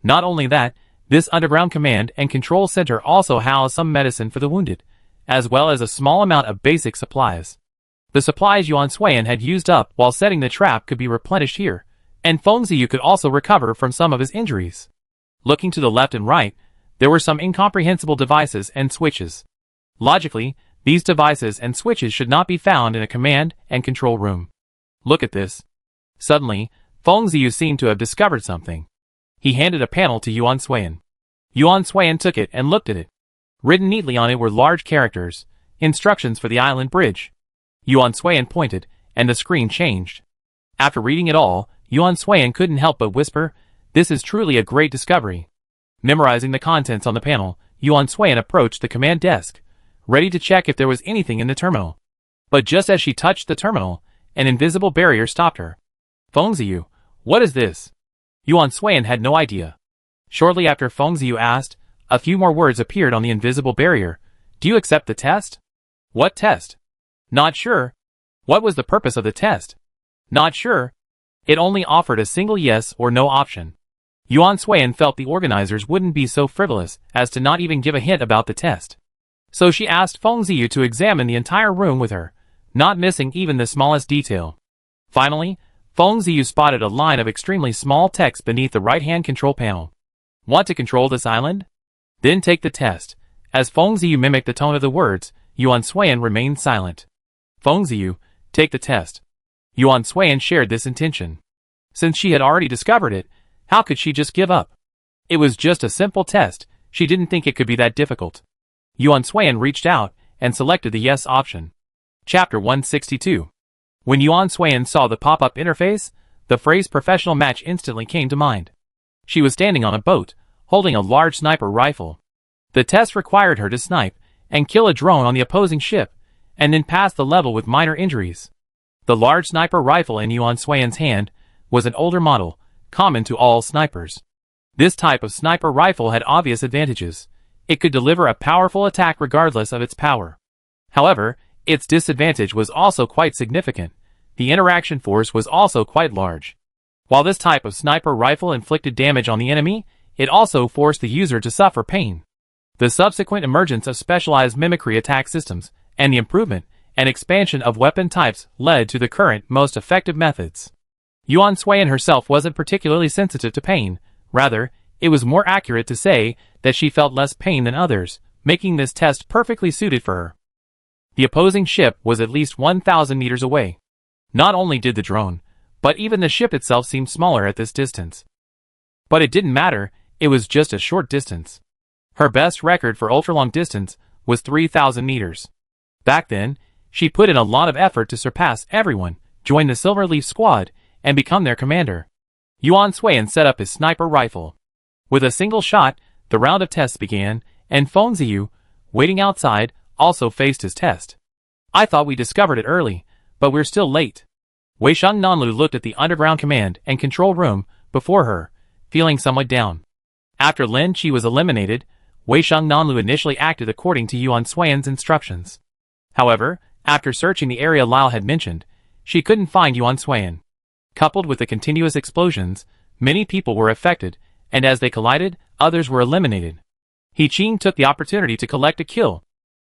Not only that, this underground command and control center also housed some medicine for the wounded, as well as a small amount of basic supplies. The supplies Yuan Suiyan had used up while setting the trap could be replenished here, and Feng Ziyu could also recover from some of his injuries. Looking to the left and right, there were some incomprehensible devices and switches. Logically, these devices and switches should not be found in a command and control room. Look at this. Suddenly, Feng Ziyu seemed to have discovered something. He handed a panel to Yuan Suiyan. Yuan Suiyan took it and looked at it. Written neatly on it were large characters, instructions for the island bridge. Yuan Suiyan pointed, and the screen changed. After reading it all, Yuan Suiyan couldn't help but whisper, "This is truly a great discovery." Memorizing the contents on the panel, Yuan Suiyan approached the command desk, ready to check if there was anything in the terminal. But just as she touched the terminal, an invisible barrier stopped her. Feng Ziyu, what is this? Yuan Suiyan had no idea. Shortly after Feng Ziyu asked, a few more words appeared on the invisible barrier. Do you accept the test? What test? Not sure. What was the purpose of the test? Not sure. It only offered a single yes or no option. Yuan Suiyan felt the organizers wouldn't be so frivolous as to not even give a hint about the test. So she asked Feng Ziyu to examine the entire room with her, not missing even the smallest detail. Finally, Feng Ziyu spotted a line of extremely small text beneath the right-hand control panel. Want to control this island? Then take the test. As Feng Ziyu mimicked the tone of the words, Yuan Suiyan remained silent. Feng Ziyu, take the test. Yuan Suiyan shared this intention. Since she had already discovered it, how could she just give up? It was just a simple test, she didn't think it could be that difficult. Yuan Suiyan reached out and selected the yes option. Chapter 162. When Yuan Suiyan saw the pop-up interface, the phrase professional match instantly came to mind. She was standing on a boat, holding a large sniper rifle. The test required her to snipe and kill a drone on the opposing ship, and then pass the level with minor injuries. The large sniper rifle in Yuan Suiyan's hand was an older model, common to all snipers. This type of sniper rifle had obvious advantages. It could deliver a powerful attack regardless of its power. However, its disadvantage was also quite significant. The interaction force was also quite large. While this type of sniper rifle inflicted damage on the enemy, it also forced the user to suffer pain. The subsequent emergence of specialized mimicry attack systems, and the improvement and expansion of weapon types led to the current most effective methods. Yuan Suiyan herself wasn't particularly sensitive to pain. Rather, it was more accurate to say that she felt less pain than others, making this test perfectly suited for her. The opposing ship was at least 1,000 meters away. Not only did the drone, but even the ship itself seemed smaller at this distance. But it didn't matter, it was just a short distance. Her best record for ultra-long distance was 3,000 meters. Back then, she put in a lot of effort to surpass everyone, join the Silverleaf squad, and become their commander. Yuan Suiyan set up his sniper rifle. With a single shot, the round of tests began, and Feng Ziyu, waiting outside, also faced his test. I thought we discovered it early, but we're still late. Weisheng Nanlu looked at the underground command and control room before her, feeling somewhat down. After Lin Qi was eliminated, Weisheng Nanlu initially acted according to Yuan Suiyan's instructions. However, after searching the area Lao had mentioned, she couldn't find Yuan Suiyan. Coupled with the continuous explosions, many people were affected, and as they collided, others were eliminated. He Qing took the opportunity to collect a kill.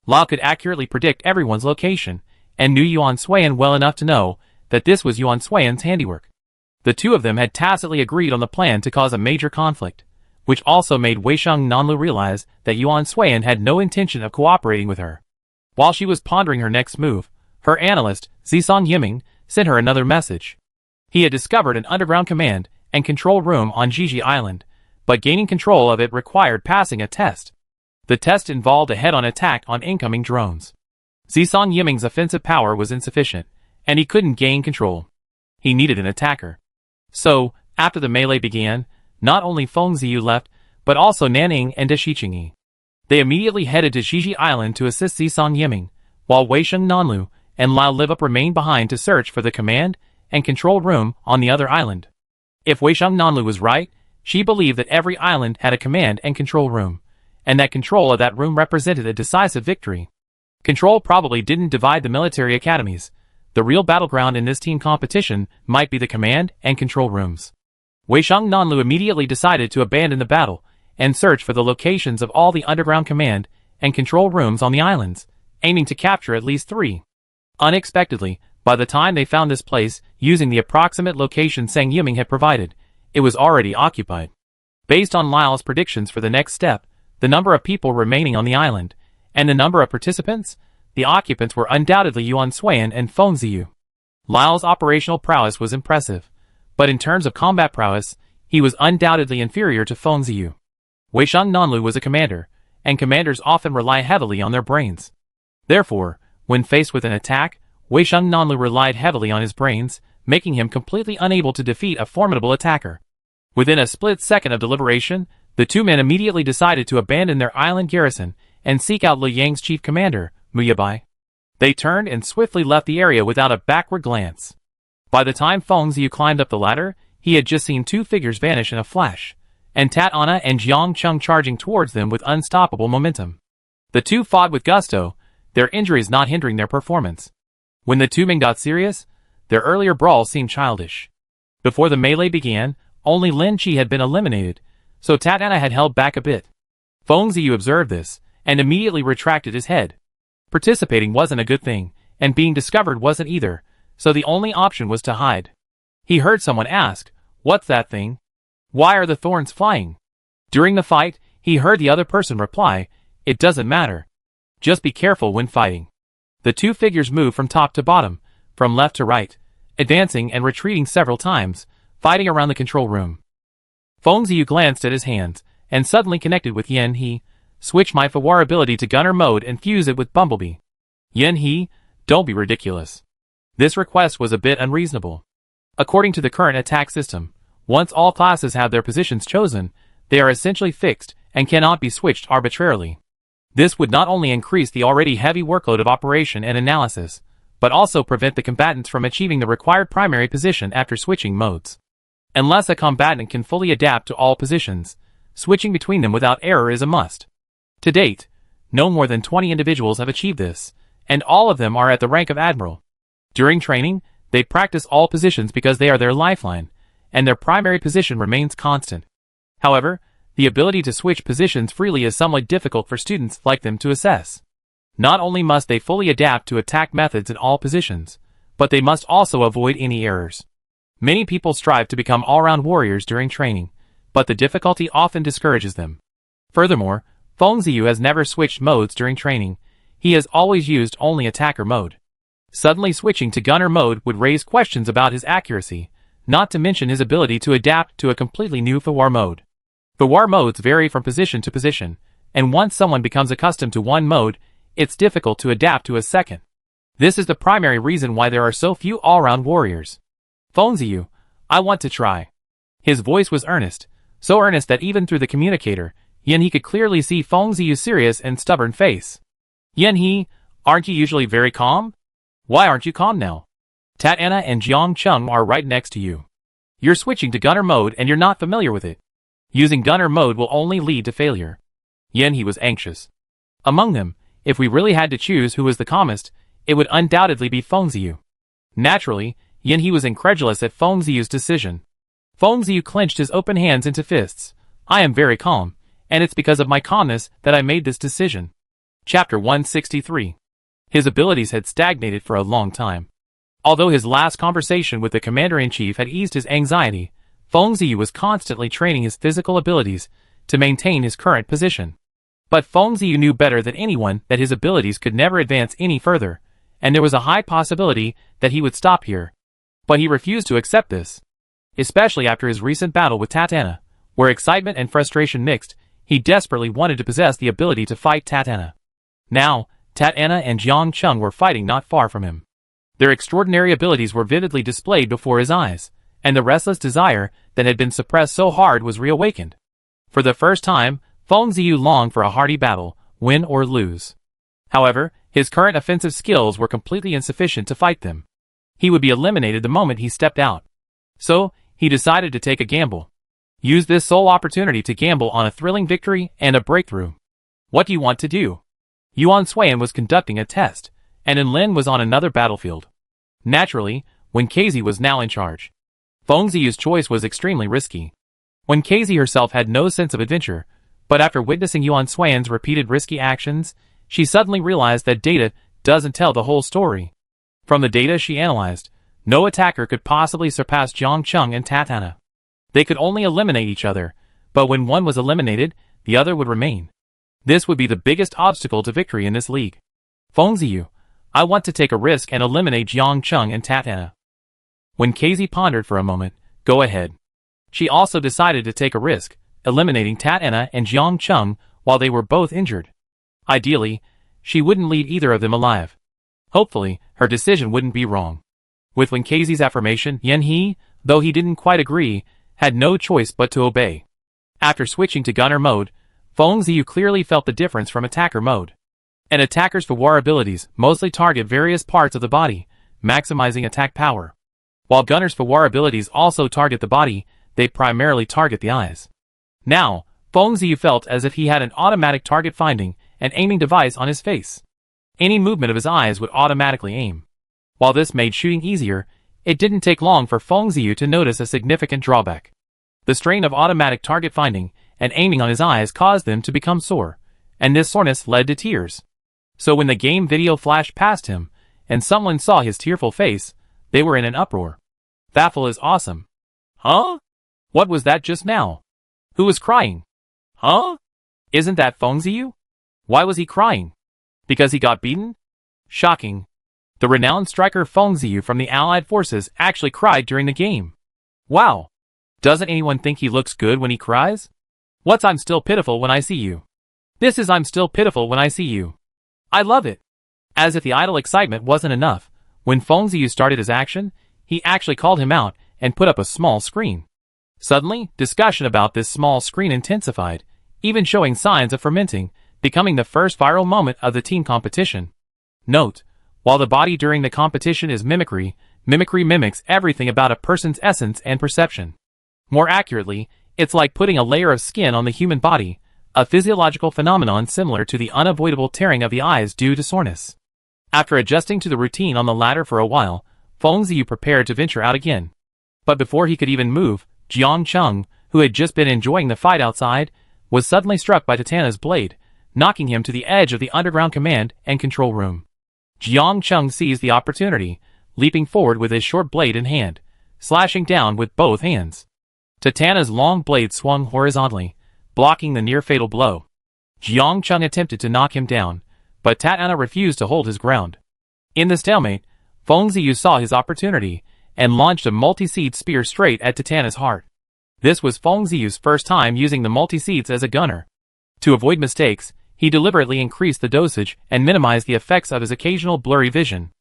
Lao could accurately predict everyone's location, and knew Yuan Suiyan well enough to know that this was Yuan Suiyan's handiwork. The two of them had tacitly agreed on the plan to cause a major conflict, which also made Weisheng Nanlu realize that Yuan Suiyan had no intention of cooperating with her. While she was pondering her next move, her analyst, Zisong Yiming, sent her another message. He had discovered an underground command and control room on Jiji Island, but gaining control of it required passing a test. The test involved a head-on attack on incoming drones. Zisong Yiming's offensive power was insufficient, and he couldn't gain control. He needed an attacker. So, after the melee began, not only Feng Ziyu left, but also Nanning and Deshiqingyi. They immediately headed to Jiji Island to assist Zisong Yiming, while Weisheng Nanlu and Lao Livup remained behind to search for the command and control room on the other island. If Weisheng Nanlu was right, she believed that every island had a command and control room, and that control of that room represented a decisive victory. Control probably didn't divide the military academies. The real battleground in this team competition might be the command and control rooms. Weisheng Nanlu immediately decided to abandon the battle and search for the locations of all the underground command and control rooms on the islands, aiming to capture at least 3. Unexpectedly, by the time they found this place, using the approximate location Zhang Yiming had provided, it was already occupied. Based on Lao's predictions for the next step, the number of people remaining on the island, and the number of participants, the occupants were undoubtedly Yuan Suiyan and Feng Ziyu. Lao's operational prowess was impressive, but in terms of combat prowess, he was undoubtedly inferior to Feng Ziyu. Weisheng Nanlu was a commander, and commanders often rely heavily on their brains. Therefore, when faced with an attack, Weisheng Nanlu relied heavily on his brains, making him completely unable to defeat a formidable attacker. Within a split second of deliberation, the two men immediately decided to abandon their island garrison and seek out Liyang's chief commander, Mu Yabai. They turned and swiftly left the area without a backward glance. By the time Feng Ziyu climbed up the ladder, he had just seen 2 figures vanish in a flash, and Tat Ana and Jiang Cheng charging towards them with unstoppable momentum. The two fought with gusto, their injuries not hindering their performance. When the two men got serious, their earlier brawl seemed childish. Before the melee began, only Lin Qi had been eliminated, so Tat Ana had held back a bit. Feng Ziyu observed this, and immediately retracted his head. Participating wasn't a good thing, and being discovered wasn't either, so the only option was to hide. He heard someone ask, "What's that thing? Why are the thorns flying?" During the fight, he heard the other person reply, "It doesn't matter. Just be careful when fighting." The two figures moved from top to bottom, from left to right, advancing and retreating several times, fighting around the control room. Feng Ziyu glanced at his hands, and suddenly connected with Yen He. Switch my Fawar ability to gunner mode and fuse it with Bumblebee. Yen He, don't be ridiculous. This request was a bit unreasonable. According to the current attack system, once all classes have their positions chosen, they are essentially fixed and cannot be switched arbitrarily. This would not only increase the already heavy workload of operation and analysis, but also prevent the combatants from achieving the required primary position after switching modes. Unless a combatant can fully adapt to all positions, switching between them without error is a must. To date, no more than 20 individuals have achieved this, and all of them are at the rank of Admiral. During training, they practice all positions because they are their lifeline, and their primary position remains constant. However, the ability to switch positions freely is somewhat difficult for students like them to assess. Not only must they fully adapt to attack methods in all positions, but they must also avoid any errors. Many people strive to become all-round warriors during training, but the difficulty often discourages them. Furthermore, Feng Ziyu has never switched modes during training. He has always used only attacker mode. Suddenly switching to gunner mode would raise questions about his accuracy, not to mention his ability to adapt to a completely new Fawar mode. Fawar modes vary from position to position, and once someone becomes accustomed to one mode, it's difficult to adapt to a second. This is the primary reason why there are so few all-round warriors. Feng Ziyu, I want to try. His voice was earnest, so earnest that even through the communicator, Yen He could clearly see Feng Ziyu's serious and stubborn face. Yen He, aren't you usually very calm? Why aren't you calm now? Tatana and Jiang Chung are right next to you. You're switching to gunner mode and you're not familiar with it. Using gunner mode will only lead to failure. Yen He was anxious. Among them, if we really had to choose who was the calmest, it would undoubtedly be Feng Ziyu. Naturally, Yen He was incredulous at Feng Ziyu's decision. Feng Ziyu clenched his open hands into fists. I am very calm, and it's because of my calmness that I made this decision. Chapter 163. His abilities had stagnated for a long time. Although his last conversation with the Commander-in-Chief had eased his anxiety, Feng Ziyu was constantly training his physical abilities to maintain his current position. But Feng Ziyu knew better than anyone that his abilities could never advance any further, and there was a high possibility that he would stop here. But he refused to accept this. Especially after his recent battle with Tatana, where excitement and frustration mixed, he desperately wanted to possess the ability to fight Tatana. Now, Tatana and Jiang Chung were fighting not far from him. Their extraordinary abilities were vividly displayed before his eyes, and the restless desire that had been suppressed so hard was reawakened. For the first time, Feng Ziyu longed for a hearty battle, win or lose. However, his current offensive skills were completely insufficient to fight them. He would be eliminated the moment he stepped out. So, he decided to take a gamble. Use this sole opportunity to gamble on a thrilling victory and a breakthrough. What do you want to do? Yuan Suiyan was conducting a test, and Enlin was on another battlefield. Naturally, Wen Keizi was now in charge. Feng Ziyu's choice was extremely risky. Wen Keizi herself had no sense of adventure, but after witnessing Yuan Suiyan's repeated risky actions, she suddenly realized that data doesn't tell the whole story. From the data she analyzed, no attacker could possibly surpass Jiang Chung and Tatana. They could only eliminate each other, but when one was eliminated, the other would remain. This would be the biggest obstacle to victory in this league. Feng Ziyu, I want to take a risk and eliminate Jiang Chung and Tatana. When Keizi pondered for a moment, go ahead. She also decided to take a risk, eliminating Tatana and Jiang Chung while they were both injured. Ideally, she wouldn't leave either of them alive. Hopefully, her decision wouldn't be wrong. With Wen Keizi's affirmation, Yen He, though he didn't quite agree, had no choice but to obey. After switching to gunner mode, Feng Ziyu clearly felt the difference from attacker mode. An attacker's Fawar abilities mostly target various parts of the body, maximizing attack power. While gunners' Fawar abilities also target the body, they primarily target the eyes. Now, Feng Ziyu felt as if he had an automatic target finding and aiming device on his face. Any movement of his eyes would automatically aim. While this made shooting easier, it didn't take long for Feng Ziyu to notice a significant drawback. The strain of automatic target finding and aiming on his eyes caused them to become sore, and this soreness led to tears. So when the game video flashed past him, and someone saw his tearful face, they were in an uproar. Baffle is awesome. Huh? What was that just now? Who was crying? Huh? Isn't that Feng Ziyu? Why was he crying? Because he got beaten? Shocking. The renowned striker Feng Ziyu from the Allied forces actually cried during the game. Wow. Doesn't anyone think he looks good when he cries? What's I'm still pitiful when I see you? This is I'm still pitiful when I see you. I love it. As if the idle excitement wasn't enough, when Feng Ziyu started his action, he actually called him out and put up a small screen. Suddenly, discussion about this small screen intensified, even showing signs of fermenting, becoming the first viral moment of the team competition. Note: while the body during the competition is mimicry, mimicry mimics everything about a person's essence and perception. More accurately, it's like putting a layer of skin on the human body, a physiological phenomenon similar to the unavoidable tearing of the eyes due to soreness. After adjusting to the routine on the ladder for a while, Feng Ziyu prepared to venture out again. But before he could even move, Jiang Cheng, who had just been enjoying the fight outside, was suddenly struck by Tatana's blade, knocking him to the edge of the underground command and control room. Jiang Cheng seized the opportunity, leaping forward with his short blade in hand, slashing down with both hands. Tatana's long blade swung horizontally, blocking the near-fatal blow. Jiang Cheng attempted to knock him down, but Tatana refused to hold his ground. In the stalemate, Feng Ziyu saw his opportunity and launched a multi-seed spear straight at Tatana's heart. This was Feng Ziyu's first time using the multi-seeds as a gunner. To avoid mistakes, he deliberately increased the dosage and minimized the effects of his occasional blurry vision.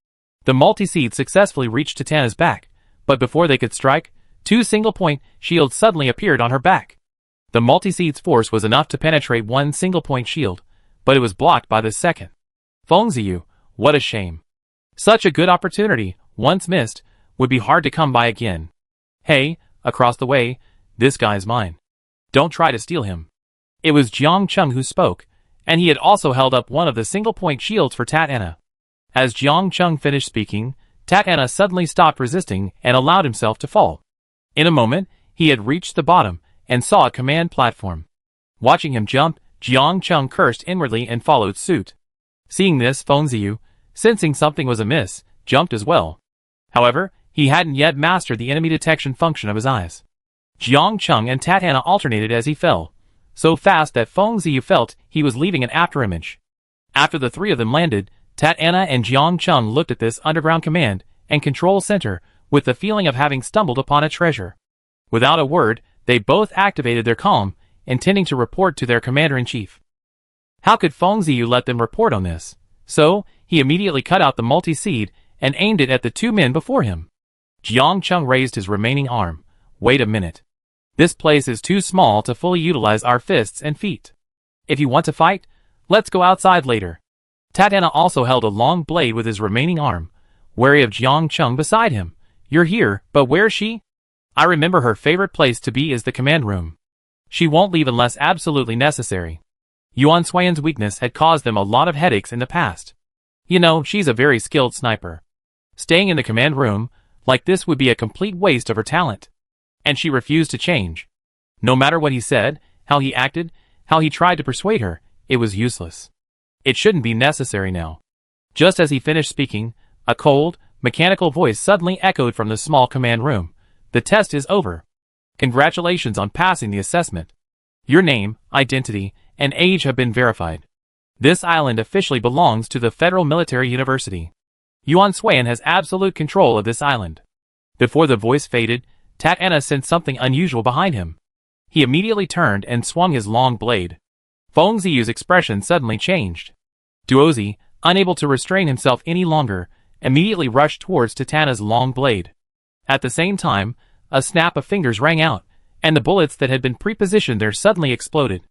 The multi-seed successfully reached Tatana's back, but before they could strike, two single-point shields suddenly appeared on her back. The multi-seed's force was enough to penetrate one single-point shield, but it was blocked by the second. Feng Ziyu, what a shame. Such a good opportunity, once missed, would be hard to come by again. Hey, across the way, this guy's mine. Don't try to steal him. It was Jiang Cheng who spoke, and he had also held up one of the single-point shields for Tatana. As Jiang Cheng finished speaking, Tatana suddenly stopped resisting and allowed himself to fall. In a moment, he had reached the bottom and saw a command platform. Watching him jump, Jiang Cheng cursed inwardly and followed suit. Seeing this, Feng Ziyu, sensing something was amiss, jumped as well. However, he hadn't yet mastered the enemy detection function of his eyes. Jiang Cheng and Tatana alternated as he fell, so fast that Feng Ziyu felt he was leaving an afterimage. After the three of them landed, Tatana and Jiang Cheng looked at this underground command and control center with the feeling of having stumbled upon a treasure. Without a word, they both activated their calm, intending to report to their commander-in-chief. How could Feng Ziyu let them report on this? So, he immediately cut out the multi-seed and aimed it at the two men before him. Jiang Cheng raised his remaining arm. Wait a minute. This place is too small to fully utilize our fists and feet. If you want to fight, let's go outside later. Tatana also held a long blade with his remaining arm, wary of Jiang Cheng beside him. You're here, but where's she? I remember her favorite place to be is the command room. She won't leave unless absolutely necessary. Yuan Suiyan's weakness had caused them a lot of headaches in the past. You know, she's a very skilled sniper. Staying in the command room like this would be a complete waste of her talent. And she refused to change. No matter what he said, how he acted, how he tried to persuade her, it was useless. It shouldn't be necessary now. Just as he finished speaking, a cold, mechanical voice suddenly echoed from the small command room. The test is over. Congratulations on passing the assessment. Your name, identity, and age have been verified. This island officially belongs to the Federal Military University. Yuan Suiyan has absolute control of this island. Before the voice faded, Tatana sensed something unusual behind him. He immediately turned and swung his long blade. Feng Ziyu's expression suddenly changed. Duozi, unable to restrain himself any longer, immediately rushed towards Tatana's long blade. At the same time, a snap of fingers rang out, and the bullets that had been prepositioned there suddenly exploded.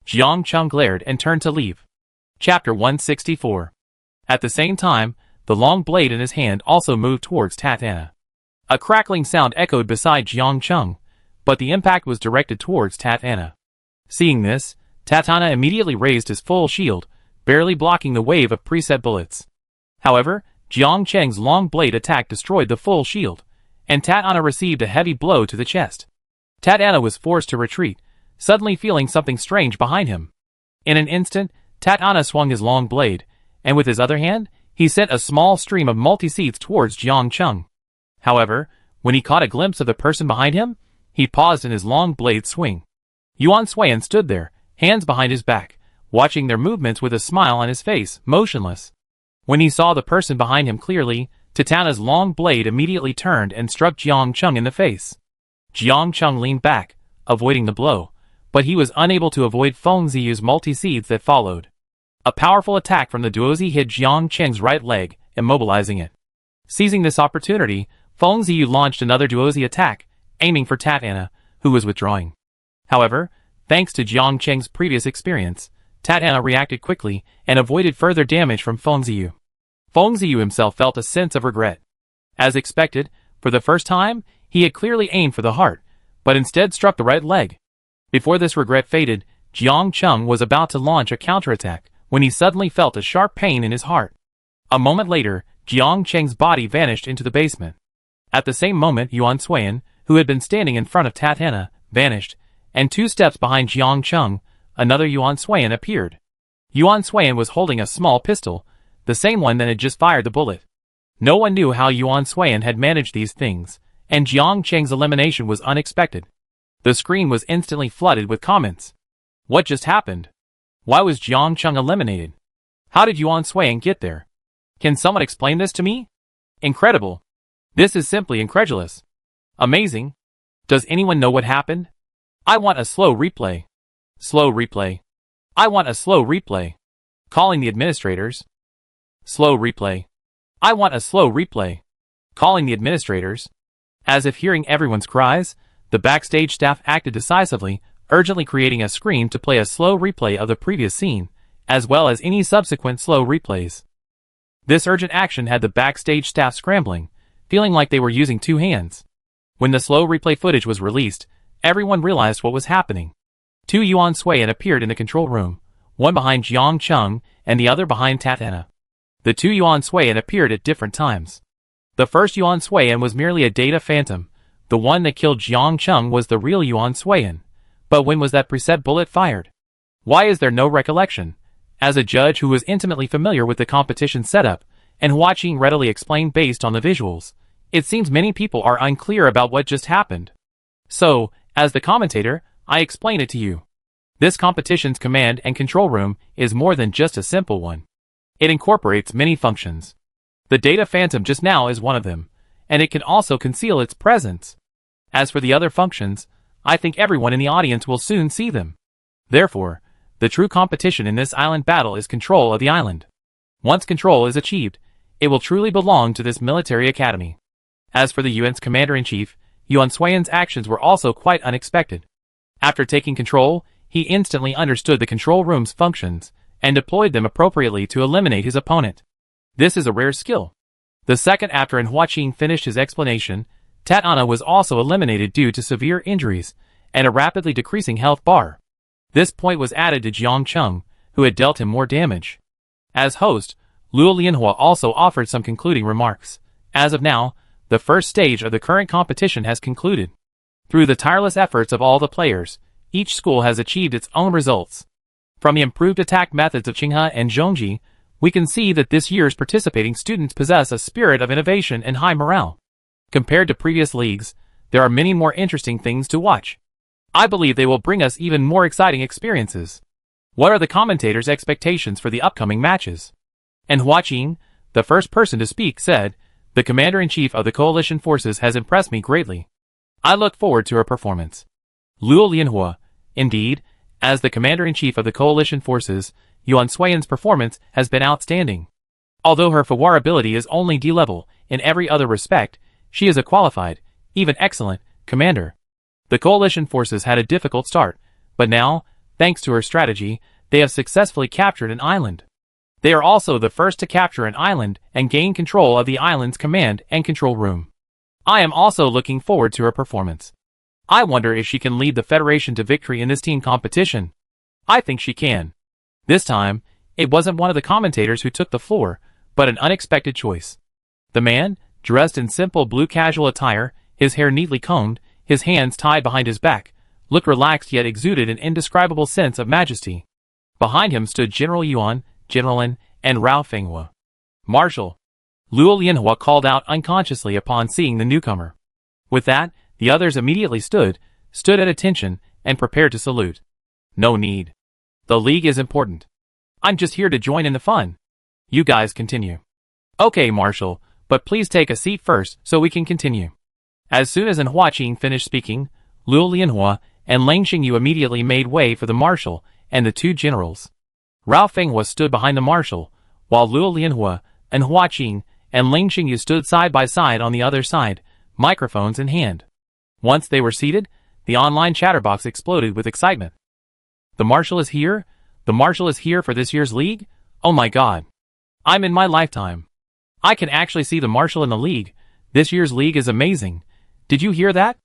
Jiang Cheng glared and turned to leave. Chapter 164. At the same time, the long blade in his hand also moved towards Tatana. A crackling sound echoed beside Jiang Cheng, but the impact was directed towards Tatana. Seeing this, Tatana immediately raised his full shield, barely blocking the wave of preset bullets. However, Jiang Cheng's long blade attack destroyed the full shield, and Tatana received a heavy blow to the chest. Tatana was forced to retreat, suddenly feeling something strange behind him. In an instant, Tatana swung his long blade, and with his other hand, he sent a small stream of multi-seeds towards Jiang Cheng. However, when he caught a glimpse of the person behind him, he paused in his long blade swing. Yuan Suiyan stood there, hands behind his back, watching their movements with a smile on his face, motionless. When he saw the person behind him clearly, Tatana's long blade immediately turned and struck Jiang Cheng in the face. Jiang Cheng leaned back, avoiding the blow, but he was unable to avoid Feng Ziyu's multi-seeds that followed. A powerful attack from the duozi hit Jiang Cheng's right leg, immobilizing it. Seizing this opportunity, Feng Ziyu launched another duozi attack, aiming for Tatiana, who was withdrawing. However, thanks to Jiang Cheng's previous experience, Tatiana reacted quickly and avoided further damage from Feng Ziyu. Feng Ziyu himself felt a sense of regret. As expected, for the first time, he had clearly aimed for the heart, but instead struck the right leg. Before this regret faded, Jiang Cheng was about to launch a counterattack when he suddenly felt a sharp pain in his heart. A moment later, Jiang Cheng's body vanished into the basement. At the same moment, Yuan Suiyan, who had been standing in front of Tatiana, vanished, and 2 steps behind Jiang Cheng, another Yuan Suiyan appeared. Yuan Suiyan was holding a small pistol, the same one that had just fired the bullet. No one knew how Yuan Suiyan had managed these things, and Jiang Cheng's elimination was unexpected. The screen was instantly flooded with comments. What just happened? Why was Jiang Cheng eliminated? How did Yuan Suiyan get there? Can someone explain this to me? Incredible. This is simply incredulous. Amazing. Does anyone know what happened? I want a slow replay. Slow replay. I want a slow replay. Calling the administrators. Slow replay. I want a slow replay. Calling the administrators. As if hearing everyone's cries, the backstage staff acted decisively, urgently creating a screen to play a slow replay of the previous scene, as well as any subsequent slow replays. This urgent action had the backstage staff scrambling, feeling like they were using 2 hands. When the slow replay footage was released, everyone realized what was happening. 2 Yuan Suiyan appeared in the control room, one behind Jiang Cheng and the other behind Tatiana. The 2 Yuan Suiyan appeared at different times. The first Yuan Suiyan was merely a data phantom. The one that killed Jiang Cheng was the real Yuan Suiyan. But when was that preset bullet fired? Why is there no recollection? As a judge who was intimately familiar with the competition setup, and watching readily explained based on the visuals, it seems many people are unclear about what just happened. So, as the commentator, I explain it to you. This competition's command and control room is more than just a simple one. It incorporates many functions. The data phantom just now is one of them, and it can also conceal its presence. As for the other functions, I think everyone in the audience will soon see them. Therefore, the true competition in this island battle is control of the island. Once control is achieved, it will truly belong to this military academy. As for the UN's commander-in-chief, Yuan Suiyan's actions were also quite unexpected. After taking control, he instantly understood the control room's functions, and deployed them appropriately to eliminate his opponent. This is a rare skill. The second after Hua Qing finished his explanation, Tatiana was also eliminated due to severe injuries, and a rapidly decreasing health bar. This point was added to Jiang Cheng, who had dealt him more damage. As host, Luo Lianhua also offered some concluding remarks. As of now, the first stage of the current competition has concluded. Through the tireless efforts of all the players, each school has achieved its own results. From the improved attack methods of Qinghe and Zhongji, we can see that this year's participating students possess a spirit of innovation and high morale. Compared to previous leagues, there are many more interesting things to watch. I believe they will bring us even more exciting experiences. What are the commentators' expectations for the upcoming matches? And Hua Qing, the first person to speak, said, "The commander-in-chief of the coalition forces has impressed me greatly. I look forward to her performance." Luo Lianhua, indeed, as the commander-in-chief of the coalition forces, Yuan Suiyan's performance has been outstanding. Although her Fawar ability is only D-level, in every other respect, she is a qualified, even excellent, commander. The coalition forces had a difficult start, but now, thanks to her strategy, they have successfully captured an island. They are also the first to capture an island and gain control of the island's command and control room. I am also looking forward to her performance. I wonder if she can lead the Federation to victory in this team competition. I think she can. This time, it wasn't one of the commentators who took the floor, but an unexpected choice. The man, dressed in simple blue casual attire, his hair neatly combed, his hands tied behind his back, looked relaxed yet exuded an indescribable sense of majesty. Behind him stood General Yuan, General Lin, and Rao Fenghua. "Marshal!" Luo Lianhua called out unconsciously upon seeing the newcomer. With that, the others immediately stood at attention, and prepared to salute. No need. The league is important. I'm just here to join in the fun. You guys continue. Okay, Marshal, but please take a seat first so we can continue. As soon as Hua Qing finished speaking, Luo Lianhua and Lang Xingyu immediately made way for the marshal and the two generals. Rao Fenghua stood behind the marshal, while Luo Lianhua and Hua Qing and Lang Xingyu stood side by side on the other side, microphones in hand. Once they were seated, the online chatterbox exploded with excitement. The marshal is here? The marshal is here for this year's league? Oh my god. I'm in my lifetime. I can actually see the marshal in the league. This year's league is amazing. Did you hear that?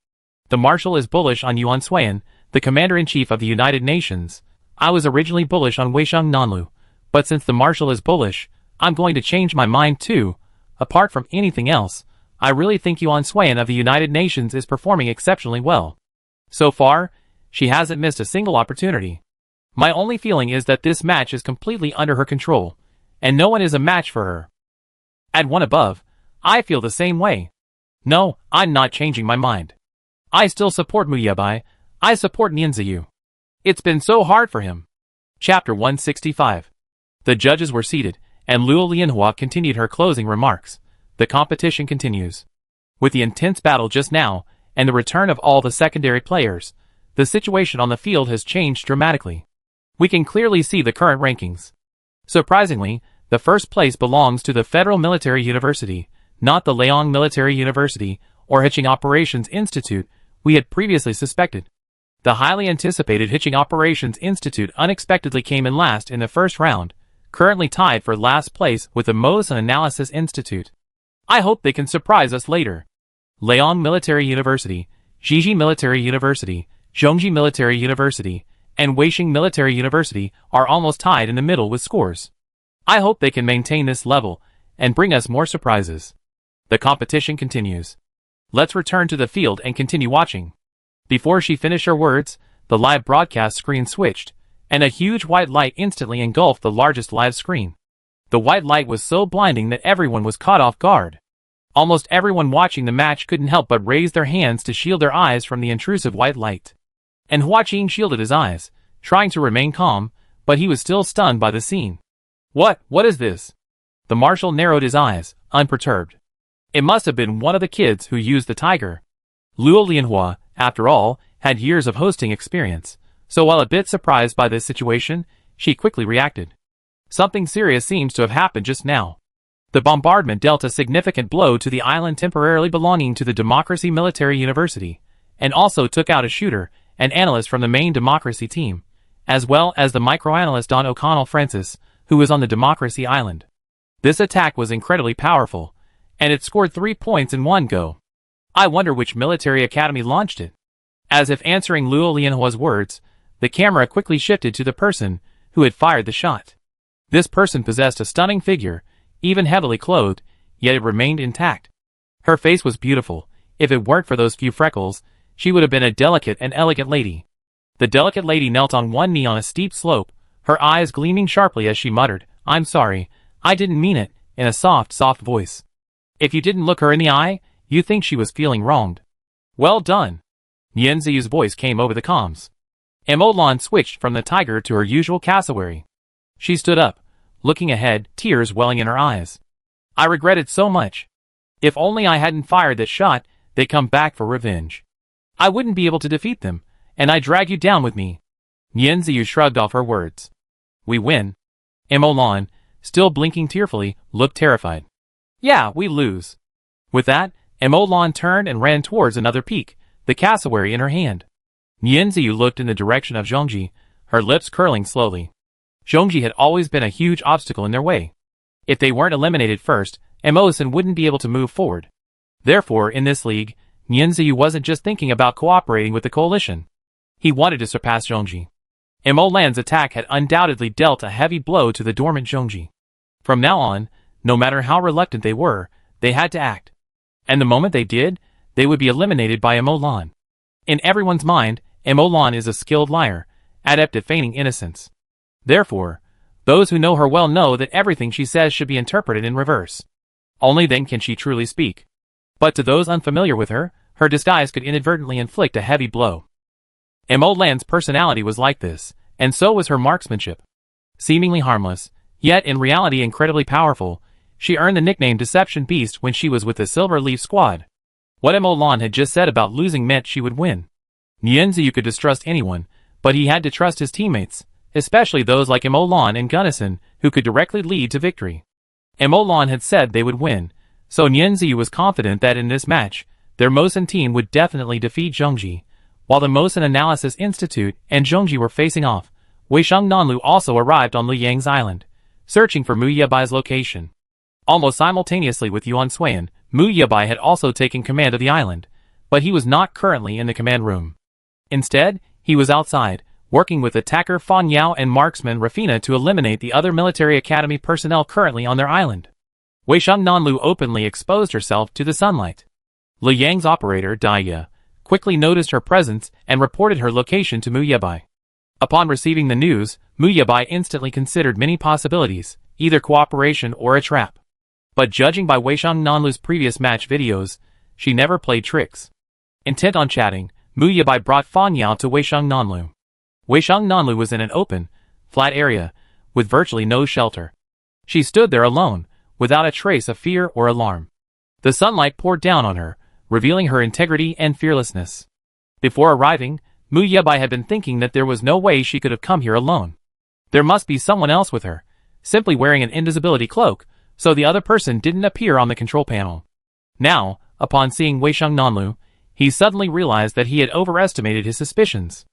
The marshal is bullish on Yuan Suiyan, the commander-in-chief of the United Nations. I was originally bullish on Weisheng Nanlu, but since the marshal is bullish, I'm going to change my mind too. Apart from anything else, I really think Yuan Suiyan of the United Nations is performing exceptionally well. So far, she hasn't missed a single opportunity. My only feeling is that this match is completely under her control, and no one is a match for her. At one above, I feel the same way. No, I'm not changing my mind. I still support Mu Yebai. I support Nian Ziyu. It's been so hard for him. Chapter 165. The judges were seated, and Luo Lianhua continued her closing remarks. The competition continues. With the intense battle just now, and the return of all the secondary players, the situation on the field has changed dramatically. We can clearly see the current rankings. Surprisingly, the first place belongs to the Federal Military University, not the Leong Military University or Hitching Operations Institute we had previously suspected. The highly anticipated Hitching Operations Institute unexpectedly came in last in the first round, currently tied for last place with the Motion Analysis Institute. I hope they can surprise us later. Leong Military University, Jiji Military University, Zhongji Military University, and Weisheng Military University are almost tied in the middle with scores. I hope they can maintain this level and bring us more surprises. The competition continues. Let's return to the field and continue watching. Before she finished her words, the live broadcast screen switched, and a huge white light instantly engulfed the largest live screen. The white light was so blinding that everyone was caught off guard. Almost everyone watching the match couldn't help but raise their hands to shield their eyes from the intrusive white light. And Hua Qing shielded his eyes, trying to remain calm, but he was still stunned by the scene. What is this? The marshal narrowed his eyes, unperturbed. It must have been one of the kids who used the tiger. Luo Lianhua, after all, had years of hosting experience, so while a bit surprised by this situation, she quickly reacted. Something serious seems to have happened just now. The bombardment dealt a significant blow to the island temporarily belonging to the Democracy Military University, and also took out a shooter, an analyst from the main Democracy team, as well as the microanalyst Don O'Connell Francis, who was on the Democracy Island. This attack was incredibly powerful, and it scored 3 points in one go. I wonder which military academy launched it. As if answering Luo Lianhua's words, the camera quickly shifted to the person who had fired the shot. This person possessed a stunning figure, even heavily clothed, yet it remained intact. Her face was beautiful. If it weren't for those few freckles, she would have been a delicate and elegant lady. The delicate lady knelt on one knee on a steep slope, her eyes gleaming sharply as she muttered, "I'm sorry, I didn't mean it," in a soft voice. If you didn't look her in the eye, you think she was feeling wronged. Well done. Nian Ziyu's voice came over the comms. Mo Lan switched from the tiger to her usual cassowary. She stood up, looking ahead, tears welling in her eyes. I regret it so much. If only I hadn't fired that shot, they'd come back for revenge. I wouldn't be able to defeat them, and I'd drag you down with me. Nian Ziyu shrugged off her words. We win. Mo Lan, still blinking tearfully, looked terrified. Yeah, we lose. With that, Mo Lan turned and ran towards another peak, the cassowary in her hand. Nian Ziyu looked in the direction of Zhongji, her lips curling slowly. Zhongji had always been a huge obstacle in their way. If they weren't eliminated first, Emosen wouldn't be able to move forward. Therefore, in this league, Nian Ziyu wasn't just thinking about cooperating with the coalition. He wanted to surpass Zhongji. Mo Lan's attack had undoubtedly dealt a heavy blow to the dormant Zhongji. From now on, no matter how reluctant they were, they had to act. And the moment they did, they would be eliminated by Mo Lan. In everyone's mind, Mo Lan is a skilled liar, adept at feigning innocence. Therefore, those who know her well know that everything she says should be interpreted in reverse. Only then can she truly speak. But to those unfamiliar with her, her disguise could inadvertently inflict a heavy blow. Mo Lan's personality was like this, and so was her marksmanship. Seemingly harmless, yet in reality incredibly powerful, she earned the nickname Deception Beast when she was with the Silver Leaf Squad. What Mo Lan had just said about losing meant she would win. Nian Ziyu could distrust anyone, but he had to trust his teammates, especially those like Imolan and Gunnison, who could directly lead to victory. Imolan had said they would win, so Nian Ziyu was confident that in this match, their Mosin team would definitely defeat Zhongji. While the Mosin Analysis Institute and Zhongji were facing off, Weisheng Nanlu also arrived on Liyang's island, searching for Mu Yebai's location. Almost simultaneously with Yuan Suiyan, Mu Yebai had also taken command of the island, but he was not currently in the command room. Instead, he was outside, working with attacker Fan Yao and marksman Rafina to eliminate the other military academy personnel currently on their island. Weisheng Nanlu openly exposed herself to the sunlight. Liyang's operator, Daya, quickly noticed her presence and reported her location to Mu Yebai. Upon receiving the news, Mu Yebai instantly considered many possibilities, either cooperation or a trap. But judging by Weisheng Nanlu's previous match videos, she never played tricks. Intent on chatting, Mu Yebai brought Fan Yao to Weisheng Nanlu. Weisheng Nanlu was in an open, flat area, with virtually no shelter. She stood there alone, without a trace of fear or alarm. The sunlight poured down on her, revealing her integrity and fearlessness. Before arriving, Mu Yebai had been thinking that there was no way she could have come here alone. There must be someone else with her, simply wearing an invisibility cloak, so the other person didn't appear on the control panel. Now, upon seeing Weisheng Nanlu, he suddenly realized that he had overestimated his suspicions.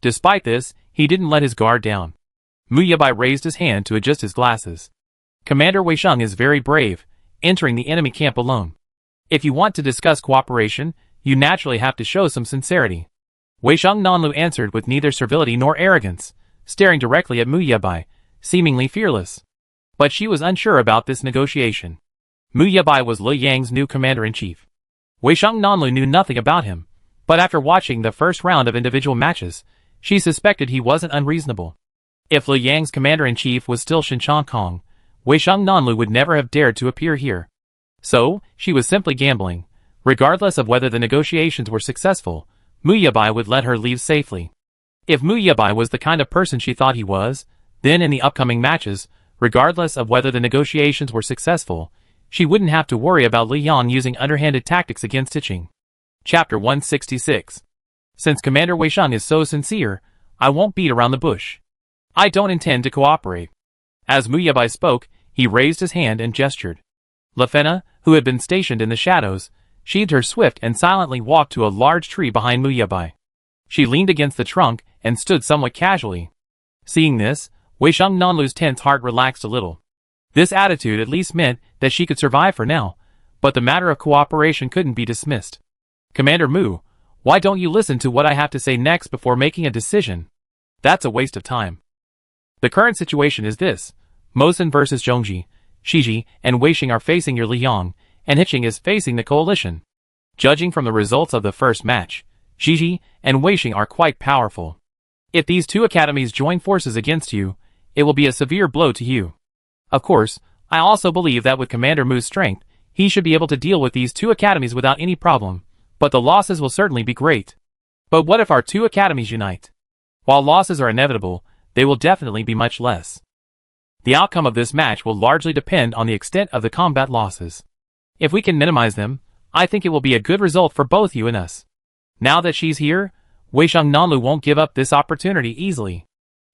Despite this, he didn't let his guard down. Mu Yebai raised his hand to adjust his glasses. Commander Weisheng is very brave, entering the enemy camp alone. If you want to discuss cooperation, you naturally have to show some sincerity. Weisheng Nanlu answered with neither servility nor arrogance, staring directly at Mu Yebai, seemingly fearless. But she was unsure about this negotiation. Mu Yebai was Liyang's new commander-in-chief. Weisheng Nanlu knew nothing about him, but after watching the first round of individual matches, she suspected he wasn't unreasonable. If Liyang's commander-in-chief was still Shinchang Kong, Weisheng Nanlu would never have dared to appear here. So, she was simply gambling. Regardless of whether the negotiations were successful, Mu Yebai would let her leave safely. If Mu Yebai was the kind of person she thought he was, then in the upcoming matches, regardless of whether the negotiations were successful, she wouldn't have to worry about Liyang using underhanded tactics against Tiqing. Chapter 166. Since Commander Weisheng is so sincere, I won't beat around the bush. I don't intend to cooperate. As Mu Yebai spoke, he raised his hand and gestured. Lafena, who had been stationed in the shadows, sheathed her swift and silently walked to a large tree behind Mu Yebai. She leaned against the trunk and stood somewhat casually. Seeing this, Weisheng Nanlu's tense heart relaxed a little. This attitude at least meant that she could survive for now, but the matter of cooperation couldn't be dismissed. Commander Mu, why don't you listen to what I have to say next before making a decision? That's a waste of time. The current situation is this. Mosin versus Zhongji, Shiji, and Weisheng are facing your Liyang, and Hiqing is facing the coalition. Judging from the results of the first match, Shiji and Weisheng are quite powerful. If these two academies join forces against you, it will be a severe blow to you. Of course, I also believe that with Commander Mu's strength, he should be able to deal with these two academies without any problem, but the losses will certainly be great. But what if our two academies unite? While losses are inevitable, they will definitely be much less. The outcome of this match will largely depend on the extent of the combat losses. If we can minimize them, I think it will be a good result for both you and us. Now that she's here, Weisheng Nanlu won't give up this opportunity easily.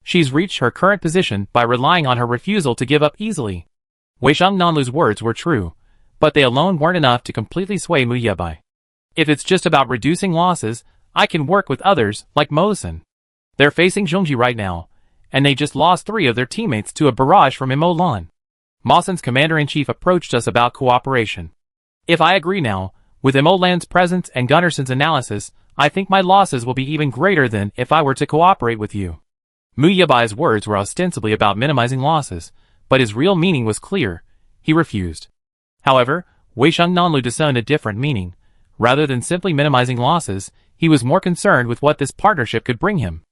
She's reached her current position by relying on her refusal to give up easily. Weisheng Nanlu's words were true, but they alone weren't enough to completely sway Mu Yebai. If it's just about reducing losses, I can work with others, like Mosin. They're facing Zhongji right now, and they just lost 3 of their teammates to a barrage from Imolan. Mosin's commander-in-chief approached us about cooperation. If I agree now, with Imolan's presence and Gunnarson's analysis, I think my losses will be even greater than if I were to cooperate with you. Mu Yebai's words were ostensibly about minimizing losses, but his real meaning was clear. He refused. However, Weisheng Nanlu discerned a different meaning. Rather than simply minimizing losses, he was more concerned with what this partnership could bring him.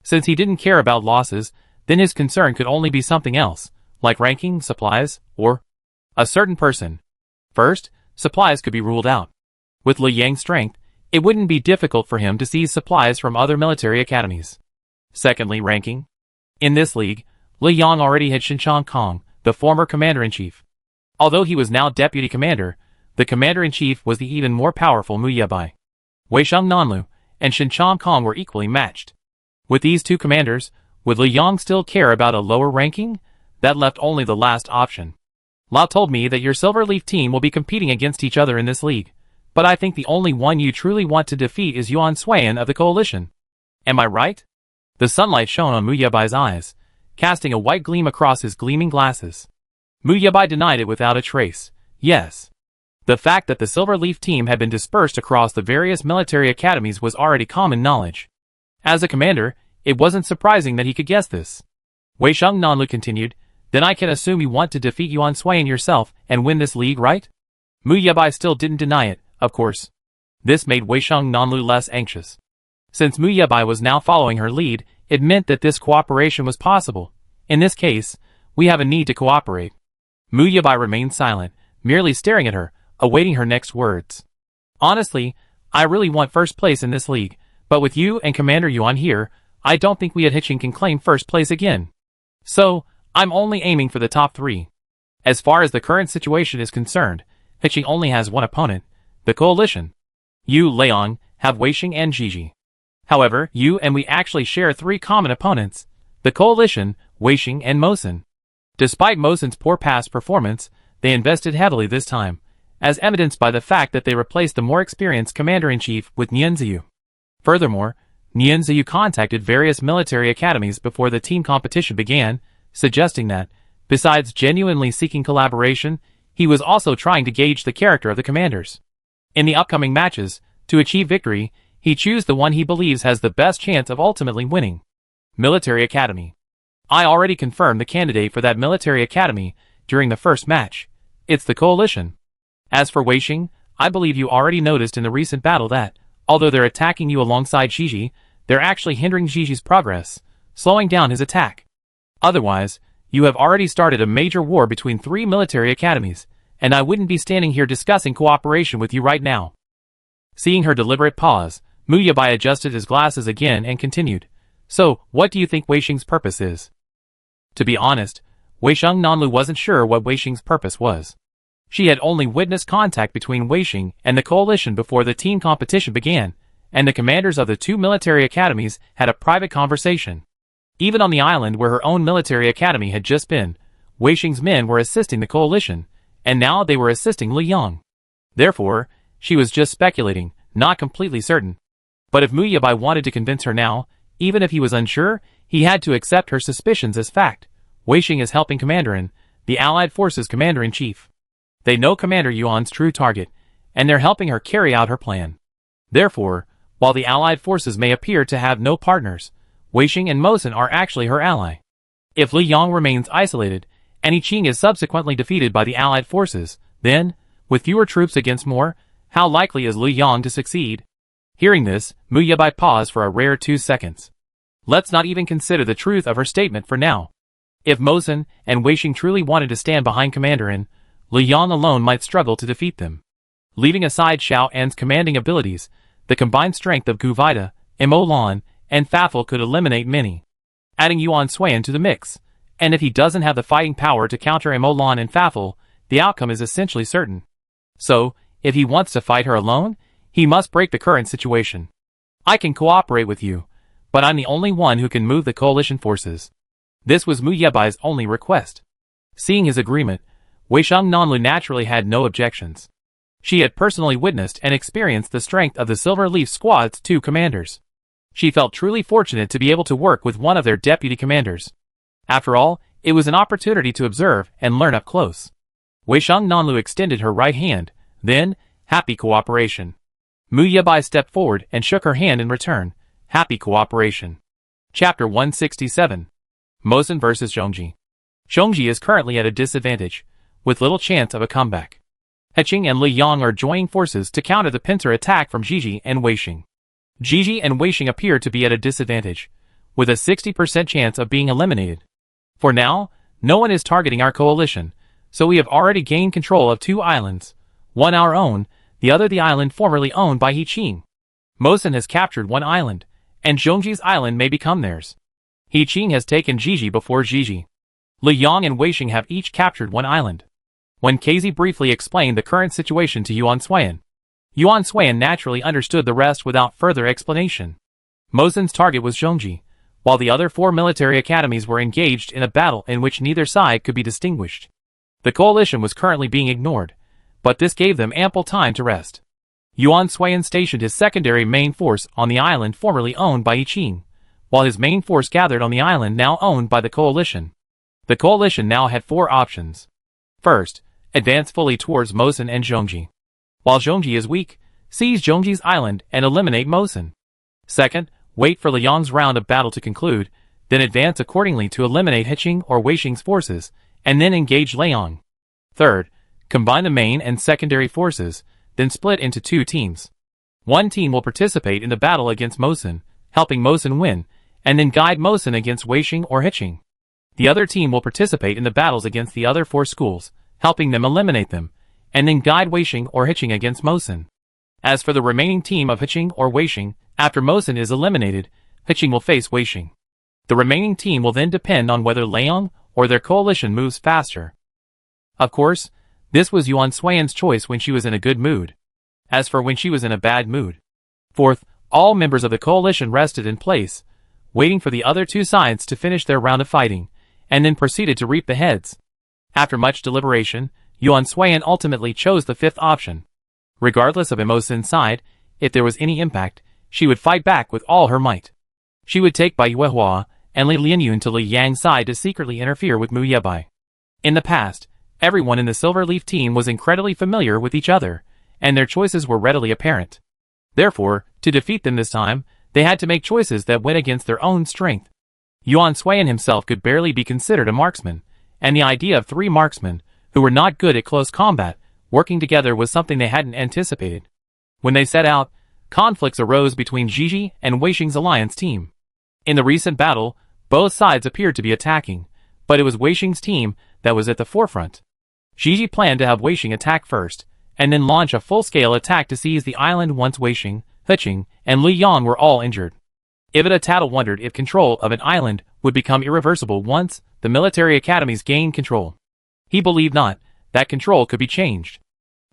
Since he didn't care about losses, then his concern could only be something else, like ranking, supplies, or a certain person. First, supplies could be ruled out. With Liyang's strength, it wouldn't be difficult for him to seize supplies from other military academies. Secondly, ranking. In this league, Liyang already had Shinchang Kong, the former commander-in-chief. Although he was now deputy commander, the commander-in-chief was the even more powerful Mu Yebai. Weisheng Nanlu, and Shin Chong Kong were equally matched. With these two commanders, would Liu Yang still care about a lower ranking? That left only the last option. Lao told me that your Silver Leaf team will be competing against each other in this league, but I think the only one you truly want to defeat is Yuan Suiyan of the coalition. Am I right? The sunlight shone on Mu Yebai's eyes, casting a white gleam across his gleaming glasses. Mu Yebai denied it without a trace. Yes. The fact that the Silver Leaf team had been dispersed across the various military academies was already common knowledge. As a commander, it wasn't surprising that he could guess this. Weisheng Nanlu continued, then I can assume you want to defeat Yuan Suiyan yourself and win this league, right? Mu Yebai still didn't deny it, of course. This made Weisheng Nanlu less anxious. Since Mu Yebai was now following her lead, it meant that this cooperation was possible. In this case, we have a need to cooperate. Mu Yebai remained silent, merely staring at her, awaiting her next words. Honestly, I really want first place in this league, but with you and Commander Yuan here, I don't think we at Hiching can claim first place again. So, I'm only aiming for the top 3. As far as the current situation is concerned, Hiching only has one opponent, the coalition. You, Leong, have Weisheng and Gigi. However, you and we actually share 3 common opponents, the coalition, Weisheng and Mosen. Despite Mosen's poor past performance, they invested heavily this time, as evidenced by the fact that they replaced the more experienced commander-in-chief with Nianziyu. Furthermore, Nianziyu contacted various military academies before the team competition began, suggesting that, besides genuinely seeking collaboration, he was also trying to gauge the character of the commanders. In the upcoming matches, to achieve victory, he chose the one he believes has the best chance of ultimately winning. Military Academy. I already confirmed the candidate for that military academy during the first match. It's the coalition. As for Weisheng, I believe you already noticed in the recent battle that, although they're attacking you alongside Gigi, they're actually hindering Gigi's progress, slowing down his attack. Otherwise, you have already started a major war between 3 military academies, and I wouldn't be standing here discussing cooperation with you right now. Seeing her deliberate pause, Mu Yebai adjusted his glasses again and continued. So, what do you think Weisheng's purpose is? To be honest, Weisheng Nanlu wasn't sure what Weisheng's purpose was. She had only witnessed contact between Weisheng and the coalition before the team competition began, and the commanders of the 2 military academies had a private conversation. Even on the island where her own military academy had just been, Weisheng's men were assisting the coalition, and now they were assisting Liu Yang. Therefore, she was just speculating, not completely certain. But if Mu Yebai wanted to convince her now, even if he was unsure, he had to accept her suspicions as fact. Weisheng is helping Commanderin, the Allied Forces Commander-in-Chief. They know Commander Yuan's true target, and they're helping her carry out her plan. Therefore, while the Allied Forces may appear to have no partners, Weisheng and Mosen are actually her ally. If Liu Yang remains isolated, and Yiqing is subsequently defeated by the Allied Forces, then, with fewer troops against more, how likely is Liu Yang to succeed? Hearing this, Mu Yebai paused for a rare 2 seconds. Let's not even consider the truth of her statement for now. If Mosen and Weisheng truly wanted to stand behind Commanderin, Liu Yang alone might struggle to defeat them. Leaving aside Xiao An's commanding abilities, the combined strength of Gu Vida, Mo Lan, and Fafel could eliminate many. Adding Yuan Suiyan to the mix, and if he doesn't have the fighting power to counter Mo Lan and Fafel, the outcome is essentially certain. So, if he wants to fight her alone, he must break the current situation. I can cooperate with you, but I'm the only one who can move the coalition forces. This was Mu Yebai's only request. Seeing his agreement, Weisheng Nanlu naturally had no objections. She had personally witnessed and experienced the strength of the Silver Leaf Squad's 2 commanders. She felt truly fortunate to be able to work with one of their deputy commanders. After all, it was an opportunity to observe and learn up close. Weisheng Nanlu extended her right hand, then, happy cooperation. Mu Yebai stepped forward and shook her hand in return. Happy cooperation. Chapter 167. Mosen vs. Zhongji. Zhongji is currently at a disadvantage, with little chance of a comeback. Hiching and Liu Yang are joining forces to counter the pincer attack from Gigi and Weisheng. Gigi and Weisheng appear to be at a disadvantage, with a 60% chance of being eliminated. For now, no one is targeting our coalition, so we have already gained control of 2 islands, one our own, the other the island formerly owned by Yiqing. Mosen has captured 1 island, and Zhongji's island may become theirs. Yiqing has taken Gigi before Gigi. Liu Yang and Weisheng have each captured 1 island. When Casey briefly explained the current situation to Yuan Suiyan, Yuan Suan naturally understood the rest without further explanation. Mosun's target was Zhongji, while the other 4 military academies were engaged in a battle in which neither side could be distinguished. The coalition was currently being ignored, but this gave them ample time to rest. Yuan Suan stationed his secondary main force on the island formerly owned by Yiqing, while his main force gathered on the island now owned by the coalition. The coalition now had 4 options. First, advance fully towards Mosun and Zhongji. While Zhongji is weak, seize Zhongji's island and eliminate Mosun. Second, wait for Liang's round of battle to conclude, then advance accordingly to eliminate Heqing or Weishing's forces, and then engage Liang. Third, combine the main and secondary forces, then split into 2 teams. One team will participate in the battle against Mosun, helping Mosun win, and then guide Mosun against Weishing or Heqing. The other team will participate in the battles against the other 4 schools, helping them eliminate them, and then guide Weishing or Heqing against Mosun. As for the remaining team of Heqing or Weishing, after Mosun is eliminated, Heqing will face Weishing. The remaining team will then depend on whether Liang or their coalition moves faster. Of course, this was Yuan Suan's choice when she was in a good mood. As for when she was in a bad mood. Fourth, all members of the coalition rested in place, waiting for the other 2 sides to finish their round of fighting, and then proceeded to reap the heads. After much deliberation, Yuan Suan ultimately chose the 5th option. Regardless of Mosun's side, if there was any impact, she would fight back with all her might. She would take Bai Yuehua and Li Lianyun to Li Yang's side to secretly interfere with Mu Yebai. In the past, everyone in the Silver Leaf team was incredibly familiar with each other, and their choices were readily apparent. Therefore, to defeat them this time, they had to make choices that went against their own strength. Yuan Suan himself could barely be considered a marksman, and the idea of 3 marksmen, who were not good at close combat, working together was something they hadn't anticipated. When they set out, conflicts arose between Zhiji and Weishing's alliance team. In the recent battle, both sides appeared to be attacking, but it was Weishing's team that was at the forefront. Zhiji planned to have Weishing attack first, and then launch a full-scale attack to seize the island once Weishing, Heqing, and Li Yang were all injured. Ibida Tattle wondered if control of an island would become irreversible once the military academies gained control. He believed not, that control could be changed.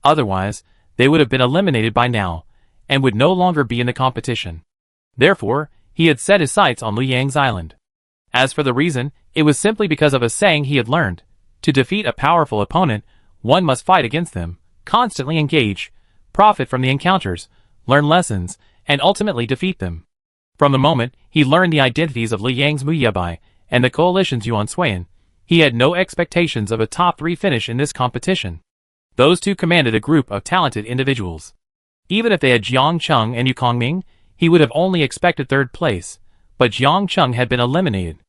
Otherwise, they would have been eliminated by now, and would no longer be in the competition. Therefore, he had set his sights on Liang's island. As for the reason, it was simply because of a saying he had learned. To defeat a powerful opponent, one must fight against them, constantly engage, profit from the encounters, learn lessons, and ultimately defeat them. From the moment he learned the identities of Liang's Mu Yebai and the coalition's Yuan Suan, he had no expectations of a top 3 finish in this competition. Those 2 commanded a group of talented individuals. Even if they had Jiang Cheng and Yu Kongming, he would have only expected 3rd place, but Jiang Cheng had been eliminated.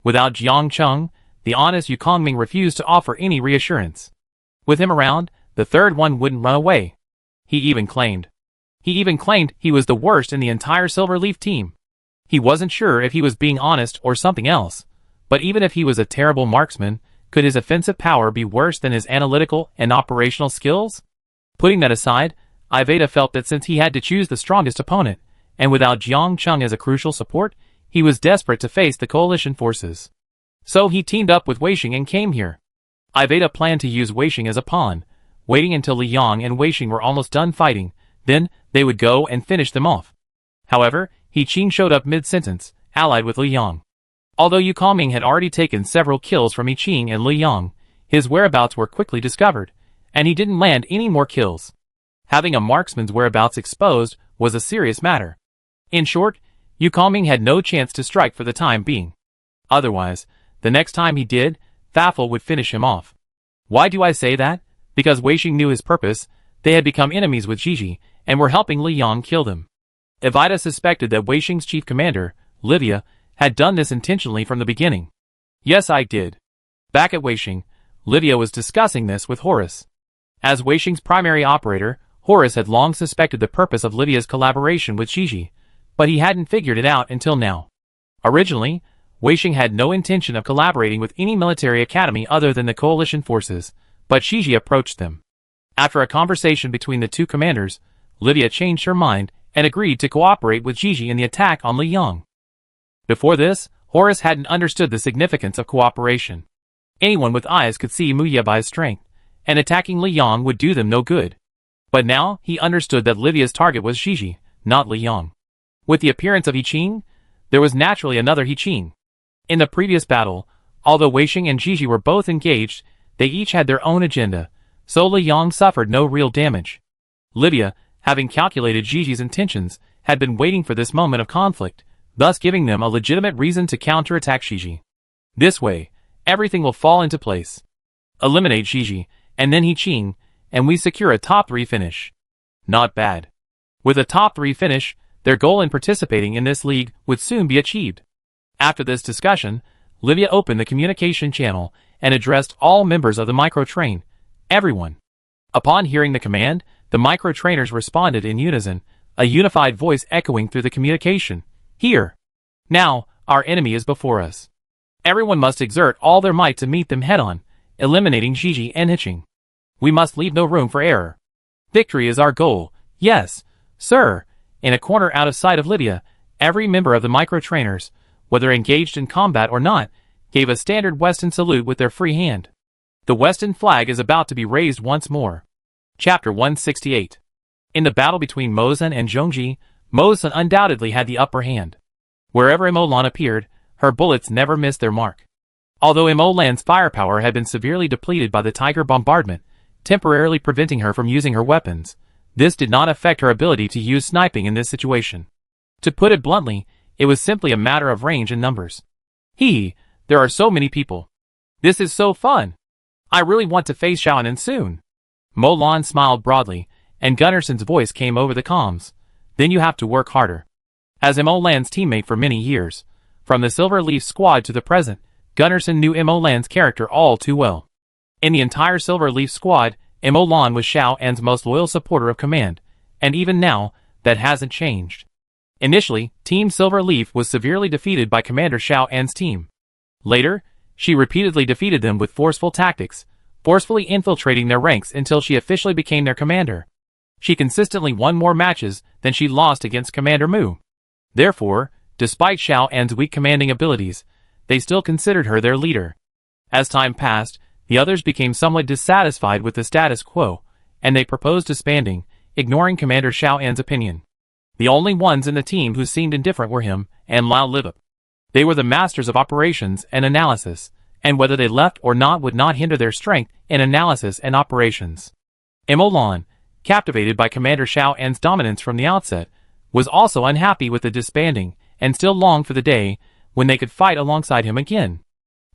Without Jiang Cheng, the honest Yu Kongming refused to offer any reassurance. With him around, the 3rd one wouldn't run away. He even claimed he was the worst in the entire Silver Leaf team. He wasn't sure if he was being honest or something else, but even if he was a terrible marksman, could his offensive power be worse than his analytical and operational skills? Putting that aside, Iveda felt that since he had to choose the strongest opponent, and without Jiang Cheng as a crucial support, he was desperate to face the coalition forces. So he teamed up with Weishing and came here. Iveda planned to use Weishing as a pawn, waiting until Liang and Weishing were almost done fighting, then they would go and finish them off. However, Heqing showed up mid-sentence, allied with Liang. Although Yu Kongming had already taken several kills from Heqing and Liang, his whereabouts were quickly discovered, and he didn't land any more kills. Having a marksman's whereabouts exposed was a serious matter. In short, Yu Kongming had no chance to strike for the time being. Otherwise, the next time he did, Fafel would finish him off. Why do I say that? Because Weishing knew his purpose. They had become enemies with Zhiji, and were helping Liang kill them. Evita suspected that Weishing's chief commander, Livia, had done this intentionally from the beginning. Yes, I did. Back at Weishing, Livia was discussing this with Horace. As Weishing's primary operator, Horace had long suspected the purpose of Livia's collaboration with Zhiji, but he hadn't figured it out until now. Originally, Weishing had no intention of collaborating with any military academy other than the coalition forces, but Zhiji approached them. After a conversation between the 2 commanders, Livia changed her mind and agreed to cooperate with Zhiji in the attack on Liang. Before this, Horace hadn't understood the significance of cooperation. Anyone with eyes could see Mu Yebai's strength, and attacking Liang would do them no good. But now, he understood that Livia's target was Gigi, not Li Yang. With the appearance of He Qing, there was naturally another He Qing. In the previous battle, although Wei Xing and Gigi were both engaged, they each had their own agenda, so Li Yang suffered no real damage. Livia, having calculated Gigi's intentions, had been waiting for this moment of conflict, thus giving them a legitimate reason to counterattack Gigi. This way, everything will fall into place. Eliminate Gigi, and then He Qing, and we secure a top 3 finish. Not bad. With a top 3 finish, their goal in participating in this league would soon be achieved. After this discussion, Livia opened the communication channel and addressed all members of the micro-train, everyone. Upon hearing the command, the micro-trainers responded in unison, a unified voice echoing through the communication. Here. Now, our enemy is before us. Everyone must exert all their might to meet them head-on, eliminating Gigi and He Qing. We must leave no room for error. Victory is our goal. Yes, sir. In a corner out of sight of Livia, every member of the micro-trainers, whether engaged in combat or not, gave a standard Weston salute with their free hand. The Weston flag is about to be raised once more. Chapter 168. In the battle between Mo Zhen and Zhongji, Mo Zhen undoubtedly had the upper hand. Wherever Mo Lan appeared, her bullets never missed their mark. Although Mo Lan's firepower had been severely depleted by the Tiger bombardment, temporarily preventing her from using her weapons, this did not affect her ability to use sniping in this situation. To put it bluntly, it was simply a matter of range and numbers. There are so many people. This is so fun. I really want to face Xiaonan soon. Mo Lan smiled broadly, and Gunnarson's voice came over the comms. Then you have to work harder. As Mo Lan's teammate for many years, from the Silver Leaf squad to the present, Gunnarson knew Mo Lan's character all too well. In the entire Silver Leaf squad, Mo Lan was Xiaoan's most loyal supporter of command, and even now, that hasn't changed. Initially, Team Silver Leaf was severely defeated by Commander Xiaoan's team. Later, she repeatedly defeated them with forceful tactics, forcefully infiltrating their ranks until she officially became their commander. She consistently won more matches than she lost against Commander Mu. Therefore, despite Xiaoan's weak commanding abilities, they still considered her their leader. As time passed, the others became somewhat dissatisfied with the status quo, and they proposed disbanding, ignoring Commander Xiaoan's opinion. The only ones in the team who seemed indifferent were him and Lao Livup. They were the masters of operations and analysis, and whether they left or not would not hinder their strength in analysis and operations. Mo Lan, captivated by Commander Xiaoan's dominance from the outset, was also unhappy with the disbanding and still longed for the day when they could fight alongside him again.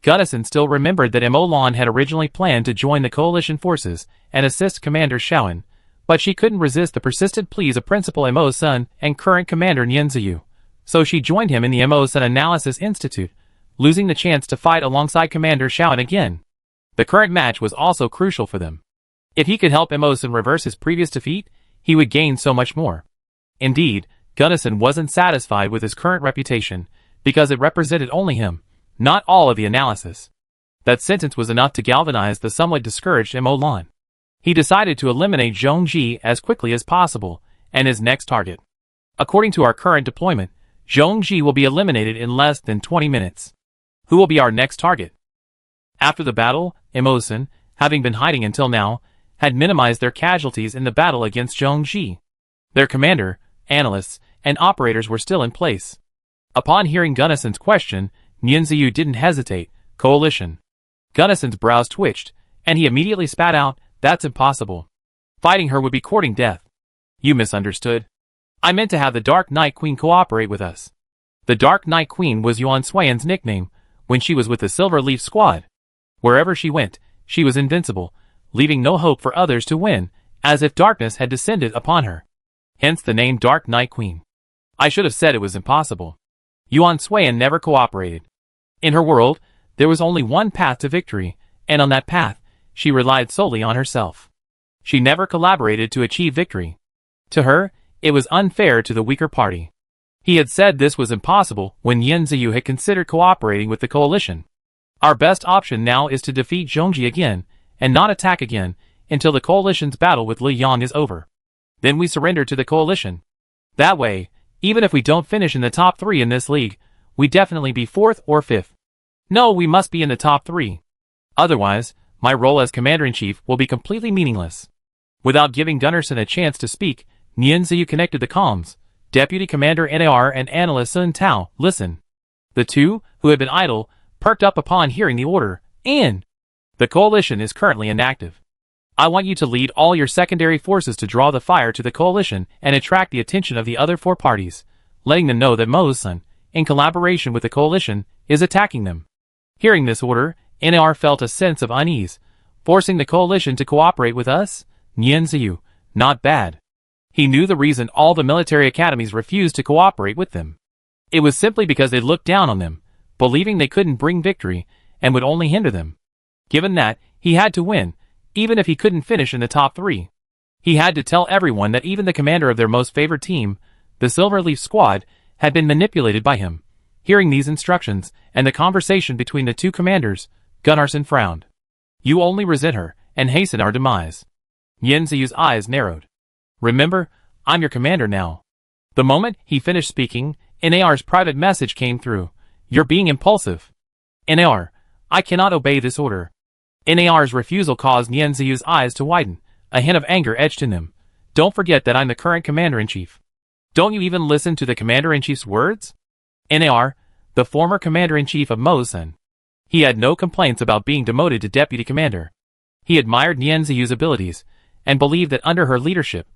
Gunnison still remembered that Mo Lan had originally planned to join the coalition forces and assist Commander Xiaoan, but she couldn't resist the persistent pleas of Principal Mo Sun and current Commander Nian Ziyu. So she joined him in the Mo Sun Analysis Institute, losing the chance to fight alongside Commander Xiaoan again. The current match was also crucial for them. If he could help Mo Sun reverse his previous defeat, he would gain so much more. Indeed, Gunnison wasn't satisfied with his current reputation, because it represented only him, not all of the analysis. That sentence was enough to galvanize the somewhat discouraged Mo Lan. He decided to eliminate Zhongji as quickly as possible, and his next target. According to our current deployment, Zhongji will be eliminated in less than 20 minutes. Who will be our next target? After the battle, Mo Sun, having been hiding until now, had minimized their casualties in the battle against Zhongji. Their commander, analysts, and operators were still in place. Upon hearing Gunnison's question, Nian Ziyu didn't hesitate. Coalition. Gunnison's brows twitched, and he immediately spat out, "That's impossible. Fighting her would be courting death." "You misunderstood. I meant to have the Dark Night Queen cooperate with us." The Dark Night Queen was Yuan Suiyan's nickname when she was with the Silver Leaf squad. Wherever she went, she was invincible, leaving no hope for others to win, as if darkness had descended upon her. Hence the name Dark Night Queen. I should have said it was impossible. Yuan Suiyan never cooperated. In her world, there was only one path to victory, and on that path, she relied solely on herself. She never collaborated to achieve victory. To her, it was unfair to the weaker party. He had said this was impossible when Nian Ziyu had considered cooperating with the coalition. Our best option now is to defeat Zhongji again, and not attack again, until the coalition's battle with Li Yang is over. Then we surrender to the coalition. That way, even if we don't finish in the top 3 in this league, we definitely be 4th or 5th. No, we must be in the top 3. Otherwise, my role as Commander-in-Chief will be completely meaningless. Without giving Gunnarsson a chance to speak, Nian Ziyu connected the comms. Deputy Commander NAR and Analyst Sun Tao, listen. The two, who had been idle, perked up upon hearing the order. In. The coalition is currently inactive. I want you to lead all your secondary forces to draw the fire to the coalition and attract the attention of the other four parties, letting them know that Mosun, in collaboration with the coalition, is attacking them. Hearing this order, NAR felt a sense of unease. Forcing the coalition to cooperate with us? Nian Ziyu, not bad. He knew the reason all the military academies refused to cooperate with them. It was simply because they looked down on them, believing they couldn't bring victory and would only hinder them. Given that, he had to win, even if he couldn't finish in the top 3. He had to tell everyone that even the commander of their most favored team, the Silverleaf Squad, had been manipulated by him. Hearing these instructions and the conversation between the two commanders, Gunnarsson frowned. You only resent her and hasten our demise. Nian Ziyu's eyes narrowed. Remember, I'm your commander now. The moment he finished speaking, NAR's private message came through. You're being impulsive. NAR, I cannot obey this order. NAR's refusal caused Nian Ziyu's eyes to widen. A hint of anger etched in them. Don't forget that I'm the current commander-in-chief. Don't you even listen to the commander-in-chief's words? NAR, the former commander-in-chief of Mosun. He had no complaints about being demoted to deputy commander. He admired Nian Ziyu's abilities, and believed that under her leadership,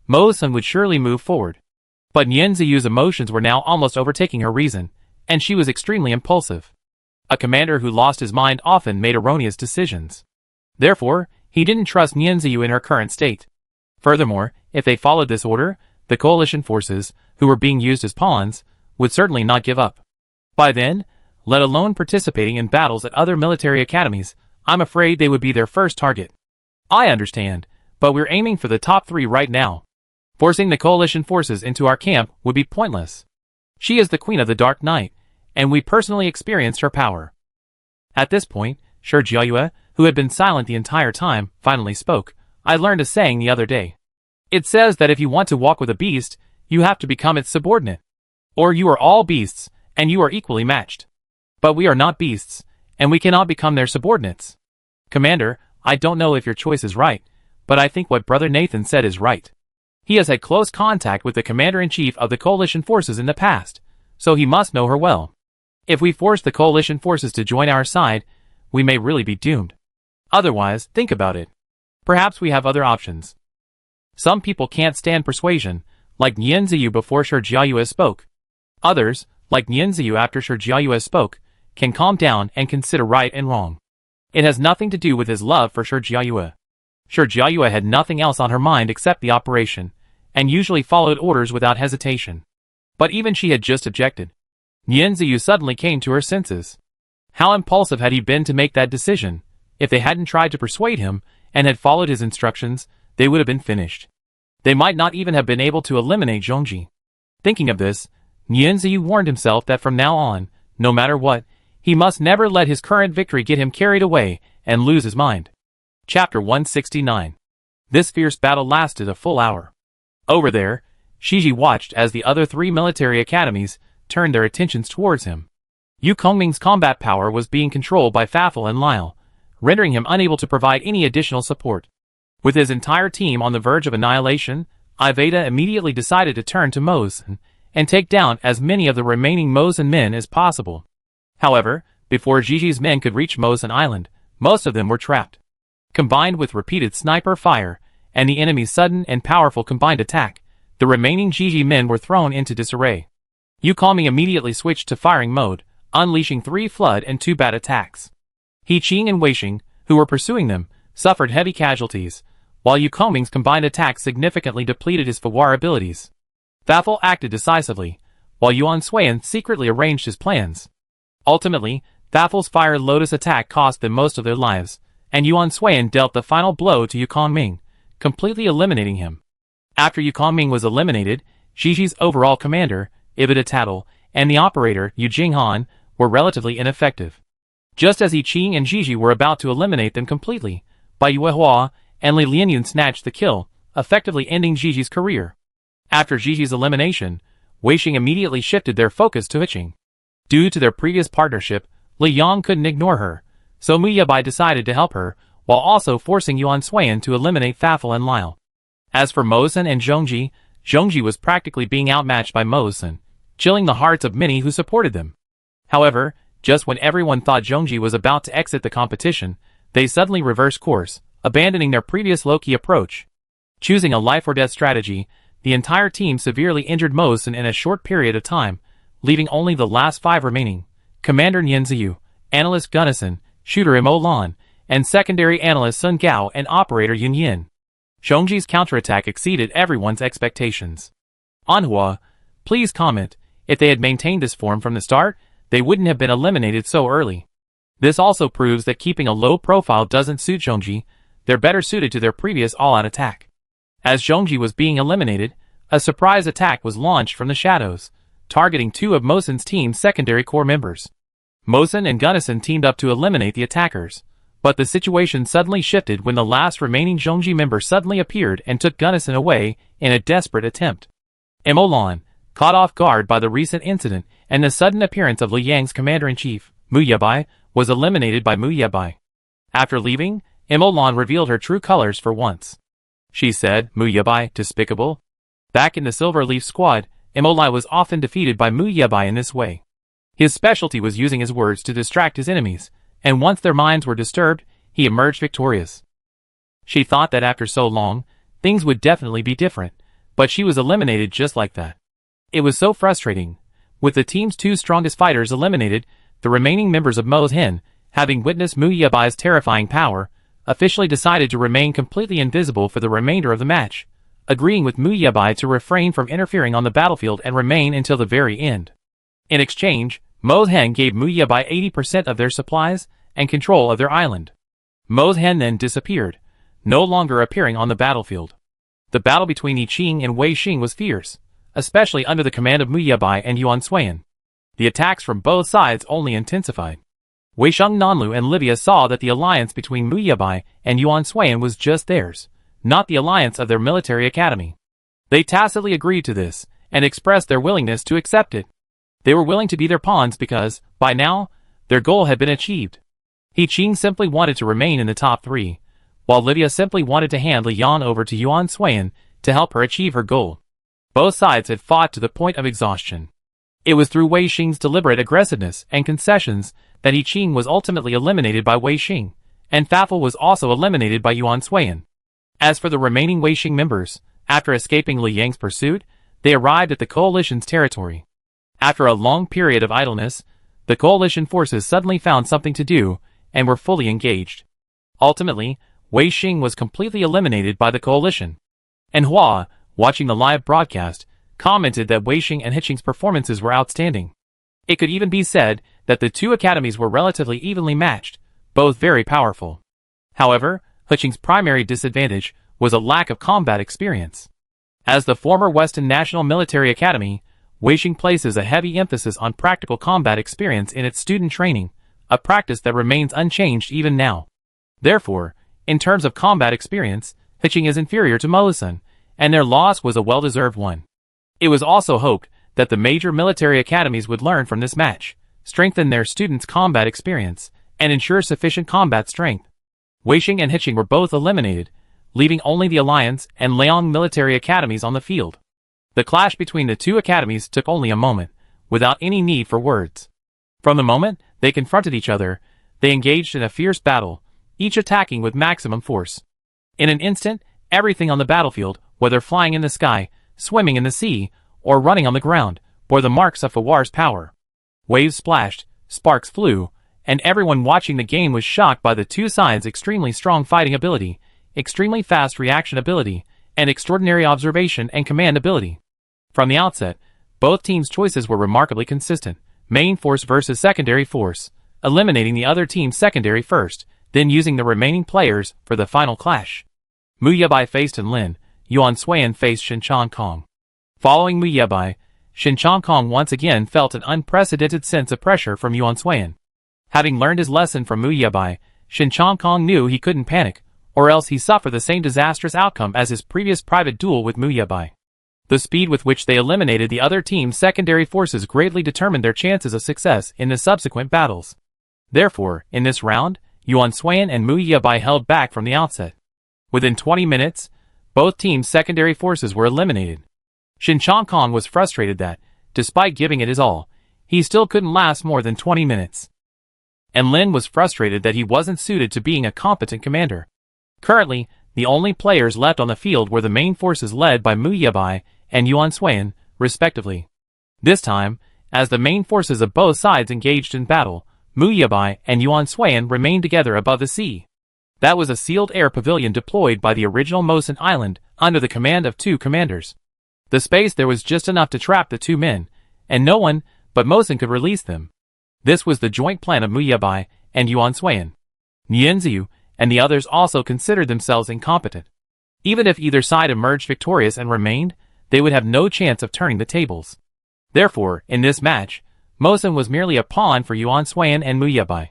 Mosun would surely move forward. But Nian Ziyu's emotions were now almost overtaking her reason, and she was extremely impulsive. A commander who lost his mind often made erroneous decisions. Therefore, he didn't trust Nian Ziyu in her current state. Furthermore, if they followed this order, the coalition forces, who were being used as pawns, would certainly not give up. By then, let alone participating in battles at other military academies, I'm afraid they would be their first target. I understand, but we're aiming for the top 3 right now. Forcing the coalition forces into our camp would be pointless. She is the queen of the Dark Night, and we personally experienced her power. At this point, Shi Jiayue, who had been silent the entire time, finally spoke. I learned a saying the other day. It says that if you want to walk with a beast, you have to become its subordinate. Or you are all beasts, and you are equally matched. But we are not beasts, and we cannot become their subordinates. Commander, I don't know if your choice is right, but I think what Brother Nathan said is right. He has had close contact with the commander-in-chief of the coalition forces in the past, so he must know her well. If we force the coalition forces to join our side, we may really be doomed. Otherwise, think about it. Perhaps we have other options. Some people can't stand persuasion, like Nian Ziyu before Shi Jiayue spoke. Others, like Nian Ziyu after Shi Jiayue spoke, can calm down and consider right and wrong. It has nothing to do with his love for Shi Jiayue. Shi Jiayue had nothing else on her mind except the operation, and usually followed orders without hesitation. But even she had just objected. Nian Ziyu suddenly came to her senses. How impulsive had he been to make that decision? If they hadn't tried to persuade him, and had followed his instructions, they would have been finished. They might not even have been able to eliminate Zhongji. Thinking of this, Nian Ziyu warned himself that from now on, no matter what, he must never let his current victory get him carried away and lose his mind. Chapter 169. This fierce battle lasted a full hour. Over there, Shiji watched as the other 3 military academies turned their attentions towards him. Yu Kongming's combat power was being controlled by Fafel and Lyle, rendering him unable to provide any additional support. With his entire team on the verge of annihilation, Iveda immediately decided to turn to Mosun and take down as many of the remaining Mosun men as possible. However, before Gigi's men could reach Mosun Island, most of them were trapped. Combined with repeated sniper fire and the enemy's sudden and powerful combined attack, the remaining Gigi men were thrown into disarray. Yu Kongming immediately switched to firing mode, unleashing 3 flood and 2 bat attacks. He Qing and Weixing, who were pursuing them, suffered heavy casualties, while Yu Kongming's combined attack significantly depleted his Fawar abilities. Fafel acted decisively, while Yuan Suiyan secretly arranged his plans. Ultimately, Fafel's Fire Lotus attack cost them most of their lives, and Yuan Suiyan dealt the final blow to Yu Kongming, completely eliminating him. After Yu Kongming was eliminated, Gigi's overall commander, Ibida Tattle, and the operator, Yu Jinghan, were relatively ineffective. Just as Yi Qing and Gigi were about to eliminate them completely, Bai Yuehua and Li Lianyun snatched the kill, effectively ending Gigi's career. After Gigi's elimination, Weixing immediately shifted their focus to Hiqing. Due to their previous partnership, Li Yang couldn't ignore her, so Mu Yabai decided to help her, while also forcing Yuan Suiyan to eliminate Fafel and Lyle. As for Mosen and Zhongji was practically being outmatched by Mosen, chilling the hearts of many who supported them. However, just when everyone thought Zhongji was about to exit the competition, they suddenly reversed course, abandoning their previous low-key approach. Choosing a life-or-death strategy, the entire team severely injured Mosen in a short period of time, leaving only the last 5 remaining: Commander Nian Ziyu, Analyst Gunnison, Shooter Mo Lan, and Secondary Analyst Sun Gao and Operator Yun Yin. Zhongji's counterattack exceeded everyone's expectations. Anhua, please comment. If they had maintained this form from the start, they wouldn't have been eliminated so early. This also proves that keeping a low profile doesn't suit Zhongji. They're better suited to their previous all-out attack. As Zhongji was being eliminated, a surprise attack was launched from the shadows, targeting 2 of Mosen's team's secondary core members. Mosen and Gunnison teamed up to eliminate the attackers, but the situation suddenly shifted when the last remaining Zhongji member suddenly appeared and took Gunnison away in a desperate attempt. Mo Lan, caught off guard by the recent incident and the sudden appearance of Liang's commander-in-chief, Mu Yabai, was eliminated by Mu Yabai. After leaving, Mo Lan revealed her true colors for once. She said, "Mu Yabai, despicable." Back in the Silver Leaf squad, Mo Lan was often defeated by Mu Yabai in this way. His specialty was using his words to distract his enemies, and once their minds were disturbed, he emerged victorious. She thought that after so long, things would definitely be different, but she was eliminated just like that. It was so frustrating. With the team's 2 strongest fighters eliminated, the remaining members of Mo's Hen, having witnessed Mu Yabai's terrifying power, officially decided to remain completely invisible for the remainder of the match, agreeing with Mu Yabai to refrain from interfering on the battlefield and remain until the very end. In exchange, Mo's Hen gave Mu Yabai 80% of their supplies and control of their island. Mo's Hen then disappeared, no longer appearing on the battlefield. The battle between Yi Qing and Wei Xing was fierce, especially under the command of Mu Yabai and Yuan Suiyan. The attacks from both sides only intensified. Wei Sheng Nanlu and Livia saw that the alliance between Mu Yabai and Yuan Suiyan was just theirs, not the alliance of their military academy. They tacitly agreed to this, and expressed their willingness to accept it. They were willing to be their pawns because, by now, their goal had been achieved. Yi Qing simply wanted to remain in the top 3, while Livia simply wanted to hand Li Yan over to Yuan Suiyan to help her achieve her goal. Both sides had fought to the point of exhaustion. It was through Wei Xing's deliberate aggressiveness and concessions that Yi Qing was ultimately eliminated by Wei Xing, and Fafel was also eliminated by Yuan Suiyan. As for the remaining Wei Xing members, after escaping Li Yang's pursuit, they arrived at the coalition's territory. After a long period of idleness, the coalition forces suddenly found something to do and were fully engaged. Ultimately, Wei Xing was completely eliminated by the coalition. And Hua, watching the live broadcast, commented that Wei Xing and He Qing's performances were outstanding. It could even be said that the 2 academies were relatively evenly matched, both very powerful. However, He Qing's primary disadvantage was a lack of combat experience. As the former Western National Military Academy, Wei Xing places a heavy emphasis on practical combat experience in its student training, a practice that remains unchanged even now. Therefore, in terms of combat experience, He Qing is inferior to Mosen, and their loss was a well-deserved one. It was also hoped that the major military academies would learn from this match, strengthen their students' combat experience, and ensure sufficient combat strength. Wei Xing and He Qing were both eliminated, leaving only the Alliance and Liang military academies on the field. The clash between the 2 academies took only a moment, without any need for words. From the moment they confronted each other, they engaged in a fierce battle, each attacking with maximum force. In an instant, everything on the battlefield, whether flying in the sky, swimming in the sea, or running on the ground, bore the marks of Fawar's power. Waves splashed, sparks flew, and everyone watching the game was shocked by the 2 sides' extremely strong fighting ability, extremely fast reaction ability, and extraordinary observation and command ability. From the outset, both teams' choices were remarkably consistent: main force versus secondary force, eliminating the other team's secondary first, then using the remaining players for the final clash. Mu Yabai faced An Lin, Yuan Suiyan faced Shen Kong. Following Mu Yabai, Shen Kong once again felt an unprecedented sense of pressure from Yuan Suiyan. Having learned his lesson from Mu Yabai, Shen Kong knew he couldn't panic, or else he suffered the same disastrous outcome as his previous private duel with Mu Yabai. The speed with which they eliminated the other team's secondary forces greatly determined their chances of success in the subsequent battles. Therefore, in this round, Yuan Suiyan and Mu Yabai held back from the outset. Within 20 minutes, Both teams' secondary forces were eliminated. Shin Chong-kong was frustrated that, despite giving it his all, he still couldn't last more than 20 minutes. And Lin was frustrated that he wasn't suited to being a competent commander. Currently, the only players left on the field were the main forces led by Mu Yabai and Yuan Suiyan, respectively. This time, as the main forces of both sides engaged in battle, Mu Yabai and Yuan Suiyan remained together above the sea. That was a sealed air pavilion deployed by the original Mosin Island under the command of 2 commanders. The space there was just enough to trap the 2 men, and no one but Mosin could release them. This was the joint plan of Mu Yabai and Yuan Suiyan. Nianziu and the others also considered themselves incompetent. Even if either side emerged victorious and remained, they would have no chance of turning the tables. Therefore, in this match, Mosin was merely a pawn for Yuan Suiyan and Mu Yabai.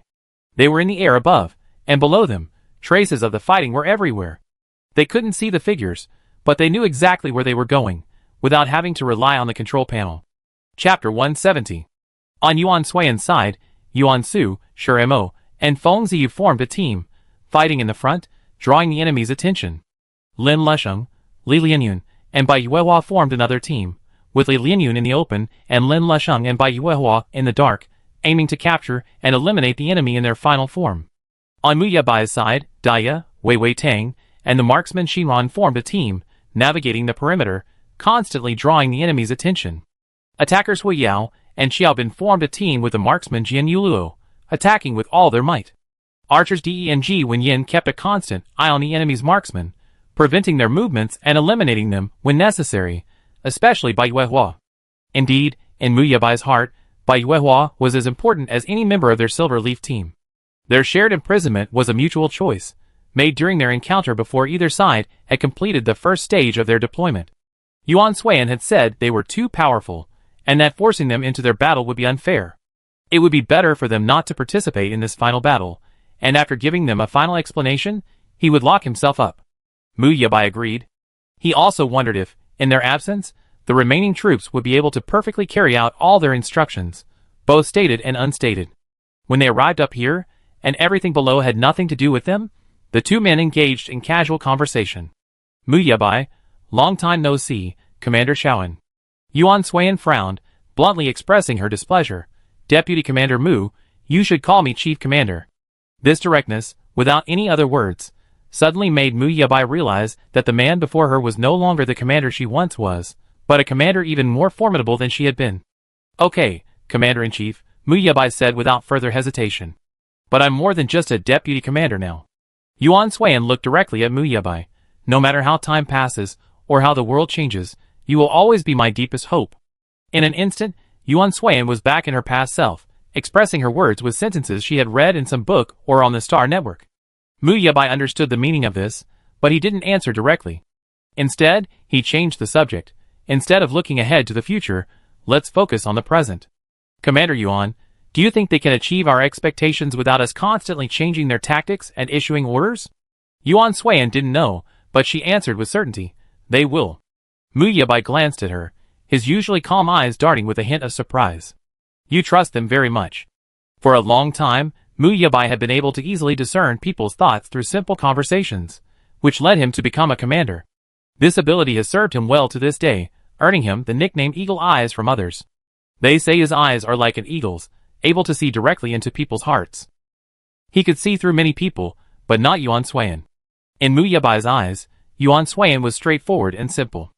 They were in the air above, and below them, traces of the fighting were everywhere. They couldn't see the figures, but they knew exactly where they were going, without having to rely on the control panel. Chapter 170. On Yuan Suiyan's side, Yuan Su, Shuremo, and Feng Ziyu formed a team, fighting in the front, drawing the enemy's attention. Lin Lusheng, Li Lianyun, and Bai Yuehua formed another team, with Li Lianyun in the open and Lin Lusheng and Bai Yuehua in the dark, aiming to capture and eliminate the enemy in their final form. On Mu Yabai's side, Daya, Wei Wei Tang, and the marksman Xinran formed a team, navigating the perimeter, constantly drawing the enemy's attention. Attackers Hui Yao and Xiaobin formed a team with the marksman Jian Yuluo, attacking with all their might. Archers De and Ji Wenyin kept a constant eye on the enemy's marksmen, preventing their movements and eliminating them when necessary, especially Bai Yuehua. Indeed, in Mu Yabai's heart, Bai Yuehua was as important as any member of their Silver Leaf team. Their shared imprisonment was a mutual choice, made during their encounter before either side had completed the first stage of their deployment. Yuan Suiyan had said they were too powerful, and that forcing them into their battle would be unfair. It would be better for them not to participate in this final battle, and after giving them a final explanation, he would lock himself up. Mu Yabai agreed. He also wondered if, in their absence, the remaining troops would be able to perfectly carry out all their instructions, both stated and unstated. When they arrived up here, and everything below had nothing to do with them, the 2 men engaged in casual conversation. Mu Yabai, long time no see, Commander Shaoan. Yuan Suiyan frowned, bluntly expressing her displeasure. Deputy Commander Mu, you should call me Chief Commander. This directness, without any other words, suddenly made Mu Yabai realize that the man before her was no longer the commander she once was, but a commander even more formidable than she had been. Okay, Commander-in-Chief, Mu Yabai said without further hesitation. But I'm more than just a deputy commander now. Yuan Suiyan looked directly at Mu Yabai. No matter how time passes, or how the world changes, you will always be my deepest hope. In an instant, Yuan Suiyan was back in her past self, expressing her words with sentences she had read in some book or on the Star Network. Mu Yabai understood the meaning of this, but he didn't answer directly. Instead, he changed the subject. Instead of looking ahead to the future, let's focus on the present. Commander Yuan, do you think they can achieve our expectations without us constantly changing their tactics and issuing orders? Yuan Suiyan didn't know, but she answered with certainty. They will. Mu Yabai glanced at her, his usually calm eyes darting with a hint of surprise. You trust them very much. For a long time, Mu Yabai had been able to easily discern people's thoughts through simple conversations, which led him to become a commander. This ability has served him well to this day, earning him the nickname Eagle Eyes from others. They say his eyes are like an eagle's, able to see directly into people's hearts. He could see through many people, but not Yuan Suiyan. In Mu Yabai's eyes, Yuan Suiyan was straightforward and simple.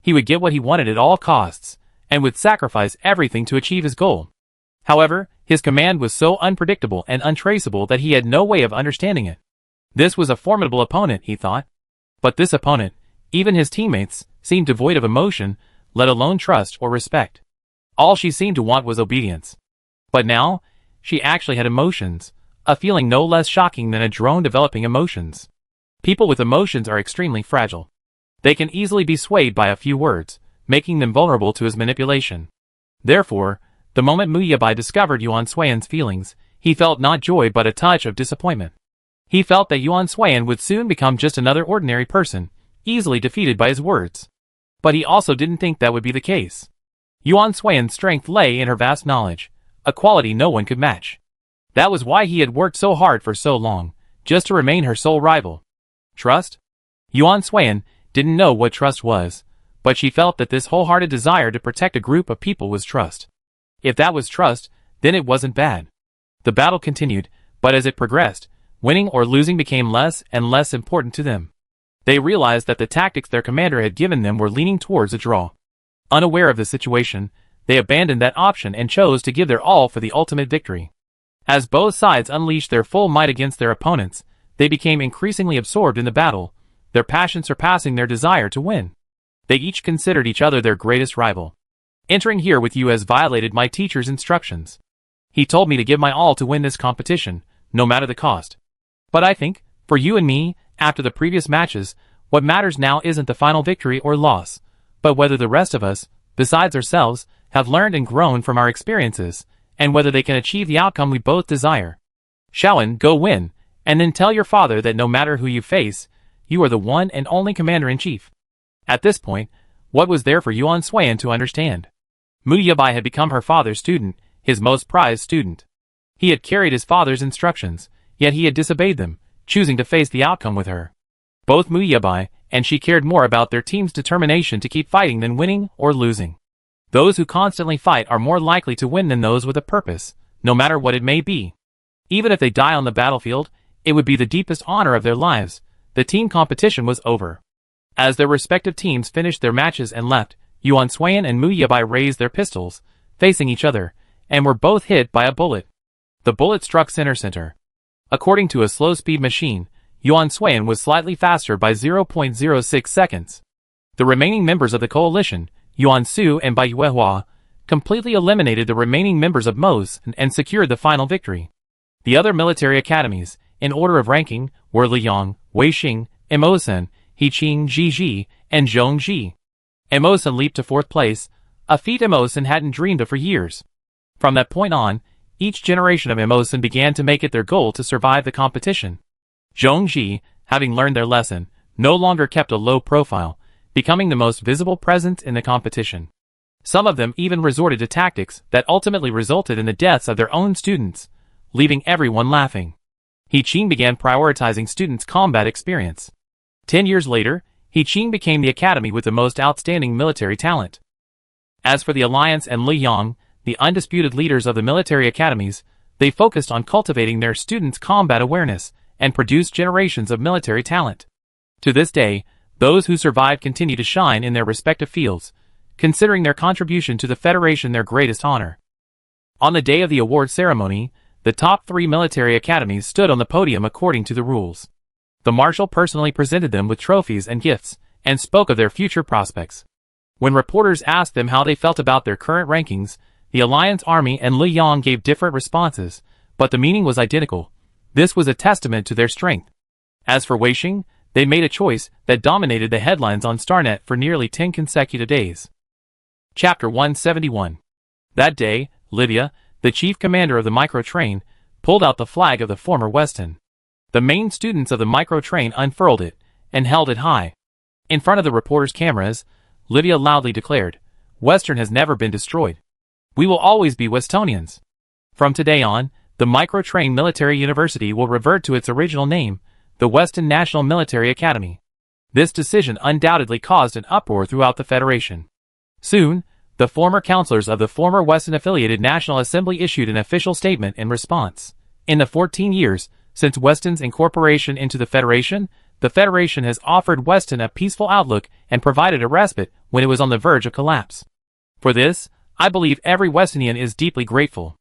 He would get what he wanted at all costs, and would sacrifice everything to achieve his goal. However, his command was so unpredictable and untraceable that he had no way of understanding it. This was a formidable opponent, he thought. But this opponent, even his teammates, seemed devoid of emotion, let alone trust or respect. All she seemed to want was obedience. But now, she actually had emotions, a feeling no less shocking than a drone developing emotions. People with emotions are extremely fragile. They can easily be swayed by a few words, making them vulnerable to his manipulation. Therefore, the moment Mu Yabai discovered Yuan Suiyan's feelings, he felt not joy but a touch of disappointment. He felt that Yuan Suiyan would soon become just another ordinary person, easily defeated by his words. But he also didn't think that would be the case. Yuan Suiyan's strength lay in her vast knowledge, a quality no one could match. That was why he had worked so hard for so long, just to remain her sole rival. Trust? Yuan Suiyan, didn't know what trust was, but she felt that this wholehearted desire to protect a group of people was trust. If that was trust, then it wasn't bad. The battle continued, but as it progressed, winning or losing became less and less important to them. They realized that the tactics their commander had given them were leaning towards a draw. Unaware of the situation, they abandoned that option and chose to give their all for the ultimate victory. As both sides unleashed their full might against their opponents, they became increasingly absorbed in the battle, their passion surpassing their desire to win. They each considered each other their greatest rival. Entering here with you has violated my teacher's instructions. He told me to give my all to win this competition, no matter the cost. But I think, for you and me, after the previous matches, what matters now isn't the final victory or loss, but whether the rest of us, besides ourselves, have learned and grown from our experiences, and whether they can achieve the outcome we both desire. Shaoan, go win, and then tell your father that no matter who you face, you are the one and only commander-in-chief. At this point, what was there for Yuan Suan to understand? Mu Yabai had become her father's student, his most prized student. He had carried his father's instructions, yet he had disobeyed them, choosing to face the outcome with her. Both Mu Yabai and she cared more about their team's determination to keep fighting than winning or losing. Those who constantly fight are more likely to win than those with a purpose, no matter what it may be. Even if they die on the battlefield, it would be the deepest honor of their lives. The team competition was over. As their respective teams finished their matches and left, Yuan Suan and Mu Yabai raised their pistols, facing each other, and were both hit by a bullet. The bullet struck center. According to a slow-speed machine, Yuan Suan was slightly faster by 0.06 seconds. The remaining members of the coalition, Yuan Su and Bai Yuehua, completely eliminated the remaining members of Mo's and secured the final victory. The other military academies, in order of ranking, were Liyang, Weixing, Emosen, Hiqing Jiji, and Zhongji. Emosen leaped to 4th place, a feat Emosen hadn't dreamed of for years. From that point on, each generation of Emosen began to make it their goal to survive the competition. Zhongji, having learned their lesson, no longer kept a low profile, becoming the most visible presence in the competition. Some of them even resorted to tactics that ultimately resulted in the deaths of their own students, leaving everyone laughing. Hiqing began prioritizing students' combat experience. 10 years later, Hiqing became the academy with the most outstanding military talent. As for the Alliance and Liyang, the undisputed leaders of the military academies, they focused on cultivating their students' combat awareness and produced generations of military talent. To this day, those who survived continue to shine in their respective fields, considering their contribution to the Federation their greatest honor. On the day of the award ceremony, the top 3 military academies stood on the podium according to the rules. The marshal personally presented them with trophies and gifts, and spoke of their future prospects. When reporters asked them how they felt about their current rankings, the Alliance Army and Liyang gave different responses, but the meaning was identical. This was a testament to their strength. As for Weixing, they made a choice that dominated the headlines on Starnet for nearly 10 consecutive days. Chapter 171. That day, Lydia, the chief commander of the micro-train, pulled out the flag of the former Weston. The main students of the micro-train unfurled it, and held it high. In front of the reporters' cameras, Lydia loudly declared, "Western has never been destroyed. We will always be Westonians. From today on, the micro-train military university will revert to its original name, the Weston National Military Academy." This decision undoubtedly caused an uproar throughout the Federation. Soon, the former councilors of the former Weston-affiliated National Assembly issued an official statement in response. In the 14 years since Weston's incorporation into the Federation has offered Weston a peaceful outlook and provided a respite when it was on the verge of collapse. For this, I believe every Westonian is deeply grateful.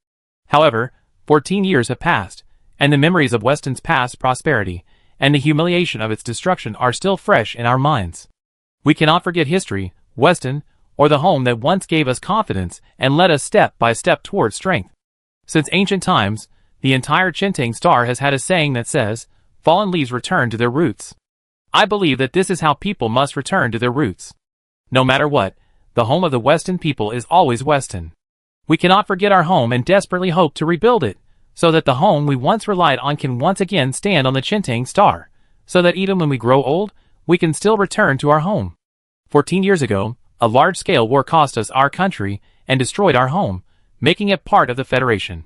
However, 14 years have passed, and the memories of Weston's past prosperity and the humiliation of its destruction are still fresh in our minds. We cannot forget history, Weston, or the home that once gave us confidence and led us step by step toward strength. Since ancient times, the entire Chintang star has had a saying that says, "Fallen leaves return to their roots." I believe that this is how people must return to their roots. No matter what, the home of the Weston people is always Weston. We cannot forget our home and desperately hope to rebuild it, so that the home we once relied on can once again stand on the Chintang star, so that even when we grow old, we can still return to our home. 14 years ago, a large-scale war cost us our country and destroyed our home, making it part of the Federation.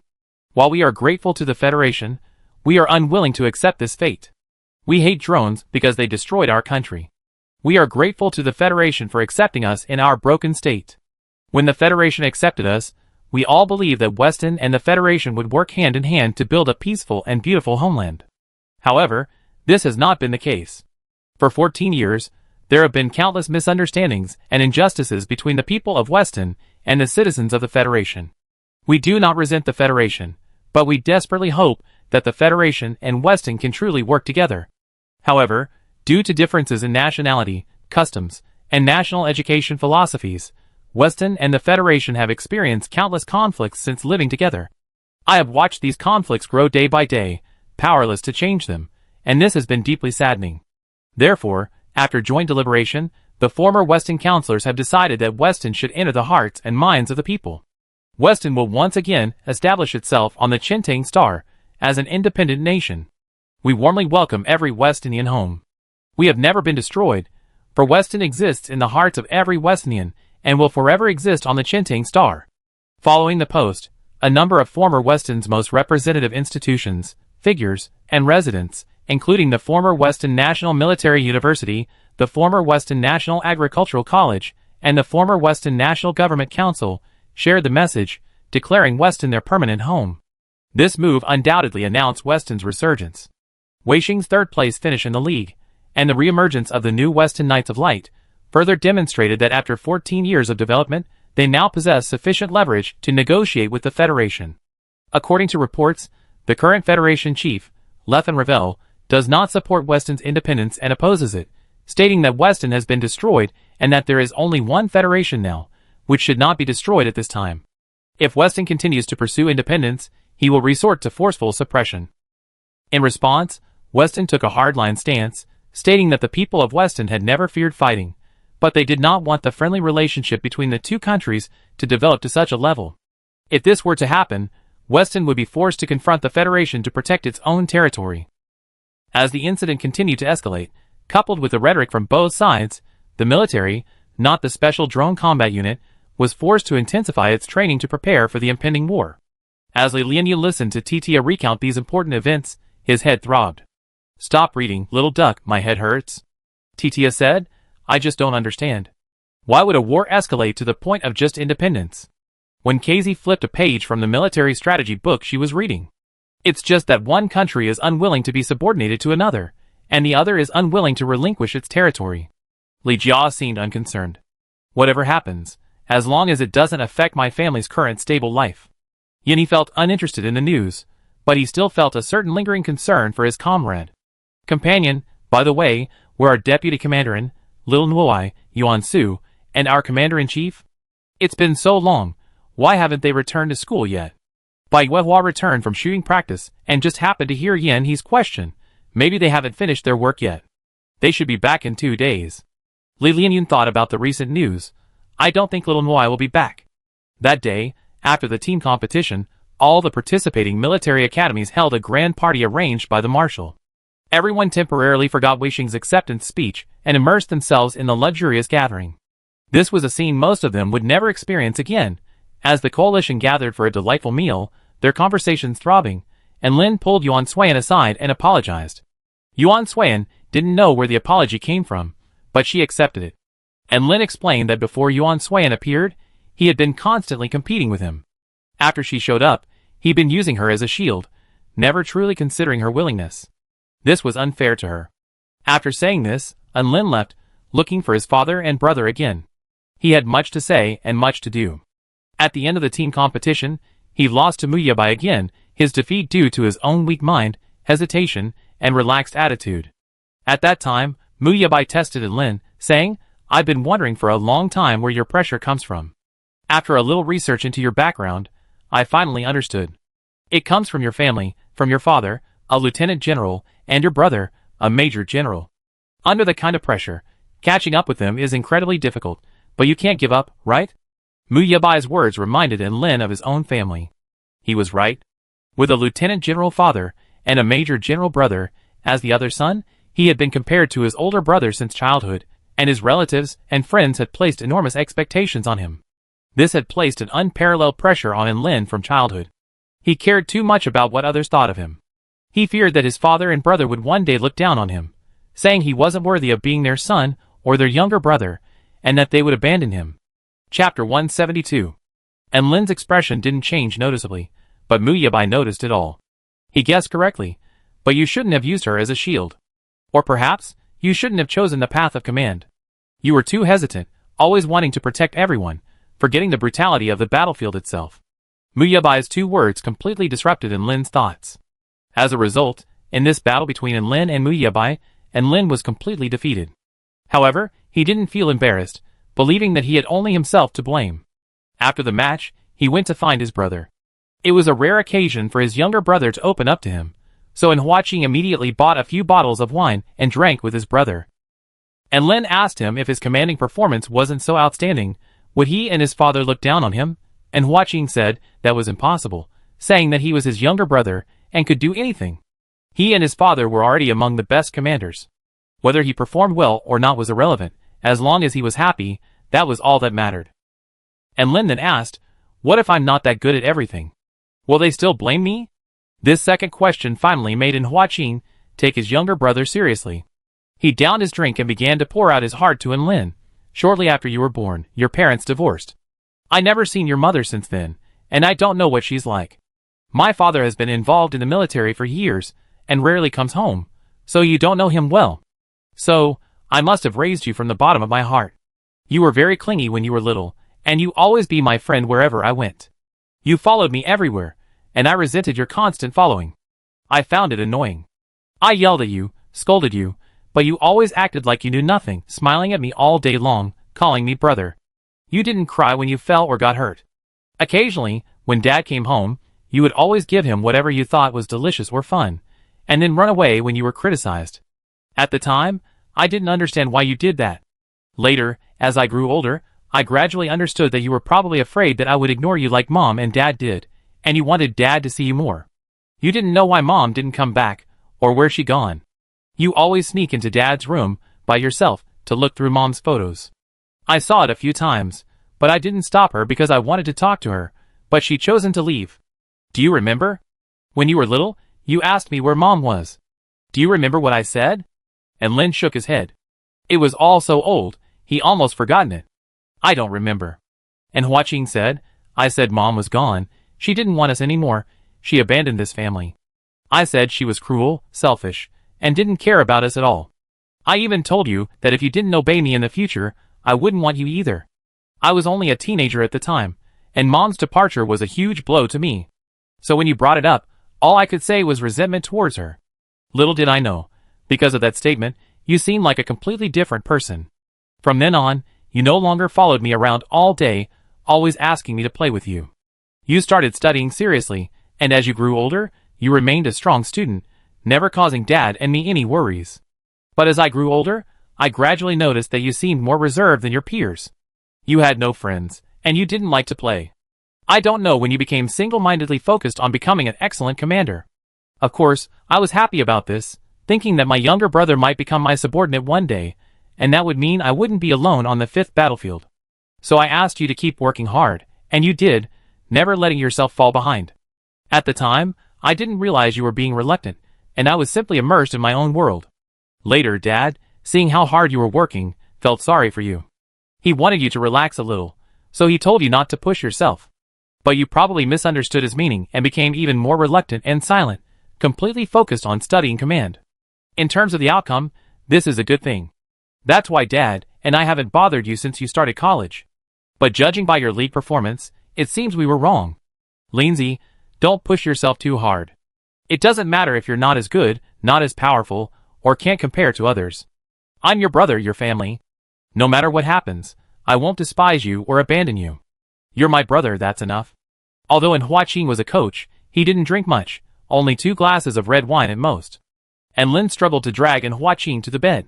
While we are grateful to the Federation, we are unwilling to accept this fate. We hate drones because they destroyed our country. We are grateful to the Federation for accepting us in our broken state. When the Federation accepted us, we all believed that Weston and the Federation would work hand in hand to build a peaceful and beautiful homeland. However, this has not been the case. For 14 years, there have been countless misunderstandings and injustices between the people of Weston and the citizens of the Federation. We do not resent the Federation, but we desperately hope that the Federation and Weston can truly work together. However, due to differences in nationality, customs, and national education philosophies, Weston and the Federation have experienced countless conflicts since living together. I have watched these conflicts grow day by day, powerless to change them, and this has been deeply saddening. Therefore, after joint deliberation, the former Weston councilors have decided that Weston should enter the hearts and minds of the people. Weston will once again establish itself on the Chintang Star as an independent nation. We warmly welcome every Westonian home. We have never been destroyed, for Weston exists in the hearts of every Westonian and will forever exist on the Chintang Star. Following the post, a number of former Weston's most representative institutions, figures, and residents, including the former Weston National Military University, the former Weston National Agricultural College, and the former Weston National Government Council, shared the message, declaring Weston their permanent home. This move undoubtedly announced Weston's resurgence. Weishing's third-place finish in the league, and the reemergence of the new Weston Knights of Light, further demonstrated that after 14 years of development, they now possess sufficient leverage to negotiate with the Federation. According to reports, the current Federation chief, Lethan Ravel, does not support Weston's independence and opposes it, stating that Weston has been destroyed and that there is only one Federation now, which should not be destroyed at this time. If Weston continues to pursue independence, he will resort to forceful suppression. In response, Weston took a hardline stance, stating that the people of Weston had never feared fighting, but they did not want the friendly relationship between the two countries to develop to such a level. If this were to happen, Weston would be forced to confront the Federation to protect its own territory. As the incident continued to escalate, coupled with the rhetoric from both sides, the military, not the Special Drone Combat Unit, was forced to intensify its training to prepare for the impending war. As Li Lianyu listened to Titia recount these important events, his head throbbed. "Stop reading, little duck, my head hurts," Titia said. "I just don't understand. Why would a war escalate to the point of just independence?" When Casey flipped a page from the military strategy book she was reading. "It's just that one country is unwilling to be subordinated to another, and the other is unwilling to relinquish its territory." Li Jia seemed unconcerned. "Whatever happens, as long as it doesn't affect my family's current stable life." Yin felt uninterested in the news, but he still felt a certain lingering concern for his comrade. "Companion, by the way, where are Deputy Commander-in, Little Nuoi, Yuan Su, and our Commander-in-Chief? It's been so long, why haven't they returned to school yet?" Bai Yuehua returned from shooting practice and just happened to hear Yin He's question. Maybe they haven't finished their work yet. They should be back in 2 days. Li Lianyu thought about the recent news. "I don't think Little Nuoi will be back." That day, after the team competition, all the participating military academies held a grand party arranged by the marshal. Everyone temporarily forgot Weishing's acceptance speech and immersed themselves in the luxurious gathering. This was a scene most of them would never experience again. As the coalition gathered for a delightful meal, their conversations throbbing, and Lin pulled Yuan Suan aside and apologized. Yuan Suan didn't know where the apology came from, but she accepted it. And Lin explained that before Yuan Suan appeared, he had been constantly competing with him. After she showed up, he'd been using her as a shield, never truly considering her willingness. This was unfair to her. After saying this, Lin left, looking for his father and brother again. He had much to say and much to do. At the end of the team competition, he lost to Mu Yabai again, his defeat due to his own weak mind, hesitation, and relaxed attitude. At that time, Mu Yabai tested Lin, saying, "I've been wondering for a long time where your pressure comes from. After a little research into your background, I finally understood. It comes from your family, from your father, a lieutenant general, and your brother, a major general. Under the kind of pressure, catching up with them is incredibly difficult, but you can't give up, right?" Mu Yabai's words reminded Lin of his own family. He was right. With a lieutenant general father and a major general brother, as the other son, he had been compared to his older brother since childhood, and his relatives and friends had placed enormous expectations on him. This had placed an unparalleled pressure on Lin from childhood. He cared too much about what others thought of him. He feared that his father and brother would one day look down on him, saying he wasn't worthy of being their son or their younger brother, and that they would abandon him. Chapter 172. And Lin's expression didn't change noticeably, but Muyabai noticed it all. He guessed correctly, but you shouldn't have used her as a shield. Or perhaps, you shouldn't have chosen the path of command. You were too hesitant, always wanting to protect everyone, forgetting the brutality of the battlefield itself. Muyabai's 2 words completely disrupted Lin's thoughts. As a result, in this battle between Lin and Muyabai, Lin was completely defeated. However, he didn't feel embarrassed, believing that he had only himself to blame. After the match, he went to find his brother. It was a rare occasion for his younger brother to open up to him, so Huaqing immediately bought a few bottles of wine and drank with his brother. And Lin asked him if his commanding performance wasn't so outstanding, would he and his father look down on him? And Huaqing said that was impossible, saying that he was his younger brother and could do anything. He and his father were already among the best commanders. Whether he performed well or not was irrelevant, as long as he was happy, that was all that mattered. And Lin then asked, what if I'm not that good at everything? Will they still blame me? This second question finally made Huaqing take his younger brother seriously. He downed his drink and began to pour out his heart to Lin. Shortly after you were born, your parents divorced. I never seen your mother since then, and I don't know what she's like. My father has been involved in the military for years, and rarely comes home, so you don't know him well. So, I must have raised you from the bottom of my heart. You were very clingy when you were little, and you always be my friend wherever I went. You followed me everywhere, and I resented your constant following. I found it annoying. I yelled at you, scolded you, but you always acted like you knew nothing, smiling at me all day long, calling me brother. You didn't cry when you fell or got hurt. Occasionally, when Dad came home, you would always give him whatever you thought was delicious or fun, and then run away when you were criticized. At the time, I didn't understand why you did that. Later, as I grew older, I gradually understood that you were probably afraid that I would ignore you like Mom and Dad did, and you wanted Dad to see you more. You didn't know why Mom didn't come back, or where she gone. You always sneak into Dad's room, by yourself, to look through Mom's photos. I saw it a few times, but I didn't stop her because I wanted to talk to her, but she chosen to leave. Do you remember? When you were little, you asked me where Mom was. Do you remember what I said? And Lin shook his head. It was all so old, he almost forgotten it. I don't remember. And Huaqing said, I said Mom was gone, she didn't want us anymore, she abandoned this family. I said she was cruel, selfish, and didn't care about us at all. I even told you that if you didn't obey me in the future, I wouldn't want you either. I was only a teenager at the time, and Mom's departure was a huge blow to me. So when you brought it up, all I could say was resentment towards her. Little did I know, because of that statement, you seemed like a completely different person. From then on, you no longer followed me around all day, always asking me to play with you. You started studying seriously, and as you grew older, you remained a strong student, never causing Dad and me any worries. But as I grew older, I gradually noticed that you seemed more reserved than your peers. You had no friends, and you didn't like to play. I don't know when you became single-mindedly focused on becoming an excellent commander. Of course, I was happy about this, thinking that my younger brother might become my subordinate one day, and that would mean I wouldn't be alone on the 5th battlefield. So I asked you to keep working hard, and you did, never letting yourself fall behind. At the time, I didn't realize you were being reluctant, and I was simply immersed in my own world. Later, Dad, seeing how hard you were working, felt sorry for you. He wanted you to relax a little, so he told you not to push yourself. But you probably misunderstood his meaning and became even more reluctant and silent, completely focused on studying command. In terms of the outcome, this is a good thing. That's why Dad and I haven't bothered you since you started college. But judging by your league performance, it seems we were wrong. Lindsay, don't push yourself too hard. It doesn't matter if you're not as good, not as powerful, or can't compare to others. I'm your brother, your family. No matter what happens, I won't despise you or abandon you. You're my brother, that's enough. Although Huaqing was a coach, he didn't drink much, only 2 glasses of red wine at most. And Lin struggled to drag Huaqing to the bed.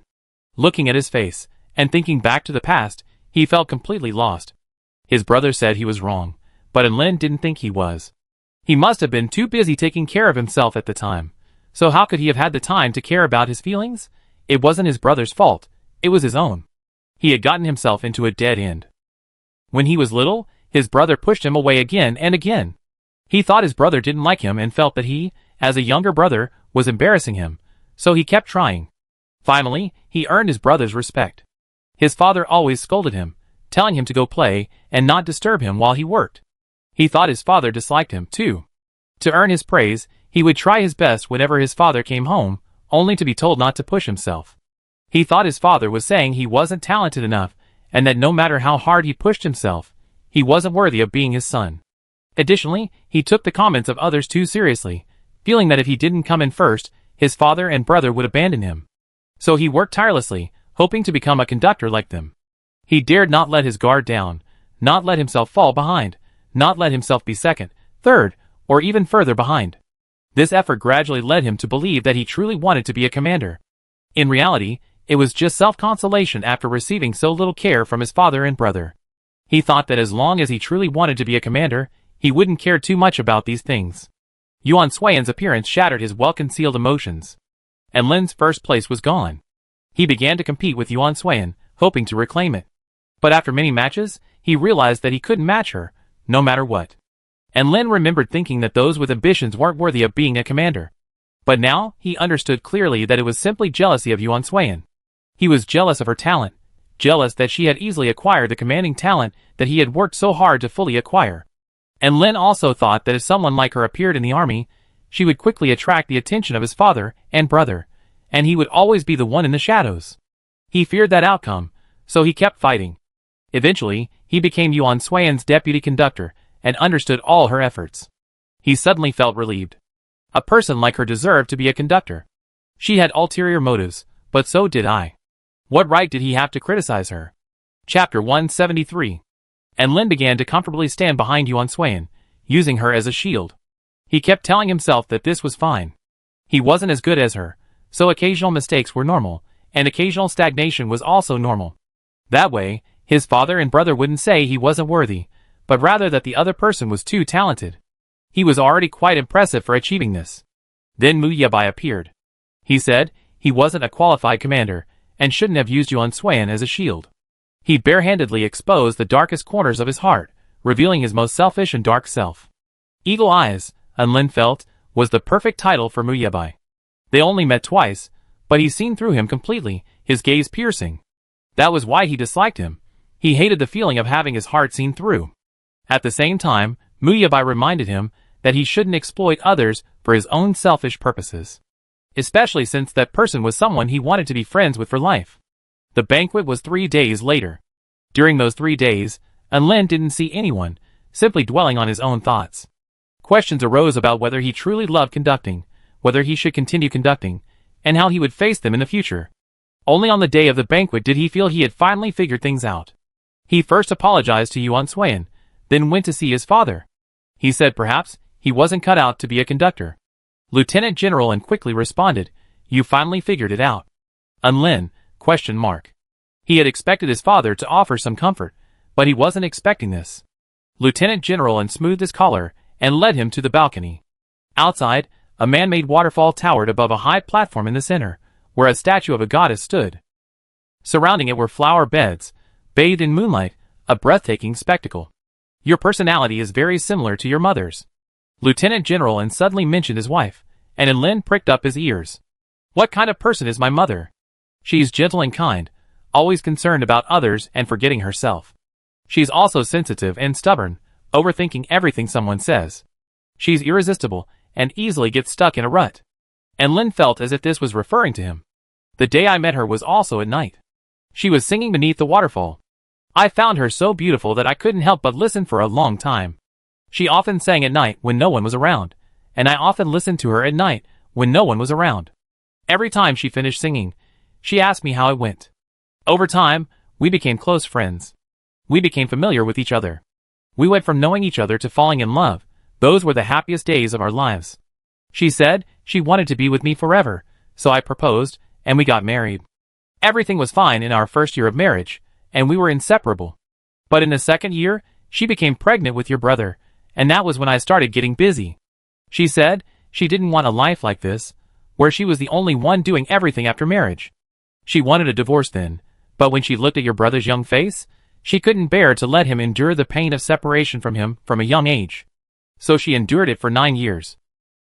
Looking at his face, and thinking back to the past, he felt completely lost. His brother said he was wrong, but Lin didn't think he was. He must have been too busy taking care of himself at the time. So how could he have had the time to care about his feelings? It wasn't his brother's fault, it was his own. He had gotten himself into a dead end. When he was little, his brother pushed him away again and again. He thought his brother didn't like him and felt that he, as a younger brother, was embarrassing him, so he kept trying. Finally, he earned his brother's respect. His father always scolded him, telling him to go play and not disturb him while he worked. He thought his father disliked him, too. To earn his praise, he would try his best whenever his father came home, only to be told not to push himself. He thought his father was saying he wasn't talented enough, and that no matter how hard he pushed himself, he wasn't worthy of being his son. Additionally, he took the comments of others too seriously, feeling that if he didn't come in first, his father and brother would abandon him. So he worked tirelessly, hoping to become a conductor like them. He dared not let his guard down, not let himself fall behind, not let himself be second, third, or even further behind. This effort gradually led him to believe that he truly wanted to be a commander. In reality, it was just self-consolation after receiving so little care from his father and brother. He thought that as long as he truly wanted to be a commander, he wouldn't care too much about these things. Yuan Suiyan's appearance shattered his well-concealed emotions. And Lin's first place was gone. He began to compete with Yuan Suiyan, hoping to reclaim it. But after many matches, he realized that he couldn't match her, no matter what. And Lin remembered thinking that those with ambitions weren't worthy of being a commander. But now, he understood clearly that it was simply jealousy of Yuan Suiyan. He was jealous of her talent, jealous that she had easily acquired the commanding talent that he had worked so hard to fully acquire. And Lin also thought that if someone like her appeared in the army, she would quickly attract the attention of his father and brother, and he would always be the one in the shadows. He feared that outcome, so he kept fighting. Eventually, he became Yuan Suiyan's deputy conductor, and understood all her efforts. He suddenly felt relieved. A person like her deserved to be a conductor. She had ulterior motives, but so did I. What right did he have to criticize her? Chapter 173. And Lin began to comfortably stand behind Yuan Suiyan, using her as a shield. He kept telling himself that this was fine. He wasn't as good as her, so occasional mistakes were normal, and occasional stagnation was also normal. That way, his father and brother wouldn't say he wasn't worthy, but rather that the other person was too talented. He was already quite impressive for achieving this. Then Mu Yabai appeared. He said he wasn't a qualified commander, and shouldn't have used Yuan Suiyan as a shield. He barehandedly exposed the darkest corners of his heart, revealing his most selfish and dark self. Eagle Eyes, Lin felt, was the perfect title for Mu Yabai. They only met twice, but he's seen through him completely, his gaze piercing. That was why he disliked him. He hated the feeling of having his heart seen through. At the same time, Mu Yabai reminded him that he shouldn't exploit others for his own selfish purposes. Especially since that person was someone he wanted to be friends with for life. The banquet was 3 days later. During those 3 days, Lin didn't see anyone, simply dwelling on his own thoughts. Questions arose about whether he truly loved conducting, whether he should continue conducting, and how he would face them in the future. Only on the day of the banquet did he feel he had finally figured things out. He first apologized to Yuan Suiyan, then went to see his father. He said perhaps he wasn't cut out to be a conductor. Lieutenant General and quickly responded, "You finally figured it out." Lin? He had expected his father to offer some comfort, but he wasn't expecting this. Lieutenant General and smoothed his collar and led him to the balcony. Outside, a man-made waterfall towered above a high platform in the center, where a statue of a goddess stood. Surrounding it were flower beds, bathed in moonlight, a breathtaking spectacle. "Your personality is very similar to your mother's." Lieutenant General and suddenly mentioned his wife, and Lin pricked up his ears. "What kind of person is my mother?" "She's gentle and kind, always concerned about others and forgetting herself. She's also sensitive and stubborn, overthinking everything someone says. She's irresistible and easily gets stuck in a rut." And Lin felt as if this was referring to him. "The day I met her was also at night. She was singing beneath the waterfall. I found her so beautiful that I couldn't help but listen for a long time. She often sang at night when no one was around, and I often listened to her at night when no one was around. Every time she finished singing, she asked me how it went. Over time, we became close friends. We became familiar with each other. We went from knowing each other to falling in love. Those were the happiest days of our lives. She said she wanted to be with me forever, so I proposed, and we got married. Everything was fine in our first year of marriage, and we were inseparable. But in the second year, she became pregnant with your brother, and that was when I started getting busy. She said she didn't want a life like this, where she was the only one doing everything after marriage. She wanted a divorce then, but when she looked at your brother's young face, she couldn't bear to let him endure the pain of separation from him from a young age. So she endured it for 9 years.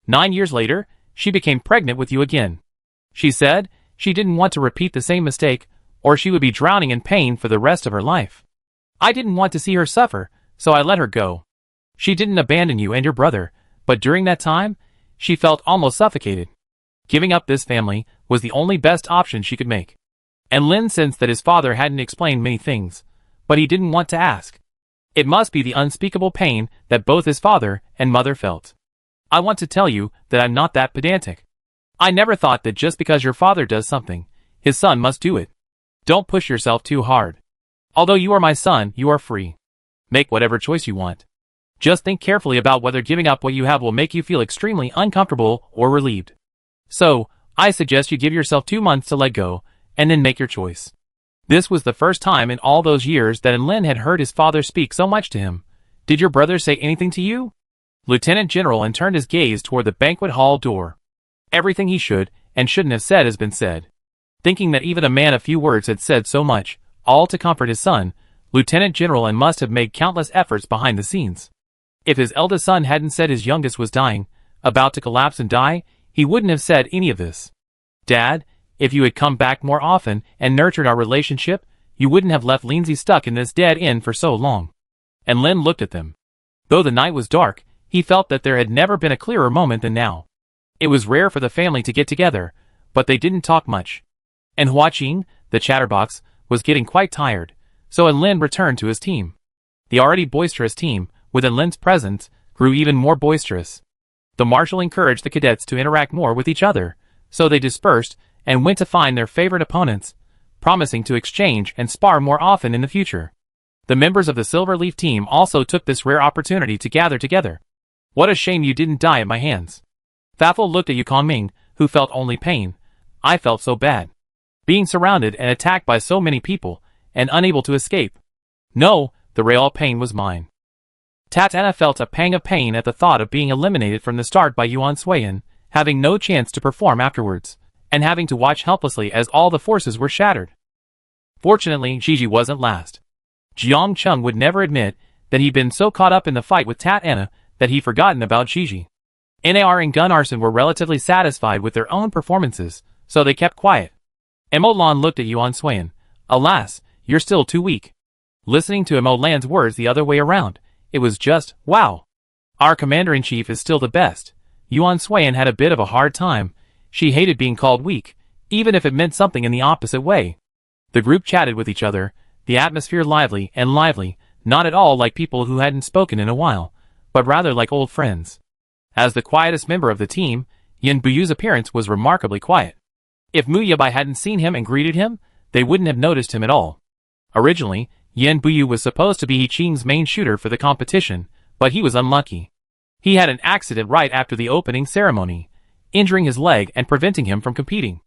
9 years later, she became pregnant with you again. She said she didn't want to repeat the same mistake or she would be drowning in pain for the rest of her life. I didn't want to see her suffer, so I let her go. She didn't abandon you and your brother, but during that time, she felt almost suffocated. Giving up this family was the only best option she could make. And Lin sensed that his father hadn't explained many things, but he didn't want to ask. It must be the unspeakable pain that both his father and mother felt. I want to tell you that I'm not that pedantic. I never thought that just because your father does something, his son must do it. Don't push yourself too hard. Although you are my son, you are free. Make whatever choice you want. Just think carefully about whether giving up what you have will make you feel extremely uncomfortable or relieved. So, I suggest you give yourself 2 months to let go, and then make your choice. This was the first time in all those years that Lin had heard his father speak so much to him. Did your brother say anything to you? Lieutenant General and turned his gaze toward the banquet hall door. Everything he should and shouldn't have said has been said. Thinking that even a man of few words had said so much, all to comfort his son, Lieutenant General and must have made countless efforts behind the scenes. If his eldest son hadn't said his youngest was dying, about to collapse and die, he wouldn't have said any of this. Dad, if you had come back more often and nurtured our relationship, you wouldn't have left Lindsay stuck in this dead end for so long. And Lin looked at them. Though the night was dark, he felt that there had never been a clearer moment than now. It was rare for the family to get together, but they didn't talk much. And Hua Qing, the chatterbox, was getting quite tired, so Lin returned to his team. The already boisterous team, with Lin's presence, grew even more boisterous. The marshal encouraged the cadets to interact more with each other, so they dispersed and went to find their favorite opponents, promising to exchange and spar more often in the future. The members of the Silverleaf team also took this rare opportunity to gather together. What a shame you didn't die at my hands. Fafel looked at Yukon Ming, who felt only pain. I felt so bad. Being surrounded and attacked by so many people, and unable to escape. No, the real pain was mine. Tatana felt a pang of pain at the thought of being eliminated from the start by Yuan Suiyan, having no chance to perform afterwards, and having to watch helplessly as all the forces were shattered. Fortunately, Gigi wasn't last. Jiang Chung would never admit that he'd been so caught up in the fight with Tatana that he'd forgotten about Gigi. NAR and Gun Arson were relatively satisfied with their own performances, so they kept quiet. Mo Lan looked at Yuan Suiyan. Alas, you're still too weak. Listening to Mo Lan's words the other way around, it was just, wow. Our commander-in-chief is still the best. Yuan Suiyan had a bit of a hard time. She hated being called weak, even if it meant something in the opposite way. The group chatted with each other, the atmosphere lively, not at all like people who hadn't spoken in a while, but rather like old friends. As the quietest member of the team, Yin Buyu's appearance was remarkably quiet. If Mu Yabai hadn't seen him and greeted him, they wouldn't have noticed him at all. Originally, Yin Buyu was supposed to be He Qing's main shooter for the competition, but he was unlucky. He had an accident right after the opening ceremony, injuring his leg and preventing him from competing.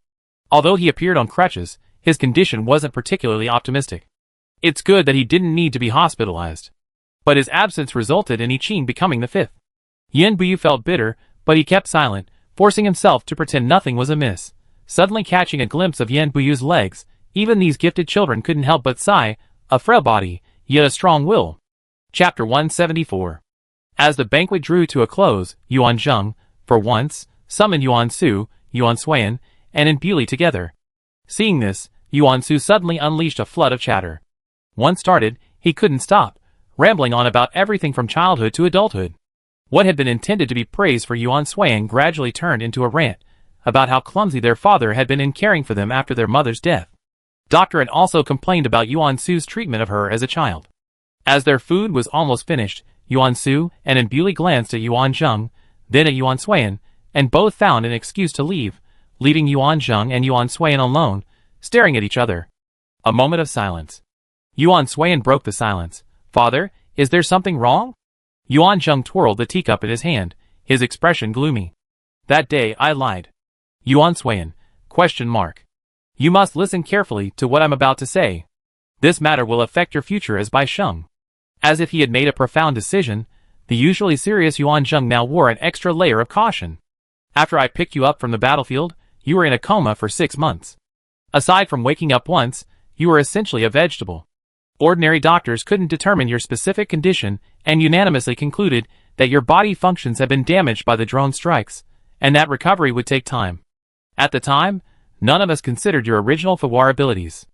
Although he appeared on crutches, his condition wasn't particularly optimistic. It's good that he didn't need to be hospitalized. But his absence resulted in He Qing becoming the fifth. Yin Buyu felt bitter, but he kept silent, forcing himself to pretend nothing was amiss. Suddenly catching a glimpse of Yin Buyu's legs, even these gifted children couldn't help but sigh, a frail body, yet a strong will. Chapter 174. As the banquet drew to a close, Yuan Zheng, for once, summoned Yuan Su, Yuan Suiyan, and Enbuli together. Seeing this, Yuan Su suddenly unleashed a flood of chatter. Once started, he couldn't stop, rambling on about everything from childhood to adulthood. What had been intended to be praise for Yuan Suiyan gradually turned into a rant about how clumsy their father had been in caring for them after their mother's death. Dr. An also complained about Yuan Su's treatment of her as a child. As their food was almost finished, Yuan Su and Enbuli glanced at Yuan Zheng, then at Yuan Suiyan, and both found an excuse to leave, leaving Yuan Zheng and Yuan Suiyan alone, staring at each other. A moment of silence. Yuan Suiyan broke the silence. Father, is there something wrong? Yuan Zheng twirled the teacup in his hand, his expression gloomy. That day I lied. Yuan Suiyan, ? You must listen carefully to what I'm about to say. This matter will affect your future as Bai Sheng. As if he had made a profound decision, the usually serious Yuan Zheng now wore an extra layer of caution. After I picked you up from the battlefield, you were in a coma for 6 months. Aside from waking up once, you were essentially a vegetable. Ordinary doctors couldn't determine your specific condition and unanimously concluded that your body functions had been damaged by the drone strikes, and that recovery would take time. At the time, none of us considered your original Fawar abilities.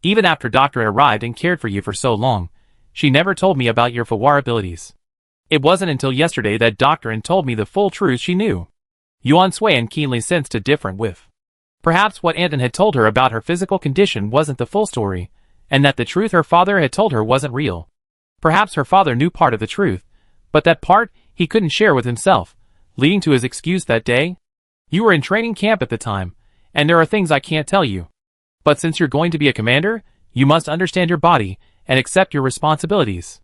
Even after Doctor arrived and cared for you for so long, she never told me about your Fawar abilities. It wasn't until yesterday that Doctor told me the full truth she knew. Yuan Suiyan keenly sensed a different whiff. Perhaps what Anton had told her about her physical condition wasn't the full story, and that the truth her father had told her wasn't real. Perhaps her father knew part of the truth, but that part he couldn't share with himself, leading to his excuse that day. You were in training camp at the time, and there are things I can't tell you. But since you're going to be a commander, you must understand your body and accept your responsibilities.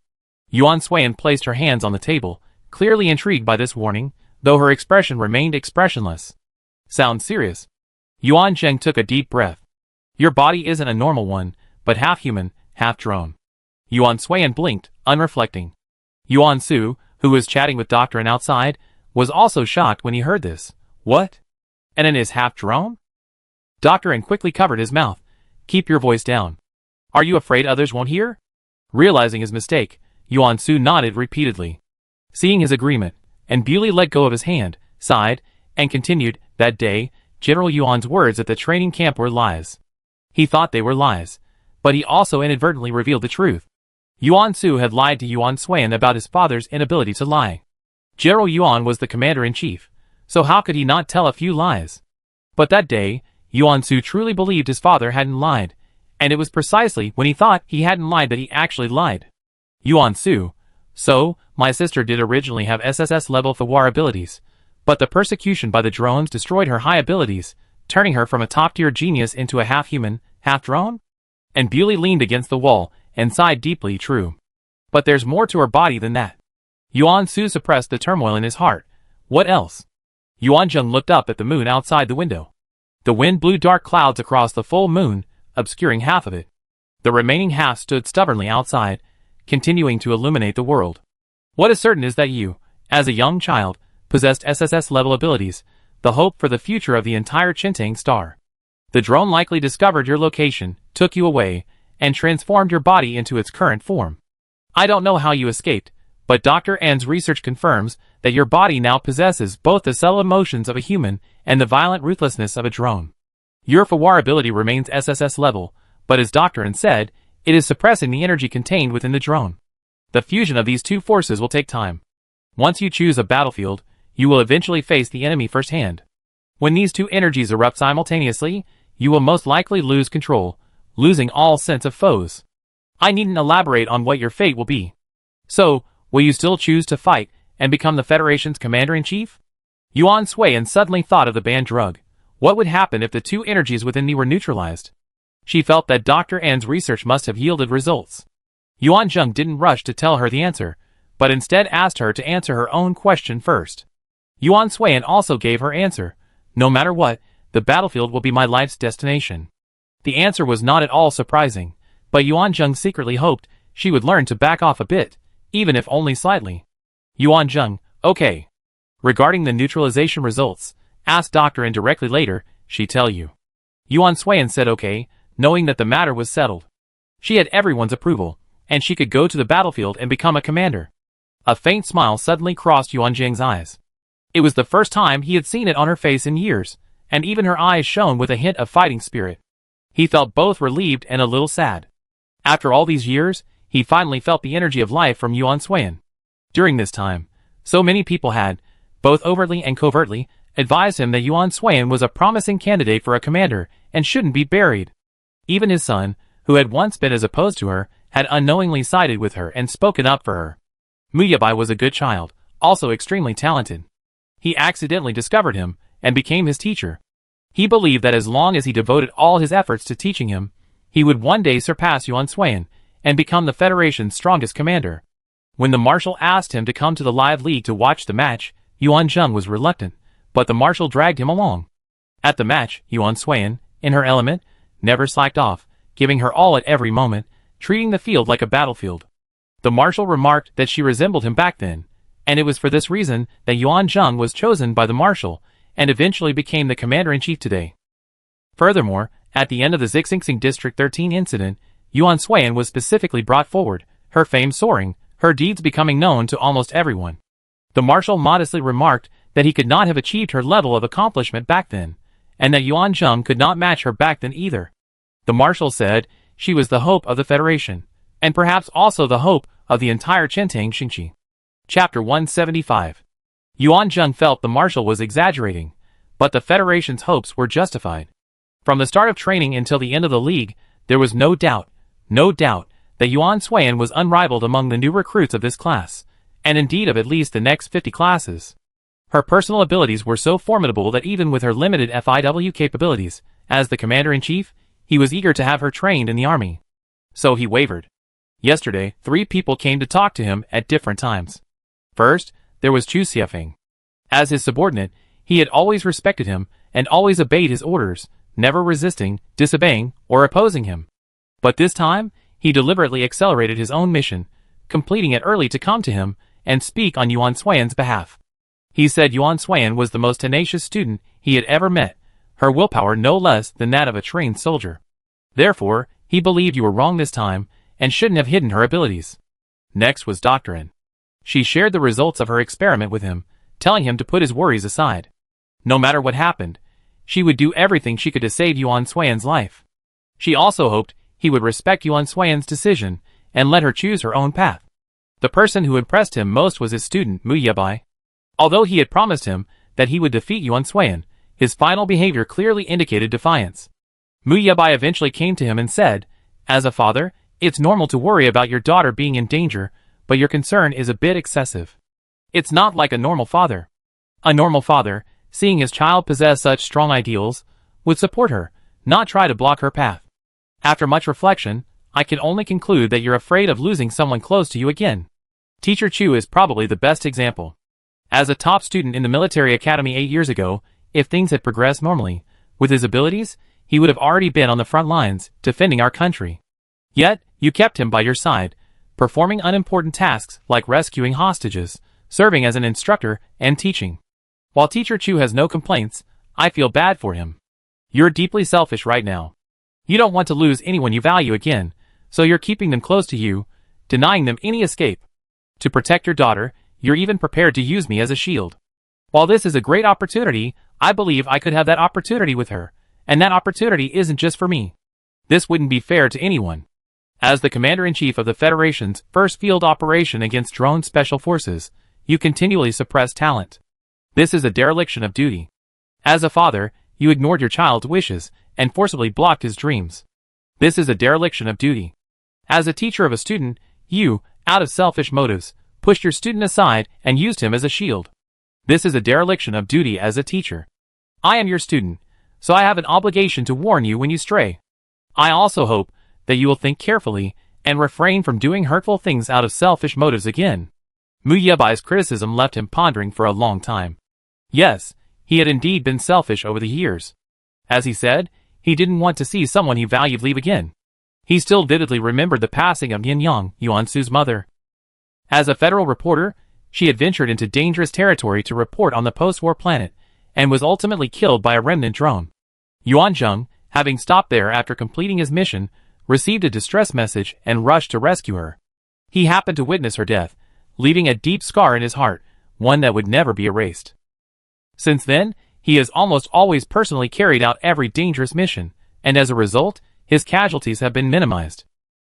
Yuan Suiyan placed her hands on the table, clearly intrigued by this warning, though her expression remained expressionless. Sounds serious. Yuan Zheng took a deep breath. Your body isn't a normal one, but half human, half drone. Yuan Suiyan blinked, unreflecting. Yuan Su, who was chatting with Doctor outside, was also shocked when he heard this. What? And is half drone? Doctor quickly covered his mouth. Keep your voice down. Are you afraid others won't hear? Realizing his mistake, Yuan Su nodded repeatedly. Seeing his agreement, and Bewley let go of his hand, sighed, and continued, that day, General Yuan's words at the training camp were lies. He thought they were lies, but he also inadvertently revealed the truth. Yuan Su had lied to Yuan Suiyan about his father's inability to lie. General Yuan was the commander-in-chief, so how could he not tell a few lies? But that day, Yuan Su truly believed his father hadn't lied, and it was precisely when he thought he hadn't lied that he actually lied. Yuan Su, so, my sister did originally have SSS-level Fawar abilities, but the persecution by the drones destroyed her high abilities, turning her from a top-tier genius into a half-human, half-drone? And Bewley leaned against the wall and sighed deeply. True. But there's more to her body than that. Yuan Su suppressed the turmoil in his heart. What else? Yuan Zheng looked up at the moon outside the window. The wind blew dark clouds across the full moon, obscuring half of it. The remaining half stood stubbornly outside, continuing to illuminate the world. What is certain is that you, as a young child, possessed SSS-level abilities, the hope for the future of the entire Chintang star. The drone likely discovered your location, took you away, and transformed your body into its current form. I don't know how you escaped, but Dr. N's research confirms that your body now possesses both the subtle emotions of a human and the violent ruthlessness of a drone. Your Fawar ability remains SSS level, but as Dr. N said, it is suppressing the energy contained within the drone. The fusion of these two forces will take time. Once you choose a battlefield, you will eventually face the enemy firsthand. When these two energies erupt simultaneously, you will most likely lose control, losing all sense of foes. I needn't elaborate on what your fate will be. So, will you still choose to fight and become the Federation's commander-in-chief? Yuan Suiyan suddenly thought of the banned drug. What would happen if the two energies within me were neutralized? She felt that Dr. N's research must have yielded results. Yuan Zheng didn't rush to tell her the answer, but instead asked her to answer her own question first. Yuan Suiyan also gave her answer. No matter what, the battlefield will be my life's destination. The answer was not at all surprising, but Yuan Zheng secretly hoped she would learn to back off a bit, even if only slightly. Yuan Zheng, okay. Regarding the neutralization results, ask Dr. N directly later, she tell you. Yuan Suiyan said okay, knowing that the matter was settled. She had everyone's approval, and she could go to the battlefield and become a commander. A faint smile suddenly crossed Yuan Zheng's eyes. It was the first time he had seen it on her face in years, and even her eyes shone with a hint of fighting spirit. He felt both relieved and a little sad. After all these years, he finally felt the energy of life from Yuan Suiyan. During this time, so many people had, both overtly and covertly, advised him that Yuan Suiyan was a promising candidate for a commander and shouldn't be buried. Even his son, who had once been as opposed to her, had unknowingly sided with her and spoken up for her. Muyabai was a good child, also extremely talented. He accidentally discovered him and became his teacher. He believed that as long as he devoted all his efforts to teaching him, he would one day surpass Yuan Suiyan and become the Federation's strongest commander. When the marshal asked him to come to the live league to watch the match, Yuan Zheng was reluctant, but the marshal dragged him along. At the match, Yuan Suiyan, in her element, never slacked off, giving her all at every moment, treating the field like a battlefield. The marshal remarked that she resembled him back then, and it was for this reason that Yuan Zheng was chosen by the marshal and eventually became the commander-in-chief today. Furthermore, at the end of the Zixingxing District 13 incident, Yuan Suiyan was specifically brought forward, her fame soaring, her deeds becoming known to almost everyone. The marshal modestly remarked that he could not have achieved her level of accomplishment back then, and that Yuan Zheng could not match her back then either. The marshal said she was the hope of the Federation, and perhaps also the hope of the entire Chintang Xingqi. Chapter 175. Yuan Zheng felt the marshal was exaggerating, but the Federation's hopes were justified. From the start of training until the end of the league, there was no doubt that Yuan Suiyan was unrivaled among the new recruits of this class, and indeed of at least the next 50 classes. Her personal abilities were so formidable that even with her limited FIW capabilities, as the commander-in-chief, he was eager to have her trained in the army. So he wavered. Yesterday, 3 people came to talk to him at different times. First, there was Chu Xiefeng. As his subordinate, he had always respected him and always obeyed his orders, never resisting, disobeying, or opposing him. But this time, he deliberately accelerated his own mission, completing it early to come to him and speak on Yuan Suiyan's behalf. He said Yuan Suiyan was the most tenacious student he had ever met, her willpower no less than that of a trained soldier. Therefore, he believed you were wrong this time and shouldn't have hidden her abilities. Next was Dr. N. She shared the results of her experiment with him, telling him to put his worries aside. No matter what happened, she would do everything she could to save Yuan Suiyan's life. She also hoped he would respect Yuan Suiyan's decision and let her choose her own path. The person who impressed him most was his student Mu Yabai. Although he had promised him that he would defeat Yuan Suiyan, his final behavior clearly indicated defiance. Mu Yabai eventually came to him and said, "As a father, it's normal to worry about your daughter being in danger, but your concern is a bit excessive. It's not like a normal father. A normal father, seeing his child possess such strong ideals, would support her, not try to block her path. After much reflection, I can only conclude that you're afraid of losing someone close to you again. Teacher Chu is probably the best example. As a top student in the military academy 8 years ago, if things had progressed normally, with his abilities, he would have already been on the front lines, defending our country. Yet, you kept him by your side, performing unimportant tasks like rescuing hostages, serving as an instructor, and teaching. While Teacher Chu has no complaints, I feel bad for him. You're deeply selfish right now. You don't want to lose anyone you value again, so you're keeping them close to you, denying them any escape. To protect your daughter, you're even prepared to use me as a shield. While this is a great opportunity, I believe I could have that opportunity with her, and that opportunity isn't just for me. This wouldn't be fair to anyone. As the Commander-in-Chief of the Federation's first field operation against drone special forces, you continually suppress talent. This is a dereliction of duty. As a father, you ignored your child's wishes and forcibly blocked his dreams. This is a dereliction of duty. As a teacher of a student, you, out of selfish motives, pushed your student aside and used him as a shield. This is a dereliction of duty as a teacher. I am your student, so I have an obligation to warn you when you stray. I also hope that you will think carefully and refrain from doing hurtful things out of selfish motives again." Mu Yabai's criticism left him pondering for a long time. Yes, he had indeed been selfish over the years. As he said, he didn't want to see someone he valued leave again. He still vividly remembered the passing of Yin Yang, Yuan Su's mother. As a federal reporter, she had ventured into dangerous territory to report on the post-war planet, and was ultimately killed by a remnant drone. Yuan Zheng, having stopped there after completing his mission, received a distress message and rushed to rescue her. He happened to witness her death, leaving a deep scar in his heart, one that would never be erased. Since then, he has almost always personally carried out every dangerous mission, and as a result, his casualties have been minimized.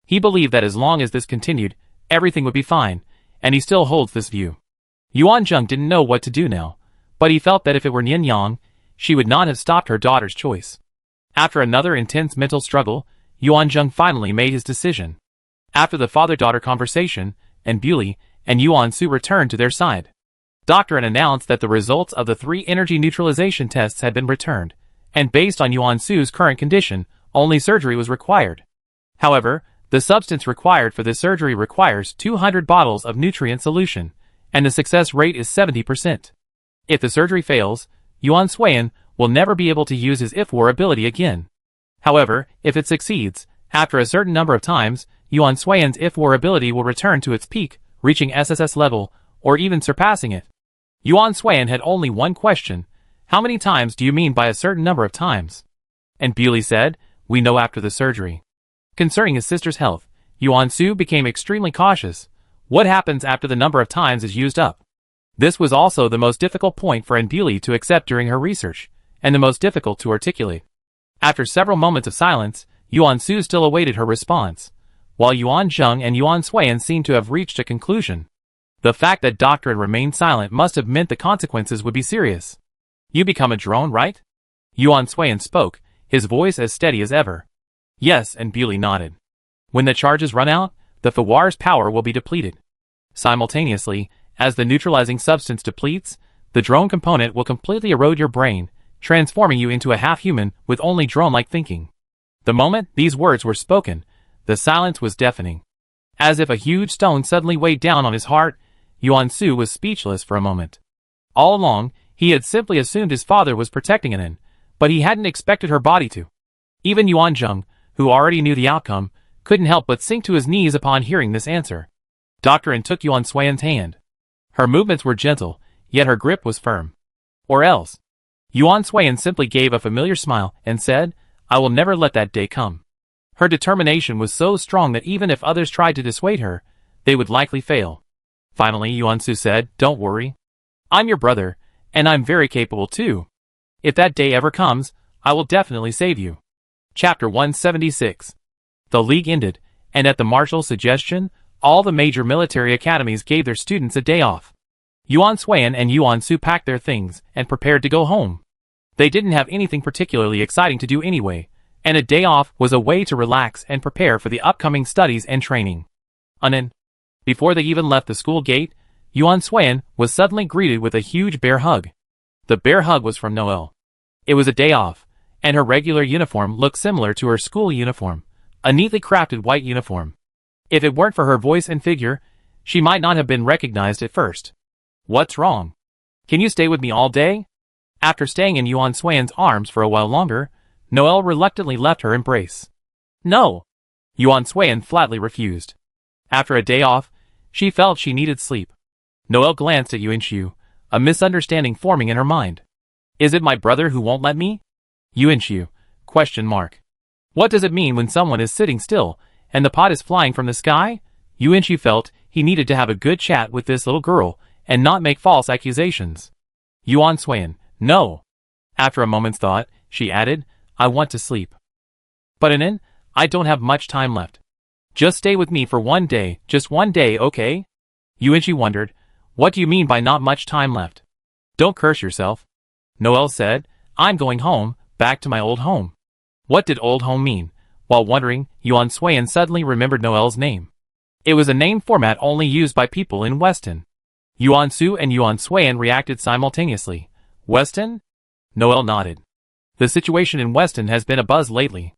He believed that as long as this continued, everything would be fine, and he still holds this view. Yuan Zheng didn't know what to do now, but he felt that if it were Yin Yang, she would not have stopped her daughter's choice. After another intense mental struggle, Yuan Zheng finally made his decision. After the father-daughter conversation, and Beauty and Yuan Su returned to their side. Dr. N announced that the results of the 3 energy neutralization tests had been returned, and based on Yuan Su's current condition, only surgery was required. However, the substance required for this surgery requires 200 bottles of nutrient solution, and the success rate is 70%. If the surgery fails, Yuan Suiyan will never be able to use his if-war ability again. However, if it succeeds, after a certain number of times, Yuan Suiyan's if-war ability will return to its peak, reaching SSS level, or even surpassing it. Yuan Suiyan had only one question: how many times do you mean by a certain number of times? And Beauty said, we know after the surgery. Concerning his sister's health, Yuan Su became extremely cautious. What happens after the number of times is used up? This was also the most difficult point for Beauty to accept during her research, and the most difficult to articulate. After several moments of silence, Yuan Su still awaited her response, while Yuan Zheng and Yuan Suiyan seemed to have reached a conclusion. The fact that Doctor had remained silent must have meant the consequences would be serious. You become a drone, right? Yuan Suiyan spoke, his voice as steady as ever. Yes, and Bewley nodded. When the charges run out, the Fawar's power will be depleted. Simultaneously, as the neutralizing substance depletes, the drone component will completely erode your brain, transforming you into a half-human with only drone-like thinking. The moment these words were spoken, the silence was deafening. As if a huge stone suddenly weighed down on his heart, Yuan Su was speechless for a moment. All along, he had simply assumed his father was protecting Anin, but he hadn't expected her body to. Even Yuan Zheng, who already knew the outcome, couldn't help but sink to his knees upon hearing this answer. Dr. An took Yuan Suiyan's hand. Her movements were gentle, yet her grip was firm. Or else. Yuan Suiyan simply gave a familiar smile and said, I will never let that day come. Her determination was so strong that even if others tried to dissuade her, they would likely fail. Finally, Yuan Su said, Don't worry. I'm your brother, and I'm very capable too. If that day ever comes, I will definitely save you. Chapter 176. The League ended, and at the Marshal's suggestion, all the major military academies gave their students a day off. Yuan Suiyan and Yuan Su packed their things and prepared to go home. They didn't have anything particularly exciting to do anyway, and a day off was a way to relax and prepare for the upcoming studies and training. Anin. Before they even left the school gate, Yuan Suiyan was suddenly greeted with a huge bear hug. The bear hug was from Noelle. It was a day off, and her regular uniform looked similar to her school uniform, a neatly crafted white uniform. If it weren't for her voice and figure, she might not have been recognized at first. What's wrong? Can you stay with me all day? After staying in Yuan Suiyan's arms for a while longer, Noelle reluctantly left her embrace. No! Yuan Suiyan flatly refused. After a day off, she felt she needed sleep. Noelle glanced at Yuanxiu, a misunderstanding forming in her mind. Is it my brother who won't let me? Yuanxiu, ? What does it mean when someone is sitting still, and the pot is flying from the sky? Yuanxiu felt he needed to have a good chat with this little girl, and not make false accusations. Yuan Suiyan, no. After a moment's thought, she added, I want to sleep. But Anin, I don't have much time left. Just stay with me for one day, just one day, okay? Yuanxiu wondered, what do you mean by not much time left? Don't curse yourself. Noelle said, I'm going home, back to my old home. What did old home mean? While wondering, Yuan Suiyan suddenly remembered Noelle's name. It was a name format only used by people in Weston. Yuan Su and Yuan Suiyan reacted simultaneously. Weston? Noelle nodded. The situation in Weston has been abuzz lately.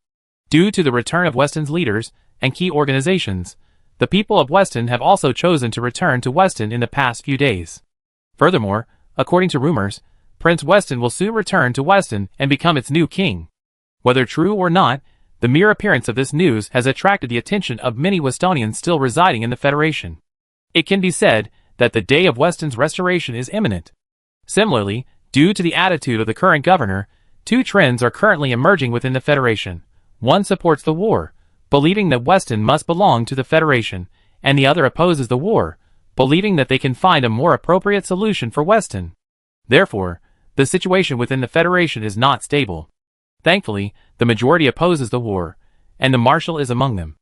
Due to the return of Weston's leaders and key organizations, the people of Weston have also chosen to return to Weston in the past few days. Furthermore, according to rumors, Prince Weston will soon return to Weston and become its new king. Whether true or not, the mere appearance of this news has attracted the attention of many Westonians still residing in the Federation. It can be said that the day of Weston's restoration is imminent. Similarly, due to the attitude of the current governor, two trends are currently emerging within the Federation. One supports the war, believing that Weston must belong to the Federation, and the other opposes the war, believing that they can find a more appropriate solution for Weston. Therefore, the situation within the Federation is not stable. Thankfully, the majority opposes the war, and the Marshal is among them.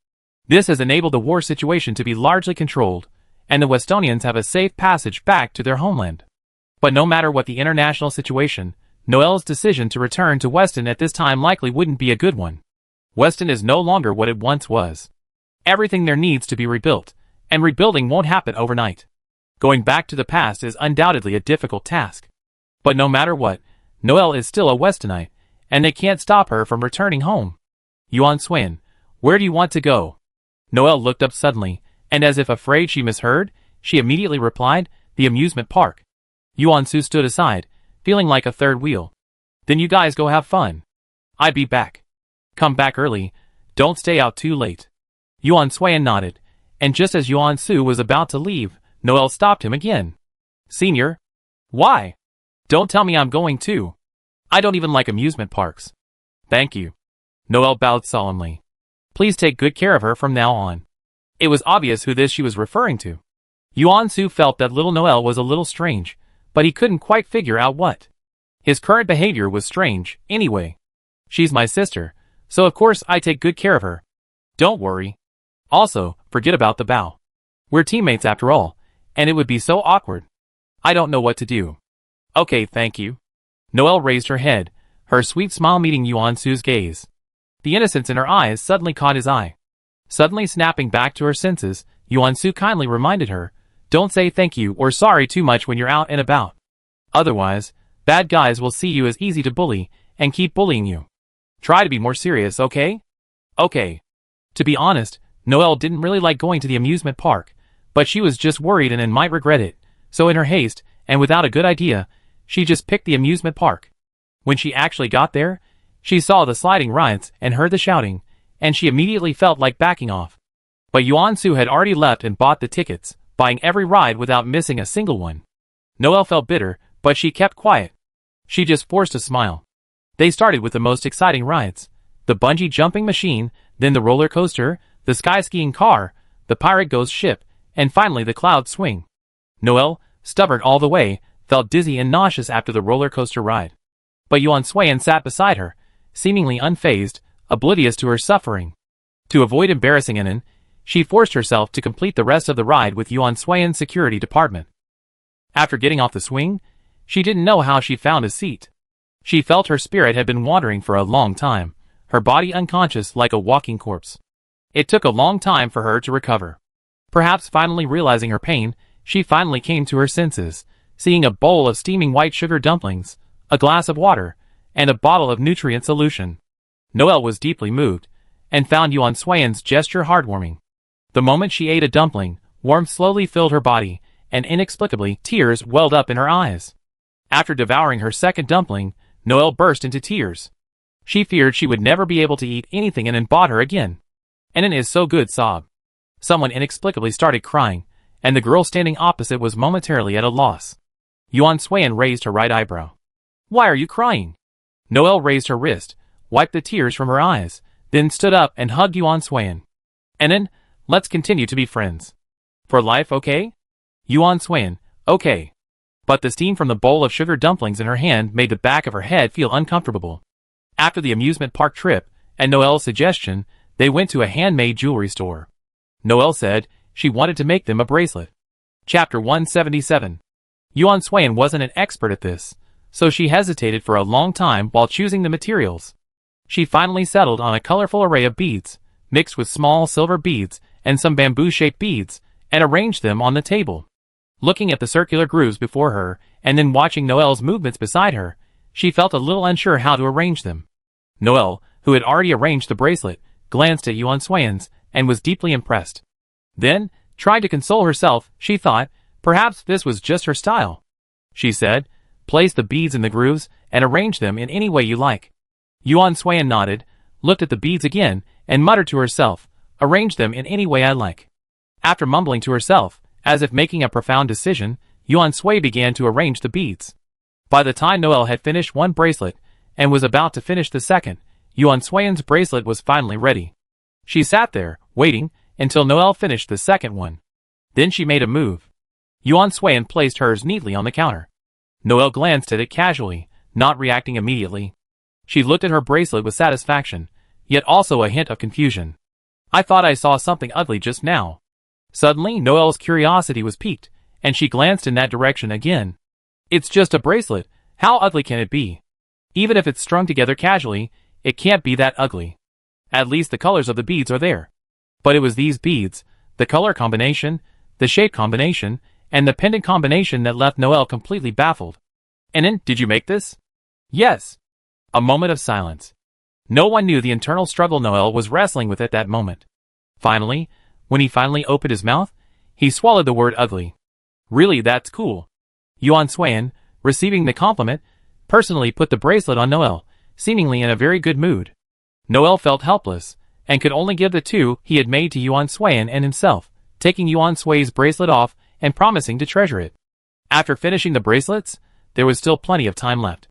This has enabled the war situation to be largely controlled, and the Westonians have a safe passage back to their homeland. But no matter what the international situation, Noelle's decision to return to Weston at this time likely wouldn't be a good one. Weston is no longer what it once was. Everything there needs to be rebuilt, and rebuilding won't happen overnight. Going back to the past is undoubtedly a difficult task. But no matter what, Noelle is still a Westonite, and they can't stop her from returning home. Yuan Suiyan, where do you want to go? Noelle looked up suddenly, and as if afraid she misheard, she immediately replied, the amusement park. Yuan Su stood aside, feeling like a third wheel. Then you guys go have fun. I'd be back. Come back early, don't stay out too late. Yuan Suiyan nodded, and just as Yuan Su was about to leave, Noelle stopped him again. Senior? Why? Don't tell me I'm going too. I don't even like amusement parks. Thank you. Noelle bowed solemnly. Please take good care of her from now on. It was obvious who she was referring to. Yuan Su felt that little Noelle was a little strange, but he couldn't quite figure out what. His current behavior was strange, anyway. She's my sister, So of course I take good care of her. Don't worry. Also, forget about the bow. We're teammates after all, and it would be so awkward. I don't know what to do. Okay, thank you. Noelle raised her head, her sweet smile meeting Yuan Su's gaze. The innocence in her eyes suddenly caught his eye. Suddenly snapping back to her senses, Yuan Su kindly reminded her, don't say thank you or sorry too much when you're out and about. Otherwise, bad guys will see you as easy to bully and keep bullying you. Try to be more serious, okay? Okay. To be honest, Noelle didn't really like going to the amusement park, but she was just worried and might regret it, so in her haste, and without a good idea, she just picked the amusement park. When she actually got there, she saw the sliding rides and heard the shouting, and she immediately felt like backing off. But Yuan Su had already left and bought the tickets, buying every ride without missing a single one. Noelle felt bitter, but she kept quiet. She just forced a smile. They started with the most exciting rides. The bungee jumping machine, then the roller coaster, the sky skiing car, the pirate ghost ship, and finally the cloud swing. Noelle, stubborn all the way, felt dizzy and nauseous after the roller coaster ride. But Yuan Suan sat beside her, seemingly unfazed, oblivious to her suffering. To avoid embarrassing Inan, she forced herself to complete the rest of the ride with Yuan Suan's security department. After getting off the swing, she didn't know how she found a seat. She felt her spirit had been wandering for a long time, her body unconscious like a walking corpse. It took a long time for her to recover. Perhaps finally realizing her pain, she finally came to her senses, seeing a bowl of steaming white sugar dumplings, a glass of water, and a bottle of nutrient solution. Noelle was deeply moved, and found Yuan Suan's gesture heartwarming. The moment she ate a dumpling, warmth slowly filled her body, and inexplicably, tears welled up in her eyes. After devouring her second dumpling, Noelle burst into tears. She feared she would never be able to eat anything and bought her again. Inan is so good sob. Someone inexplicably started crying, and the girl standing opposite was momentarily at a loss. Yuan Suan raised her right eyebrow. Why are you crying? Noelle raised her wrist, wiped the tears from her eyes, then stood up and hugged Yuan Suan. Inan, let's continue to be friends. For life, okay? Yuan Suan, okay. But the steam from the bowl of sugar dumplings in her hand made the back of her head feel uncomfortable. After the amusement park trip, and Noelle's suggestion, they went to a handmade jewelry store. Noelle said she wanted to make them a bracelet. Chapter 177. Yuan Suan wasn't an expert at this, so she hesitated for a long time while choosing the materials. She finally settled on a colorful array of beads, mixed with small silver beads and some bamboo-shaped beads, and arranged them on the table. Looking at the circular grooves before her, and then watching Noelle's movements beside her, she felt a little unsure how to arrange them. Noelle, who had already arranged the bracelet, glanced at Yuan Suan's, and was deeply impressed. Then, trying to console herself, she thought, perhaps this was just her style. She said, place the beads in the grooves, and arrange them in any way you like. Yuan Suan nodded, looked at the beads again, and muttered to herself, arrange them in any way I like. After mumbling to herself, as if making a profound decision, Yuan Sui began to arrange the beads. By the time Noelle had finished one bracelet, and was about to finish the second, Yuan Suan's bracelet was finally ready. She sat there, waiting, until Noelle finished the second one. Then she made a move. Yuan Suan placed hers neatly on the counter. Noelle glanced at it casually, not reacting immediately. She looked at her bracelet with satisfaction, yet also a hint of confusion. I thought I saw something ugly just now. Suddenly, Noelle's curiosity was piqued, and she glanced in that direction again. It's just a bracelet, how ugly can it be? Even if it's strung together casually, it can't be that ugly. At least the colors of the beads are there. But it was these beads, the color combination, the shape combination, and the pendant combination that left Noelle completely baffled. Inan, did you make this? Yes. A moment of silence. No one knew the internal struggle Noelle was wrestling with at that moment. Finally, when he finally opened his mouth, he swallowed the word ugly. Really, that's cool. Yuan Suan, receiving the compliment, personally put the bracelet on Noelle, seemingly in a very good mood. Noelle felt helpless, and could only give the two he had made to Yuan Suan and himself, taking Yuan Sui's bracelet off and promising to treasure it. After finishing the bracelets, there was still plenty of time left.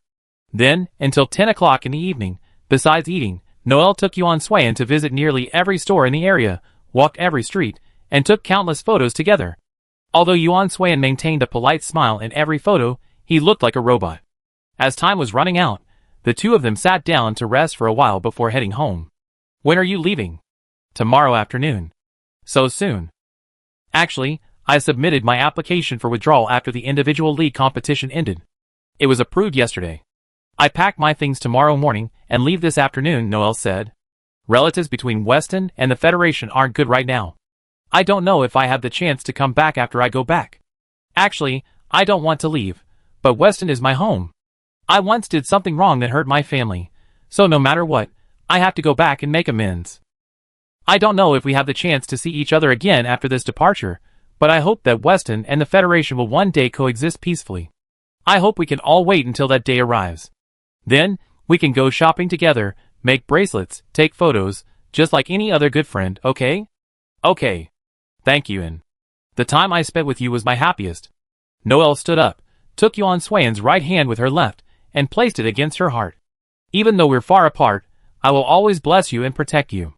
Then, until 10 o'clock in the evening, besides eating, Noelle took Yuan Suan to visit nearly every store in the area, walked every street, and took countless photos together. Although Yuan Suan maintained a polite smile in every photo, he looked like a robot. As time was running out, The two of them sat down to rest for a while before heading home. When are you leaving? Tomorrow afternoon. So soon? Actually, I submitted my application for withdrawal after the individual league competition ended. It was approved yesterday. I pack my things tomorrow morning and leave this afternoon, Noelle said. Relatives between Weston and the Federation aren't good right now. I don't know if I have the chance to come back after I go back. Actually, I don't want to leave, but Weston is my home. I once did something wrong that hurt my family, so no matter what, I have to go back and make amends. I don't know if we have the chance to see each other again after this departure, but I hope that Weston and the Federation will one day coexist peacefully. I hope we can all wait until that day arrives. Then, we can go shopping together, make bracelets, take photos, just like any other good friend, okay? Okay. Thank you, and the time I spent with you was my happiest. Noelle stood up, took Yuan Swayan's right hand with her left, and placed it against her heart. Even though we're far apart, I will always bless you and protect you.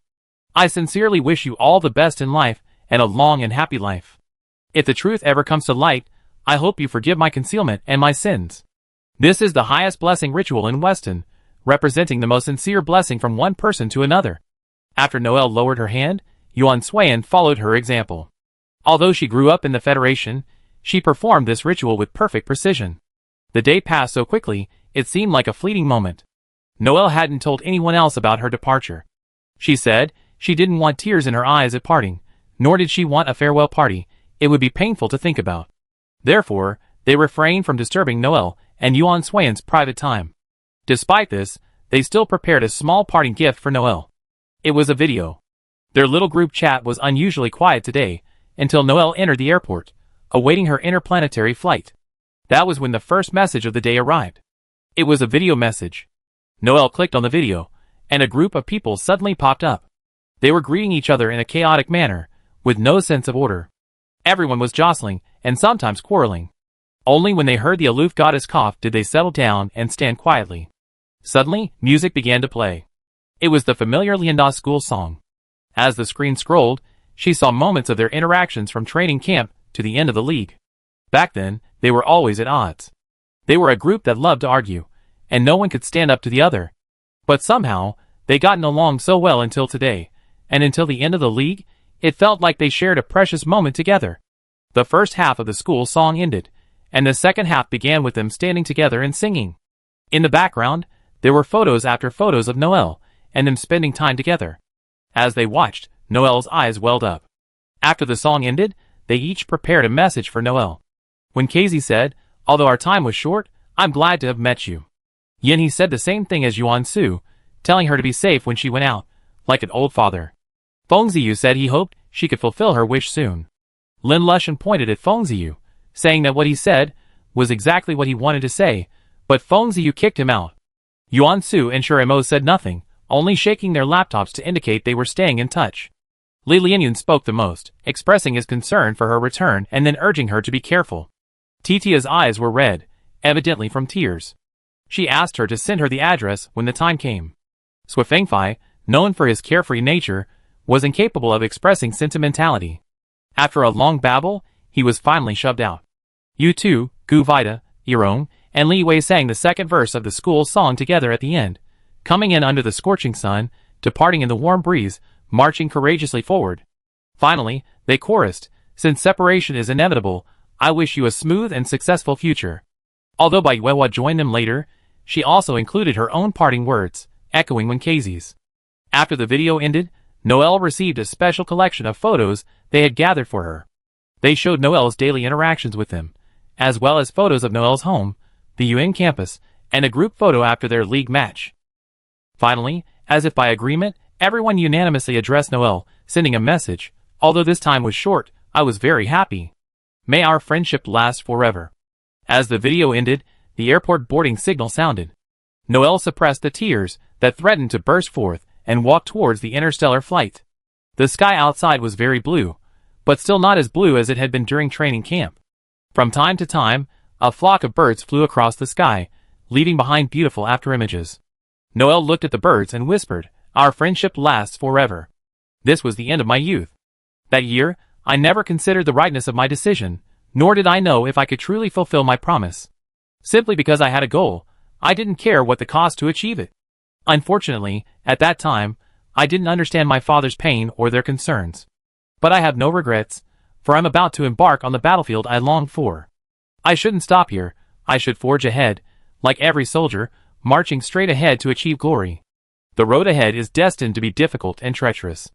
I sincerely wish you all the best in life, and a long and happy life. If the truth ever comes to light, I hope you forgive my concealment and my sins. This is the highest blessing ritual in Weston, representing the most sincere blessing from one person to another. After Noelle lowered her hand, Yuan Swayan followed her example. Although she grew up in the Federation, she performed this ritual with perfect precision. The day passed so quickly, it seemed like a fleeting moment. Noelle hadn't told anyone else about her departure. She said she didn't want tears in her eyes at parting, nor did she want a farewell party. It would be painful to think about. Therefore, they refrained from disturbing Noelle and Yuan Swayan's private time. Despite this, they still prepared a small parting gift for Noelle. It was a video. Their little group chat was unusually quiet today, until Noelle entered the airport, awaiting her interplanetary flight. That was when the first message of the day arrived. It was a video message. Noelle clicked on the video, and a group of people suddenly popped up. They were greeting each other in a chaotic manner, with no sense of order. Everyone was jostling, and sometimes quarreling. Only when they heard the aloof goddess cough did they settle down and stand quietly. Suddenly, music began to play. It was the familiar Lianda school song. As the screen scrolled, she saw moments of their interactions from training camp to the end of the league. Back then, they were always at odds. They were a group that loved to argue, and no one could stand up to the other. But somehow, they gotten along so well until today, and until the end of the league, it felt like they shared a precious moment together. The first half of the school song ended, and the second half began with them standing together and singing. In the background, there were photos after photos of Noelle, and them spending time together. As they watched, Noelle's eyes welled up. After the song ended, they each prepared a message for Noelle. When Casey said, "Although our time was short, I'm glad to have met you." Yin said the same thing as Yuan Su, telling her to be safe when she went out, like an old father. Feng Ziyu said he hoped she could fulfill her wish soon. Lin Lushan pointed at Feng Ziyu, saying that what he said was exactly what he wanted to say, but Feng Ziyu kicked him out. Yuan Su and Shurimo said nothing, only shaking their laptops to indicate they were staying in touch. Li Lianyun spoke the most, expressing his concern for her return and then urging her to be careful. Titia's eyes were red, evidently from tears. She asked her to send her the address when the time came. Sui Fengfei, known for his carefree nature, was incapable of expressing sentimentality. After a long babble, he was finally shoved out. You two, Gu Vida, Yirong, and Li Wei sang the second verse of the school song together at the end, coming in under the scorching sun, departing in the warm breeze, marching courageously forward. Finally, they chorused, "Since separation is inevitable, I wish you a smooth and successful future." Although Bai Weiwa joined them later, she also included her own parting words, echoing Wenkai's. After the video ended, Noelle received a special collection of photos they had gathered for her. They showed Noelle's daily interactions with them, as well as photos of Noelle's home, the UN campus, and a group photo after their league match. Finally, as if by agreement, everyone unanimously addressed Noelle, sending a message, "Although this time was short, I was very happy. May our friendship last forever." As the video ended, the airport boarding signal sounded. Noelle suppressed the tears that threatened to burst forth and walked towards the interstellar flight. The sky outside was very blue, but still not as blue as it had been during training camp. From time to time, a flock of birds flew across the sky, leaving behind beautiful afterimages. Noelle looked at the birds and whispered, "Our friendship lasts forever." This was the end of my youth. That year, I never considered the rightness of my decision, nor did I know if I could truly fulfill my promise. Simply because I had a goal, I didn't care what the cost to achieve it. Unfortunately, at that time, I didn't understand my father's pain or their concerns. But I have no regrets, for I'm about to embark on the battlefield I longed for. I shouldn't stop here, I should forge ahead, like every soldier, marching straight ahead to achieve glory. The road ahead is destined to be difficult and treacherous.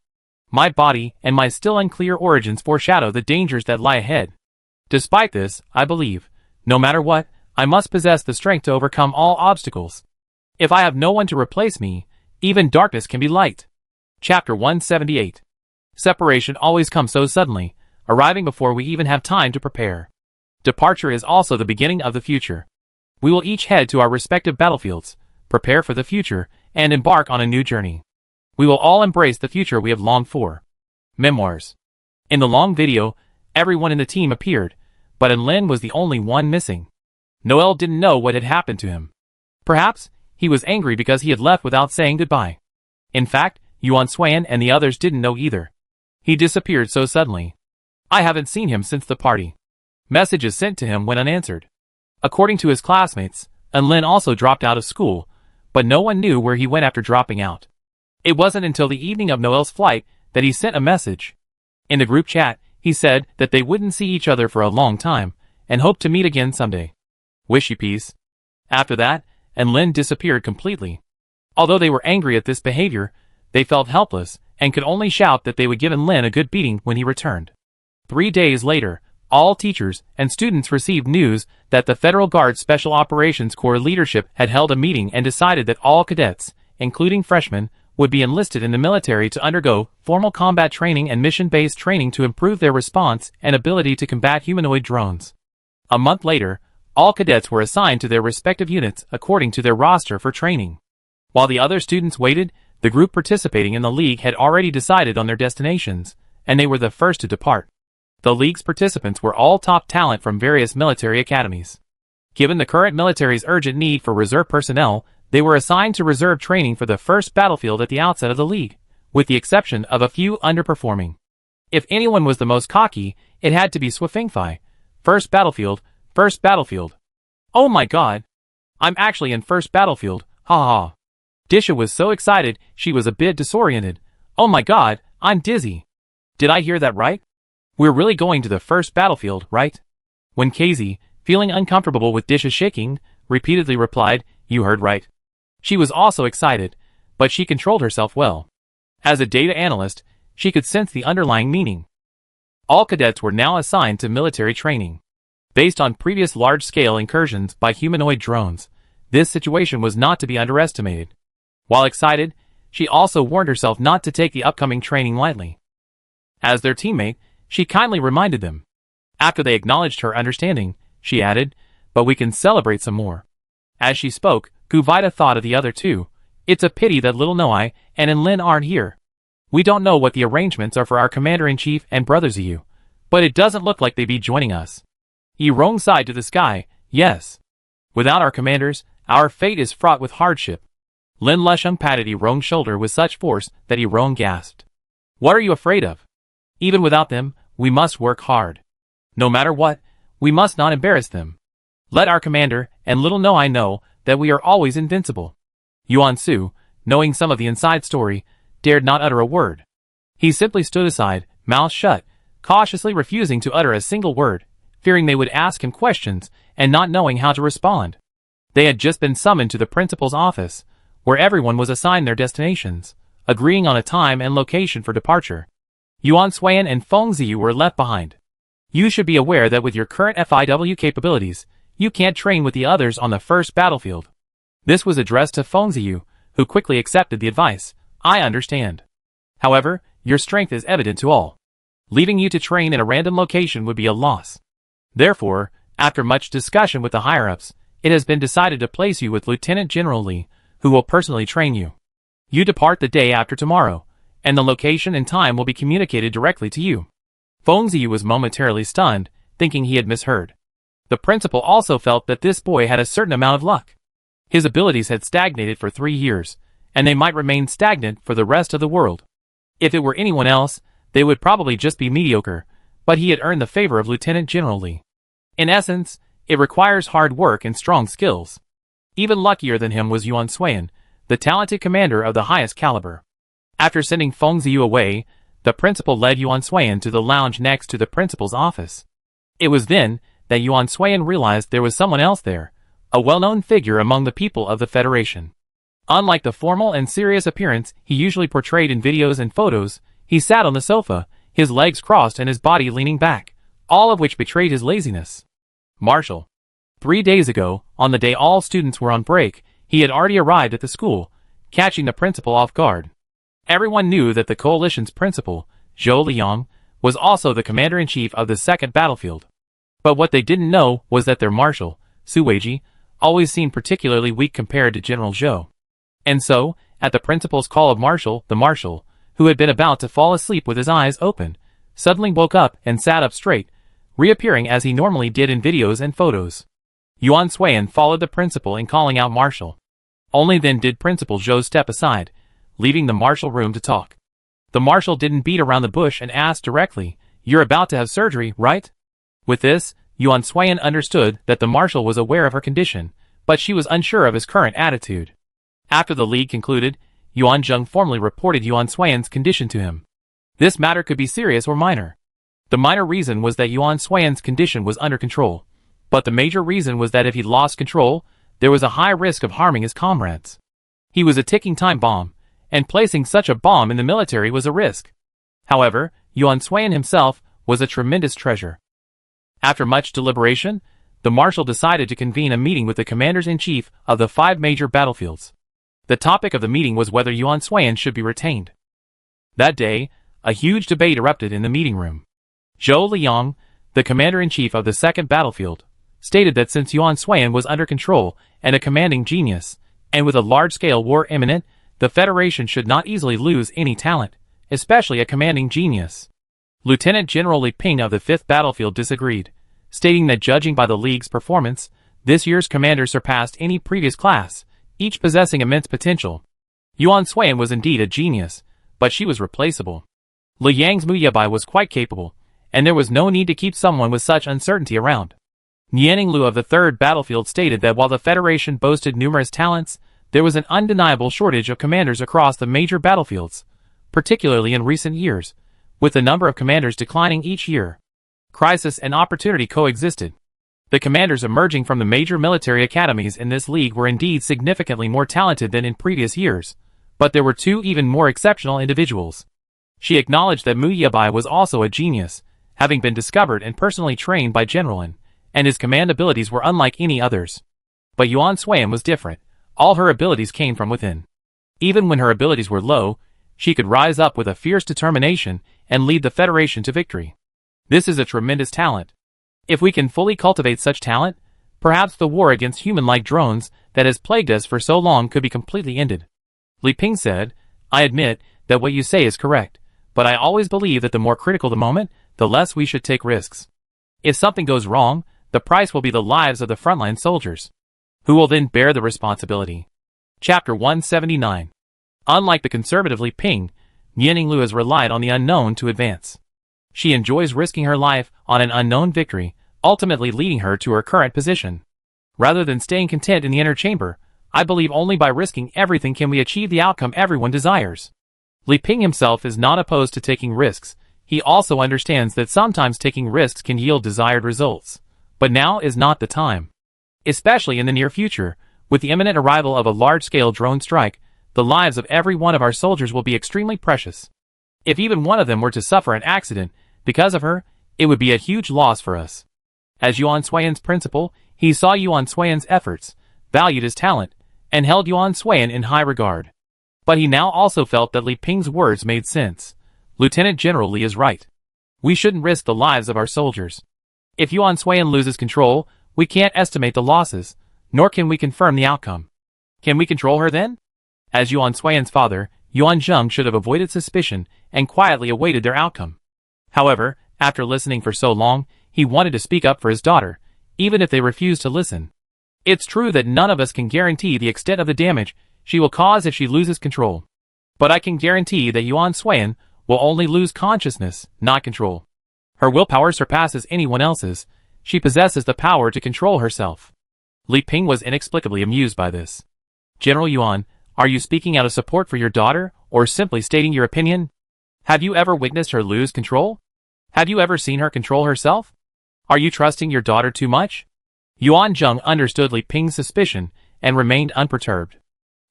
My body and my still unclear origins foreshadow the dangers that lie ahead. Despite this, I believe, no matter what, I must possess the strength to overcome all obstacles. If I have no one to replace me, even darkness can be light. Chapter 178. Separation always comes so suddenly, arriving before we even have time to prepare. Departure is also the beginning of the future. We will each head to our respective battlefields, prepare for the future, and embark on a new journey. We will all embrace the future we have longed for. Memoirs. In the long video, everyone in the team appeared, but Lin was the only one missing. Noel didn't know what had happened to him. Perhaps, he was angry because he had left without saying goodbye. In fact, Yuan Swan and the others didn't know either. He disappeared so suddenly. I haven't seen him since the party. Messages sent to him went unanswered. According to his classmates, Lin also dropped out of school, but no one knew where he went after dropping out. It wasn't until the evening of Noel's flight that he sent a message. In the group chat, he said that they wouldn't see each other for a long time, and hoped to meet again someday. Wish you peace. After that, Lin disappeared completely. Although they were angry at this behavior, they felt helpless, and could only shout that they would give Lin a good beating when he returned. 3 days later, all teachers and students received news that the Federal Guard Special Operations Corps leadership had held a meeting and decided that all cadets, including freshmen, would be enlisted in the military to undergo formal combat training and mission-based training to improve their response and ability to combat humanoid drones. A month later, all cadets were assigned to their respective units according to their roster for training. While the other students waited, the group participating in the League had already decided on their destinations, and they were the first to depart. The League's participants were all top talent from various military academies. Given the current military's urgent need for reserve personnel, they were assigned to reserve training for the first battlefield at the outset of the League, with the exception of a few underperforming. If anyone was the most cocky, it had to be Swifengfi. First battlefield, first battlefield. Oh my god! I'm actually in first battlefield, haha. Disha was so excited, she was a bit disoriented. Oh my god, I'm dizzy. Did I hear that right? We're really going to the first battlefield, right? When Casey, feeling uncomfortable with Disha's shaking, repeatedly replied, you heard right. She was also excited, but she controlled herself well. As a data analyst, she could sense the underlying meaning. All cadets were now assigned to military training. Based on previous large-scale incursions by humanoid drones, this situation was not to be underestimated. While excited, she also warned herself not to take the upcoming training lightly. As their teammate, she kindly reminded them. After they acknowledged her understanding, she added, but we can celebrate some more. As she spoke, Guvita thought of the other two. It's a pity that little Noi and Lin aren't here. We don't know what the arrangements are for our commander-in-chief and brothers Yu, but it doesn't look like they'd be joining us. Yirong sighed to the sky, yes. Without our commanders, our fate is fraught with hardship. Lin Lusheng patted Yirong's shoulder with such force that Yirong gasped. What are you afraid of? Even without them, we must work hard. No matter what, we must not embarrass them. Let our commander and little Noi know that we are always invincible. Yuan Su, knowing some of the inside story, dared not utter a word. He simply stood aside, mouth shut, cautiously refusing to utter a single word, fearing they would ask him questions and not knowing how to respond. They had just been summoned to the principal's office, where everyone was assigned their destinations, agreeing on a time and location for departure. Yuan Swan and Feng Ziyu were left behind. You should be aware that with your current FIW capabilities, you can't train with the others on the first battlefield. This was addressed to Feng Ziyu, who quickly accepted the advice. I understand. However, your strength is evident to all. Leaving you to train in a random location would be a loss. Therefore, after much discussion with the higher-ups, it has been decided to place you with Lieutenant General Li, who will personally train you. You depart the day after tomorrow, and the location and time will be communicated directly to you. Feng Ziyu was momentarily stunned, thinking he had misheard. The principal also felt that this boy had a certain amount of luck. His abilities had stagnated for 3 years, and they might remain stagnant for the rest of the world. If it were anyone else, they would probably just be mediocre, but he had earned the favor of Lieutenant General Li. In essence, it requires hard work and strong skills. Even luckier than him was Yuan Suiyan, the talented commander of the highest caliber. After sending Feng Ziyu away, the principal led Yuan Suiyan to the lounge next to the principal's office. It was then that Yuan Suiyan realized there was someone else there, a well-known figure among the people of the Federation. Unlike the formal and serious appearance he usually portrayed in videos and photos, he sat on the sofa, his legs crossed and his body leaning back, all of which betrayed his laziness. Marshall. 3 days ago, on the day all students were on break, he had already arrived at the school, catching the principal off guard. Everyone knew that the coalition's principal, Zhou Liang, was also the commander-in-chief of the 2nd battlefield. But what they didn't know was that their marshal, Su Weiji, always seemed particularly weak compared to General Zhou. And so, at the principal's call of Marshall, the marshal, who had been about to fall asleep with his eyes open, suddenly woke up and sat up straight, reappearing as he normally did in videos and photos. Yuan Suiyan followed the principal in calling out Marshall. Only then did Principal Zhou step aside, leaving the marshal room to talk. The marshal didn't beat around the bush and asked directly, "You're about to have surgery, right?" With this, Yuan Suiyan understood that the marshal was aware of her condition, but she was unsure of his current attitude. After the league concluded, Yuan Zheng formally reported Yuan Suiyan's condition to him. This matter could be serious or minor. The minor reason was that Yuan Suiyan's condition was under control, but the major reason was that if he lost control, there was a high risk of harming his comrades. He was a ticking time bomb, and placing such a bomb in the military was a risk. However, Yuan Suiyan himself was a tremendous treasure. After much deliberation, the marshal decided to convene a meeting with the commanders-in-chief of the 5 major battlefields. The topic of the meeting was whether Yuan Suiyan should be retained. That day, a huge debate erupted in the meeting room. Zhou Liang, the commander-in-chief of the 2nd battlefield, stated that since Yuan Suiyan was under control and a commanding genius, and with a large-scale war imminent, the Federation should not easily lose any talent, especially a commanding genius. Lieutenant General Li Ping of the 5th battlefield disagreed, stating that judging by the League's performance, this year's commander surpassed any previous class, each possessing immense potential. Yuan Suiyan was indeed a genius, but she was replaceable. Li Yang's Muyabai was quite capable, and there was no need to keep someone with such uncertainty around. Nianing Lu of the 3rd battlefield stated that while the Federation boasted numerous talents, there was an undeniable shortage of commanders across the major battlefields, particularly in recent years, with the number of commanders declining each year. Crisis and opportunity coexisted. The commanders emerging from the major military academies in this league were indeed significantly more talented than in previous years, but there were 2 even more exceptional individuals. She acknowledged that Mu Yabai was also a genius, having been discovered and personally trained by General Lin, and his command abilities were unlike any others. But Yuan Suiyan was different. All her abilities came from within. Even when her abilities were low, she could rise up with a fierce determination and lead the Federation to victory. This is a tremendous talent. If we can fully cultivate such talent, perhaps the war against human-like drones that has plagued us for so long could be completely ended. Li Ping said, "I admit that what you say is correct, but I always believe that the more critical the moment, the less we should take risks. If something goes wrong, the price will be the lives of the frontline soldiers, who will then bear the responsibility." Chapter 179. Unlike the conservative Li Ping, Nianing Lu has relied on the unknown to advance. She enjoys risking her life on an unknown victory, ultimately leading her to her current position. Rather than staying content in the inner chamber, I believe only by risking everything can we achieve the outcome everyone desires. Li Ping himself is not opposed to taking risks. He also understands that sometimes taking risks can yield desired results. But now is not the time. Especially in the near future, with the imminent arrival of a large-scale drone strike, the lives of every one of our soldiers will be extremely precious. If even one of them were to suffer an accident because of her, it would be a huge loss for us. As Yuan Suiyan's principal, he saw Yuan Suiyan's efforts, valued his talent, and held Yuan Suiyan in high regard. But he now also felt that Li Ping's words made sense. Lieutenant General Li is right. We shouldn't risk the lives of our soldiers. If Yuan Suiyan loses control, we can't estimate the losses, nor can we confirm the outcome. Can we control her then? As Yuan Suiyan's father, Yuan Zheng should have avoided suspicion and quietly awaited their outcome. However, after listening for so long, he wanted to speak up for his daughter, even if they refused to listen. It's true that none of us can guarantee the extent of the damage she will cause if she loses control. But I can guarantee that Yuan Suiyan will only lose consciousness, not control. Her willpower surpasses anyone else's. She possesses the power to control herself. Li Ping was inexplicably amused by this. General Yuan, are you speaking out of support for your daughter, or simply stating your opinion? Have you ever witnessed her lose control? Have you ever seen her control herself? Are you trusting your daughter too much? Yuan Zheng understood Li Ping's suspicion and remained unperturbed.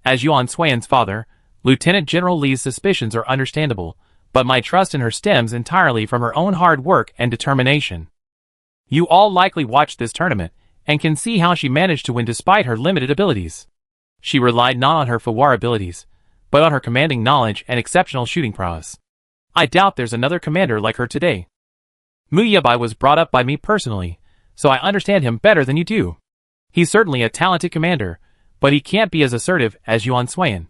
As Yuan Suiyan's father, Lieutenant General Li's suspicions are understandable, but my trust in her stems entirely from her own hard work and determination. You all likely watched this tournament, and can see how she managed to win despite her limited abilities. She relied not on her Fawar abilities, but on her commanding knowledge and exceptional shooting prowess. I doubt there's another commander like her today. Mu Yabai was brought up by me personally, so I understand him better than you do. He's certainly a talented commander, but he can't be as assertive as Yuan Suiyan.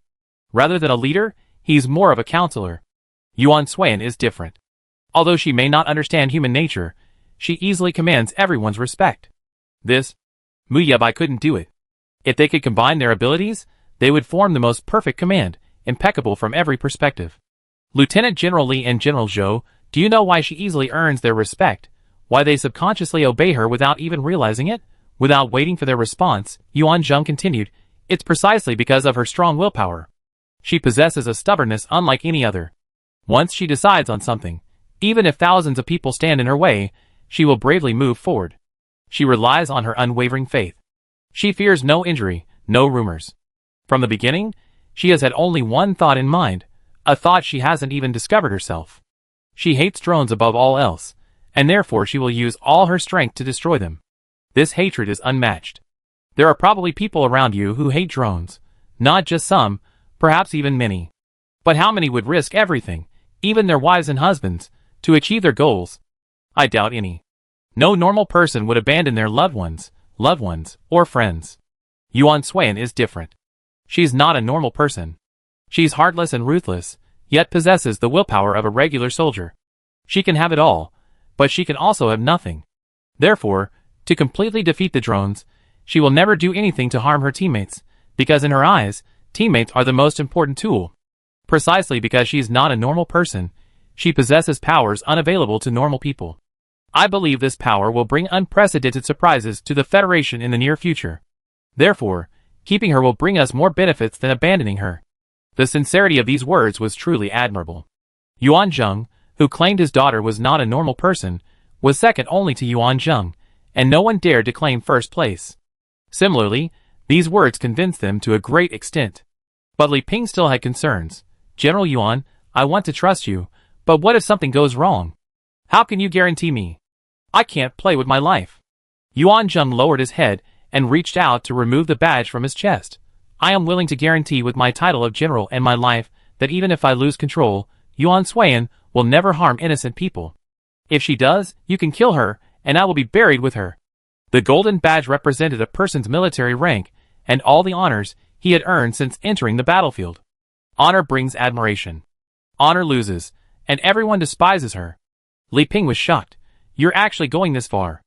Rather than a leader, he's more of a counselor. Yuan Suiyan is different. Although she may not understand human nature, she easily commands everyone's respect. This, Mu Yabai couldn't do it. If they could combine their abilities, they would form the most perfect command, impeccable from every perspective. Lieutenant General Li and General Zhou, do you know why she easily earns their respect? Why they subconsciously obey her without even realizing it? Without waiting for their response, Yuan Zheng continued, it's precisely because of her strong willpower. She possesses a stubbornness unlike any other. Once she decides on something, even if thousands of people stand in her way, she will bravely move forward. She relies on her unwavering faith. She fears no injury, no rumors. From the beginning, she has had only one thought in mind, a thought she hasn't even discovered herself. She hates drones above all else, and therefore she will use all her strength to destroy them. This hatred is unmatched. There are probably people around you who hate drones, not just some, perhaps even many. But how many would risk everything, even their wives and husbands, to achieve their goals? I doubt any. No normal person would abandon their loved ones, or friends. Yuan Suiyan is different. She's not a normal person. She's heartless and ruthless, yet possesses the willpower of a regular soldier. She can have it all, but she can also have nothing. Therefore, to completely defeat the drones, she will never do anything to harm her teammates, because in her eyes, teammates are the most important tool. Precisely because she's not a normal person, she possesses powers unavailable to normal people. I believe this power will bring unprecedented surprises to the Federation in the near future. Therefore, keeping her will bring us more benefits than abandoning her. The sincerity of these words was truly admirable. Yuan Zheng, who claimed his daughter was not a normal person, was second only to Yuan Zheng, and no one dared to claim first place. Similarly, these words convinced them to a great extent. But Li Ping still had concerns. General Yuan, I want to trust you, but what if something goes wrong? How can you guarantee me? I can't play with my life. Yuan Zheng lowered his head and reached out to remove the badge from his chest. I am willing to guarantee with my title of general and my life that even if I lose control, Yuan Suiyan will never harm innocent people. If she does, you can kill her, and I will be buried with her. The golden badge represented a person's military rank and all the honors he had earned since entering the battlefield. Honor brings admiration. Honor loses, and everyone despises her. Li Ping was shocked. You're actually going this far.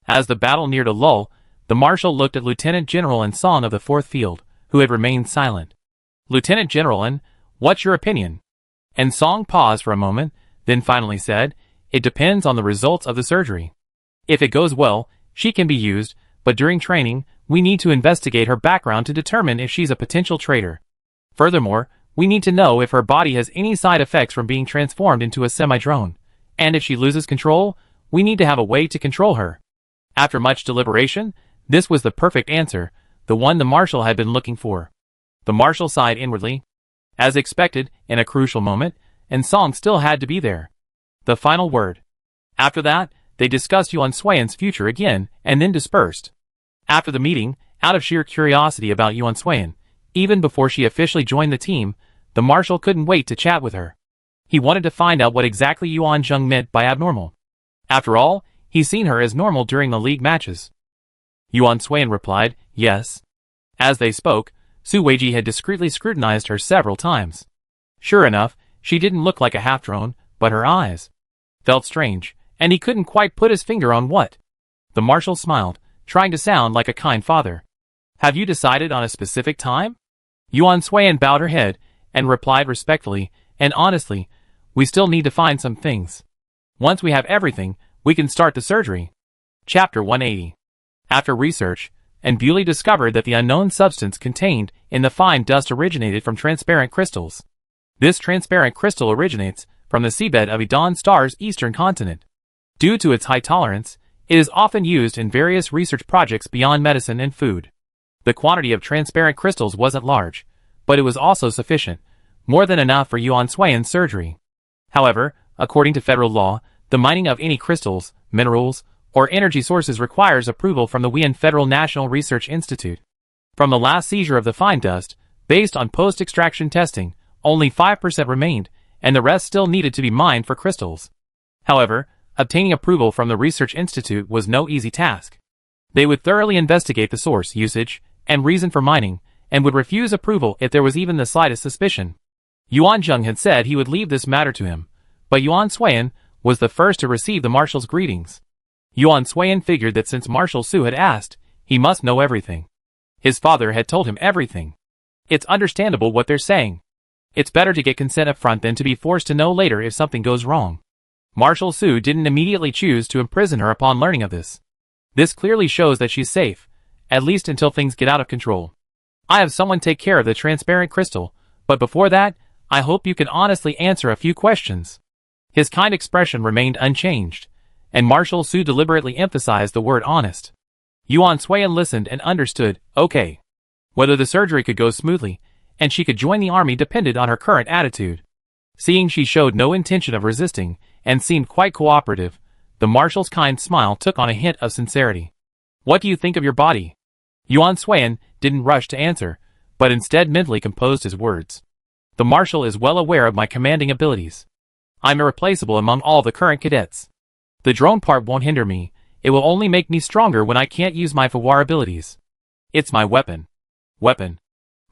As the battle neared a lull, the marshal looked at Lieutenant General and Song of the 4th Field, who had remained silent. Lieutenant General and, what's your opinion? And Song paused for a moment, then finally said, it depends on the results of the surgery. If it goes well, she can be used, but during training, we need to investigate her background to determine if she's a potential traitor. Furthermore, we need to know if her body has any side effects from being transformed into a semi-drone. And if she loses control, we need to have a way to control her. After much deliberation, this was the perfect answer, the one the marshal had been looking for. The marshal sighed inwardly. As expected, in a crucial moment, and Song still had to be there. The final word. After that, they discussed Yuan Suiyan's future again, and then dispersed. After the meeting, out of sheer curiosity about Yuan Suiyan, even before she officially joined the team, the marshal couldn't wait to chat with her. He wanted to find out what exactly Yuan Zheng meant by abnormal. After all, he's seen her as normal during the league matches. Yuan Suiyan replied, yes. As they spoke, Su Weiji had discreetly scrutinized her several times. Sure enough, she didn't look like a half-drone, but her eyes felt strange, and he couldn't quite put his finger on what. The marshal smiled, trying to sound like a kind father. Have you decided on a specific time? Yuan Suiyan bowed her head, and replied respectfully, and honestly, we still need to find some things. Once we have everything, we can start the surgery. Chapter 180. After research, and Bewley discovered that the unknown substance contained in the fine dust originated from transparent crystals. This transparent crystal originates from the seabed of Edan Star's eastern continent. Due to its high tolerance, it is often used in various research projects beyond medicine and food. The quantity of transparent crystals wasn't large, but it was also sufficient, more than enough for Yuan Suiyan's surgery. However, according to federal law, the mining of any crystals, minerals, or energy sources requires approval from the Weian Federal National Research Institute. From the last seizure of the fine dust, based on post-extraction testing, only 5% remained, and the rest still needed to be mined for crystals. However, obtaining approval from the Research Institute was no easy task. They would thoroughly investigate the source, usage, and reason for mining, and would refuse approval if there was even the slightest suspicion. Yuan Zheng had said he would leave this matter to him, but Yuan Suiyan was the first to receive the marshal's greetings. Yuan Suiyan figured that since Marshal Su had asked, he must know everything. His father had told him everything. It's understandable what they're saying. It's better to get consent up front than to be forced to know later if something goes wrong. Marshal Su didn't immediately choose to imprison her upon learning of this. This clearly shows that she's safe, at least until things get out of control. I have someone take care of the transparent crystal, but before that, I hope you can honestly answer a few questions. His kind expression remained unchanged, and Marshal Su deliberately emphasized the word honest. Yuan Suiyan listened and understood, okay. Whether the surgery could go smoothly, and she could join the army depended on her current attitude. Seeing she showed no intention of resisting, and seemed quite cooperative, the marshal's kind smile took on a hint of sincerity. What do you think of your body? Yuan Suiyan didn't rush to answer, but instead mentally composed his words. The marshal is well aware of my commanding abilities. I'm irreplaceable among all the current cadets. The drone part won't hinder me, it will only make me stronger when I can't use my Fawar abilities. It's my weapon. Weapon.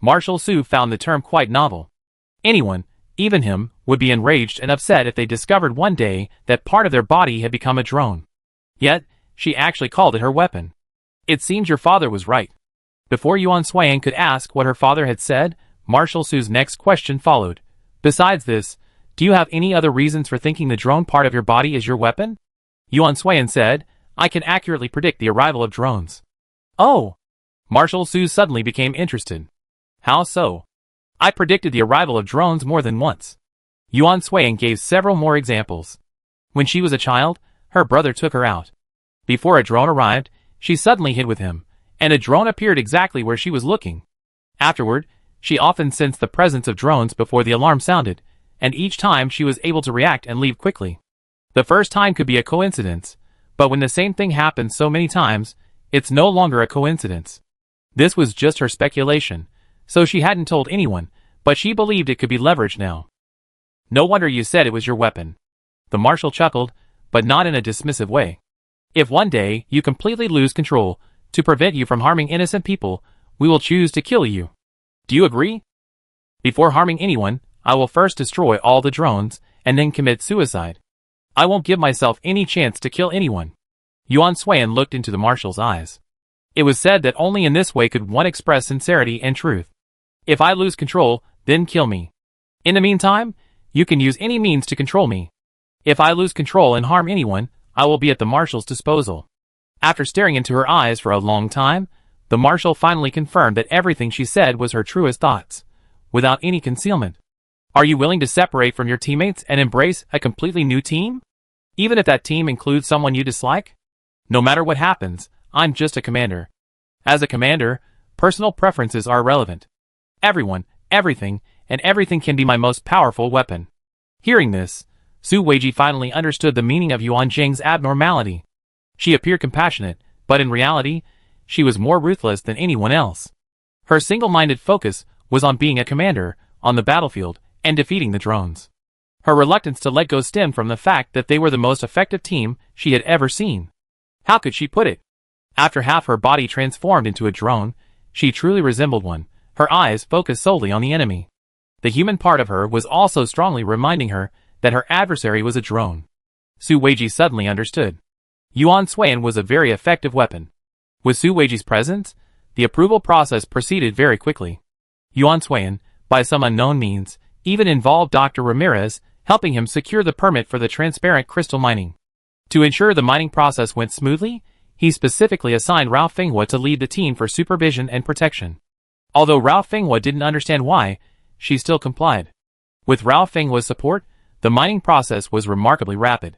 Marshal Su found the term quite novel. Anyone, even him, would be enraged and upset if they discovered one day that part of their body had become a drone. Yet, she actually called it her weapon. It seems your father was right. Before Yuan Suiyan could ask what her father had said, Marshal Su's next question followed. Besides this, do you have any other reasons for thinking the drone part of your body is your weapon? Yuan Suiyan said, I can accurately predict the arrival of drones. Oh! Marshal Su suddenly became interested. How so? I predicted the arrival of drones more than once. Yuan Suiyan gave several more examples. When she was a child, her brother took her out. Before a drone arrived, she suddenly hid with him, and a drone appeared exactly where she was looking. Afterward, she often sensed the presence of drones before the alarm sounded, and each time she was able to react and leave quickly. The first time could be a coincidence, but when the same thing happens so many times, it's no longer a coincidence. This was just her speculation, so she hadn't told anyone, but she believed it could be leveraged now. No wonder you said it was your weapon. The marshal chuckled, but not in a dismissive way. If one day you completely lose control, to prevent you from harming innocent people, we will choose to kill you. Do you agree? Before harming anyone, I will first destroy all the drones, and then commit suicide. I won't give myself any chance to kill anyone. Yuan Suiyan looked into the marshal's eyes. It was said that only in this way could one express sincerity and truth. If I lose control, then kill me. In the meantime, you can use any means to control me. If I lose control and harm anyone, I will be at the marshal's disposal. After staring into her eyes for a long time, the marshal finally confirmed that everything she said was her truest thoughts, without any concealment. Are you willing to separate from your teammates and embrace a completely new team? Even if that team includes someone you dislike? No matter what happens, I'm just a commander. As a commander, personal preferences are irrelevant. Everyone, everything, and everything can be my most powerful weapon. Hearing this, Su Weiji finally understood the meaning of Yuan Zheng's abnormality. She appeared compassionate, but in reality, she was more ruthless than anyone else. Her single-minded focus was on being a commander, on the battlefield, and defeating the drones. Her reluctance to let go stemmed from the fact that they were the most effective team she had ever seen. How could she put it? After half her body transformed into a drone, she truly resembled one, her eyes focused solely on the enemy. The human part of her was also strongly reminding her that her adversary was a drone. Su Weiji suddenly understood. Yuan Suiyan was a very effective weapon. With Su Weiji's presence, the approval process proceeded very quickly. Yuan Suiyan, by some unknown means, even involved Dr. Ramirez, helping him secure the permit for the transparent crystal mining. To ensure the mining process went smoothly, he specifically assigned Ralph Finghua to lead the team for supervision and protection. Although Ralph Finghua didn't understand why, she still complied. With Ralph Finghua's support, the mining process was remarkably rapid.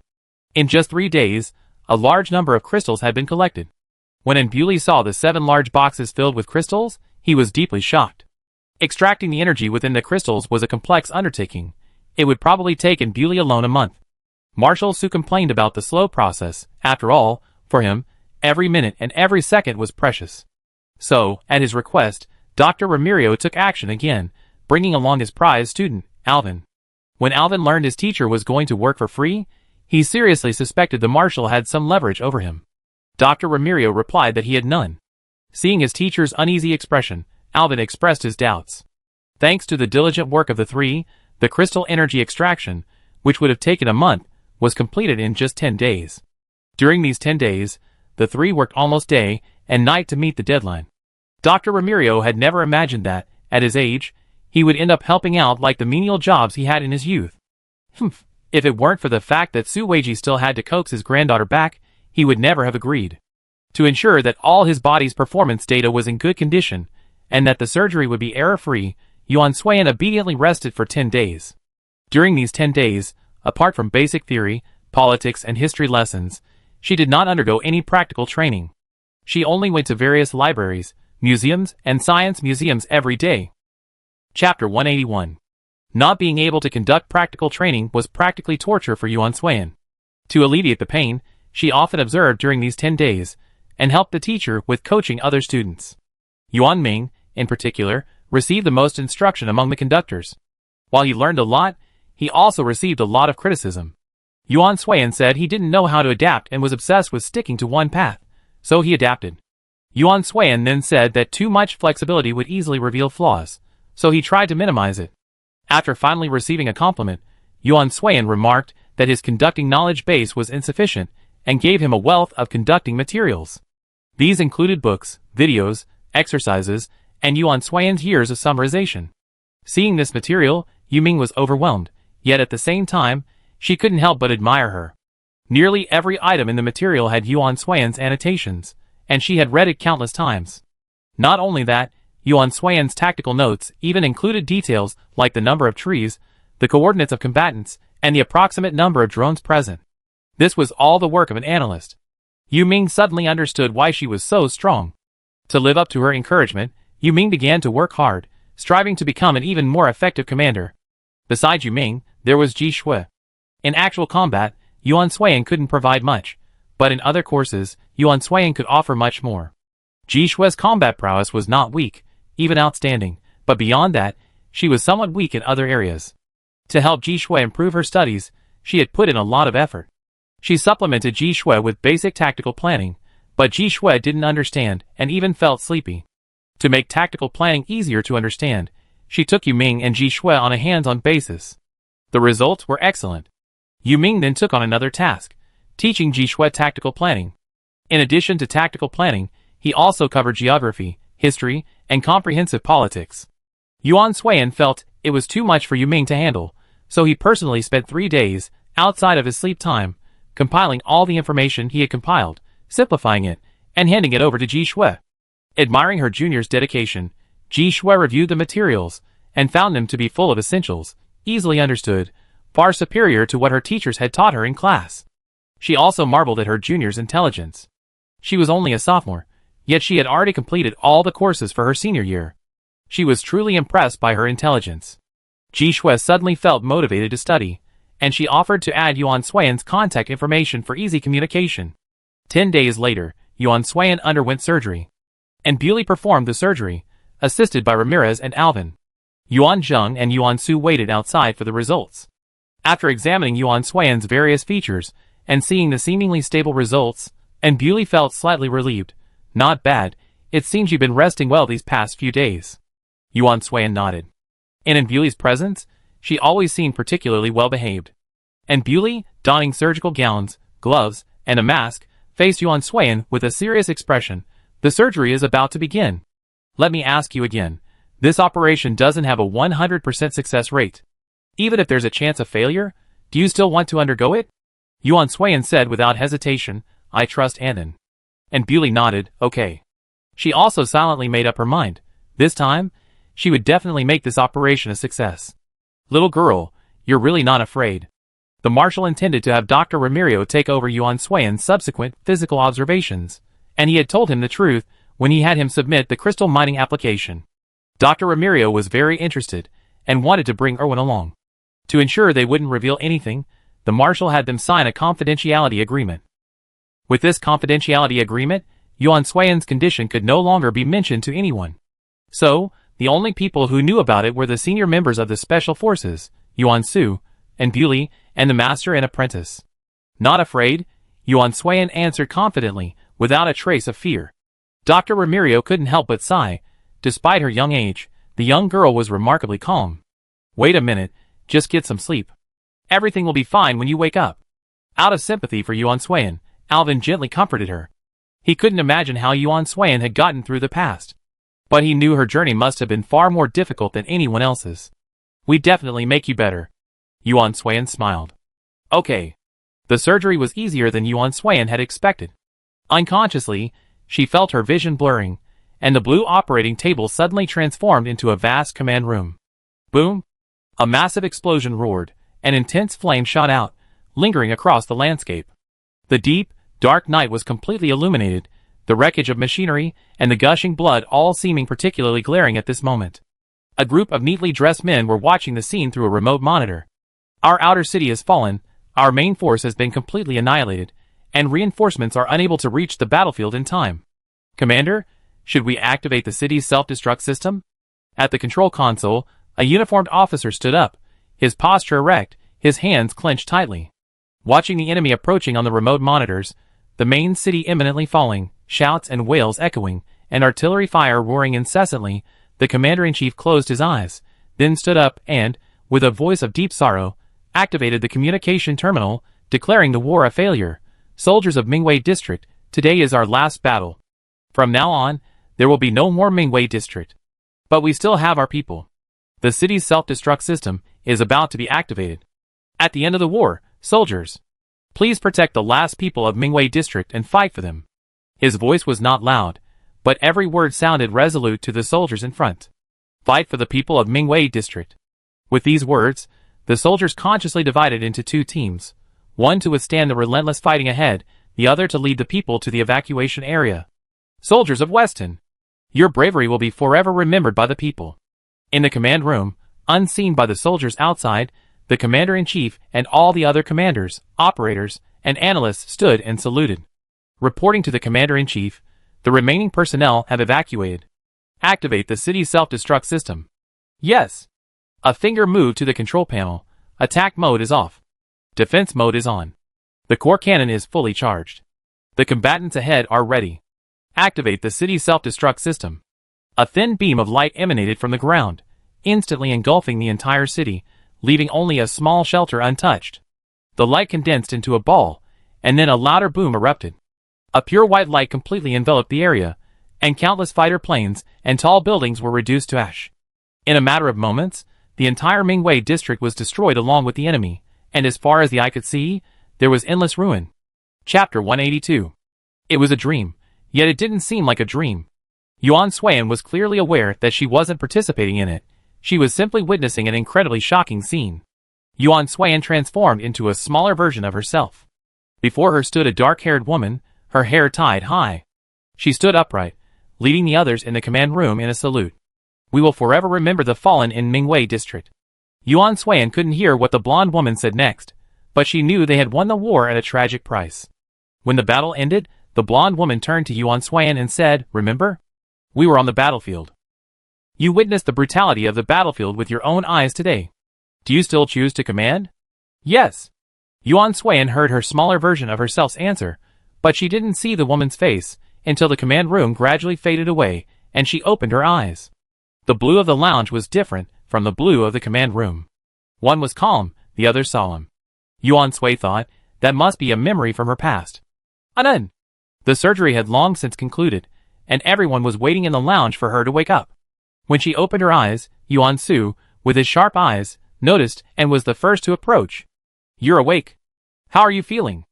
In just 3 days, a large number of crystals had been collected. When Nbuli saw the 7 large boxes filled with crystals, he was deeply shocked. Extracting the energy within the crystals was a complex undertaking. It would probably take Nbuli alone a month. Marshal Su complained about the slow process. After all, for him, every minute and every second was precious. So, at his request, Dr. Ramirio took action again, bringing along his prize student, Alvin. When Alvin learned his teacher was going to work for free, he seriously suspected the marshal had some leverage over him. Dr. Ramirio replied that he had none. Seeing his teacher's uneasy expression, Alvin expressed his doubts. Thanks to the diligent work of the three, the crystal energy extraction, which would have taken a month, was completed in just 10 days. During these 10 days, the three worked almost day and night to meet the deadline. Dr. Ramirio had never imagined that, at his age, he would end up helping out like the menial jobs he had in his youth. If it weren't for the fact that Su Weiji still had to coax his granddaughter back, he would never have agreed. To ensure that all his body's performance data was in good condition, and that the surgery would be error-free, Yuan Suiyan obediently rested for 10 days. During these 10 days, apart from basic theory, politics, and history lessons, she did not undergo any practical training. She only went to various libraries, museums, and science museums every day. Chapter 181. Not being able to conduct practical training was practically torture for Yuan Suiyan. To alleviate the pain, she often observed during these 10 days, and helped the teacher with coaching other students. Yuan Ming, in particular, received the most instruction among the conductors. While he learned a lot, he also received a lot of criticism. Yuan Suiyan said he didn't know how to adapt and was obsessed with sticking to one path, so he adapted. Yuan Suiyan then said that too much flexibility would easily reveal flaws, so he tried to minimize it. After finally receiving a compliment, Yuan Suiyan remarked that his conducting knowledge base was insufficient and gave him a wealth of conducting materials. These included books, videos, exercises, and Yuan Suiyan's years of summarization. Seeing this material, Yu Ming was overwhelmed, yet at the same time, she couldn't help but admire her. Nearly every item in the material had Yuan Suiyan's annotations, and she had read it countless times. Not only that, Yuan Suiyan's tactical notes even included details like the number of trees, the coordinates of combatants, and the approximate number of drones present. This was all the work of an analyst. Yu Ming suddenly understood why she was so strong. To live up to her encouragement, Yu Ming began to work hard, striving to become an even more effective commander. Besides Yu Ming, there was Ji Shui. In actual combat, Yuan Suiyan couldn't provide much, but in other courses, Yuan Suiyan could offer much more. Ji Shui's combat prowess was not weak, even outstanding, but beyond that, she was somewhat weak in other areas. To help Ji Shui improve her studies, she had put in a lot of effort. She supplemented Ji Shui with basic tactical planning, but Ji Shui didn't understand and even felt sleepy. To make tactical planning easier to understand, she took Yu Ming and Ji Shui on a hands-on basis. The results were excellent. Yu Ming then took on another task, teaching Ji Shui tactical planning. In addition to tactical planning, he also covered geography, history, and comprehensive politics. Yuan Suiyan felt it was too much for Yu Ming to handle, so he personally spent 3 days, outside of his sleep time, compiling all the information he had compiled, simplifying it, and handing it over to Ji Shui. Admiring her junior's dedication, Ji Shui reviewed the materials, and found them to be full of essentials, easily understood, far superior to what her teachers had taught her in class. She also marveled at her junior's intelligence. She was only a sophomore, yet she had already completed all the courses for her senior year. She was truly impressed by her intelligence. Ji Shui suddenly felt motivated to study, and she offered to add Yuan Suiyan's contact information for easy communication. 10 days later, Yuan Suiyan underwent surgery. Nbuli performed the surgery, assisted by Ramirez and Alvin. Yuan Zheng and Yuan Su waited outside for the results. After examining Yuan Suiyan's various features, and seeing the seemingly stable results, Nbuli felt slightly relieved. Not bad, it seems you've been resting well these past few days. Yuan Suiyan nodded. In Nbuli's presence, she always seemed particularly well behaved. Nbuli, donning surgical gowns, gloves, and a mask, faced Yuan Suiyan with a serious expression. The surgery is about to begin. Let me ask you again. This operation doesn't have a 100% success rate. Even if there's a chance of failure, do you still want to undergo it? Yuan Suiyan said without hesitation, I trust Anden. And Bewley nodded, okay. She also silently made up her mind. This time, she would definitely make this operation a success. Little girl, you're really not afraid. The Marshal intended to have Dr. Ramiro take over Yuan Sui's subsequent physical observations, and he had told him the truth when he had him submit the crystal mining application. Dr. Ramiro was very interested, and wanted to bring Erwin along. To ensure they wouldn't reveal anything, the Marshal had them sign a confidentiality agreement. With this confidentiality agreement, Yuan Sui's condition could no longer be mentioned to anyone. So, the only people who knew about it were the senior members of the Special Forces, Yuan Su, and Bewley, and the Master and Apprentice. Not afraid, Yuan Sui answered confidently, without a trace of fear. Dr. Ramiro couldn't help but sigh. Despite her young age, the young girl was remarkably calm. Wait a minute, just get some sleep. Everything will be fine when you wake up. Out of sympathy for Yuan Sui, Alvin gently comforted her. He couldn't imagine how Yuan Sui had gotten through the past. But he knew her journey must have been far more difficult than anyone else's. We definitely make you better. Yuan Sui smiled. Okay. The surgery was easier than Yuan Sui had expected. Unconsciously, she felt her vision blurring, and the blue operating table suddenly transformed into a vast command room. Boom! A massive explosion roared, and intense flame shot out, lingering across the landscape. The deep, dark night was completely illuminated, the wreckage of machinery and the gushing blood all seeming particularly glaring at this moment. A group of neatly dressed men were watching the scene through a remote monitor. Our outer city has fallen, our main force has been completely annihilated, and reinforcements are unable to reach the battlefield in time. Commander, should we activate the city's self-destruct system? At the control console, a uniformed officer stood up, his posture erect, his hands clenched tightly. Watching the enemy approaching on the remote monitors, the main city imminently falling, shouts and wails echoing, and artillery fire roaring incessantly, the commander-in-chief closed his eyes, then stood up and, with a voice of deep sorrow, activated the communication terminal, declaring the war a failure. Soldiers of Mingwei District, today is our last battle. From now on, there will be no more Mingwei District. But we still have our people. The city's self-destruct system is about to be activated. At the end of the war, soldiers, please protect the last people of Mingwei District and fight for them. His voice was not loud, but every word sounded resolute to the soldiers in front. Fight for the people of Mingwei District. With these words, the soldiers consciously divided into two teams, one to withstand the relentless fighting ahead, the other to lead the people to the evacuation area. Soldiers of Weston, your bravery will be forever remembered by the people. In the command room, unseen by the soldiers outside, the commander-in-chief and all the other commanders, operators, and analysts stood and saluted. Reporting to the commander-in-chief, the remaining personnel have evacuated. Activate the city's self-destruct system. Yes. A finger moved to the control panel. Attack mode is off. Defense mode is on. The core cannon is fully charged. The combatants ahead are ready. Activate the city's self-destruct system. A thin beam of light emanated from the ground, instantly engulfing the entire city, leaving only a small shelter untouched. The light condensed into a ball, and then a louder boom erupted. A pure white light completely enveloped the area, and countless fighter planes and tall buildings were reduced to ash. In a matter of moments, the entire Mingwei district was destroyed along with the enemy, and as far as the eye could see, there was endless ruin. Chapter 182. It was a dream, yet it didn't seem like a dream. Yuan Sui was clearly aware that she wasn't participating in it. She was simply witnessing an incredibly shocking scene. Yuan Sui transformed into a smaller version of herself. Before her stood a dark-haired woman, her hair tied high. She stood upright, leading the others in the command room in a salute. We will forever remember the fallen in Mingwei District. Yuan Sui couldn't hear what the blonde woman said next, but she knew they had won the war at a tragic price. When the battle ended, the blonde woman turned to Yuan Sui and said, "Remember? We were on the battlefield. You witnessed the brutality of the battlefield with your own eyes today. Do you still choose to command?" "Yes." Yuan Sui heard her smaller version of herself's answer, but she didn't see the woman's face until the command room gradually faded away and she opened her eyes. The blue of the lounge was different from the blue of the command room. One was calm, the other solemn. Yuan Sui thought, that must be a memory from her past. Anan! The surgery had long since concluded, and everyone was waiting in the lounge for her to wake up. When she opened her eyes, Yuan Su, with his sharp eyes, noticed and was the first to approach. "You're awake. How are you feeling?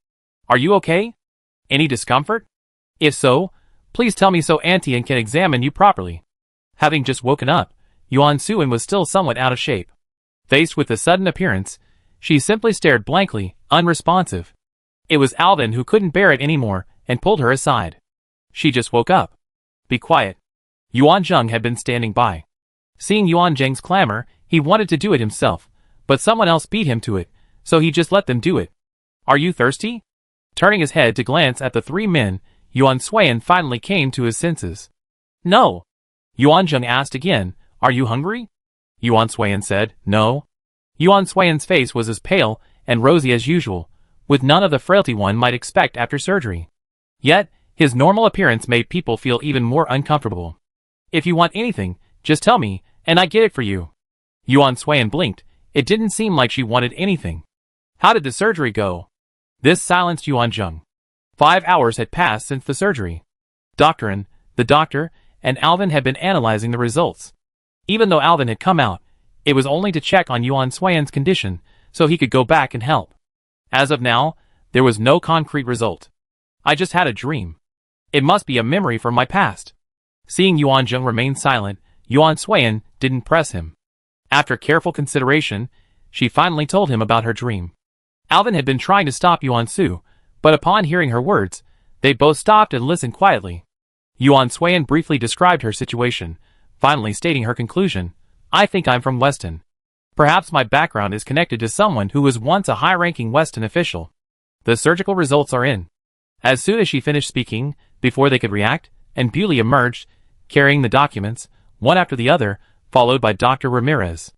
Are you okay? Any discomfort?" If so, please tell me so Auntie can examine you properly. Having just woken up, Yuan Suan was still somewhat out of shape. Faced with the sudden appearance, she simply stared blankly, unresponsive. It was Alvin who couldn't bear it anymore and pulled her aside. She just woke up. Be quiet. Yuan Zheng had been standing by. Seeing Yuan Zheng's clamor, he wanted to do it himself, but someone else beat him to it, so he just let them do it. Are you thirsty? Turning his head to glance at the three men, Yuan Suan finally came to his senses. No. Yuan Zheng asked again, are you hungry? Yuan Suan said, no. Yuan Suan's face was as pale and rosy as usual, with none of the frailty one might expect after surgery. Yet, his normal appearance made people feel even more uncomfortable. If you want anything, just tell me, and I get it for you. Yuan Suan blinked. It didn't seem like she wanted anything. How did the surgery go? This silenced Yuan Zheng. 5 hours had passed since the surgery. The doctor, and Alvin had been analyzing the results. Even though Alvin had come out, it was only to check on Yuan Suan's condition, so he could go back and help. As of now, there was no concrete result. I just had a dream. It must be a memory from my past. Seeing Yuan Zheng remain silent, Yuan Suan didn't press him. After careful consideration, she finally told him about her dream. Alvin had been trying to stop Yuan Su, but upon hearing her words, they both stopped and listened quietly. Yuan Suan briefly described her situation, finally stating her conclusion. I think I'm from Weston. Perhaps my background is connected to someone who was once a high-ranking Weston official. The surgical results are in. As soon as she finished speaking, before they could react, and Bewley emerged, carrying the documents, one after the other, followed by Dr. Ramirez.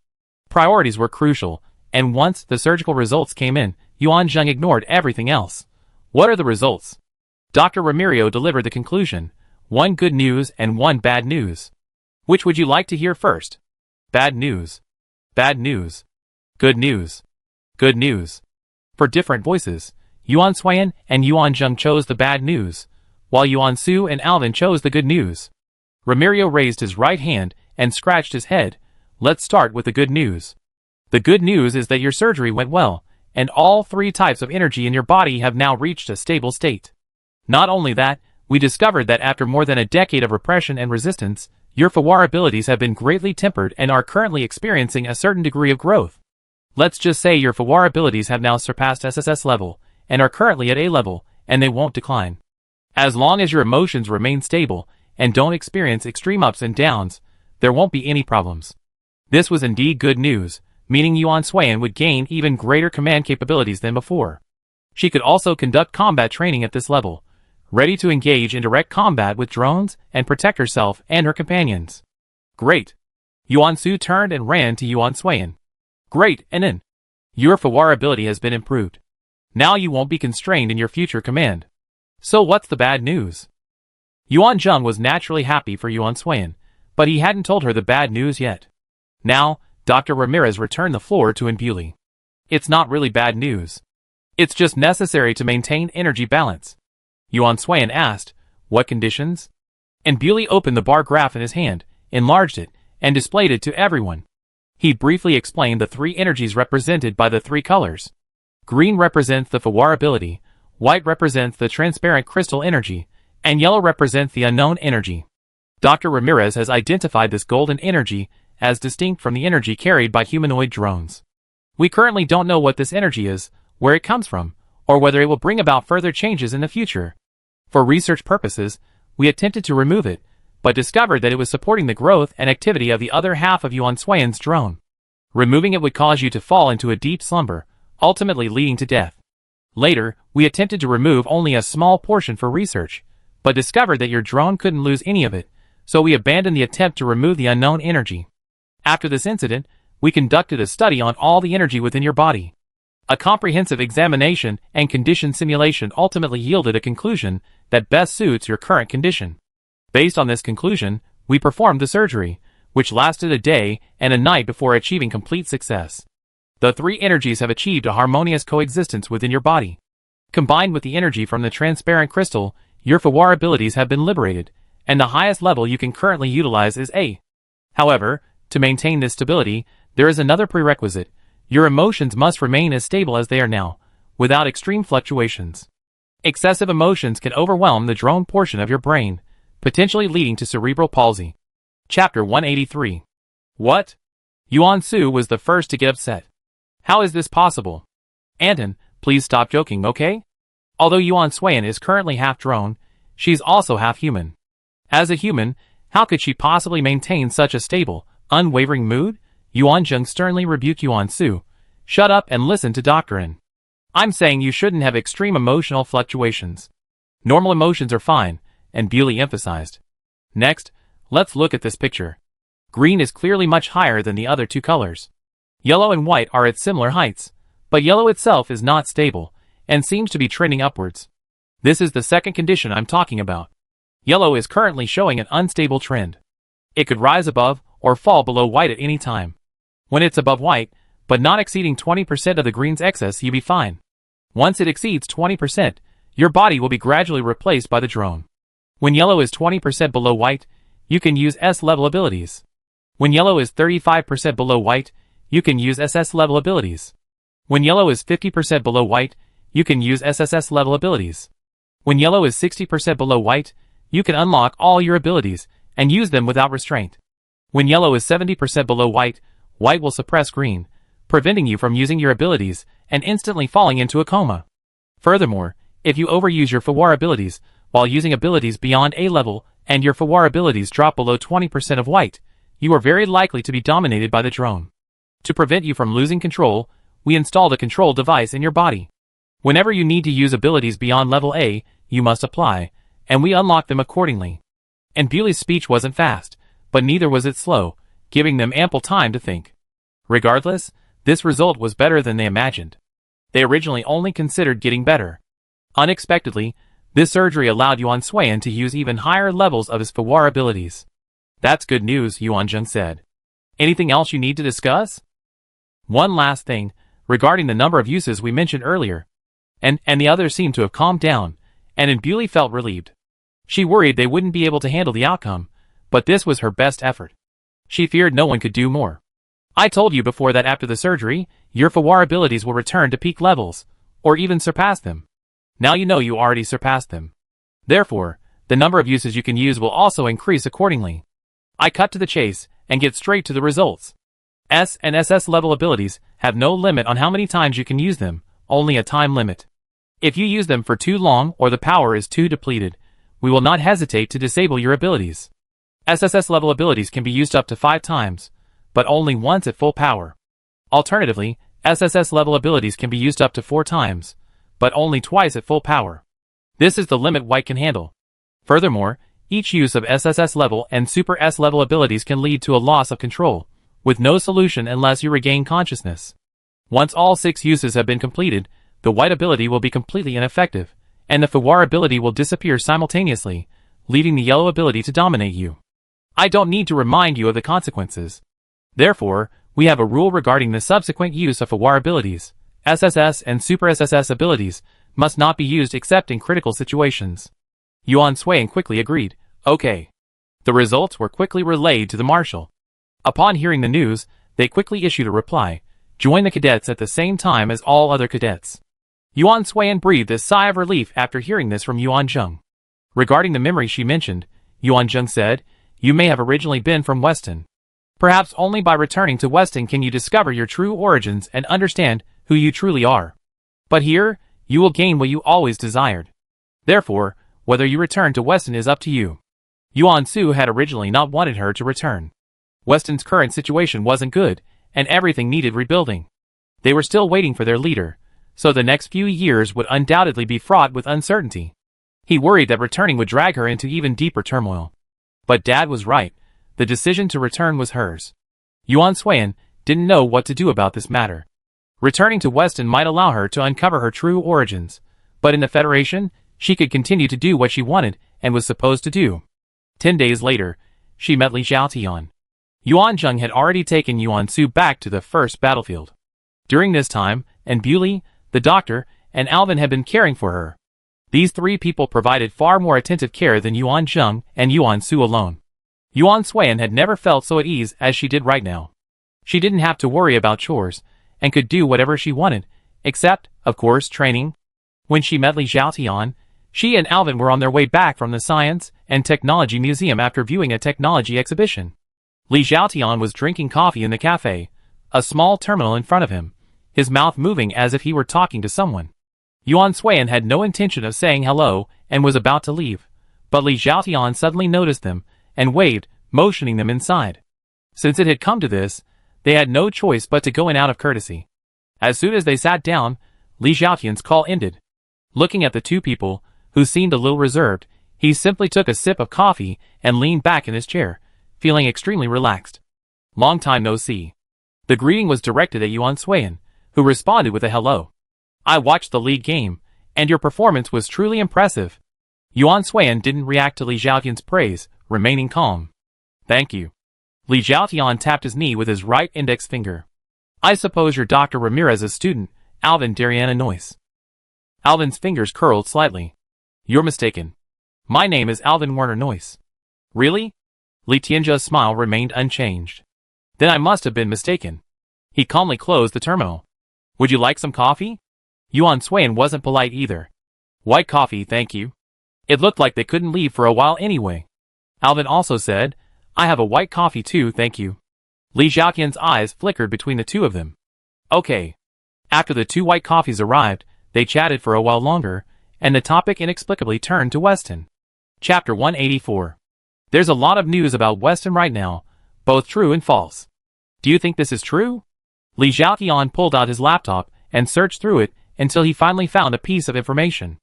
Priorities were crucial, and once the surgical results came in, Yuan Zheng ignored everything else. What are the results? Dr. Ramirez delivered the conclusion. 1 good news and 1 bad news. Which would you like to hear first? Bad news. Bad news. Good news. Good news. For different voices, Yuan Suan and Yuan Zheng chose the bad news, while Yuan Su and Alvin chose the good news. Ramirez raised his right hand and scratched his head. Let's start with the good news. The good news is that your surgery went well, and all 3 types of energy in your body have now reached a stable state. Not only that, we discovered that after more than a decade of repression and resistance, your Fawar abilities have been greatly tempered and are currently experiencing a certain degree of growth. Let's just say your Fawar abilities have now surpassed SSS level, and are currently at A level, and they won't decline. As long as your emotions remain stable, and don't experience extreme ups and downs, there won't be any problems. This was indeed good news, meaning Yuan Suan would gain even greater command capabilities than before. She could also conduct combat training at this level, ready to engage in direct combat with drones and protect herself and her companions. Great. Yuan Su turned and ran to Yuan Suan. Great, and then. Your Fawar ability has been improved. Now you won't be constrained in your future command. So what's the bad news? Yuan Zheng was naturally happy for Yuan Suan, but he hadn't told her the bad news yet. Now, Dr. Ramirez returned the floor to Bewley. It's not really bad news. It's just necessary to maintain energy balance. Yuan Suan asked, what conditions? Bewley opened the bar graph in his hand, enlarged it, and displayed it to everyone. He briefly explained the 3 energies represented by the 3 colors. Green represents the Fawar ability, white represents the transparent crystal energy, and yellow represents the unknown energy. Dr. Ramirez has identified this golden energy as distinct from the energy carried by humanoid drones. We currently don't know what this energy is, where it comes from, or whether it will bring about further changes in the future. For research purposes, we attempted to remove it, but discovered that it was supporting the growth and activity of the other half of Yuan Suan's drone. Removing it would cause you to fall into a deep slumber, ultimately leading to death. Later, we attempted to remove only a small portion for research, but discovered that your drone couldn't lose any of it, so we abandoned the attempt to remove the unknown energy. After this incident, we conducted a study on all the energy within your body. A comprehensive examination and condition simulation ultimately yielded a conclusion that best suits your current condition. Based on this conclusion, we performed the surgery, which lasted a day and a night before achieving complete success. The 3 energies have achieved a harmonious coexistence within your body. Combined with the energy from the transparent crystal, your Fawar abilities have been liberated, and the highest level you can currently utilize is A. However, to maintain this stability, there is another prerequisite. Your emotions must remain as stable as they are now, without extreme fluctuations. Excessive emotions can overwhelm the drone portion of your brain, potentially leading to cerebral palsy. Chapter 183. What? Yuan Su was the first to get upset. How is this possible? Anton, please stop joking, okay? Although Yuan Suan is currently half drone, she's also half human. As a human, how could she possibly maintain such a stable, unwavering mood? Yuan Zheng sternly rebuked Yuan Su. Shut up and listen to Dr. N. I'm saying you shouldn't have extreme emotional fluctuations. Normal emotions are fine, and Bewley emphasized. Next, let's look at this picture. Green is clearly much higher than the other two colors. Yellow and white are at similar heights, but yellow itself is not stable, and seems to be trending upwards. This is the second condition I'm talking about. Yellow is currently showing an unstable trend. It could rise above or fall below white at any time. When it's above white, but not exceeding 20% of the green's excess, you'll be fine. Once it exceeds 20%, your body will be gradually replaced by the drone. When yellow is 20% below white, you can use S-level abilities. When yellow is 35% below white, you can use SS-level abilities. When yellow is 50% below white, you can use SSS-level abilities. When yellow is 60% below white, you can unlock all your abilities and use them without restraint. When yellow is 70% below white, white will suppress green, preventing you from using your abilities and instantly falling into a coma. Furthermore, if you overuse your Fawar abilities while using abilities beyond A level and your Fawar abilities drop below 20% of white, you are very likely to be dominated by the drone. To prevent you from losing control, we installed a control device in your body. Whenever you need to use abilities beyond level A, you must apply, and we unlock them accordingly. And Bewley's speech wasn't fast, but neither was it slow, giving them ample time to think. Regardless, this result was better than they imagined. They originally only considered getting better. Unexpectedly, this surgery allowed Yuan Suan to use even higher levels of his Fawar abilities. That's good news, Yuan Zheng said. Anything else you need to discuss? One last thing, regarding the number of uses we mentioned earlier. And the others seemed to have calmed down, and Bewley felt relieved. She worried they wouldn't be able to handle the outcome, but this was her best effort. She feared no one could do more. I told you before that after the surgery, your Fawar abilities will return to peak levels, or even surpass them. Now you know you already surpassed them. Therefore, the number of uses you can use will also increase accordingly. I cut to the chase, and get straight to the results. S and SS level abilities have no limit on how many times you can use them, only a time limit. If you use them for too long or the power is too depleted, we will not hesitate to disable your abilities. SSS level abilities can be used up to 5 times, but only once at full power. Alternatively, SSS level abilities can be used up to 4 times, but only twice at full power. This is the limit White can handle. Furthermore, each use of SSS level and Super S level abilities can lead to a loss of control, with no solution unless you regain consciousness. Once all 6 uses have been completed, the White ability will be completely ineffective, and the Fawar ability will disappear simultaneously, leaving the Yellow ability to dominate you. I don't need to remind you of the consequences. Therefore, we have a rule regarding the subsequent use of Fawar abilities. SSS and Super SSS abilities must not be used except in critical situations. Yuan Suan quickly agreed. Okay. The results were quickly relayed to the marshal. Upon hearing the news, they quickly issued a reply. Join the cadets at the same time as all other cadets. Yuan Suan breathed a sigh of relief after hearing this from Yuan Zheng. Regarding the memory she mentioned, Yuan Zheng said, you may have originally been from Weston. Perhaps only by returning to Weston can you discover your true origins and understand who you truly are. But here, you will gain what you always desired. Therefore, whether you return to Weston is up to you. Yuan Su had originally not wanted her to return. Weston's current situation wasn't good, and everything needed rebuilding. They were still waiting for their leader, so the next few years would undoubtedly be fraught with uncertainty. He worried that returning would drag her into even deeper turmoil. But Dad was right. The decision to return was hers. Yuan Suan didn't know what to do about this matter. Returning to Weston might allow her to uncover her true origins, but in the Federation, she could continue to do what she wanted and was supposed to do. 10 days later, she met Li Xiaotian. Yuan Zheng had already taken Yuan Su back to the first battlefield. During this time, and Bewley, the doctor, and Alvin had been caring for her. These 3 people provided far more attentive care than Yuan Zheng and Yuan Su alone. Yuan Suan had never felt so at ease as she did right now. She didn't have to worry about chores, and could do whatever she wanted, except, of course, training. When she met Li Xiaotian, she and Alvin were on their way back from the Science and Technology Museum after viewing a technology exhibition. Li Xiaotian was drinking coffee in the cafe, a small terminal in front of him, his mouth moving as if he were talking to someone. Yuan Suiyan had no intention of saying hello and was about to leave, but Li Xiaotian suddenly noticed them and waved, motioning them inside. Since it had come to this, they had no choice but to go in out of courtesy. As soon as they sat down, Li Xiaotian's call ended. Looking at the two people, who seemed a little reserved, he simply took a sip of coffee and leaned back in his chair, feeling extremely relaxed. Long time no see. The greeting was directed at Yuan Suiyan, who responded with a hello. I watched the league game, and your performance was truly impressive. Yuan Suiyan didn't react to Li Xiaotian's praise, remaining calm. Thank you. Li Xiaotian tapped his knee with his right index finger. I suppose you're Dr. Ramirez's student, Alvin Dariana Noyce. Alvin's fingers curled slightly. You're mistaken. My name is Alvin Werner Noyce. Really? Li Tianjia's smile remained unchanged. Then I must have been mistaken. He calmly closed the terminal. Would you like some coffee? Yuan Suiyan wasn't polite either. White coffee, thank you. It looked like they couldn't leave for a while anyway. Alvin also said, I have a white coffee too, thank you. Li Xiaotian's eyes flickered between the two of them. Okay. After the two white coffees arrived, they chatted for a while longer, and the topic inexplicably turned to Weston. Chapter 184. There's a lot of news about Weston right now, both true and false. Do you think this is true? Li Xiaotian pulled out his laptop and searched through it until he finally found a piece of information.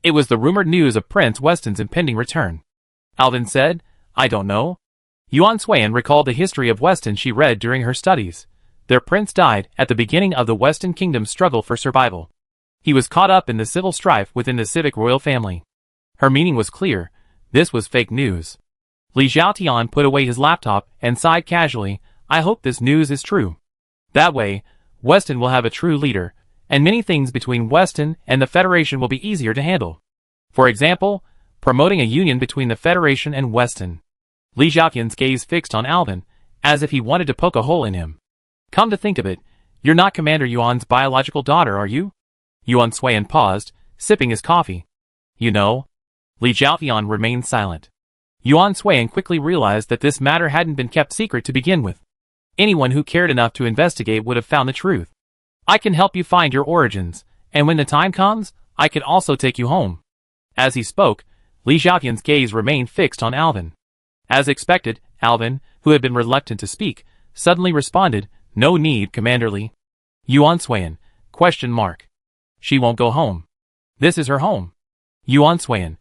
It was the rumored news of Prince Weston's impending return. Alvin said, I don't know. Yuan Suiyan recalled the history of Weston she read during her studies. Their prince died at the beginning of the Weston Kingdom's struggle for survival. He was caught up in the civil strife within the civic royal family. Her meaning was clear. This was fake news. Li Xiaotian put away his laptop and sighed casually, I hope this news is true. That way, Weston will have a true leader, and many things between Weston and the Federation will be easier to handle. For example, promoting a union between the Federation and Weston. Li Xiaotian's gaze fixed on Alvin, as if he wanted to poke a hole in him. Come to think of it, you're not Commander Yuan's biological daughter, are you? Yuan Suiyan paused, sipping his coffee. You know? Li Xiaotian remained silent. Yuan Suiyan quickly realized that this matter hadn't been kept secret to begin with. Anyone who cared enough to investigate would have found the truth. I can help you find your origins, and when the time comes, I can also take you home. As he spoke, Li Xiaotian's gaze remained fixed on Alvin. As expected, Alvin, who had been reluctant to speak, suddenly responded, No need, Commander Li. Yuan Suiyan, ? She won't go home. This is her home. Yuan Suiyan, ?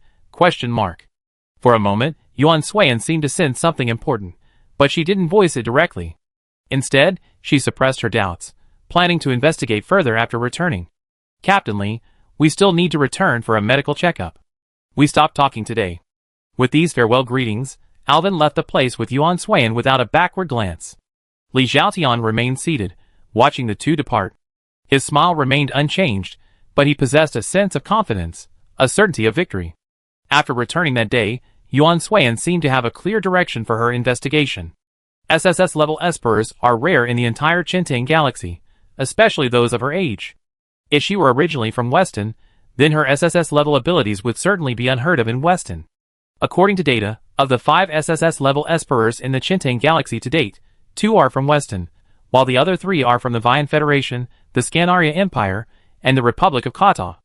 For a moment, Yuan Suiyan seemed to sense something important, but she didn't voice it directly. Instead, she suppressed her doubts, planning to investigate further after returning. Captain Li, we still need to return for a medical checkup. We stopped talking today. With these farewell greetings, Alvin left the place with Yuan Suiyan without a backward glance. Li Xiaotian remained seated, watching the two depart. His smile remained unchanged, but he possessed a sense of confidence, a certainty of victory. After returning that day, Yuan Suiyan seemed to have a clear direction for her investigation. SSS-level Esperers are rare in the entire Chintang galaxy, especially those of her age. If she were originally from Weston, then her SSS-level abilities would certainly be unheard of in Weston. According to data, of the 5 SSS-level Esperers in the Chintang galaxy to date, 2 are from Weston, while the other 3 are from the Vian Federation, the Scanaria Empire, and the Republic of Kata.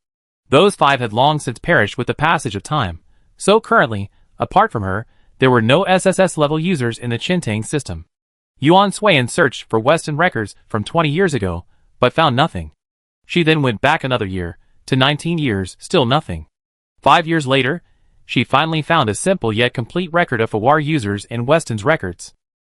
Those 5 had long since perished with the passage of time, so currently, apart from her, there were no SSS-level users in the Chintang system. Yuan Suiyan searched for Weston records from 20 years ago, but found nothing. She then went back another year, to 19 years, still nothing. 5 years later, she finally found a simple yet complete record of Fawar users in Weston's records.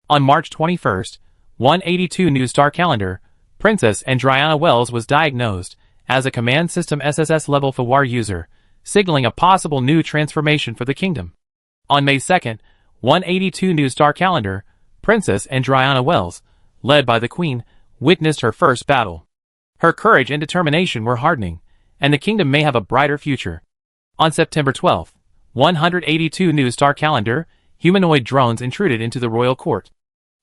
On March 21st, 182 New Star Calendar, Princess Andriana Wells was diagnosed as a command system SSS-level Fawar user, signaling a possible new transformation for the kingdom. On May 2nd, 182 New Star Calendar, Princess Andriana Wells, led by the Queen, witnessed her first battle. Her courage and determination were hardening, and the kingdom may have a brighter future. On September 12th, 182 New Star Calendar, humanoid drones intruded into the royal court.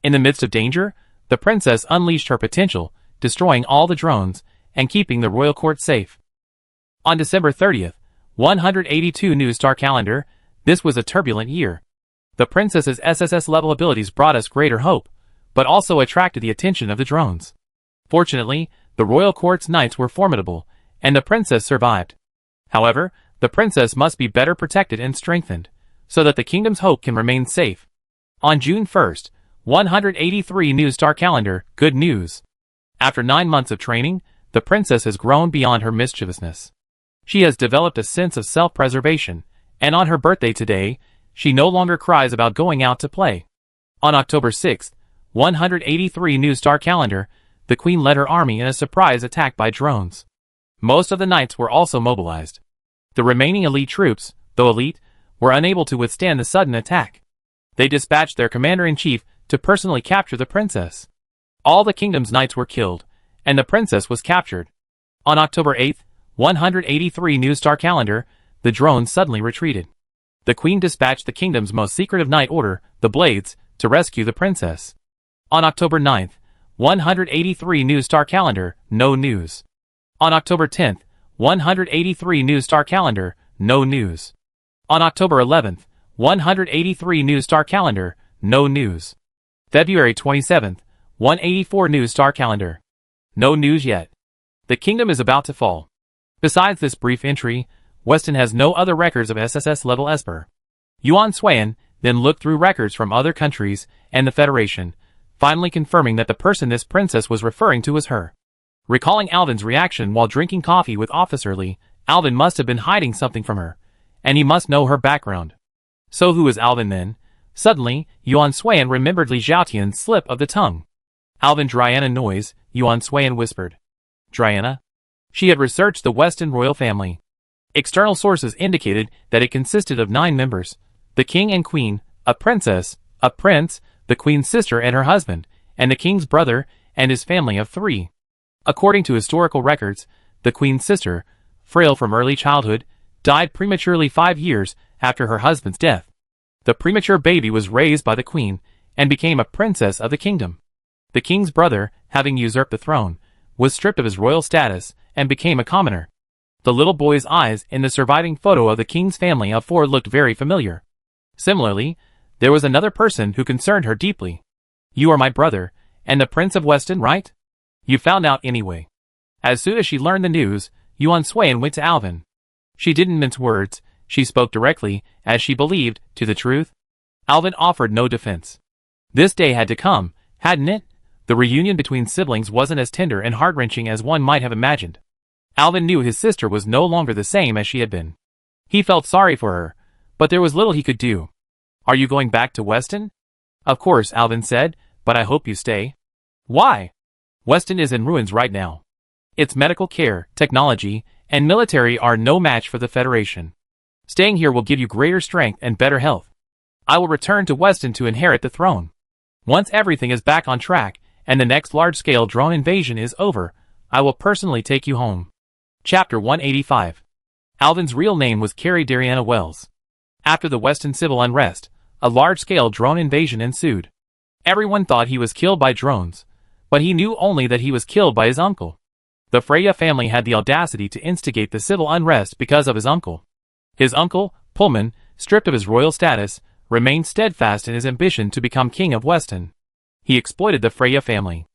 In the midst of danger, the princess unleashed her potential, destroying all the drones and keeping the royal court safe. On December 30th, 182 New Star Calendar, this was a turbulent year. The princess's SSS-level abilities brought us greater hope, but also attracted the attention of the drones. Fortunately, the royal court's knights were formidable, and the princess survived. However, the princess must be better protected and strengthened, so that the kingdom's hope can remain safe. On June 1st, 183 New Star Calendar, good news. After 9 months of training, the princess has grown beyond her mischievousness. She has developed a sense of self-preservation, and on her birthday today, she no longer cries about going out to play. On October 6th, 183 New Star Calendar, the queen led her army in a surprise attack by drones. Most of the knights were also mobilized. The remaining elite troops, though elite, were unable to withstand the sudden attack. They dispatched their commander-in-chief to personally capture the princess. All the kingdom's knights were killed, and the princess was captured. On October 8th, 183 New Star Calendar, the drones suddenly retreated. The queen dispatched the kingdom's most secretive knight order, the Blades, to rescue the princess. On October 9th, 183 New Star Calendar, no news. On October 10th, 183 New Star Calendar, no news. On October 11th, 183 New Star Calendar, no news. February 27th, 184 New Star Calendar. No news yet. The kingdom is about to fall. Besides this brief entry, Weston has no other records of SSS-level Esper. Yuan Swayan then looked through records from other countries and the Federation, finally confirming that the person this princess was referring to was her. Recalling Alvin's reaction while drinking coffee with Officer Lee, Alvin must have been hiding something from her, and he must know her background. So who is Alvin then? Suddenly, Yuan Swayan remembered Li Zhaotian's slip of the tongue. Alvin Diana noise, Yuan Swayan whispered. Diana? She had researched the Weston royal family. External sources indicated that it consisted of 9 members: the king and queen, a princess, a prince, the queen's sister and her husband, and the king's brother and his family of 3. According to historical records, the queen's sister, frail from early childhood, died prematurely 5 years after her husband's death. The premature baby was raised by the queen and became a princess of the kingdom. The king's brother, having usurped the throne, was stripped of his royal status and became a commoner. The little boy's eyes in the surviving photo of the king's family of 4 looked very familiar. Similarly, there was another person who concerned her deeply. You are my brother, and the Prince of Weston, right? You found out anyway. As soon as she learned the news, Yuan Swayan went to Alvin. She didn't mince words, she spoke directly, as she believed, to the truth. Alvin offered no defense. This day had to come, hadn't it? The reunion between siblings wasn't as tender and heart-wrenching as one might have imagined. Alvin knew his sister was no longer the same as she had been. He felt sorry for her, but there was little he could do. Are you going back to Weston? Of course, Alvin said, but I hope you stay. Why? Weston is in ruins right now. Its medical care, technology, and military are no match for the Federation. Staying here will give you greater strength and better health. I will return to Weston to inherit the throne. Once everything is back on track, and the next large-scale drone invasion is over, I will personally take you home. Chapter 185. Alvin's real name was Carrie Dariana Wells. After the Weston civil unrest, a large-scale drone invasion ensued. Everyone thought he was killed by drones, but he knew only that he was killed by his uncle. The Freya family had the audacity to instigate the civil unrest because of his uncle. His uncle, Pullman, stripped of his royal status, remained steadfast in his ambition to become king of Weston. He exploited the Freya family.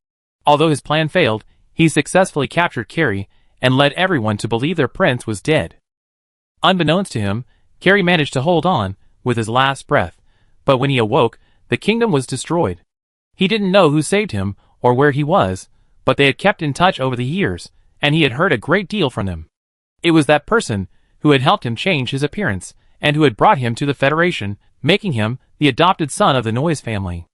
Although his plan failed, he successfully captured Carrie and led everyone to believe their prince was dead. Unbeknownst to him, Carrie managed to hold on, with his last breath, but when he awoke, the kingdom was destroyed. He didn't know who saved him or where he was, but they had kept in touch over the years, and he had heard a great deal from them. It was that person who had helped him change his appearance, and who had brought him to the Federation, making him the adopted son of the Noyes family.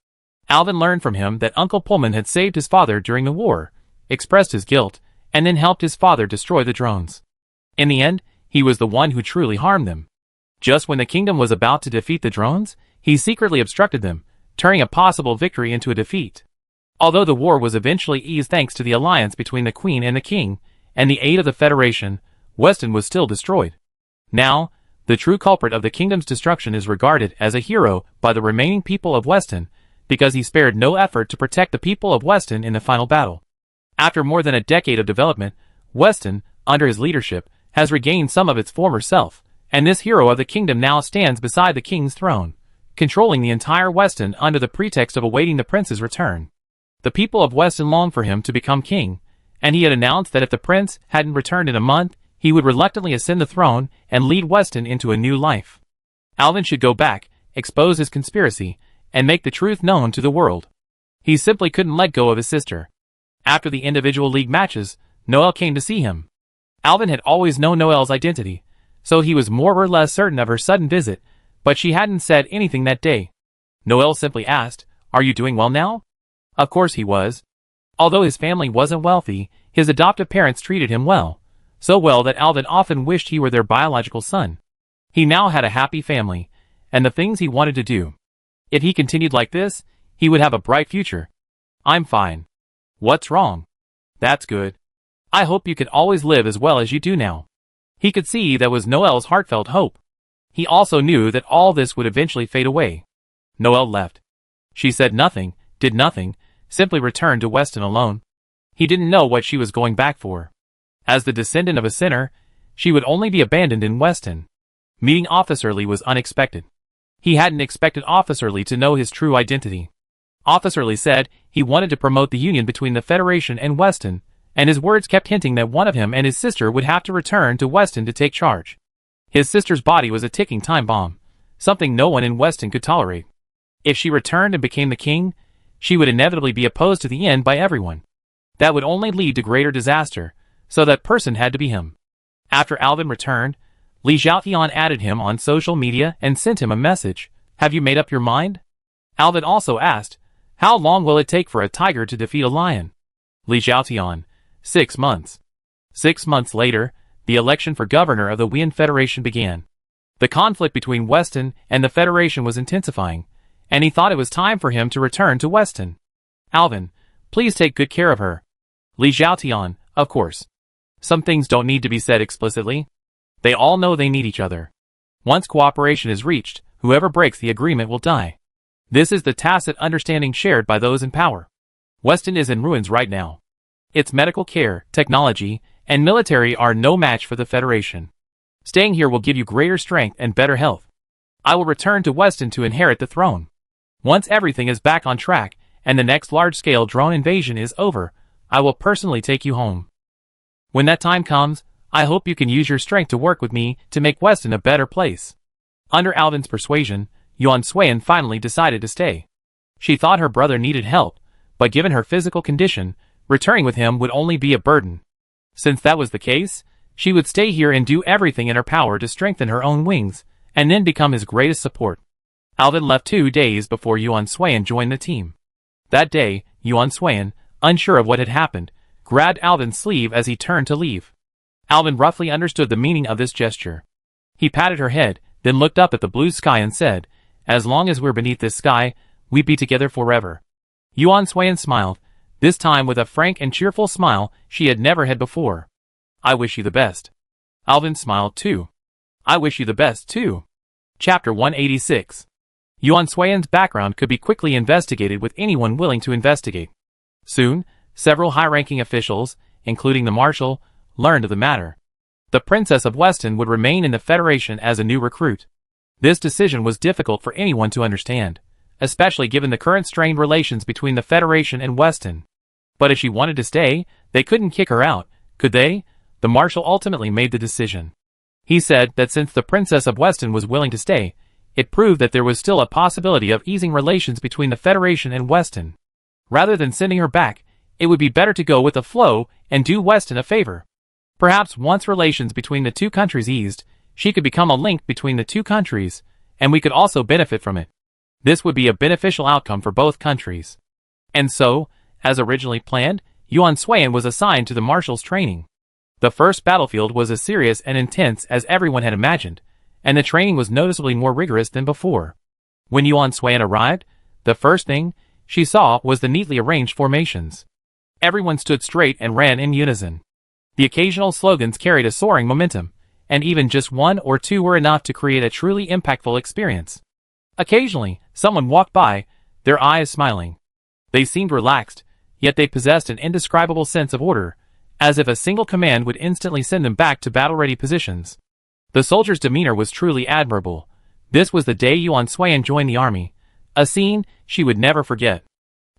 Alvin learned from him that Uncle Pullman had saved his father during the war, expressed his guilt, and then helped his father destroy the drones. In the end, he was the one who truly harmed them. Just when the kingdom was about to defeat the drones, he secretly obstructed them, turning a possible victory into a defeat. Although the war was eventually eased thanks to the alliance between the Queen and the King, and the aid of the Federation, Weston was still destroyed. Now, the true culprit of the kingdom's destruction is regarded as a hero by the remaining people of Weston, because he spared no effort to protect the people of Weston in the final battle. After more than a decade of development, Weston, under his leadership, has regained some of its former self, and this hero of the kingdom now stands beside the king's throne, controlling the entire Weston under the pretext of awaiting the prince's return. The people of Weston longed for him to become king, and he had announced that if the prince hadn't returned in a month, he would reluctantly ascend the throne and lead Weston into a new life. Alvin should go back, expose his conspiracy, and make the truth known to the world. He simply couldn't let go of his sister. After the individual league matches, Noelle came to see him. Alvin had always known Noelle's identity, so he was more or less certain of her sudden visit, but she hadn't said anything that day. Noelle simply asked, "Are you doing well now?" Of course he was. Although his family wasn't wealthy, his adoptive parents treated him well, so well that Alvin often wished he were their biological son. He now had a happy family, and the things he wanted to do. If he continued like this, he would have a bright future. "I'm fine." "What's wrong?" "That's good. I hope you can always live as well as you do now." He could see that was Noelle's heartfelt hope. He also knew that all this would eventually fade away. Noelle left. She said nothing, did nothing, simply returned to Weston alone. He didn't know what she was going back for. As the descendant of a sinner, she would only be abandoned in Weston. Meeting Officer Lee was unexpected. He hadn't expected Officer Lee to know his true identity. Officer Lee said he wanted to promote the union between the Federation and Weston, and his words kept hinting that one of him and his sister would have to return to Weston to take charge. His sister's body was a ticking time bomb, something no one in Weston could tolerate. If she returned and became the king, she would inevitably be opposed to the end by everyone. That would only lead to greater disaster, so that person had to be him. After Alvin returned, Li Zhaotian added him on social media and sent him a message. "Have you made up your mind?" Alvin also asked, "How long will it take for a tiger to defeat a lion?" Li Zhaotian, 6 months. 6 months later, the election for governor of the Wian Federation began. The conflict between Weston and the Federation was intensifying, and he thought it was time for him to return to Weston. "Alvin, please take good care of her." Li Zhaotian, "Of course. Some things don't need to be said explicitly. They all know they need each other. Once cooperation is reached, whoever breaks the agreement will die. This is the tacit understanding shared by those in power. Weston is in ruins right now. Its medical care, technology, and military are no match for the Federation. Staying here will give you greater strength and better health. I will return to Weston to inherit the throne. Once everything is back on track, and the next large-scale drone invasion is over, I will personally take you home. When that time comes, I hope you can use your strength to work with me to make Weston a better place." Under Alvin's persuasion, Yuan Suiyan finally decided to stay. She thought her brother needed help, but given her physical condition, returning with him would only be a burden. Since that was the case, she would stay here and do everything in her power to strengthen her own wings, and then become his greatest support. Alvin left 2 days before Yuan Suiyan joined the team. That day, Yuan Suiyan, unsure of what had happened, grabbed Alvin's sleeve as he turned to leave. Alvin roughly understood the meaning of this gesture. He patted her head, then looked up at the blue sky and said, "As long as we're beneath this sky, we'd be together forever." Yuan Suiyan smiled, this time with a frank and cheerful smile she had never had before. "I wish you the best." Alvin smiled too. "I wish you the best too." Chapter 186. Yuan Suiyan's background could be quickly investigated with anyone willing to investigate. Soon, several high-ranking officials, including the Marshal, learned of the matter. The Princess of Weston would remain in the Federation as a new recruit. This decision was difficult for anyone to understand, especially given the current strained relations between the Federation and Weston. But if she wanted to stay, they couldn't kick her out, could they? The Marshal ultimately made the decision. He said that since the Princess of Weston was willing to stay, it proved that there was still a possibility of easing relations between the Federation and Weston. Rather than sending her back, it would be better to go with the flow and do Weston a favor. Perhaps once relations between the two countries eased, she could become a link between the two countries, and we could also benefit from it. This would be a beneficial outcome for both countries. And so, as originally planned, Yuan Suiyan was assigned to the Marshal's training. The first battlefield was as serious and intense as everyone had imagined, and the training was noticeably more rigorous than before. When Yuan Suiyan arrived, the first thing she saw was the neatly arranged formations. Everyone stood straight and ran in unison. The occasional slogans carried a soaring momentum, and even just 1 or 2 were enough to create a truly impactful experience. Occasionally, someone walked by, their eyes smiling. They seemed relaxed, yet they possessed an indescribable sense of order, as if a single command would instantly send them back to battle-ready positions. The soldier's demeanor was truly admirable. This was the day Yuan Suiyan joined the army, a scene she would never forget.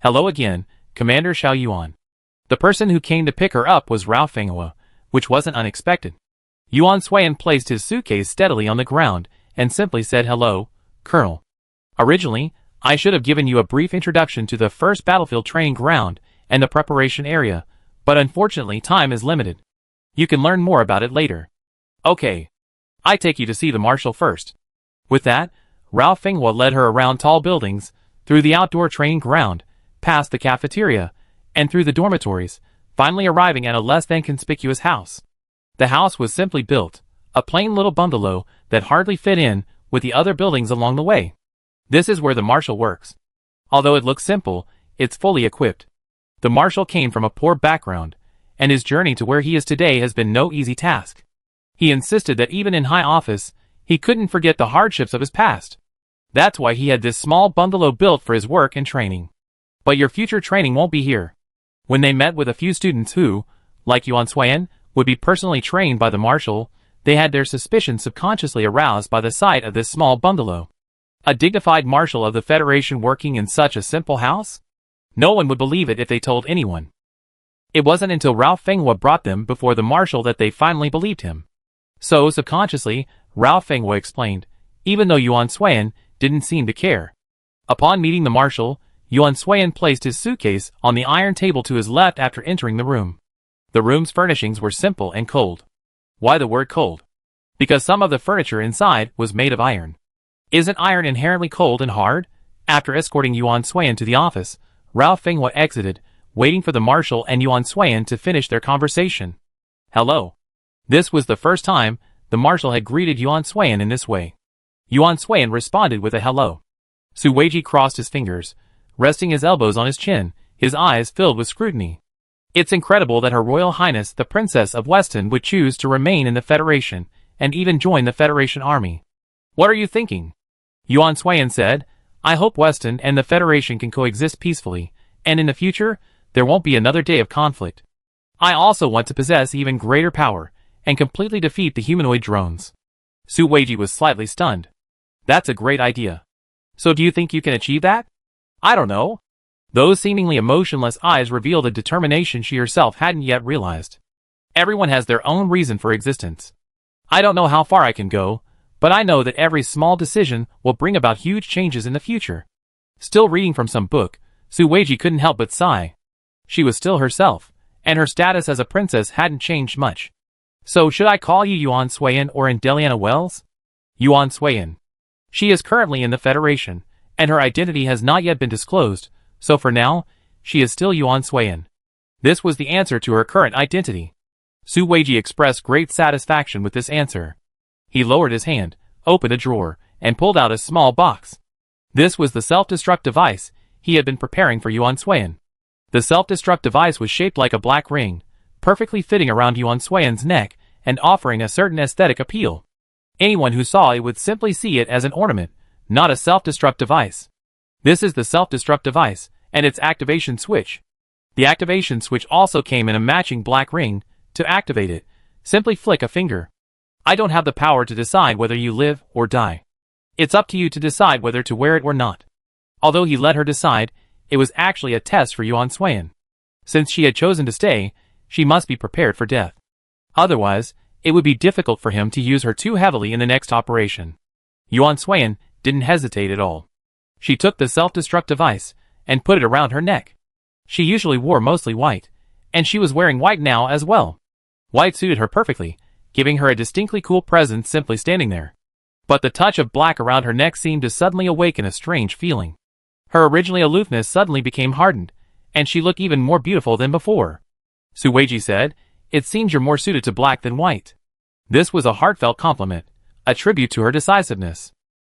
"Hello again, Commander Xiao Yuan." The person who came to pick her up was Rao Fenghua, which wasn't unexpected. Yuan Suiyan placed his suitcase steadily on the ground and simply said, "Hello, Colonel. Originally, I should have given you a brief introduction to the first battlefield training ground and the preparation area, but unfortunately time is limited. You can learn more about it later. Okay. I take you to see the marshal first." With that, Rao Fenghua led her around tall buildings, through the outdoor training ground, past the cafeteria, and through the dormitories, finally arriving at a less than conspicuous house. The house was simply built, a plain little bungalow that hardly fit in with the other buildings along the way. This is where the marshal works. Although it looks simple, it's fully equipped. The marshal came from a poor background, and his journey to where he is today has been no easy task. He insisted that even in high office, he couldn't forget the hardships of his past. That's why he had this small bungalow built for his work and training. But your future training won't be here. When they met with a few students who, like Yuan Suiyan, would be personally trained by the marshal, they had their suspicions subconsciously aroused by the sight of this small bungalow. A dignified marshal of the Federation working in such a simple house? No one would believe it if they told anyone. It wasn't until Rao Fenghua brought them before the marshal that they finally believed him. So, subconsciously, Rao Fenghua explained, even though Yuan Suiyan didn't seem to care. Upon meeting the marshal, Yuan Suiyan placed his suitcase on the iron table to his left after entering the room. The room's furnishings were simple and cold. Why the word cold? Because some of the furniture inside was made of iron. Isn't iron inherently cold and hard? After escorting Yuan Suiyan to the office, Rao Fenghua exited, waiting for the marshal and Yuan Suiyan to finish their conversation. "Hello." This was the first time the marshal had greeted Yuan Suiyan in this way. Yuan Suiyan responded with a hello. Su Weiji crossed his fingers, resting his elbows on his chin, his eyes filled with scrutiny. It's incredible that Her Royal Highness the Princess of Weston would choose to remain in the Federation, and even join the Federation army. What are you thinking? Yuan Suiyan said, I hope Weston and the Federation can coexist peacefully, and in the future, there won't be another day of conflict. I also want to possess even greater power, and completely defeat the humanoid drones. Su Weiji was slightly stunned. That's a great idea. So do you think you can achieve that? I don't know. Those seemingly emotionless eyes revealed a determination she herself hadn't yet realized. Everyone has their own reason for existence. I don't know how far I can go, but I know that every small decision will bring about huge changes in the future. Still reading from some book, Su Weiji couldn't help but sigh. She was still herself, and her status as a princess hadn't changed much. So should I call you Yuan Suiyan or Indeliana Wells? Yuan Suiyan. She is currently in the Federation, and her identity has not yet been disclosed, so for now, she is still Yuan Suiyan. This was the answer to her current identity. Su Weiji expressed great satisfaction with this answer. He lowered his hand, opened a drawer, and pulled out a small box. This was the self-destruct device he had been preparing for Yuan Suiyan. The self-destruct device was shaped like a black ring, perfectly fitting around Yuan Suiyan's neck and offering a certain aesthetic appeal. Anyone who saw it would simply see it as an ornament, not a self-destruct device. This is the self-destruct device, and its activation switch. The activation switch also came in a matching black ring. To activate it, simply flick a finger. I don't have the power to decide whether you live or die. It's up to you to decide whether to wear it or not. Although he let her decide, it was actually a test for Yuan Suiyan. Since she had chosen to stay, she must be prepared for death. Otherwise, it would be difficult for him to use her too heavily in the next operation. Yuan Suiyan didn't hesitate at all. She took the self-destruct device and put it around her neck. She usually wore mostly white, and she was wearing white now as well. White suited her perfectly, giving her a distinctly cool presence simply standing there. But the touch of black around her neck seemed to suddenly awaken a strange feeling. Her originally aloofness suddenly became hardened, and she looked even more beautiful than before. Su Weiji said, It seems you're more suited to black than white. This was a heartfelt compliment, a tribute to her decisiveness.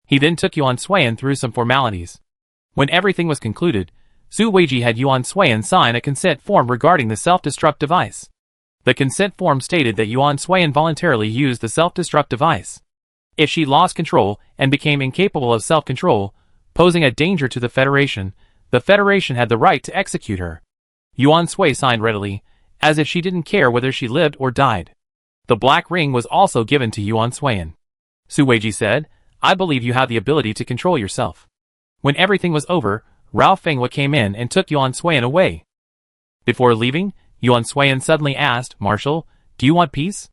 He then took Yuan Suiyan through some formalities. When everything was concluded, Su Weiji had Yuan Suiyan sign a consent form regarding the self-destruct device. The consent form stated that Yuan Suiyan voluntarily used the self-destruct device. If she lost control and became incapable of self-control, posing a danger to the Federation had the right to execute her. Yuan Sui signed readily, as if she didn't care whether she lived or died. The black ring was also given to Yuan Swayan. Su Weiji said, "I believe you have the ability to control yourself." When everything was over, Rao Fenghua came in and took Yuan Swayan away. Before leaving, Yuan Swayan suddenly asked, "Marshal, do you want peace?"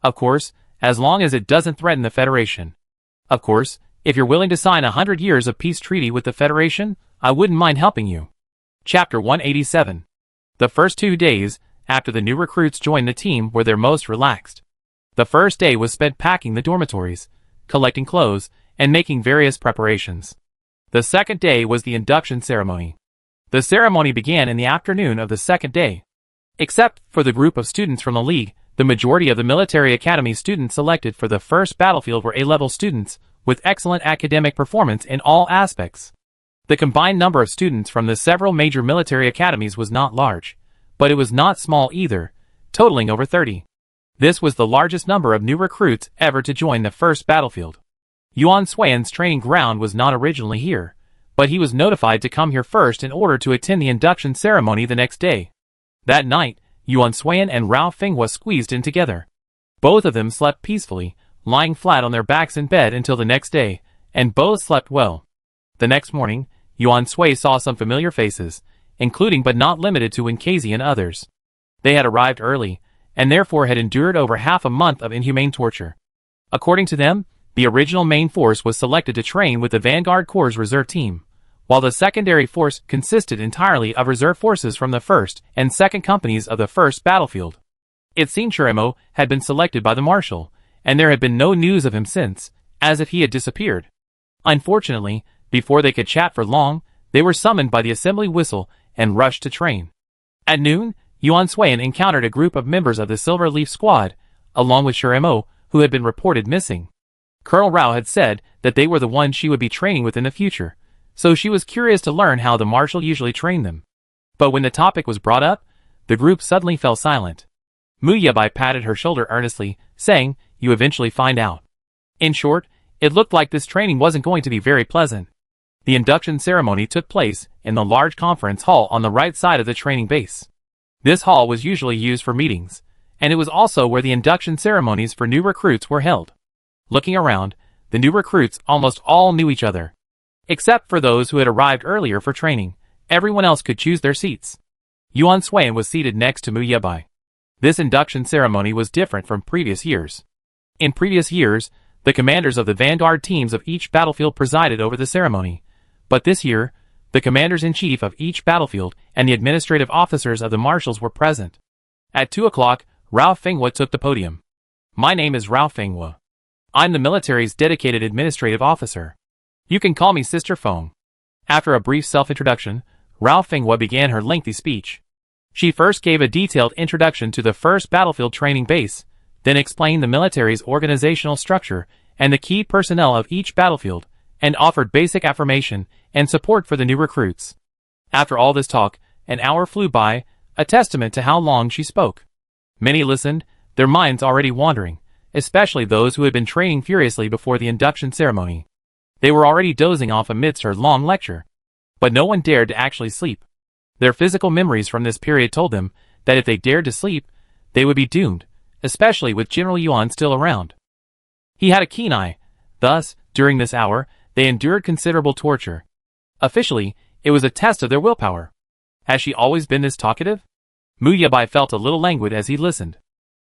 "Of course, as long as it doesn't threaten the Federation." "Of course, if you're willing to sign 100 years of peace treaty with the Federation, I wouldn't mind helping you." Chapter 187. The first 2 days, after the new recruits joined the team, were their most relaxed. The first day was spent packing the dormitories, collecting clothes, and making various preparations. The second day was the induction ceremony. The ceremony began in the afternoon of the second day. Except for the group of students from the League, the majority of the military academy students selected for the first battlefield were A-level students, with excellent academic performance in all aspects. The combined number of students from the several major military academies was not large, but it was not small either, totaling over 30. This was the largest number of new recruits ever to join the first battlefield. Yuan Swayan's training ground was not originally here, but he was notified to come here first in order to attend the induction ceremony the next day. That night, Yuan Swayan and Rao Fenghua squeezed in together. Both of them slept peacefully, lying flat on their backs in bed until the next day, and both slept well. The next morning, Yuan Sui saw some familiar faces, including but not limited to Wenkazi and others. They had arrived early, and therefore had endured over half a month of inhumane torture. According to them, the original main force was selected to train with the Vanguard Corps' reserve team, while the secondary force consisted entirely of reserve forces from the 1st and 2nd companies of the 1st battlefield. It seemed Shiremo had been selected by the marshal, and there had been no news of him since, as if he had disappeared. Unfortunately, before they could chat for long, they were summoned by the assembly whistle and rushed to train. At noon, Yuan Swayan encountered a group of members of the Silver Leaf Squad, along with Shiremo, who had been reported missing. Colonel Rao had said that they were the ones she would be training with in the future, so she was curious to learn how the marshal usually trained them. But when the topic was brought up, the group suddenly fell silent. Mu Yabai patted her shoulder earnestly, saying, "You eventually find out." In short, it looked like this training wasn't going to be very pleasant. The induction ceremony took place in the large conference hall on the right side of the training base. This hall was usually used for meetings, and it was also where the induction ceremonies for new recruits were held. Looking around, the new recruits almost all knew each other. Except for those who had arrived earlier for training, everyone else could choose their seats. Yuan Swayan was seated next to Mu Yabai. This induction ceremony was different from previous years. In previous years, the commanders of the vanguard teams of each battlefield presided over the ceremony, but this year, the commanders-in-chief of each battlefield and the administrative officers of the marshals were present. At 2 o'clock, Rao Fenghua took the podium. "My name is Rao Fenghua. I'm the military's dedicated administrative officer. You can call me Sister Feng." After a brief self-introduction, Rao Fenghua began her lengthy speech. She first gave a detailed introduction to the first battlefield training base, then explained the military's organizational structure and the key personnel of each battlefield, and offered basic affirmation and support for the new recruits. After all this talk, an hour flew by, a testament to how long she spoke. Many listened, their minds already wandering, especially those who had been training furiously before the induction ceremony. They were already dozing off amidst her long lecture. But no one dared to actually sleep. Their physical memories from this period told them that if they dared to sleep, they would be doomed, especially with General Yuan still around. He had a keen eye. Thus, during this hour, they endured considerable torture. Officially, it was a test of their willpower. Has she always been this talkative? Mu Yabai felt a little languid as he listened.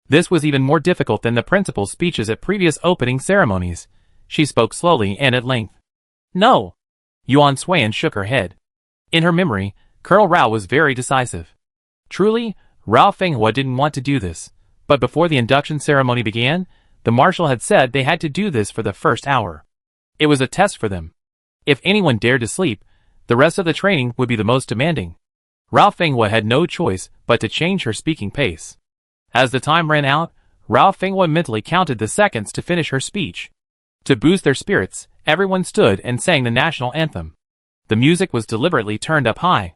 This was even more difficult than the principal's speeches at previous opening ceremonies. She spoke slowly and at length. "No." Yuan Swayan shook her head. In her memory, Colonel Rao was very decisive. Truly, Rao Fenghua didn't want to do this, but before the induction ceremony began, the marshal had said they had to do this for the first hour. It was a test for them. If anyone dared to sleep, the rest of the training would be the most demanding. Rao Fenghua had no choice but to change her speaking pace. As the time ran out, Rao Fenghua mentally counted the seconds to finish her speech. To boost their spirits, everyone stood and sang the national anthem. The music was deliberately turned up high.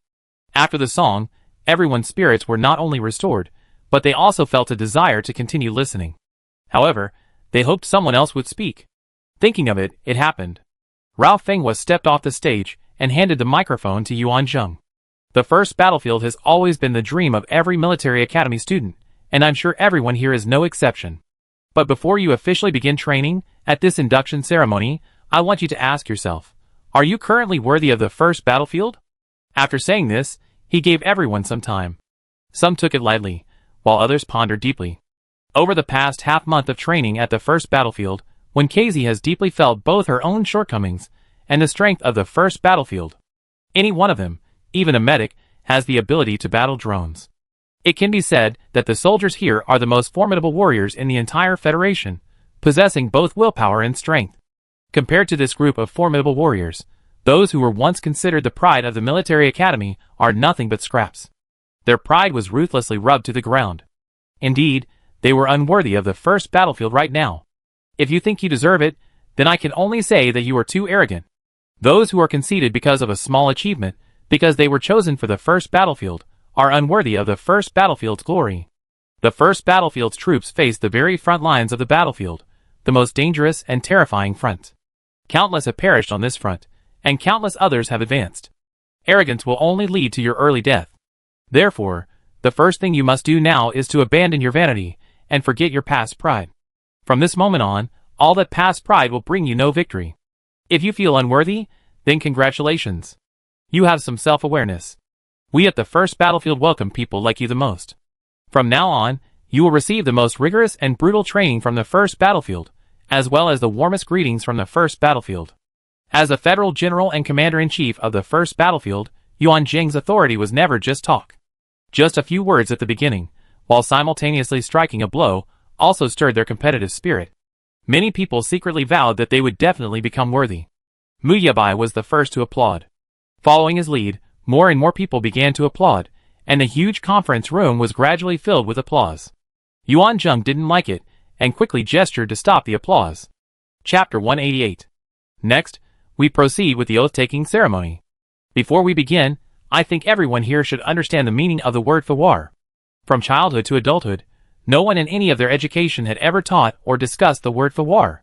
After the song, everyone's spirits were not only restored, but they also felt a desire to continue listening. However, they hoped someone else would speak. Thinking of it, it happened. Rao Fenghua stepped off the stage and handed the microphone to Yuan Zheng. The first battlefield has always been the dream of every military academy student, and I'm sure everyone here is no exception. But before you officially begin training, at this induction ceremony, I want you to ask yourself, are you currently worthy of the first battlefield? After saying this, he gave everyone some time. Some took it lightly, while others pondered deeply. Over the past half-month of training at the first battlefield, when Casey has deeply felt both her own shortcomings and the strength of the first battlefield. Any one of them, even a medic, has the ability to battle drones. It can be said that the soldiers here are the most formidable warriors in the entire Federation, possessing both willpower and strength. Compared to this group of formidable warriors, those who were once considered the pride of the military academy are nothing but scraps. Their pride was ruthlessly rubbed to the ground. Indeed, they were unworthy of the first battlefield right now. If you think you deserve it, then I can only say that you are too arrogant. Those who are conceited because of a small achievement, because they were chosen for the first battlefield, are unworthy of the first battlefield's glory. The first battlefield's troops faced the very front lines of the battlefield, the most dangerous and terrifying front. Countless have perished on this front, and countless others have advanced. Arrogance will only lead to your early death. Therefore, the first thing you must do now is to abandon your vanity and forget your past pride. From this moment on, all that past pride will bring you no victory. If you feel unworthy, then congratulations. You have some self-awareness. We at the first battlefield welcome people like you the most. From now on, you will receive the most rigorous and brutal training from the first battlefield, as well as the warmest greetings from the first battlefield. As the Federal General and Commander-in-Chief of the first battlefield, Yuan Jing's authority was never just talk. Just a few words at the beginning, while simultaneously striking a blow, also stirred their competitive spirit. Many people secretly vowed that they would definitely become worthy. Mu Yabai was the first to applaud. Following his lead, more and more people began to applaud, and the huge conference room was gradually filled with applause. Yuan Zheng didn't like it, and quickly gestured to stop the applause. Chapter 188. Next, we proceed with the oath-taking ceremony. Before we begin, I think everyone here should understand the meaning of the word fawar. From childhood to adulthood, no one in any of their education had ever taught or discussed the word fawar.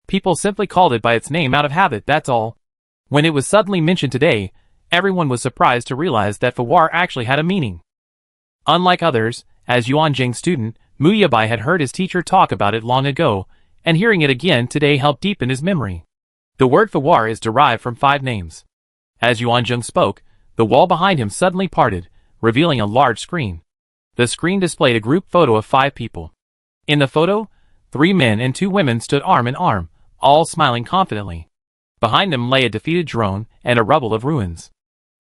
People simply called it by its name out of habit, that's all. When it was suddenly mentioned today, everyone was surprised to realize that fawar actually had a meaning. Unlike others, as Yuan Jing's student, Mu Yabai had heard his teacher talk about it long ago, and hearing it again today helped deepen his memory. The word fawar is derived from 5 names. As Yuan Jing spoke, the wall behind him suddenly parted, revealing a large screen. The screen displayed a group photo of 5 people. In the photo, 3 men and 2 women stood arm in arm, all smiling confidently. Behind them lay a defeated drone and a rubble of ruins.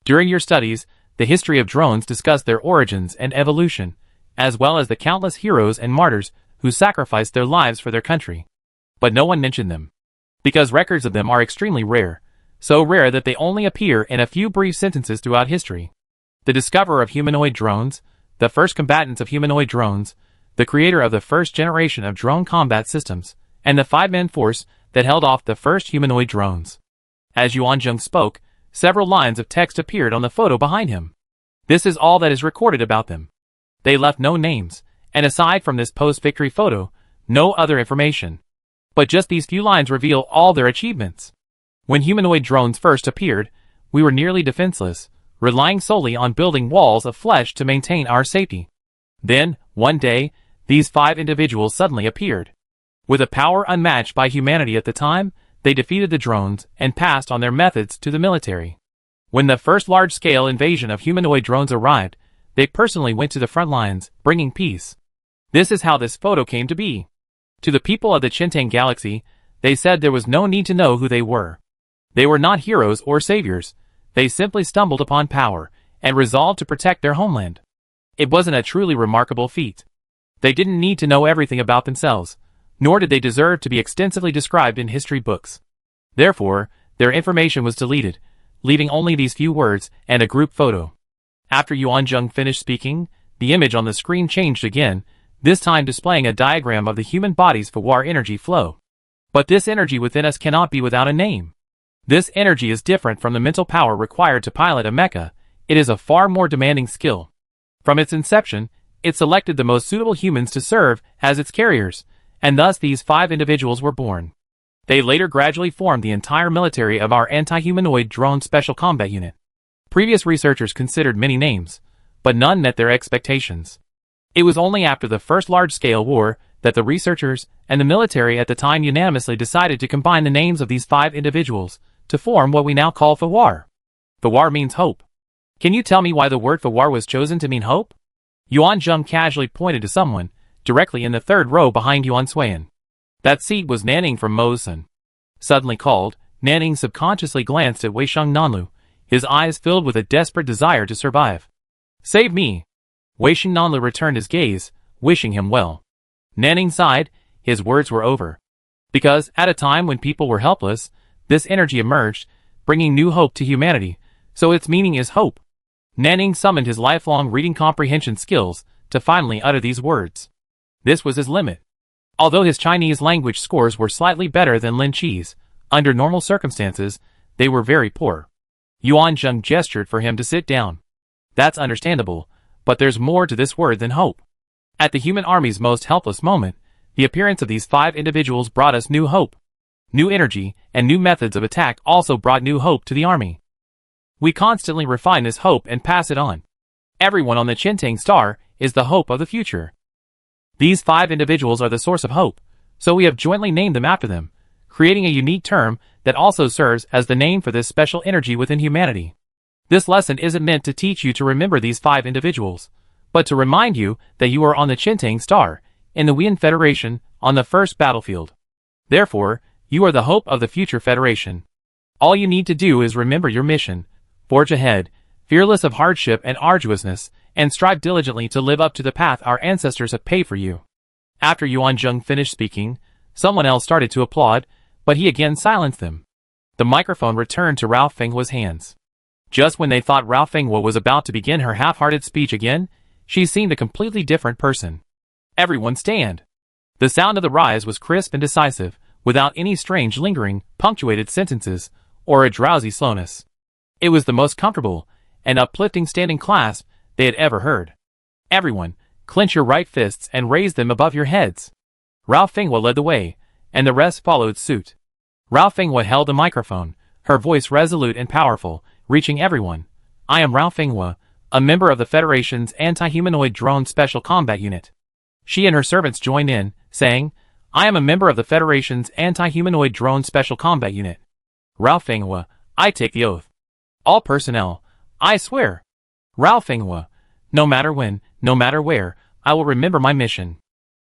During your studies, the history of drones discussed their origins and evolution, as well as the countless heroes and martyrs who sacrificed their lives for their country. But no one mentioned them. Because records of them are extremely rare, so rare that they only appear in a few brief sentences throughout history. The discoverer of humanoid drones, the first combatants of humanoid drones, the creator of the first generation of drone combat systems, and the 5-man force that held off the first humanoid drones. As Yuan Zheng spoke, several lines of text appeared on the photo behind him. This is all that is recorded about them. They left no names, and aside from this post-victory photo, no other information. But just these few lines reveal all their achievements. When humanoid drones first appeared, we were nearly defenseless, relying solely on building walls of flesh to maintain our safety. Then, one day, these 5 individuals suddenly appeared. With a power unmatched by humanity at the time, they defeated the drones and passed on their methods to the military. When the first large-scale invasion of humanoid drones arrived, they personally went to the front lines, bringing peace. This is how this photo came to be. To the people of the Chintang Galaxy, they said there was no need to know who they were. They were not heroes or saviors. They simply stumbled upon power and resolved to protect their homeland. It wasn't a truly remarkable feat. They didn't need to know everything about themselves, nor did they deserve to be extensively described in history books. Therefore, their information was deleted, leaving only these few words and a group photo. After Yuan Zheng finished speaking, the image on the screen changed again, this time displaying a diagram of the human body's fawar energy flow. But this energy within us cannot be without a name. This energy is different from the mental power required to pilot a mecha. It is a far more demanding skill. From its inception, it selected the most suitable humans to serve as its carriers, and thus these 5 individuals were born. They later gradually formed the entire military of our anti-humanoid drone special combat unit. previous researchers considered many names, but none met their expectations. It was only after the first large-scale war that the researchers and the military at the time unanimously decided to combine the names of these 5 individuals to form what we now call Fawar. Fawar means hope. Can you tell me why the word Fawar was chosen to mean hope? Yuan Zheng casually pointed to someone, directly in the 3rd row behind Yuan Suiyan. That seat was Nanning from Mosun. Suddenly called, Nanning subconsciously glanced at Weisheng Nanlu, his eyes filled with a desperate desire to survive. Save me! Weisheng Nanlu returned his gaze, wishing him well. Nanning sighed, his words were over. Because, at a time when people were helpless, this energy emerged, bringing new hope to humanity, so its meaning is hope. Nanning summoned his lifelong reading comprehension skills to finally utter these words. This was his limit. Although his Chinese language scores were slightly better than Lin Qi's, under normal circumstances, they were very poor. Yuan Zheng gestured for him to sit down. That's understandable, but there's more to this word than hope. At the human army's most helpless moment, the appearance of these 5 individuals brought us new hope. New energy and new methods of attack also brought new hope to the army. We constantly refine this hope and pass it on. Everyone on the Qintang star is the hope of the future. These 5 individuals are the source of hope, so we have jointly named them after them, creating a unique term that also serves as the name for this special energy within humanity. This lesson isn't meant to teach you to remember these 5 individuals, but to remind you that you are on the Qintang star, in the Wian Federation, on the 1st battlefield. Therefore, you are the hope of the future Federation. All you need to do is remember your mission, forge ahead, fearless of hardship and arduousness, and strive diligently to live up to the path our ancestors have paved for you. After Yuan Zheng finished speaking, someone else started to applaud, but he again silenced them. The microphone returned to Rao Fenghua's hands. Just when they thought Rao Fenghua was about to begin her half-hearted speech again, she seemed a completely different person. Everyone stand. The sound of the rise was crisp and decisive, without any strange lingering, punctuated sentences, or a drowsy slowness. It was the most comfortable and uplifting standing clasp they had ever heard. Everyone, clench your right fists and raise them above your heads. Rao Fenghua led the way, and the rest followed suit. Rao Fenghua held the microphone, her voice resolute and powerful, reaching everyone. I am Rao Fenghua, a member of the Federation's Anti-Humanoid Drone Special Combat Unit. She and her servants joined in, saying, I am a member of the Federation's Anti-Humanoid Drone Special Combat Unit. Rao Fenghua, I take the oath. All personnel, I swear. Rao Fenghua, no matter when, no matter where, I will remember my mission.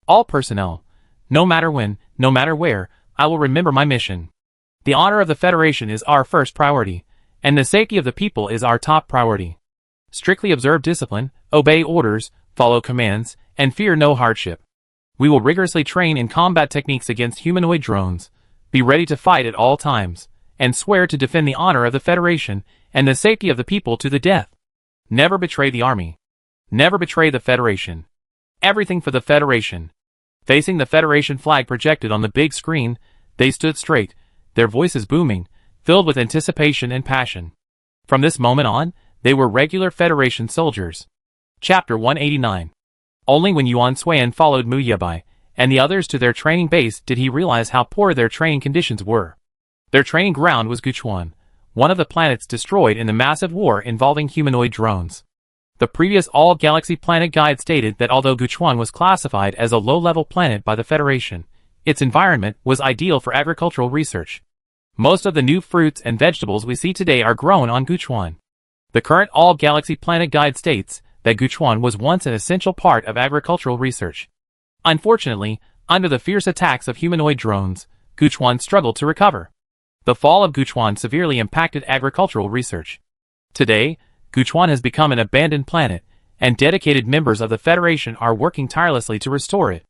All personnel, no matter when, no matter where, I will remember my mission. The honor of the Federation is our first priority, and the safety of the people is our top priority. Strictly observe discipline, obey orders, follow commands, and fear no hardship. We will rigorously train in combat techniques against humanoid drones, be ready to fight at all times, and swear to defend the honor of the Federation and the safety of the people to the death. Never betray the army. Never betray the Federation. Everything for the Federation. Facing the Federation flag projected on the big screen, they stood straight, their voices booming, filled with anticipation and passion. From this moment on, they were regular Federation soldiers. Chapter 189. Only when Yuan Suiyan followed Mu Yebai and the others to their training base did he realize how poor their training conditions were. Their training ground was Guchuan, one of the planets destroyed in the massive war involving humanoid drones. The previous All-Galaxy Planet Guide stated that although Guchuan was classified as a low-level planet by the Federation, its environment was ideal for agricultural research. Most of the new fruits and vegetables we see today are grown on Guchuan. The current All-Galaxy Planet Guide states that Guchuan was once an essential part of agricultural research. Unfortunately, under the fierce attacks of humanoid drones, Guchuan struggled to recover. The fall of Guchuan severely impacted agricultural research. Today, Guchuan has become an abandoned planet, and dedicated members of the Federation are working tirelessly to restore it.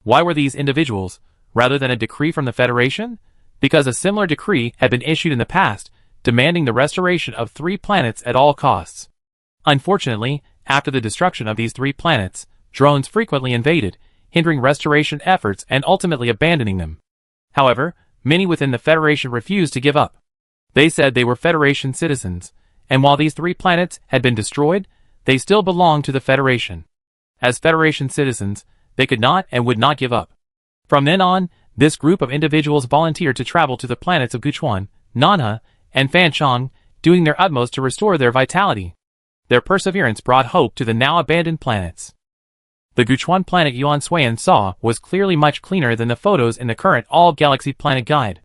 Why were these individuals, rather than a decree from the Federation? Because a similar decree had been issued in the past, demanding the restoration of 3 planets at all costs. Unfortunately, after the destruction of these 3 planets, drones frequently invaded, hindering restoration efforts and ultimately abandoning them. However, many within the Federation refused to give up. They said they were Federation citizens, and while these 3 planets had been destroyed, they still belonged to the Federation. As Federation citizens, they could not and would not give up. From then on, this group of individuals volunteered to travel to the planets of Guchuan, Nanha, and Fanchang, doing their utmost to restore their vitality. Their perseverance brought hope to the now abandoned planets. The Guchuan planet Yuan Suiyan saw was clearly much cleaner than the photos in the current all-galaxy planet guide.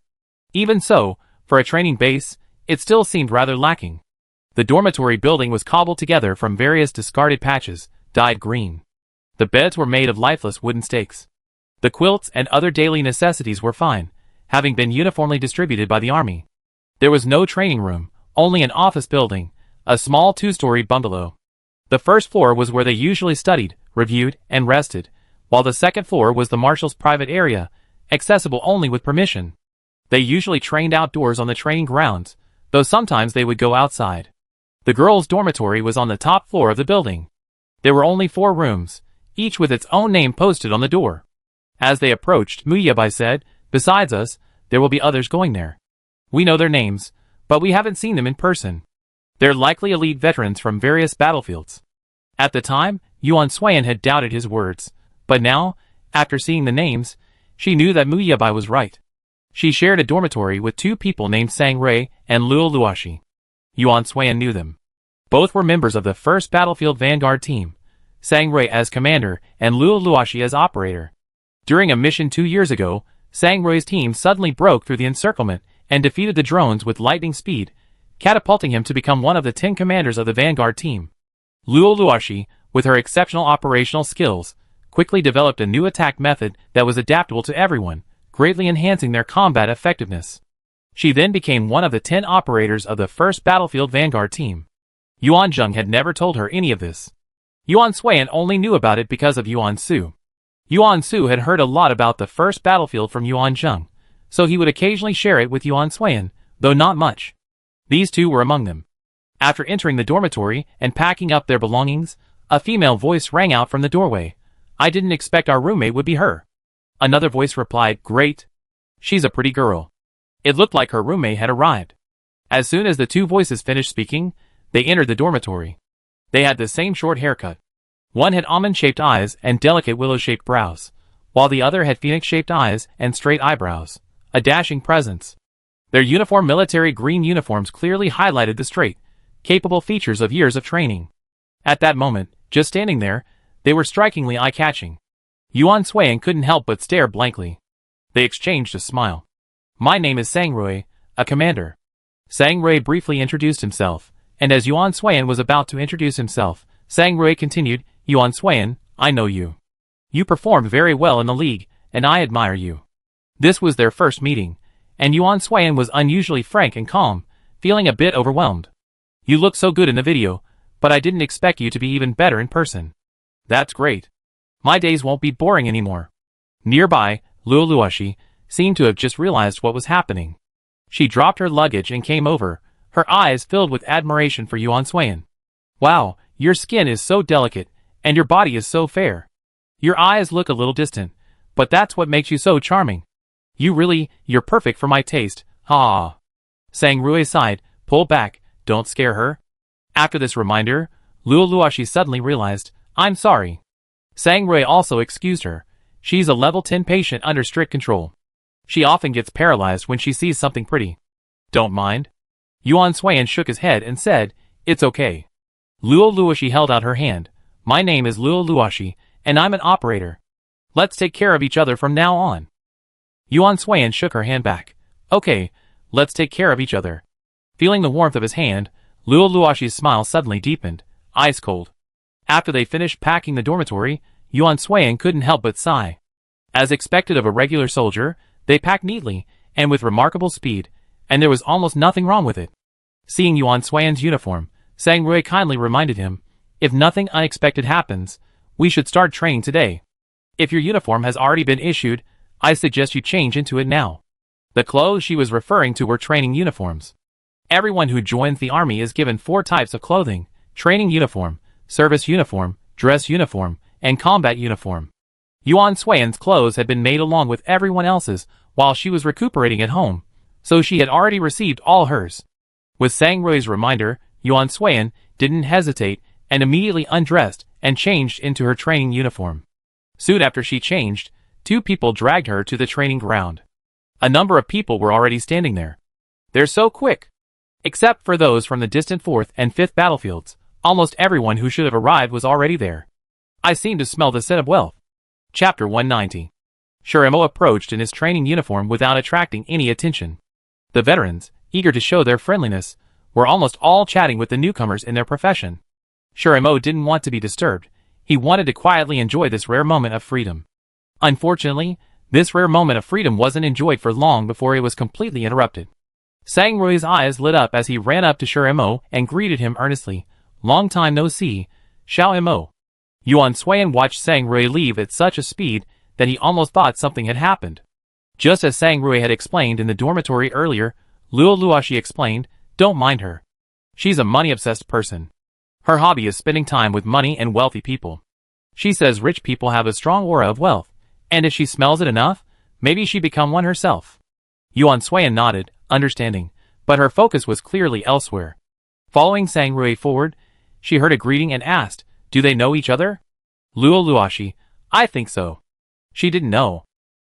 Even so, for a training base, it still seemed rather lacking. The dormitory building was cobbled together from various discarded patches, dyed green. The beds were made of lifeless wooden stakes. The quilts and other daily necessities were fine, having been uniformly distributed by the army. There was no training room, only an office building, a small two-story bungalow. The first floor was where they usually studied, reviewed, and rested, while the second floor was the marshal's private area, accessible only with permission. They usually trained outdoors on the training grounds, though sometimes they would go outside. The girls' dormitory was on the top floor of the building. There were only 4 rooms, each with its own name posted on the door. As they approached, Mu Yabai said, "Besides us, there will be others going there. We know their names, but we haven't seen them in person. They're likely elite veterans from various battlefields." At the time, Yuan Suiyan had doubted his words, but now, after seeing the names, she knew that Mu Yabai was right. She shared a dormitory with 2 people named Sang Rui and Luo Luoshi. Yuan Suiyan knew them. Both were members of the 1st Battlefield Vanguard team, Sang Rui as commander and Luo Luoshi as operator. During a mission 2 years ago, Sang Rui's team suddenly broke through the encirclement and defeated the drones with lightning speed, catapulting him to become one of the 10 commanders of the Vanguard team. Luo Luoshi, with her exceptional operational skills, quickly developed a new attack method that was adaptable to everyone, greatly enhancing their combat effectiveness. She then became one of the 10 operators of the 1st Battlefield Vanguard team. Yuan Zheng had never told her any of this. Yuan Suiyan only knew about it because of Yuan Su. Yuan Su had heard a lot about the 1st Battlefield from Yuan Zheng, so he would occasionally share it with Yuan Suiyan, though not much. These 2 were among them. After entering the dormitory and packing up their belongings, a female voice rang out from the doorway. "I didn't expect our roommate would be her." Another voice replied, "Great. She's a pretty girl." It looked like her roommate had arrived. As soon as the 2 voices finished speaking, they entered the dormitory. They had the same short haircut. One had almond-shaped eyes and delicate willow-shaped brows, while the other had phoenix-shaped eyes and straight eyebrows, a dashing presence. Their uniform military green uniforms clearly highlighted the straight, capable features of years of training. At that moment, just standing there, they were strikingly eye-catching. Yuan Suiyan couldn't help but stare blankly. They exchanged a smile. "My name is Sang Rui, a commander." Sang Rui briefly introduced himself, and as Yuan Suiyan was about to introduce himself, Sang Rui continued, "Yuan Suiyan, I know you. You performed very well in the league, and I admire you." This was their first meeting, and Yuan Suiyan was unusually frank and calm, feeling a bit overwhelmed. "You look so good in the video, but I didn't expect you to be even better in person." "That's great. My days won't be boring anymore." Nearby, Luo Luoshi seemed to have just realized what was happening. She dropped her luggage and came over, her eyes filled with admiration for Yuan Suiyan. "Wow, your skin is so delicate, and your body is so fair. Your eyes look a little distant, but that's what makes you so charming. You're perfect for my taste, ha." Sang Rui sighed, "Pull back, don't scare her." After this reminder, Luo Luoshi suddenly realized, "I'm sorry." Sang Rui also excused her. She's a level 10 patient under strict control. She often gets paralyzed when she sees something pretty. "Don't mind." Yuan Suiyan shook his head and said, "It's okay." Luo Luoshi held out her hand. "My name is Luo Luoshi, and I'm an operator. Let's take care of each other from now on." Yuan Suiyan shook her hand back. "Okay, let's take care of each other." Feeling the warmth of his hand, Luo Luoshi's smile suddenly deepened, ice cold. After they finished packing the dormitory, Yuan Suiyan couldn't help but sigh. As expected of a regular soldier, they packed neatly, and with remarkable speed, and there was almost nothing wrong with it. Seeing Yuan Suiyan's uniform, Sang Rui kindly reminded him, "If nothing unexpected happens, we should start training today. If your uniform has already been issued, I suggest you change into it now." The clothes she was referring to were training uniforms. Everyone who joins the army is given 4 types of clothing: training uniform, service uniform, dress uniform, and combat uniform. Yuan Suiyan's clothes had been made along with everyone else's while she was recuperating at home, so she had already received all hers. With Sang Rui's reminder, Yuan Suiyan didn't hesitate and immediately undressed and changed into her training uniform. Soon after she changed, 2 people dragged her to the training ground. A number of people were already standing there. "They're so quick." Except for those from the distant 4th and 5th battlefields, almost everyone who should have arrived was already there. I seem to smell the scent of wealth. Chapter 190. Shiremo approached in his training uniform without attracting any attention. The veterans, eager to show their friendliness, were almost all chatting with the newcomers in their profession. Shiremo didn't want to be disturbed. He wanted to quietly enjoy this rare moment of freedom. Unfortunately, this rare moment of freedom wasn't enjoyed for long before it was completely interrupted. Sang Rui's eyes lit up as he ran up to Shiremo and greeted him earnestly. "Long time no see, Xiao-Mo." Yuan Suiyan watched Sang Rui leave at such a speed that he almost thought something had happened. Just as Sang Rui had explained in the dormitory earlier, Luo Luoxi explained, "Don't mind her. She's a money-obsessed person. Her hobby is spending time with money and wealthy people. She says rich people have a strong aura of wealth, and if she smells it enough, maybe she become one herself." Yuan Suiyan nodded, understanding, but her focus was clearly elsewhere. Following Sang Rui forward, she heard a greeting and asked, "Do they know each other?" Luo Luoxi, "I think so." She didn't know.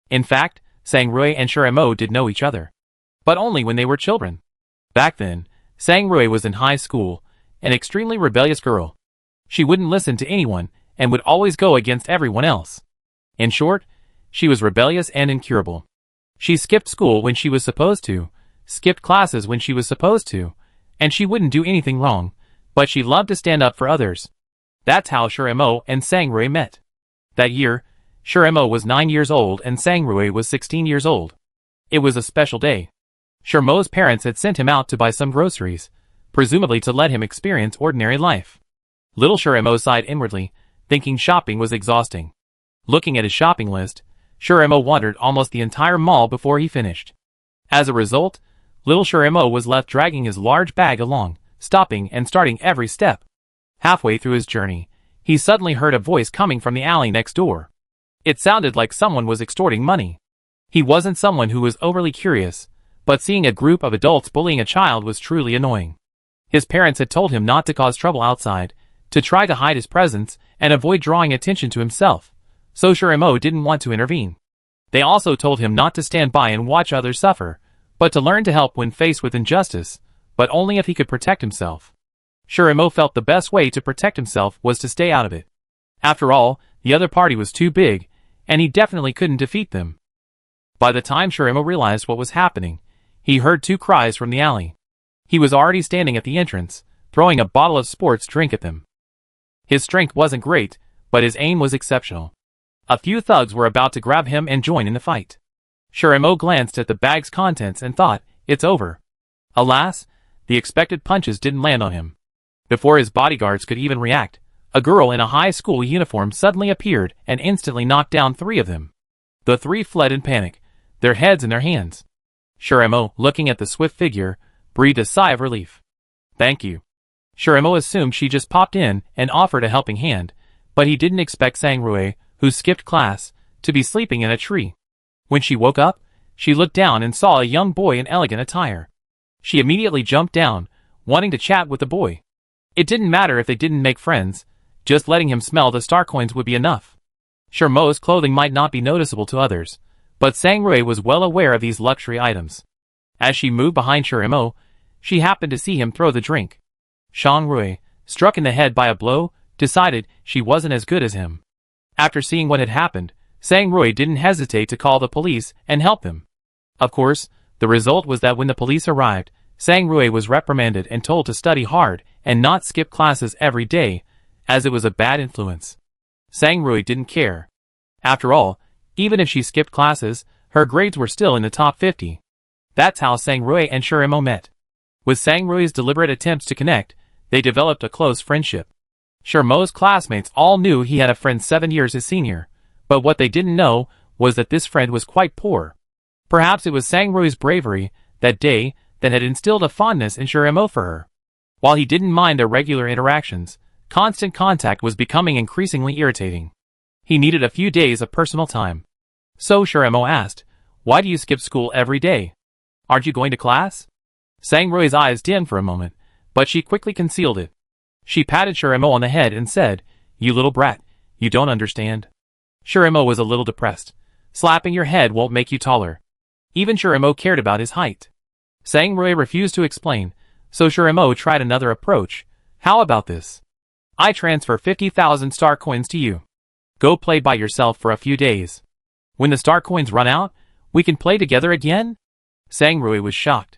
In fact, Sang Rui and Shiremo did know each other. But only when they were children. Back then, Sang Rui was in high school, an extremely rebellious girl. She wouldn't listen to anyone, and would always go against everyone else. In short, she was rebellious and incurable. She skipped school when she was supposed to, skipped classes when she was supposed to, and she wouldn't do anything wrong, but she loved to stand up for others. That's how Shiremo and Sang Rui met. That year, Shiremo was 9 years old and Sang Rui was 16 years old. It was a special day. Shiremo's parents had sent him out to buy some groceries, presumably to let him experience ordinary life. Little Shiremo sighed inwardly, thinking shopping was exhausting. Looking at his shopping list, Shiremo wandered almost the entire mall before he finished. As a result, little Shiremo was left dragging his large bag along, stopping and starting every step. Halfway through his journey, he suddenly heard a voice coming from the alley next door. It sounded like someone was extorting money. He wasn't someone who was overly curious, but seeing a group of adults bullying a child was truly annoying. His parents had told him not to cause trouble outside, to try to hide his presence and avoid drawing attention to himself, so Shiremo didn't want to intervene. They also told him not to stand by and watch others suffer, but to learn to help when faced with injustice, but only if he could protect himself. Shiremo felt the best way to protect himself was to stay out of it. After all, the other party was too big, and he definitely couldn't defeat them. By the time Shiremo realized what was happening, he heard 2 cries from the alley. He was already standing at the entrance, throwing a bottle of sports drink at them. His strength wasn't great, but his aim was exceptional. A few thugs were about to grab him and join in the fight. Shiremo glanced at the bag's contents and thought, "It's over." Alas, the expected punches didn't land on him. Before his bodyguards could even react, a girl in a high school uniform suddenly appeared and instantly knocked down 3 of them. The 3 fled in panic, their heads in their hands. Shiremo, looking at the swift figure, breathed a sigh of relief. "Thank you." Shiremo assumed she just popped in and offered a helping hand, but he didn't expect Sang Rui, who skipped class, to be sleeping in a tree. When she woke up, she looked down and saw a young boy in elegant attire. She immediately jumped down, wanting to chat with the boy. It didn't matter if they didn't make friends, just letting him smell the star coins would be enough. Shiremo's clothing might not be noticeable to others, but Sang Rui was well aware of these luxury items. As she moved behind Shiremo, she happened to see him throw the drink. Sang Rui, struck in the head by a blow, decided she wasn't as good as him. After seeing what had happened, Sang Rui didn't hesitate to call the police and help them. Of course, the result was that when the police arrived, Sang Rui was reprimanded and told to study hard and not skip classes every day, as it was a bad influence. Sang Rui didn't care. After all, even if she skipped classes, her grades were still in the top 50. That's how Sang Rui and Shiremo met. With Sang Rui's deliberate attempts to connect, they developed a close friendship. Shiremo's classmates all knew he had a friend 7 years his senior, but what they didn't know was that this friend was quite poor. Perhaps it was Sang Rui's bravery, that day, that had instilled a fondness in Shiremo for her. While he didn't mind their regular interactions, constant contact was becoming increasingly irritating. He needed a few days of personal time. So Shiremo asked, "Why do you skip school every day? Aren't you going to class?" Sang Rui's eyes dimmed for a moment, but she quickly concealed it. She patted Shiremo on the head and said, "You little brat, you don't understand." Shiremo was a little depressed. Slapping your head won't make you taller. Even Shiremo cared about his height. Sang Rui refused to explain, So Shiremo tried another approach. How about this? I transfer 50,000 star coins to you. Go play by yourself for a few days. When the star coins run out, we can play together again? Sangrui was shocked.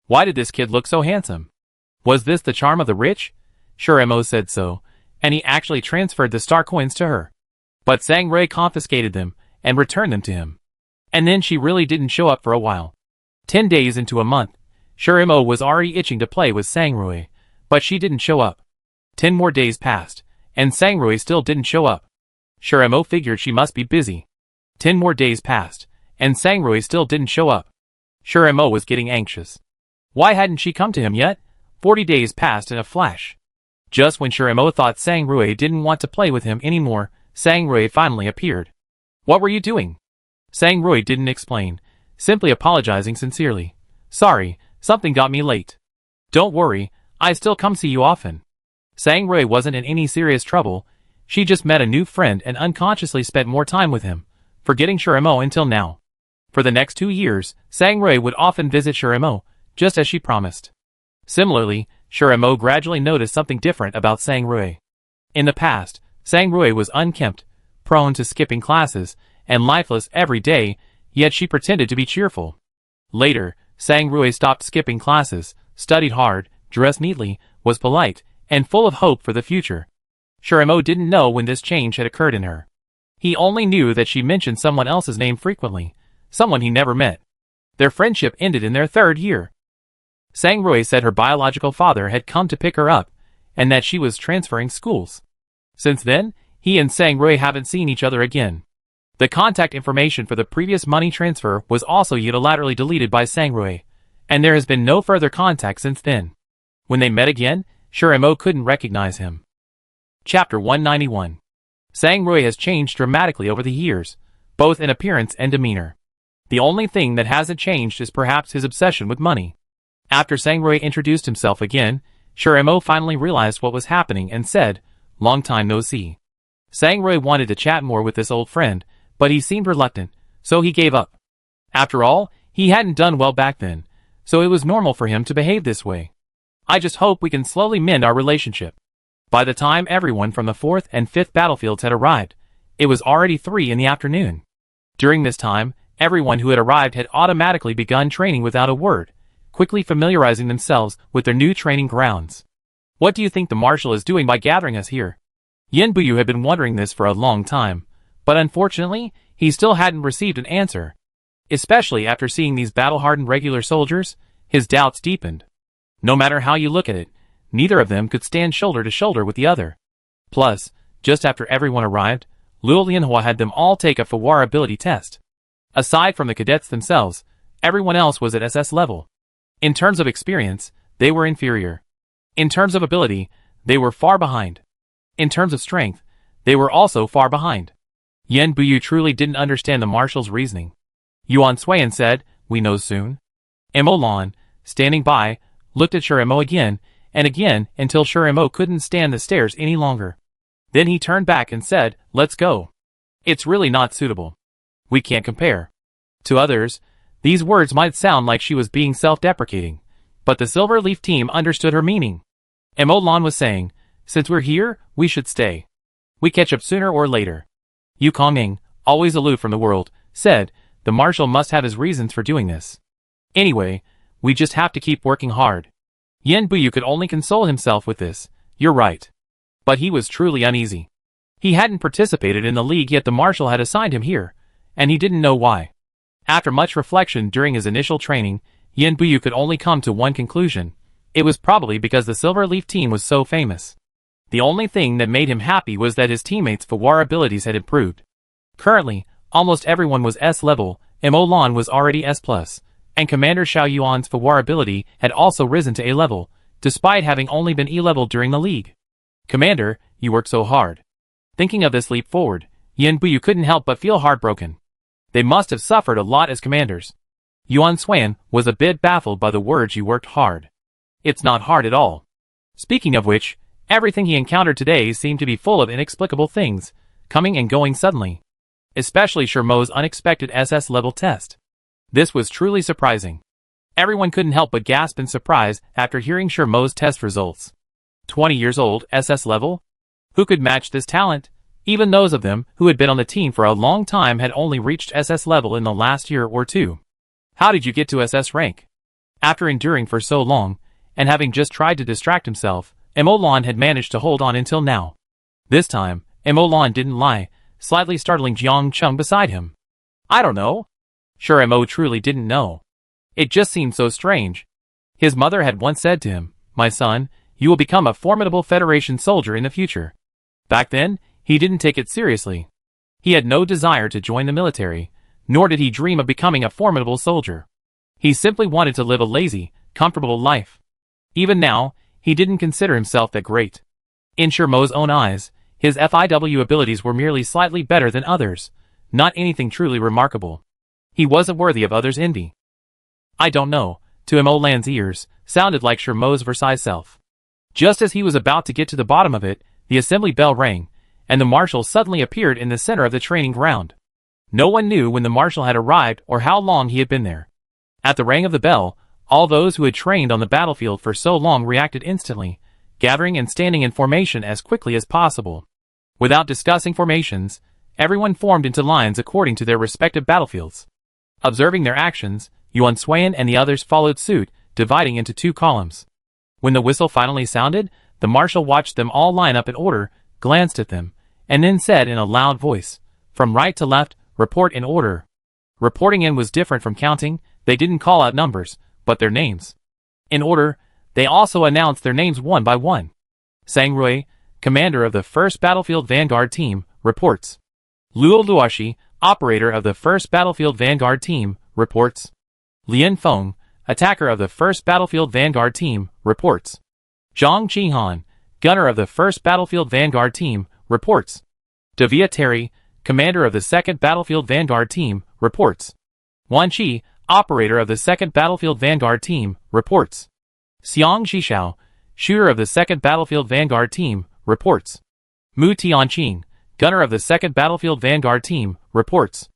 Why did this kid look so handsome? Was this the charm of the rich? Shiremo said so, and he actually transferred the star coins to her. But Sangrui confiscated them and returned them to him. And then she really didn't show up for a while. 10 days into a month, Shiremo was already itching to play with Sangrui, but she didn't show up. 10 more days passed, and Sangrui still didn't show up. Shiremo figured she must be busy. 10 more days passed, and Sangrui still didn't show up. Shiremo was getting anxious. Why hadn't she come to him yet? 40 days passed in a flash. Just when Shiremo thought Sangrui didn't want to play with him anymore, Sangrui finally appeared. What were you doing? Sangrui didn't explain, simply apologizing sincerely. Sorry, something got me late. Don't worry, I still come see you often. Sangrui wasn't in any serious trouble. She just met a new friend and unconsciously spent more time with him, forgetting Shiremo until now. For the next 2 years, Sangrui would often visit Shiremo, just as she promised. Similarly, Shiremo gradually noticed something different about Sangrui. In the past, Sangrui was unkempt, prone to skipping classes, and lifeless every day, yet she pretended to be cheerful. Later, Sangrui stopped skipping classes, studied hard, dressed neatly, was polite, and full of hope for the future. Shiremo didn't know when this change had occurred in her. He only knew that she mentioned someone else's name frequently, someone he never met. Their friendship ended in their 3rd year. Sangrui said her biological father had come to pick her up, and that she was transferring schools. Since then, he and Sangrui haven't seen each other again. The contact information for the previous money transfer was also unilaterally deleted by Sangrui, and there has been no further contact since then. When they met again, Shiremo couldn't recognize him. Chapter 191. Sangrui has changed dramatically over the years, both in appearance and demeanor. The only thing that hasn't changed is perhaps his obsession with money. After Sangrui introduced himself again, Shiremo finally realized what was happening and said, "Long time no see." Sangrui wanted to chat more with this old friend, but he seemed reluctant, so he gave up. After all, he hadn't done well back then, so it was normal for him to behave this way. I just hope we can slowly mend our relationship. By the time everyone from the 4th and 5th battlefields had arrived, it was already 3 in the afternoon. During this time, everyone who had arrived had automatically begun training without a word, quickly familiarizing themselves with their new training grounds. What do you think the marshal is doing by gathering us here? Yin Buyu had been wondering this for a long time, but unfortunately, he still hadn't received an answer. Especially after seeing these battle-hardened regular soldiers, his doubts deepened. No matter how you look at it, neither of them could stand shoulder to shoulder with the other. Plus, just after everyone arrived, Luo Lianhua had them all take a Fawar ability test. Aside from the cadets themselves, everyone else was at SS level. In terms of experience, they were inferior. In terms of ability, they were far behind. In terms of strength, they were also far behind. Yen Buyu truly didn't understand the marshal's reasoning. Yuan Suiyan said, "We know soon." Mo Lan, standing by, looked at Shiremo again and again until Shiremo couldn't stand the stares any longer. Then he turned back and said, "Let's go. It's really not suitable. We can't compare." To others, these words might sound like she was being self-deprecating, but the Silver Leaf team understood her meaning. Mo Lan was saying, "Since we're here, we should stay. We catch up sooner or later." Yu Kongming, always aloof from the world, said, "The marshal must have his reasons for doing this. Anyway, we just have to keep working hard." Yen Buyu could only console himself with this. "You're right." But he was truly uneasy. He hadn't participated in the league yet the marshal had assigned him here, and he didn't know why. After much reflection during his initial training, Yen Buyu could only come to one conclusion. It was probably because the Silver Leaf team was so famous. The only thing that made him happy was that his teammates' Fawar abilities had improved. Currently, almost everyone was S level, Mo Lan was already S+, and Commander Xiao Yuan's Fawar ability had also risen to A level, despite having only been E level during the league. "Commander, you worked so hard." Thinking of this leap forward, Yen Buyu couldn't help but feel heartbroken. They must have suffered a lot as commanders. Yuan Suiyan was a bit baffled by the words "you worked hard." It's not hard at all. Speaking of which, everything he encountered today seemed to be full of inexplicable things, coming and going suddenly. Especially Shiremo's unexpected SS level test. This was truly surprising. Everyone couldn't help but gasp in surprise after hearing Shermo's test results. 20 years old, SS level? Who could match this talent? Even those of them who had been on the team for a long time had only reached SS level in the last year or two. How did you get to SS rank? After enduring for so long, and having just tried to distract himself, Emolan had managed to hold on until now. This time, Emolan didn't lie, slightly startling Jiang Chung beside him. I don't know. Sure, Mo truly didn't know. It just seemed so strange. His mother had once said to him, "My son, you will become a formidable Federation soldier in the future." Back then, he didn't take it seriously. He had no desire to join the military, nor did he dream of becoming a formidable soldier. He simply wanted to live a lazy, comfortable life. Even now, he didn't consider himself that great. In Shermo's own eyes, his FIW abilities were merely slightly better than others, not anything truly remarkable. He wasn't worthy of others' envy. I don't know, to Emolan's ears, sounded like Shermo's Versailles self. Just as he was about to get to the bottom of it, the assembly bell rang, and the marshal suddenly appeared in the center of the training ground. No one knew when the marshal had arrived or how long he had been there. At the ring of the bell, all those who had trained on the battlefield for so long reacted instantly, gathering and standing in formation as quickly as possible. Without discussing formations, everyone formed into lines according to their respective battlefields. Observing their actions, Yuan Suan and the others followed suit, dividing into two columns. When the whistle finally sounded, the marshal watched them all line up in order, glanced at them, and then said in a loud voice, "From right to left, report in order." Reporting in was different from counting. They didn't call out numbers, but their names. In order, they also announced their names one by one. Sang Rui, commander of the 1st Battlefield Vanguard Team, reports. Luo Luoshi, operator of the 1st Battlefield Vanguard Team, reports. Lian Feng, attacker of the 1st Battlefield Vanguard Team, reports. Zhang Qihan, gunner of the 1st Battlefield Vanguard Team, reports. Davia Terry, commander of the 2nd Battlefield Vanguard Team, reports. Wan Qi, operator of the 2nd Battlefield Vanguard Team, reports. Xiang Zhishao, shooter of the 2nd Battlefield Vanguard Team, reports. Mu Tianqing, gunner of the 2nd Battlefield Vanguard Team, reports.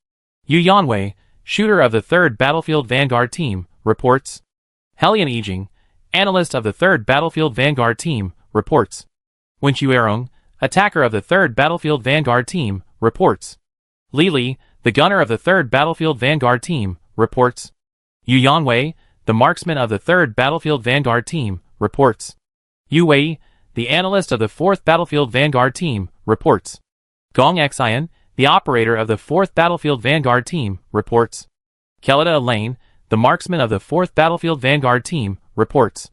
Yu Yanwei, shooter of the 3rd Battlefield Vanguard Team, reports. Helian Yijing, analyst of the 3rd Battlefield Vanguard Team, reports. Wen Chuerong, attacker of the 3rd Battlefield Vanguard Team, reports. Li Li, the gunner of the 3rd Battlefield Vanguard Team, reports. Yu Yanwei, the marksman of the 3rd Battlefield Vanguard Team, reports. Yu Wei, the analyst of the 4th Battlefield Vanguard Team, reports. Gong Xian, the operator of the 4th Battlefield Vanguard Team, reports. Kelida Elaine, the marksman of the 4th Battlefield Vanguard Team, reports.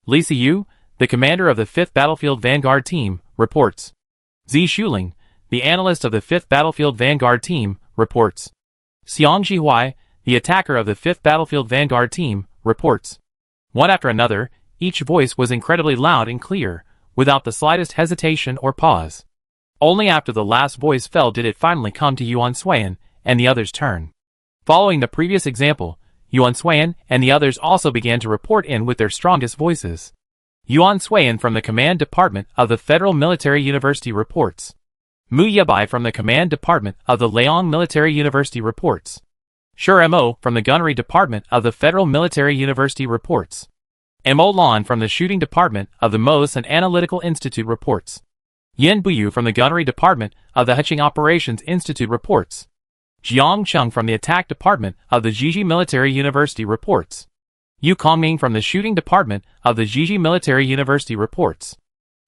Li Siyu, the commander of the 5th Battlefield Vanguard Team, reports. Zi Shuling, the analyst of the 5th Battlefield Vanguard Team, reports. Xiang Jihuai, the attacker of the 5th Battlefield Vanguard Team, reports. One after another, each voice was incredibly loud and clear, without the slightest hesitation or pause. Only after the last voice fell did it finally come to Yuan Suan and the others' turn. Following the previous example, Yuan Suan and the others also began to report in with their strongest voices. Yuan Suan from the Command Department of the Federal Military University reports. Mu Yabai from the Command Department of the Leong Military University reports. Sure Mo from the Gunnery Department of the Federal Military University reports. Mo Lan from the Shooting Department of the Mos and Analytical Institute reports. Yin Buyu from the Gunnery Department of the Heching Operations Institute reports. Jiang Chung from the Attack Department of the Jiji Military University reports. Yu Kongming from the Shooting Department of the Jiji Military University reports.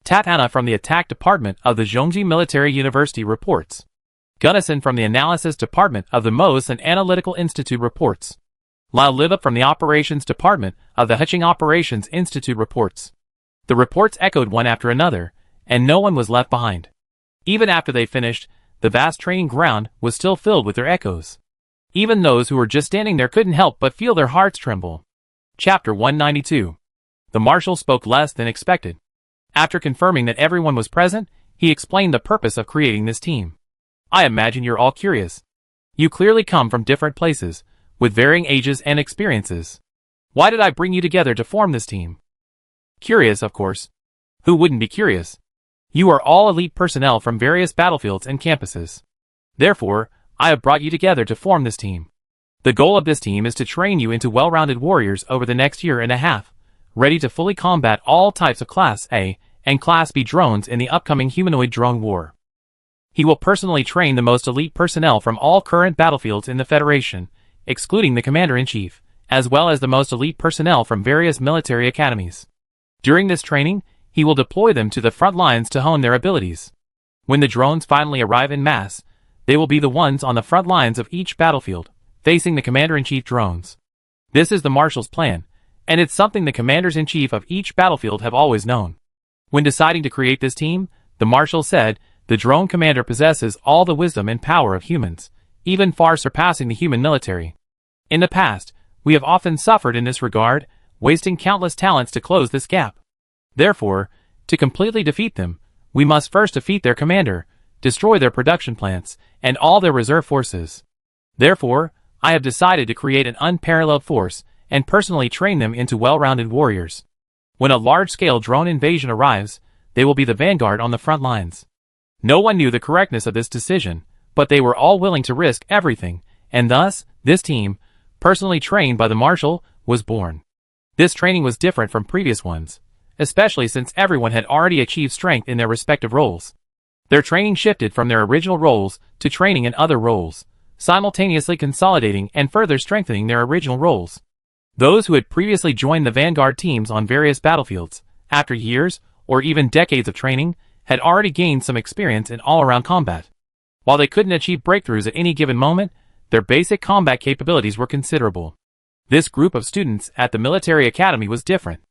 Tatana from the Attack Department of the Zhongji Military University reports. Gunnison from the Analysis Department of the Mos and Analytical Institute reports. Lao Liva from the Operations Department of the Heching Operations Institute reports. The reports echoed one after another, and no one was left behind. Even after they finished, the vast training ground was still filled with their echoes. Even those who were just standing there couldn't help but feel their hearts tremble. Chapter 192. The Marshal spoke less than expected. After confirming that everyone was present, he explained the purpose of creating this team. I imagine you're all curious. You clearly come from different places, with varying ages and experiences. Why did I bring you together to form this team? Curious, of course. Who wouldn't be curious? You are all elite personnel from various battlefields and campuses. Therefore, I have brought you together to form this team. The goal of this team is to train you into well-rounded warriors over the next year and a half, ready to fully combat all types of Class A and Class B drones in the upcoming humanoid drone war. He will personally train the most elite personnel from all current battlefields in the Federation, excluding the Commander-in-Chief, as well as the most elite personnel from various military academies. During this training, he will deploy them to the front lines to hone their abilities. When the drones finally arrive in mass, they will be the ones on the front lines of each battlefield, facing the Commander-in-Chief drones. This is the Marshal's plan, and it's something the Commanders-in-Chief of each battlefield have always known. When deciding to create this team, the Marshal said, the drone commander possesses all the wisdom and power of humans, even far surpassing the human military. In the past, we have often suffered in this regard, wasting countless talents to close this gap. Therefore, to completely defeat them, we must first defeat their commander, destroy their production plants, and all their reserve forces. Therefore, I have decided to create an unparalleled force and personally train them into well-rounded warriors. When a large-scale drone invasion arrives, they will be the vanguard on the front lines. No one knew the correctness of this decision, but they were all willing to risk everything, and thus, this team, personally trained by the Marshal, was born. This training was different from previous ones, especially since everyone had already achieved strength in their respective roles. Their training shifted from their original roles to training in other roles, simultaneously consolidating and further strengthening their original roles. Those who had previously joined the vanguard teams on various battlefields, after years or even decades of training, had already gained some experience in all-around combat. While they couldn't achieve breakthroughs at any given moment, their basic combat capabilities were considerable. This group of students at the military academy was different.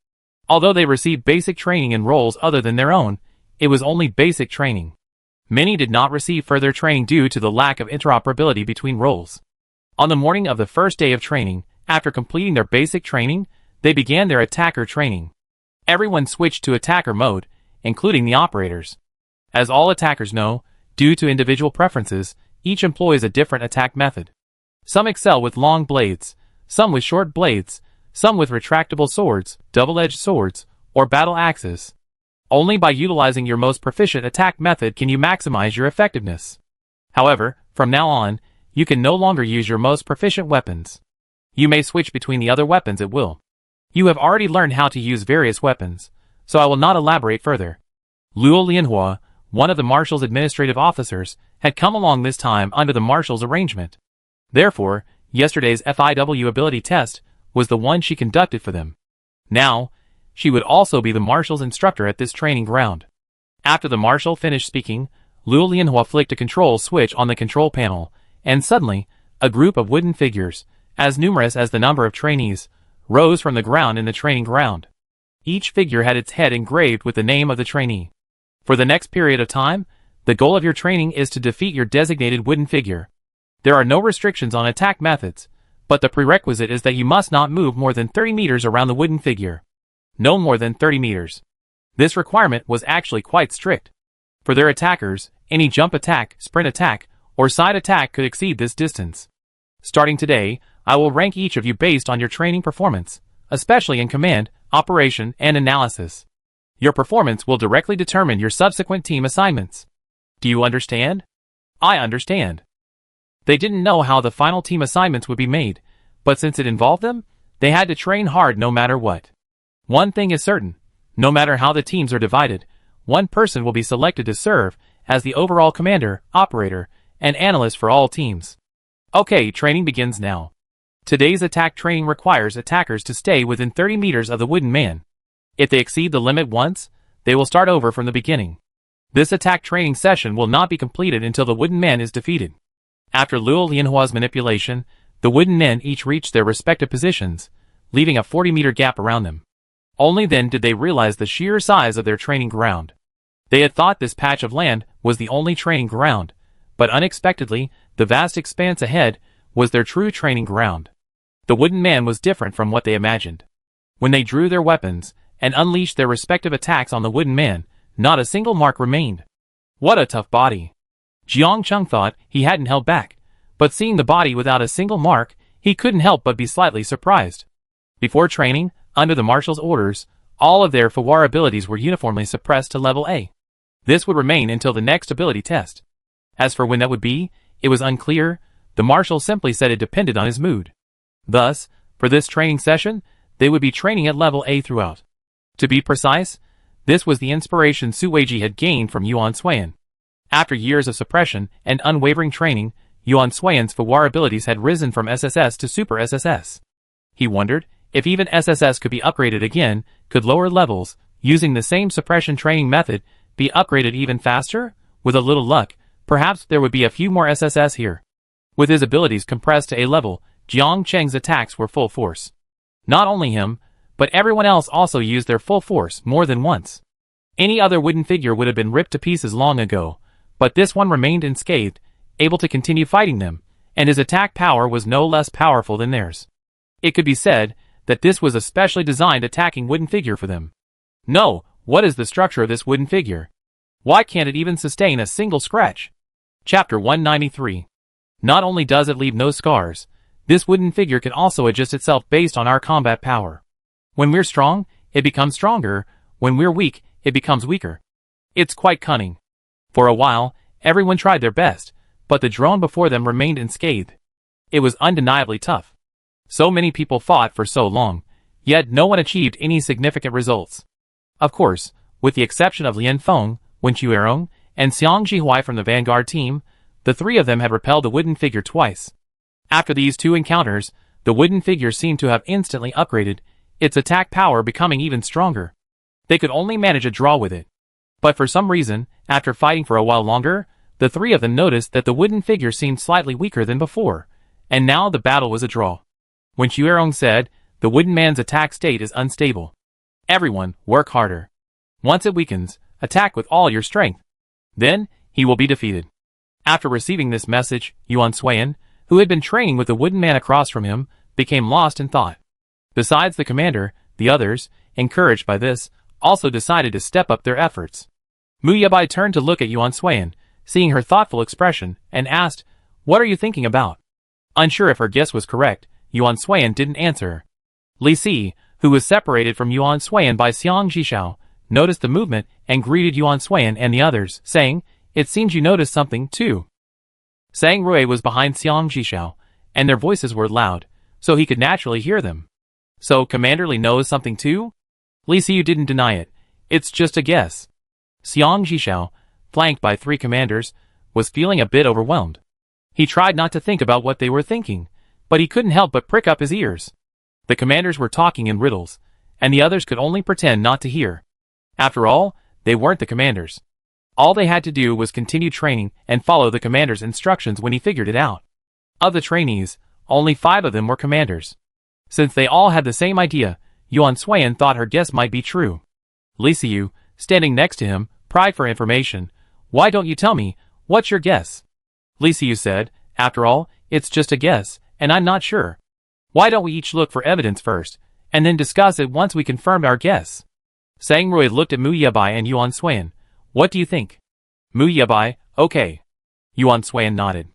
Although they received basic training in roles other than their own, it was only basic training. Many did not receive further training due to the lack of interoperability between roles. On the morning of the first day of training, after completing their basic training, they began their attacker training. Everyone switched to attacker mode, including the operators. As all attackers know, due to individual preferences, each employs a different attack method. Some excel with long blades, some with short blades, some with retractable swords, double-edged swords, or battle axes. Only by utilizing your most proficient attack method can you maximize your effectiveness. However, from now on, you can no longer use your most proficient weapons. You may switch between the other weapons at will. You have already learned how to use various weapons, so I will not elaborate further. Luo Lianhua, one of the Marshal's administrative officers, had come along this time under the Marshal's arrangement. Therefore, yesterday's FIW ability test was the one she conducted for them. Now, she would also be the Marshal's instructor at this training ground. After the Marshal finished speaking, Luo Lianhua flicked a control switch on the control panel, and suddenly, a group of wooden figures, as numerous as the number of trainees, rose from the ground in the training ground. Each figure had its head engraved with the name of the trainee. For the next period of time, the goal of your training is to defeat your designated wooden figure. There are no restrictions on attack methods, but the prerequisite is that you must not move more than 30 meters around the wooden figure. No more than 30 meters. This requirement was actually quite strict. For their attackers, any jump attack, sprint attack, or side attack could exceed this distance. Starting today, I will rank each of you based on your training performance, especially in command, operation, and analysis. Your performance will directly determine your subsequent team assignments. Do you understand? I understand. They didn't know how the final team assignments would be made, but since it involved them, they had to train hard no matter what. One thing is certain, no matter how the teams are divided, one person will be selected to serve as the overall commander, operator, and analyst for all teams. Okay, training begins now. Today's attack training requires attackers to stay within 30 meters of the wooden man. If they exceed the limit once, they will start over from the beginning. This attack training session will not be completed until the wooden man is defeated. After Luo Lianhua's manipulation, the wooden men each reached their respective positions, leaving a 40-meter gap around them. Only then did they realize the sheer size of their training ground. They had thought this patch of land was the only training ground, but unexpectedly, the vast expanse ahead was their true training ground. The wooden man was different from what they imagined. When they drew their weapons and unleashed their respective attacks on the wooden man, not a single mark remained. What a tough body! Jiang Cheng thought he hadn't held back, but seeing the body without a single mark, he couldn't help but be slightly surprised. Before training, under the Marshal's orders, all of their Fawar abilities were uniformly suppressed to level A. This would remain until the next ability test. As for when that would be, it was unclear, The marshal simply said it depended on his mood. Thus, for this training session, they would be training at level A throughout. To be precise, this was the inspiration Su Weiji had gained from Yuan Suiyan. After years of suppression and unwavering training, Yuan Suiyan's Fuwar abilities had risen from SSS to Super SSS. He wondered, if even SSS could be upgraded again, could lower levels, using the same suppression training method, be upgraded even faster? With a little luck, perhaps there would be a few more SSS here. With his abilities compressed to A level, Jiang Cheng's attacks were full force. Not only him, but everyone else also used their full force more than once. Any other wooden figure would have been ripped to pieces long ago, but this one remained unscathed, able to continue fighting them, and his attack power was no less powerful than theirs. It could be said that this was a specially designed attacking wooden figure for them. No, what is the structure of this wooden figure? Why can't it even sustain a single scratch? Chapter 193. Not only does it leave no scars, this wooden figure can also adjust itself based on our combat power. When we're strong, it becomes stronger. When we're weak, it becomes weaker. It's quite cunning. For a while, everyone tried their best, but the drone before them remained unscathed. It was undeniably tough. So many people fought for so long, yet no one achieved any significant results. Of course, with the exception of Lian Feng, Wen Chuerong, and Xiang Jihuai from the Vanguard team, the three of them had repelled the wooden figure twice. After these two encounters, the wooden figure seemed to have instantly upgraded, its attack power becoming even stronger. They could only manage a draw with it. But for some reason, after fighting for a while longer, the three of them noticed that the wooden figure seemed slightly weaker than before, and now the battle was a draw. When Chuerong said, the wooden man's attack state is unstable. Everyone, work harder. Once it weakens, attack with all your strength. Then, he will be defeated. After receiving this message, Yuan Suiyan, who had been training with the wooden man across from him, became lost in thought. Besides the commander, the others, encouraged by this, also decided to step up their efforts. Mu Yabai turned to look at Yuan Suiyan, seeing her thoughtful expression, and asked, "What are you thinking about?" Unsure if her guess was correct, Yuan Suiyan didn't answer. Li Si, who was separated from Yuan Suiyan by Xiang Jishao, noticed the movement and greeted Yuan Suiyan and the others, saying, "It seems you noticed something, too." Sang Rui was behind Xiang Jishao, and their voices were loud, so he could naturally hear them. "So Commander Li knows something too?" Li Si didn't deny it. "It's just a guess." Xiang Jishao, flanked by three commanders, was feeling a bit overwhelmed. He tried not to think about what they were thinking, but he couldn't help but prick up his ears. The commanders were talking in riddles, and the others could only pretend not to hear. After all, they weren't the commanders. All they had to do was continue training and follow the commander's instructions when he figured it out. Of the trainees, only 5 of them were commanders. Since they all had the same idea, Yuan Suiyan thought her guess might be true. Li Si, standing next to him, pried for information. "Why don't you tell me, what's your guess?" Li Si said, "After all, it's just a guess, and I'm not sure. Why don't we each look for evidence first, and then discuss it once we confirmed our guess?" Sang Rui looked at Mu Yabai and Yuan Suiyan. "What do you think?" Mu Yabai, "Okay." Yuan Suiyan nodded.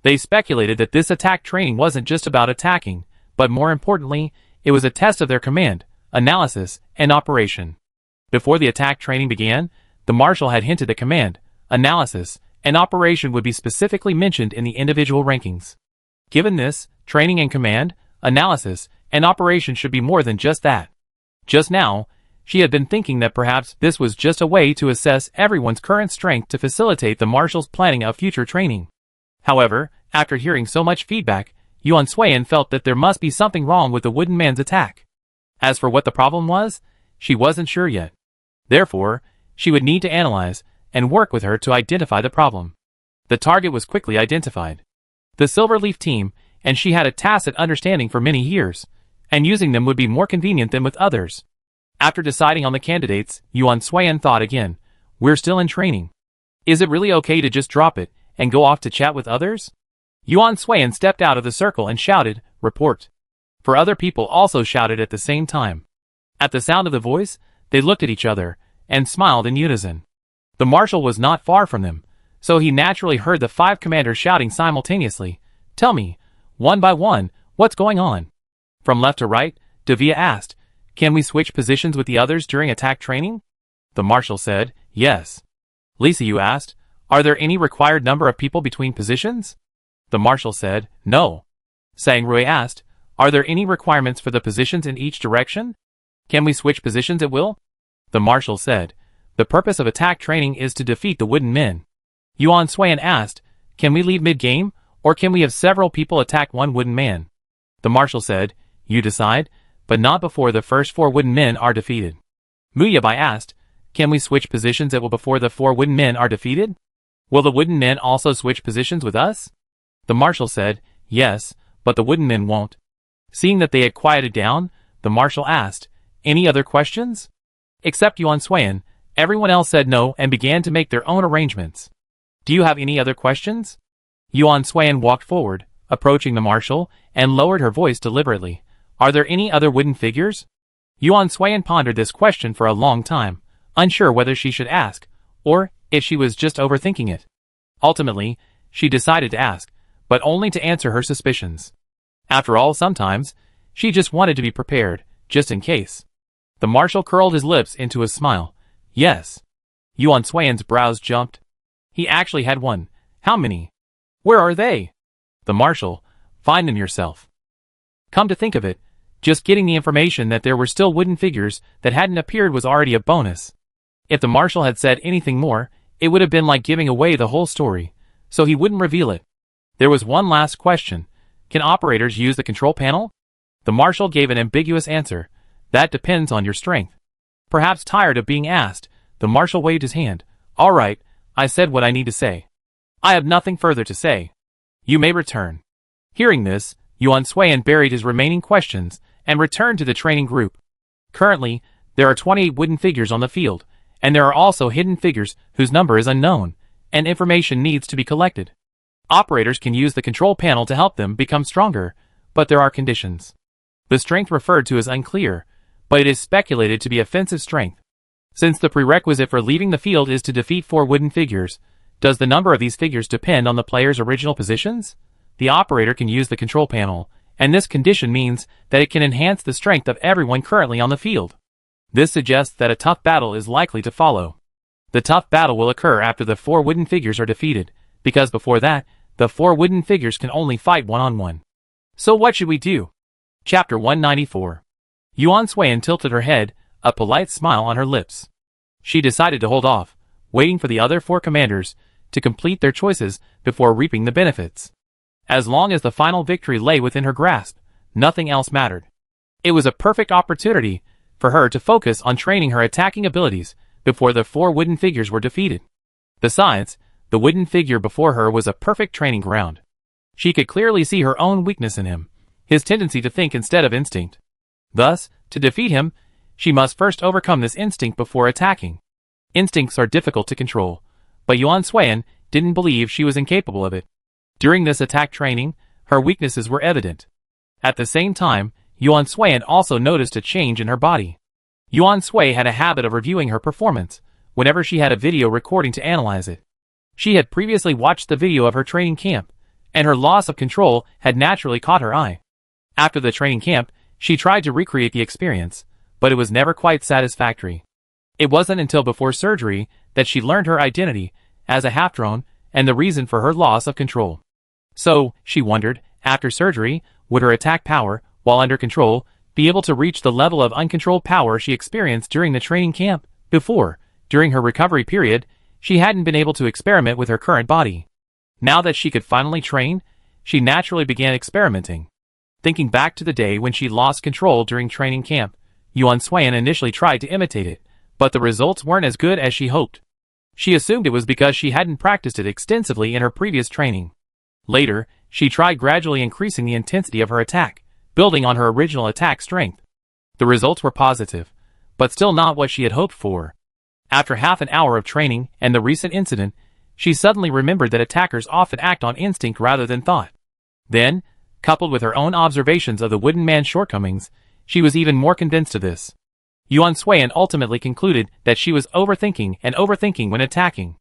They speculated that this attack training wasn't just about attacking, but more importantly, it was a test of their command, analysis, and operation. Before the attack training began, the marshal had hinted that command, analysis, and operation would be specifically mentioned in the individual rankings. Given this, training and command, analysis, and operation should be more than just that. Just now, she had been thinking that perhaps this was just a way to assess everyone's current strength to facilitate the marshal's planning of future training. However, after hearing so much feedback, Yuan Suiyan felt that there must be something wrong with the wooden man's attack. As for what the problem was, she wasn't sure yet. Therefore, she would need to analyze and work with her to identify the problem. The target was quickly identified. The Silverleaf team, and she had a tacit understanding for many years, and using them would be more convenient than with others. After deciding on the candidates, Yuan Suiyan thought again, "We're still in training. Is it really okay to just drop it and go off to chat with others?" Yuan Suiyan stepped out of the circle and shouted, "Report." For other people also shouted at the same time. At the sound of the voice, they looked at each other and smiled in unison. The marshal was not far from them, so he naturally heard the 5 commanders shouting simultaneously, "Tell me, one by one, what's going on?" From left to right, Davia asked, "Can we switch positions with the others during attack training?" The marshal said, "Yes." Li Si asked, "Are there any required number of people between positions?" The marshal said, "No." Sang Rui asked, "Are there any requirements for the positions in each direction? Can we switch positions at will?" The marshal said, "The purpose of attack training is to defeat the wooden men." Yuan Suiyan asked, "Can we leave mid-game, or can we have several people attack one wooden man?" The marshal said, "You decide, but not before the first 4 wooden men are defeated." Mu Yabai asked, "Can we switch positions at will before the 4 wooden men are defeated? Will the wooden men also switch positions with us?" The marshal said, "Yes, but the wooden men won't." Seeing that they had quieted down, the marshal asked, "Any other questions?" Except Yuan Suiyan, everyone else said no and began to make their own arrangements. "Do you have any other questions?" Yuan Suiyan walked forward, approaching the marshal, and lowered her voice deliberately. "Are there any other wooden figures?" Yuan Suiyan pondered this question for a long time, unsure whether she should ask, or if she was just overthinking it. Ultimately, she decided to ask, but only to answer her suspicions. After all, sometimes, she just wanted to be prepared, just in case. The marshal curled his lips into a smile. "Yes." Yuan Suiyan's brows jumped. He actually had one. How many? Where are they? The marshal, "Find them yourself." Come to think of it, just getting the information that there were still wooden figures that hadn't appeared was already a bonus. If the marshal had said anything more, it would have been like giving away the whole story, so he wouldn't reveal it. There was one last question. Can operators use the control panel? The marshal gave an ambiguous answer. That depends on your strength. Perhaps tired of being asked, the marshal waved his hand. "All right, I said what I need to say. I have nothing further to say. You may return." Hearing this, Yuan Suiyan buried his remaining questions and returned to the training group. Currently, there are 28 wooden figures on the field, and there are also hidden figures whose number is unknown, and information needs to be collected. Operators can use the control panel to help them become stronger, but there are conditions. The strength referred to is unclear, but it is speculated to be offensive strength. Since the prerequisite for leaving the field is to defeat 4 wooden figures, does the number of these figures depend on the player's original positions? The operator can use the control panel, and this condition means that it can enhance the strength of everyone currently on the field. This suggests that a tough battle is likely to follow. The tough battle will occur after the 4 wooden figures are defeated, because before that, the 4 wooden figures can only fight one-on-one. So what should we do? Chapter 194. Yuan Suiyan tilted her head, a polite smile on her lips. She decided to hold off, waiting for the other 4 commanders to complete their choices before reaping the benefits. As long as the final victory lay within her grasp, nothing else mattered. It was a perfect opportunity for her to focus on training her attacking abilities before the 4 wooden figures were defeated. Besides, the wooden figure before her was a perfect training ground. She could clearly see her own weakness in him, his tendency to think instead of instinct. Thus, to defeat him, she must first overcome this instinct before attacking. Instincts are difficult to control, but Yuan Suiyan didn't believe she was incapable of it. During this attack training, her weaknesses were evident. At the same time, Yuan Suiyan also noticed a change in her body. Yuan Sui had a habit of reviewing her performance whenever she had a video recording to analyze it. She had previously watched the video of her training camp, and her loss of control had naturally caught her eye. After the training camp, she tried to recreate the experience, but it was never quite satisfactory. It wasn't until before surgery that she learned her identity as a half-drone and the reason for her loss of control. So, she wondered, after surgery, would her attack power, while under control, be able to reach the level of uncontrolled power she experienced during the training camp? Before, during her recovery period, she hadn't been able to experiment with her current body. Now that she could finally train, she naturally began experimenting. Thinking back to the day when she lost control during training camp, Yuan Suiyan initially tried to imitate it, but the results weren't as good as she hoped. She assumed it was because she hadn't practiced it extensively in her previous training. Later, she tried gradually increasing the intensity of her attack, building on her original attack strength. The results were positive, but still not what she had hoped for. After half an hour of training and the recent incident, she suddenly remembered that attackers often act on instinct rather than thought. Then, coupled with her own observations of the wooden man's shortcomings, she was even more convinced of this. Yuan Suiyan ultimately concluded that she was overthinking when attacking.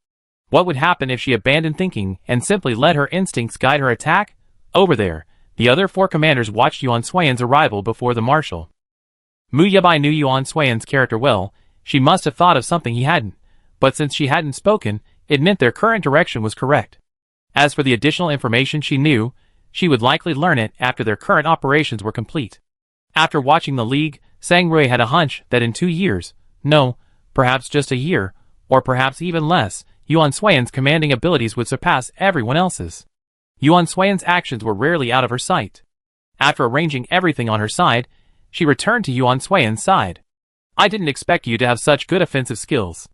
What would happen if she abandoned thinking and simply let her instincts guide her attack? Over there, the other 4 commanders watched Yuan Suiyan's arrival before the marshal. Mu Yabai knew Yuan Suiyan's character well. She must have thought of something he hadn't, but since she hadn't spoken, it meant their current direction was correct. As for the additional information she knew, she would likely learn it after their current operations were complete. After watching the league, Sang-Rui had a hunch that in 2 years, no, perhaps just a year, or perhaps even less, Yuan Suiyan's commanding abilities would surpass everyone else's. Yuan Suiyan's actions were rarely out of her sight. After arranging everything on her side, she returned to Yuan Suiyan's side. I didn't expect you to have such good offensive skills.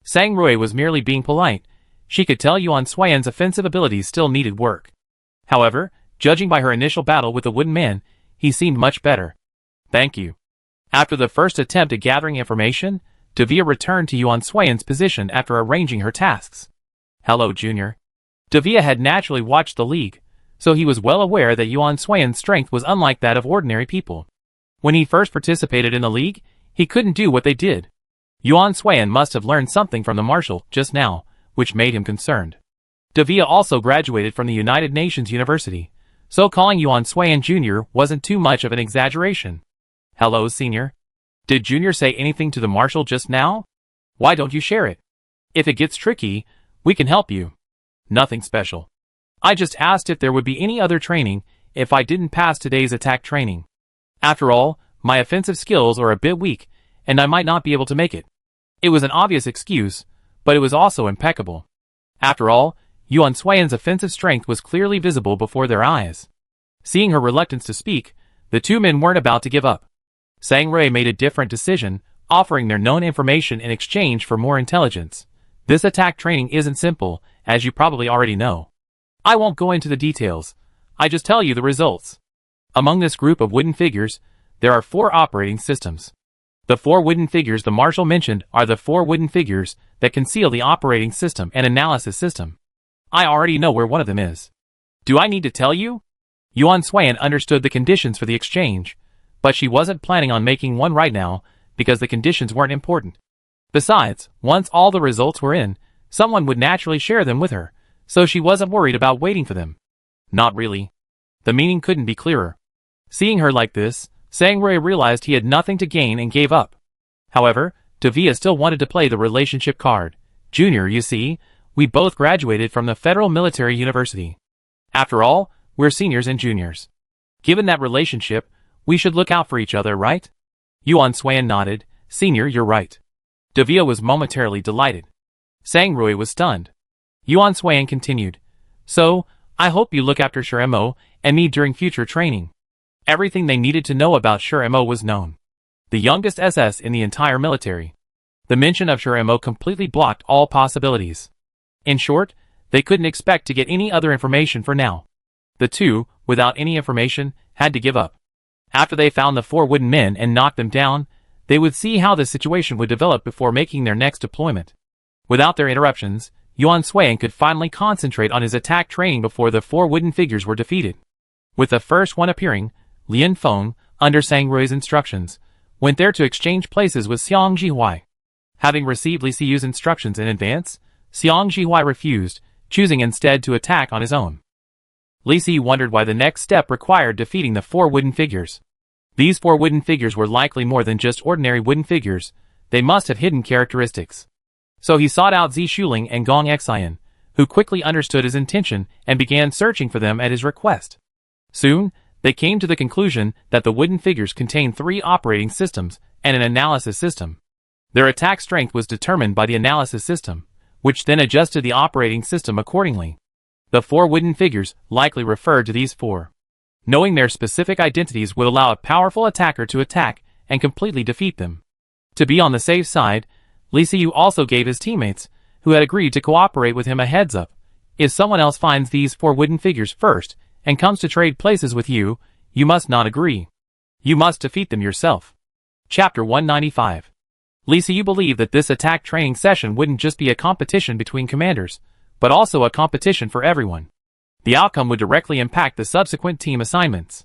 Sang-Rui was merely being polite. She could tell Yuan Suiyan's offensive abilities still needed work. However, judging by her initial battle with the wooden man, he seemed much better. Thank you. After the first attempt at gathering information, Davia returned to Yuan Suiyan's position after arranging her tasks. Hello, Junior. Davia had naturally watched the league, so he was well aware that Yuan Suiyan's strength was unlike that of ordinary people. When he first participated in the league, he couldn't do what they did. Yuan Suiyan must have learned something from the marshal just now, which made him concerned. Davia also graduated from the United Nations University, so calling Yuan Suiyan Junior wasn't too much of an exaggeration. Hello, Senior. Did Junior say anything to the marshal just now? Why don't you share it? If it gets tricky, we can help you. Nothing special. I just asked if there would be any other training if I didn't pass today's attack training. After all, my offensive skills are a bit weak, and I might not be able to make it. It was an obvious excuse, but it was also impeccable. After all, Yuan Suiyan's offensive strength was clearly visible before their eyes. Seeing her reluctance to speak, the two men weren't about to give up. Sang-Rui made a different decision, offering their known information in exchange for more intelligence. This attack training isn't simple, as you probably already know. I won't go into the details. I just tell you the results. Among this group of wooden figures, there are 4 operating systems. The 4 wooden figures the marshal mentioned are the 4 wooden figures that conceal the operating system and analysis system. I already know where one of them is. Do I need to tell you? Yuan Suiyan understood the conditions for the exchange, but she wasn't planning on making one right now because the conditions weren't important. Besides, once all the results were in, someone would naturally share them with her, so she wasn't worried about waiting for them. Not really. The meaning couldn't be clearer. Seeing her like this, Sang-Rui realized he had nothing to gain and gave up. However, Davia still wanted to play the relationship card. Junior, you see, we both graduated from the Federal Military University. After all, we're seniors and juniors. Given that relationship, we should look out for each other, right? Yuan Suiyan nodded. Senior, you're right. Davia was momentarily delighted. Sang-Rui was stunned. Yuan Suiyan continued. So, I hope you look after Shiremo and me during future training. Everything they needed to know about Shiremo was known. The youngest SS in the entire military. The mention of Shiremo completely blocked all possibilities. In short, they couldn't expect to get any other information for now. The two, without any information, had to give up. After they found the 4 wooden men and knocked them down, they would see how the situation would develop before making their next deployment. Without their interruptions, Yuan Suiyan could finally concentrate on his attack training before the 4 wooden figures were defeated. With the first one appearing, Lian Feng, under Sang-Rui's instructions, went there to exchange places with Xiang Jihuai. Having received Li Siyu's instructions in advance, Xiang Jihuai refused, choosing instead to attack on his own. Li Siyu wondered why the next step required defeating the 4 wooden figures. These 4 wooden figures were likely more than just ordinary wooden figures, they must have hidden characteristics. So he sought out Zi Shuling and Gong Xian, who quickly understood his intention and began searching for them at his request. Soon, they came to the conclusion that the wooden figures contained 3 operating systems and an analysis system. Their attack strength was determined by the analysis system, which then adjusted the operating system accordingly. The 4 wooden figures likely referred to these 4. Knowing their specific identities would allow a powerful attacker to attack and completely defeat them. To be on the safe side, Li Siyu also gave his teammates, who had agreed to cooperate with him, a heads up. If someone else finds these 4 wooden figures first and comes to trade places with you, you must not agree. You must defeat them yourself. Chapter 195. Li Siyu believed that this attack training session wouldn't just be a competition between commanders, but also a competition for everyone. The outcome would directly impact the subsequent team assignments.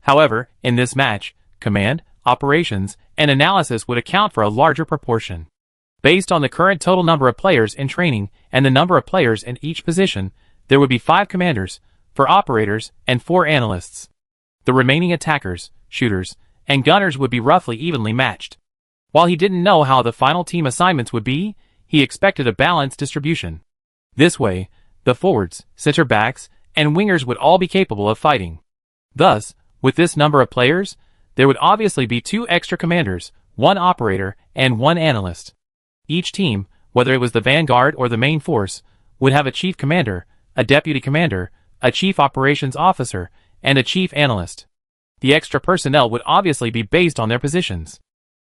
However, in this match, command, operations, and analysis would account for a larger proportion. Based on the current total number of players in training and the number of players in each position, there would be 5 commanders, 4 operators, and 4 analysts. The remaining attackers, shooters, and gunners would be roughly evenly matched. While he didn't know how the final team assignments would be, he expected a balanced distribution. This way, the forwards, center backs, and wingers would all be capable of fighting. Thus, with this number of players, there would obviously be 2 extra commanders, 1 operator, and 1 analyst. Each team, whether it was the vanguard or the main force, would have a chief commander, a deputy commander, a chief operations officer, and a chief analyst. The extra personnel would obviously be based on their positions.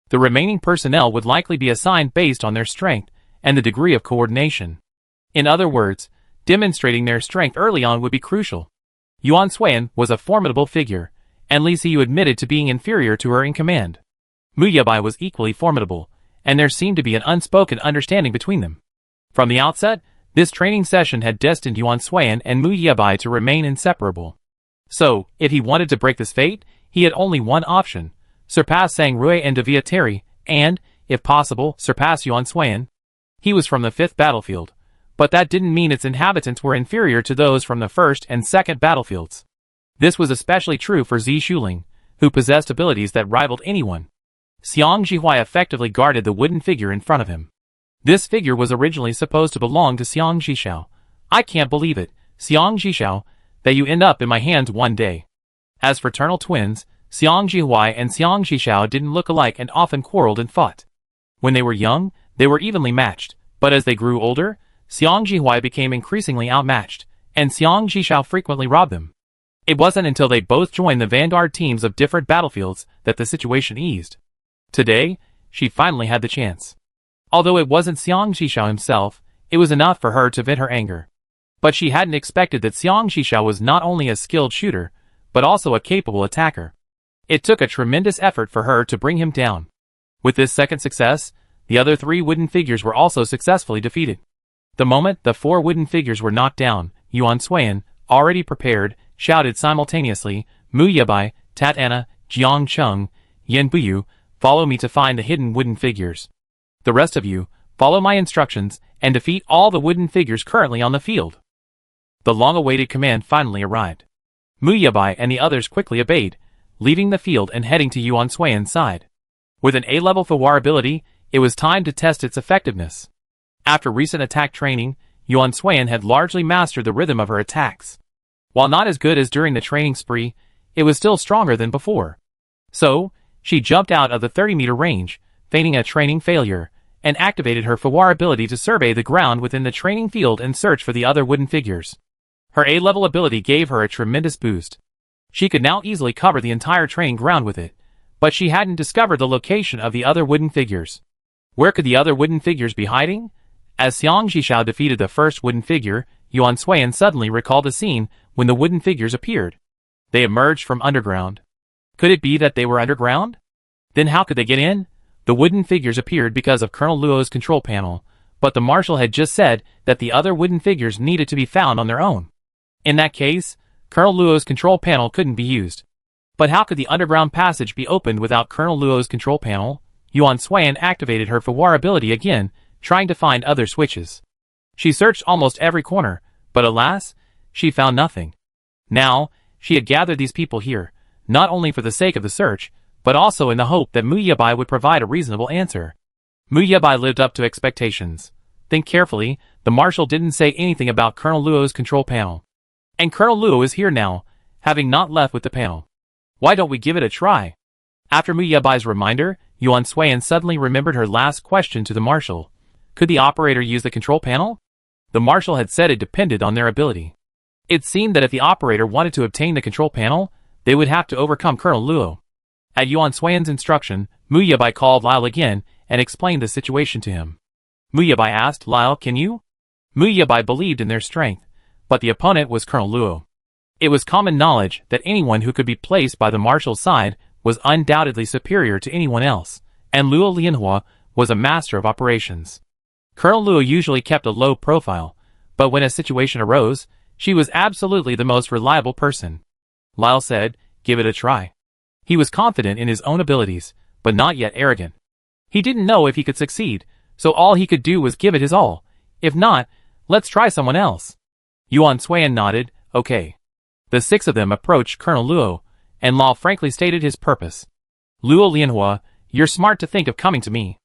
The remaining personnel would likely be assigned based on their strength and the degree of coordination. In other words, demonstrating their strength early on would be crucial. Yuan Suiyan was a formidable figure, and Li Xiu admitted to being inferior to her in command. Mu Yabai was equally formidable, and there seemed to be an unspoken understanding between them. From the outset, this training session had destined Yuan Suiyan and Mu Yabai to remain inseparable. So, if he wanted to break this fate, he had only one option: surpass Sang Rui and De Vieteri, and, if possible, surpass Yuan Suiyan. He was from the 5th battlefield, but that didn't mean its inhabitants were inferior to those from the 1st and 2nd battlefields. This was especially true for Zi Shuling, who possessed abilities that rivaled anyone. Xiang Jihuai effectively guarded the wooden figure in front of him. This figure was originally supposed to belong to Xiang Jishao. I can't believe it, Xiang Jishao, that you end up in my hands one day. As fraternal twins, Xiang Jihuai and Xiang Jishao didn't look alike and often quarreled and fought. When they were young, they were evenly matched, but as they grew older, Xiang Jihuai became increasingly outmatched, and Xiang Jishao frequently robbed them. It wasn't until they both joined the vanguard teams of different battlefields that the situation eased. Today, she finally had the chance. Although it wasn't Xiang Jishao himself, it was enough for her to vent her anger. But she hadn't expected that Xiang Jishao was not only a skilled shooter, but also a capable attacker. It took a tremendous effort for her to bring him down. With this second success, the other 3 wooden figures were also successfully defeated. The moment the 4 wooden figures were knocked down, Yuan Suiyan, already prepared, shouted simultaneously, "Mu Yabai, Tat Anna, Jiang Cheng, Yan Buyu, follow me to find the hidden wooden figures. The rest of you, follow my instructions, and defeat all the wooden figures currently on the field." The long-awaited command finally arrived. Mu Yabai and the others quickly obeyed, leaving the field and heading to Yuan Suiyan's side. With an A-level Fawar ability, it was time to test its effectiveness. After recent attack training, Yuan Suiyan had largely mastered the rhythm of her attacks. While not as good as during the training spree, it was still stronger than before. So, she jumped out of the 30-meter range, feigning a training failure, and activated her Fawar ability to survey the ground within the training field and search for the other wooden figures. Her A-level ability gave her a tremendous boost. She could now easily cover the entire training ground with it, but she hadn't discovered the location of the other wooden figures. Where could the other wooden figures be hiding? As Xiang Jishao defeated the first wooden figure, Yuan Suiyan suddenly recalled the scene when the wooden figures appeared. They emerged from underground. Could it be that they were underground? Then how could they get in? The wooden figures appeared because of Colonel Luo's control panel, but the marshal had just said that the other wooden figures needed to be found on their own. In that case, Colonel Luo's control panel couldn't be used. But how could the underground passage be opened without Colonel Luo's control panel? Yuan Suiyan activated her Fawar ability again, trying to find other switches. She searched almost every corner, but alas, she found nothing. Now, she had gathered these people here, not only for the sake of the search, but also in the hope that Mu Yabai would provide a reasonable answer. Mu Yabai lived up to expectations. Think carefully, the marshal didn't say anything about Colonel Luo's control panel. And Colonel Luo is here now, having not left with the panel. Why don't we give it a try? After Mu Yabai's reminder, Yuan Suiyan suddenly remembered her last question to the marshal. Could the operator use the control panel? The marshal had said it depended on their ability. It seemed that if the operator wanted to obtain the control panel, they would have to overcome Colonel Luo. At Yuan Suiyan's instruction, Mu Yabai called Lyle again and explained the situation to him. Mu Yabai asked, "Lyle, can you?" Mu Yabai believed in their strength, but the opponent was Colonel Luo. It was common knowledge that anyone who could be placed by the marshal's side was undoubtedly superior to anyone else, and Luo Lianhua was a master of operations. Colonel Luo usually kept a low profile, but when a situation arose, she was absolutely the most reliable person. Lyle said, "Give it a try." He was confident in his own abilities, but not yet arrogant. He didn't know if he could succeed, so all he could do was give it his all. If not, let's try someone else. Yuan Suiyan nodded, "Okay." The 6 of them approached Colonel Luo, and Lao frankly stated his purpose. "Luo Lianhua, you're smart to think of coming to me."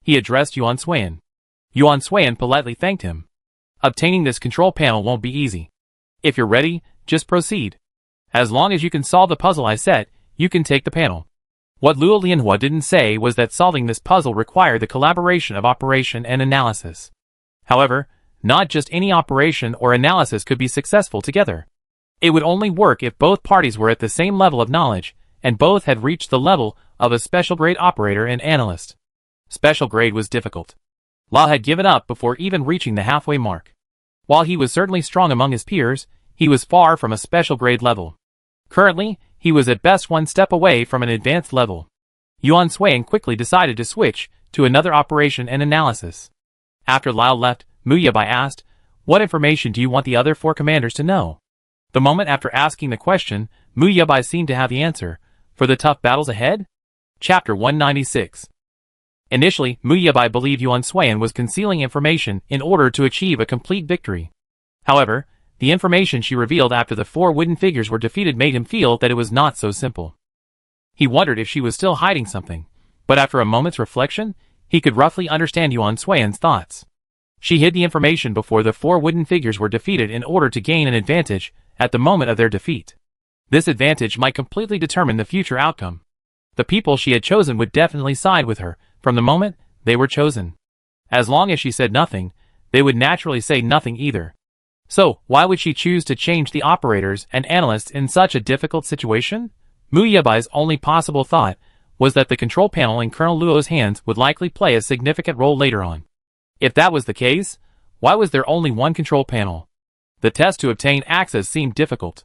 He addressed Yuan Suiyan. Yuan Suiyan politely thanked him. Obtaining this control panel won't be easy. If you're ready, just proceed. As long as you can solve the puzzle I set, you can take the panel. What Luo Lianhua didn't say was that solving this puzzle required the collaboration of operation and analysis. However, not just any operation or analysis could be successful together. It would only work if both parties were at the same level of knowledge, and both had reached the level of a special grade operator and analyst. Special grade was difficult. Lao had given up before even reaching the halfway mark. While he was certainly strong among his peers, he was far from a special grade level. Currently, he was at best one step away from an advanced level. Yuan Suiyan quickly decided to switch to another operation and analysis. After Lao left, Mu Yabai asked, "What information do you want the other 4 commanders to know?" The moment after asking the question, Mu Yabai seemed to have the answer. For the tough battles ahead? Chapter 196. Initially, Mu Yabai believed Yuan Suiyan was concealing information in order to achieve a complete victory. However, the information she revealed after the 4 wooden figures were defeated made him feel that it was not so simple. He wondered if she was still hiding something, but after a moment's reflection, he could roughly understand Yuan Suiyan's thoughts. She hid the information before the 4 wooden figures were defeated in order to gain an advantage at the moment of their defeat. This advantage might completely determine the future outcome. The people she had chosen would definitely side with her from the moment they were chosen. As long as she said nothing, they would naturally say nothing either. So, why would she choose to change the operators and analysts in such a difficult situation? Mu Yabai's only possible thought was that the control panel in Colonel Luo's hands would likely play a significant role later on. If that was the case, why was there only one control panel? The test to obtain access seemed difficult.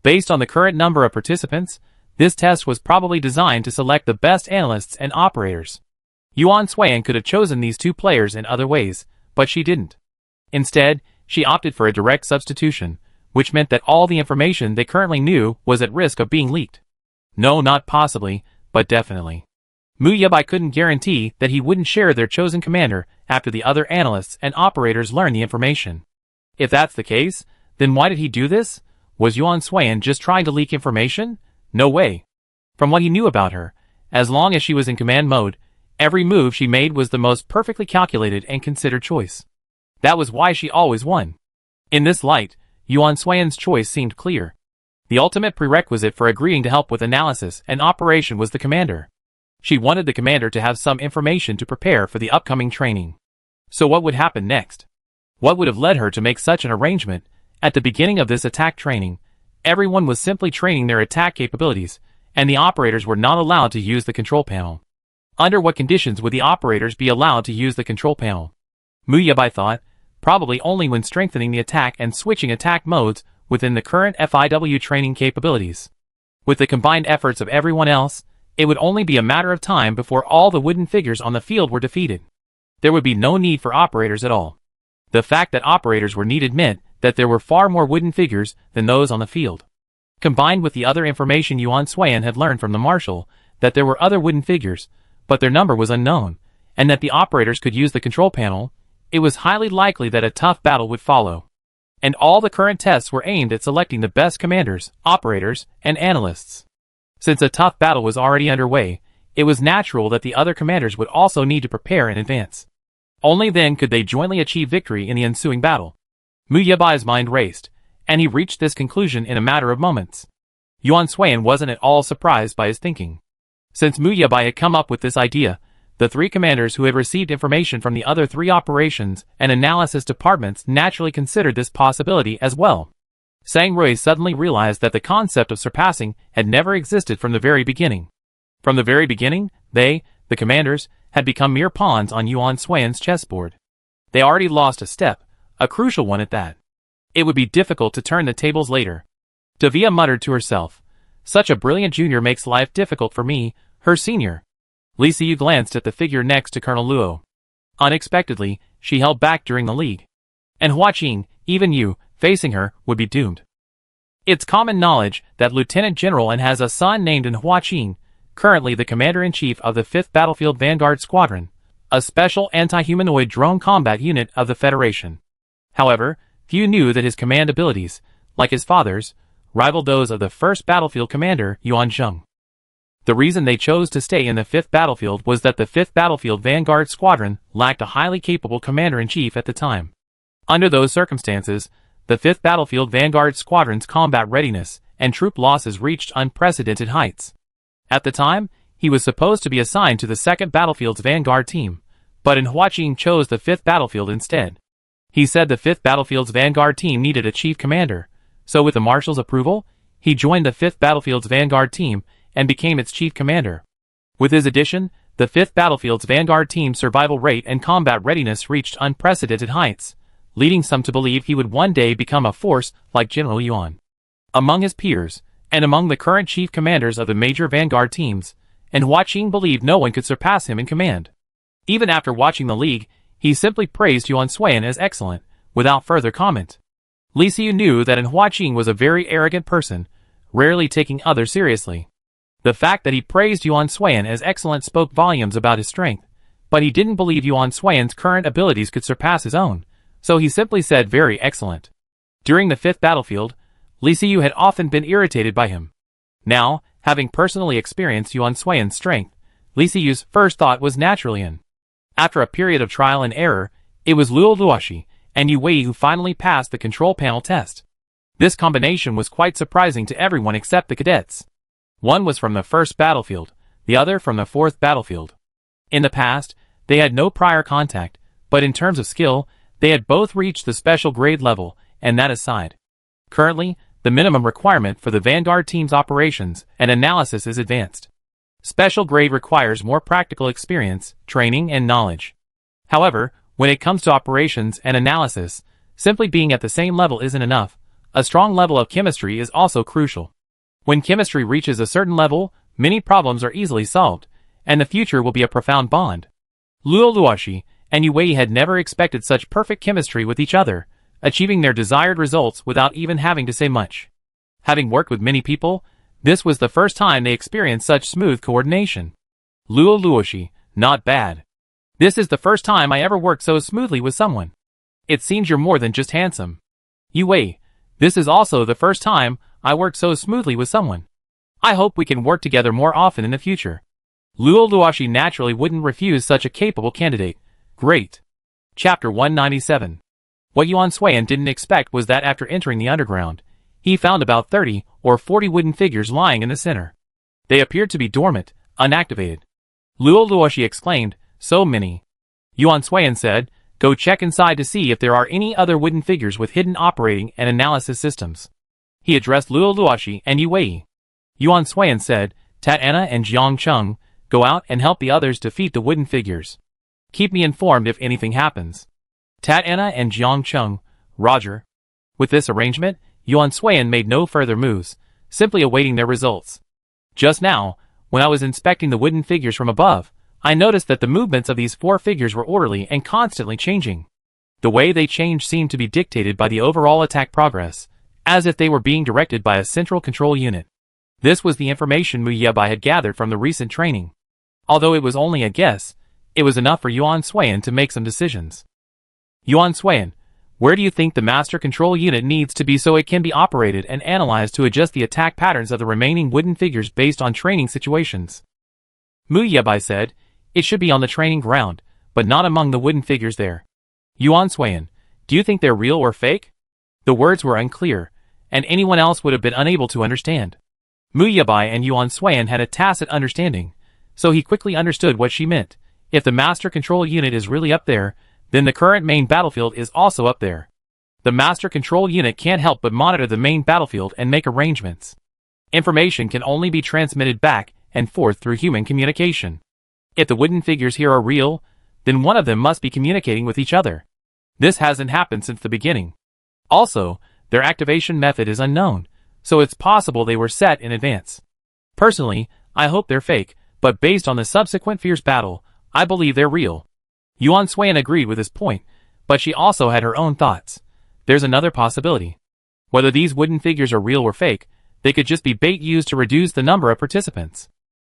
Based on the current number of participants, this test was probably designed to select the best analysts and operators. Yuan Suiyan could have chosen these 2 players in other ways, but she didn't. Instead, she opted for a direct substitution, which meant that all the information they currently knew was at risk of being leaked. No, not possibly, but definitely. Mu Yabai couldn't guarantee that he wouldn't share their chosen commander after the other analysts and operators learned the information. If that's the case, then why did he do this? Was Yuan Suiyan just trying to leak information? No way. From what he knew about her, as long as she was in command mode, every move she made was the most perfectly calculated and considered choice. That was why she always won. In this light, Yuan Suiyan's choice seemed clear. The ultimate prerequisite for agreeing to help with analysis and operation was the commander. She wanted the commander to have some information to prepare for the upcoming training. So what would happen next? What would have led her to make such an arrangement? At the beginning of this attack training, everyone was simply training their attack capabilities, and the operators were not allowed to use the control panel. Under what conditions would the operators be allowed to use the control panel? Mu Yabai thought, probably only when strengthening the attack and switching attack modes within the current FIW training capabilities. With the combined efforts of everyone else, it would only be a matter of time before all the wooden figures on the field were defeated. There would be no need for operators at all. The fact that operators were needed meant that there were far more wooden figures than those on the field. Combined with the other information Yuan Suiyan had learned from the marshal, that there were other wooden figures, but their number was unknown, and that the operators could use the control panel, it was highly likely that a tough battle would follow. And all the current tests were aimed at selecting the best commanders, operators, and analysts. Since a tough battle was already underway, it was natural that the other commanders would also need to prepare in advance. Only then could they jointly achieve victory in the ensuing battle. Mu Yabai's mind raced, and he reached this conclusion in a matter of moments. Yuan Suiyan wasn't at all surprised by his thinking. Since Mu Yabai had come up with this idea, the 3 commanders who had received information from the other 3 operations and analysis departments naturally considered this possibility as well. Sang Rui suddenly realized that the concept of surpassing had never existed from the very beginning. From the very beginning, they, the commanders, had become mere pawns on Yuan Suiyan's chessboard. They already lost a step, a crucial one at that. It would be difficult to turn the tables later. Davia muttered to herself, "Such a brilliant junior makes life difficult for me, her senior." Li Siyu glanced at the figure next to Colonel Luo. Unexpectedly, she held back during the lead. And Hua Qing, even you, facing her, would be doomed. It's common knowledge that Lieutenant General An has a son named Hua Qing, currently the Commander-in-Chief of the 5th Battlefield Vanguard Squadron, a special anti-humanoid drone combat unit of the Federation. However, few knew that his command abilities, like his father's, rivaled those of the 1st Battlefield Commander Yuan Zheng. The reason they chose to stay in the 5th Battlefield was that the 5th Battlefield Vanguard Squadron lacked a highly capable Commander-in-Chief at the time. Under those circumstances, the 5th Battlefield Vanguard Squadron's combat readiness and troop losses reached unprecedented heights. At the time, he was supposed to be assigned to the 2nd Battlefield's Vanguard team, but Huaqing chose the 5th Battlefield instead. He said the 5th Battlefield's Vanguard team needed a chief commander, so with the Marshal's approval, he joined the 5th Battlefield's Vanguard team and became its chief commander. With his addition, the 5th Battlefield's Vanguard team's survival rate and combat readiness reached unprecedented heights, leading some to believe he would one day become a force like General Yuan. Among his peers, and among the current chief commanders of the major Vanguard teams, Huaqing believed no one could surpass him in command. Even after watching the League, he simply praised Yuan Suan as excellent, without further comment. Li Xiu knew that Huaqing was a very arrogant person, rarely taking others seriously. The fact that he praised Yuan Suan as excellent spoke volumes about his strength, but he didn't believe Yuan Suan's current abilities could surpass his own, so he simply said very excellent. During the 5th Battlefield, Li Xiu had often been irritated by him. Now, having personally experienced Yuan Suan's strength, Li Xiu's first thought was naturally in. After a period of trial and error, it was Luo Luoxi and Yu Wei who finally passed the control panel test. This combination was quite surprising to everyone except the cadets. One was from the 1st Battlefield, the other from the 4th Battlefield. In the past, they had no prior contact, but in terms of skill, they had both reached the special grade level, and that aside. Currently, the minimum requirement for the Vanguard team's operations and analysis is advanced. Special grade requires more practical experience, training, and knowledge. However, when it comes to operations and analysis, simply being at the same level isn't enough. A strong level of chemistry is also crucial. When chemistry reaches a certain level, many problems are easily solved, and the future will be a profound bond. Luo Luoxi and Yu Wei had never expected such perfect chemistry with each other, achieving their desired results without even having to say much. Having worked with many people, this was the first time they experienced such smooth coordination. Luo Luoxi, not bad. This is the first time I ever worked so smoothly with someone. It seems you're more than just handsome. Yu Wei, this is also the first time I worked so smoothly with someone. I hope we can work together more often in the future. Luo Luoxi naturally wouldn't refuse such a capable candidate. Great. Chapter 197. What Yuan Suan didn't expect was that after entering the underground, he found about 30 or 40 wooden figures lying in the center. They appeared to be dormant, unactivated. Luo Luoxi exclaimed, so many. Yuan Suan said, go check inside to see if there are any other wooden figures with hidden operating and analysis systems. He addressed Luo Luoxi and Yu Wei. Yuan Suan said, Tat Anna and Jiang Cheng, go out and help the others defeat the wooden figures. Keep me informed if anything happens. Tat Anna and Jiang Cheng, Roger. With this arrangement, Yuan Suan made no further moves, simply awaiting their results. Just now, when I was inspecting the wooden figures from above, I noticed that the movements of these 4 figures were orderly and constantly changing. The way they changed seemed to be dictated by the overall attack progress, as if they were being directed by a central control unit. This was the information Mu Yebai had gathered from the recent training. Although it was only a guess, it was enough for Yuan Suan to make some decisions. Yuan Suan, where do you think the master control unit needs to be so it can be operated and analyzed to adjust the attack patterns of the remaining wooden figures based on training situations? Mu Yebai said, it should be on the training ground, but not among the wooden figures there. Yuan Suan, do you think they're real or fake? The words were unclear, and anyone else would have been unable to understand. Mu Yebai and Yuan Suan had a tacit understanding, so he quickly understood what she meant. If the master control unit is really up there, then the current main battlefield is also up there. The master control unit can't help but monitor the main battlefield and make arrangements. Information can only be transmitted back and forth through human communication. If the wooden figures here are real, then one of them must be communicating with each other. This hasn't happened since the beginning. Also, their activation method is unknown, so it's possible they were set in advance. Personally, I hope they're fake, but based on the subsequent fierce battle, I believe they're real. Yuan Suan agreed with his point, but she also had her own thoughts. There's another possibility. Whether these wooden figures are real or fake, they could just be bait used to reduce the number of participants.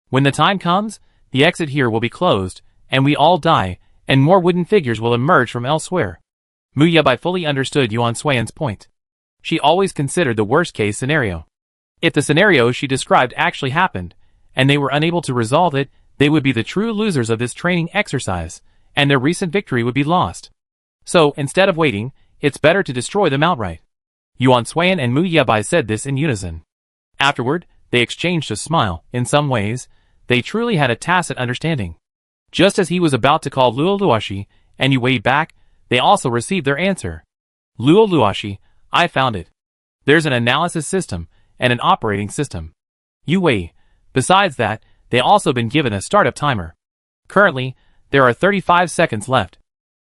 When the time comes, the exit here will be closed, and we all die, and more wooden figures will emerge from elsewhere. Mu Yebai fully understood Yuan Suan's point. She always considered the worst-case scenario. If the scenario she described actually happened, and they were unable to resolve it, they would be the true losers of this training exercise, and their recent victory would be lost. So, instead of waiting, it's better to destroy them outright. Yuan Suan and Mu Yabai said this in unison. Afterward, they exchanged a smile. In some ways, they truly had a tacit understanding. Just as he was about to call Luo Luoshi and Yu Wei back, they also received their answer. Luo Luoshi, I found it. There's an analysis system and an operating system. Yu Wei, besides that, they also been given a startup timer. Currently, there are 35 seconds left.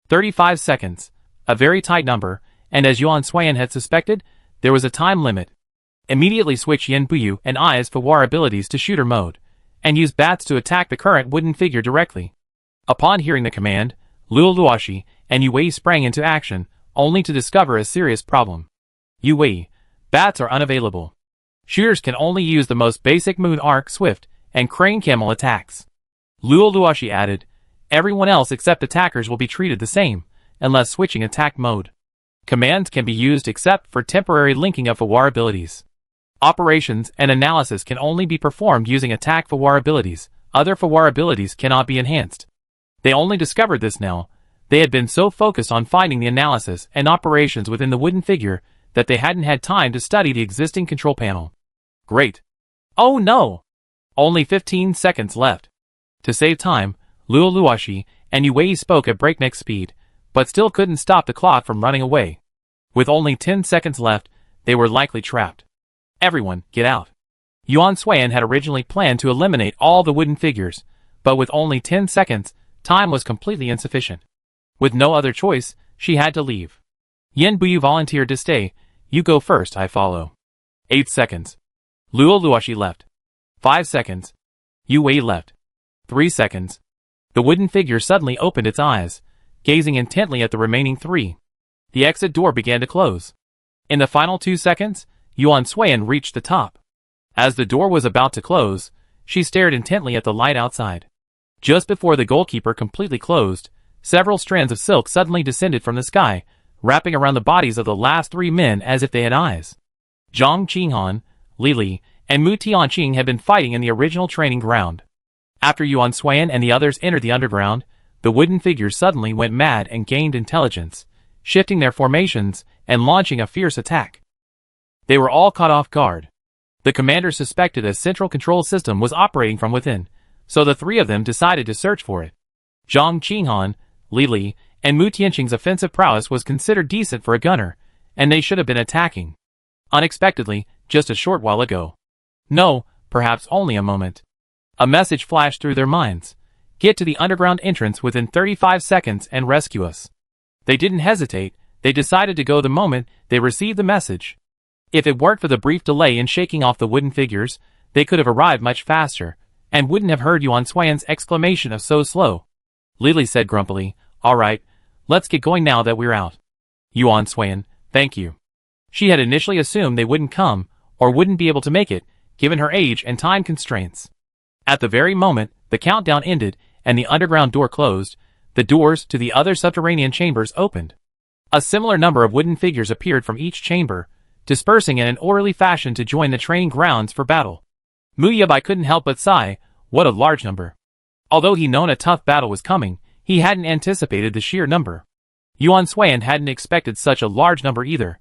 35 seconds, a very tight number, and as Yuan Suan had suspected, there was a time limit. Immediately switch Yin Buyu and Ai's Fawar abilities to shooter mode, and use bats to attack the current wooden figure directly. Upon hearing the command, Luo Luoshi and Yu Wei sprang into action, only to discover a serious problem. Yu Wei, bats are unavailable. Shooters can only use the most basic Moon Arc Swift and Crane Camel attacks. Luo Luoshi added, everyone else except attackers will be treated the same, unless switching attack mode. Commands can be used except for temporary linking of Fawar abilities. Operations and analysis can only be performed using attack Fawar abilities. Other Fawar abilities cannot be enhanced. They only discovered this now. They had been so focused on finding the analysis and operations within the wooden figure that they hadn't had time to study the existing control panel. Great. Oh no! Only 15 seconds left. To save time, Luo Luoshi and Yu Wei spoke at breakneck speed, but still couldn't stop the clock from running away. With only 10 seconds left, they were likely trapped. Everyone, get out. Yuan Suan had originally planned to eliminate all the wooden figures, but with only 10 seconds, time was completely insufficient. With no other choice, she had to leave. Yin Buyu volunteered to stay. You go first, I follow. 8 seconds. Luo Luoshi left. 5 seconds. Yu Wei left. 3 seconds. The wooden figure suddenly opened its eyes, gazing intently at the remaining 3. The exit door began to close. In the final 2 seconds, Yuan Suan reached the top. As the door was about to close, she stared intently at the light outside. Just before the goalkeeper completely closed, several strands of silk suddenly descended from the sky, wrapping around the bodies of the last 3 men as if they had eyes. Zhang Qinghan, Li Li, and Mu Tianqing had been fighting in the original training ground. After Yuan Suan and the others entered the underground, the wooden figures suddenly went mad and gained intelligence, shifting their formations and launching a fierce attack. They were all caught off guard. The commander suspected a central control system was operating from within, so the 3 of them decided to search for it. Zhang Qinghan, Li Li, and Mu Tianqing's offensive prowess was considered decent for a gunner, and they should have been attacking. Unexpectedly, just a short while ago. No, perhaps only a moment. A message flashed through their minds. Get to the underground entrance within 35 seconds and rescue us. They didn't hesitate, they decided to go the moment they received the message. If it weren't for the brief delay in shaking off the wooden figures, they could have arrived much faster, and wouldn't have heard Yuan Suan's exclamation of so slow. Lily said grumpily, alright, let's get going now that we're out. Yuan Suan, thank you. She had initially assumed they wouldn't come, or wouldn't be able to make it, given her age and time constraints. At the very moment, the countdown ended, and the underground door closed, the doors to the other subterranean chambers opened. A similar number of wooden figures appeared from each chamber, dispersing in an orderly fashion to join the training grounds for battle. Mu Yabai couldn't help but sigh, what a large number. Although he known a tough battle was coming, he hadn't anticipated the sheer number. Yuan Suan hadn't expected such a large number either.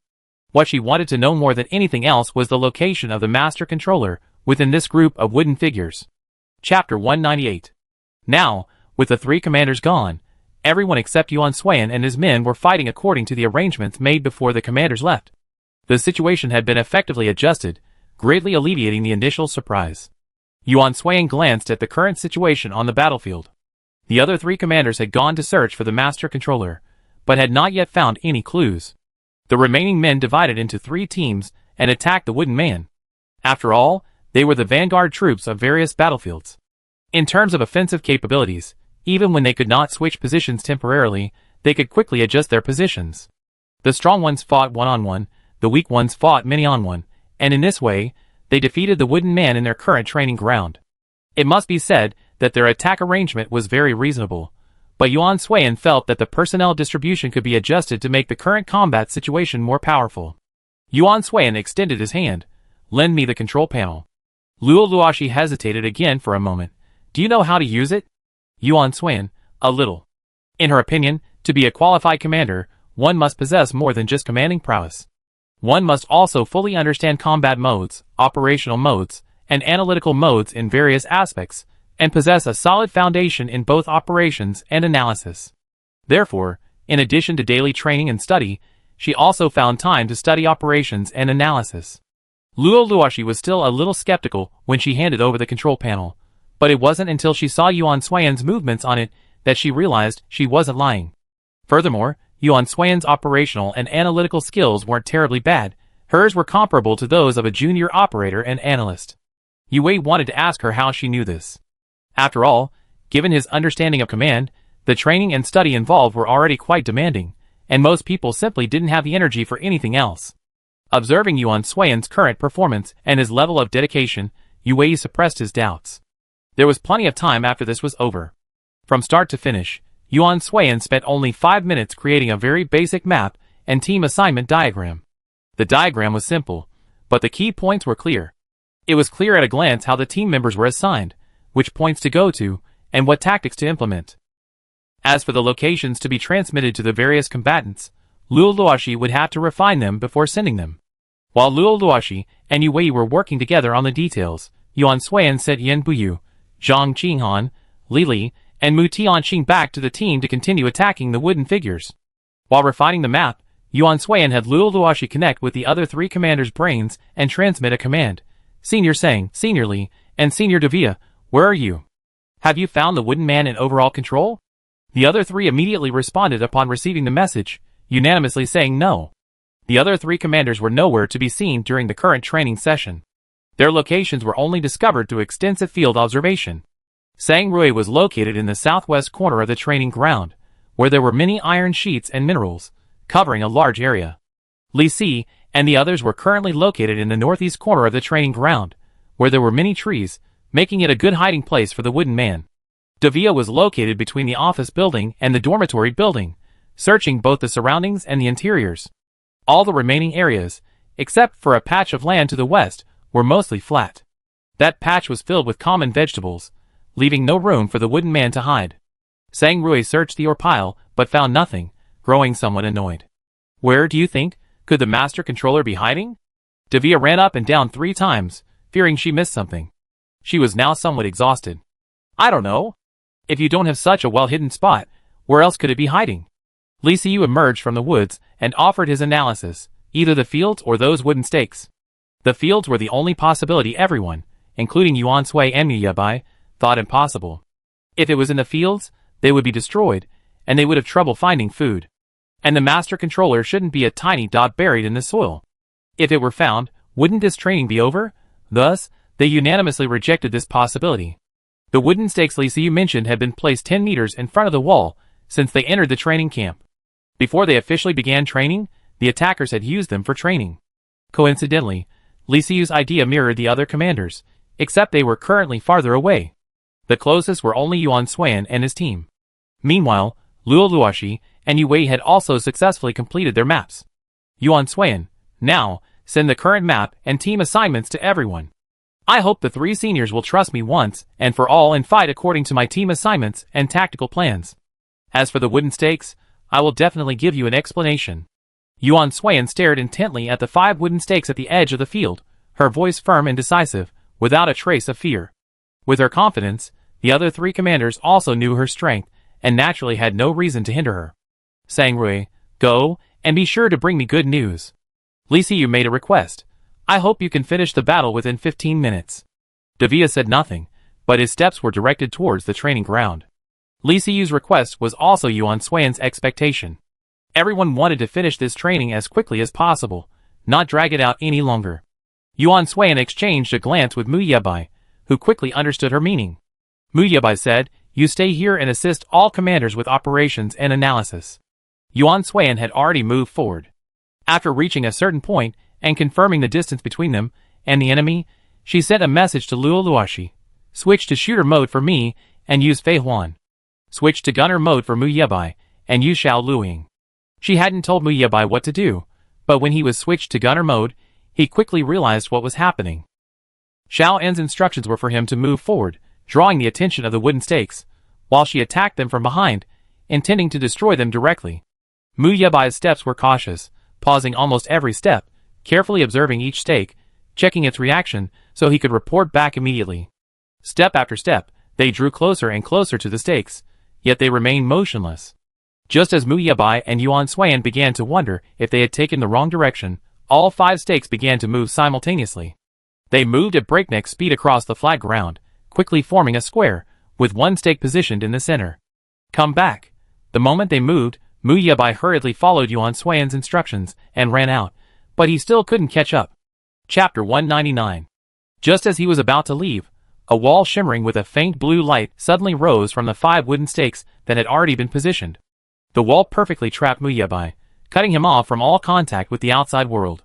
What she wanted to know more than anything else was the location of the master controller within this group of wooden figures. Chapter 198. Now, with the 3 commanders gone, everyone except Yuan Suan and his men were fighting according to the arrangements made before the commanders left. The situation had been effectively adjusted, greatly alleviating the initial surprise. Yuan Suan glanced at the current situation on the battlefield. The other 3 commanders had gone to search for the master controller, but had not yet found any clues. The remaining men divided into 3 teams and attacked the wooden man. After all, they were the vanguard troops of various battlefields. In terms of offensive capabilities, even when they could not switch positions temporarily, they could quickly adjust their positions. The strong ones fought one-on-one, the weak ones fought many-on-one, and in this way, they defeated the wooden man in their current training ground. It must be said that their attack arrangement was very reasonable, but Yuan Suan felt that the personnel distribution could be adjusted to make the current combat situation more powerful. Yuan Suan extended his hand. Lend me the control panel. Luo Luoshi hesitated again for a moment. Do you know how to use it? Yuan Suan, a little. In her opinion, to be a qualified commander, one must possess more than just commanding prowess. One must also fully understand combat modes, operational modes, and analytical modes in various aspects, and possess a solid foundation in both operations and analysis. Therefore, in addition to daily training and study, she also found time to study operations and analysis. Luo Luoshi was still a little skeptical when she handed over the control panel, but it wasn't until she saw Yuan Xuan's movements on it that she realized she wasn't lying. Furthermore, Yuan Xuan's operational and analytical skills weren't terribly bad. Hers were comparable to those of a junior operator and analyst. Yue wanted to ask her how she knew this. After all, given his understanding of command, the training and study involved were already quite demanding, and most people simply didn't have the energy for anything else. Observing Yuan Xuan's current performance and his level of dedication, Yue suppressed his doubts. There was plenty of time after this was over. From start to finish, Yuan Xuan spent only 5 minutes creating a very basic map and team assignment diagram. The diagram was simple, but the key points were clear. It was clear at a glance how the team members were assigned, which points to go to, and what tactics to implement. As for the locations to be transmitted to the various combatants, Luo Luoshi would have to refine them before sending them. While Luo Luoshi and Yue were working together on the details, Yuan Xuan sent Yan Buyu, Zhang Qinghan, Li Li, and Mu Tianqing back to the team to continue attacking the wooden figures. While refining the map, Yuan Xuan had Luo Luoshi connect with the other 3 commanders' brains and transmit a command. Senior Sang, Senior Li, and Senior Davia, where are you? Have you found the wooden man in overall control? The other 3 immediately responded upon receiving the message, unanimously saying no. The other 3 commanders were nowhere to be seen during the current training session. Their locations were only discovered through extensive field observation. Sang Rui was located in the southwest corner of the training ground, where there were many iron sheets and minerals, covering a large area. Li Si and the others were currently located in the northeast corner of the training ground, where there were many trees, making it a good hiding place for the wooden man. Davia was located between the office building and the dormitory building, searching both the surroundings and the interiors. All the remaining areas, except for a patch of land to the west, were mostly flat. That patch was filled with common vegetables, leaving no room for the wooden man to hide. Sang Rui searched the ore pile, but found nothing, growing somewhat annoyed. Where, do you think, could the master controller be hiding? Davia ran up and down 3 times, fearing she missed something. She was now somewhat exhausted. I don't know. If you don't have such a well-hidden spot, where else could it be hiding? Li Siyu emerged from the woods and offered his analysis, either the fields or those wooden stakes. The fields were the only possibility everyone, including Yuan Sui and Mu Yabai, thought impossible. If it was in the fields, they would be destroyed, and they would have trouble finding food. And the master controller shouldn't be a tiny dot buried in the soil. If it were found, wouldn't this training be over? Thus, they unanimously rejected this possibility. The wooden stakes Li Siyu mentioned had been placed 10 meters in front of the wall since they entered the training camp. Before they officially began training, the attackers had used them for training. Coincidentally, Li Siyu's idea mirrored the other commanders, except they were currently farther away. The closest were only Yuan Xuan and his team. Meanwhile, Luo Luoshi and Yue had also successfully completed their maps. Yuan Xuan, now, send the current map and team assignments to everyone. I hope the 3 seniors will trust me once and for all and fight according to my team assignments and tactical plans. As for the wooden stakes, I will definitely give you an explanation. Yuan Xuan stared intently at the 5 wooden stakes at the edge of the field, her voice firm and decisive, without a trace of fear. With her confidence, the other 3 commanders also knew her strength and naturally had no reason to hinder her. Sang Rui, go, and be sure to bring me good news. Li Siyu made a request. I hope you can finish the battle within 15 minutes. Davia said nothing, but his steps were directed towards the training ground. Li Siyu's request was also Yuan Xuan's expectation. Everyone wanted to finish this training as quickly as possible, not drag it out any longer. Yuan Xuan exchanged a glance with Mu Yabai, who quickly understood her meaning. Mu Yabai said, you stay here and assist all commanders with operations and analysis. Yuan Xuan had already moved forward. After reaching a certain point and confirming the distance between them and the enemy, she sent a message to Luo Luoshi. Switch to shooter mode for me and use Fei Huan. Switch to gunner mode for Mu Yabai and use Xiao Luiying. She hadn't told Mu Yabai what to do, but when he was switched to gunner mode, he quickly realized what was happening. Xiao En's instructions were for him to move forward, drawing the attention of the wooden stakes, while she attacked them from behind, intending to destroy them directly. Mu Yebai's steps were cautious, pausing almost every step, carefully observing each stake, checking its reaction so he could report back immediately. Step after step, they drew closer and closer to the stakes, yet they remained motionless. Just as Mu Yebai and Yuan Xuan began to wonder if they had taken the wrong direction, all 5 stakes began to move simultaneously. They moved at breakneck speed across the flat ground, quickly forming a square, with one stake positioned in the center. Come back. The moment they moved, Mu Yebai hurriedly followed Yuan Xuan's instructions and ran out, but he still couldn't catch up. Chapter 199. Just as he was about to leave, a wall shimmering with a faint blue light suddenly rose from the 5 wooden stakes that had already been positioned. The wall perfectly trapped Mu Yebai, cutting him off from all contact with the outside world.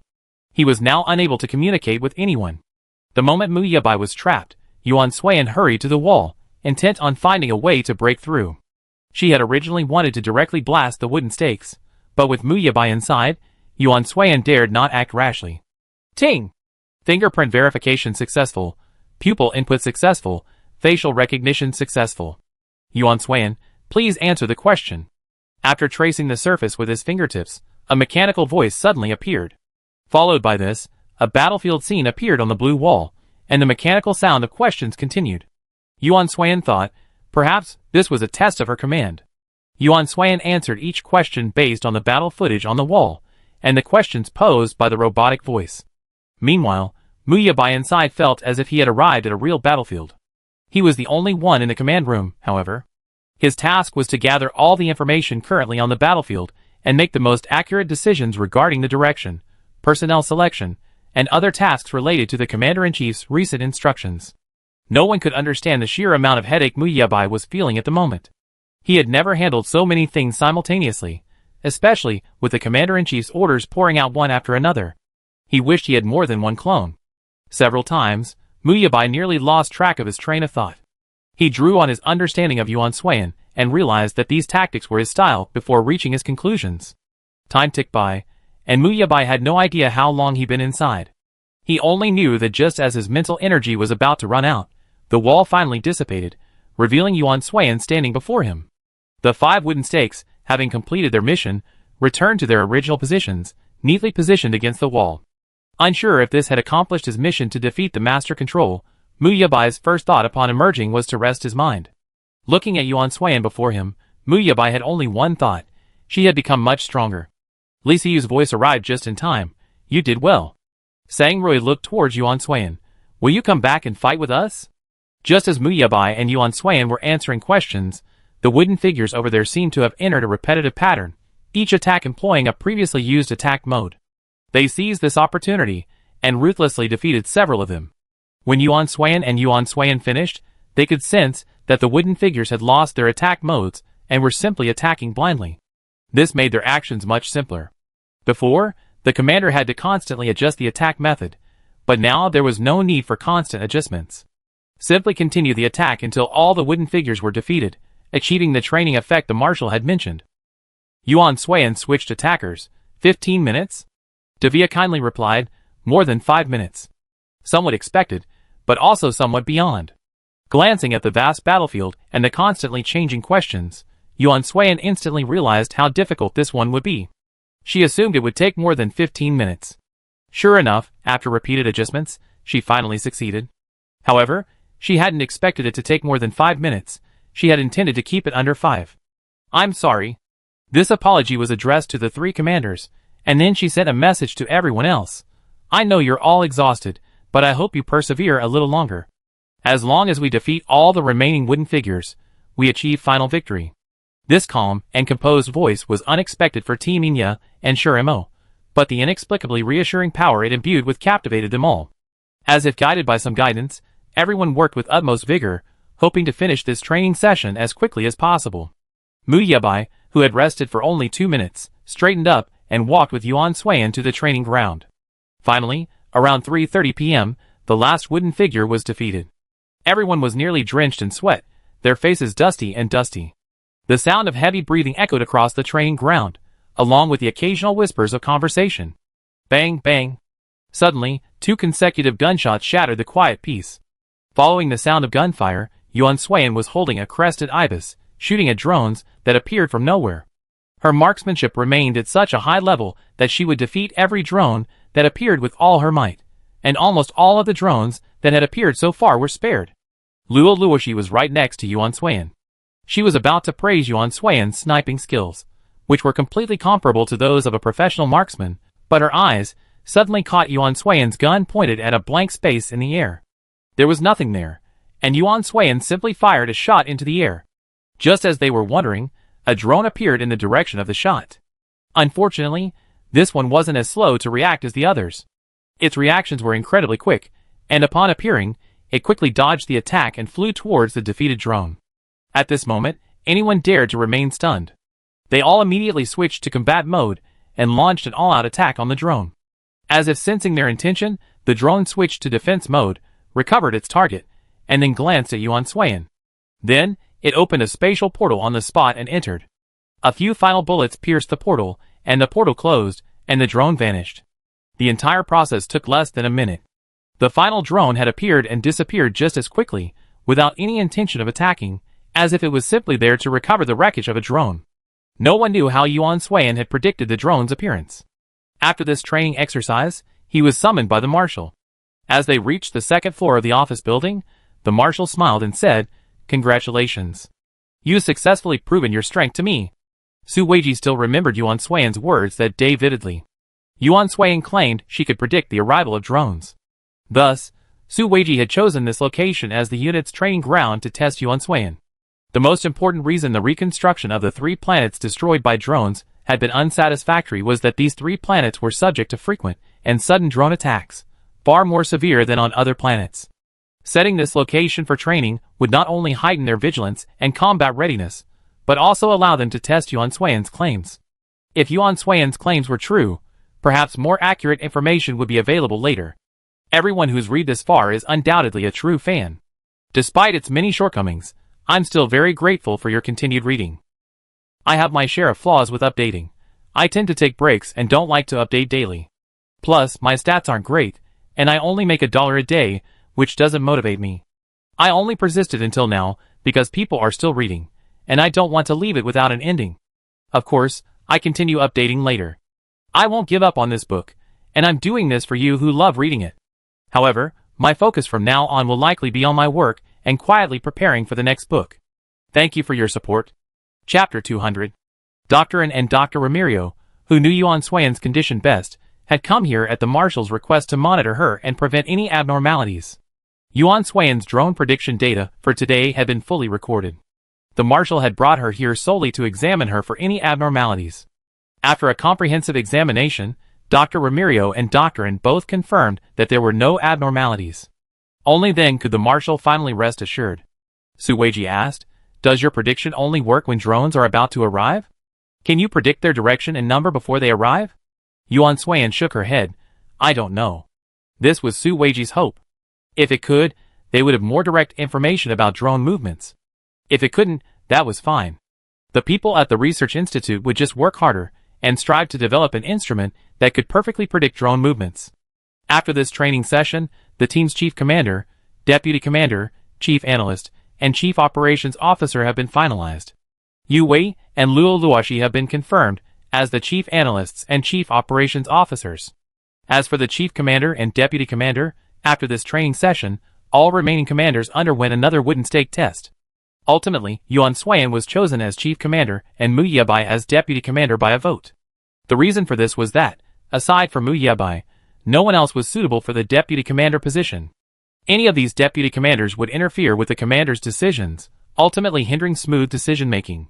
He was now unable to communicate with anyone. The moment Mu Yebai was trapped, Yuan Xuan hurried to the wall, intent on finding a way to break through. She had originally wanted to directly blast the wooden stakes, but with Mu Yebai inside, Yuan Xuan dared not act rashly. Ting! Fingerprint verification successful. Pupil input successful. Facial recognition successful. Yuan Xuan, please answer the question. After tracing the surface with his fingertips, a mechanical voice suddenly appeared. Followed by this, a battlefield scene appeared on the blue wall, and the mechanical sound of questions continued. Yuan Xuan thought, perhaps this was a test of her command. Yuan Xuan answered each question based on the battle footage on the wall, and the questions posed by the robotic voice. Meanwhile, Mu Yebai inside felt as if he had arrived at a real battlefield. He was the only one in the command room, however. His task was to gather all the information currently on the battlefield and make the most accurate decisions regarding the direction, personnel selection, and other tasks related to the Commander-in-Chief's recent instructions. No one could understand the sheer amount of headache Mu Yebai was feeling at the moment. He had never handled so many things simultaneously, especially with the Commander-in-Chief's orders pouring out one after another. He wished he had more than one clone. Several times, Mu Yebai nearly lost track of his train of thought. He drew on his understanding of Yuan Xuan and realized that these tactics were his style before reaching his conclusions. Time ticked by, and Mu Yebai had no idea how long he'd been inside. He only knew that just as his mental energy was about to run out, the wall finally dissipated, revealing Yuan Xuan standing before him. The 5 wooden stakes, having completed their mission, returned to their original positions, neatly positioned against the wall. Unsure if this had accomplished his mission to defeat the Master Control, Mu Yebai's first thought upon emerging was to rest his mind. Looking at Yuan Xuan before him, Mu Yebai had only one thought. She had become much stronger. Li Siyu's voice arrived just in time. You did well. Sang Rui looked towards Yuan Xuan. Will you come back and fight with us? Just as Mu Yebai and Yuan Xuan were answering questions, the wooden figures over there seemed to have entered a repetitive pattern, each attack employing a previously used attack mode. They seized this opportunity, and ruthlessly defeated several of them. When Yuan Xuan finished, they could sense that the wooden figures had lost their attack modes and were simply attacking blindly. This made their actions much simpler. Before, the commander had to constantly adjust the attack method, but now there was no need for constant adjustments. Simply continue the attack until all the wooden figures were defeated, achieving the training effect the marshal had mentioned. Yuan Xuan switched attackers. 15 minutes? Devia kindly replied, more than 5 minutes. Somewhat expected, but also somewhat beyond. Glancing at the vast battlefield and the constantly changing questions, Yuan Xuan instantly realized how difficult this one would be. She assumed it would take more than 15 minutes. Sure enough, after repeated adjustments, she finally succeeded. However, she hadn't expected it to take more than 5 minutes. She had intended to keep it under 5. I'm sorry. This apology was addressed to the 3 commanders, and then she sent a message to everyone else. I know you're all exhausted, but I hope you persevere a little longer. As long as we defeat all the remaining wooden figures, we achieve final victory. This calm and composed voice was unexpected for Team Inya and Shurimo, but the inexplicably reassuring power it imbued with captivated them all. As if guided by some guidance, everyone worked with utmost vigor, hoping to finish this training session as quickly as possible. Mu Yebai, who had rested for only 2 minutes, straightened up and walked with Yuan Xuan to the training ground. Finally, around 3:30 p.m., the last wooden figure was defeated. Everyone was nearly drenched in sweat, their faces dusty and dusty. The sound of heavy breathing echoed across the training ground, along with the occasional whispers of conversation. Bang, bang. Suddenly, 2 consecutive gunshots shattered the quiet peace. Following the sound of gunfire, Yuan Xuan was holding a crested ibis, shooting at drones that appeared from nowhere. Her marksmanship remained at such a high level that she would defeat every drone that appeared with all her might, and almost all of the drones that had appeared so far were spared. Luo Luoshi was right next to Yuan Suiyan. She was about to praise Yuan Suiyan's sniping skills, which were completely comparable to those of a professional marksman, but her eyes suddenly caught Yuan Suiyan's gun pointed at a blank space in the air. There was nothing there, and Yuan Suiyan simply fired a shot into the air. Just as they were wondering, a drone appeared in the direction of the shot. Unfortunately, this one wasn't as slow to react as the others. Its reactions were incredibly quick, and upon appearing, it quickly dodged the attack and flew towards the defeated drone. At this moment, anyone dared to remain stunned. They all immediately switched to combat mode and launched an all-out attack on the drone. As if sensing their intention, the drone switched to defense mode, recovered its target, and then glanced at Yuan Suiyan. Then, it opened a spatial portal on the spot and entered. A few final bullets pierced the portal, and the portal closed, and the drone vanished. The entire process took less than a minute. The final drone had appeared and disappeared just as quickly, without any intention of attacking, as if it was simply there to recover the wreckage of a drone. No one knew how Yuan Suiyan had predicted the drone's appearance. After this training exercise, he was summoned by the marshal. As they reached the second floor of the office building, the marshal smiled and said, "Congratulations. You successfully proven your strength to me." Su Weiji still remembered Yuan Suiyan's words that day vividly. Yuan Suiyan claimed she could predict the arrival of drones. Thus, Su Weiji had chosen this location as the unit's training ground to test Yuan Suiyan. The most important reason the reconstruction of the 3 planets destroyed by drones had been unsatisfactory was that these 3 planets were subject to frequent and sudden drone attacks, far more severe than on other planets. Setting this location for training would not only heighten their vigilance and combat readiness, but also allow them to test Yuan Suiyan's claims. If Yuan Suiyan's claims were true, perhaps more accurate information would be available later. Everyone who's read this far is undoubtedly a true fan. Despite its many shortcomings, I'm still very grateful for your continued reading. I have my share of flaws with updating. I tend to take breaks and don't like to update daily. Plus, my stats aren't great, and I only make $1 a day, which doesn't motivate me. I only persisted until now because people are still reading, and I don't want to leave it without an ending. Of course, I continue updating later. I won't give up on this book, and I'm doing this for you who love reading it. However, my focus from now on will likely be on my work and quietly preparing for the next book. Thank you for your support. Chapter 200. Dr. and Dr. Ramirio, who knew Yuan Suiyan's condition best, had come here at the marshal's request to monitor her and prevent any abnormalities. Yuan Suiyan's drone prediction data for today had been fully recorded. The marshal had brought her here solely to examine her for any abnormalities. After a comprehensive examination, Dr. Ramirio and Dr. N both confirmed that there were no abnormalities. Only then could the marshal finally rest assured. Su Weiji asked, "Does your prediction only work when drones are about to arrive? Can you predict their direction and number before they arrive?" Yuan Suiyan shook her head. "I don't know." This was Su Weiji's hope. If it could, they would have more direct information about drone movements. If it couldn't, that was fine. The people at the Research Institute would just work harder and strive to develop an instrument that could perfectly predict drone movements. After this training session, the team's chief commander, deputy commander, chief analyst, and chief operations officer have been finalized. Yu Wei and Luo Luoshi have been confirmed as the chief analysts and chief operations officers. As for the chief commander and deputy commander, after this training session, all remaining commanders underwent another wooden stake test. Ultimately, Yuan Suiyan was chosen as chief commander and Mu Yebai as deputy commander by a vote. The reason for this was that, aside from Mu Yebai, no one else was suitable for the deputy commander position. Any of these deputy commanders would interfere with the commander's decisions, ultimately hindering smooth decision-making.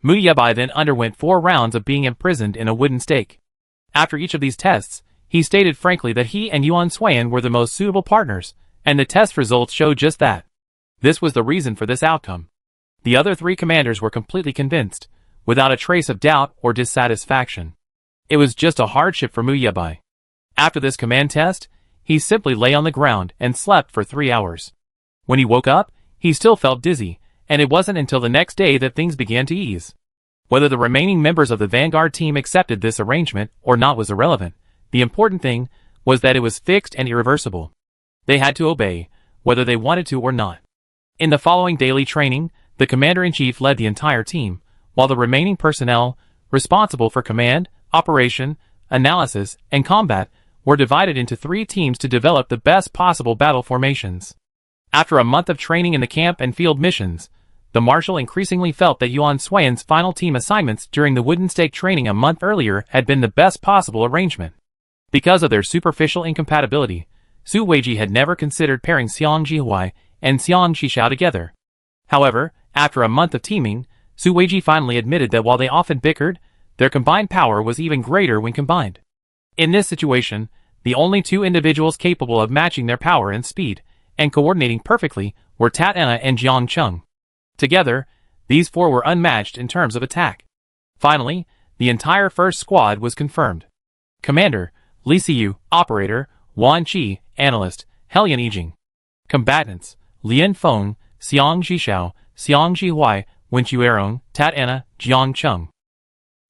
Mu Yebai then underwent 4 rounds of being imprisoned in a wooden stake. After each of these tests, he stated frankly that he and Yuan Suiyan were the most suitable partners, and the test results showed just that. This was the reason for this outcome. The other 3 commanders were completely convinced, without a trace of doubt or dissatisfaction. It was just a hardship for Mu Yebai. After this command test, he simply lay on the ground and slept for 3 hours. When he woke up, he still felt dizzy, and it wasn't until the next day that things began to ease. Whether the remaining members of the Vanguard team accepted this arrangement or not was irrelevant. The important thing was that it was fixed and irreversible. They had to obey, whether they wanted to or not. In the following daily training, the commander-in-chief led the entire team, while the remaining personnel responsible for command, operation, analysis, and combat, were divided into 3 teams to develop the best possible battle formations. After a month of training in the camp and field missions, the Marshal increasingly felt that Yuan Suiyan's final team assignments during the wooden stake training a month earlier had been the best possible arrangement. Because of their superficial incompatibility, Su Weiji had never considered pairing Xiang Jihuai and Xiang Shishao together. However, after a month of teaming, Su Weiji finally admitted that while they often bickered, their combined power was even greater when combined. In this situation, the only 2 individuals capable of matching their power and speed, and coordinating perfectly, were Tat Anna and Jiang Cheng. Together, these 4 were unmatched in terms of attack. Finally, the entire first squad was confirmed. Commander, Li Siyu, Operator, Wan Qi, Analyst, Helian Yijing. Combatants, Lian Feng, Xiang Shishao, Xiang Jihuai, Wenqiu Erong, Tat Anna, Jiang Cheng.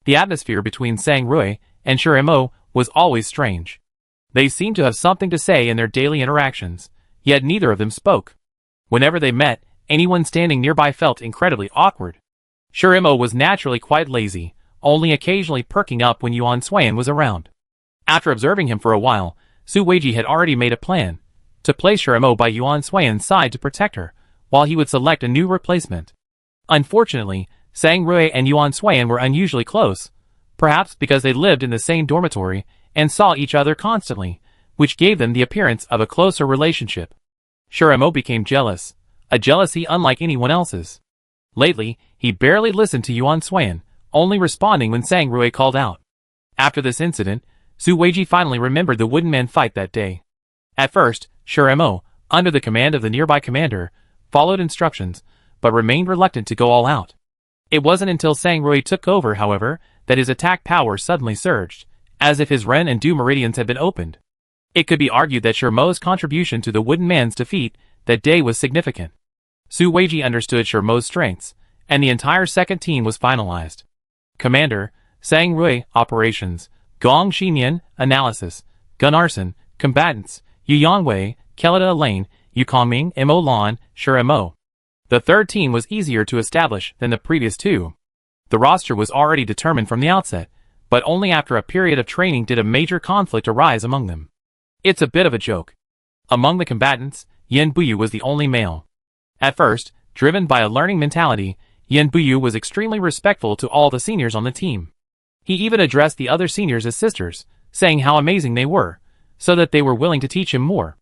The atmosphere between Sang Rui and Shiremo was always strange. They seemed to have something to say in their daily interactions, yet neither of them spoke. Whenever they met, anyone standing nearby felt incredibly awkward. Shiremo was naturally quite lazy, only occasionally perking up when Yuan Suiyan was around. After observing him for a while, Su Weiji had already made a plan to place Shiremo by Yuan Suiyan's side to protect her, while he would select a new replacement. Unfortunately, Sang Rui and Yuan Suiyan were unusually close, perhaps because they lived in the same dormitory and saw each other constantly, which gave them the appearance of a closer relationship. Shiremo became jealous, a jealousy unlike anyone else's. Lately, he barely listened to Yuan Suiyan, only responding when Sang Rui called out. After this incident, Su Weiji finally remembered the Wooden Man fight that day. At first, Shiremo, under the command of the nearby commander, followed instructions, but remained reluctant to go all out. It wasn't until Sang Rui took over, however, that his attack power suddenly surged, as if his Ren and Du meridians had been opened. It could be argued that Shiremo's contribution to the Wooden Man's defeat that day was significant. Su Weiji understood Shiremo's strengths, and the entire second team was finalized. Commander, Sang Rui, Operations, Gong Xinyan, Analysis, Gun Arson, Combatants, Yu Yangwei, Kelida Lane, Yu Kongming, Mo Lan, Shiremo. The third team was easier to establish than the previous 2. The roster was already determined from the outset, but only after a period of training did a major conflict arise among them. It's a bit of a joke. Among the combatants, Yen Buyu was the only male. At first, driven by a learning mentality, Yen Buyu was extremely respectful to all the seniors on the team. He even addressed the other seniors as sisters, saying how amazing they were, so that they were willing to teach him more.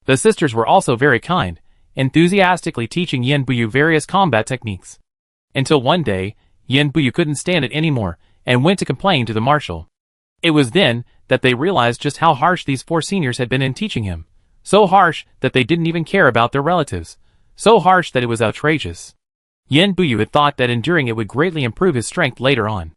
The sisters were also very kind, enthusiastically teaching Yen Buyu various combat techniques. Until one day, Yen Buyu couldn't stand it anymore, and went to complain to the marshal. It was then that they realized just how harsh these 4 seniors had been in teaching him. So harsh that they didn't even care about their relatives. So harsh that it was outrageous. Yen Buyu had thought that enduring it would greatly improve his strength later on.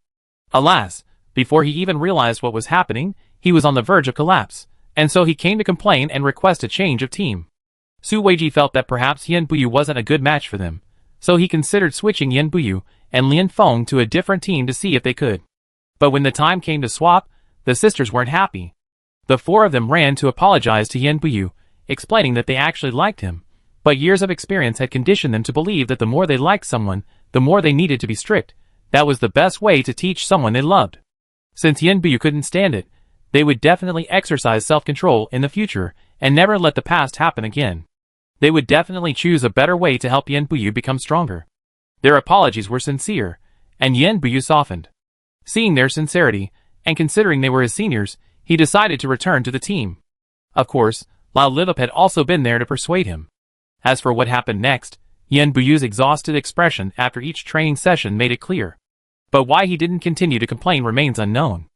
Alas, before he even realized what was happening, he was on the verge of collapse, and so he came to complain and request a change of team. Su Weiji felt that perhaps Yen Buyu wasn't a good match for them, so he considered switching Yen Buyu and Lian Feng to a different team to see if they could. But when the time came to swap, the sisters weren't happy. The 4 of them ran to apologize to Yen Buyu, explaining that they actually liked him, but years of experience had conditioned them to believe that the more they liked someone, the more they needed to be strict. That was the best way to teach someone they loved. Since Yen Buyu couldn't stand it, they would definitely exercise self-control in the future and never let the past happen again. They would definitely choose a better way to help Yen Buyu become stronger. Their apologies were sincere, and Yen Buyu softened. Seeing their sincerity, and considering they were his seniors, he decided to return to the team. Of course, Lao Livip had also been there to persuade him. As for what happened next, Yen Buyu's exhausted expression after each training session made it clear. But why he didn't continue to complain remains unknown.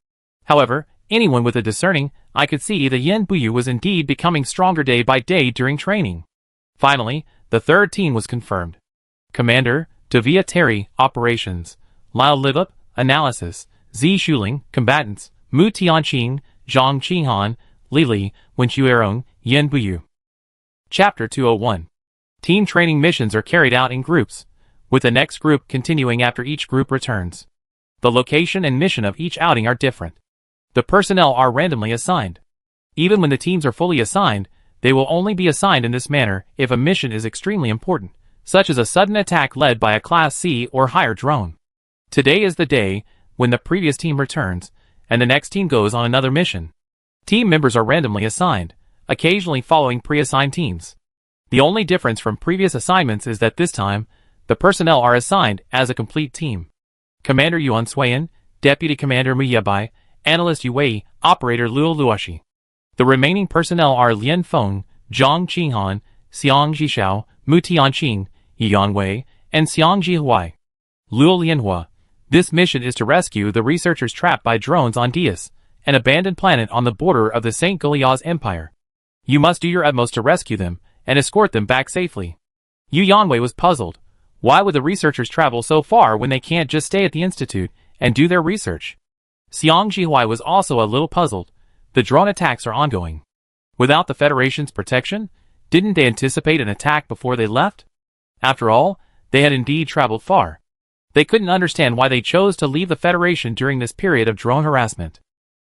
However, anyone with a discerning eye could see that Yen Buyu was indeed becoming stronger day by day during training. Finally, the third team was confirmed. Commander, Davia Terry, Operations, Lao Livip, Analysis, Zi Shuling, Combatants, Mu Tianqing, Zhang Qinghan, Li Li, Wenqiu Erong, Yen Buyu. Chapter 201. Team training missions are carried out in groups, with the next group continuing after each group returns. The location and mission of each outing are different. The personnel are randomly assigned. Even when the teams are fully assigned, they will only be assigned in this manner if a mission is extremely important, such as a sudden attack led by a Class C or higher drone. Today is the day when the previous team returns, and the next team goes on another mission. Team members are randomly assigned, occasionally following pre-assigned teams. The only difference from previous assignments is that this time, the personnel are assigned as a complete team. Commander Yuan Suiyan, Deputy Commander Mu Yebai, Analyst Yu Wei, Operator Luo Luoshi. The remaining personnel are Lian Feng, Zhang Qinghan, Xiang Zhishao, Mu Tianqing, Yan Wei, and Xiang Jihuai. Luo Lianhua. This mission is to rescue the researchers trapped by drones on Dias, an abandoned planet on the border of the St. Guliaz Empire. You must do your utmost to rescue them, and escort them back safely. Yu Yanwei was puzzled. Why would the researchers travel so far when they can't just stay at the Institute and do their research? Xiang Jihuai was also a little puzzled. The drone attacks are ongoing. Without the Federation's protection, didn't they anticipate an attack before they left? After all, they had indeed traveled far. They couldn't understand why they chose to leave the Federation during this period of drone harassment.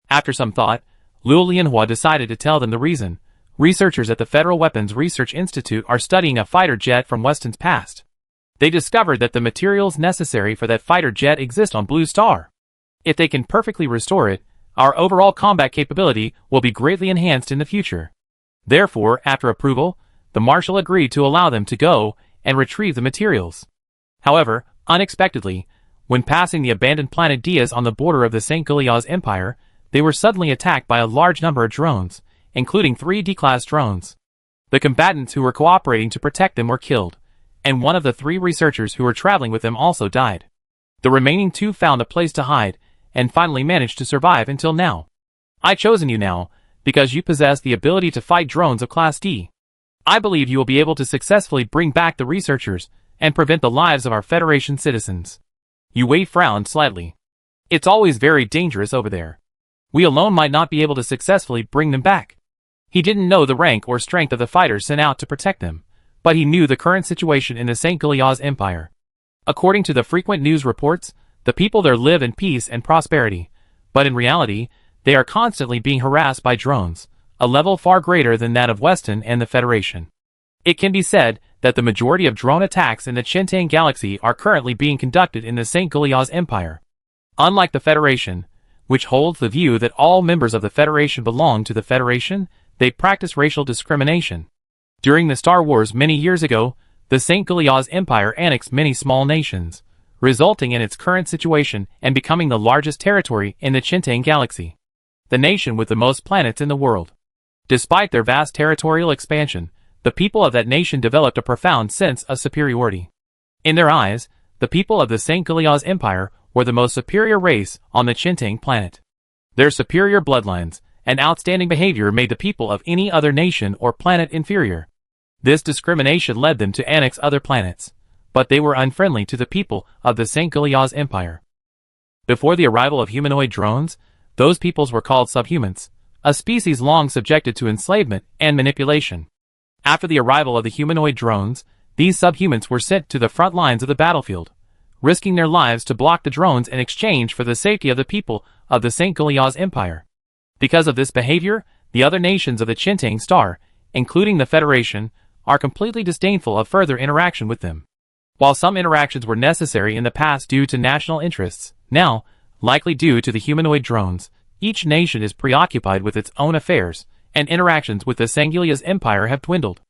After some thought, Luo Lianhua decided to tell them the reason. Researchers at the Federal Weapons Research Institute are studying a fighter jet from Weston's past. They discovered that the materials necessary for that fighter jet exist on Blue Star. If they can perfectly restore it, our overall combat capability will be greatly enhanced in the future. Therefore, after approval, the Marshal agreed to allow them to go and retrieve the materials. However, unexpectedly, when passing the abandoned planet Diaz on the border of the St. Guliaz Empire, they were suddenly attacked by a large number of drones, including 3 D-class drones. The combatants who were cooperating to protect them were killed, and one of the 3 researchers who were traveling with them also died. The remaining 2 found a place to hide, and finally managed to survive until now. I've chosen you now, because you possess the ability to fight drones of Class D. I believe you will be able to successfully bring back the researchers, and prevent the lives of our Federation citizens. Yu Wei frowned slightly. It's always very dangerous over there. We alone might not be able to successfully bring them back. He didn't know the rank or strength of the fighters sent out to protect them, but he knew the current situation in the St. Guliaz Empire. According to the frequent news reports, the people there live in peace and prosperity, but in reality, they are constantly being harassed by drones, a level far greater than that of Weston and the Federation. It can be said that the majority of drone attacks in the Chintang Galaxy are currently being conducted in the St. Guliaz Empire. Unlike the Federation, which holds the view that all members of the Federation belong to the Federation, they practice racial discrimination. During the Star Wars many years ago, the St. Guliaz Empire annexed many small nations, resulting in its current situation and becoming the largest territory in the Chintang Galaxy, the nation with the most planets in the world. Despite their vast territorial expansion, the people of that nation developed a profound sense of superiority. In their eyes, the people of the St. Guliaz Empire were the most superior race on the Chintang planet. Their superior bloodlines and outstanding behavior made the people of any other nation or planet inferior. This discrimination led them to annex other planets, but they were unfriendly to the people of the St. Guliaz Empire. Before the arrival of humanoid drones, those peoples were called subhumans, a species long subjected to enslavement and manipulation. After the arrival of the humanoid drones, these subhumans were sent to the front lines of the battlefield, risking their lives to block the drones in exchange for the safety of the people of the St. Guliaz Empire. Because of this behavior, the other nations of the Chintang Star, including the Federation, are completely disdainful of further interaction with them. While some interactions were necessary in the past due to national interests, now, likely due to the humanoid drones, each nation is preoccupied with its own affairs, and interactions with the St. Guliaz Empire have dwindled.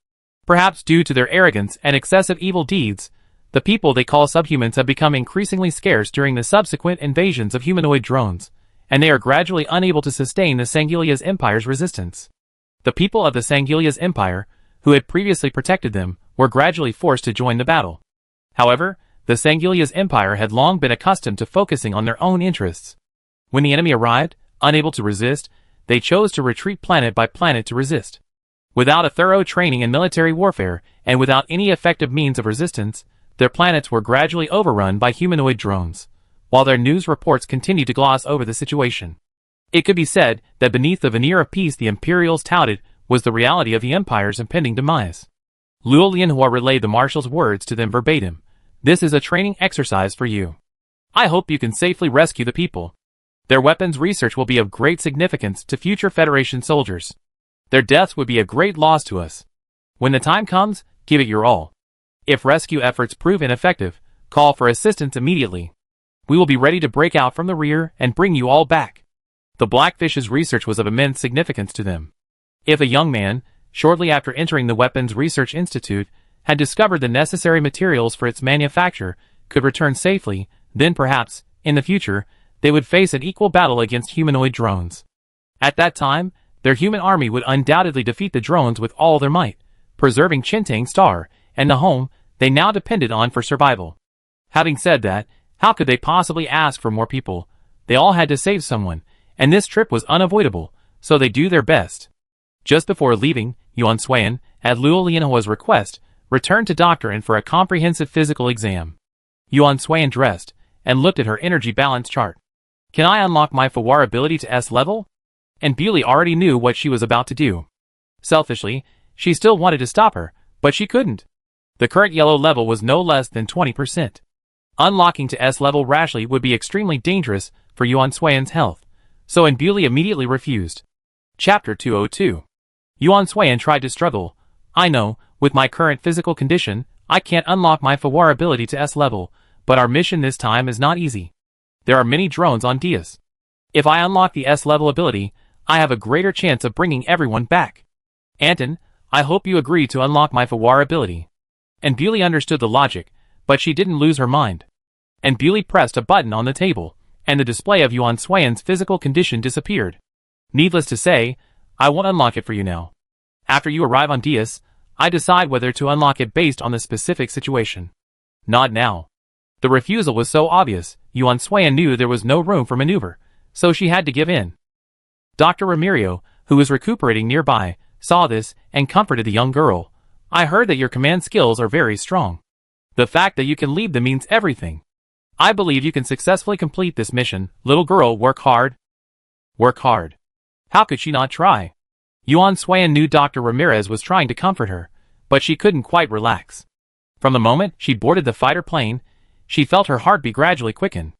Perhaps due to their arrogance and excessive evil deeds, the people they call subhumans have become increasingly scarce during the subsequent invasions of humanoid drones, and they are gradually unable to sustain the St. Guliaz Empire's resistance. The people of the St. Guliaz Empire, who had previously protected them, were gradually forced to join the battle. However, the St. Guliaz Empire had long been accustomed to focusing on their own interests. When the enemy arrived, unable to resist, they chose to retreat planet by planet to resist. Without a thorough training in military warfare, and without any effective means of resistance, their planets were gradually overrun by humanoid drones, while their news reports continued to gloss over the situation. It could be said that beneath the veneer of peace the Imperials touted was the reality of the Empire's impending demise. Luo Lianhua relayed the Marshal's words to them verbatim. This is a training exercise for you. I hope you can safely rescue the people. Their weapons research will be of great significance to future Federation soldiers. Their deaths would be a great loss to us. When the time comes, give it your all. If rescue efforts prove ineffective, call for assistance immediately. We will be ready to break out from the rear and bring you all back. The Blackfish's research was of immense significance to them. If a young man, shortly after entering the Weapons Research Institute, had discovered the necessary materials for its manufacture, could return safely, then perhaps, in the future, they would face an equal battle against humanoid drones. At that time, their human army would undoubtedly defeat the drones with all their might, preserving Chintang Star and the home they now depended on for survival. Having said that, how could they possibly ask for more people? They all had to save someone, and this trip was unavoidable, so they do their best. Just before leaving, Yuan Suan, at Luo Lianhua's request, returned to Dr. N for a comprehensive physical exam. Yuan Suan dressed, and looked at her energy balance chart. Can I unlock my Fawar ability to S level? And Bewley already knew what she was about to do. Selfishly, she still wanted to stop her, but she couldn't. The current yellow level was no less than 20%. Unlocking to S level rashly would be extremely dangerous for Yuan Suan's health, so Bewley immediately refused. Chapter 202. Yuan Suan tried to struggle. I know, with my current physical condition, I can't unlock my Fawar ability to S level, but our mission this time is not easy. There are many drones on Dias. If I unlock the S level ability, I have a greater chance of bringing everyone back. Anton, I hope you agree to unlock my Fawar ability. And Bewley understood the logic, but she didn't lose her mind. And Bewley pressed a button on the table, and the display of Yuan Suan's physical condition disappeared. Needless to say, I won't unlock it for you now. After you arrive on Dias, I decide whether to unlock it based on the specific situation. Not now. The refusal was so obvious, Yuan Suan knew there was no room for maneuver, so she had to give in. Dr. Ramirio, who was recuperating nearby, saw this and comforted the young girl. I heard that your command skills are very strong. The fact that you can lead them means everything. I believe you can successfully complete this mission. Little girl, work hard. Work hard. How could she not try? Yuan Suan knew Dr. Ramirez was trying to comfort her, but she couldn't quite relax. From the moment she boarded the fighter plane, she felt her heartbeat gradually quicken.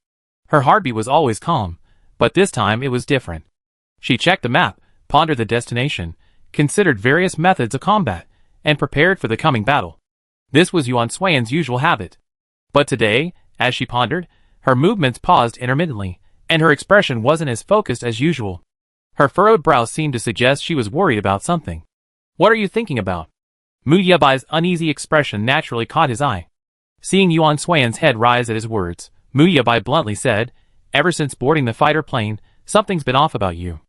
Her heartbeat was always calm, but this time it was different. She checked the map, pondered the destination, considered various methods of combat, and prepared for the coming battle. This was Yuan Suan's usual habit. But today, as she pondered, her movements paused intermittently, and her expression wasn't as focused as usual. Her furrowed brow seemed to suggest she was worried about something. What are you thinking about? Mu Yebai's uneasy expression naturally caught his eye. Seeing Yuan Suan's head rise at his words, Mu Yebai bluntly said, ever since boarding the fighter plane, something's been off about you.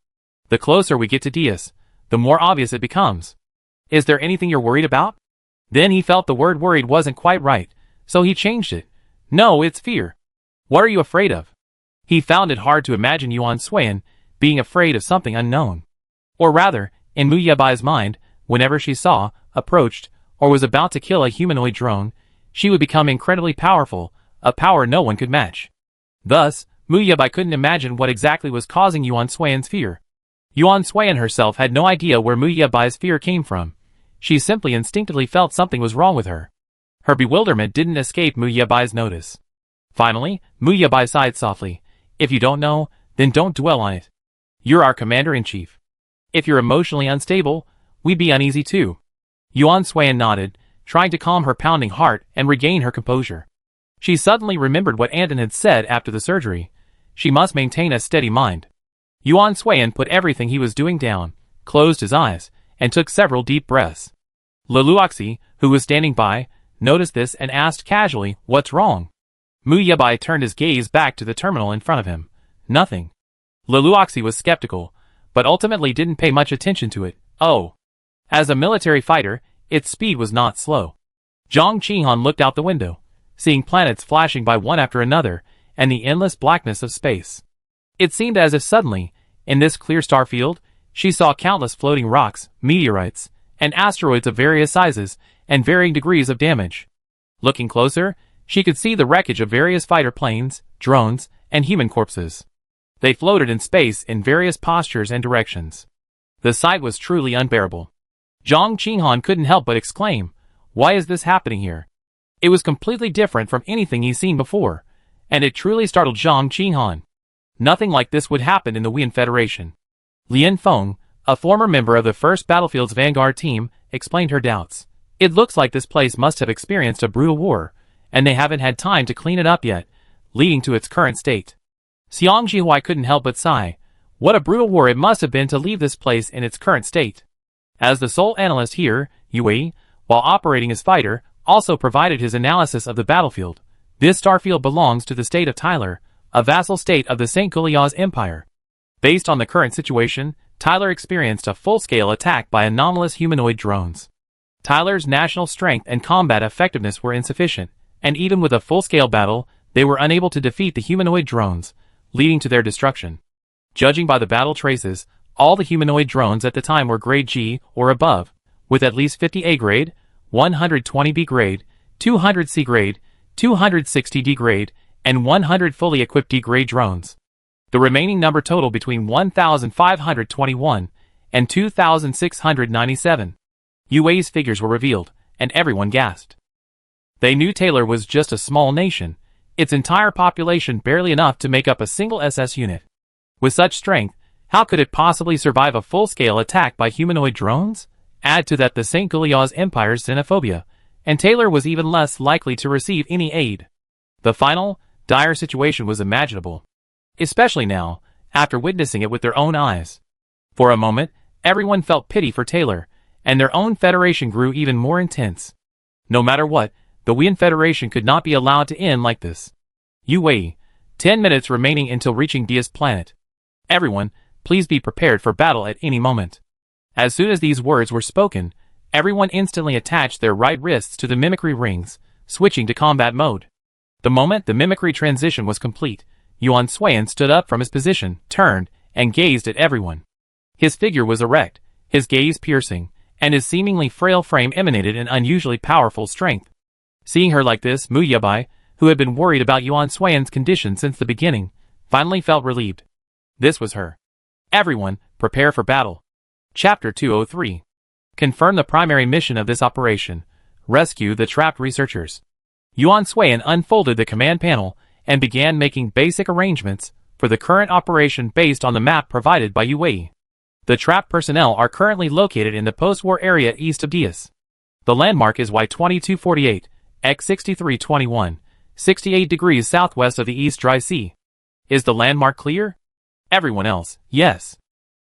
The closer we get to Dias, the more obvious it becomes. Is there anything you're worried about? Then he felt the word worried wasn't quite right, so he changed it. No, it's fear. What are you afraid of? He found it hard to imagine Yuan Suan being afraid of something unknown. Or rather, in Mu Yebai's mind, whenever she saw, approached, or was about to kill a humanoid drone, she would become incredibly powerful, a power no one could match. Thus, Mu Yebai couldn't imagine what exactly was causing Yuan Suan's fear. Yuan Suan herself had no idea where Mu Yebai's fear came from. She simply instinctively felt something was wrong with her. Her bewilderment didn't escape Mu Yebai's notice. Finally, Mu Yebai sighed softly. If you don't know, then don't dwell on it. You're our commander-in-chief. If you're emotionally unstable, we'd be uneasy too. Yuan Suan nodded, trying to calm her pounding heart and regain her composure. She suddenly remembered what Anton had said after the surgery. She must maintain a steady mind. Yuan Suan put everything he was doing down, closed his eyes, and took several deep breaths. Leluoxi, who was standing by, noticed this and asked casually, "What's wrong?" Mu Yebai turned his gaze back to the terminal in front of him. Nothing. Leluoxi was skeptical, but ultimately didn't pay much attention to it. Oh. As a military fighter, its speed was not slow. Zhang Qinghan looked out the window, seeing planets flashing by one after another, and the endless blackness of space. It seemed as if suddenly, in this clear star field, she saw countless floating rocks, meteorites, and asteroids of various sizes and varying degrees of damage. Looking closer, she could see the wreckage of various fighter planes, drones, and human corpses. They floated in space in various postures and directions. The sight was truly unbearable. Zhang Qinghan couldn't help but exclaim, "Why is this happening here?" It was completely different from anything he'd seen before, and it truly startled Zhang Qinghan. Nothing like this would happen in the Wian Federation. Lian Feng, a former member of the 1st Battlefield's Vanguard team, explained her doubts. It looks like this place must have experienced a brutal war, and they haven't had time to clean it up yet. leading to its current state. Xiang Jihuai couldn't help but sigh. What a brutal war it must have been to leave this place in its current state. As the sole analyst here, Yue, while operating as fighter, also provided his analysis of the battlefield. This starfield belongs to the state of Tyler, a vassal state of the St. Gulia's Empire. Based on the current situation, Tyler experienced a full-scale attack by anomalous humanoid drones. Tyler's national strength and combat effectiveness were insufficient, and even with a full-scale battle, they were unable to defeat the humanoid drones, leading to their destruction. Judging by the battle traces, all the humanoid drones at the time were grade G or above, with at least 50 A grade, 120 B grade, 200 C grade, 260 D grade, and 100 fully equipped D grade drones. The remaining number total between 1,521 and 2,697. Yue's figures were revealed, and everyone gasped. They knew Taylor was just a small nation, its entire population barely enough to make up a single SS unit. With such strength, how could it possibly survive a full-scale attack by humanoid drones? Add to that the St. Gulia's Empire's xenophobia, and Taylor was even less likely to receive any aid. The final, dire situation was imaginable. Especially now, after witnessing it with their own eyes. For a moment, everyone felt pity for Taylor, and their own federation grew even more intense. No matter what, the Wien Federation could not be allowed to end like this. Yue, 10 minutes remaining until reaching Dia's planet. Everyone, please be prepared for battle at any moment. As soon as these words were spoken, everyone instantly attached their right wrists to the mimicry rings, switching to combat mode. The moment the mimicry transition was complete, Yuan Suiyan stood up from his position, turned, and gazed at everyone. His figure was erect, his gaze piercing, and his seemingly frail frame emanated an unusually powerful strength. Seeing her like this, Mu Yabai, who had been worried about Yuan Suiyan's condition since the beginning, finally felt relieved. This was her. Everyone, prepare for battle. Chapter 203. Confirm the primary mission of this operation. Rescue the trapped researchers. Yuan Suiyan unfolded the command panel and began making basic arrangements for the current operation based on the map provided by Yue. The trapped personnel are currently located in the post-war area east of Dias. The landmark is Y2248, X6321, 68 degrees southwest of the East Dry Sea. Is the landmark clear? Everyone else, yes.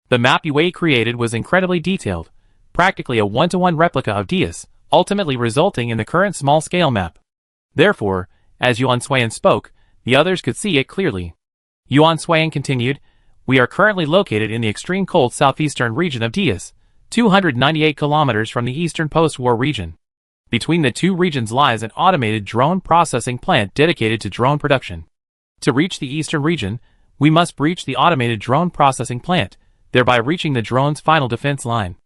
The map Yue created was incredibly detailed, practically a one-to-one replica of Dias, ultimately resulting in the current small-scale map. Therefore, as Yuan Suiyan spoke, the others could see it clearly. Yuan Suiyan continued, "We are currently located in the extreme cold southeastern region of Dias, 298 kilometers from the eastern post-war region. Between the two regions lies an automated drone processing plant dedicated to drone production. To reach the eastern region, we must breach the automated drone processing plant, thereby reaching the drone's final defense line.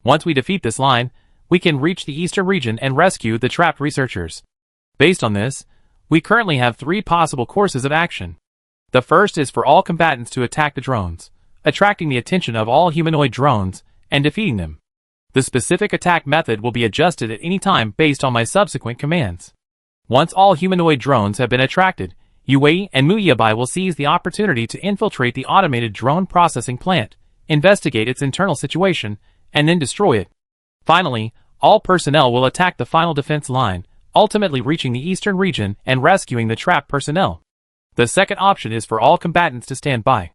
Once we defeat this line, we can reach the eastern region and rescue the trapped researchers. Based on this, we currently have 3 possible courses of action. The first is for all combatants to attack the drones, attracting the attention of all humanoid drones, and defeating them. The specific attack method will be adjusted at any time based on my subsequent commands. Once all humanoid drones have been attracted, Yue and Mu Yabai will seize the opportunity to infiltrate the automated drone processing plant, investigate its internal situation, and then destroy it. Finally, all personnel will attack the final defense line, ultimately reaching the eastern region and rescuing the trapped personnel. The second option is for all combatants to stand by.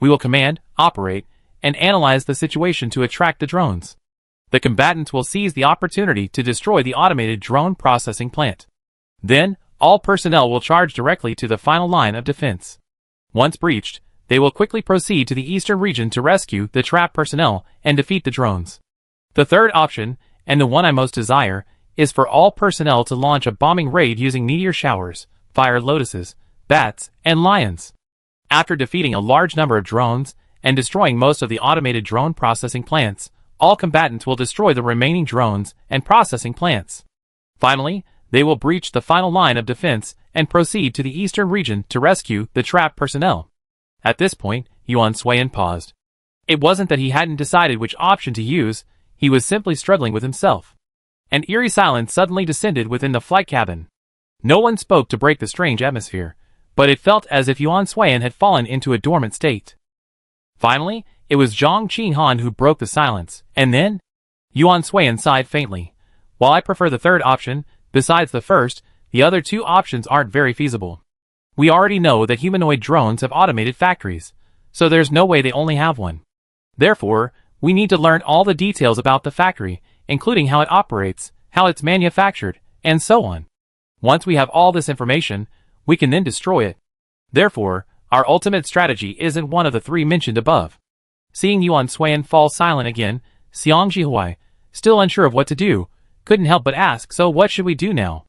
We will command, operate, and analyze the situation to attract the drones. The combatants will seize the opportunity to destroy the automated drone processing plant. Then, all personnel will charge directly to the final line of defense. Once breached, they will quickly proceed to the eastern region to rescue the trapped personnel and defeat the drones. The third option, and the one I most desire, is for all personnel to launch a bombing raid using meteor showers, fire lotuses, bats, and lions. After defeating a large number of drones and destroying most of the automated drone processing plants, all combatants will destroy the remaining drones and processing plants. Finally, they will breach the final line of defense and proceed to the eastern region to rescue the trapped personnel. At this point, Yuan Suiyan paused. It wasn't that he hadn't decided which option to use, he was simply struggling with himself. An eerie silence suddenly descended within the flight cabin. No one spoke to break the strange atmosphere, but it felt as if Yuan Suiyan had fallen into a dormant state. Finally, it was Zhang Qinghan who broke the silence, and then? Yuan Suiyan sighed faintly. While I prefer the third option, besides the first, the other 2 options aren't very feasible. We already know that humanoid drones have automated factories, so there's no way they only have one. Therefore, we need to learn all the details about the factory, including how it operates, how it's manufactured, and so on. Once we have all this information, we can then destroy it. Therefore, our ultimate strategy isn't one of the three mentioned above. Seeing Yuan Suan fall silent again, Xiang Jihuai, still unsure of what to do, couldn't help but ask, so what should we do now?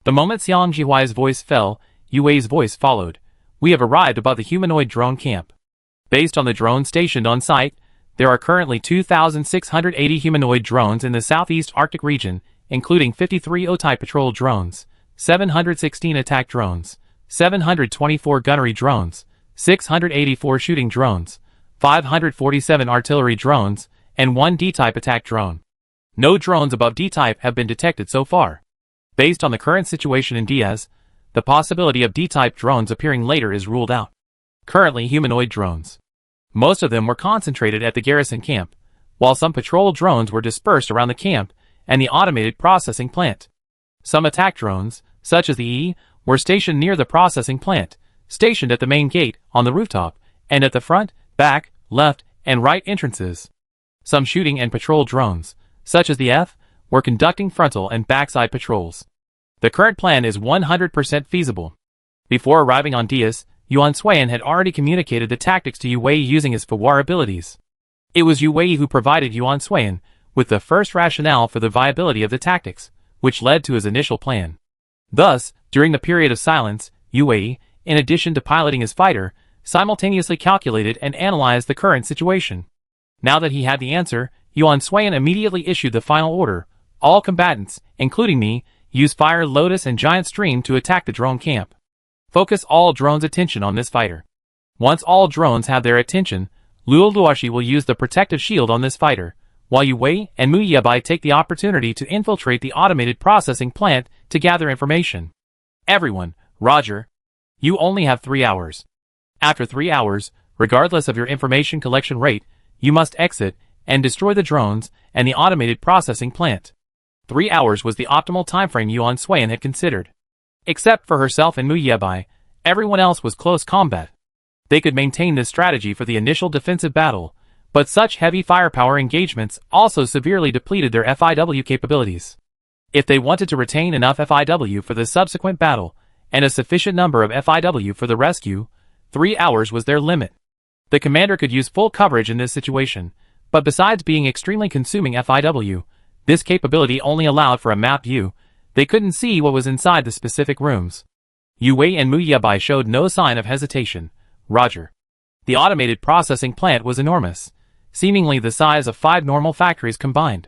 The moment Xiang Jihuai's voice fell, Yu Wei's voice followed. We have arrived above the humanoid drone camp. Based on the drones stationed on site, there are currently 2,680 humanoid drones in the Southeast Arctic region, including 53 O-type patrol drones, 716 attack drones, 724 gunnery drones, 684 shooting drones, 547 artillery drones, and 1 D-type attack drone. No drones above D-type have been detected so far. Based on the current situation in Diaz, the possibility of D-type drones appearing later is ruled out. Currently humanoid drones. Most of them were concentrated at the garrison camp, while some patrol drones were dispersed around the camp and the automated processing plant. Some attack drones, such as the E, were stationed near the processing plant, stationed at the main gate, on the rooftop, and at the front, back, left, and right entrances. Some shooting and patrol drones, such as the F, were conducting frontal and backside patrols. The current plan is 100% feasible. Before arriving on Diaz, Yuan Suan had already communicated the tactics to Yu Wei using his Fawar abilities. It was Yu Wei who provided Yuan Suan with the first rationale for the viability of the tactics, which led to his initial plan. Thus, during the period of silence, Yu Wei, in addition to piloting his fighter, simultaneously calculated and analyzed the current situation. Now that he had the answer, Yuan Suan immediately issued the final order: all combatants, including me, use Fire Lotus and Giant Stream to attack the drone camp. Focus all drones' attention on this fighter. Once all drones have their attention, Luo Luoshi will use the protective shield on this fighter, while Yu Wei and Mu Yabai take the opportunity to infiltrate the automated processing plant to gather information. Everyone, Roger. You only have 3 hours. After 3 hours, regardless of your information collection rate, you must exit and destroy the drones and the automated processing plant. 3 hours was the optimal timeframe Yuan Suan had considered. Except for herself and Mu Yabai, everyone else was close combat. They could maintain this strategy for the initial defensive battle, but such heavy firepower engagements also severely depleted their FIW capabilities. If they wanted to retain enough FIW for the subsequent battle, and a sufficient number of FIW for the rescue, 3 hours was their limit. The commander could use full coverage in this situation, but besides being extremely consuming FIW, this capability only allowed for a map view. They couldn't see what was inside the specific rooms. Yu Wei and Mu Yabai showed no sign of hesitation. Roger. The automated processing plant was enormous, seemingly the size of 5 normal factories combined.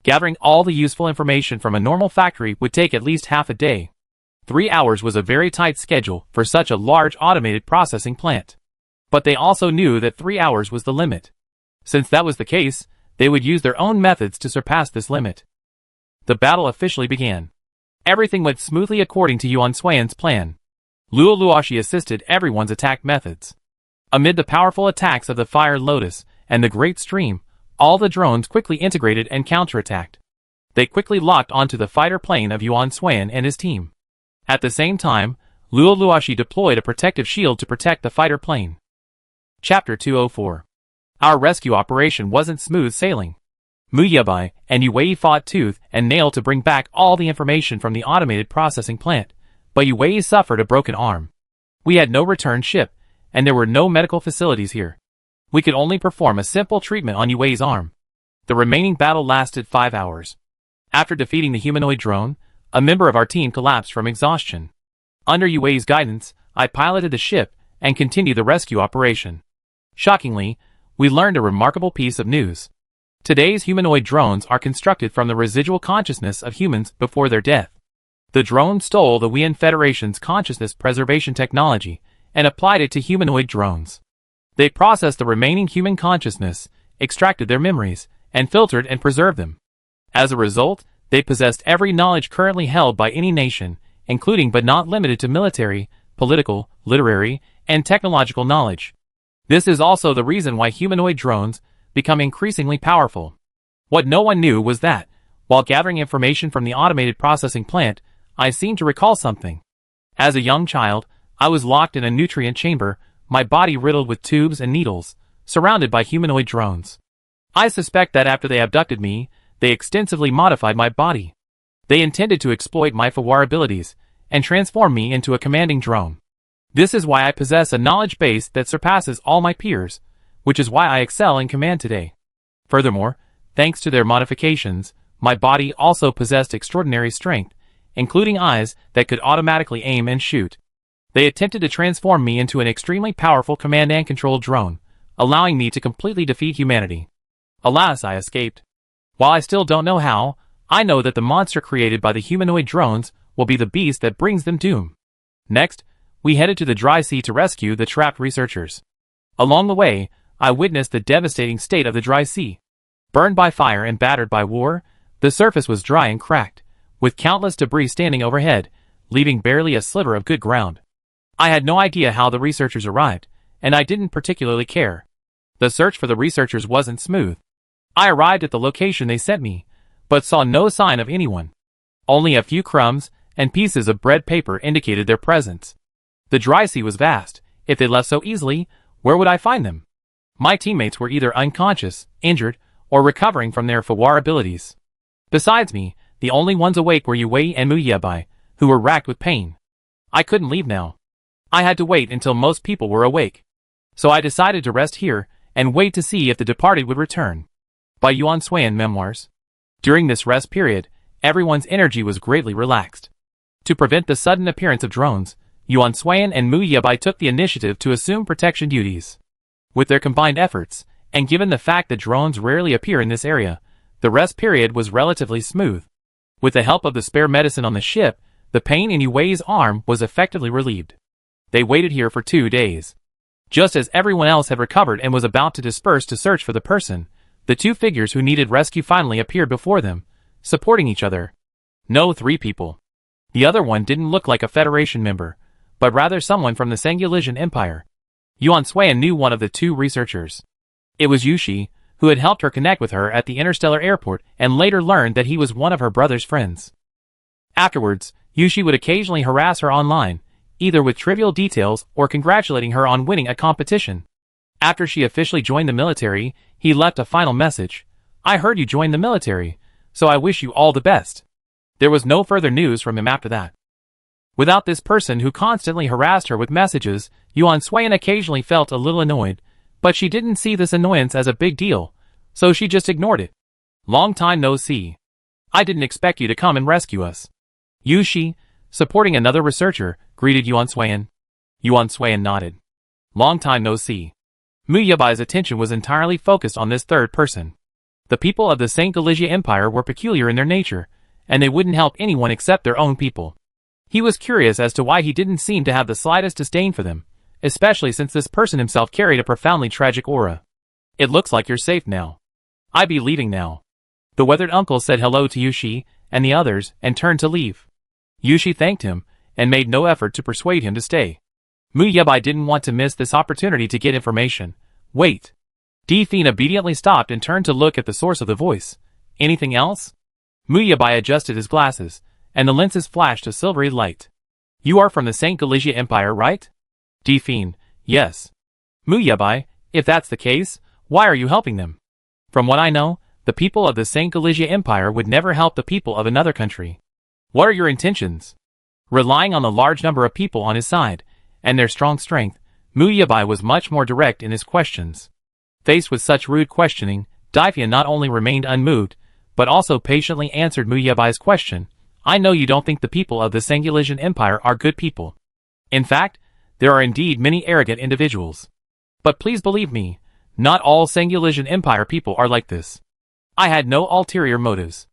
Gathering all the useful information from a normal factory would take at least half a day. 3 hours was a very tight schedule for such a large automated processing plant. But they also knew that 3 hours was the limit. Since that was the case, they would use their own methods to surpass this limit. The battle officially began. Everything went smoothly according to Yuan Suan's plan. Luo Luoshi assisted everyone's attack methods. Amid the powerful attacks of the Fire Lotus and the Great Stream, all the drones quickly integrated and counterattacked. They quickly locked onto the fighter plane of Yuan Suan and his team. At the same time, Luo Luoshi deployed a protective shield to protect the fighter plane. Chapter 204. Our rescue operation wasn't smooth sailing. Mu Yabai and Yu Wei fought tooth and nail to bring back all the information from the automated processing plant, but Yu Wei suffered a broken arm. We had no return ship, and there were no medical facilities here. We could only perform a simple treatment on Yu Wei's arm. The remaining battle lasted 5 hours. After defeating the humanoid drone, a member of our team collapsed from exhaustion. Under Yu Wei's guidance, I piloted the ship and continued the rescue operation. Shockingly, we learned a remarkable piece of news. Today's humanoid drones are constructed from the residual consciousness of humans before their death. The drone stole the Wian Federation's consciousness preservation technology and applied it to humanoid drones. They processed the remaining human consciousness, extracted their memories, and filtered and preserved them. As a result, they possessed every knowledge currently held by any nation, including but not limited to military, political, literary, and technological knowledge. This is also the reason why humanoid drones become increasingly powerful. What no one knew was that, while gathering information from the automated processing plant, I seemed to recall something. As a young child, I was locked in a nutrient chamber, my body riddled with tubes and needles, surrounded by humanoid drones. I suspect that after they abducted me, they extensively modified my body. They intended to exploit my Fawar abilities and transform me into a commanding drone. This is why I possess a knowledge base that surpasses all my peers, which is why I excel in command today. Furthermore, thanks to their modifications, my body also possessed extraordinary strength, including eyes that could automatically aim and shoot. They attempted to transform me into an extremely powerful command and control drone, allowing me to completely defeat humanity. Alas, I escaped. While I still don't know how, I know that the monster created by the humanoid drones will be the beast that brings them doom. Next, we headed to the dry sea to rescue the trapped researchers. Along the way, I witnessed the devastating state of the dry sea. Burned by fire and battered by war, the surface was dry and cracked, with countless debris standing overhead, leaving barely a sliver of good ground. I had no idea how the researchers arrived, and I didn't particularly care. The search for the researchers wasn't smooth. I arrived at the location they sent me, but saw no sign of anyone. Only a few crumbs and pieces of bread paper indicated their presence. The dry sea was vast. If they left so easily, where would I find them? My teammates were either unconscious, injured, or recovering from their Fawar abilities. Besides me, the only ones awake were Yue and Muyabai, who were racked with pain. I couldn't leave now. I had to wait until most people were awake. So I decided to rest here and wait to see if the departed would return. By Yuan Suiyan Memoirs. During this rest period, everyone's energy was greatly relaxed. To prevent the sudden appearance of drones, Yuan Suiyan and Mu Yabai took the initiative to assume protection duties. With their combined efforts, and given the fact that drones rarely appear in this area, the rest period was relatively smooth. With the help of the spare medicine on the ship, the pain in Yue's arm was effectively relieved. They waited here for 2 days. Just as everyone else had recovered and was about to disperse to search for the person, the two figures who needed rescue finally appeared before them, supporting each other. No 3 people. The other one didn't look like a Federation member, but rather someone from the Sangulisian Empire. Yuan Suiyan knew one of the 2 researchers. It was Yushi, who had helped her connect with her at the interstellar airport and later learned that he was one of her brother's friends. Afterwards, Yushi would occasionally harass her online, either with trivial details or congratulating her on winning a competition. After she officially joined the military, he left a final message. "I heard you joined the military, so I wish you all the best." There was no further news from him after that. Without this person who constantly harassed her with messages, Yuan Suiyan occasionally felt a little annoyed, but she didn't see this annoyance as a big deal, so she just ignored it. "Long time no see. I didn't expect you to come and rescue us." Yushi, supporting another researcher, greeted Yuan Suiyan. Yuan Suiyan nodded. "Long time no see." Muyabai's attention was entirely focused on this third person. The people of the St. Galicia Empire were peculiar in their nature, and they wouldn't help anyone except their own people. He was curious as to why he didn't seem to have the slightest disdain for them, especially since this person himself carried a profoundly tragic aura. "It looks like you're safe now. I be leaving now." The weathered uncle said hello to Yushi and the others and turned to leave. Yushi thanked him and made no effort to persuade him to stay. Mu Yabai didn't want to miss this opportunity to get information. "Wait." Define obediently stopped and turned to look at the source of the voice. "Anything else?" Mu Yabai adjusted his glasses, and the lenses flashed a silvery light. "You are from the St. Galicia Empire, right?" Define: "Yes." Mu Yabai: "If that's the case, why are you helping them?" "From what I know, the people of the St. Galicia Empire would never help the people of another country." "What are your intentions?" Relying on the large number of people on his side, and their strong strength, Mu Yabai was much more direct in his questions. Faced with such rude questioning, Daifian not only remained unmoved, but also patiently answered Mu Yabai's question. "I know you don't think the people of the Sangulisian Empire are good people. In fact, there are indeed many arrogant individuals. But please believe me, not all Sangulisian Empire people are like this. I had no ulterior motives.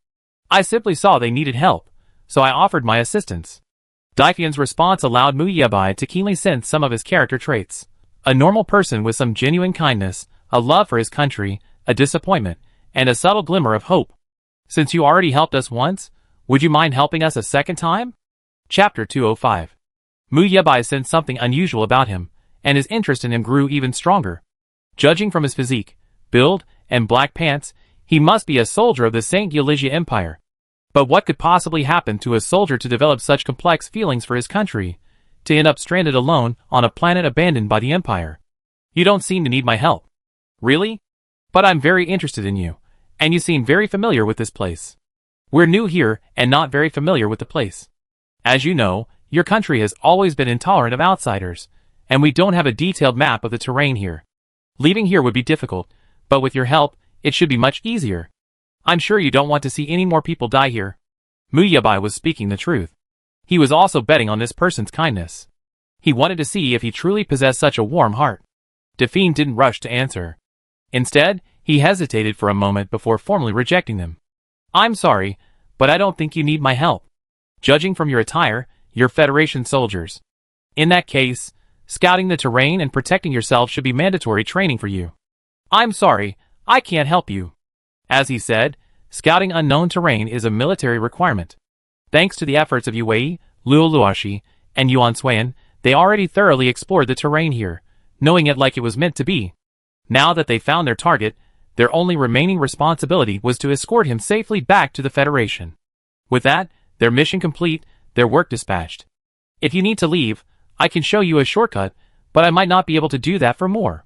I simply saw they needed help, so I offered my assistance." Daifian's response allowed Mu Yabai to keenly sense some of his character traits. A normal person with some genuine kindness, a love for his country, a disappointment, and a subtle glimmer of hope. "Since you already helped us once, would you mind helping us a second time?" Chapter 205. Mu Yabai sensed something unusual about him, and his interest in him grew even stronger. Judging from his physique, build, and black pants, he must be a soldier of the St. Galicia Empire. But what could possibly happen to a soldier to develop such complex feelings for his country? to end up stranded alone on a planet abandoned by the Empire. You don't seem to need my help. Really? But I'm very interested in you, and you seem very familiar with this place. We're new here and not very familiar with the place. As you know, your country has always been intolerant of outsiders, and we don't have a detailed map of the terrain here. Leaving here would be difficult, but with your help, it should be much easier. I'm sure you don't want to see any more people die here. Muyabai was speaking the truth. He was also betting on this person's kindness. He wanted to see if he truly possessed such a warm heart. Define didn't rush to answer. Instead, he hesitated for a moment before formally rejecting them. I'm sorry, but I don't think you need my help. Judging from your attire, you're Federation soldiers. In that case, scouting the terrain and protecting yourself should be mandatory training for you. I'm sorry, I can't help you. As he said, scouting unknown terrain is a military requirement. Thanks to the efforts of Yue, Luo Luoshi, and Yuan Suan, they already thoroughly explored the terrain here, knowing it like it was meant to be. Now that they found their target, their only remaining responsibility was to escort him safely back to the Federation. With that, their mission complete, their work dispatched. If you need to leave, I can show you a shortcut, but I might not be able to do that for more.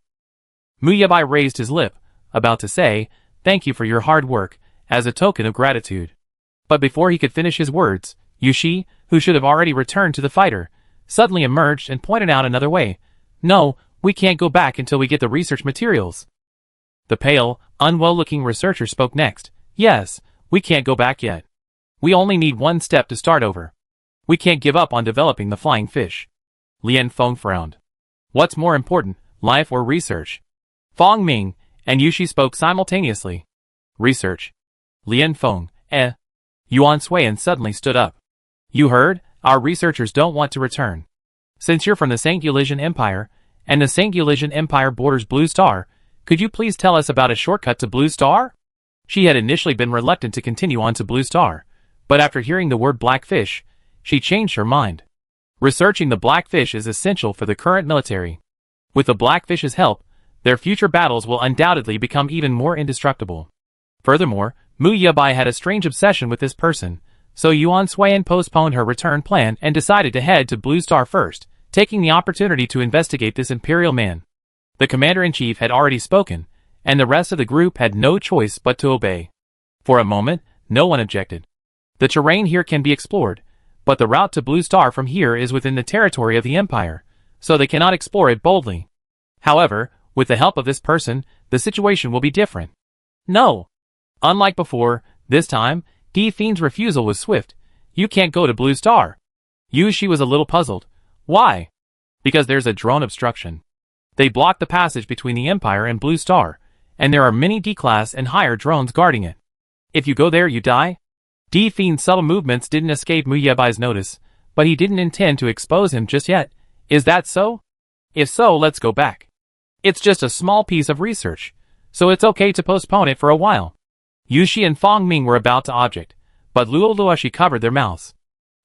Muyabai raised his lip, about to say, thank you for your hard work, as a token of gratitude. But before he could finish his words, Yushi, who should have already returned to the fighter, suddenly emerged and pointed out another way. No, we can't go back until we get the research materials. The pale, unwell-looking researcher spoke next. Yes, we can't go back yet. We only need one step to start over. We can't give up on developing the flying fish. Lian Feng frowned. What's more important, life or research? Fong Ming and Yushi spoke simultaneously. Research. Lian Feng, Yuan Suan suddenly stood up. You heard? Our researchers don't want to return. Since you're from the St. Eulesian Empire, and the St. Eulesian Empire borders Blue Star, could you please tell us about a shortcut to Blue Star? She had initially been reluctant to continue on to Blue Star, but after hearing the word blackfish, she changed her mind. Researching the blackfish is essential for the current military. With the blackfish's help, their future battles will undoubtedly become even more indestructible. Furthermore, Mu Yabai had a strange obsession with this person, so Yuan Suan postponed her return plan and decided to head to Blue Star first, taking the opportunity to investigate this imperial man. The commander-in-chief had already spoken, and the rest of the group had no choice but to obey. For a moment, no one objected. The terrain here can be explored, but the route to Blue Star from here is within the territory of the Empire, so they cannot explore it boldly. However, with the help of this person, the situation will be different. No! Unlike before, this time, Di Fien's refusal was swift. You can't go to Blue Star. Yushi was a little puzzled. Why? Because there's a drone obstruction. They block the passage between the Empire and Blue Star, and there are many D-class and higher drones guarding it. If you go there, you die? Di Fien's subtle movements didn't escape Mu Yabai's notice, but he didn't intend to expose him just yet. Is that so? If so, let's go back. It's just a small piece of research, so it's okay to postpone it for a while. Yushi and Fong Ming were about to object, but Luo Luoshi covered their mouths.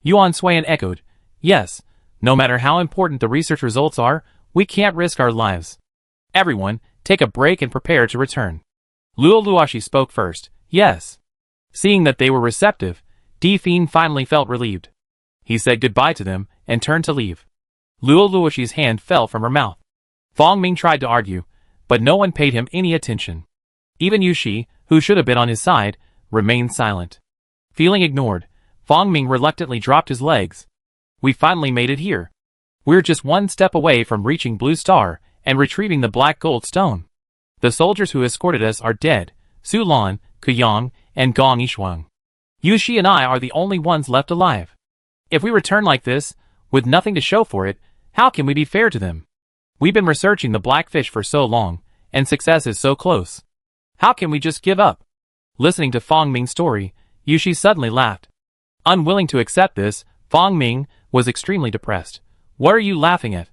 Yuan Suan echoed, yes, no matter how important the research results are, we can't risk our lives. Everyone, take a break and prepare to return. Luo Luoshi spoke first, yes. Seeing that they were receptive, Di Fien finally felt relieved. He said goodbye to them and turned to leave. Luo Luoshi's hand fell from her mouth. Fong Ming tried to argue, but no one paid him any attention. Even Yushi, who should have been on his side, remained silent. Feeling ignored, Fong Ming reluctantly dropped his legs. We finally made it here. We're just one step away from reaching Blue Star and retrieving the black gold stone. The soldiers who escorted us are dead, Su Lan, Kuyang, and Gong Yishuang. Yushi and I are the only ones left alive. If we return like this, with nothing to show for it, how can we be fair to them? We've been researching the blackfish for so long, and success is so close. How can we just give up? Listening to Fong Ming's story, Yushi suddenly laughed. Unwilling to accept this, Fong Ming was extremely depressed. What are you laughing at?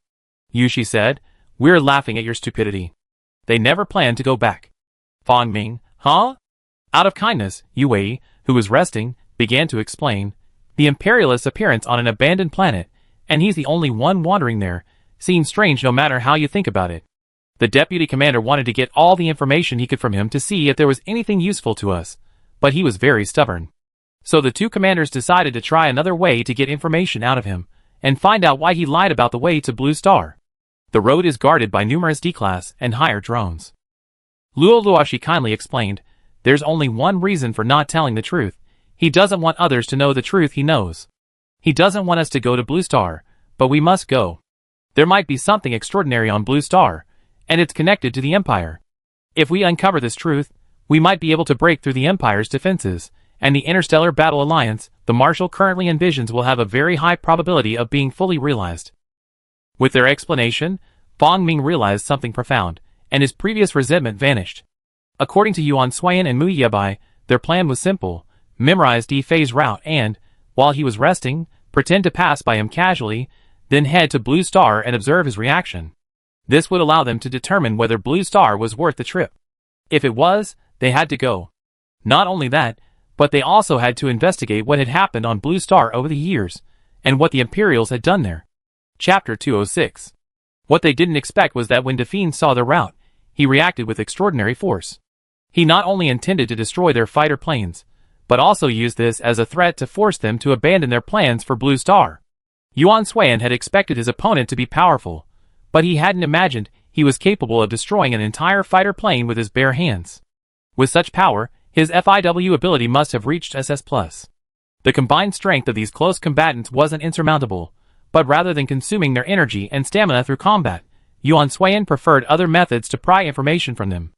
Yushi said, we're laughing at your stupidity. They never planned to go back. Fong Ming, huh? Out of kindness, Yue, who was resting, began to explain. The imperialist's appearance on an abandoned planet, and he's the only one wandering there, seems strange no matter how you think about it. The deputy commander wanted to get all the information he could from him to see if there was anything useful to us, but he was very stubborn. So the two commanders decided to try another way to get information out of him, and find out why he lied about the way to Blue Star. The road is guarded by numerous D-Class and higher drones. Luo Luoshi kindly explained, there's only one reason for not telling the truth. He doesn't want others to know the truth he knows. He doesn't want us to go to Blue Star, but we must go. There might be something extraordinary on Blue Star, and it's connected to the Empire. If we uncover this truth, we might be able to break through the Empire's defenses, and the Interstellar Battle Alliance the Marshal currently envisions will have a very high probability of being fully realized. With their explanation, Fong Ming realized something profound, and his previous resentment vanished. According to Yuan Suiyan and Mu Yabai, their plan was simple: memorize D-Fei's route and, while he was resting, pretend to pass by him casually, then head to Blue Star and observe his reaction. This would allow them to determine whether Blue Star was worth the trip. If it was, they had to go. Not only that, but they also had to investigate what had happened on Blue Star over the years, and what the Imperials had done there. Chapter 206. What they didn't expect was that when Define saw their route, he reacted with extraordinary force. He not only intended to destroy their fighter planes, but also used this as a threat to force them to abandon their plans for Blue Star. Yuan Suiyan had expected his opponent to be powerful, but he hadn't imagined he was capable of destroying an entire fighter plane with his bare hands. With such power, his FIW ability must have reached SS+. The combined strength of these close combatants wasn't insurmountable, but rather than consuming their energy and stamina through combat, Yuan Suiyan preferred other methods to pry information from them.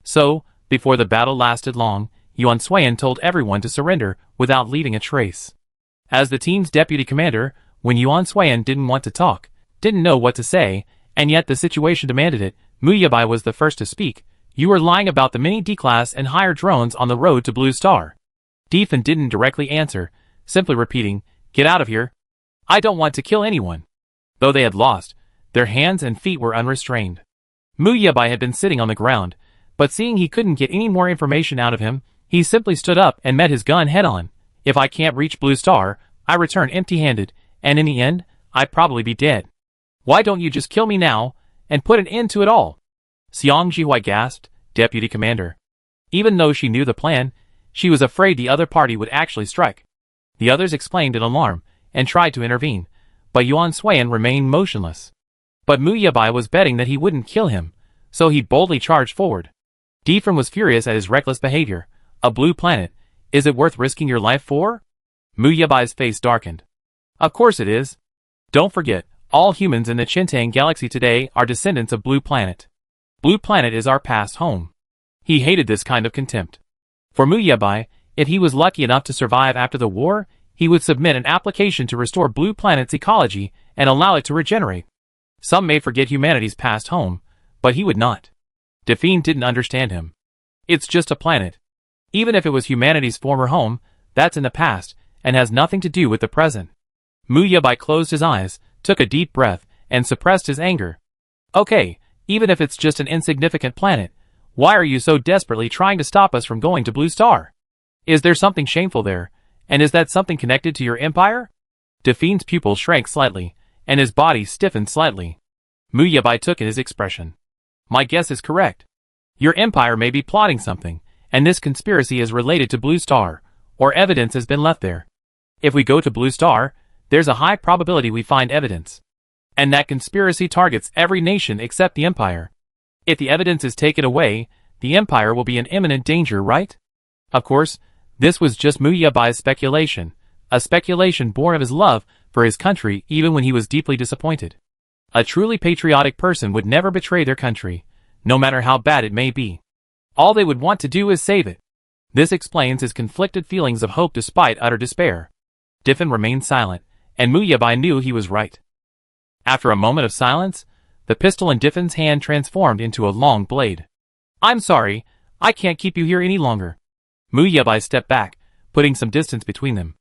So, before the battle lasted long, Yuan Suiyan told everyone to surrender without leaving a trace. As the team's deputy commander, when Yuan Suiyan didn't want to talk, didn't know what to say, and yet the situation demanded it, Mu Yabai was the first to speak. You were lying about the many D-Class and higher drones on the road to Blue Star. Defin didn't directly answer, simply repeating, get out of here. I don't want to kill anyone. Though they had lost, their hands and feet were unrestrained. Mu Yabai had been sitting on the ground, but seeing he couldn't get any more information out of him, he simply stood up and met his gun head-on. If I can't reach Blue Star, I return empty-handed, and in the end, I'd probably be dead. Why don't you just kill me now, and put an end to it all? Xiang Jihuai gasped, Deputy Commander. Even though she knew the plan, she was afraid the other party would actually strike. The others exclaimed in alarm, and tried to intervene, but Yuan Suiyan remained motionless. But Mu Yabai was betting that he wouldn't kill him, so he boldly charged forward. Defin was furious at his reckless behavior. A blue planet, is it worth risking your life for? Mu Yabai's face darkened. Of course it is. Don't forget, all humans in the Chintang galaxy today are descendants of Blue Planet. Blue Planet is our past home. He hated this kind of contempt. For Mu Yabai, if he was lucky enough to survive after the war, he would submit an application to restore Blue Planet's ecology and allow it to regenerate. Some may forget humanity's past home, but he would not. Define didn't understand him. It's just a planet. Even if it was humanity's former home, that's in the past, and has nothing to do with the present. Mu Yabai closed his eyes, took a deep breath, and suppressed his anger. Okay, even if it's just an insignificant planet, why are you so desperately trying to stop us from going to Blue Star? Is there something shameful there, and is that something connected to your empire? Define's pupil shrank slightly, and his body stiffened slightly. Mu Yabai took in his expression. My guess is correct. Your empire may be plotting something, and this conspiracy is related to Blue Star, or evidence has been left there. If we go to Blue Star, there's a high probability we find evidence. And that conspiracy targets every nation except the Empire. If the evidence is taken away, the Empire will be in imminent danger, right? Of course, this was just Mu Yabai's speculation, a speculation born of his love for his country even when he was deeply disappointed. A truly patriotic person would never betray their country, no matter how bad it may be. All they would want to do is save it. This explains his conflicted feelings of hope despite utter despair. Defin remained silent, and Mu Yabai knew he was right. After a moment of silence, the pistol in Defin's hand transformed into a long blade. I'm sorry, I can't keep you here any longer. Mu Yabai stepped back, putting some distance between them.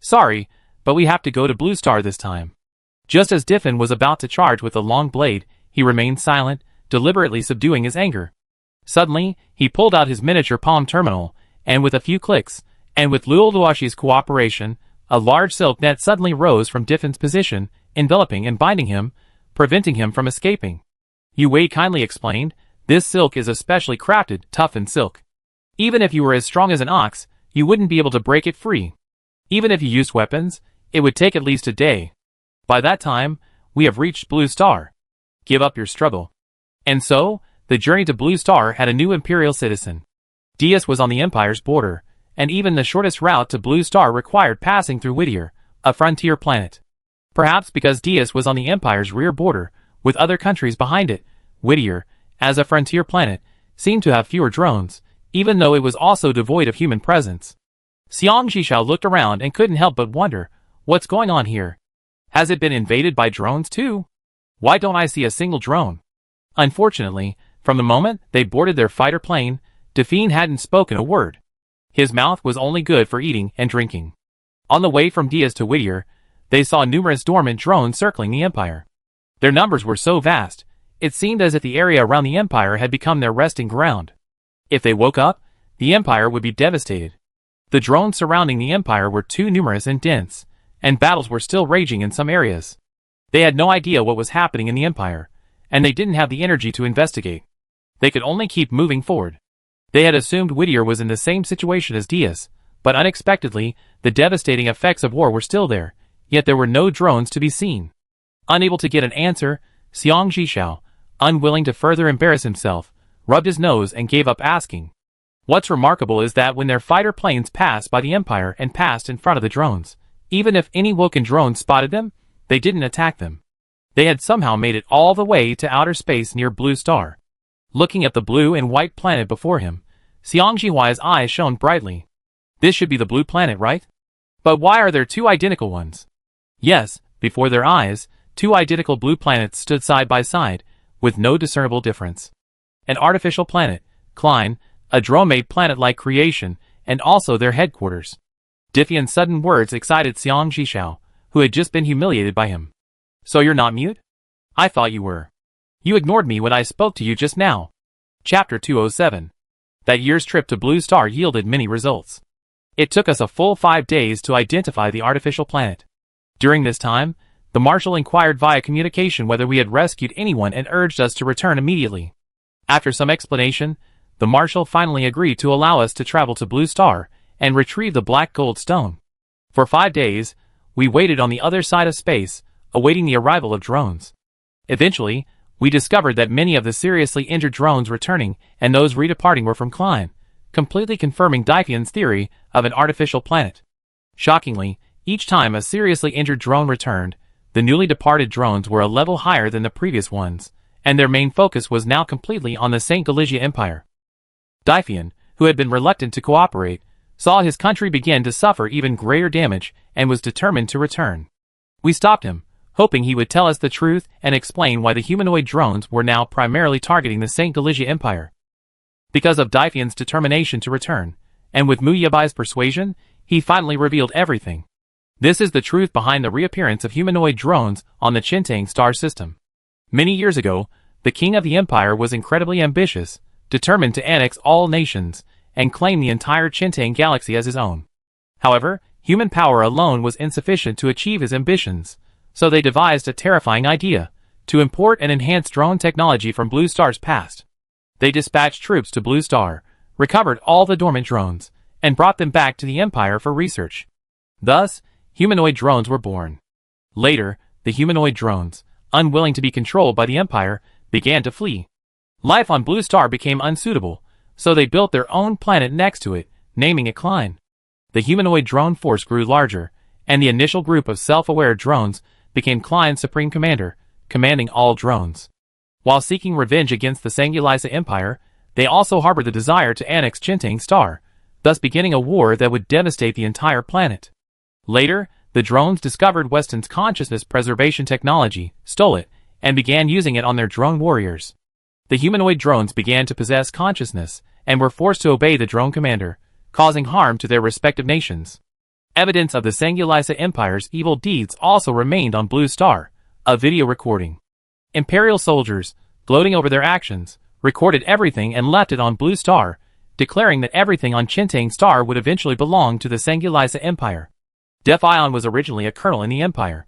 Sorry, but we have to go to Blue Star this time. Just as Defin was about to charge with the long blade, he remained silent, deliberately subduing his anger. Suddenly, he pulled out his miniature palm terminal, and with a few clicks, and with Luo Luoshi's cooperation, a large silk net suddenly rose from Defin's position, enveloping and binding him, preventing him from escaping. Yu Wei kindly explained, this silk is a specially crafted, toughened silk. Even if you were as strong as an ox, you wouldn't be able to break it free. Even if you used weapons, it would take at least a day. By that time, we have reached Blue Star. Give up your struggle. And so, the journey to Blue Star had a new imperial citizen. Diaz was on the Empire's border, and even the shortest route to Blue Star required passing through Whittier, a frontier planet. Perhaps because Diaz was on the Empire's rear border, with other countries behind it, Whittier, as a frontier planet, seemed to have fewer drones, even though it was also devoid of human presence. Xiang Zhixiao looked around and couldn't help but wonder, what's going on here? Has it been invaded by drones too? Why don't I see a single drone? Unfortunately, from the moment they boarded their fighter plane, Define hadn't spoken a word. His mouth was only good for eating and drinking. On the way from Diaz to Whittier, they saw numerous dormant drones circling the Empire. Their numbers were so vast, it seemed as if the area around the Empire had become their resting ground. If they woke up, the Empire would be devastated. The drones surrounding the Empire were too numerous and dense, and battles were still raging in some areas. They had no idea what was happening in the Empire, and they didn't have the energy to investigate. They could only keep moving forward. They had assumed Whittier was in the same situation as Diaz, but unexpectedly, the devastating effects of war were still there, yet there were no drones to be seen. Unable to get an answer, Xiang Zhixiao, unwilling to further embarrass himself, rubbed his nose and gave up asking. What's remarkable is that when their fighter planes passed by the Empire and passed in front of the drones, even if any Woken drones spotted them, they didn't attack them. They had somehow made it all the way to outer space near Blue Star. Looking at the blue and white planet before him, Xiang Zhihuai's eyes shone brightly. This should be the blue planet, right? But why are there two identical ones? Yes, before their eyes, two identical blue planets stood side by side, with no discernible difference. An artificial planet, Klein, a drone-made planet-like creation, and also their headquarters. Diffian's sudden words excited Xiang Zhixiao, who had just been humiliated by him. So you're not mute? I thought you were. You ignored me when I spoke to you just now. Chapter 207. That year's trip to Blue Star yielded many results. It took us a full 5 days to identify the artificial planet. During this time, the Marshal inquired via communication whether we had rescued anyone and urged us to return immediately. After some explanation, the Marshal finally agreed to allow us to travel to Blue Star and retrieve the black gold stone. For 5 days, we waited on the other side of space, awaiting the arrival of drones. Eventually, we discovered that many of the seriously injured drones returning and those redeparting were from Klein, completely confirming Diffian's theory of an artificial planet. Shockingly, each time a seriously injured drone returned, the newly departed drones were a level higher than the previous ones, and their main focus was now completely on the St. Galicia Empire. Diffian, who had been reluctant to cooperate, saw his country begin to suffer even greater damage and was determined to return. We stopped him, hoping he would tell us the truth and explain why the humanoid drones were now primarily targeting the St. Galicia Empire. Because of Diffian's determination to return, and with Mu Yabai's persuasion, he finally revealed everything. This is the truth behind the reappearance of humanoid drones on the Chintang star system. Many years ago, the king of the empire was incredibly ambitious, determined to annex all nations, and claim the entire Chintang galaxy as his own. However, human power alone was insufficient to achieve his ambitions, so they devised a terrifying idea, to import and enhance drone technology from Blue Star's past. They dispatched troops to Blue Star, recovered all the dormant drones, and brought them back to the Empire for research. Thus, humanoid drones were born. Later, the humanoid drones, unwilling to be controlled by the Empire, began to flee. Life on Blue Star became unsuitable, so they built their own planet next to it, naming it Klein. The humanoid drone force grew larger, and the initial group of self-aware drones became Klein's supreme commander, commanding all drones. While seeking revenge against the Sangulisa Empire, they also harbored the desire to annex Chintang Star, thus beginning a war that would devastate the entire planet. Later, the drones discovered Weston's consciousness preservation technology, stole it, and began using it on their drone warriors. The humanoid drones began to possess consciousness, and were forced to obey the drone commander, causing harm to their respective nations. Evidence of the Sangulisa Empire's evil deeds also remained on Blue Star, a video recording. Imperial soldiers, gloating over their actions, recorded everything and left it on Blue Star, declaring that everything on Chintang Star would eventually belong to the Sangulisa Empire. Defion was originally a colonel in the Empire.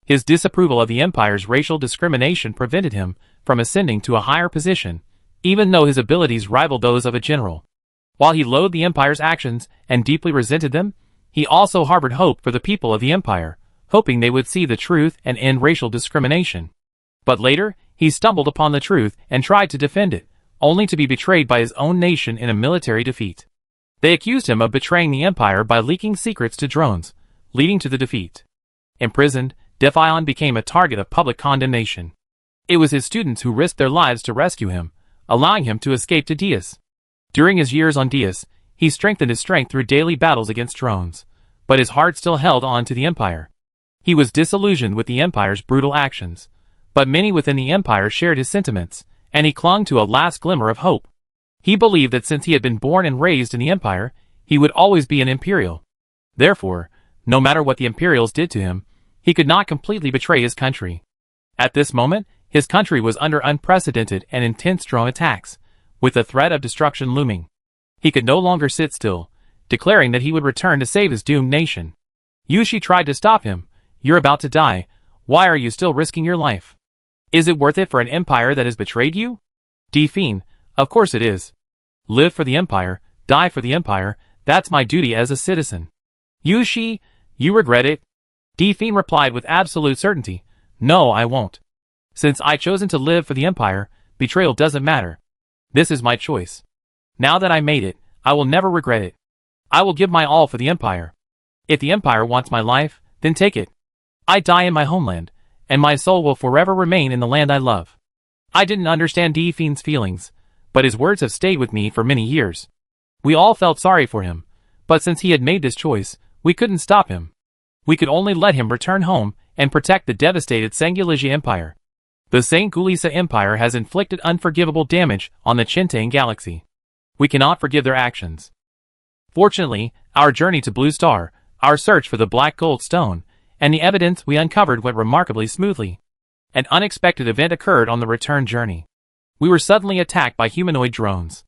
His disapproval of the Empire's racial discrimination prevented him from ascending to a higher position, even though his abilities rivaled those of a general. While he loathed the Empire's actions and deeply resented them, he also harbored hope for the people of the Empire, hoping they would see the truth and end racial discrimination. But later, he stumbled upon the truth and tried to defend it, only to be betrayed by his own nation in a military defeat. They accused him of betraying the empire by leaking secrets to drones, leading to the defeat. Imprisoned, Defion became a target of public condemnation. It was his students who risked their lives to rescue him, allowing him to escape to Dias. During his years on Dias, he strengthened his strength through daily battles against drones, but his heart still held on to the empire. He was disillusioned with the empire's brutal actions, but many within the empire shared his sentiments, and he clung to a last glimmer of hope. He believed that since he had been born and raised in the empire, he would always be an imperial. Therefore, no matter what the imperials did to him, he could not completely betray his country. At this moment, his country was under unprecedented and intense drone attacks, with the threat of destruction looming. He could no longer sit still, declaring that he would return to save his doomed nation. Yushi tried to stop him. "You're about to die. Why are you still risking your life? Is it worth it for an empire that has betrayed you?" Defiant, "Of course it is. Live for the empire, die for the empire, that's my duty as a citizen." "Yushi, you regret it?" Defiant replied with absolute certainty, "No, I won't. Since I've chosen to live for the empire, betrayal doesn't matter. This is my choice. Now that I made it, I will never regret it. I will give my all for the empire. If the empire wants my life, then take it. I die in my homeland, and my soul will forever remain in the land I love." I didn't understand Defiant's feelings, but his words have stayed with me for many years. We all felt sorry for him, but since he had made this choice, we couldn't stop him. We could only let him return home and protect the devastated Sangulizia Empire. The Sangulisa Empire has inflicted unforgivable damage on the Chintang Galaxy. We cannot forgive their actions. Fortunately, our journey to Blue Star, our search for the Black Gold Stone, and the evidence we uncovered went remarkably smoothly. An unexpected event occurred on the return journey. We were suddenly attacked by humanoid drones.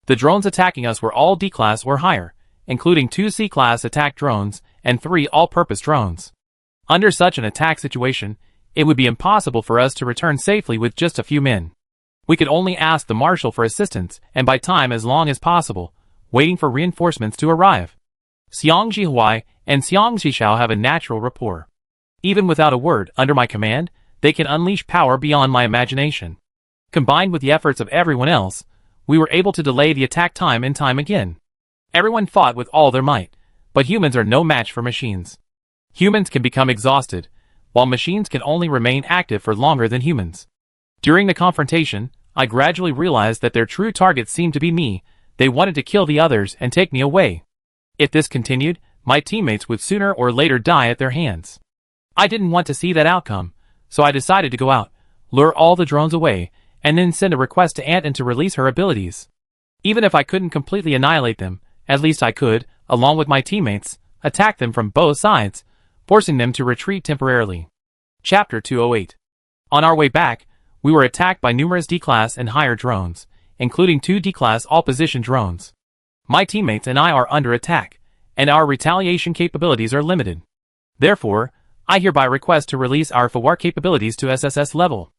The drones attacking us were all D-class or higher, including 2 C-class attack drones and 3 all-purpose drones. Under such an attack situation, it would be impossible for us to return safely with just a few men. We could only ask the marshal for assistance and buy time as long as possible, waiting for reinforcements to arrive. Xiang Jihuai and Xiang Zhishao have a natural rapport. Even without a word under my command, they can unleash power beyond my imagination. Combined with the efforts of everyone else, we were able to delay the attack time and time again. Everyone fought with all their might, but humans are no match for machines. Humans can become exhausted, while machines can only remain active for longer than humans. During the confrontation, I gradually realized that their true target seemed to be me. They wanted to kill the others and take me away. If this continued, my teammates would sooner or later die at their hands. I didn't want to see that outcome, so I decided to go out, lure all the drones away, and then send a request to Anton to release her abilities. Even if I couldn't completely annihilate them, at least I could, along with my teammates, attack them from both sides, forcing them to retreat temporarily. Chapter 208. On our way back, we were attacked by numerous D-class and higher drones, including 2 D-class all-position drones. My teammates and I are under attack, and our retaliation capabilities are limited. Therefore, I hereby request to release our FAWAR capabilities to SSS level.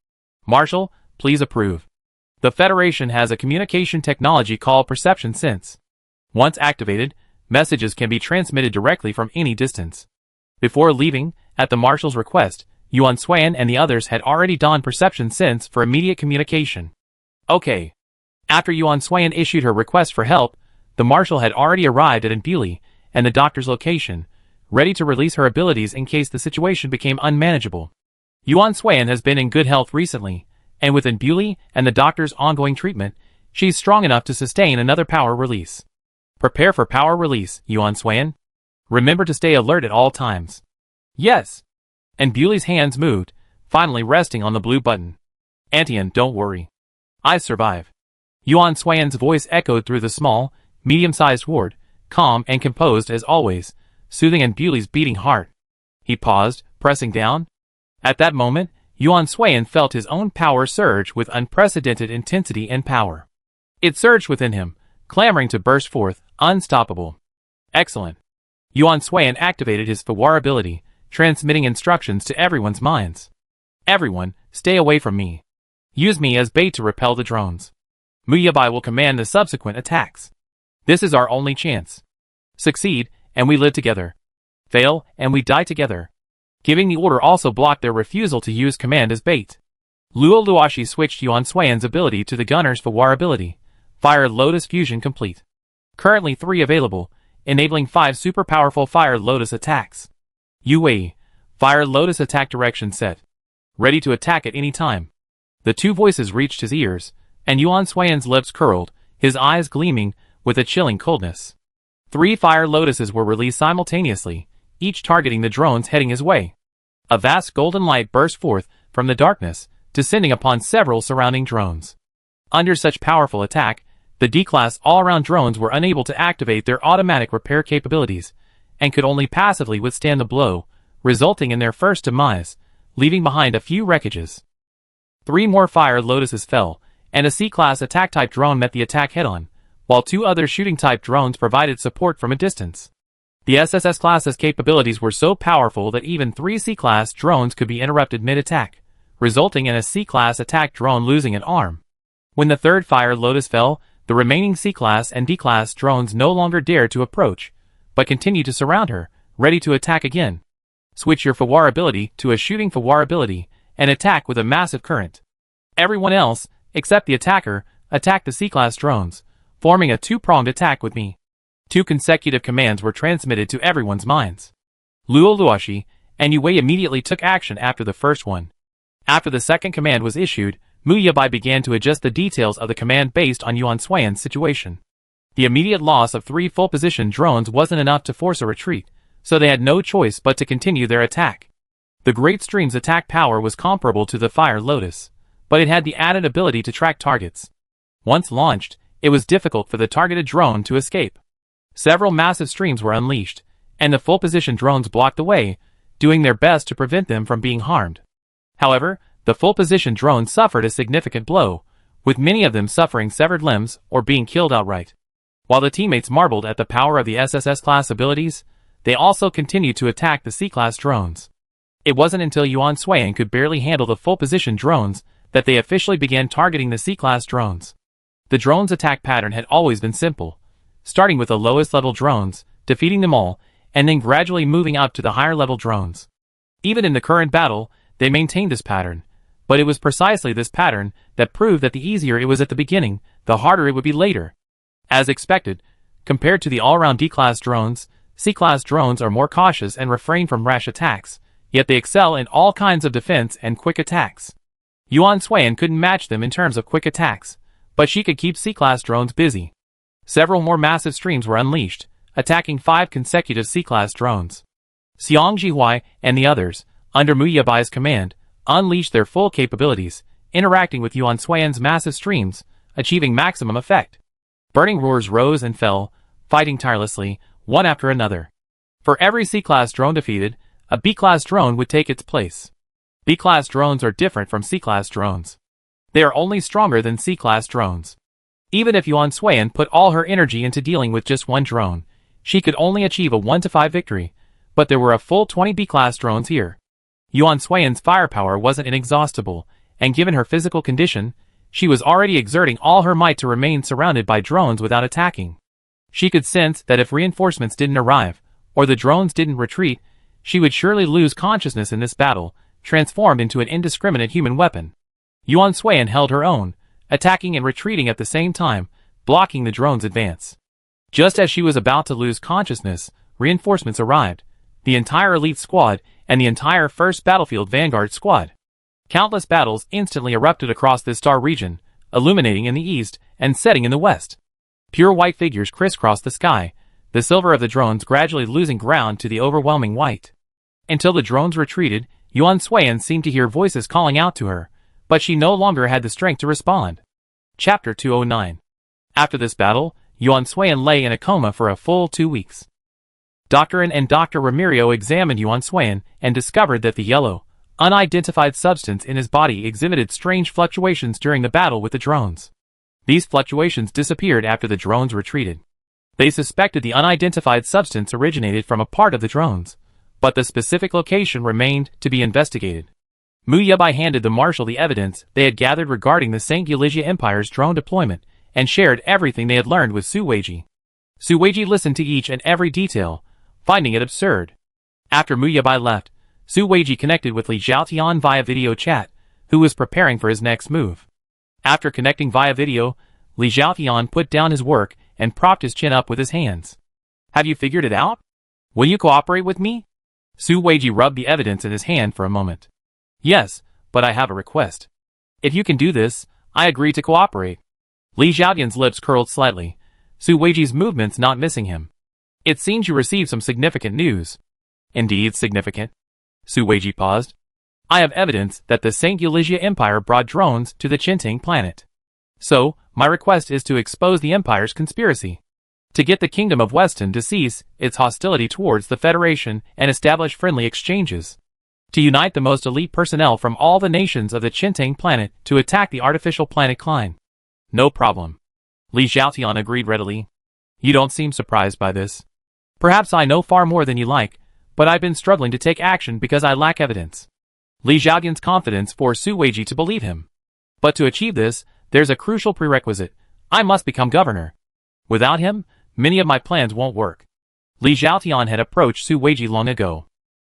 Marshal, please approve. The Federation has a communication technology called Perception Sense. Once activated, messages can be transmitted directly from any distance. Before leaving, at the Marshal's request, Yuan Xuan and the others had already donned Perception Sense for immediate communication. Okay. After Yuan Xuan issued her request for help, the Marshal had already arrived at Nbuli and the doctor's location, ready to release her abilities in case the situation became unmanageable. Yuan Xuan has been in good health recently, and with Nbuli and the doctor's ongoing treatment, she's strong enough to sustain another power release. Prepare for power release, Yuan Xuan. Remember to stay alert at all times. Yes. Nbuli's hands moved, finally resting on the blue button. Antian, don't worry. I survive. Yuan Xuan's voice echoed through the small, medium-sized ward, calm and composed as always, soothing Nbuli's beating heart. He paused, pressing down. At that moment, Yuan Xuan felt his own power surge with unprecedented intensity and power. It surged within him, clamoring to burst forth, unstoppable. Excellent. Yuan Xuan activated his FAWAR ability, transmitting instructions to everyone's minds. Everyone, stay away from me. Use me as bait to repel the drones. Muyabai will command the subsequent attacks. This is our only chance. Succeed, and we live together. Fail, and we die together. Giving the order also blocked their refusal to use command as bait. Luo Luoshi switched Yuan Xuan's ability to the gunner's Fawar ability, Fire Lotus Fusion complete. Currently 3 available, enabling 5 super powerful Fire Lotus attacks. Yu Wei, Fire Lotus attack direction set. Ready to attack at any time. The 2 voices reached his ears, and Yuan Xuan's lips curled, his eyes gleaming with a chilling coldness. 3 Fire Lotuses were released simultaneously, each targeting the drones heading his way. A vast golden light burst forth from the darkness, descending upon several surrounding drones. Under such powerful attack, the D-Class all-around drones were unable to activate their automatic repair capabilities, and could only passively withstand the blow, resulting in their first demise, leaving behind a few wreckages. 3 more Fire Lotuses fell, and a C-Class attack-type drone met the attack head-on, while 2 other shooting-type drones provided support from a distance. The SSS class's capabilities were so powerful that even 3 C-Class drones could be interrupted mid-attack, resulting in a C-Class attack drone losing an arm. When the 3rd Fire Lotus fell, the remaining C-Class and D-Class drones no longer dared to approach, but continued to surround her, ready to attack again. Switch your Fawar ability to a shooting Fawar ability, and attack with a massive current. Everyone else, except the attacker, attack the C-Class drones, forming a 2-pronged attack with me. 2 consecutive commands were transmitted to everyone's minds. Luo Luoshi and Yu Wei immediately took action after the first one. After the second command was issued, Mu Yabai began to adjust the details of the command based on Yuan Xuan's situation. The immediate loss of 3 full-position drones wasn't enough to force a retreat, so they had no choice but to continue their attack. The Great Stream's attack power was comparable to the Fire Lotus, but it had the added ability to track targets. Once launched, it was difficult for the targeted drone to escape. Several massive streams were unleashed, and the full-position drones blocked the way, doing their best to prevent them from being harmed. However, the full-position drones suffered a significant blow, with many of them suffering severed limbs or being killed outright. While the teammates marveled at the power of the SSS class abilities, they also continued to attack the C-Class drones. It wasn't until Yuan Xuan could barely handle the full-position drones that they officially began targeting the C-Class drones. The drones' attack pattern had always been simple, starting with the lowest level drones, defeating them all, and then gradually moving up to the higher level drones. Even in the current battle, they maintained this pattern, but it was precisely this pattern that proved that the easier it was at the beginning, the harder it would be later. As expected, compared to the all-around D-Class drones, C-Class drones are more cautious and refrain from rash attacks, yet they excel in all kinds of defense and quick attacks. Yuan Xuan couldn't match them in terms of quick attacks, but she could keep C-Class drones busy. Several more massive streams were unleashed, attacking 5 consecutive C-Class drones. Xiang Jihuai and the others, under Mu Yabai's command, unleashed their full capabilities, interacting with Yuan Xuan's massive streams, achieving maximum effect. Burning roars rose and fell, fighting tirelessly, one after another. For every C-Class drone defeated, a B-Class drone would take its place. B-Class drones are different from C-Class drones. They are only stronger than C-Class drones. Even if Yuan Xuan put all her energy into dealing with just one drone, she could only achieve a 1-5 victory, but there were a full 20 B-Class drones here. Yuan Xuan's firepower wasn't inexhaustible, and given her physical condition, she was already exerting all her might to remain surrounded by drones without attacking. She could sense that if reinforcements didn't arrive, or the drones didn't retreat, she would surely lose consciousness in this battle, transformed into an indiscriminate human weapon. Yuan Xuan held her own, attacking and retreating at the same time, blocking the drone's advance. Just as she was about to lose consciousness, reinforcements arrived, the entire elite squad, and the entire 1st Battlefield Vanguard squad. Countless battles instantly erupted across this star region, illuminating in the east and setting in the west. Pure white figures crisscrossed the sky, the silver of the drones gradually losing ground to the overwhelming white. Until the drones retreated, Yuan Xuan seemed to hear voices calling out to her, but she no longer had the strength to respond. Chapter 209. After this battle, Yuan Xuan lay in a coma for a full 2 weeks. Dr. N and Dr. Ramirio examined Yuan Xuan and discovered that the yellow, unidentified substance in his body exhibited strange fluctuations during the battle with the drones. These fluctuations disappeared after the drones retreated. They suspected the unidentified substance originated from a part of the drones, but the specific location remained to be investigated. Mu Yabai handed the marshal the evidence they had gathered regarding the St. Eulalia Empire's drone deployment, and shared everything they had learned with Su Weiji. Su Weiji listened to each and every detail, finding it absurd. After Mu Yabai left, Su Weiji connected with Li Zhaotian via video chat, who was preparing for his next move. After connecting via video, Li Zhaotian put down his work and propped his chin up with his hands. Have you figured it out? Will you cooperate with me? Su Weiji rubbed the evidence in his hand for a moment. Yes, but I have a request. If you can do this, I agree to cooperate. Li Zhaotian's lips curled slightly, Su Weiji's movements not missing him. It seems you received some significant news. Indeed significant. Su Weiji paused. I have evidence that the St. Eulalia Empire brought drones to the Qinting planet. So, my request is to expose the Empire's conspiracy. To get the Kingdom of Weston to cease its hostility towards the Federation and establish friendly exchanges. To unite the most elite personnel from all the nations of the Qinting planet to attack the artificial planet Klein. No problem. Li Zhaotian agreed readily. You don't seem surprised by this. Perhaps I know far more than you like, but I've been struggling to take action because I lack evidence. Li Zhaotian's confidence forced Su Weiji to believe him. But to achieve this, there's a crucial prerequisite. I must become governor. Without him, many of my plans won't work. Li Zhaotian had approached Su Weiji long ago.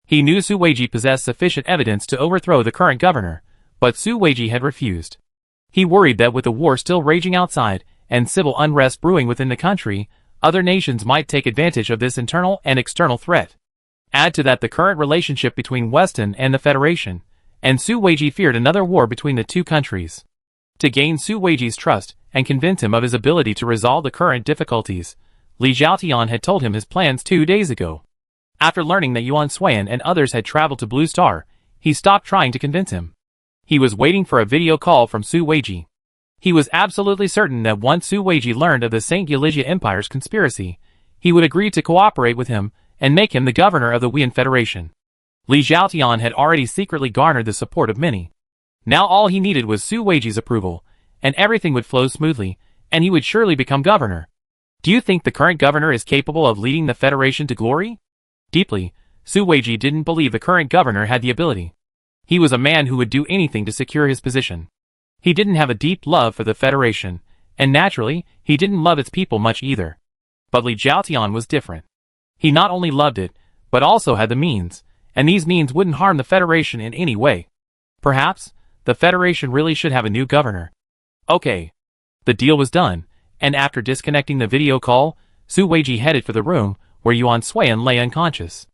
He knew Su Weiji possessed sufficient evidence to overthrow the current governor, but Su Weiji had refused. He worried that with the war still raging outside, and civil unrest brewing within the country, other nations might take advantage of this internal and external threat. Add to that the current relationship between Weston and the Federation, and Su Weiji feared another war between the two countries. To gain Su Weiji's trust and convince him of his ability to resolve the current difficulties, Li Zhaotian had told him his plans 2 days ago. After learning that Yuan Suiyan and others had traveled to Blue Star, he stopped trying to convince him. He was waiting for a video call from Su Weiji. He was absolutely certain that once Su Weiji learned of the St. Eulalia Empire's conspiracy, he would agree to cooperate with him and make him the governor of the Weian Federation. Li Zhaotian had already secretly garnered the support of many. Now all he needed was Su Weiji's approval, and everything would flow smoothly, and he would surely become governor. Do you think the current governor is capable of leading the Federation to glory? Deeply, Su Weiji didn't believe the current governor had the ability. He was a man who would do anything to secure his position. He didn't have a deep love for the Federation, and naturally, he didn't love its people much either. But Li Zhaotian was different. He not only loved it, but also had the means, and these means wouldn't harm the Federation in any way. Perhaps, the Federation really should have a new governor. Okay. The deal was done, and after disconnecting the video call, Su Weiji headed for the room where Yuan Suiyan lay unconscious.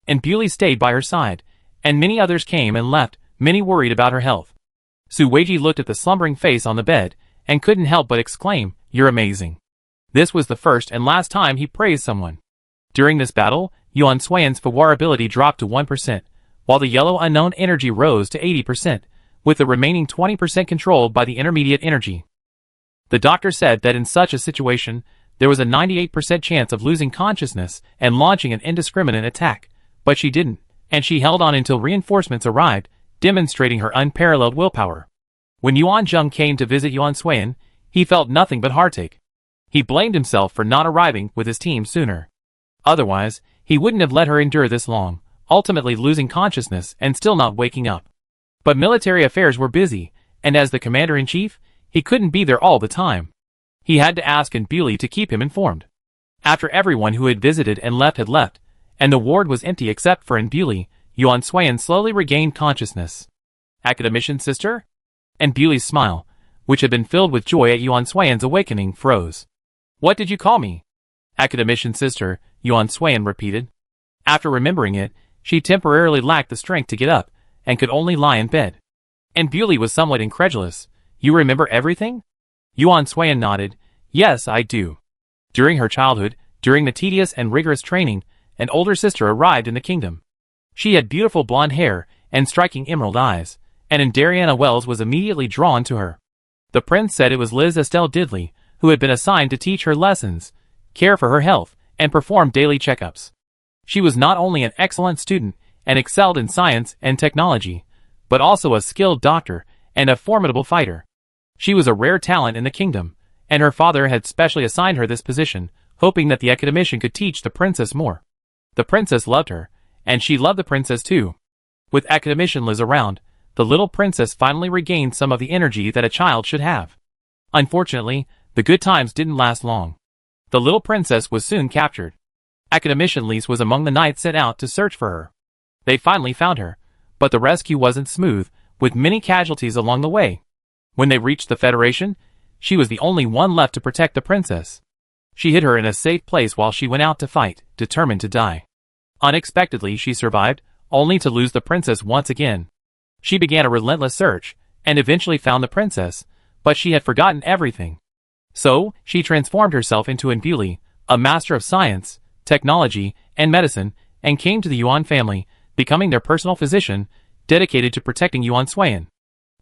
And Bewley stayed by her side, and many others came and left, many worried about her health. Su Weiji looked at the slumbering face on the bed, and couldn't help but exclaim, "You're amazing." This was the first and last time he praised someone. During this battle, Yuan Suiyan's Fawar ability dropped to 1%, while the yellow unknown energy rose to 80%, with the remaining 20% controlled by the intermediate energy. The doctor said that in such a situation, there was a 98% chance of losing consciousness and launching an indiscriminate attack, but she didn't, and she held on until reinforcements arrived, demonstrating her unparalleled willpower. When Yuan Zheng came to visit Yuan Suiyan, he felt nothing but heartache. He blamed himself for not arriving with his team sooner. Otherwise, he wouldn't have let her endure this long, ultimately losing consciousness and still not waking up. But military affairs were busy, and as the commander-in-chief, he couldn't be there all the time. He had to ask Bewley to keep him informed. After everyone who had visited and left had left, and the ward was empty except for Bewley, Yuan Suiyan slowly regained consciousness. Academician sister? Bewley's smile, which had been filled with joy at Yuan Suiyan's awakening, froze. What did you call me? Academician sister, Yuan Suiyan repeated. After remembering it, she temporarily lacked the strength to get up, and could only lie in bed. Bewley was somewhat incredulous. You remember everything? Yuan Suiyan nodded. Yes, I do. During her childhood, during the tedious and rigorous training, an older sister arrived in the kingdom. She had beautiful blonde hair and striking emerald eyes, and Dariana Wells was immediately drawn to her. The prince said it was Liz Estelle Diddley, who had been assigned to teach her lessons, care for her health, and perform daily checkups. She was not only an excellent student and excelled in science and technology, but also a skilled doctor and a formidable fighter. She was a rare talent in the kingdom, and her father had specially assigned her this position, hoping that the academician could teach the princess more. The princess loved her, and she loved the princess too. With academician Liz around, the little princess finally regained some of the energy that a child should have. Unfortunately, the good times didn't last long. The little princess was soon captured. Academician Liz was among the knights sent out to search for her. They finally found her, but the rescue wasn't smooth, with many casualties along the way. When they reached the Federation, she was the only one left to protect the princess. She hid her in a safe place while she went out to fight, determined to die. Unexpectedly, she survived, only to lose the princess once again. She began a relentless search, and eventually found the princess, but she had forgotten everything. So, she transformed herself into Enbuli, a master of science, technology, and medicine, and came to the Yuan family, becoming their personal physician, dedicated to protecting Yuan Swayan.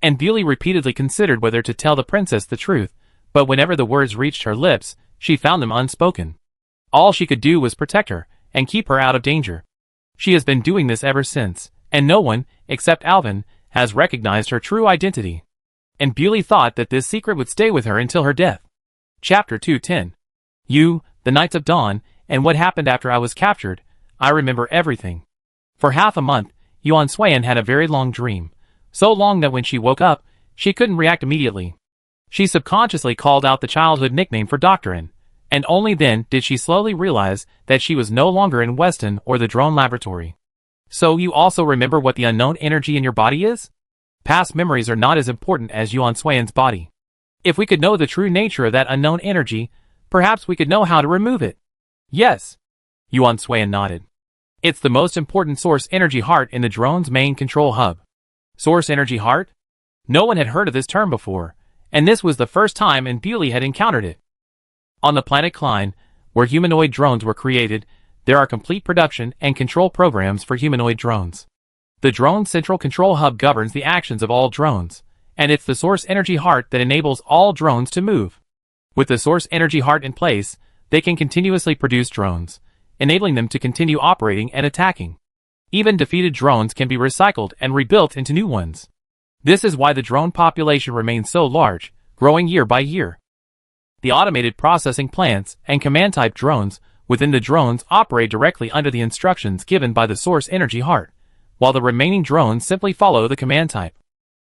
Enbuli repeatedly considered whether to tell the princess the truth, but whenever the words reached her lips, she found them unspoken. All she could do was protect her, and keep her out of danger. She has been doing this ever since, and no one, except Alvin, has recognized her true identity. Enbuli thought that this secret would stay with her until her death. Chapter 210. You, the Knights of Dawn, and what happened after I was captured. I remember everything. For half a month, Yuan Swayan had a very long dream. So long that when she woke up, she couldn't react immediately. She subconsciously called out the childhood nickname for Doctorin, and only then did she slowly realize that she was no longer in Weston or the drone laboratory. So you also remember what the unknown energy in your body is? Past memories are not as important as Yuan Swayan's body. If we could know the true nature of that unknown energy, perhaps we could know how to remove it. Yes. Yuan Swayan nodded. It's the most important source energy heart in the drone's main control hub. Source energy heart? No one had heard of this term before, and this was the first time Enbuli had encountered it. On the planet Klein, where humanoid drones were created, there are complete production and control programs for humanoid drones. The drone's central control hub governs the actions of all drones, and it's the source energy heart that enables all drones to move. With the source energy heart in place, they can continuously produce drones, enabling them to continue operating and attacking. Even defeated drones can be recycled and rebuilt into new ones. This is why the drone population remains so large, growing year by year. The automated processing plants and command-type drones within the drones operate directly under the instructions given by the source energy heart, while the remaining drones simply follow the command type.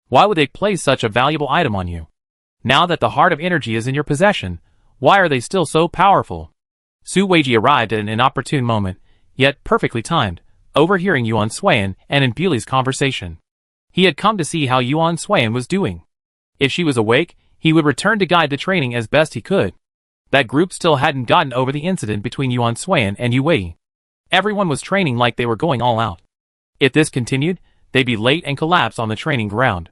Why would they place such a valuable item on you? Now that the heart of energy is in your possession, why are they still so powerful? Su Weiji arrived at an inopportune moment, yet perfectly timed, overhearing Yuan Swayan and Enbuli's conversation. He had come to see how Yuan Swayan was doing. If she was awake, he would return to guide the training as best he could. That group still hadn't gotten over the incident between Yuan Swayan and Yu Wei. Everyone was training like they were going all out. If this continued, they'd be late and collapse on the training ground.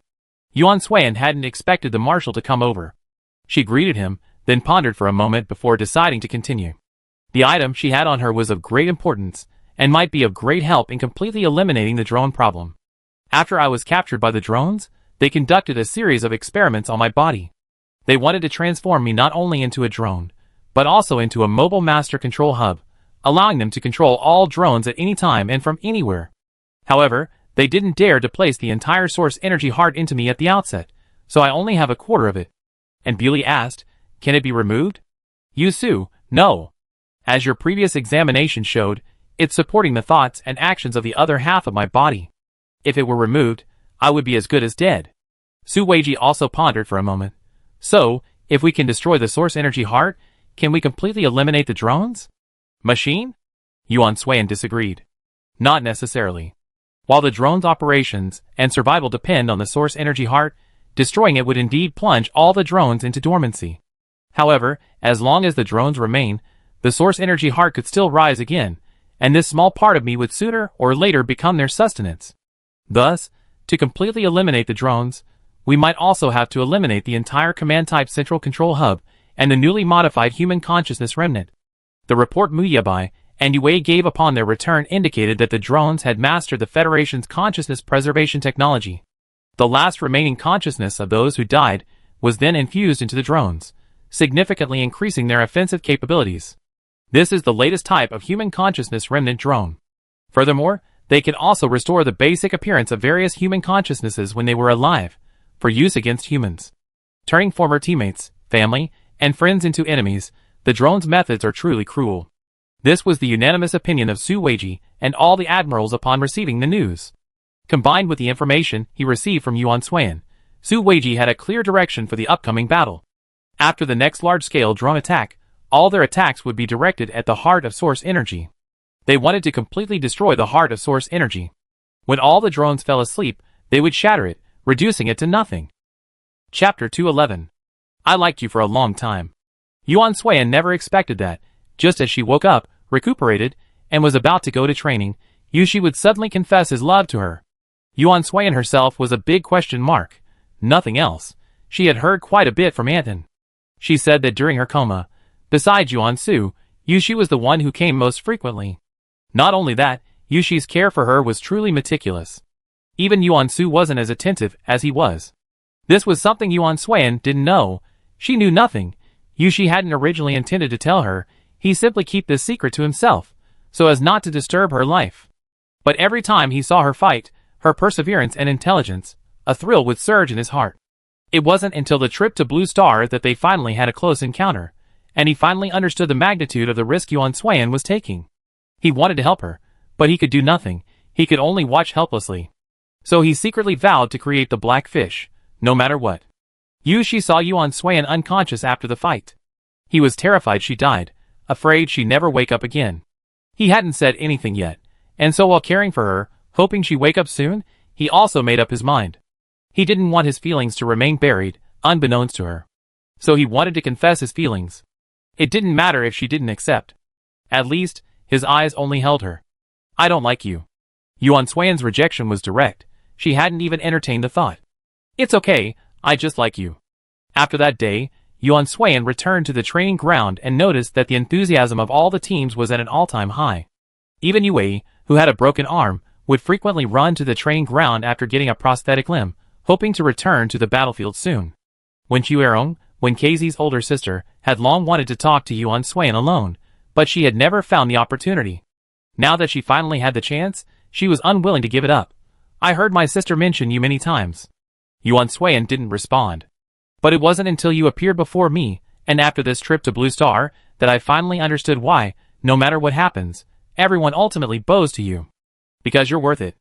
Yuan Swayan hadn't expected the marshal to come over. She greeted him, then pondered for a moment before deciding to continue. The item she had on her was of great importance, and might be of great help in completely eliminating the drone problem. After I was captured by the drones, they conducted a series of experiments on my body. They wanted to transform me not only into a drone, but also into a mobile master control hub, allowing them to control all drones at any time and from anywhere. However, they didn't dare to place the entire source energy heart into me at the outset, so I only have a quarter of it. And Enbuli asked, can it be removed? Yusu, no. As your previous examination showed, it's supporting the thoughts and actions of the other half of my body. If it were removed, I would be as good as dead. Su Weiji also pondered for a moment. So, if we can destroy the source energy heart, can we completely eliminate the drones? Machine? Yuan Swayan disagreed. Not necessarily. While the drone's operations and survival depend on the source energy heart, destroying it would indeed plunge all the drones into dormancy. However, as long as the drones remain, the source energy heart could still rise again, and this small part of me would sooner or later become their sustenance. Thus, to completely eliminate the drones, we might also have to eliminate the entire command-type central control hub and the newly modified human consciousness remnant. The report Muyabai and Yue gave upon their return indicated that the drones had mastered the Federation's consciousness preservation technology. The last remaining consciousness of those who died was then infused into the drones, significantly increasing their offensive capabilities. This is the latest type of human consciousness remnant drone. Furthermore, they can also restore the basic appearance of various human consciousnesses when they were alive, for use against humans. Turning former teammates, family, and friends into enemies, the drone's methods are truly cruel. This was the unanimous opinion of Su Weiji and all the admirals upon receiving the news. Combined with the information he received from Yuan Swayan, Su Weiji had a clear direction for the upcoming battle. After the next large-scale drone attack, all their attacks would be directed at the heart of source energy. They wanted to completely destroy the heart of source energy. When all the drones fell asleep, they would shatter it, reducing it to nothing. Chapter 211. I liked you for a long time. Yuan Suiyan never expected that, just as she woke up, recuperated, and was about to go to training, Yushi would suddenly confess his love to her. Yuan Suiyan herself was a big question mark. Nothing else. She had heard quite a bit from Anton. She said that during her coma, besides Yuan Su, Yushi was the one who came most frequently. Not only that, Yushi's care for her was truly meticulous. Even Yuan Su wasn't as attentive as he was. This was something Yuan Suiyan didn't know. She knew nothing. Yushi hadn't originally intended to tell her. He simply kept this secret to himself, so as not to disturb her life. But every time he saw her fight, her perseverance and intelligence, a thrill would surge in his heart. It wasn't until the trip to Blue Star that they finally had a close encounter, and he finally understood the magnitude of the risk Yuan Suiyan was taking. He wanted to help her, but he could do nothing. He could only watch helplessly. So he secretly vowed to create the black fish, no matter what. Yushi saw Yuan Suiyan unconscious after the fight. He was terrified she died, afraid she'd never wake up again. He hadn't said anything yet, and so while caring for her, hoping she'd wake up soon, he also made up his mind. He didn't want his feelings to remain buried, unbeknownst to her. So he wanted to confess his feelings. It didn't matter if she didn't accept. At least, his eyes only held her. I don't like you. Yuan Suiyan's rejection was direct. She hadn't even entertained the thought. It's okay, I just like you. After that day, Yuan Suiyan returned to the training ground and noticed that the enthusiasm of all the teams was at an all-time high. Even Yue, who had a broken arm, would frequently run to the training ground after getting a prosthetic limb, hoping to return to the battlefield soon. When Chuerong, Keizi's older sister, had long wanted to talk to Yuan Suiyan alone, but she had never found the opportunity. Now that she finally had the chance, she was unwilling to give it up. I heard my sister mention you many times. Yuan Suiyan didn't respond. But it wasn't until you appeared before me, and after this trip to Blue Star, that I finally understood why, no matter what happens, everyone ultimately bows to you. Because you're worth it.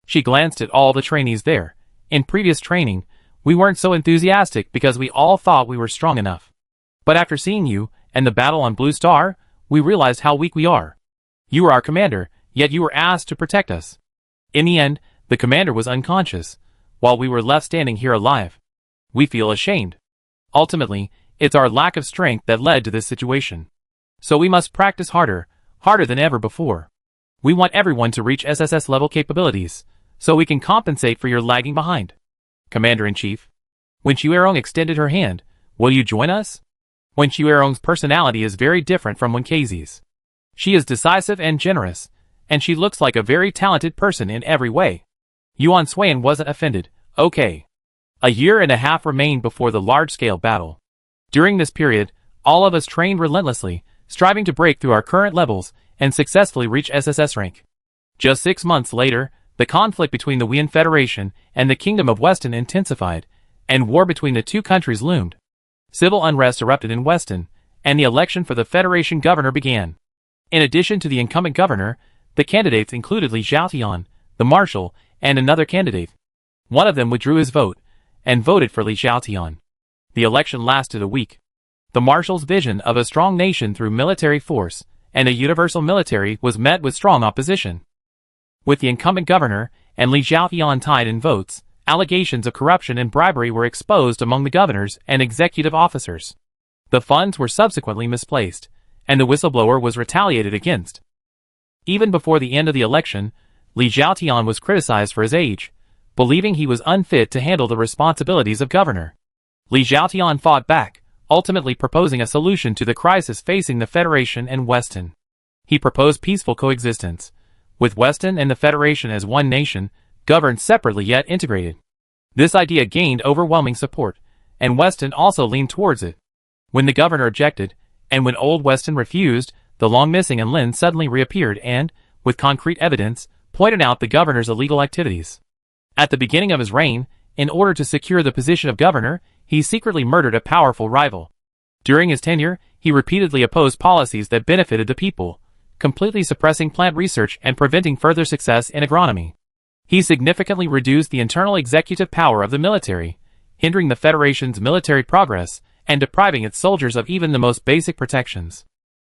She glanced at all the trainees there. In previous training, we weren't so enthusiastic because we all thought we were strong enough. But after seeing you, and the battle on Blue Star, we realized how weak we are. You were our commander, yet you were asked to protect us. In the end, the commander was unconscious, while we were left standing here alive. We feel ashamed. Ultimately, it's our lack of strength that led to this situation. So we must practice harder, harder than ever before. We want everyone to reach SSS level capabilities, so we can compensate for your lagging behind. Commander-in-Chief. When Chuerong extended her hand, will you join us? When Chuerong's personality is very different from Keizi's. She is decisive and generous, and she looks like a very talented person in every way. Yuan Suiyan wasn't offended. Okay. A year and a half remained before the large-scale battle. During this period, all of us trained relentlessly, striving to break through our current levels and successfully reach SSS rank. Just 6 months later, the conflict between the Wian Federation and the Kingdom of Weston intensified, and war between the two countries loomed. Civil unrest erupted in Weston, and the election for the Federation governor began. In addition to the incumbent governor, the candidates included Li Xiaotian, the marshal, and another candidate. One of them withdrew his vote, and voted for Li Xiaotian. The election lasted a week. The marshal's vision of a strong nation through military force, and a universal military was met with strong opposition. With the incumbent governor, and Li Xiaotian tied in votes, allegations of corruption and bribery were exposed among the governors and executive officers. The funds were subsequently misplaced, and the whistleblower was retaliated against. Even before the end of the election, Li Xiaotian was criticized for his age, believing he was unfit to handle the responsibilities of governor. Li Xiaotian fought back, ultimately proposing a solution to the crisis facing the Federation and Weston. He proposed peaceful coexistence, with Weston and the Federation as one nation, governed separately yet integrated. This idea gained overwhelming support, and Weston also leaned towards it. When the governor objected, and when Old Weston refused, the long-missing Lin suddenly reappeared and, with concrete evidence, pointed out the governor's illegal activities. At the beginning of his reign, in order to secure the position of governor, he secretly murdered a powerful rival. During his tenure, he repeatedly opposed policies that benefited the people, completely suppressing plant research and preventing further success in agronomy. He significantly reduced the internal executive power of the military, hindering the Federation's military progress and depriving its soldiers of even the most basic protections.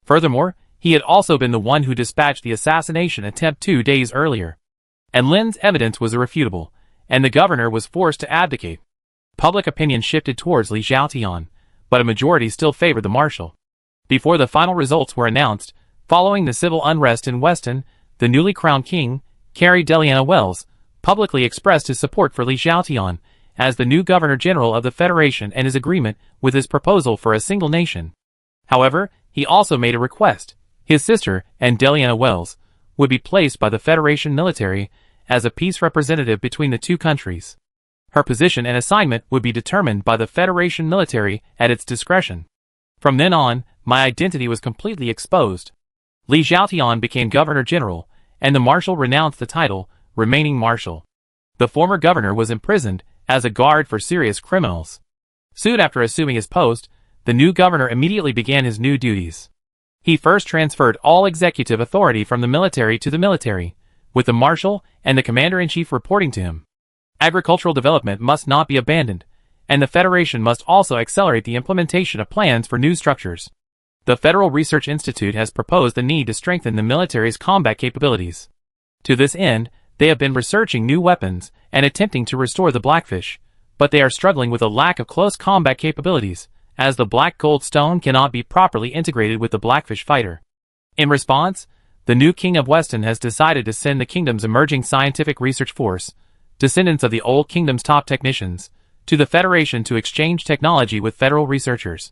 Furthermore, he had also been the one who dispatched the assassination attempt 2 days earlier. And Lin's evidence was irrefutable, and the governor was forced to abdicate. Public opinion shifted towards Li Zhaotian, but a majority still favored the marshal. Before the final results were announced, following the civil unrest in Weston, the newly crowned king, Carrie Deliana Wells, publicly expressed his support for Li Zhaotian as the new governor-general of the Federation and his agreement with his proposal for a single nation. However, he also made a request. His sister, and Deliana Wells, would be placed by the Federation military as a peace representative between the two countries. Her position and assignment would be determined by the Federation military at its discretion. From then on, my identity was completely exposed. Li Zhaotian became governor-general, and the marshal renounced the title, remaining marshal. The former governor was imprisoned as a guard for serious criminals. Soon after assuming his post, the new governor immediately began his new duties. He first transferred all executive authority from the military to the military, with the marshal and the commander-in-chief reporting to him. Agricultural development must not be abandoned, and the Federation must also accelerate the implementation of plans for new structures. The Federal Research Institute has proposed the need to strengthen the military's combat capabilities. To this end, they have been researching new weapons and attempting to restore the Blackfish, but they are struggling with a lack of close combat capabilities, as the Black Gold Stone cannot be properly integrated with the Blackfish fighter. In response, the new King of Weston has decided to send the kingdom's emerging scientific research force, descendants of the old kingdom's top technicians, to the Federation to exchange technology with federal researchers.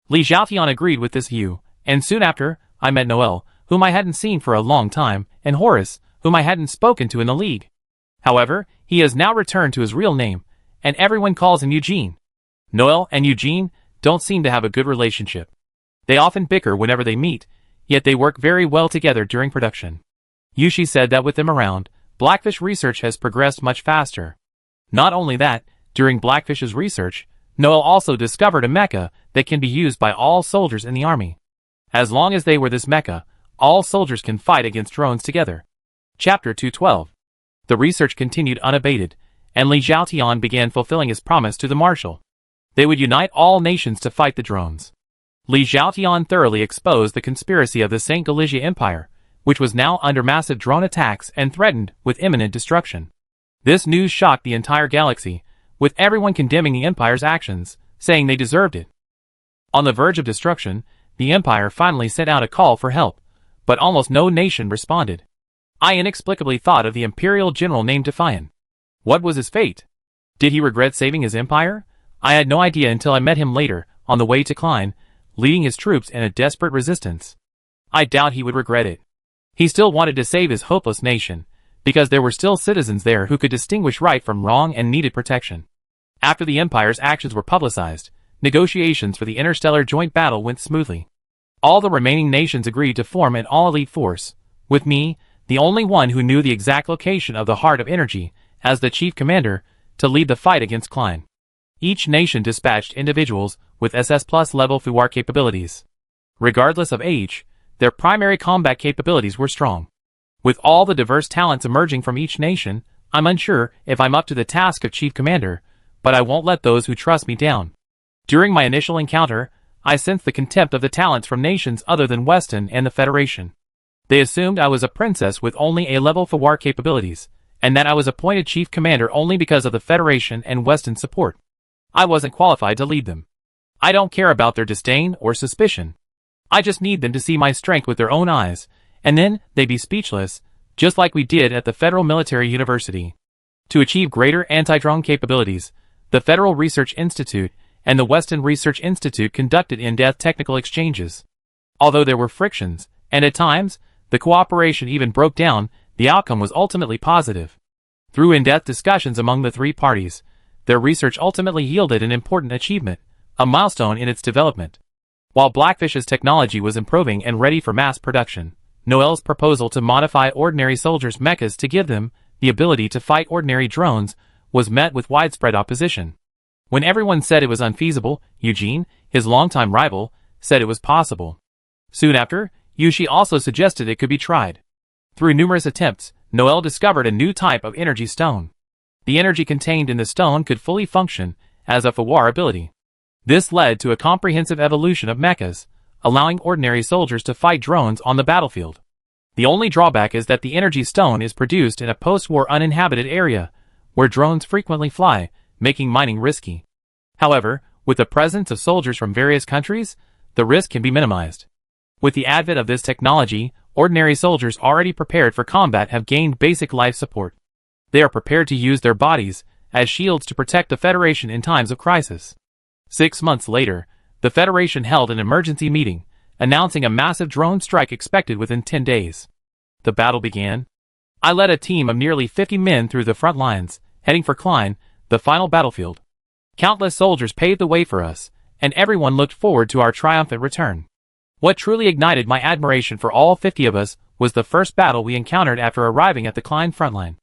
Li Zhaotian agreed with this view, and soon after, I met Noel, whom I hadn't seen for a long time, and Horace, whom I hadn't spoken to in the League. However, he has now returned to his real name, and everyone calls him Eugene. Noel and Eugene don't seem to have a good relationship. They often bicker whenever they meet, yet they work very well together during production. Yushi said that with them around, Blackfish research has progressed much faster. Not only that, during Blackfish's research, Noel also discovered a mecha that can be used by all soldiers in the army. As long as they wear this mecha, all soldiers can fight against drones together. Chapter 212. The research continued unabated, and Li Zhaotian began fulfilling his promise to the marshal. They would unite all nations to fight the drones. Li Zhaotian thoroughly exposed the conspiracy of the St. Galicia Empire, which was now under massive drone attacks and threatened with imminent destruction. This news shocked the entire galaxy, with everyone condemning the Empire's actions, saying they deserved it. On the verge of destruction, the Empire finally sent out a call for help, but almost no nation responded. I inexplicably thought of the Imperial general named Defiant. What was his fate? Did he regret saving his empire? I had no idea until I met him later, on the way to Klein, leading his troops in a desperate resistance. I doubt he would regret it. He still wanted to save his hopeless nation, because there were still citizens there who could distinguish right from wrong and needed protection. After the Empire's actions were publicized, negotiations for the interstellar joint battle went smoothly. All the remaining nations agreed to form an all-elite force, with me, the only one who knew the exact location of the Heart of Energy, as the chief commander, to lead the fight against Klein. Each nation dispatched individuals with SS Plus level Fuwar capabilities. Regardless of age, their primary combat capabilities were strong. With all the diverse talents emerging from each nation, I'm unsure if I'm up to the task of chief commander, but I won't let those who trust me down. During my initial encounter, I sensed the contempt of the talents from nations other than Weston and the Federation. They assumed I was a princess with only A-level Fuwar capabilities, and that I was appointed chief commander only because of the Federation and Weston support. I wasn't qualified to lead them. I don't care about their disdain or suspicion. I just need them to see my strength with their own eyes, and then they'd be speechless, just like we did at the Federal Military University. To achieve greater anti-drone capabilities, the Federal Research Institute and the Weston Research Institute conducted in-depth technical exchanges. Although there were frictions, and at times, the cooperation even broke down, the outcome was ultimately positive. Through in-depth discussions among the three parties, their research ultimately yielded an important achievement, a milestone in its development. While Blackfish's technology was improving and ready for mass production, Noel's proposal to modify ordinary soldiers' mechas to give them the ability to fight ordinary drones was met with widespread opposition. When everyone said it was unfeasible, Eugene, his longtime rival, said it was possible. Soon after, Yushi also suggested it could be tried. Through numerous attempts, Noel discovered a new type of energy stone. The energy contained in the stone could fully function as a Fuwar ability. This led to a comprehensive evolution of mechas, allowing ordinary soldiers to fight drones on the battlefield. The only drawback is that the energy stone is produced in a post-war uninhabited area, where drones frequently fly, making mining risky. However, with the presence of soldiers from various countries, the risk can be minimized. With the advent of this technology, ordinary soldiers already prepared for combat have gained basic life support. They are prepared to use their bodies as shields to protect the Federation in times of crisis. 6 months later, the Federation held an emergency meeting, announcing a massive drone strike expected within 10 days. The battle began. I led a team of nearly 50 men through the front lines, heading for Klein, the final battlefield. Countless soldiers paved the way for us, and everyone looked forward to our triumphant return. What truly ignited my admiration for all 50 of us was the first battle we encountered after arriving at the Klein frontline.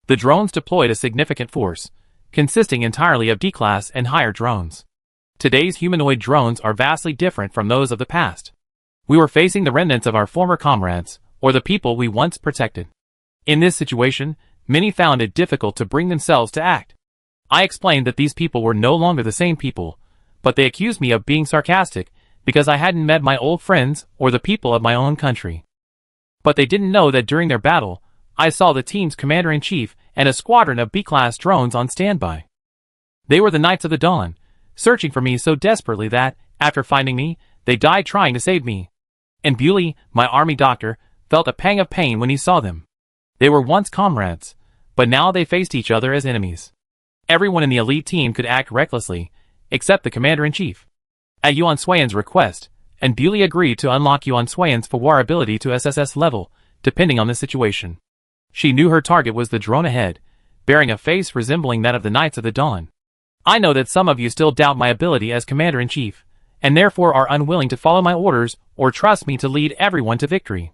The drones deployed a significant force, consisting entirely of D-class and higher drones. Today's humanoid drones are vastly different from those of the past. We were facing the remnants of our former comrades, or the people we once protected. In this situation, many found it difficult to bring themselves to act. I explained that these people were no longer the same people, but they accused me of being sarcastic because I hadn't met my old friends or the people of my own country. But they didn't know that during their battle, I saw the team's commander-in-chief and a squadron of B-class drones on standby. They were the Knights of the Dawn, searching for me so desperately that, after finding me, they died trying to save me. And Bewley, my army doctor, felt a pang of pain when he saw them. They were once comrades, but now they faced each other as enemies. Everyone in the elite team could act recklessly, except the commander-in-chief. At Yuan Suiyan's request, and Bewley agreed to unlock Yuan Suiyan's Fawar ability to SSS level, depending on the situation. She knew her target was the drone ahead, bearing a face resembling that of the Knights of the Dawn. I know that some of you still doubt my ability as commander-in-chief, and therefore are unwilling to follow my orders or trust me to lead everyone to victory.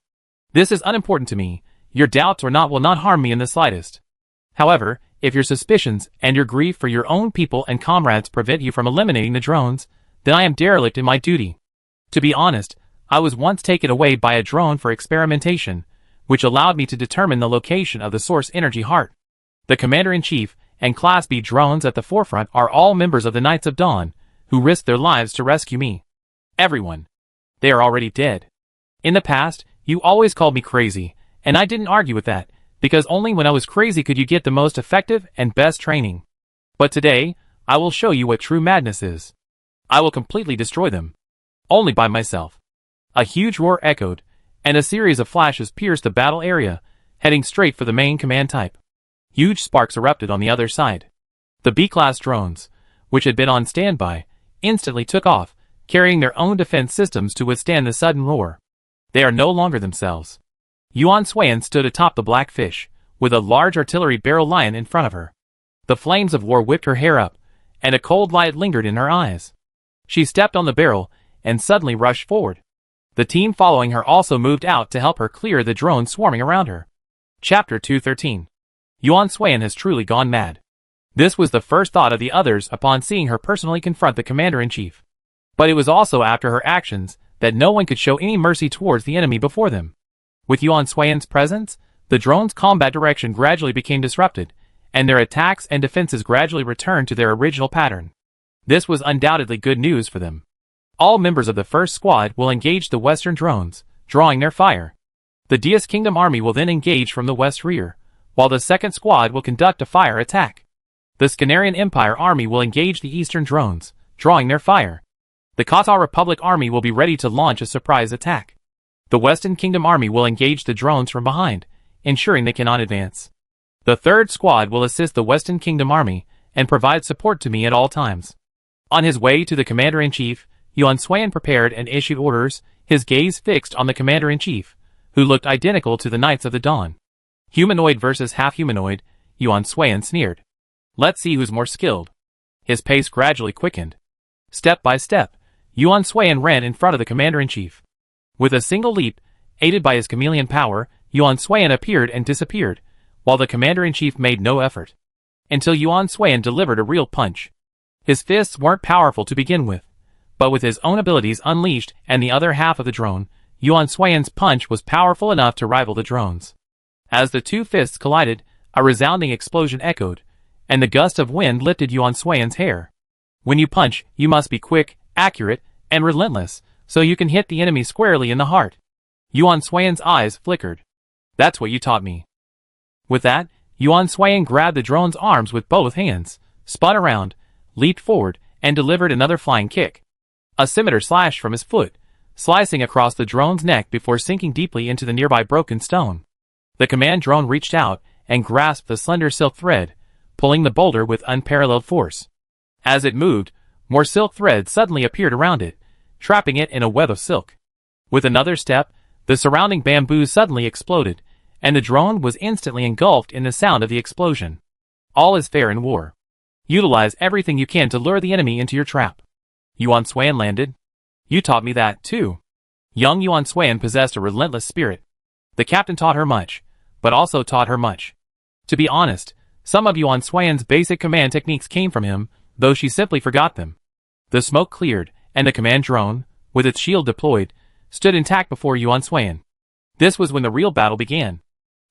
This is unimportant to me. Your doubts or not will not harm me in the slightest. However, if your suspicions and your grief for your own people and comrades prevent you from eliminating the drones, then I am derelict in my duty. To be honest, I was once taken away by a drone for experimentation, which allowed me to determine the location of the source energy heart. The commander-in-chief and Class B drones at the forefront are all members of the Knights of Dawn, who risked their lives to rescue me. Everyone. They are already dead. In the past, you always called me crazy, and I didn't argue with that, because only when I was crazy could you get the most effective and best training. But today, I will show you what true madness is. I will completely destroy them. Only by myself. A huge roar echoed, and a series of flashes pierced the battle area, heading straight for the main command type. Huge sparks erupted on the other side. The B-class drones, which had been on standby, instantly took off, carrying their own defense systems to withstand the sudden roar. They are no longer themselves. Yuan Suiyan stood atop the black fish, with a large artillery barrel lion in front of her. The flames of war whipped her hair up, and a cold light lingered in her eyes. She stepped on the barrel, and suddenly rushed forward. The team following her also moved out to help her clear the drones swarming around her. Chapter 213. Yuan Suiyan has truly gone mad. This was the first thought of the others upon seeing her personally confront the commander-in-chief. But it was also after her actions that no one could show any mercy towards the enemy before them. With Yuan Suiyan's presence, the drones' combat direction gradually became disrupted, and their attacks and defenses gradually returned to their original pattern. This was undoubtedly good news for them. All members of the first squad will engage the western drones, drawing their fire. The Dias Kingdom army will then engage from the west rear, while the second squad will conduct a fire attack. The Scanarian Empire army will engage the eastern drones, drawing their fire. The Qatar Republic army will be ready to launch a surprise attack. The Western Kingdom army will engage the drones from behind, ensuring they cannot advance. The third squad will assist the Western Kingdom army and provide support to me at all times. On his way to the commander-in-chief, Yuan Suiyan prepared and issued orders, his gaze fixed on the commander-in-chief, who looked identical to the Knights of the Dawn. Humanoid versus half-humanoid, Yuan Suiyan sneered. Let's see who's more skilled. His pace gradually quickened. Step by step, Yuan Suiyan ran in front of the commander-in-chief. With a single leap, aided by his chameleon power, Yuan Suiyan appeared and disappeared, while the commander-in-chief made no effort. Until Yuan Suiyan delivered a real punch. His fists weren't powerful to begin with, but with his own abilities unleashed and the other half of the drone, Yuan Suiyan's punch was powerful enough to rival the drone's. As the two fists collided, a resounding explosion echoed, and the gust of wind lifted Yuan Suiyan's hair. When you punch, you must be quick, accurate, and relentless, so you can hit the enemy squarely in the heart. Yuan Suiyan's eyes flickered. That's what you taught me. With that, Yuan Swayan grabbed the drone's arms with both hands, spun around, leaped forward, and delivered another flying kick. A scimitar slashed from his foot, slicing across the drone's neck before sinking deeply into the nearby broken stone. The command drone reached out and grasped the slender silk thread, pulling the boulder with unparalleled force. As it moved, more silk thread suddenly appeared around it, trapping it in a web of silk. With another step, the surrounding bamboo suddenly exploded, and the drone was instantly engulfed in the sound of the explosion. All is fair in war. Utilize everything you can to lure the enemy into your trap. Yuan Swayan landed. You taught me that, too. Young Yuan Swayan possessed a relentless spirit. The captain taught her much, but also taught her much. To be honest, some of Yuan Swayan's basic command techniques came from him, though she simply forgot them. The smoke cleared, and the command drone, with its shield deployed, stood intact before Yuan Swayan. This was when the real battle began.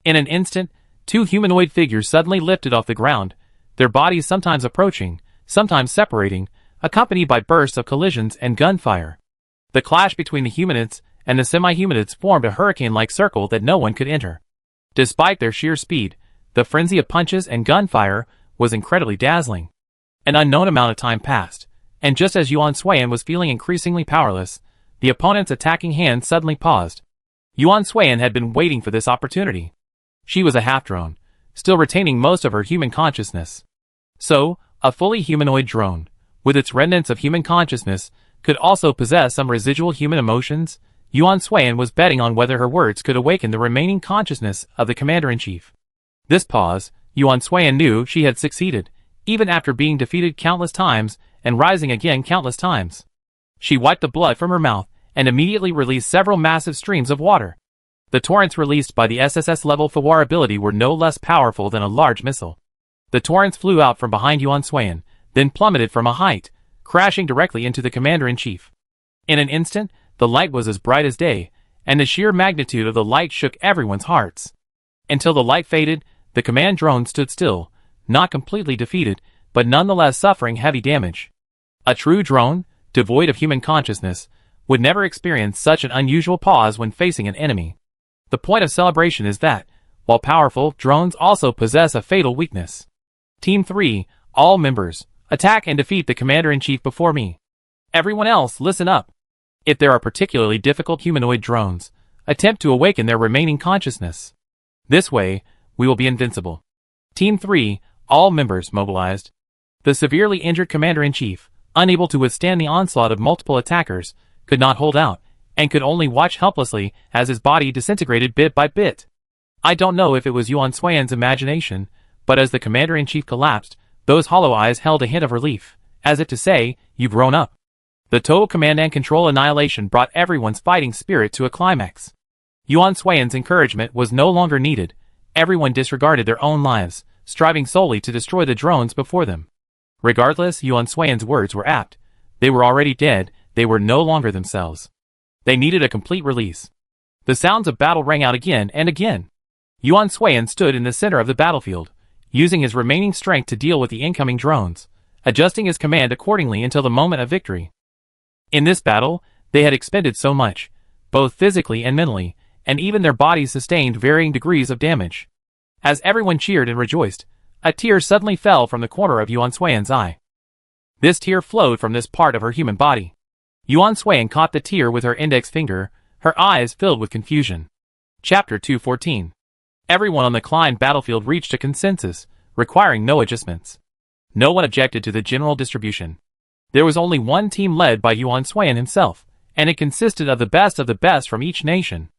In an instant, two humanoid figures suddenly lifted off the ground, their bodies sometimes approaching, sometimes separating, accompanied by bursts of collisions and gunfire. The clash between the humanoids and the semi-humanoids formed a hurricane-like circle that no one could enter. Despite their sheer speed, the frenzy of punches and gunfire was incredibly dazzling. An unknown amount of time passed, and just as Yuan Swayan was feeling increasingly powerless, the opponent's attacking hand suddenly paused. Yuan Swayan had been waiting for this opportunity. She was a half-drone, still retaining most of her human consciousness. So, a fully humanoid drone, with its remnants of human consciousness, could also possess some residual human emotions. Yuan Swayan was betting on whether her words could awaken the remaining consciousness of the commander-in-chief. This pause, Yuan Swayan knew she had succeeded, even after being defeated countless times and rising again countless times. She wiped the blood from her mouth and immediately released several massive streams of water. The torrents released by the SSS-level Fawar ability were no less powerful than a large missile. The torrents flew out from behind Yuan Swayan, then plummeted from a height, crashing directly into the commander-in-chief. In an instant, the light was as bright as day, and the sheer magnitude of the light shook everyone's hearts. Until the light faded, the command drone stood still, not completely defeated, but nonetheless suffering heavy damage. A true drone, devoid of human consciousness, would never experience such an unusual pause when facing an enemy. The point of celebration is that, while powerful, drones also possess a fatal weakness. Team 3, all members, attack and defeat the commander-in-chief before me. Everyone else, listen up. If there are particularly difficult humanoid drones, attempt to awaken their remaining consciousness. This way, we will be invincible. Team 3, all members mobilized. The severely injured commander-in-chief, unable to withstand the onslaught of multiple attackers, could not hold out, and could only watch helplessly as his body disintegrated bit by bit. I don't know if it was Yuan Swayan's imagination, but as the commander-in-chief collapsed, those hollow eyes held a hint of relief, as if to say, "You've grown up." The total command and control annihilation brought everyone's fighting spirit to a climax. Yuan Swayan's encouragement was no longer needed. Everyone disregarded their own lives, striving solely to destroy the drones before them. Regardless, Yuan Swayan's words were apt. They were already dead, they were no longer themselves. They needed a complete release. The sounds of battle rang out again and again. Yuan Swayan stood in the center of the battlefield, using his remaining strength to deal with the incoming drones, adjusting his command accordingly until the moment of victory. In this battle, they had expended so much, both physically and mentally, and even their bodies sustained varying degrees of damage. As everyone cheered and rejoiced, a tear suddenly fell from the corner of Yuan Swayan's eye. This tear flowed from this part of her human body. Yuan Swayan caught the tear with her index finger, her eyes filled with confusion. Chapter 214. Everyone on the Klein battlefield reached a consensus, requiring no adjustments. No one objected to the general distribution. There was only one team led by Yuan Swayan himself, and it consisted of the best from each nation.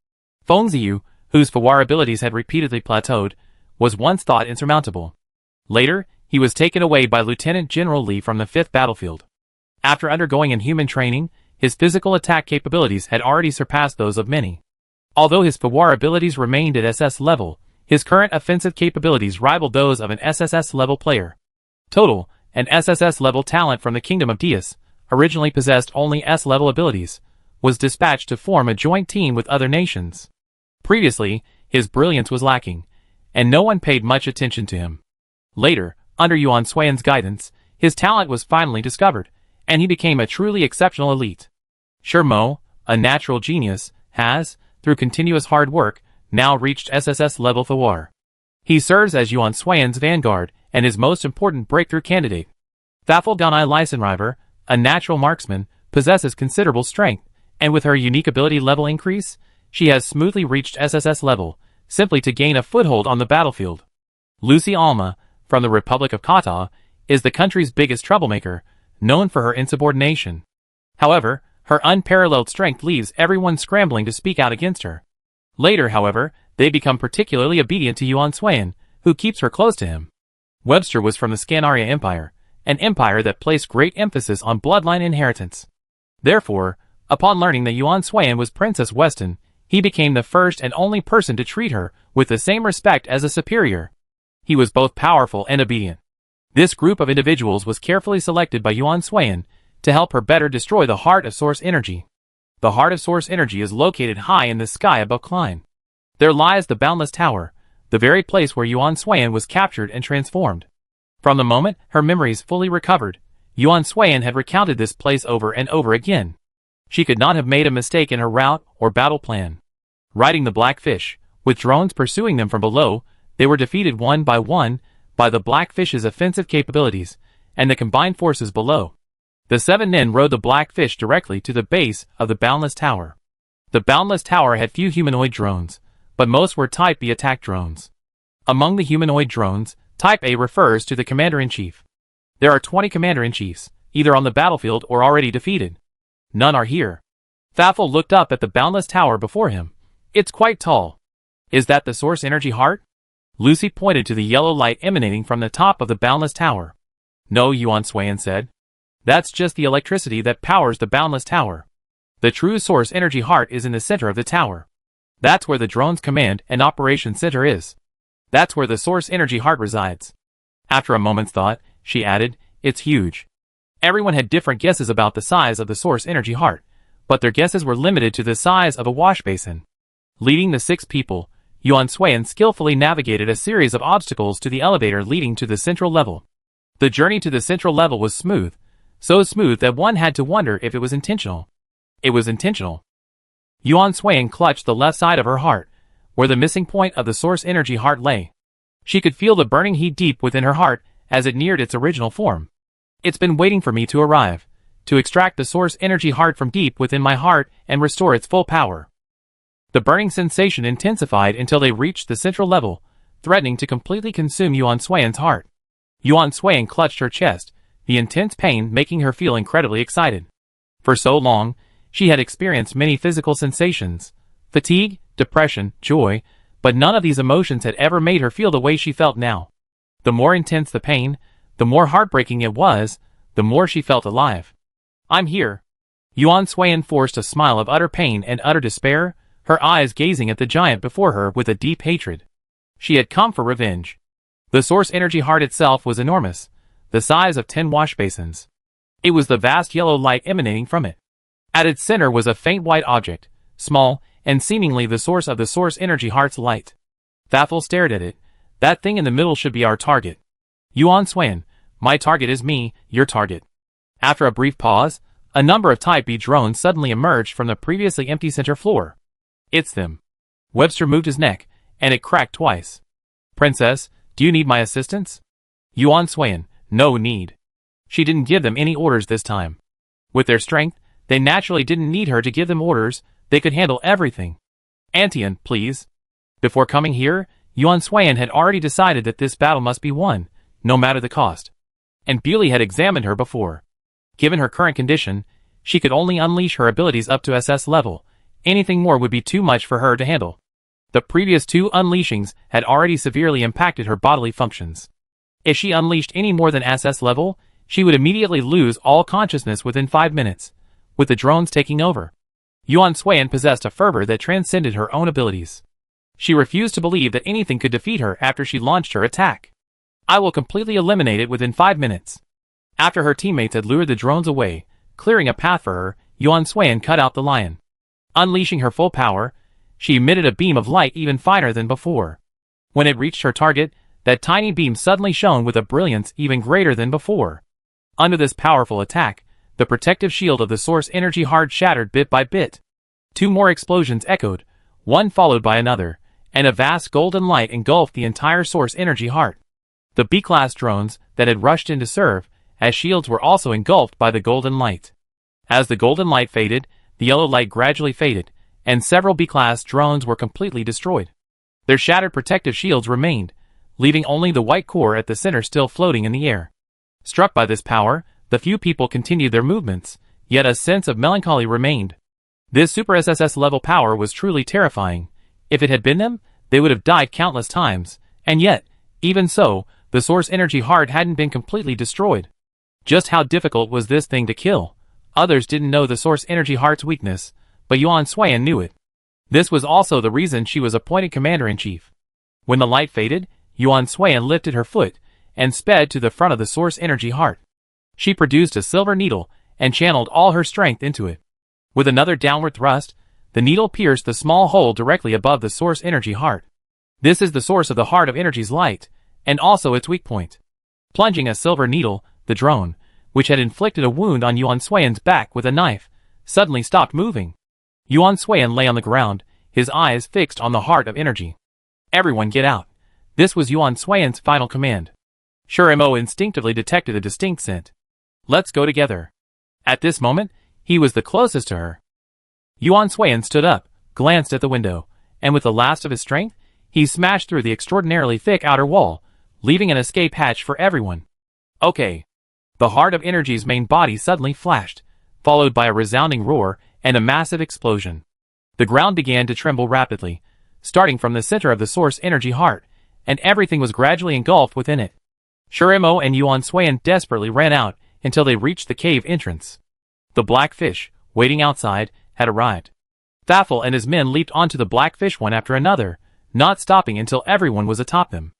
Fengziyu, whose Fawar abilities had repeatedly plateaued, was once thought insurmountable. Later, he was taken away by Lieutenant General Li from the 5th battlefield. After undergoing inhuman training, his physical attack capabilities had already surpassed those of many. Although his Fawar abilities remained at SS level, his current offensive capabilities rivaled those of an SSS level player. Total, an SSS level talent from the Kingdom of Dias, originally possessed only S level abilities, was dispatched to form a joint team with other nations. Previously, his brilliance was lacking, and no one paid much attention to him. Later, under Yuan Swayan's guidance, his talent was finally discovered, and he became a truly exceptional elite. Shermo, a natural genius, has, through continuous hard work, now reached SSS level Thawar. He serves as Yuan Swayan's vanguard and his most important breakthrough candidate. Thafel Ganai Lysenriver, a natural marksman, possesses considerable strength, and with her unique ability level increase, she has smoothly reached SSS level, simply to gain a foothold on the battlefield. Lucy Alma, from the Republic of Kata, is the country's biggest troublemaker, known for her insubordination. However, her unparalleled strength leaves everyone scrambling to speak out against her. Later, however, they become particularly obedient to Yuan Swayan, who keeps her close to him. Webster was from the Scanaria Empire, an empire that placed great emphasis on bloodline inheritance. Therefore, upon learning that Yuan Swayan was Princess Weston, he became the first and only person to treat her with the same respect as a superior. He was both powerful and obedient. This group of individuals was carefully selected by Yuan Swayan to help her better destroy the heart of source energy. The heart of source energy is located high in the sky above Klein. There lies the Boundless Tower, the very place where Yuan Swayan was captured and transformed. From the moment her memories fully recovered, Yuan Swayan had recounted this place over and over again. She could not have made a mistake in her route or battle plan. Riding the Blackfish, with drones pursuing them from below, they were defeated one by the Blackfish's offensive capabilities and the combined forces below. The 7 men rode the Blackfish directly to the base of the Boundless Tower. The Boundless Tower had few humanoid drones, but most were Type B attack drones. Among the humanoid drones, Type A refers to the Commander-in-Chief. There are 20 Commander-in-Chiefs, either on the battlefield or already defeated. None are here. Thafel looked up at the Boundless Tower before him. It's quite tall. Is that the source energy heart? Lucy pointed to the yellow light emanating from the top of the Boundless Tower. No, Yuan Swayan said. That's just the electricity that powers the Boundless Tower. The true source energy heart is in the center of the tower. That's where the drone's command and operation center is. That's where the source energy heart resides. After a moment's thought, she added, it's huge. Everyone had different guesses about the size of the source energy heart, but their guesses were limited to the size of a wash basin. Leading the 6 people, Yuan Swayan skillfully navigated a series of obstacles to the elevator leading to the central level. The journey to the central level was smooth, so smooth that one had to wonder if it was intentional. It was intentional. Yuan Swayan clutched the left side of her heart, where the missing point of the source energy heart lay. She could feel the burning heat deep within her heart as it neared its original form. It's been waiting for me to arrive, to extract the source energy heart from deep within my heart and restore its full power. The burning sensation intensified until they reached the central level, threatening to completely consume Yuan Swayan's heart. Yuan Swayan clutched her chest, the intense pain making her feel incredibly excited. For so long, she had experienced many physical sensations, fatigue, depression, joy, but none of these emotions had ever made her feel the way she felt now. The more intense the pain, the more heartbreaking it was, the more she felt alive. I'm here. Yuan Swayan forced a smile of utter pain and utter despair, her eyes gazing at the giant before her with a deep hatred. She had come for revenge. The source energy heart itself was enormous, the size of 10 wash basins. It was the vast yellow light emanating from it. At its center was a faint white object, small, and seemingly the source of the source energy heart's light. Thafel stared at it. That thing in the middle should be our target. Yuan Swayan, my target is me, your target. After a brief pause, a number of Type B drones suddenly emerged from the previously empty center floor. It's them. Webster moved his neck, and it cracked twice. Princess, do you need my assistance? Yuan Swayan, no need. She didn't give them any orders this time. With their strength, they naturally didn't need her to give them orders, they could handle everything. Antian, please. Before coming here, Yuan Swayan had already decided that this battle must be won, no matter the cost. And Bewley had examined her before. Given her current condition, she could only unleash her abilities up to SS level. Anything more would be too much for her to handle. The previous 2 unleashings had already severely impacted her bodily functions. If she unleashed any more than SS level, she would immediately lose all consciousness within 5 minutes, with the drones taking over. Yuan Swayan possessed a fervor that transcended her own abilities. She refused to believe that anything could defeat her after she launched her attack. I will completely eliminate it within 5 minutes. After her teammates had lured the drones away, clearing a path for her, Yuan Swayan cut out the lion. Unleashing her full power, she emitted a beam of light even finer than before. When it reached her target, that tiny beam suddenly shone with a brilliance even greater than before. Under this powerful attack, the protective shield of the source energy heart shattered bit by bit. 2 more explosions echoed, one followed by another, and a vast golden light engulfed the entire source energy heart. The B-class drones that had rushed in to serve as shields were also engulfed by the golden light. As the golden light faded, the yellow light gradually faded, and several B-class drones were completely destroyed. Their shattered protective shields remained, leaving only the white core at the center still floating in the air. Struck by this power, the few people continued their movements, yet a sense of melancholy remained. This Super SSS level power was truly terrifying. If it had been them, they would have died countless times, and yet, even so, the source energy heart hadn't been completely destroyed. Just how difficult was this thing to kill? Others didn't know the source energy heart's weakness, but Yuan Xuan knew it. This was also the reason she was appointed commander-in-chief. When the light faded, Yuan Xuan lifted her foot and sped to the front of the source energy heart. She produced a silver needle and channeled all her strength into it. With another downward thrust, the needle pierced the small hole directly above the source energy heart. This is the source of the heart of energy's light, and also its weak point. Plunging a silver needle, the drone, which had inflicted a wound on Yuan Xuan's back with a knife, suddenly stopped moving. Yuan Xuan lay on the ground, his eyes fixed on the heart of energy. Everyone get out. This was Yuan Xuan's final command. Shurimo instinctively detected a distinct scent. Let's go together. At this moment, he was the closest to her. Yuan Xuan stood up, glanced at the window, and with the last of his strength, he smashed through the extraordinarily thick outer wall, leaving an escape hatch for everyone. Okay. The heart of energy's main body suddenly flashed, followed by a resounding roar and a massive explosion. The ground began to tremble rapidly, starting from the center of the source energy heart, and everything was gradually engulfed within it. Shurimo and Yuan Xuan desperately ran out until they reached the cave entrance. The black fish, waiting outside, had arrived. Thafel and his men leaped onto the black fish one after another, not stopping until everyone was atop them.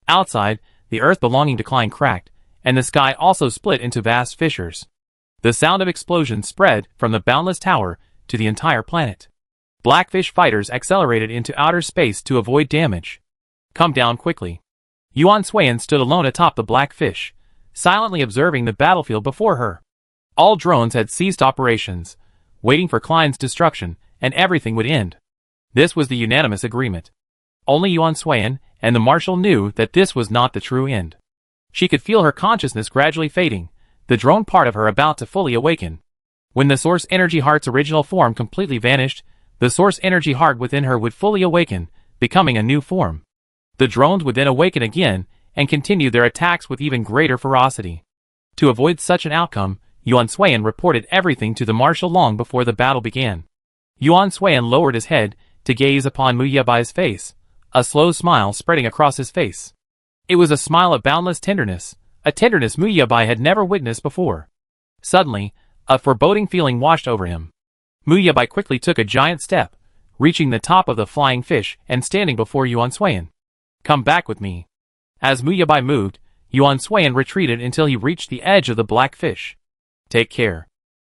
Outside, the earth belonging to Klein cracked, and the sky also split into vast fissures. The sound of explosions spread from the boundless tower to the entire planet. Blackfish fighters accelerated into outer space to avoid damage. Come down quickly. Yuan Xuan stood alone atop the black fish, silently observing the battlefield before her. All drones had ceased operations, waiting for Klein's destruction, and everything would end. This was the unanimous agreement. Only Yuan Xuan and the marshal knew that this was not the true end. She could feel her consciousness gradually fading, the drone part of her about to fully awaken. When the source energy heart's original form completely vanished, the source energy heart within her would fully awaken, becoming a new form. The drones would then awaken again and continue their attacks with even greater ferocity. To avoid such an outcome, Yuan Xuan reported everything to the marshal long before the battle began. Yuan Xuan lowered his head to gaze upon Mu Yebai's face, a slow smile spreading across his face. It was a smile of boundless tenderness, a tenderness Mu Yebai had never witnessed before. Suddenly, a foreboding feeling washed over him. Mu Yebai quickly took a giant step, reaching the top of the flying fish and standing before Yuan Xuan. Come back with me. As Mu Yebai moved, Yuan Xuan retreated until he reached the edge of the black fish. Take care.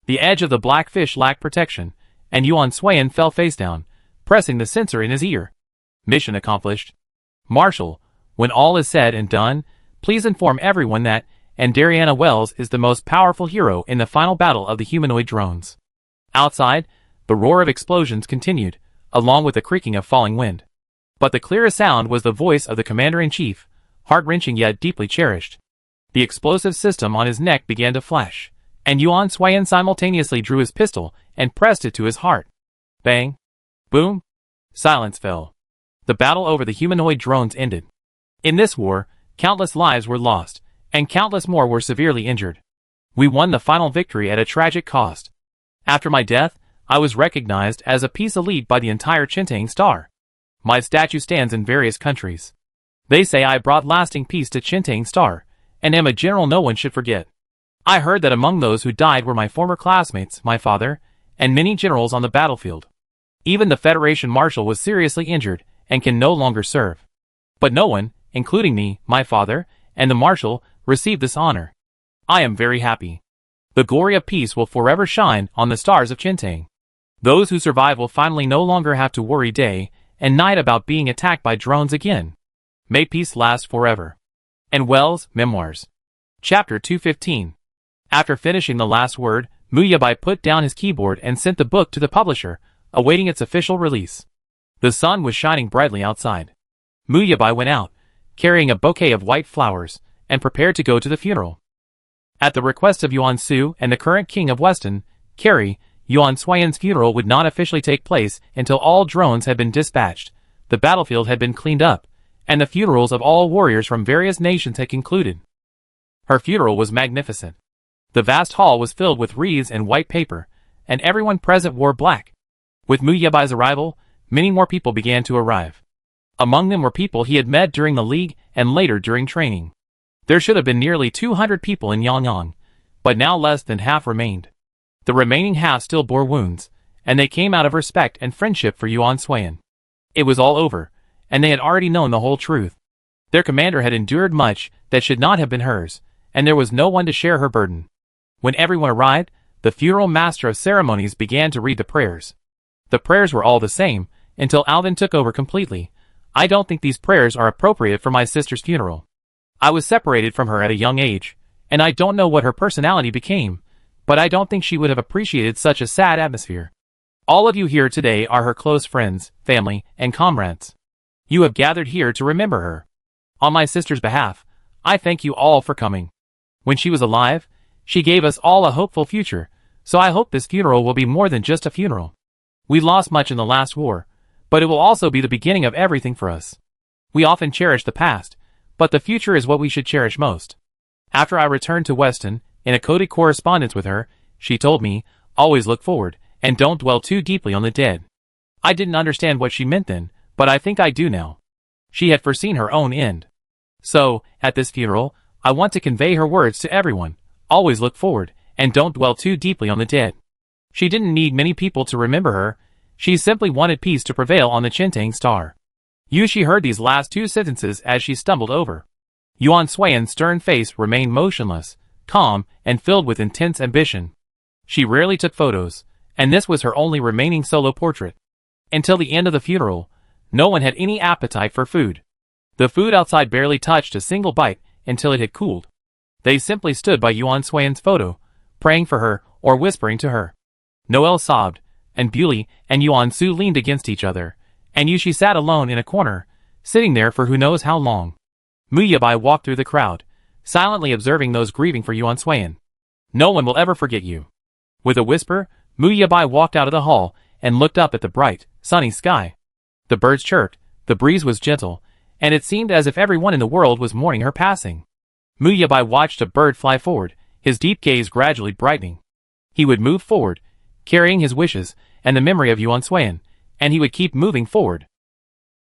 The edge of the black fish lacked protection, and Yuan Xuan fell face down, pressing the sensor in his ear. Mission accomplished. Marshal, when all is said and done, please inform everyone that Andariana Wells is the most powerful hero in the final battle of the humanoid drones. Outside, the roar of explosions continued, along with the creaking of falling wind. But the clearest sound was the voice of the commander-in-chief, heart-wrenching yet deeply cherished. The explosive system on his neck began to flash, and Yuan Xuan simultaneously drew his pistol and pressed it to his heart. Bang! Boom! Silence fell. The battle over the humanoid drones ended. In this war, countless lives were lost, and countless more were severely injured. We won the final victory at a tragic cost. After my death, I was recognized as a peace elite by the entire Chintang Star. My statue stands in various countries. They say I brought lasting peace to Chintang Star, and am a general no one should forget. I heard that among those who died were my former classmates, my father, and many generals on the battlefield. Even the Federation Marshal was seriously injured and can no longer serve. But no one, including me, my father, and the Marshal, received this honor. I am very happy. The glory of peace will forever shine on the stars of Chintang. Those who survive will finally no longer have to worry day and night about being attacked by drones again. May peace last forever. And Wells' Memoirs. Chapter 215. After finishing the last word, Mu Yebai put down his keyboard and sent the book to the publisher, awaiting its official release. The sun was shining brightly outside. Muyabai went out, carrying a bouquet of white flowers, and prepared to go to the funeral. At the request of Yuan Su and the current king of Weston, Carrie, Yuan Suiyan's funeral would not officially take place until all drones had been dispatched, the battlefield had been cleaned up, and the funerals of all warriors from various nations had concluded. Her funeral was magnificent. The vast hall was filled with wreaths and white paper, and everyone present wore black. With Muyabai's arrival, many more people began to arrive. Among them were people he had met during the league and later during training. There should have been nearly 200 people in Yangyang, but now less than half remained. The remaining half still bore wounds, and they came out of respect and friendship for Yuan Suiyan. It was all over, and they had already known the whole truth. Their commander had endured much that should not have been hers, and there was no one to share her burden. When everyone arrived, the funeral master of ceremonies began to read the prayers. The prayers were all the same, until Alvin took over completely. I don't think these prayers are appropriate for my sister's funeral. I was separated from her at a young age, and I don't know what her personality became, but I don't think she would have appreciated such a sad atmosphere. All of you here today are her close friends, family, and comrades. You have gathered here to remember her. On my sister's behalf, I thank you all for coming. When she was alive, she gave us all a hopeful future, so I hope this funeral will be more than just a funeral. We lost much in the last war, but it will also be the beginning of everything for us. We often cherish the past, but the future is what we should cherish most. After I returned to Weston, in a coded correspondence with her, she told me, always look forward, and don't dwell too deeply on the dead. I didn't understand what she meant then, but I think I do now. She had foreseen her own end. So, at this funeral, I want to convey her words to everyone. Always look forward, and don't dwell too deeply on the dead. She didn't need many people to remember her. She simply wanted peace to prevail on the Chintang star. Yushi heard these last two sentences as she stumbled over. Yuan Suiyan's stern face remained motionless, calm, and filled with intense ambition. She rarely took photos, and this was her only remaining solo portrait. Until the end of the funeral, no one had any appetite for food. The food outside barely touched a single bite until it had cooled. They simply stood by Yuan Suiyan's photo, praying for her or whispering to her. Noelle sobbed, and Bewley and Yuan Su leaned against each other, and Yushi sat alone in a corner, sitting there for who knows how long. Muyabai walked through the crowd, silently observing those grieving for Yuan Suiyan. No one will ever forget you. With a whisper, Muyabai walked out of the hall and looked up at the bright, sunny sky. The birds chirped, the breeze was gentle, and it seemed as if everyone in the world was mourning her passing. Muyabai watched a bird fly forward, his deep gaze gradually brightening. He would move forward, carrying his wishes and the memory of Yuan Suiyan, and he would keep moving forward,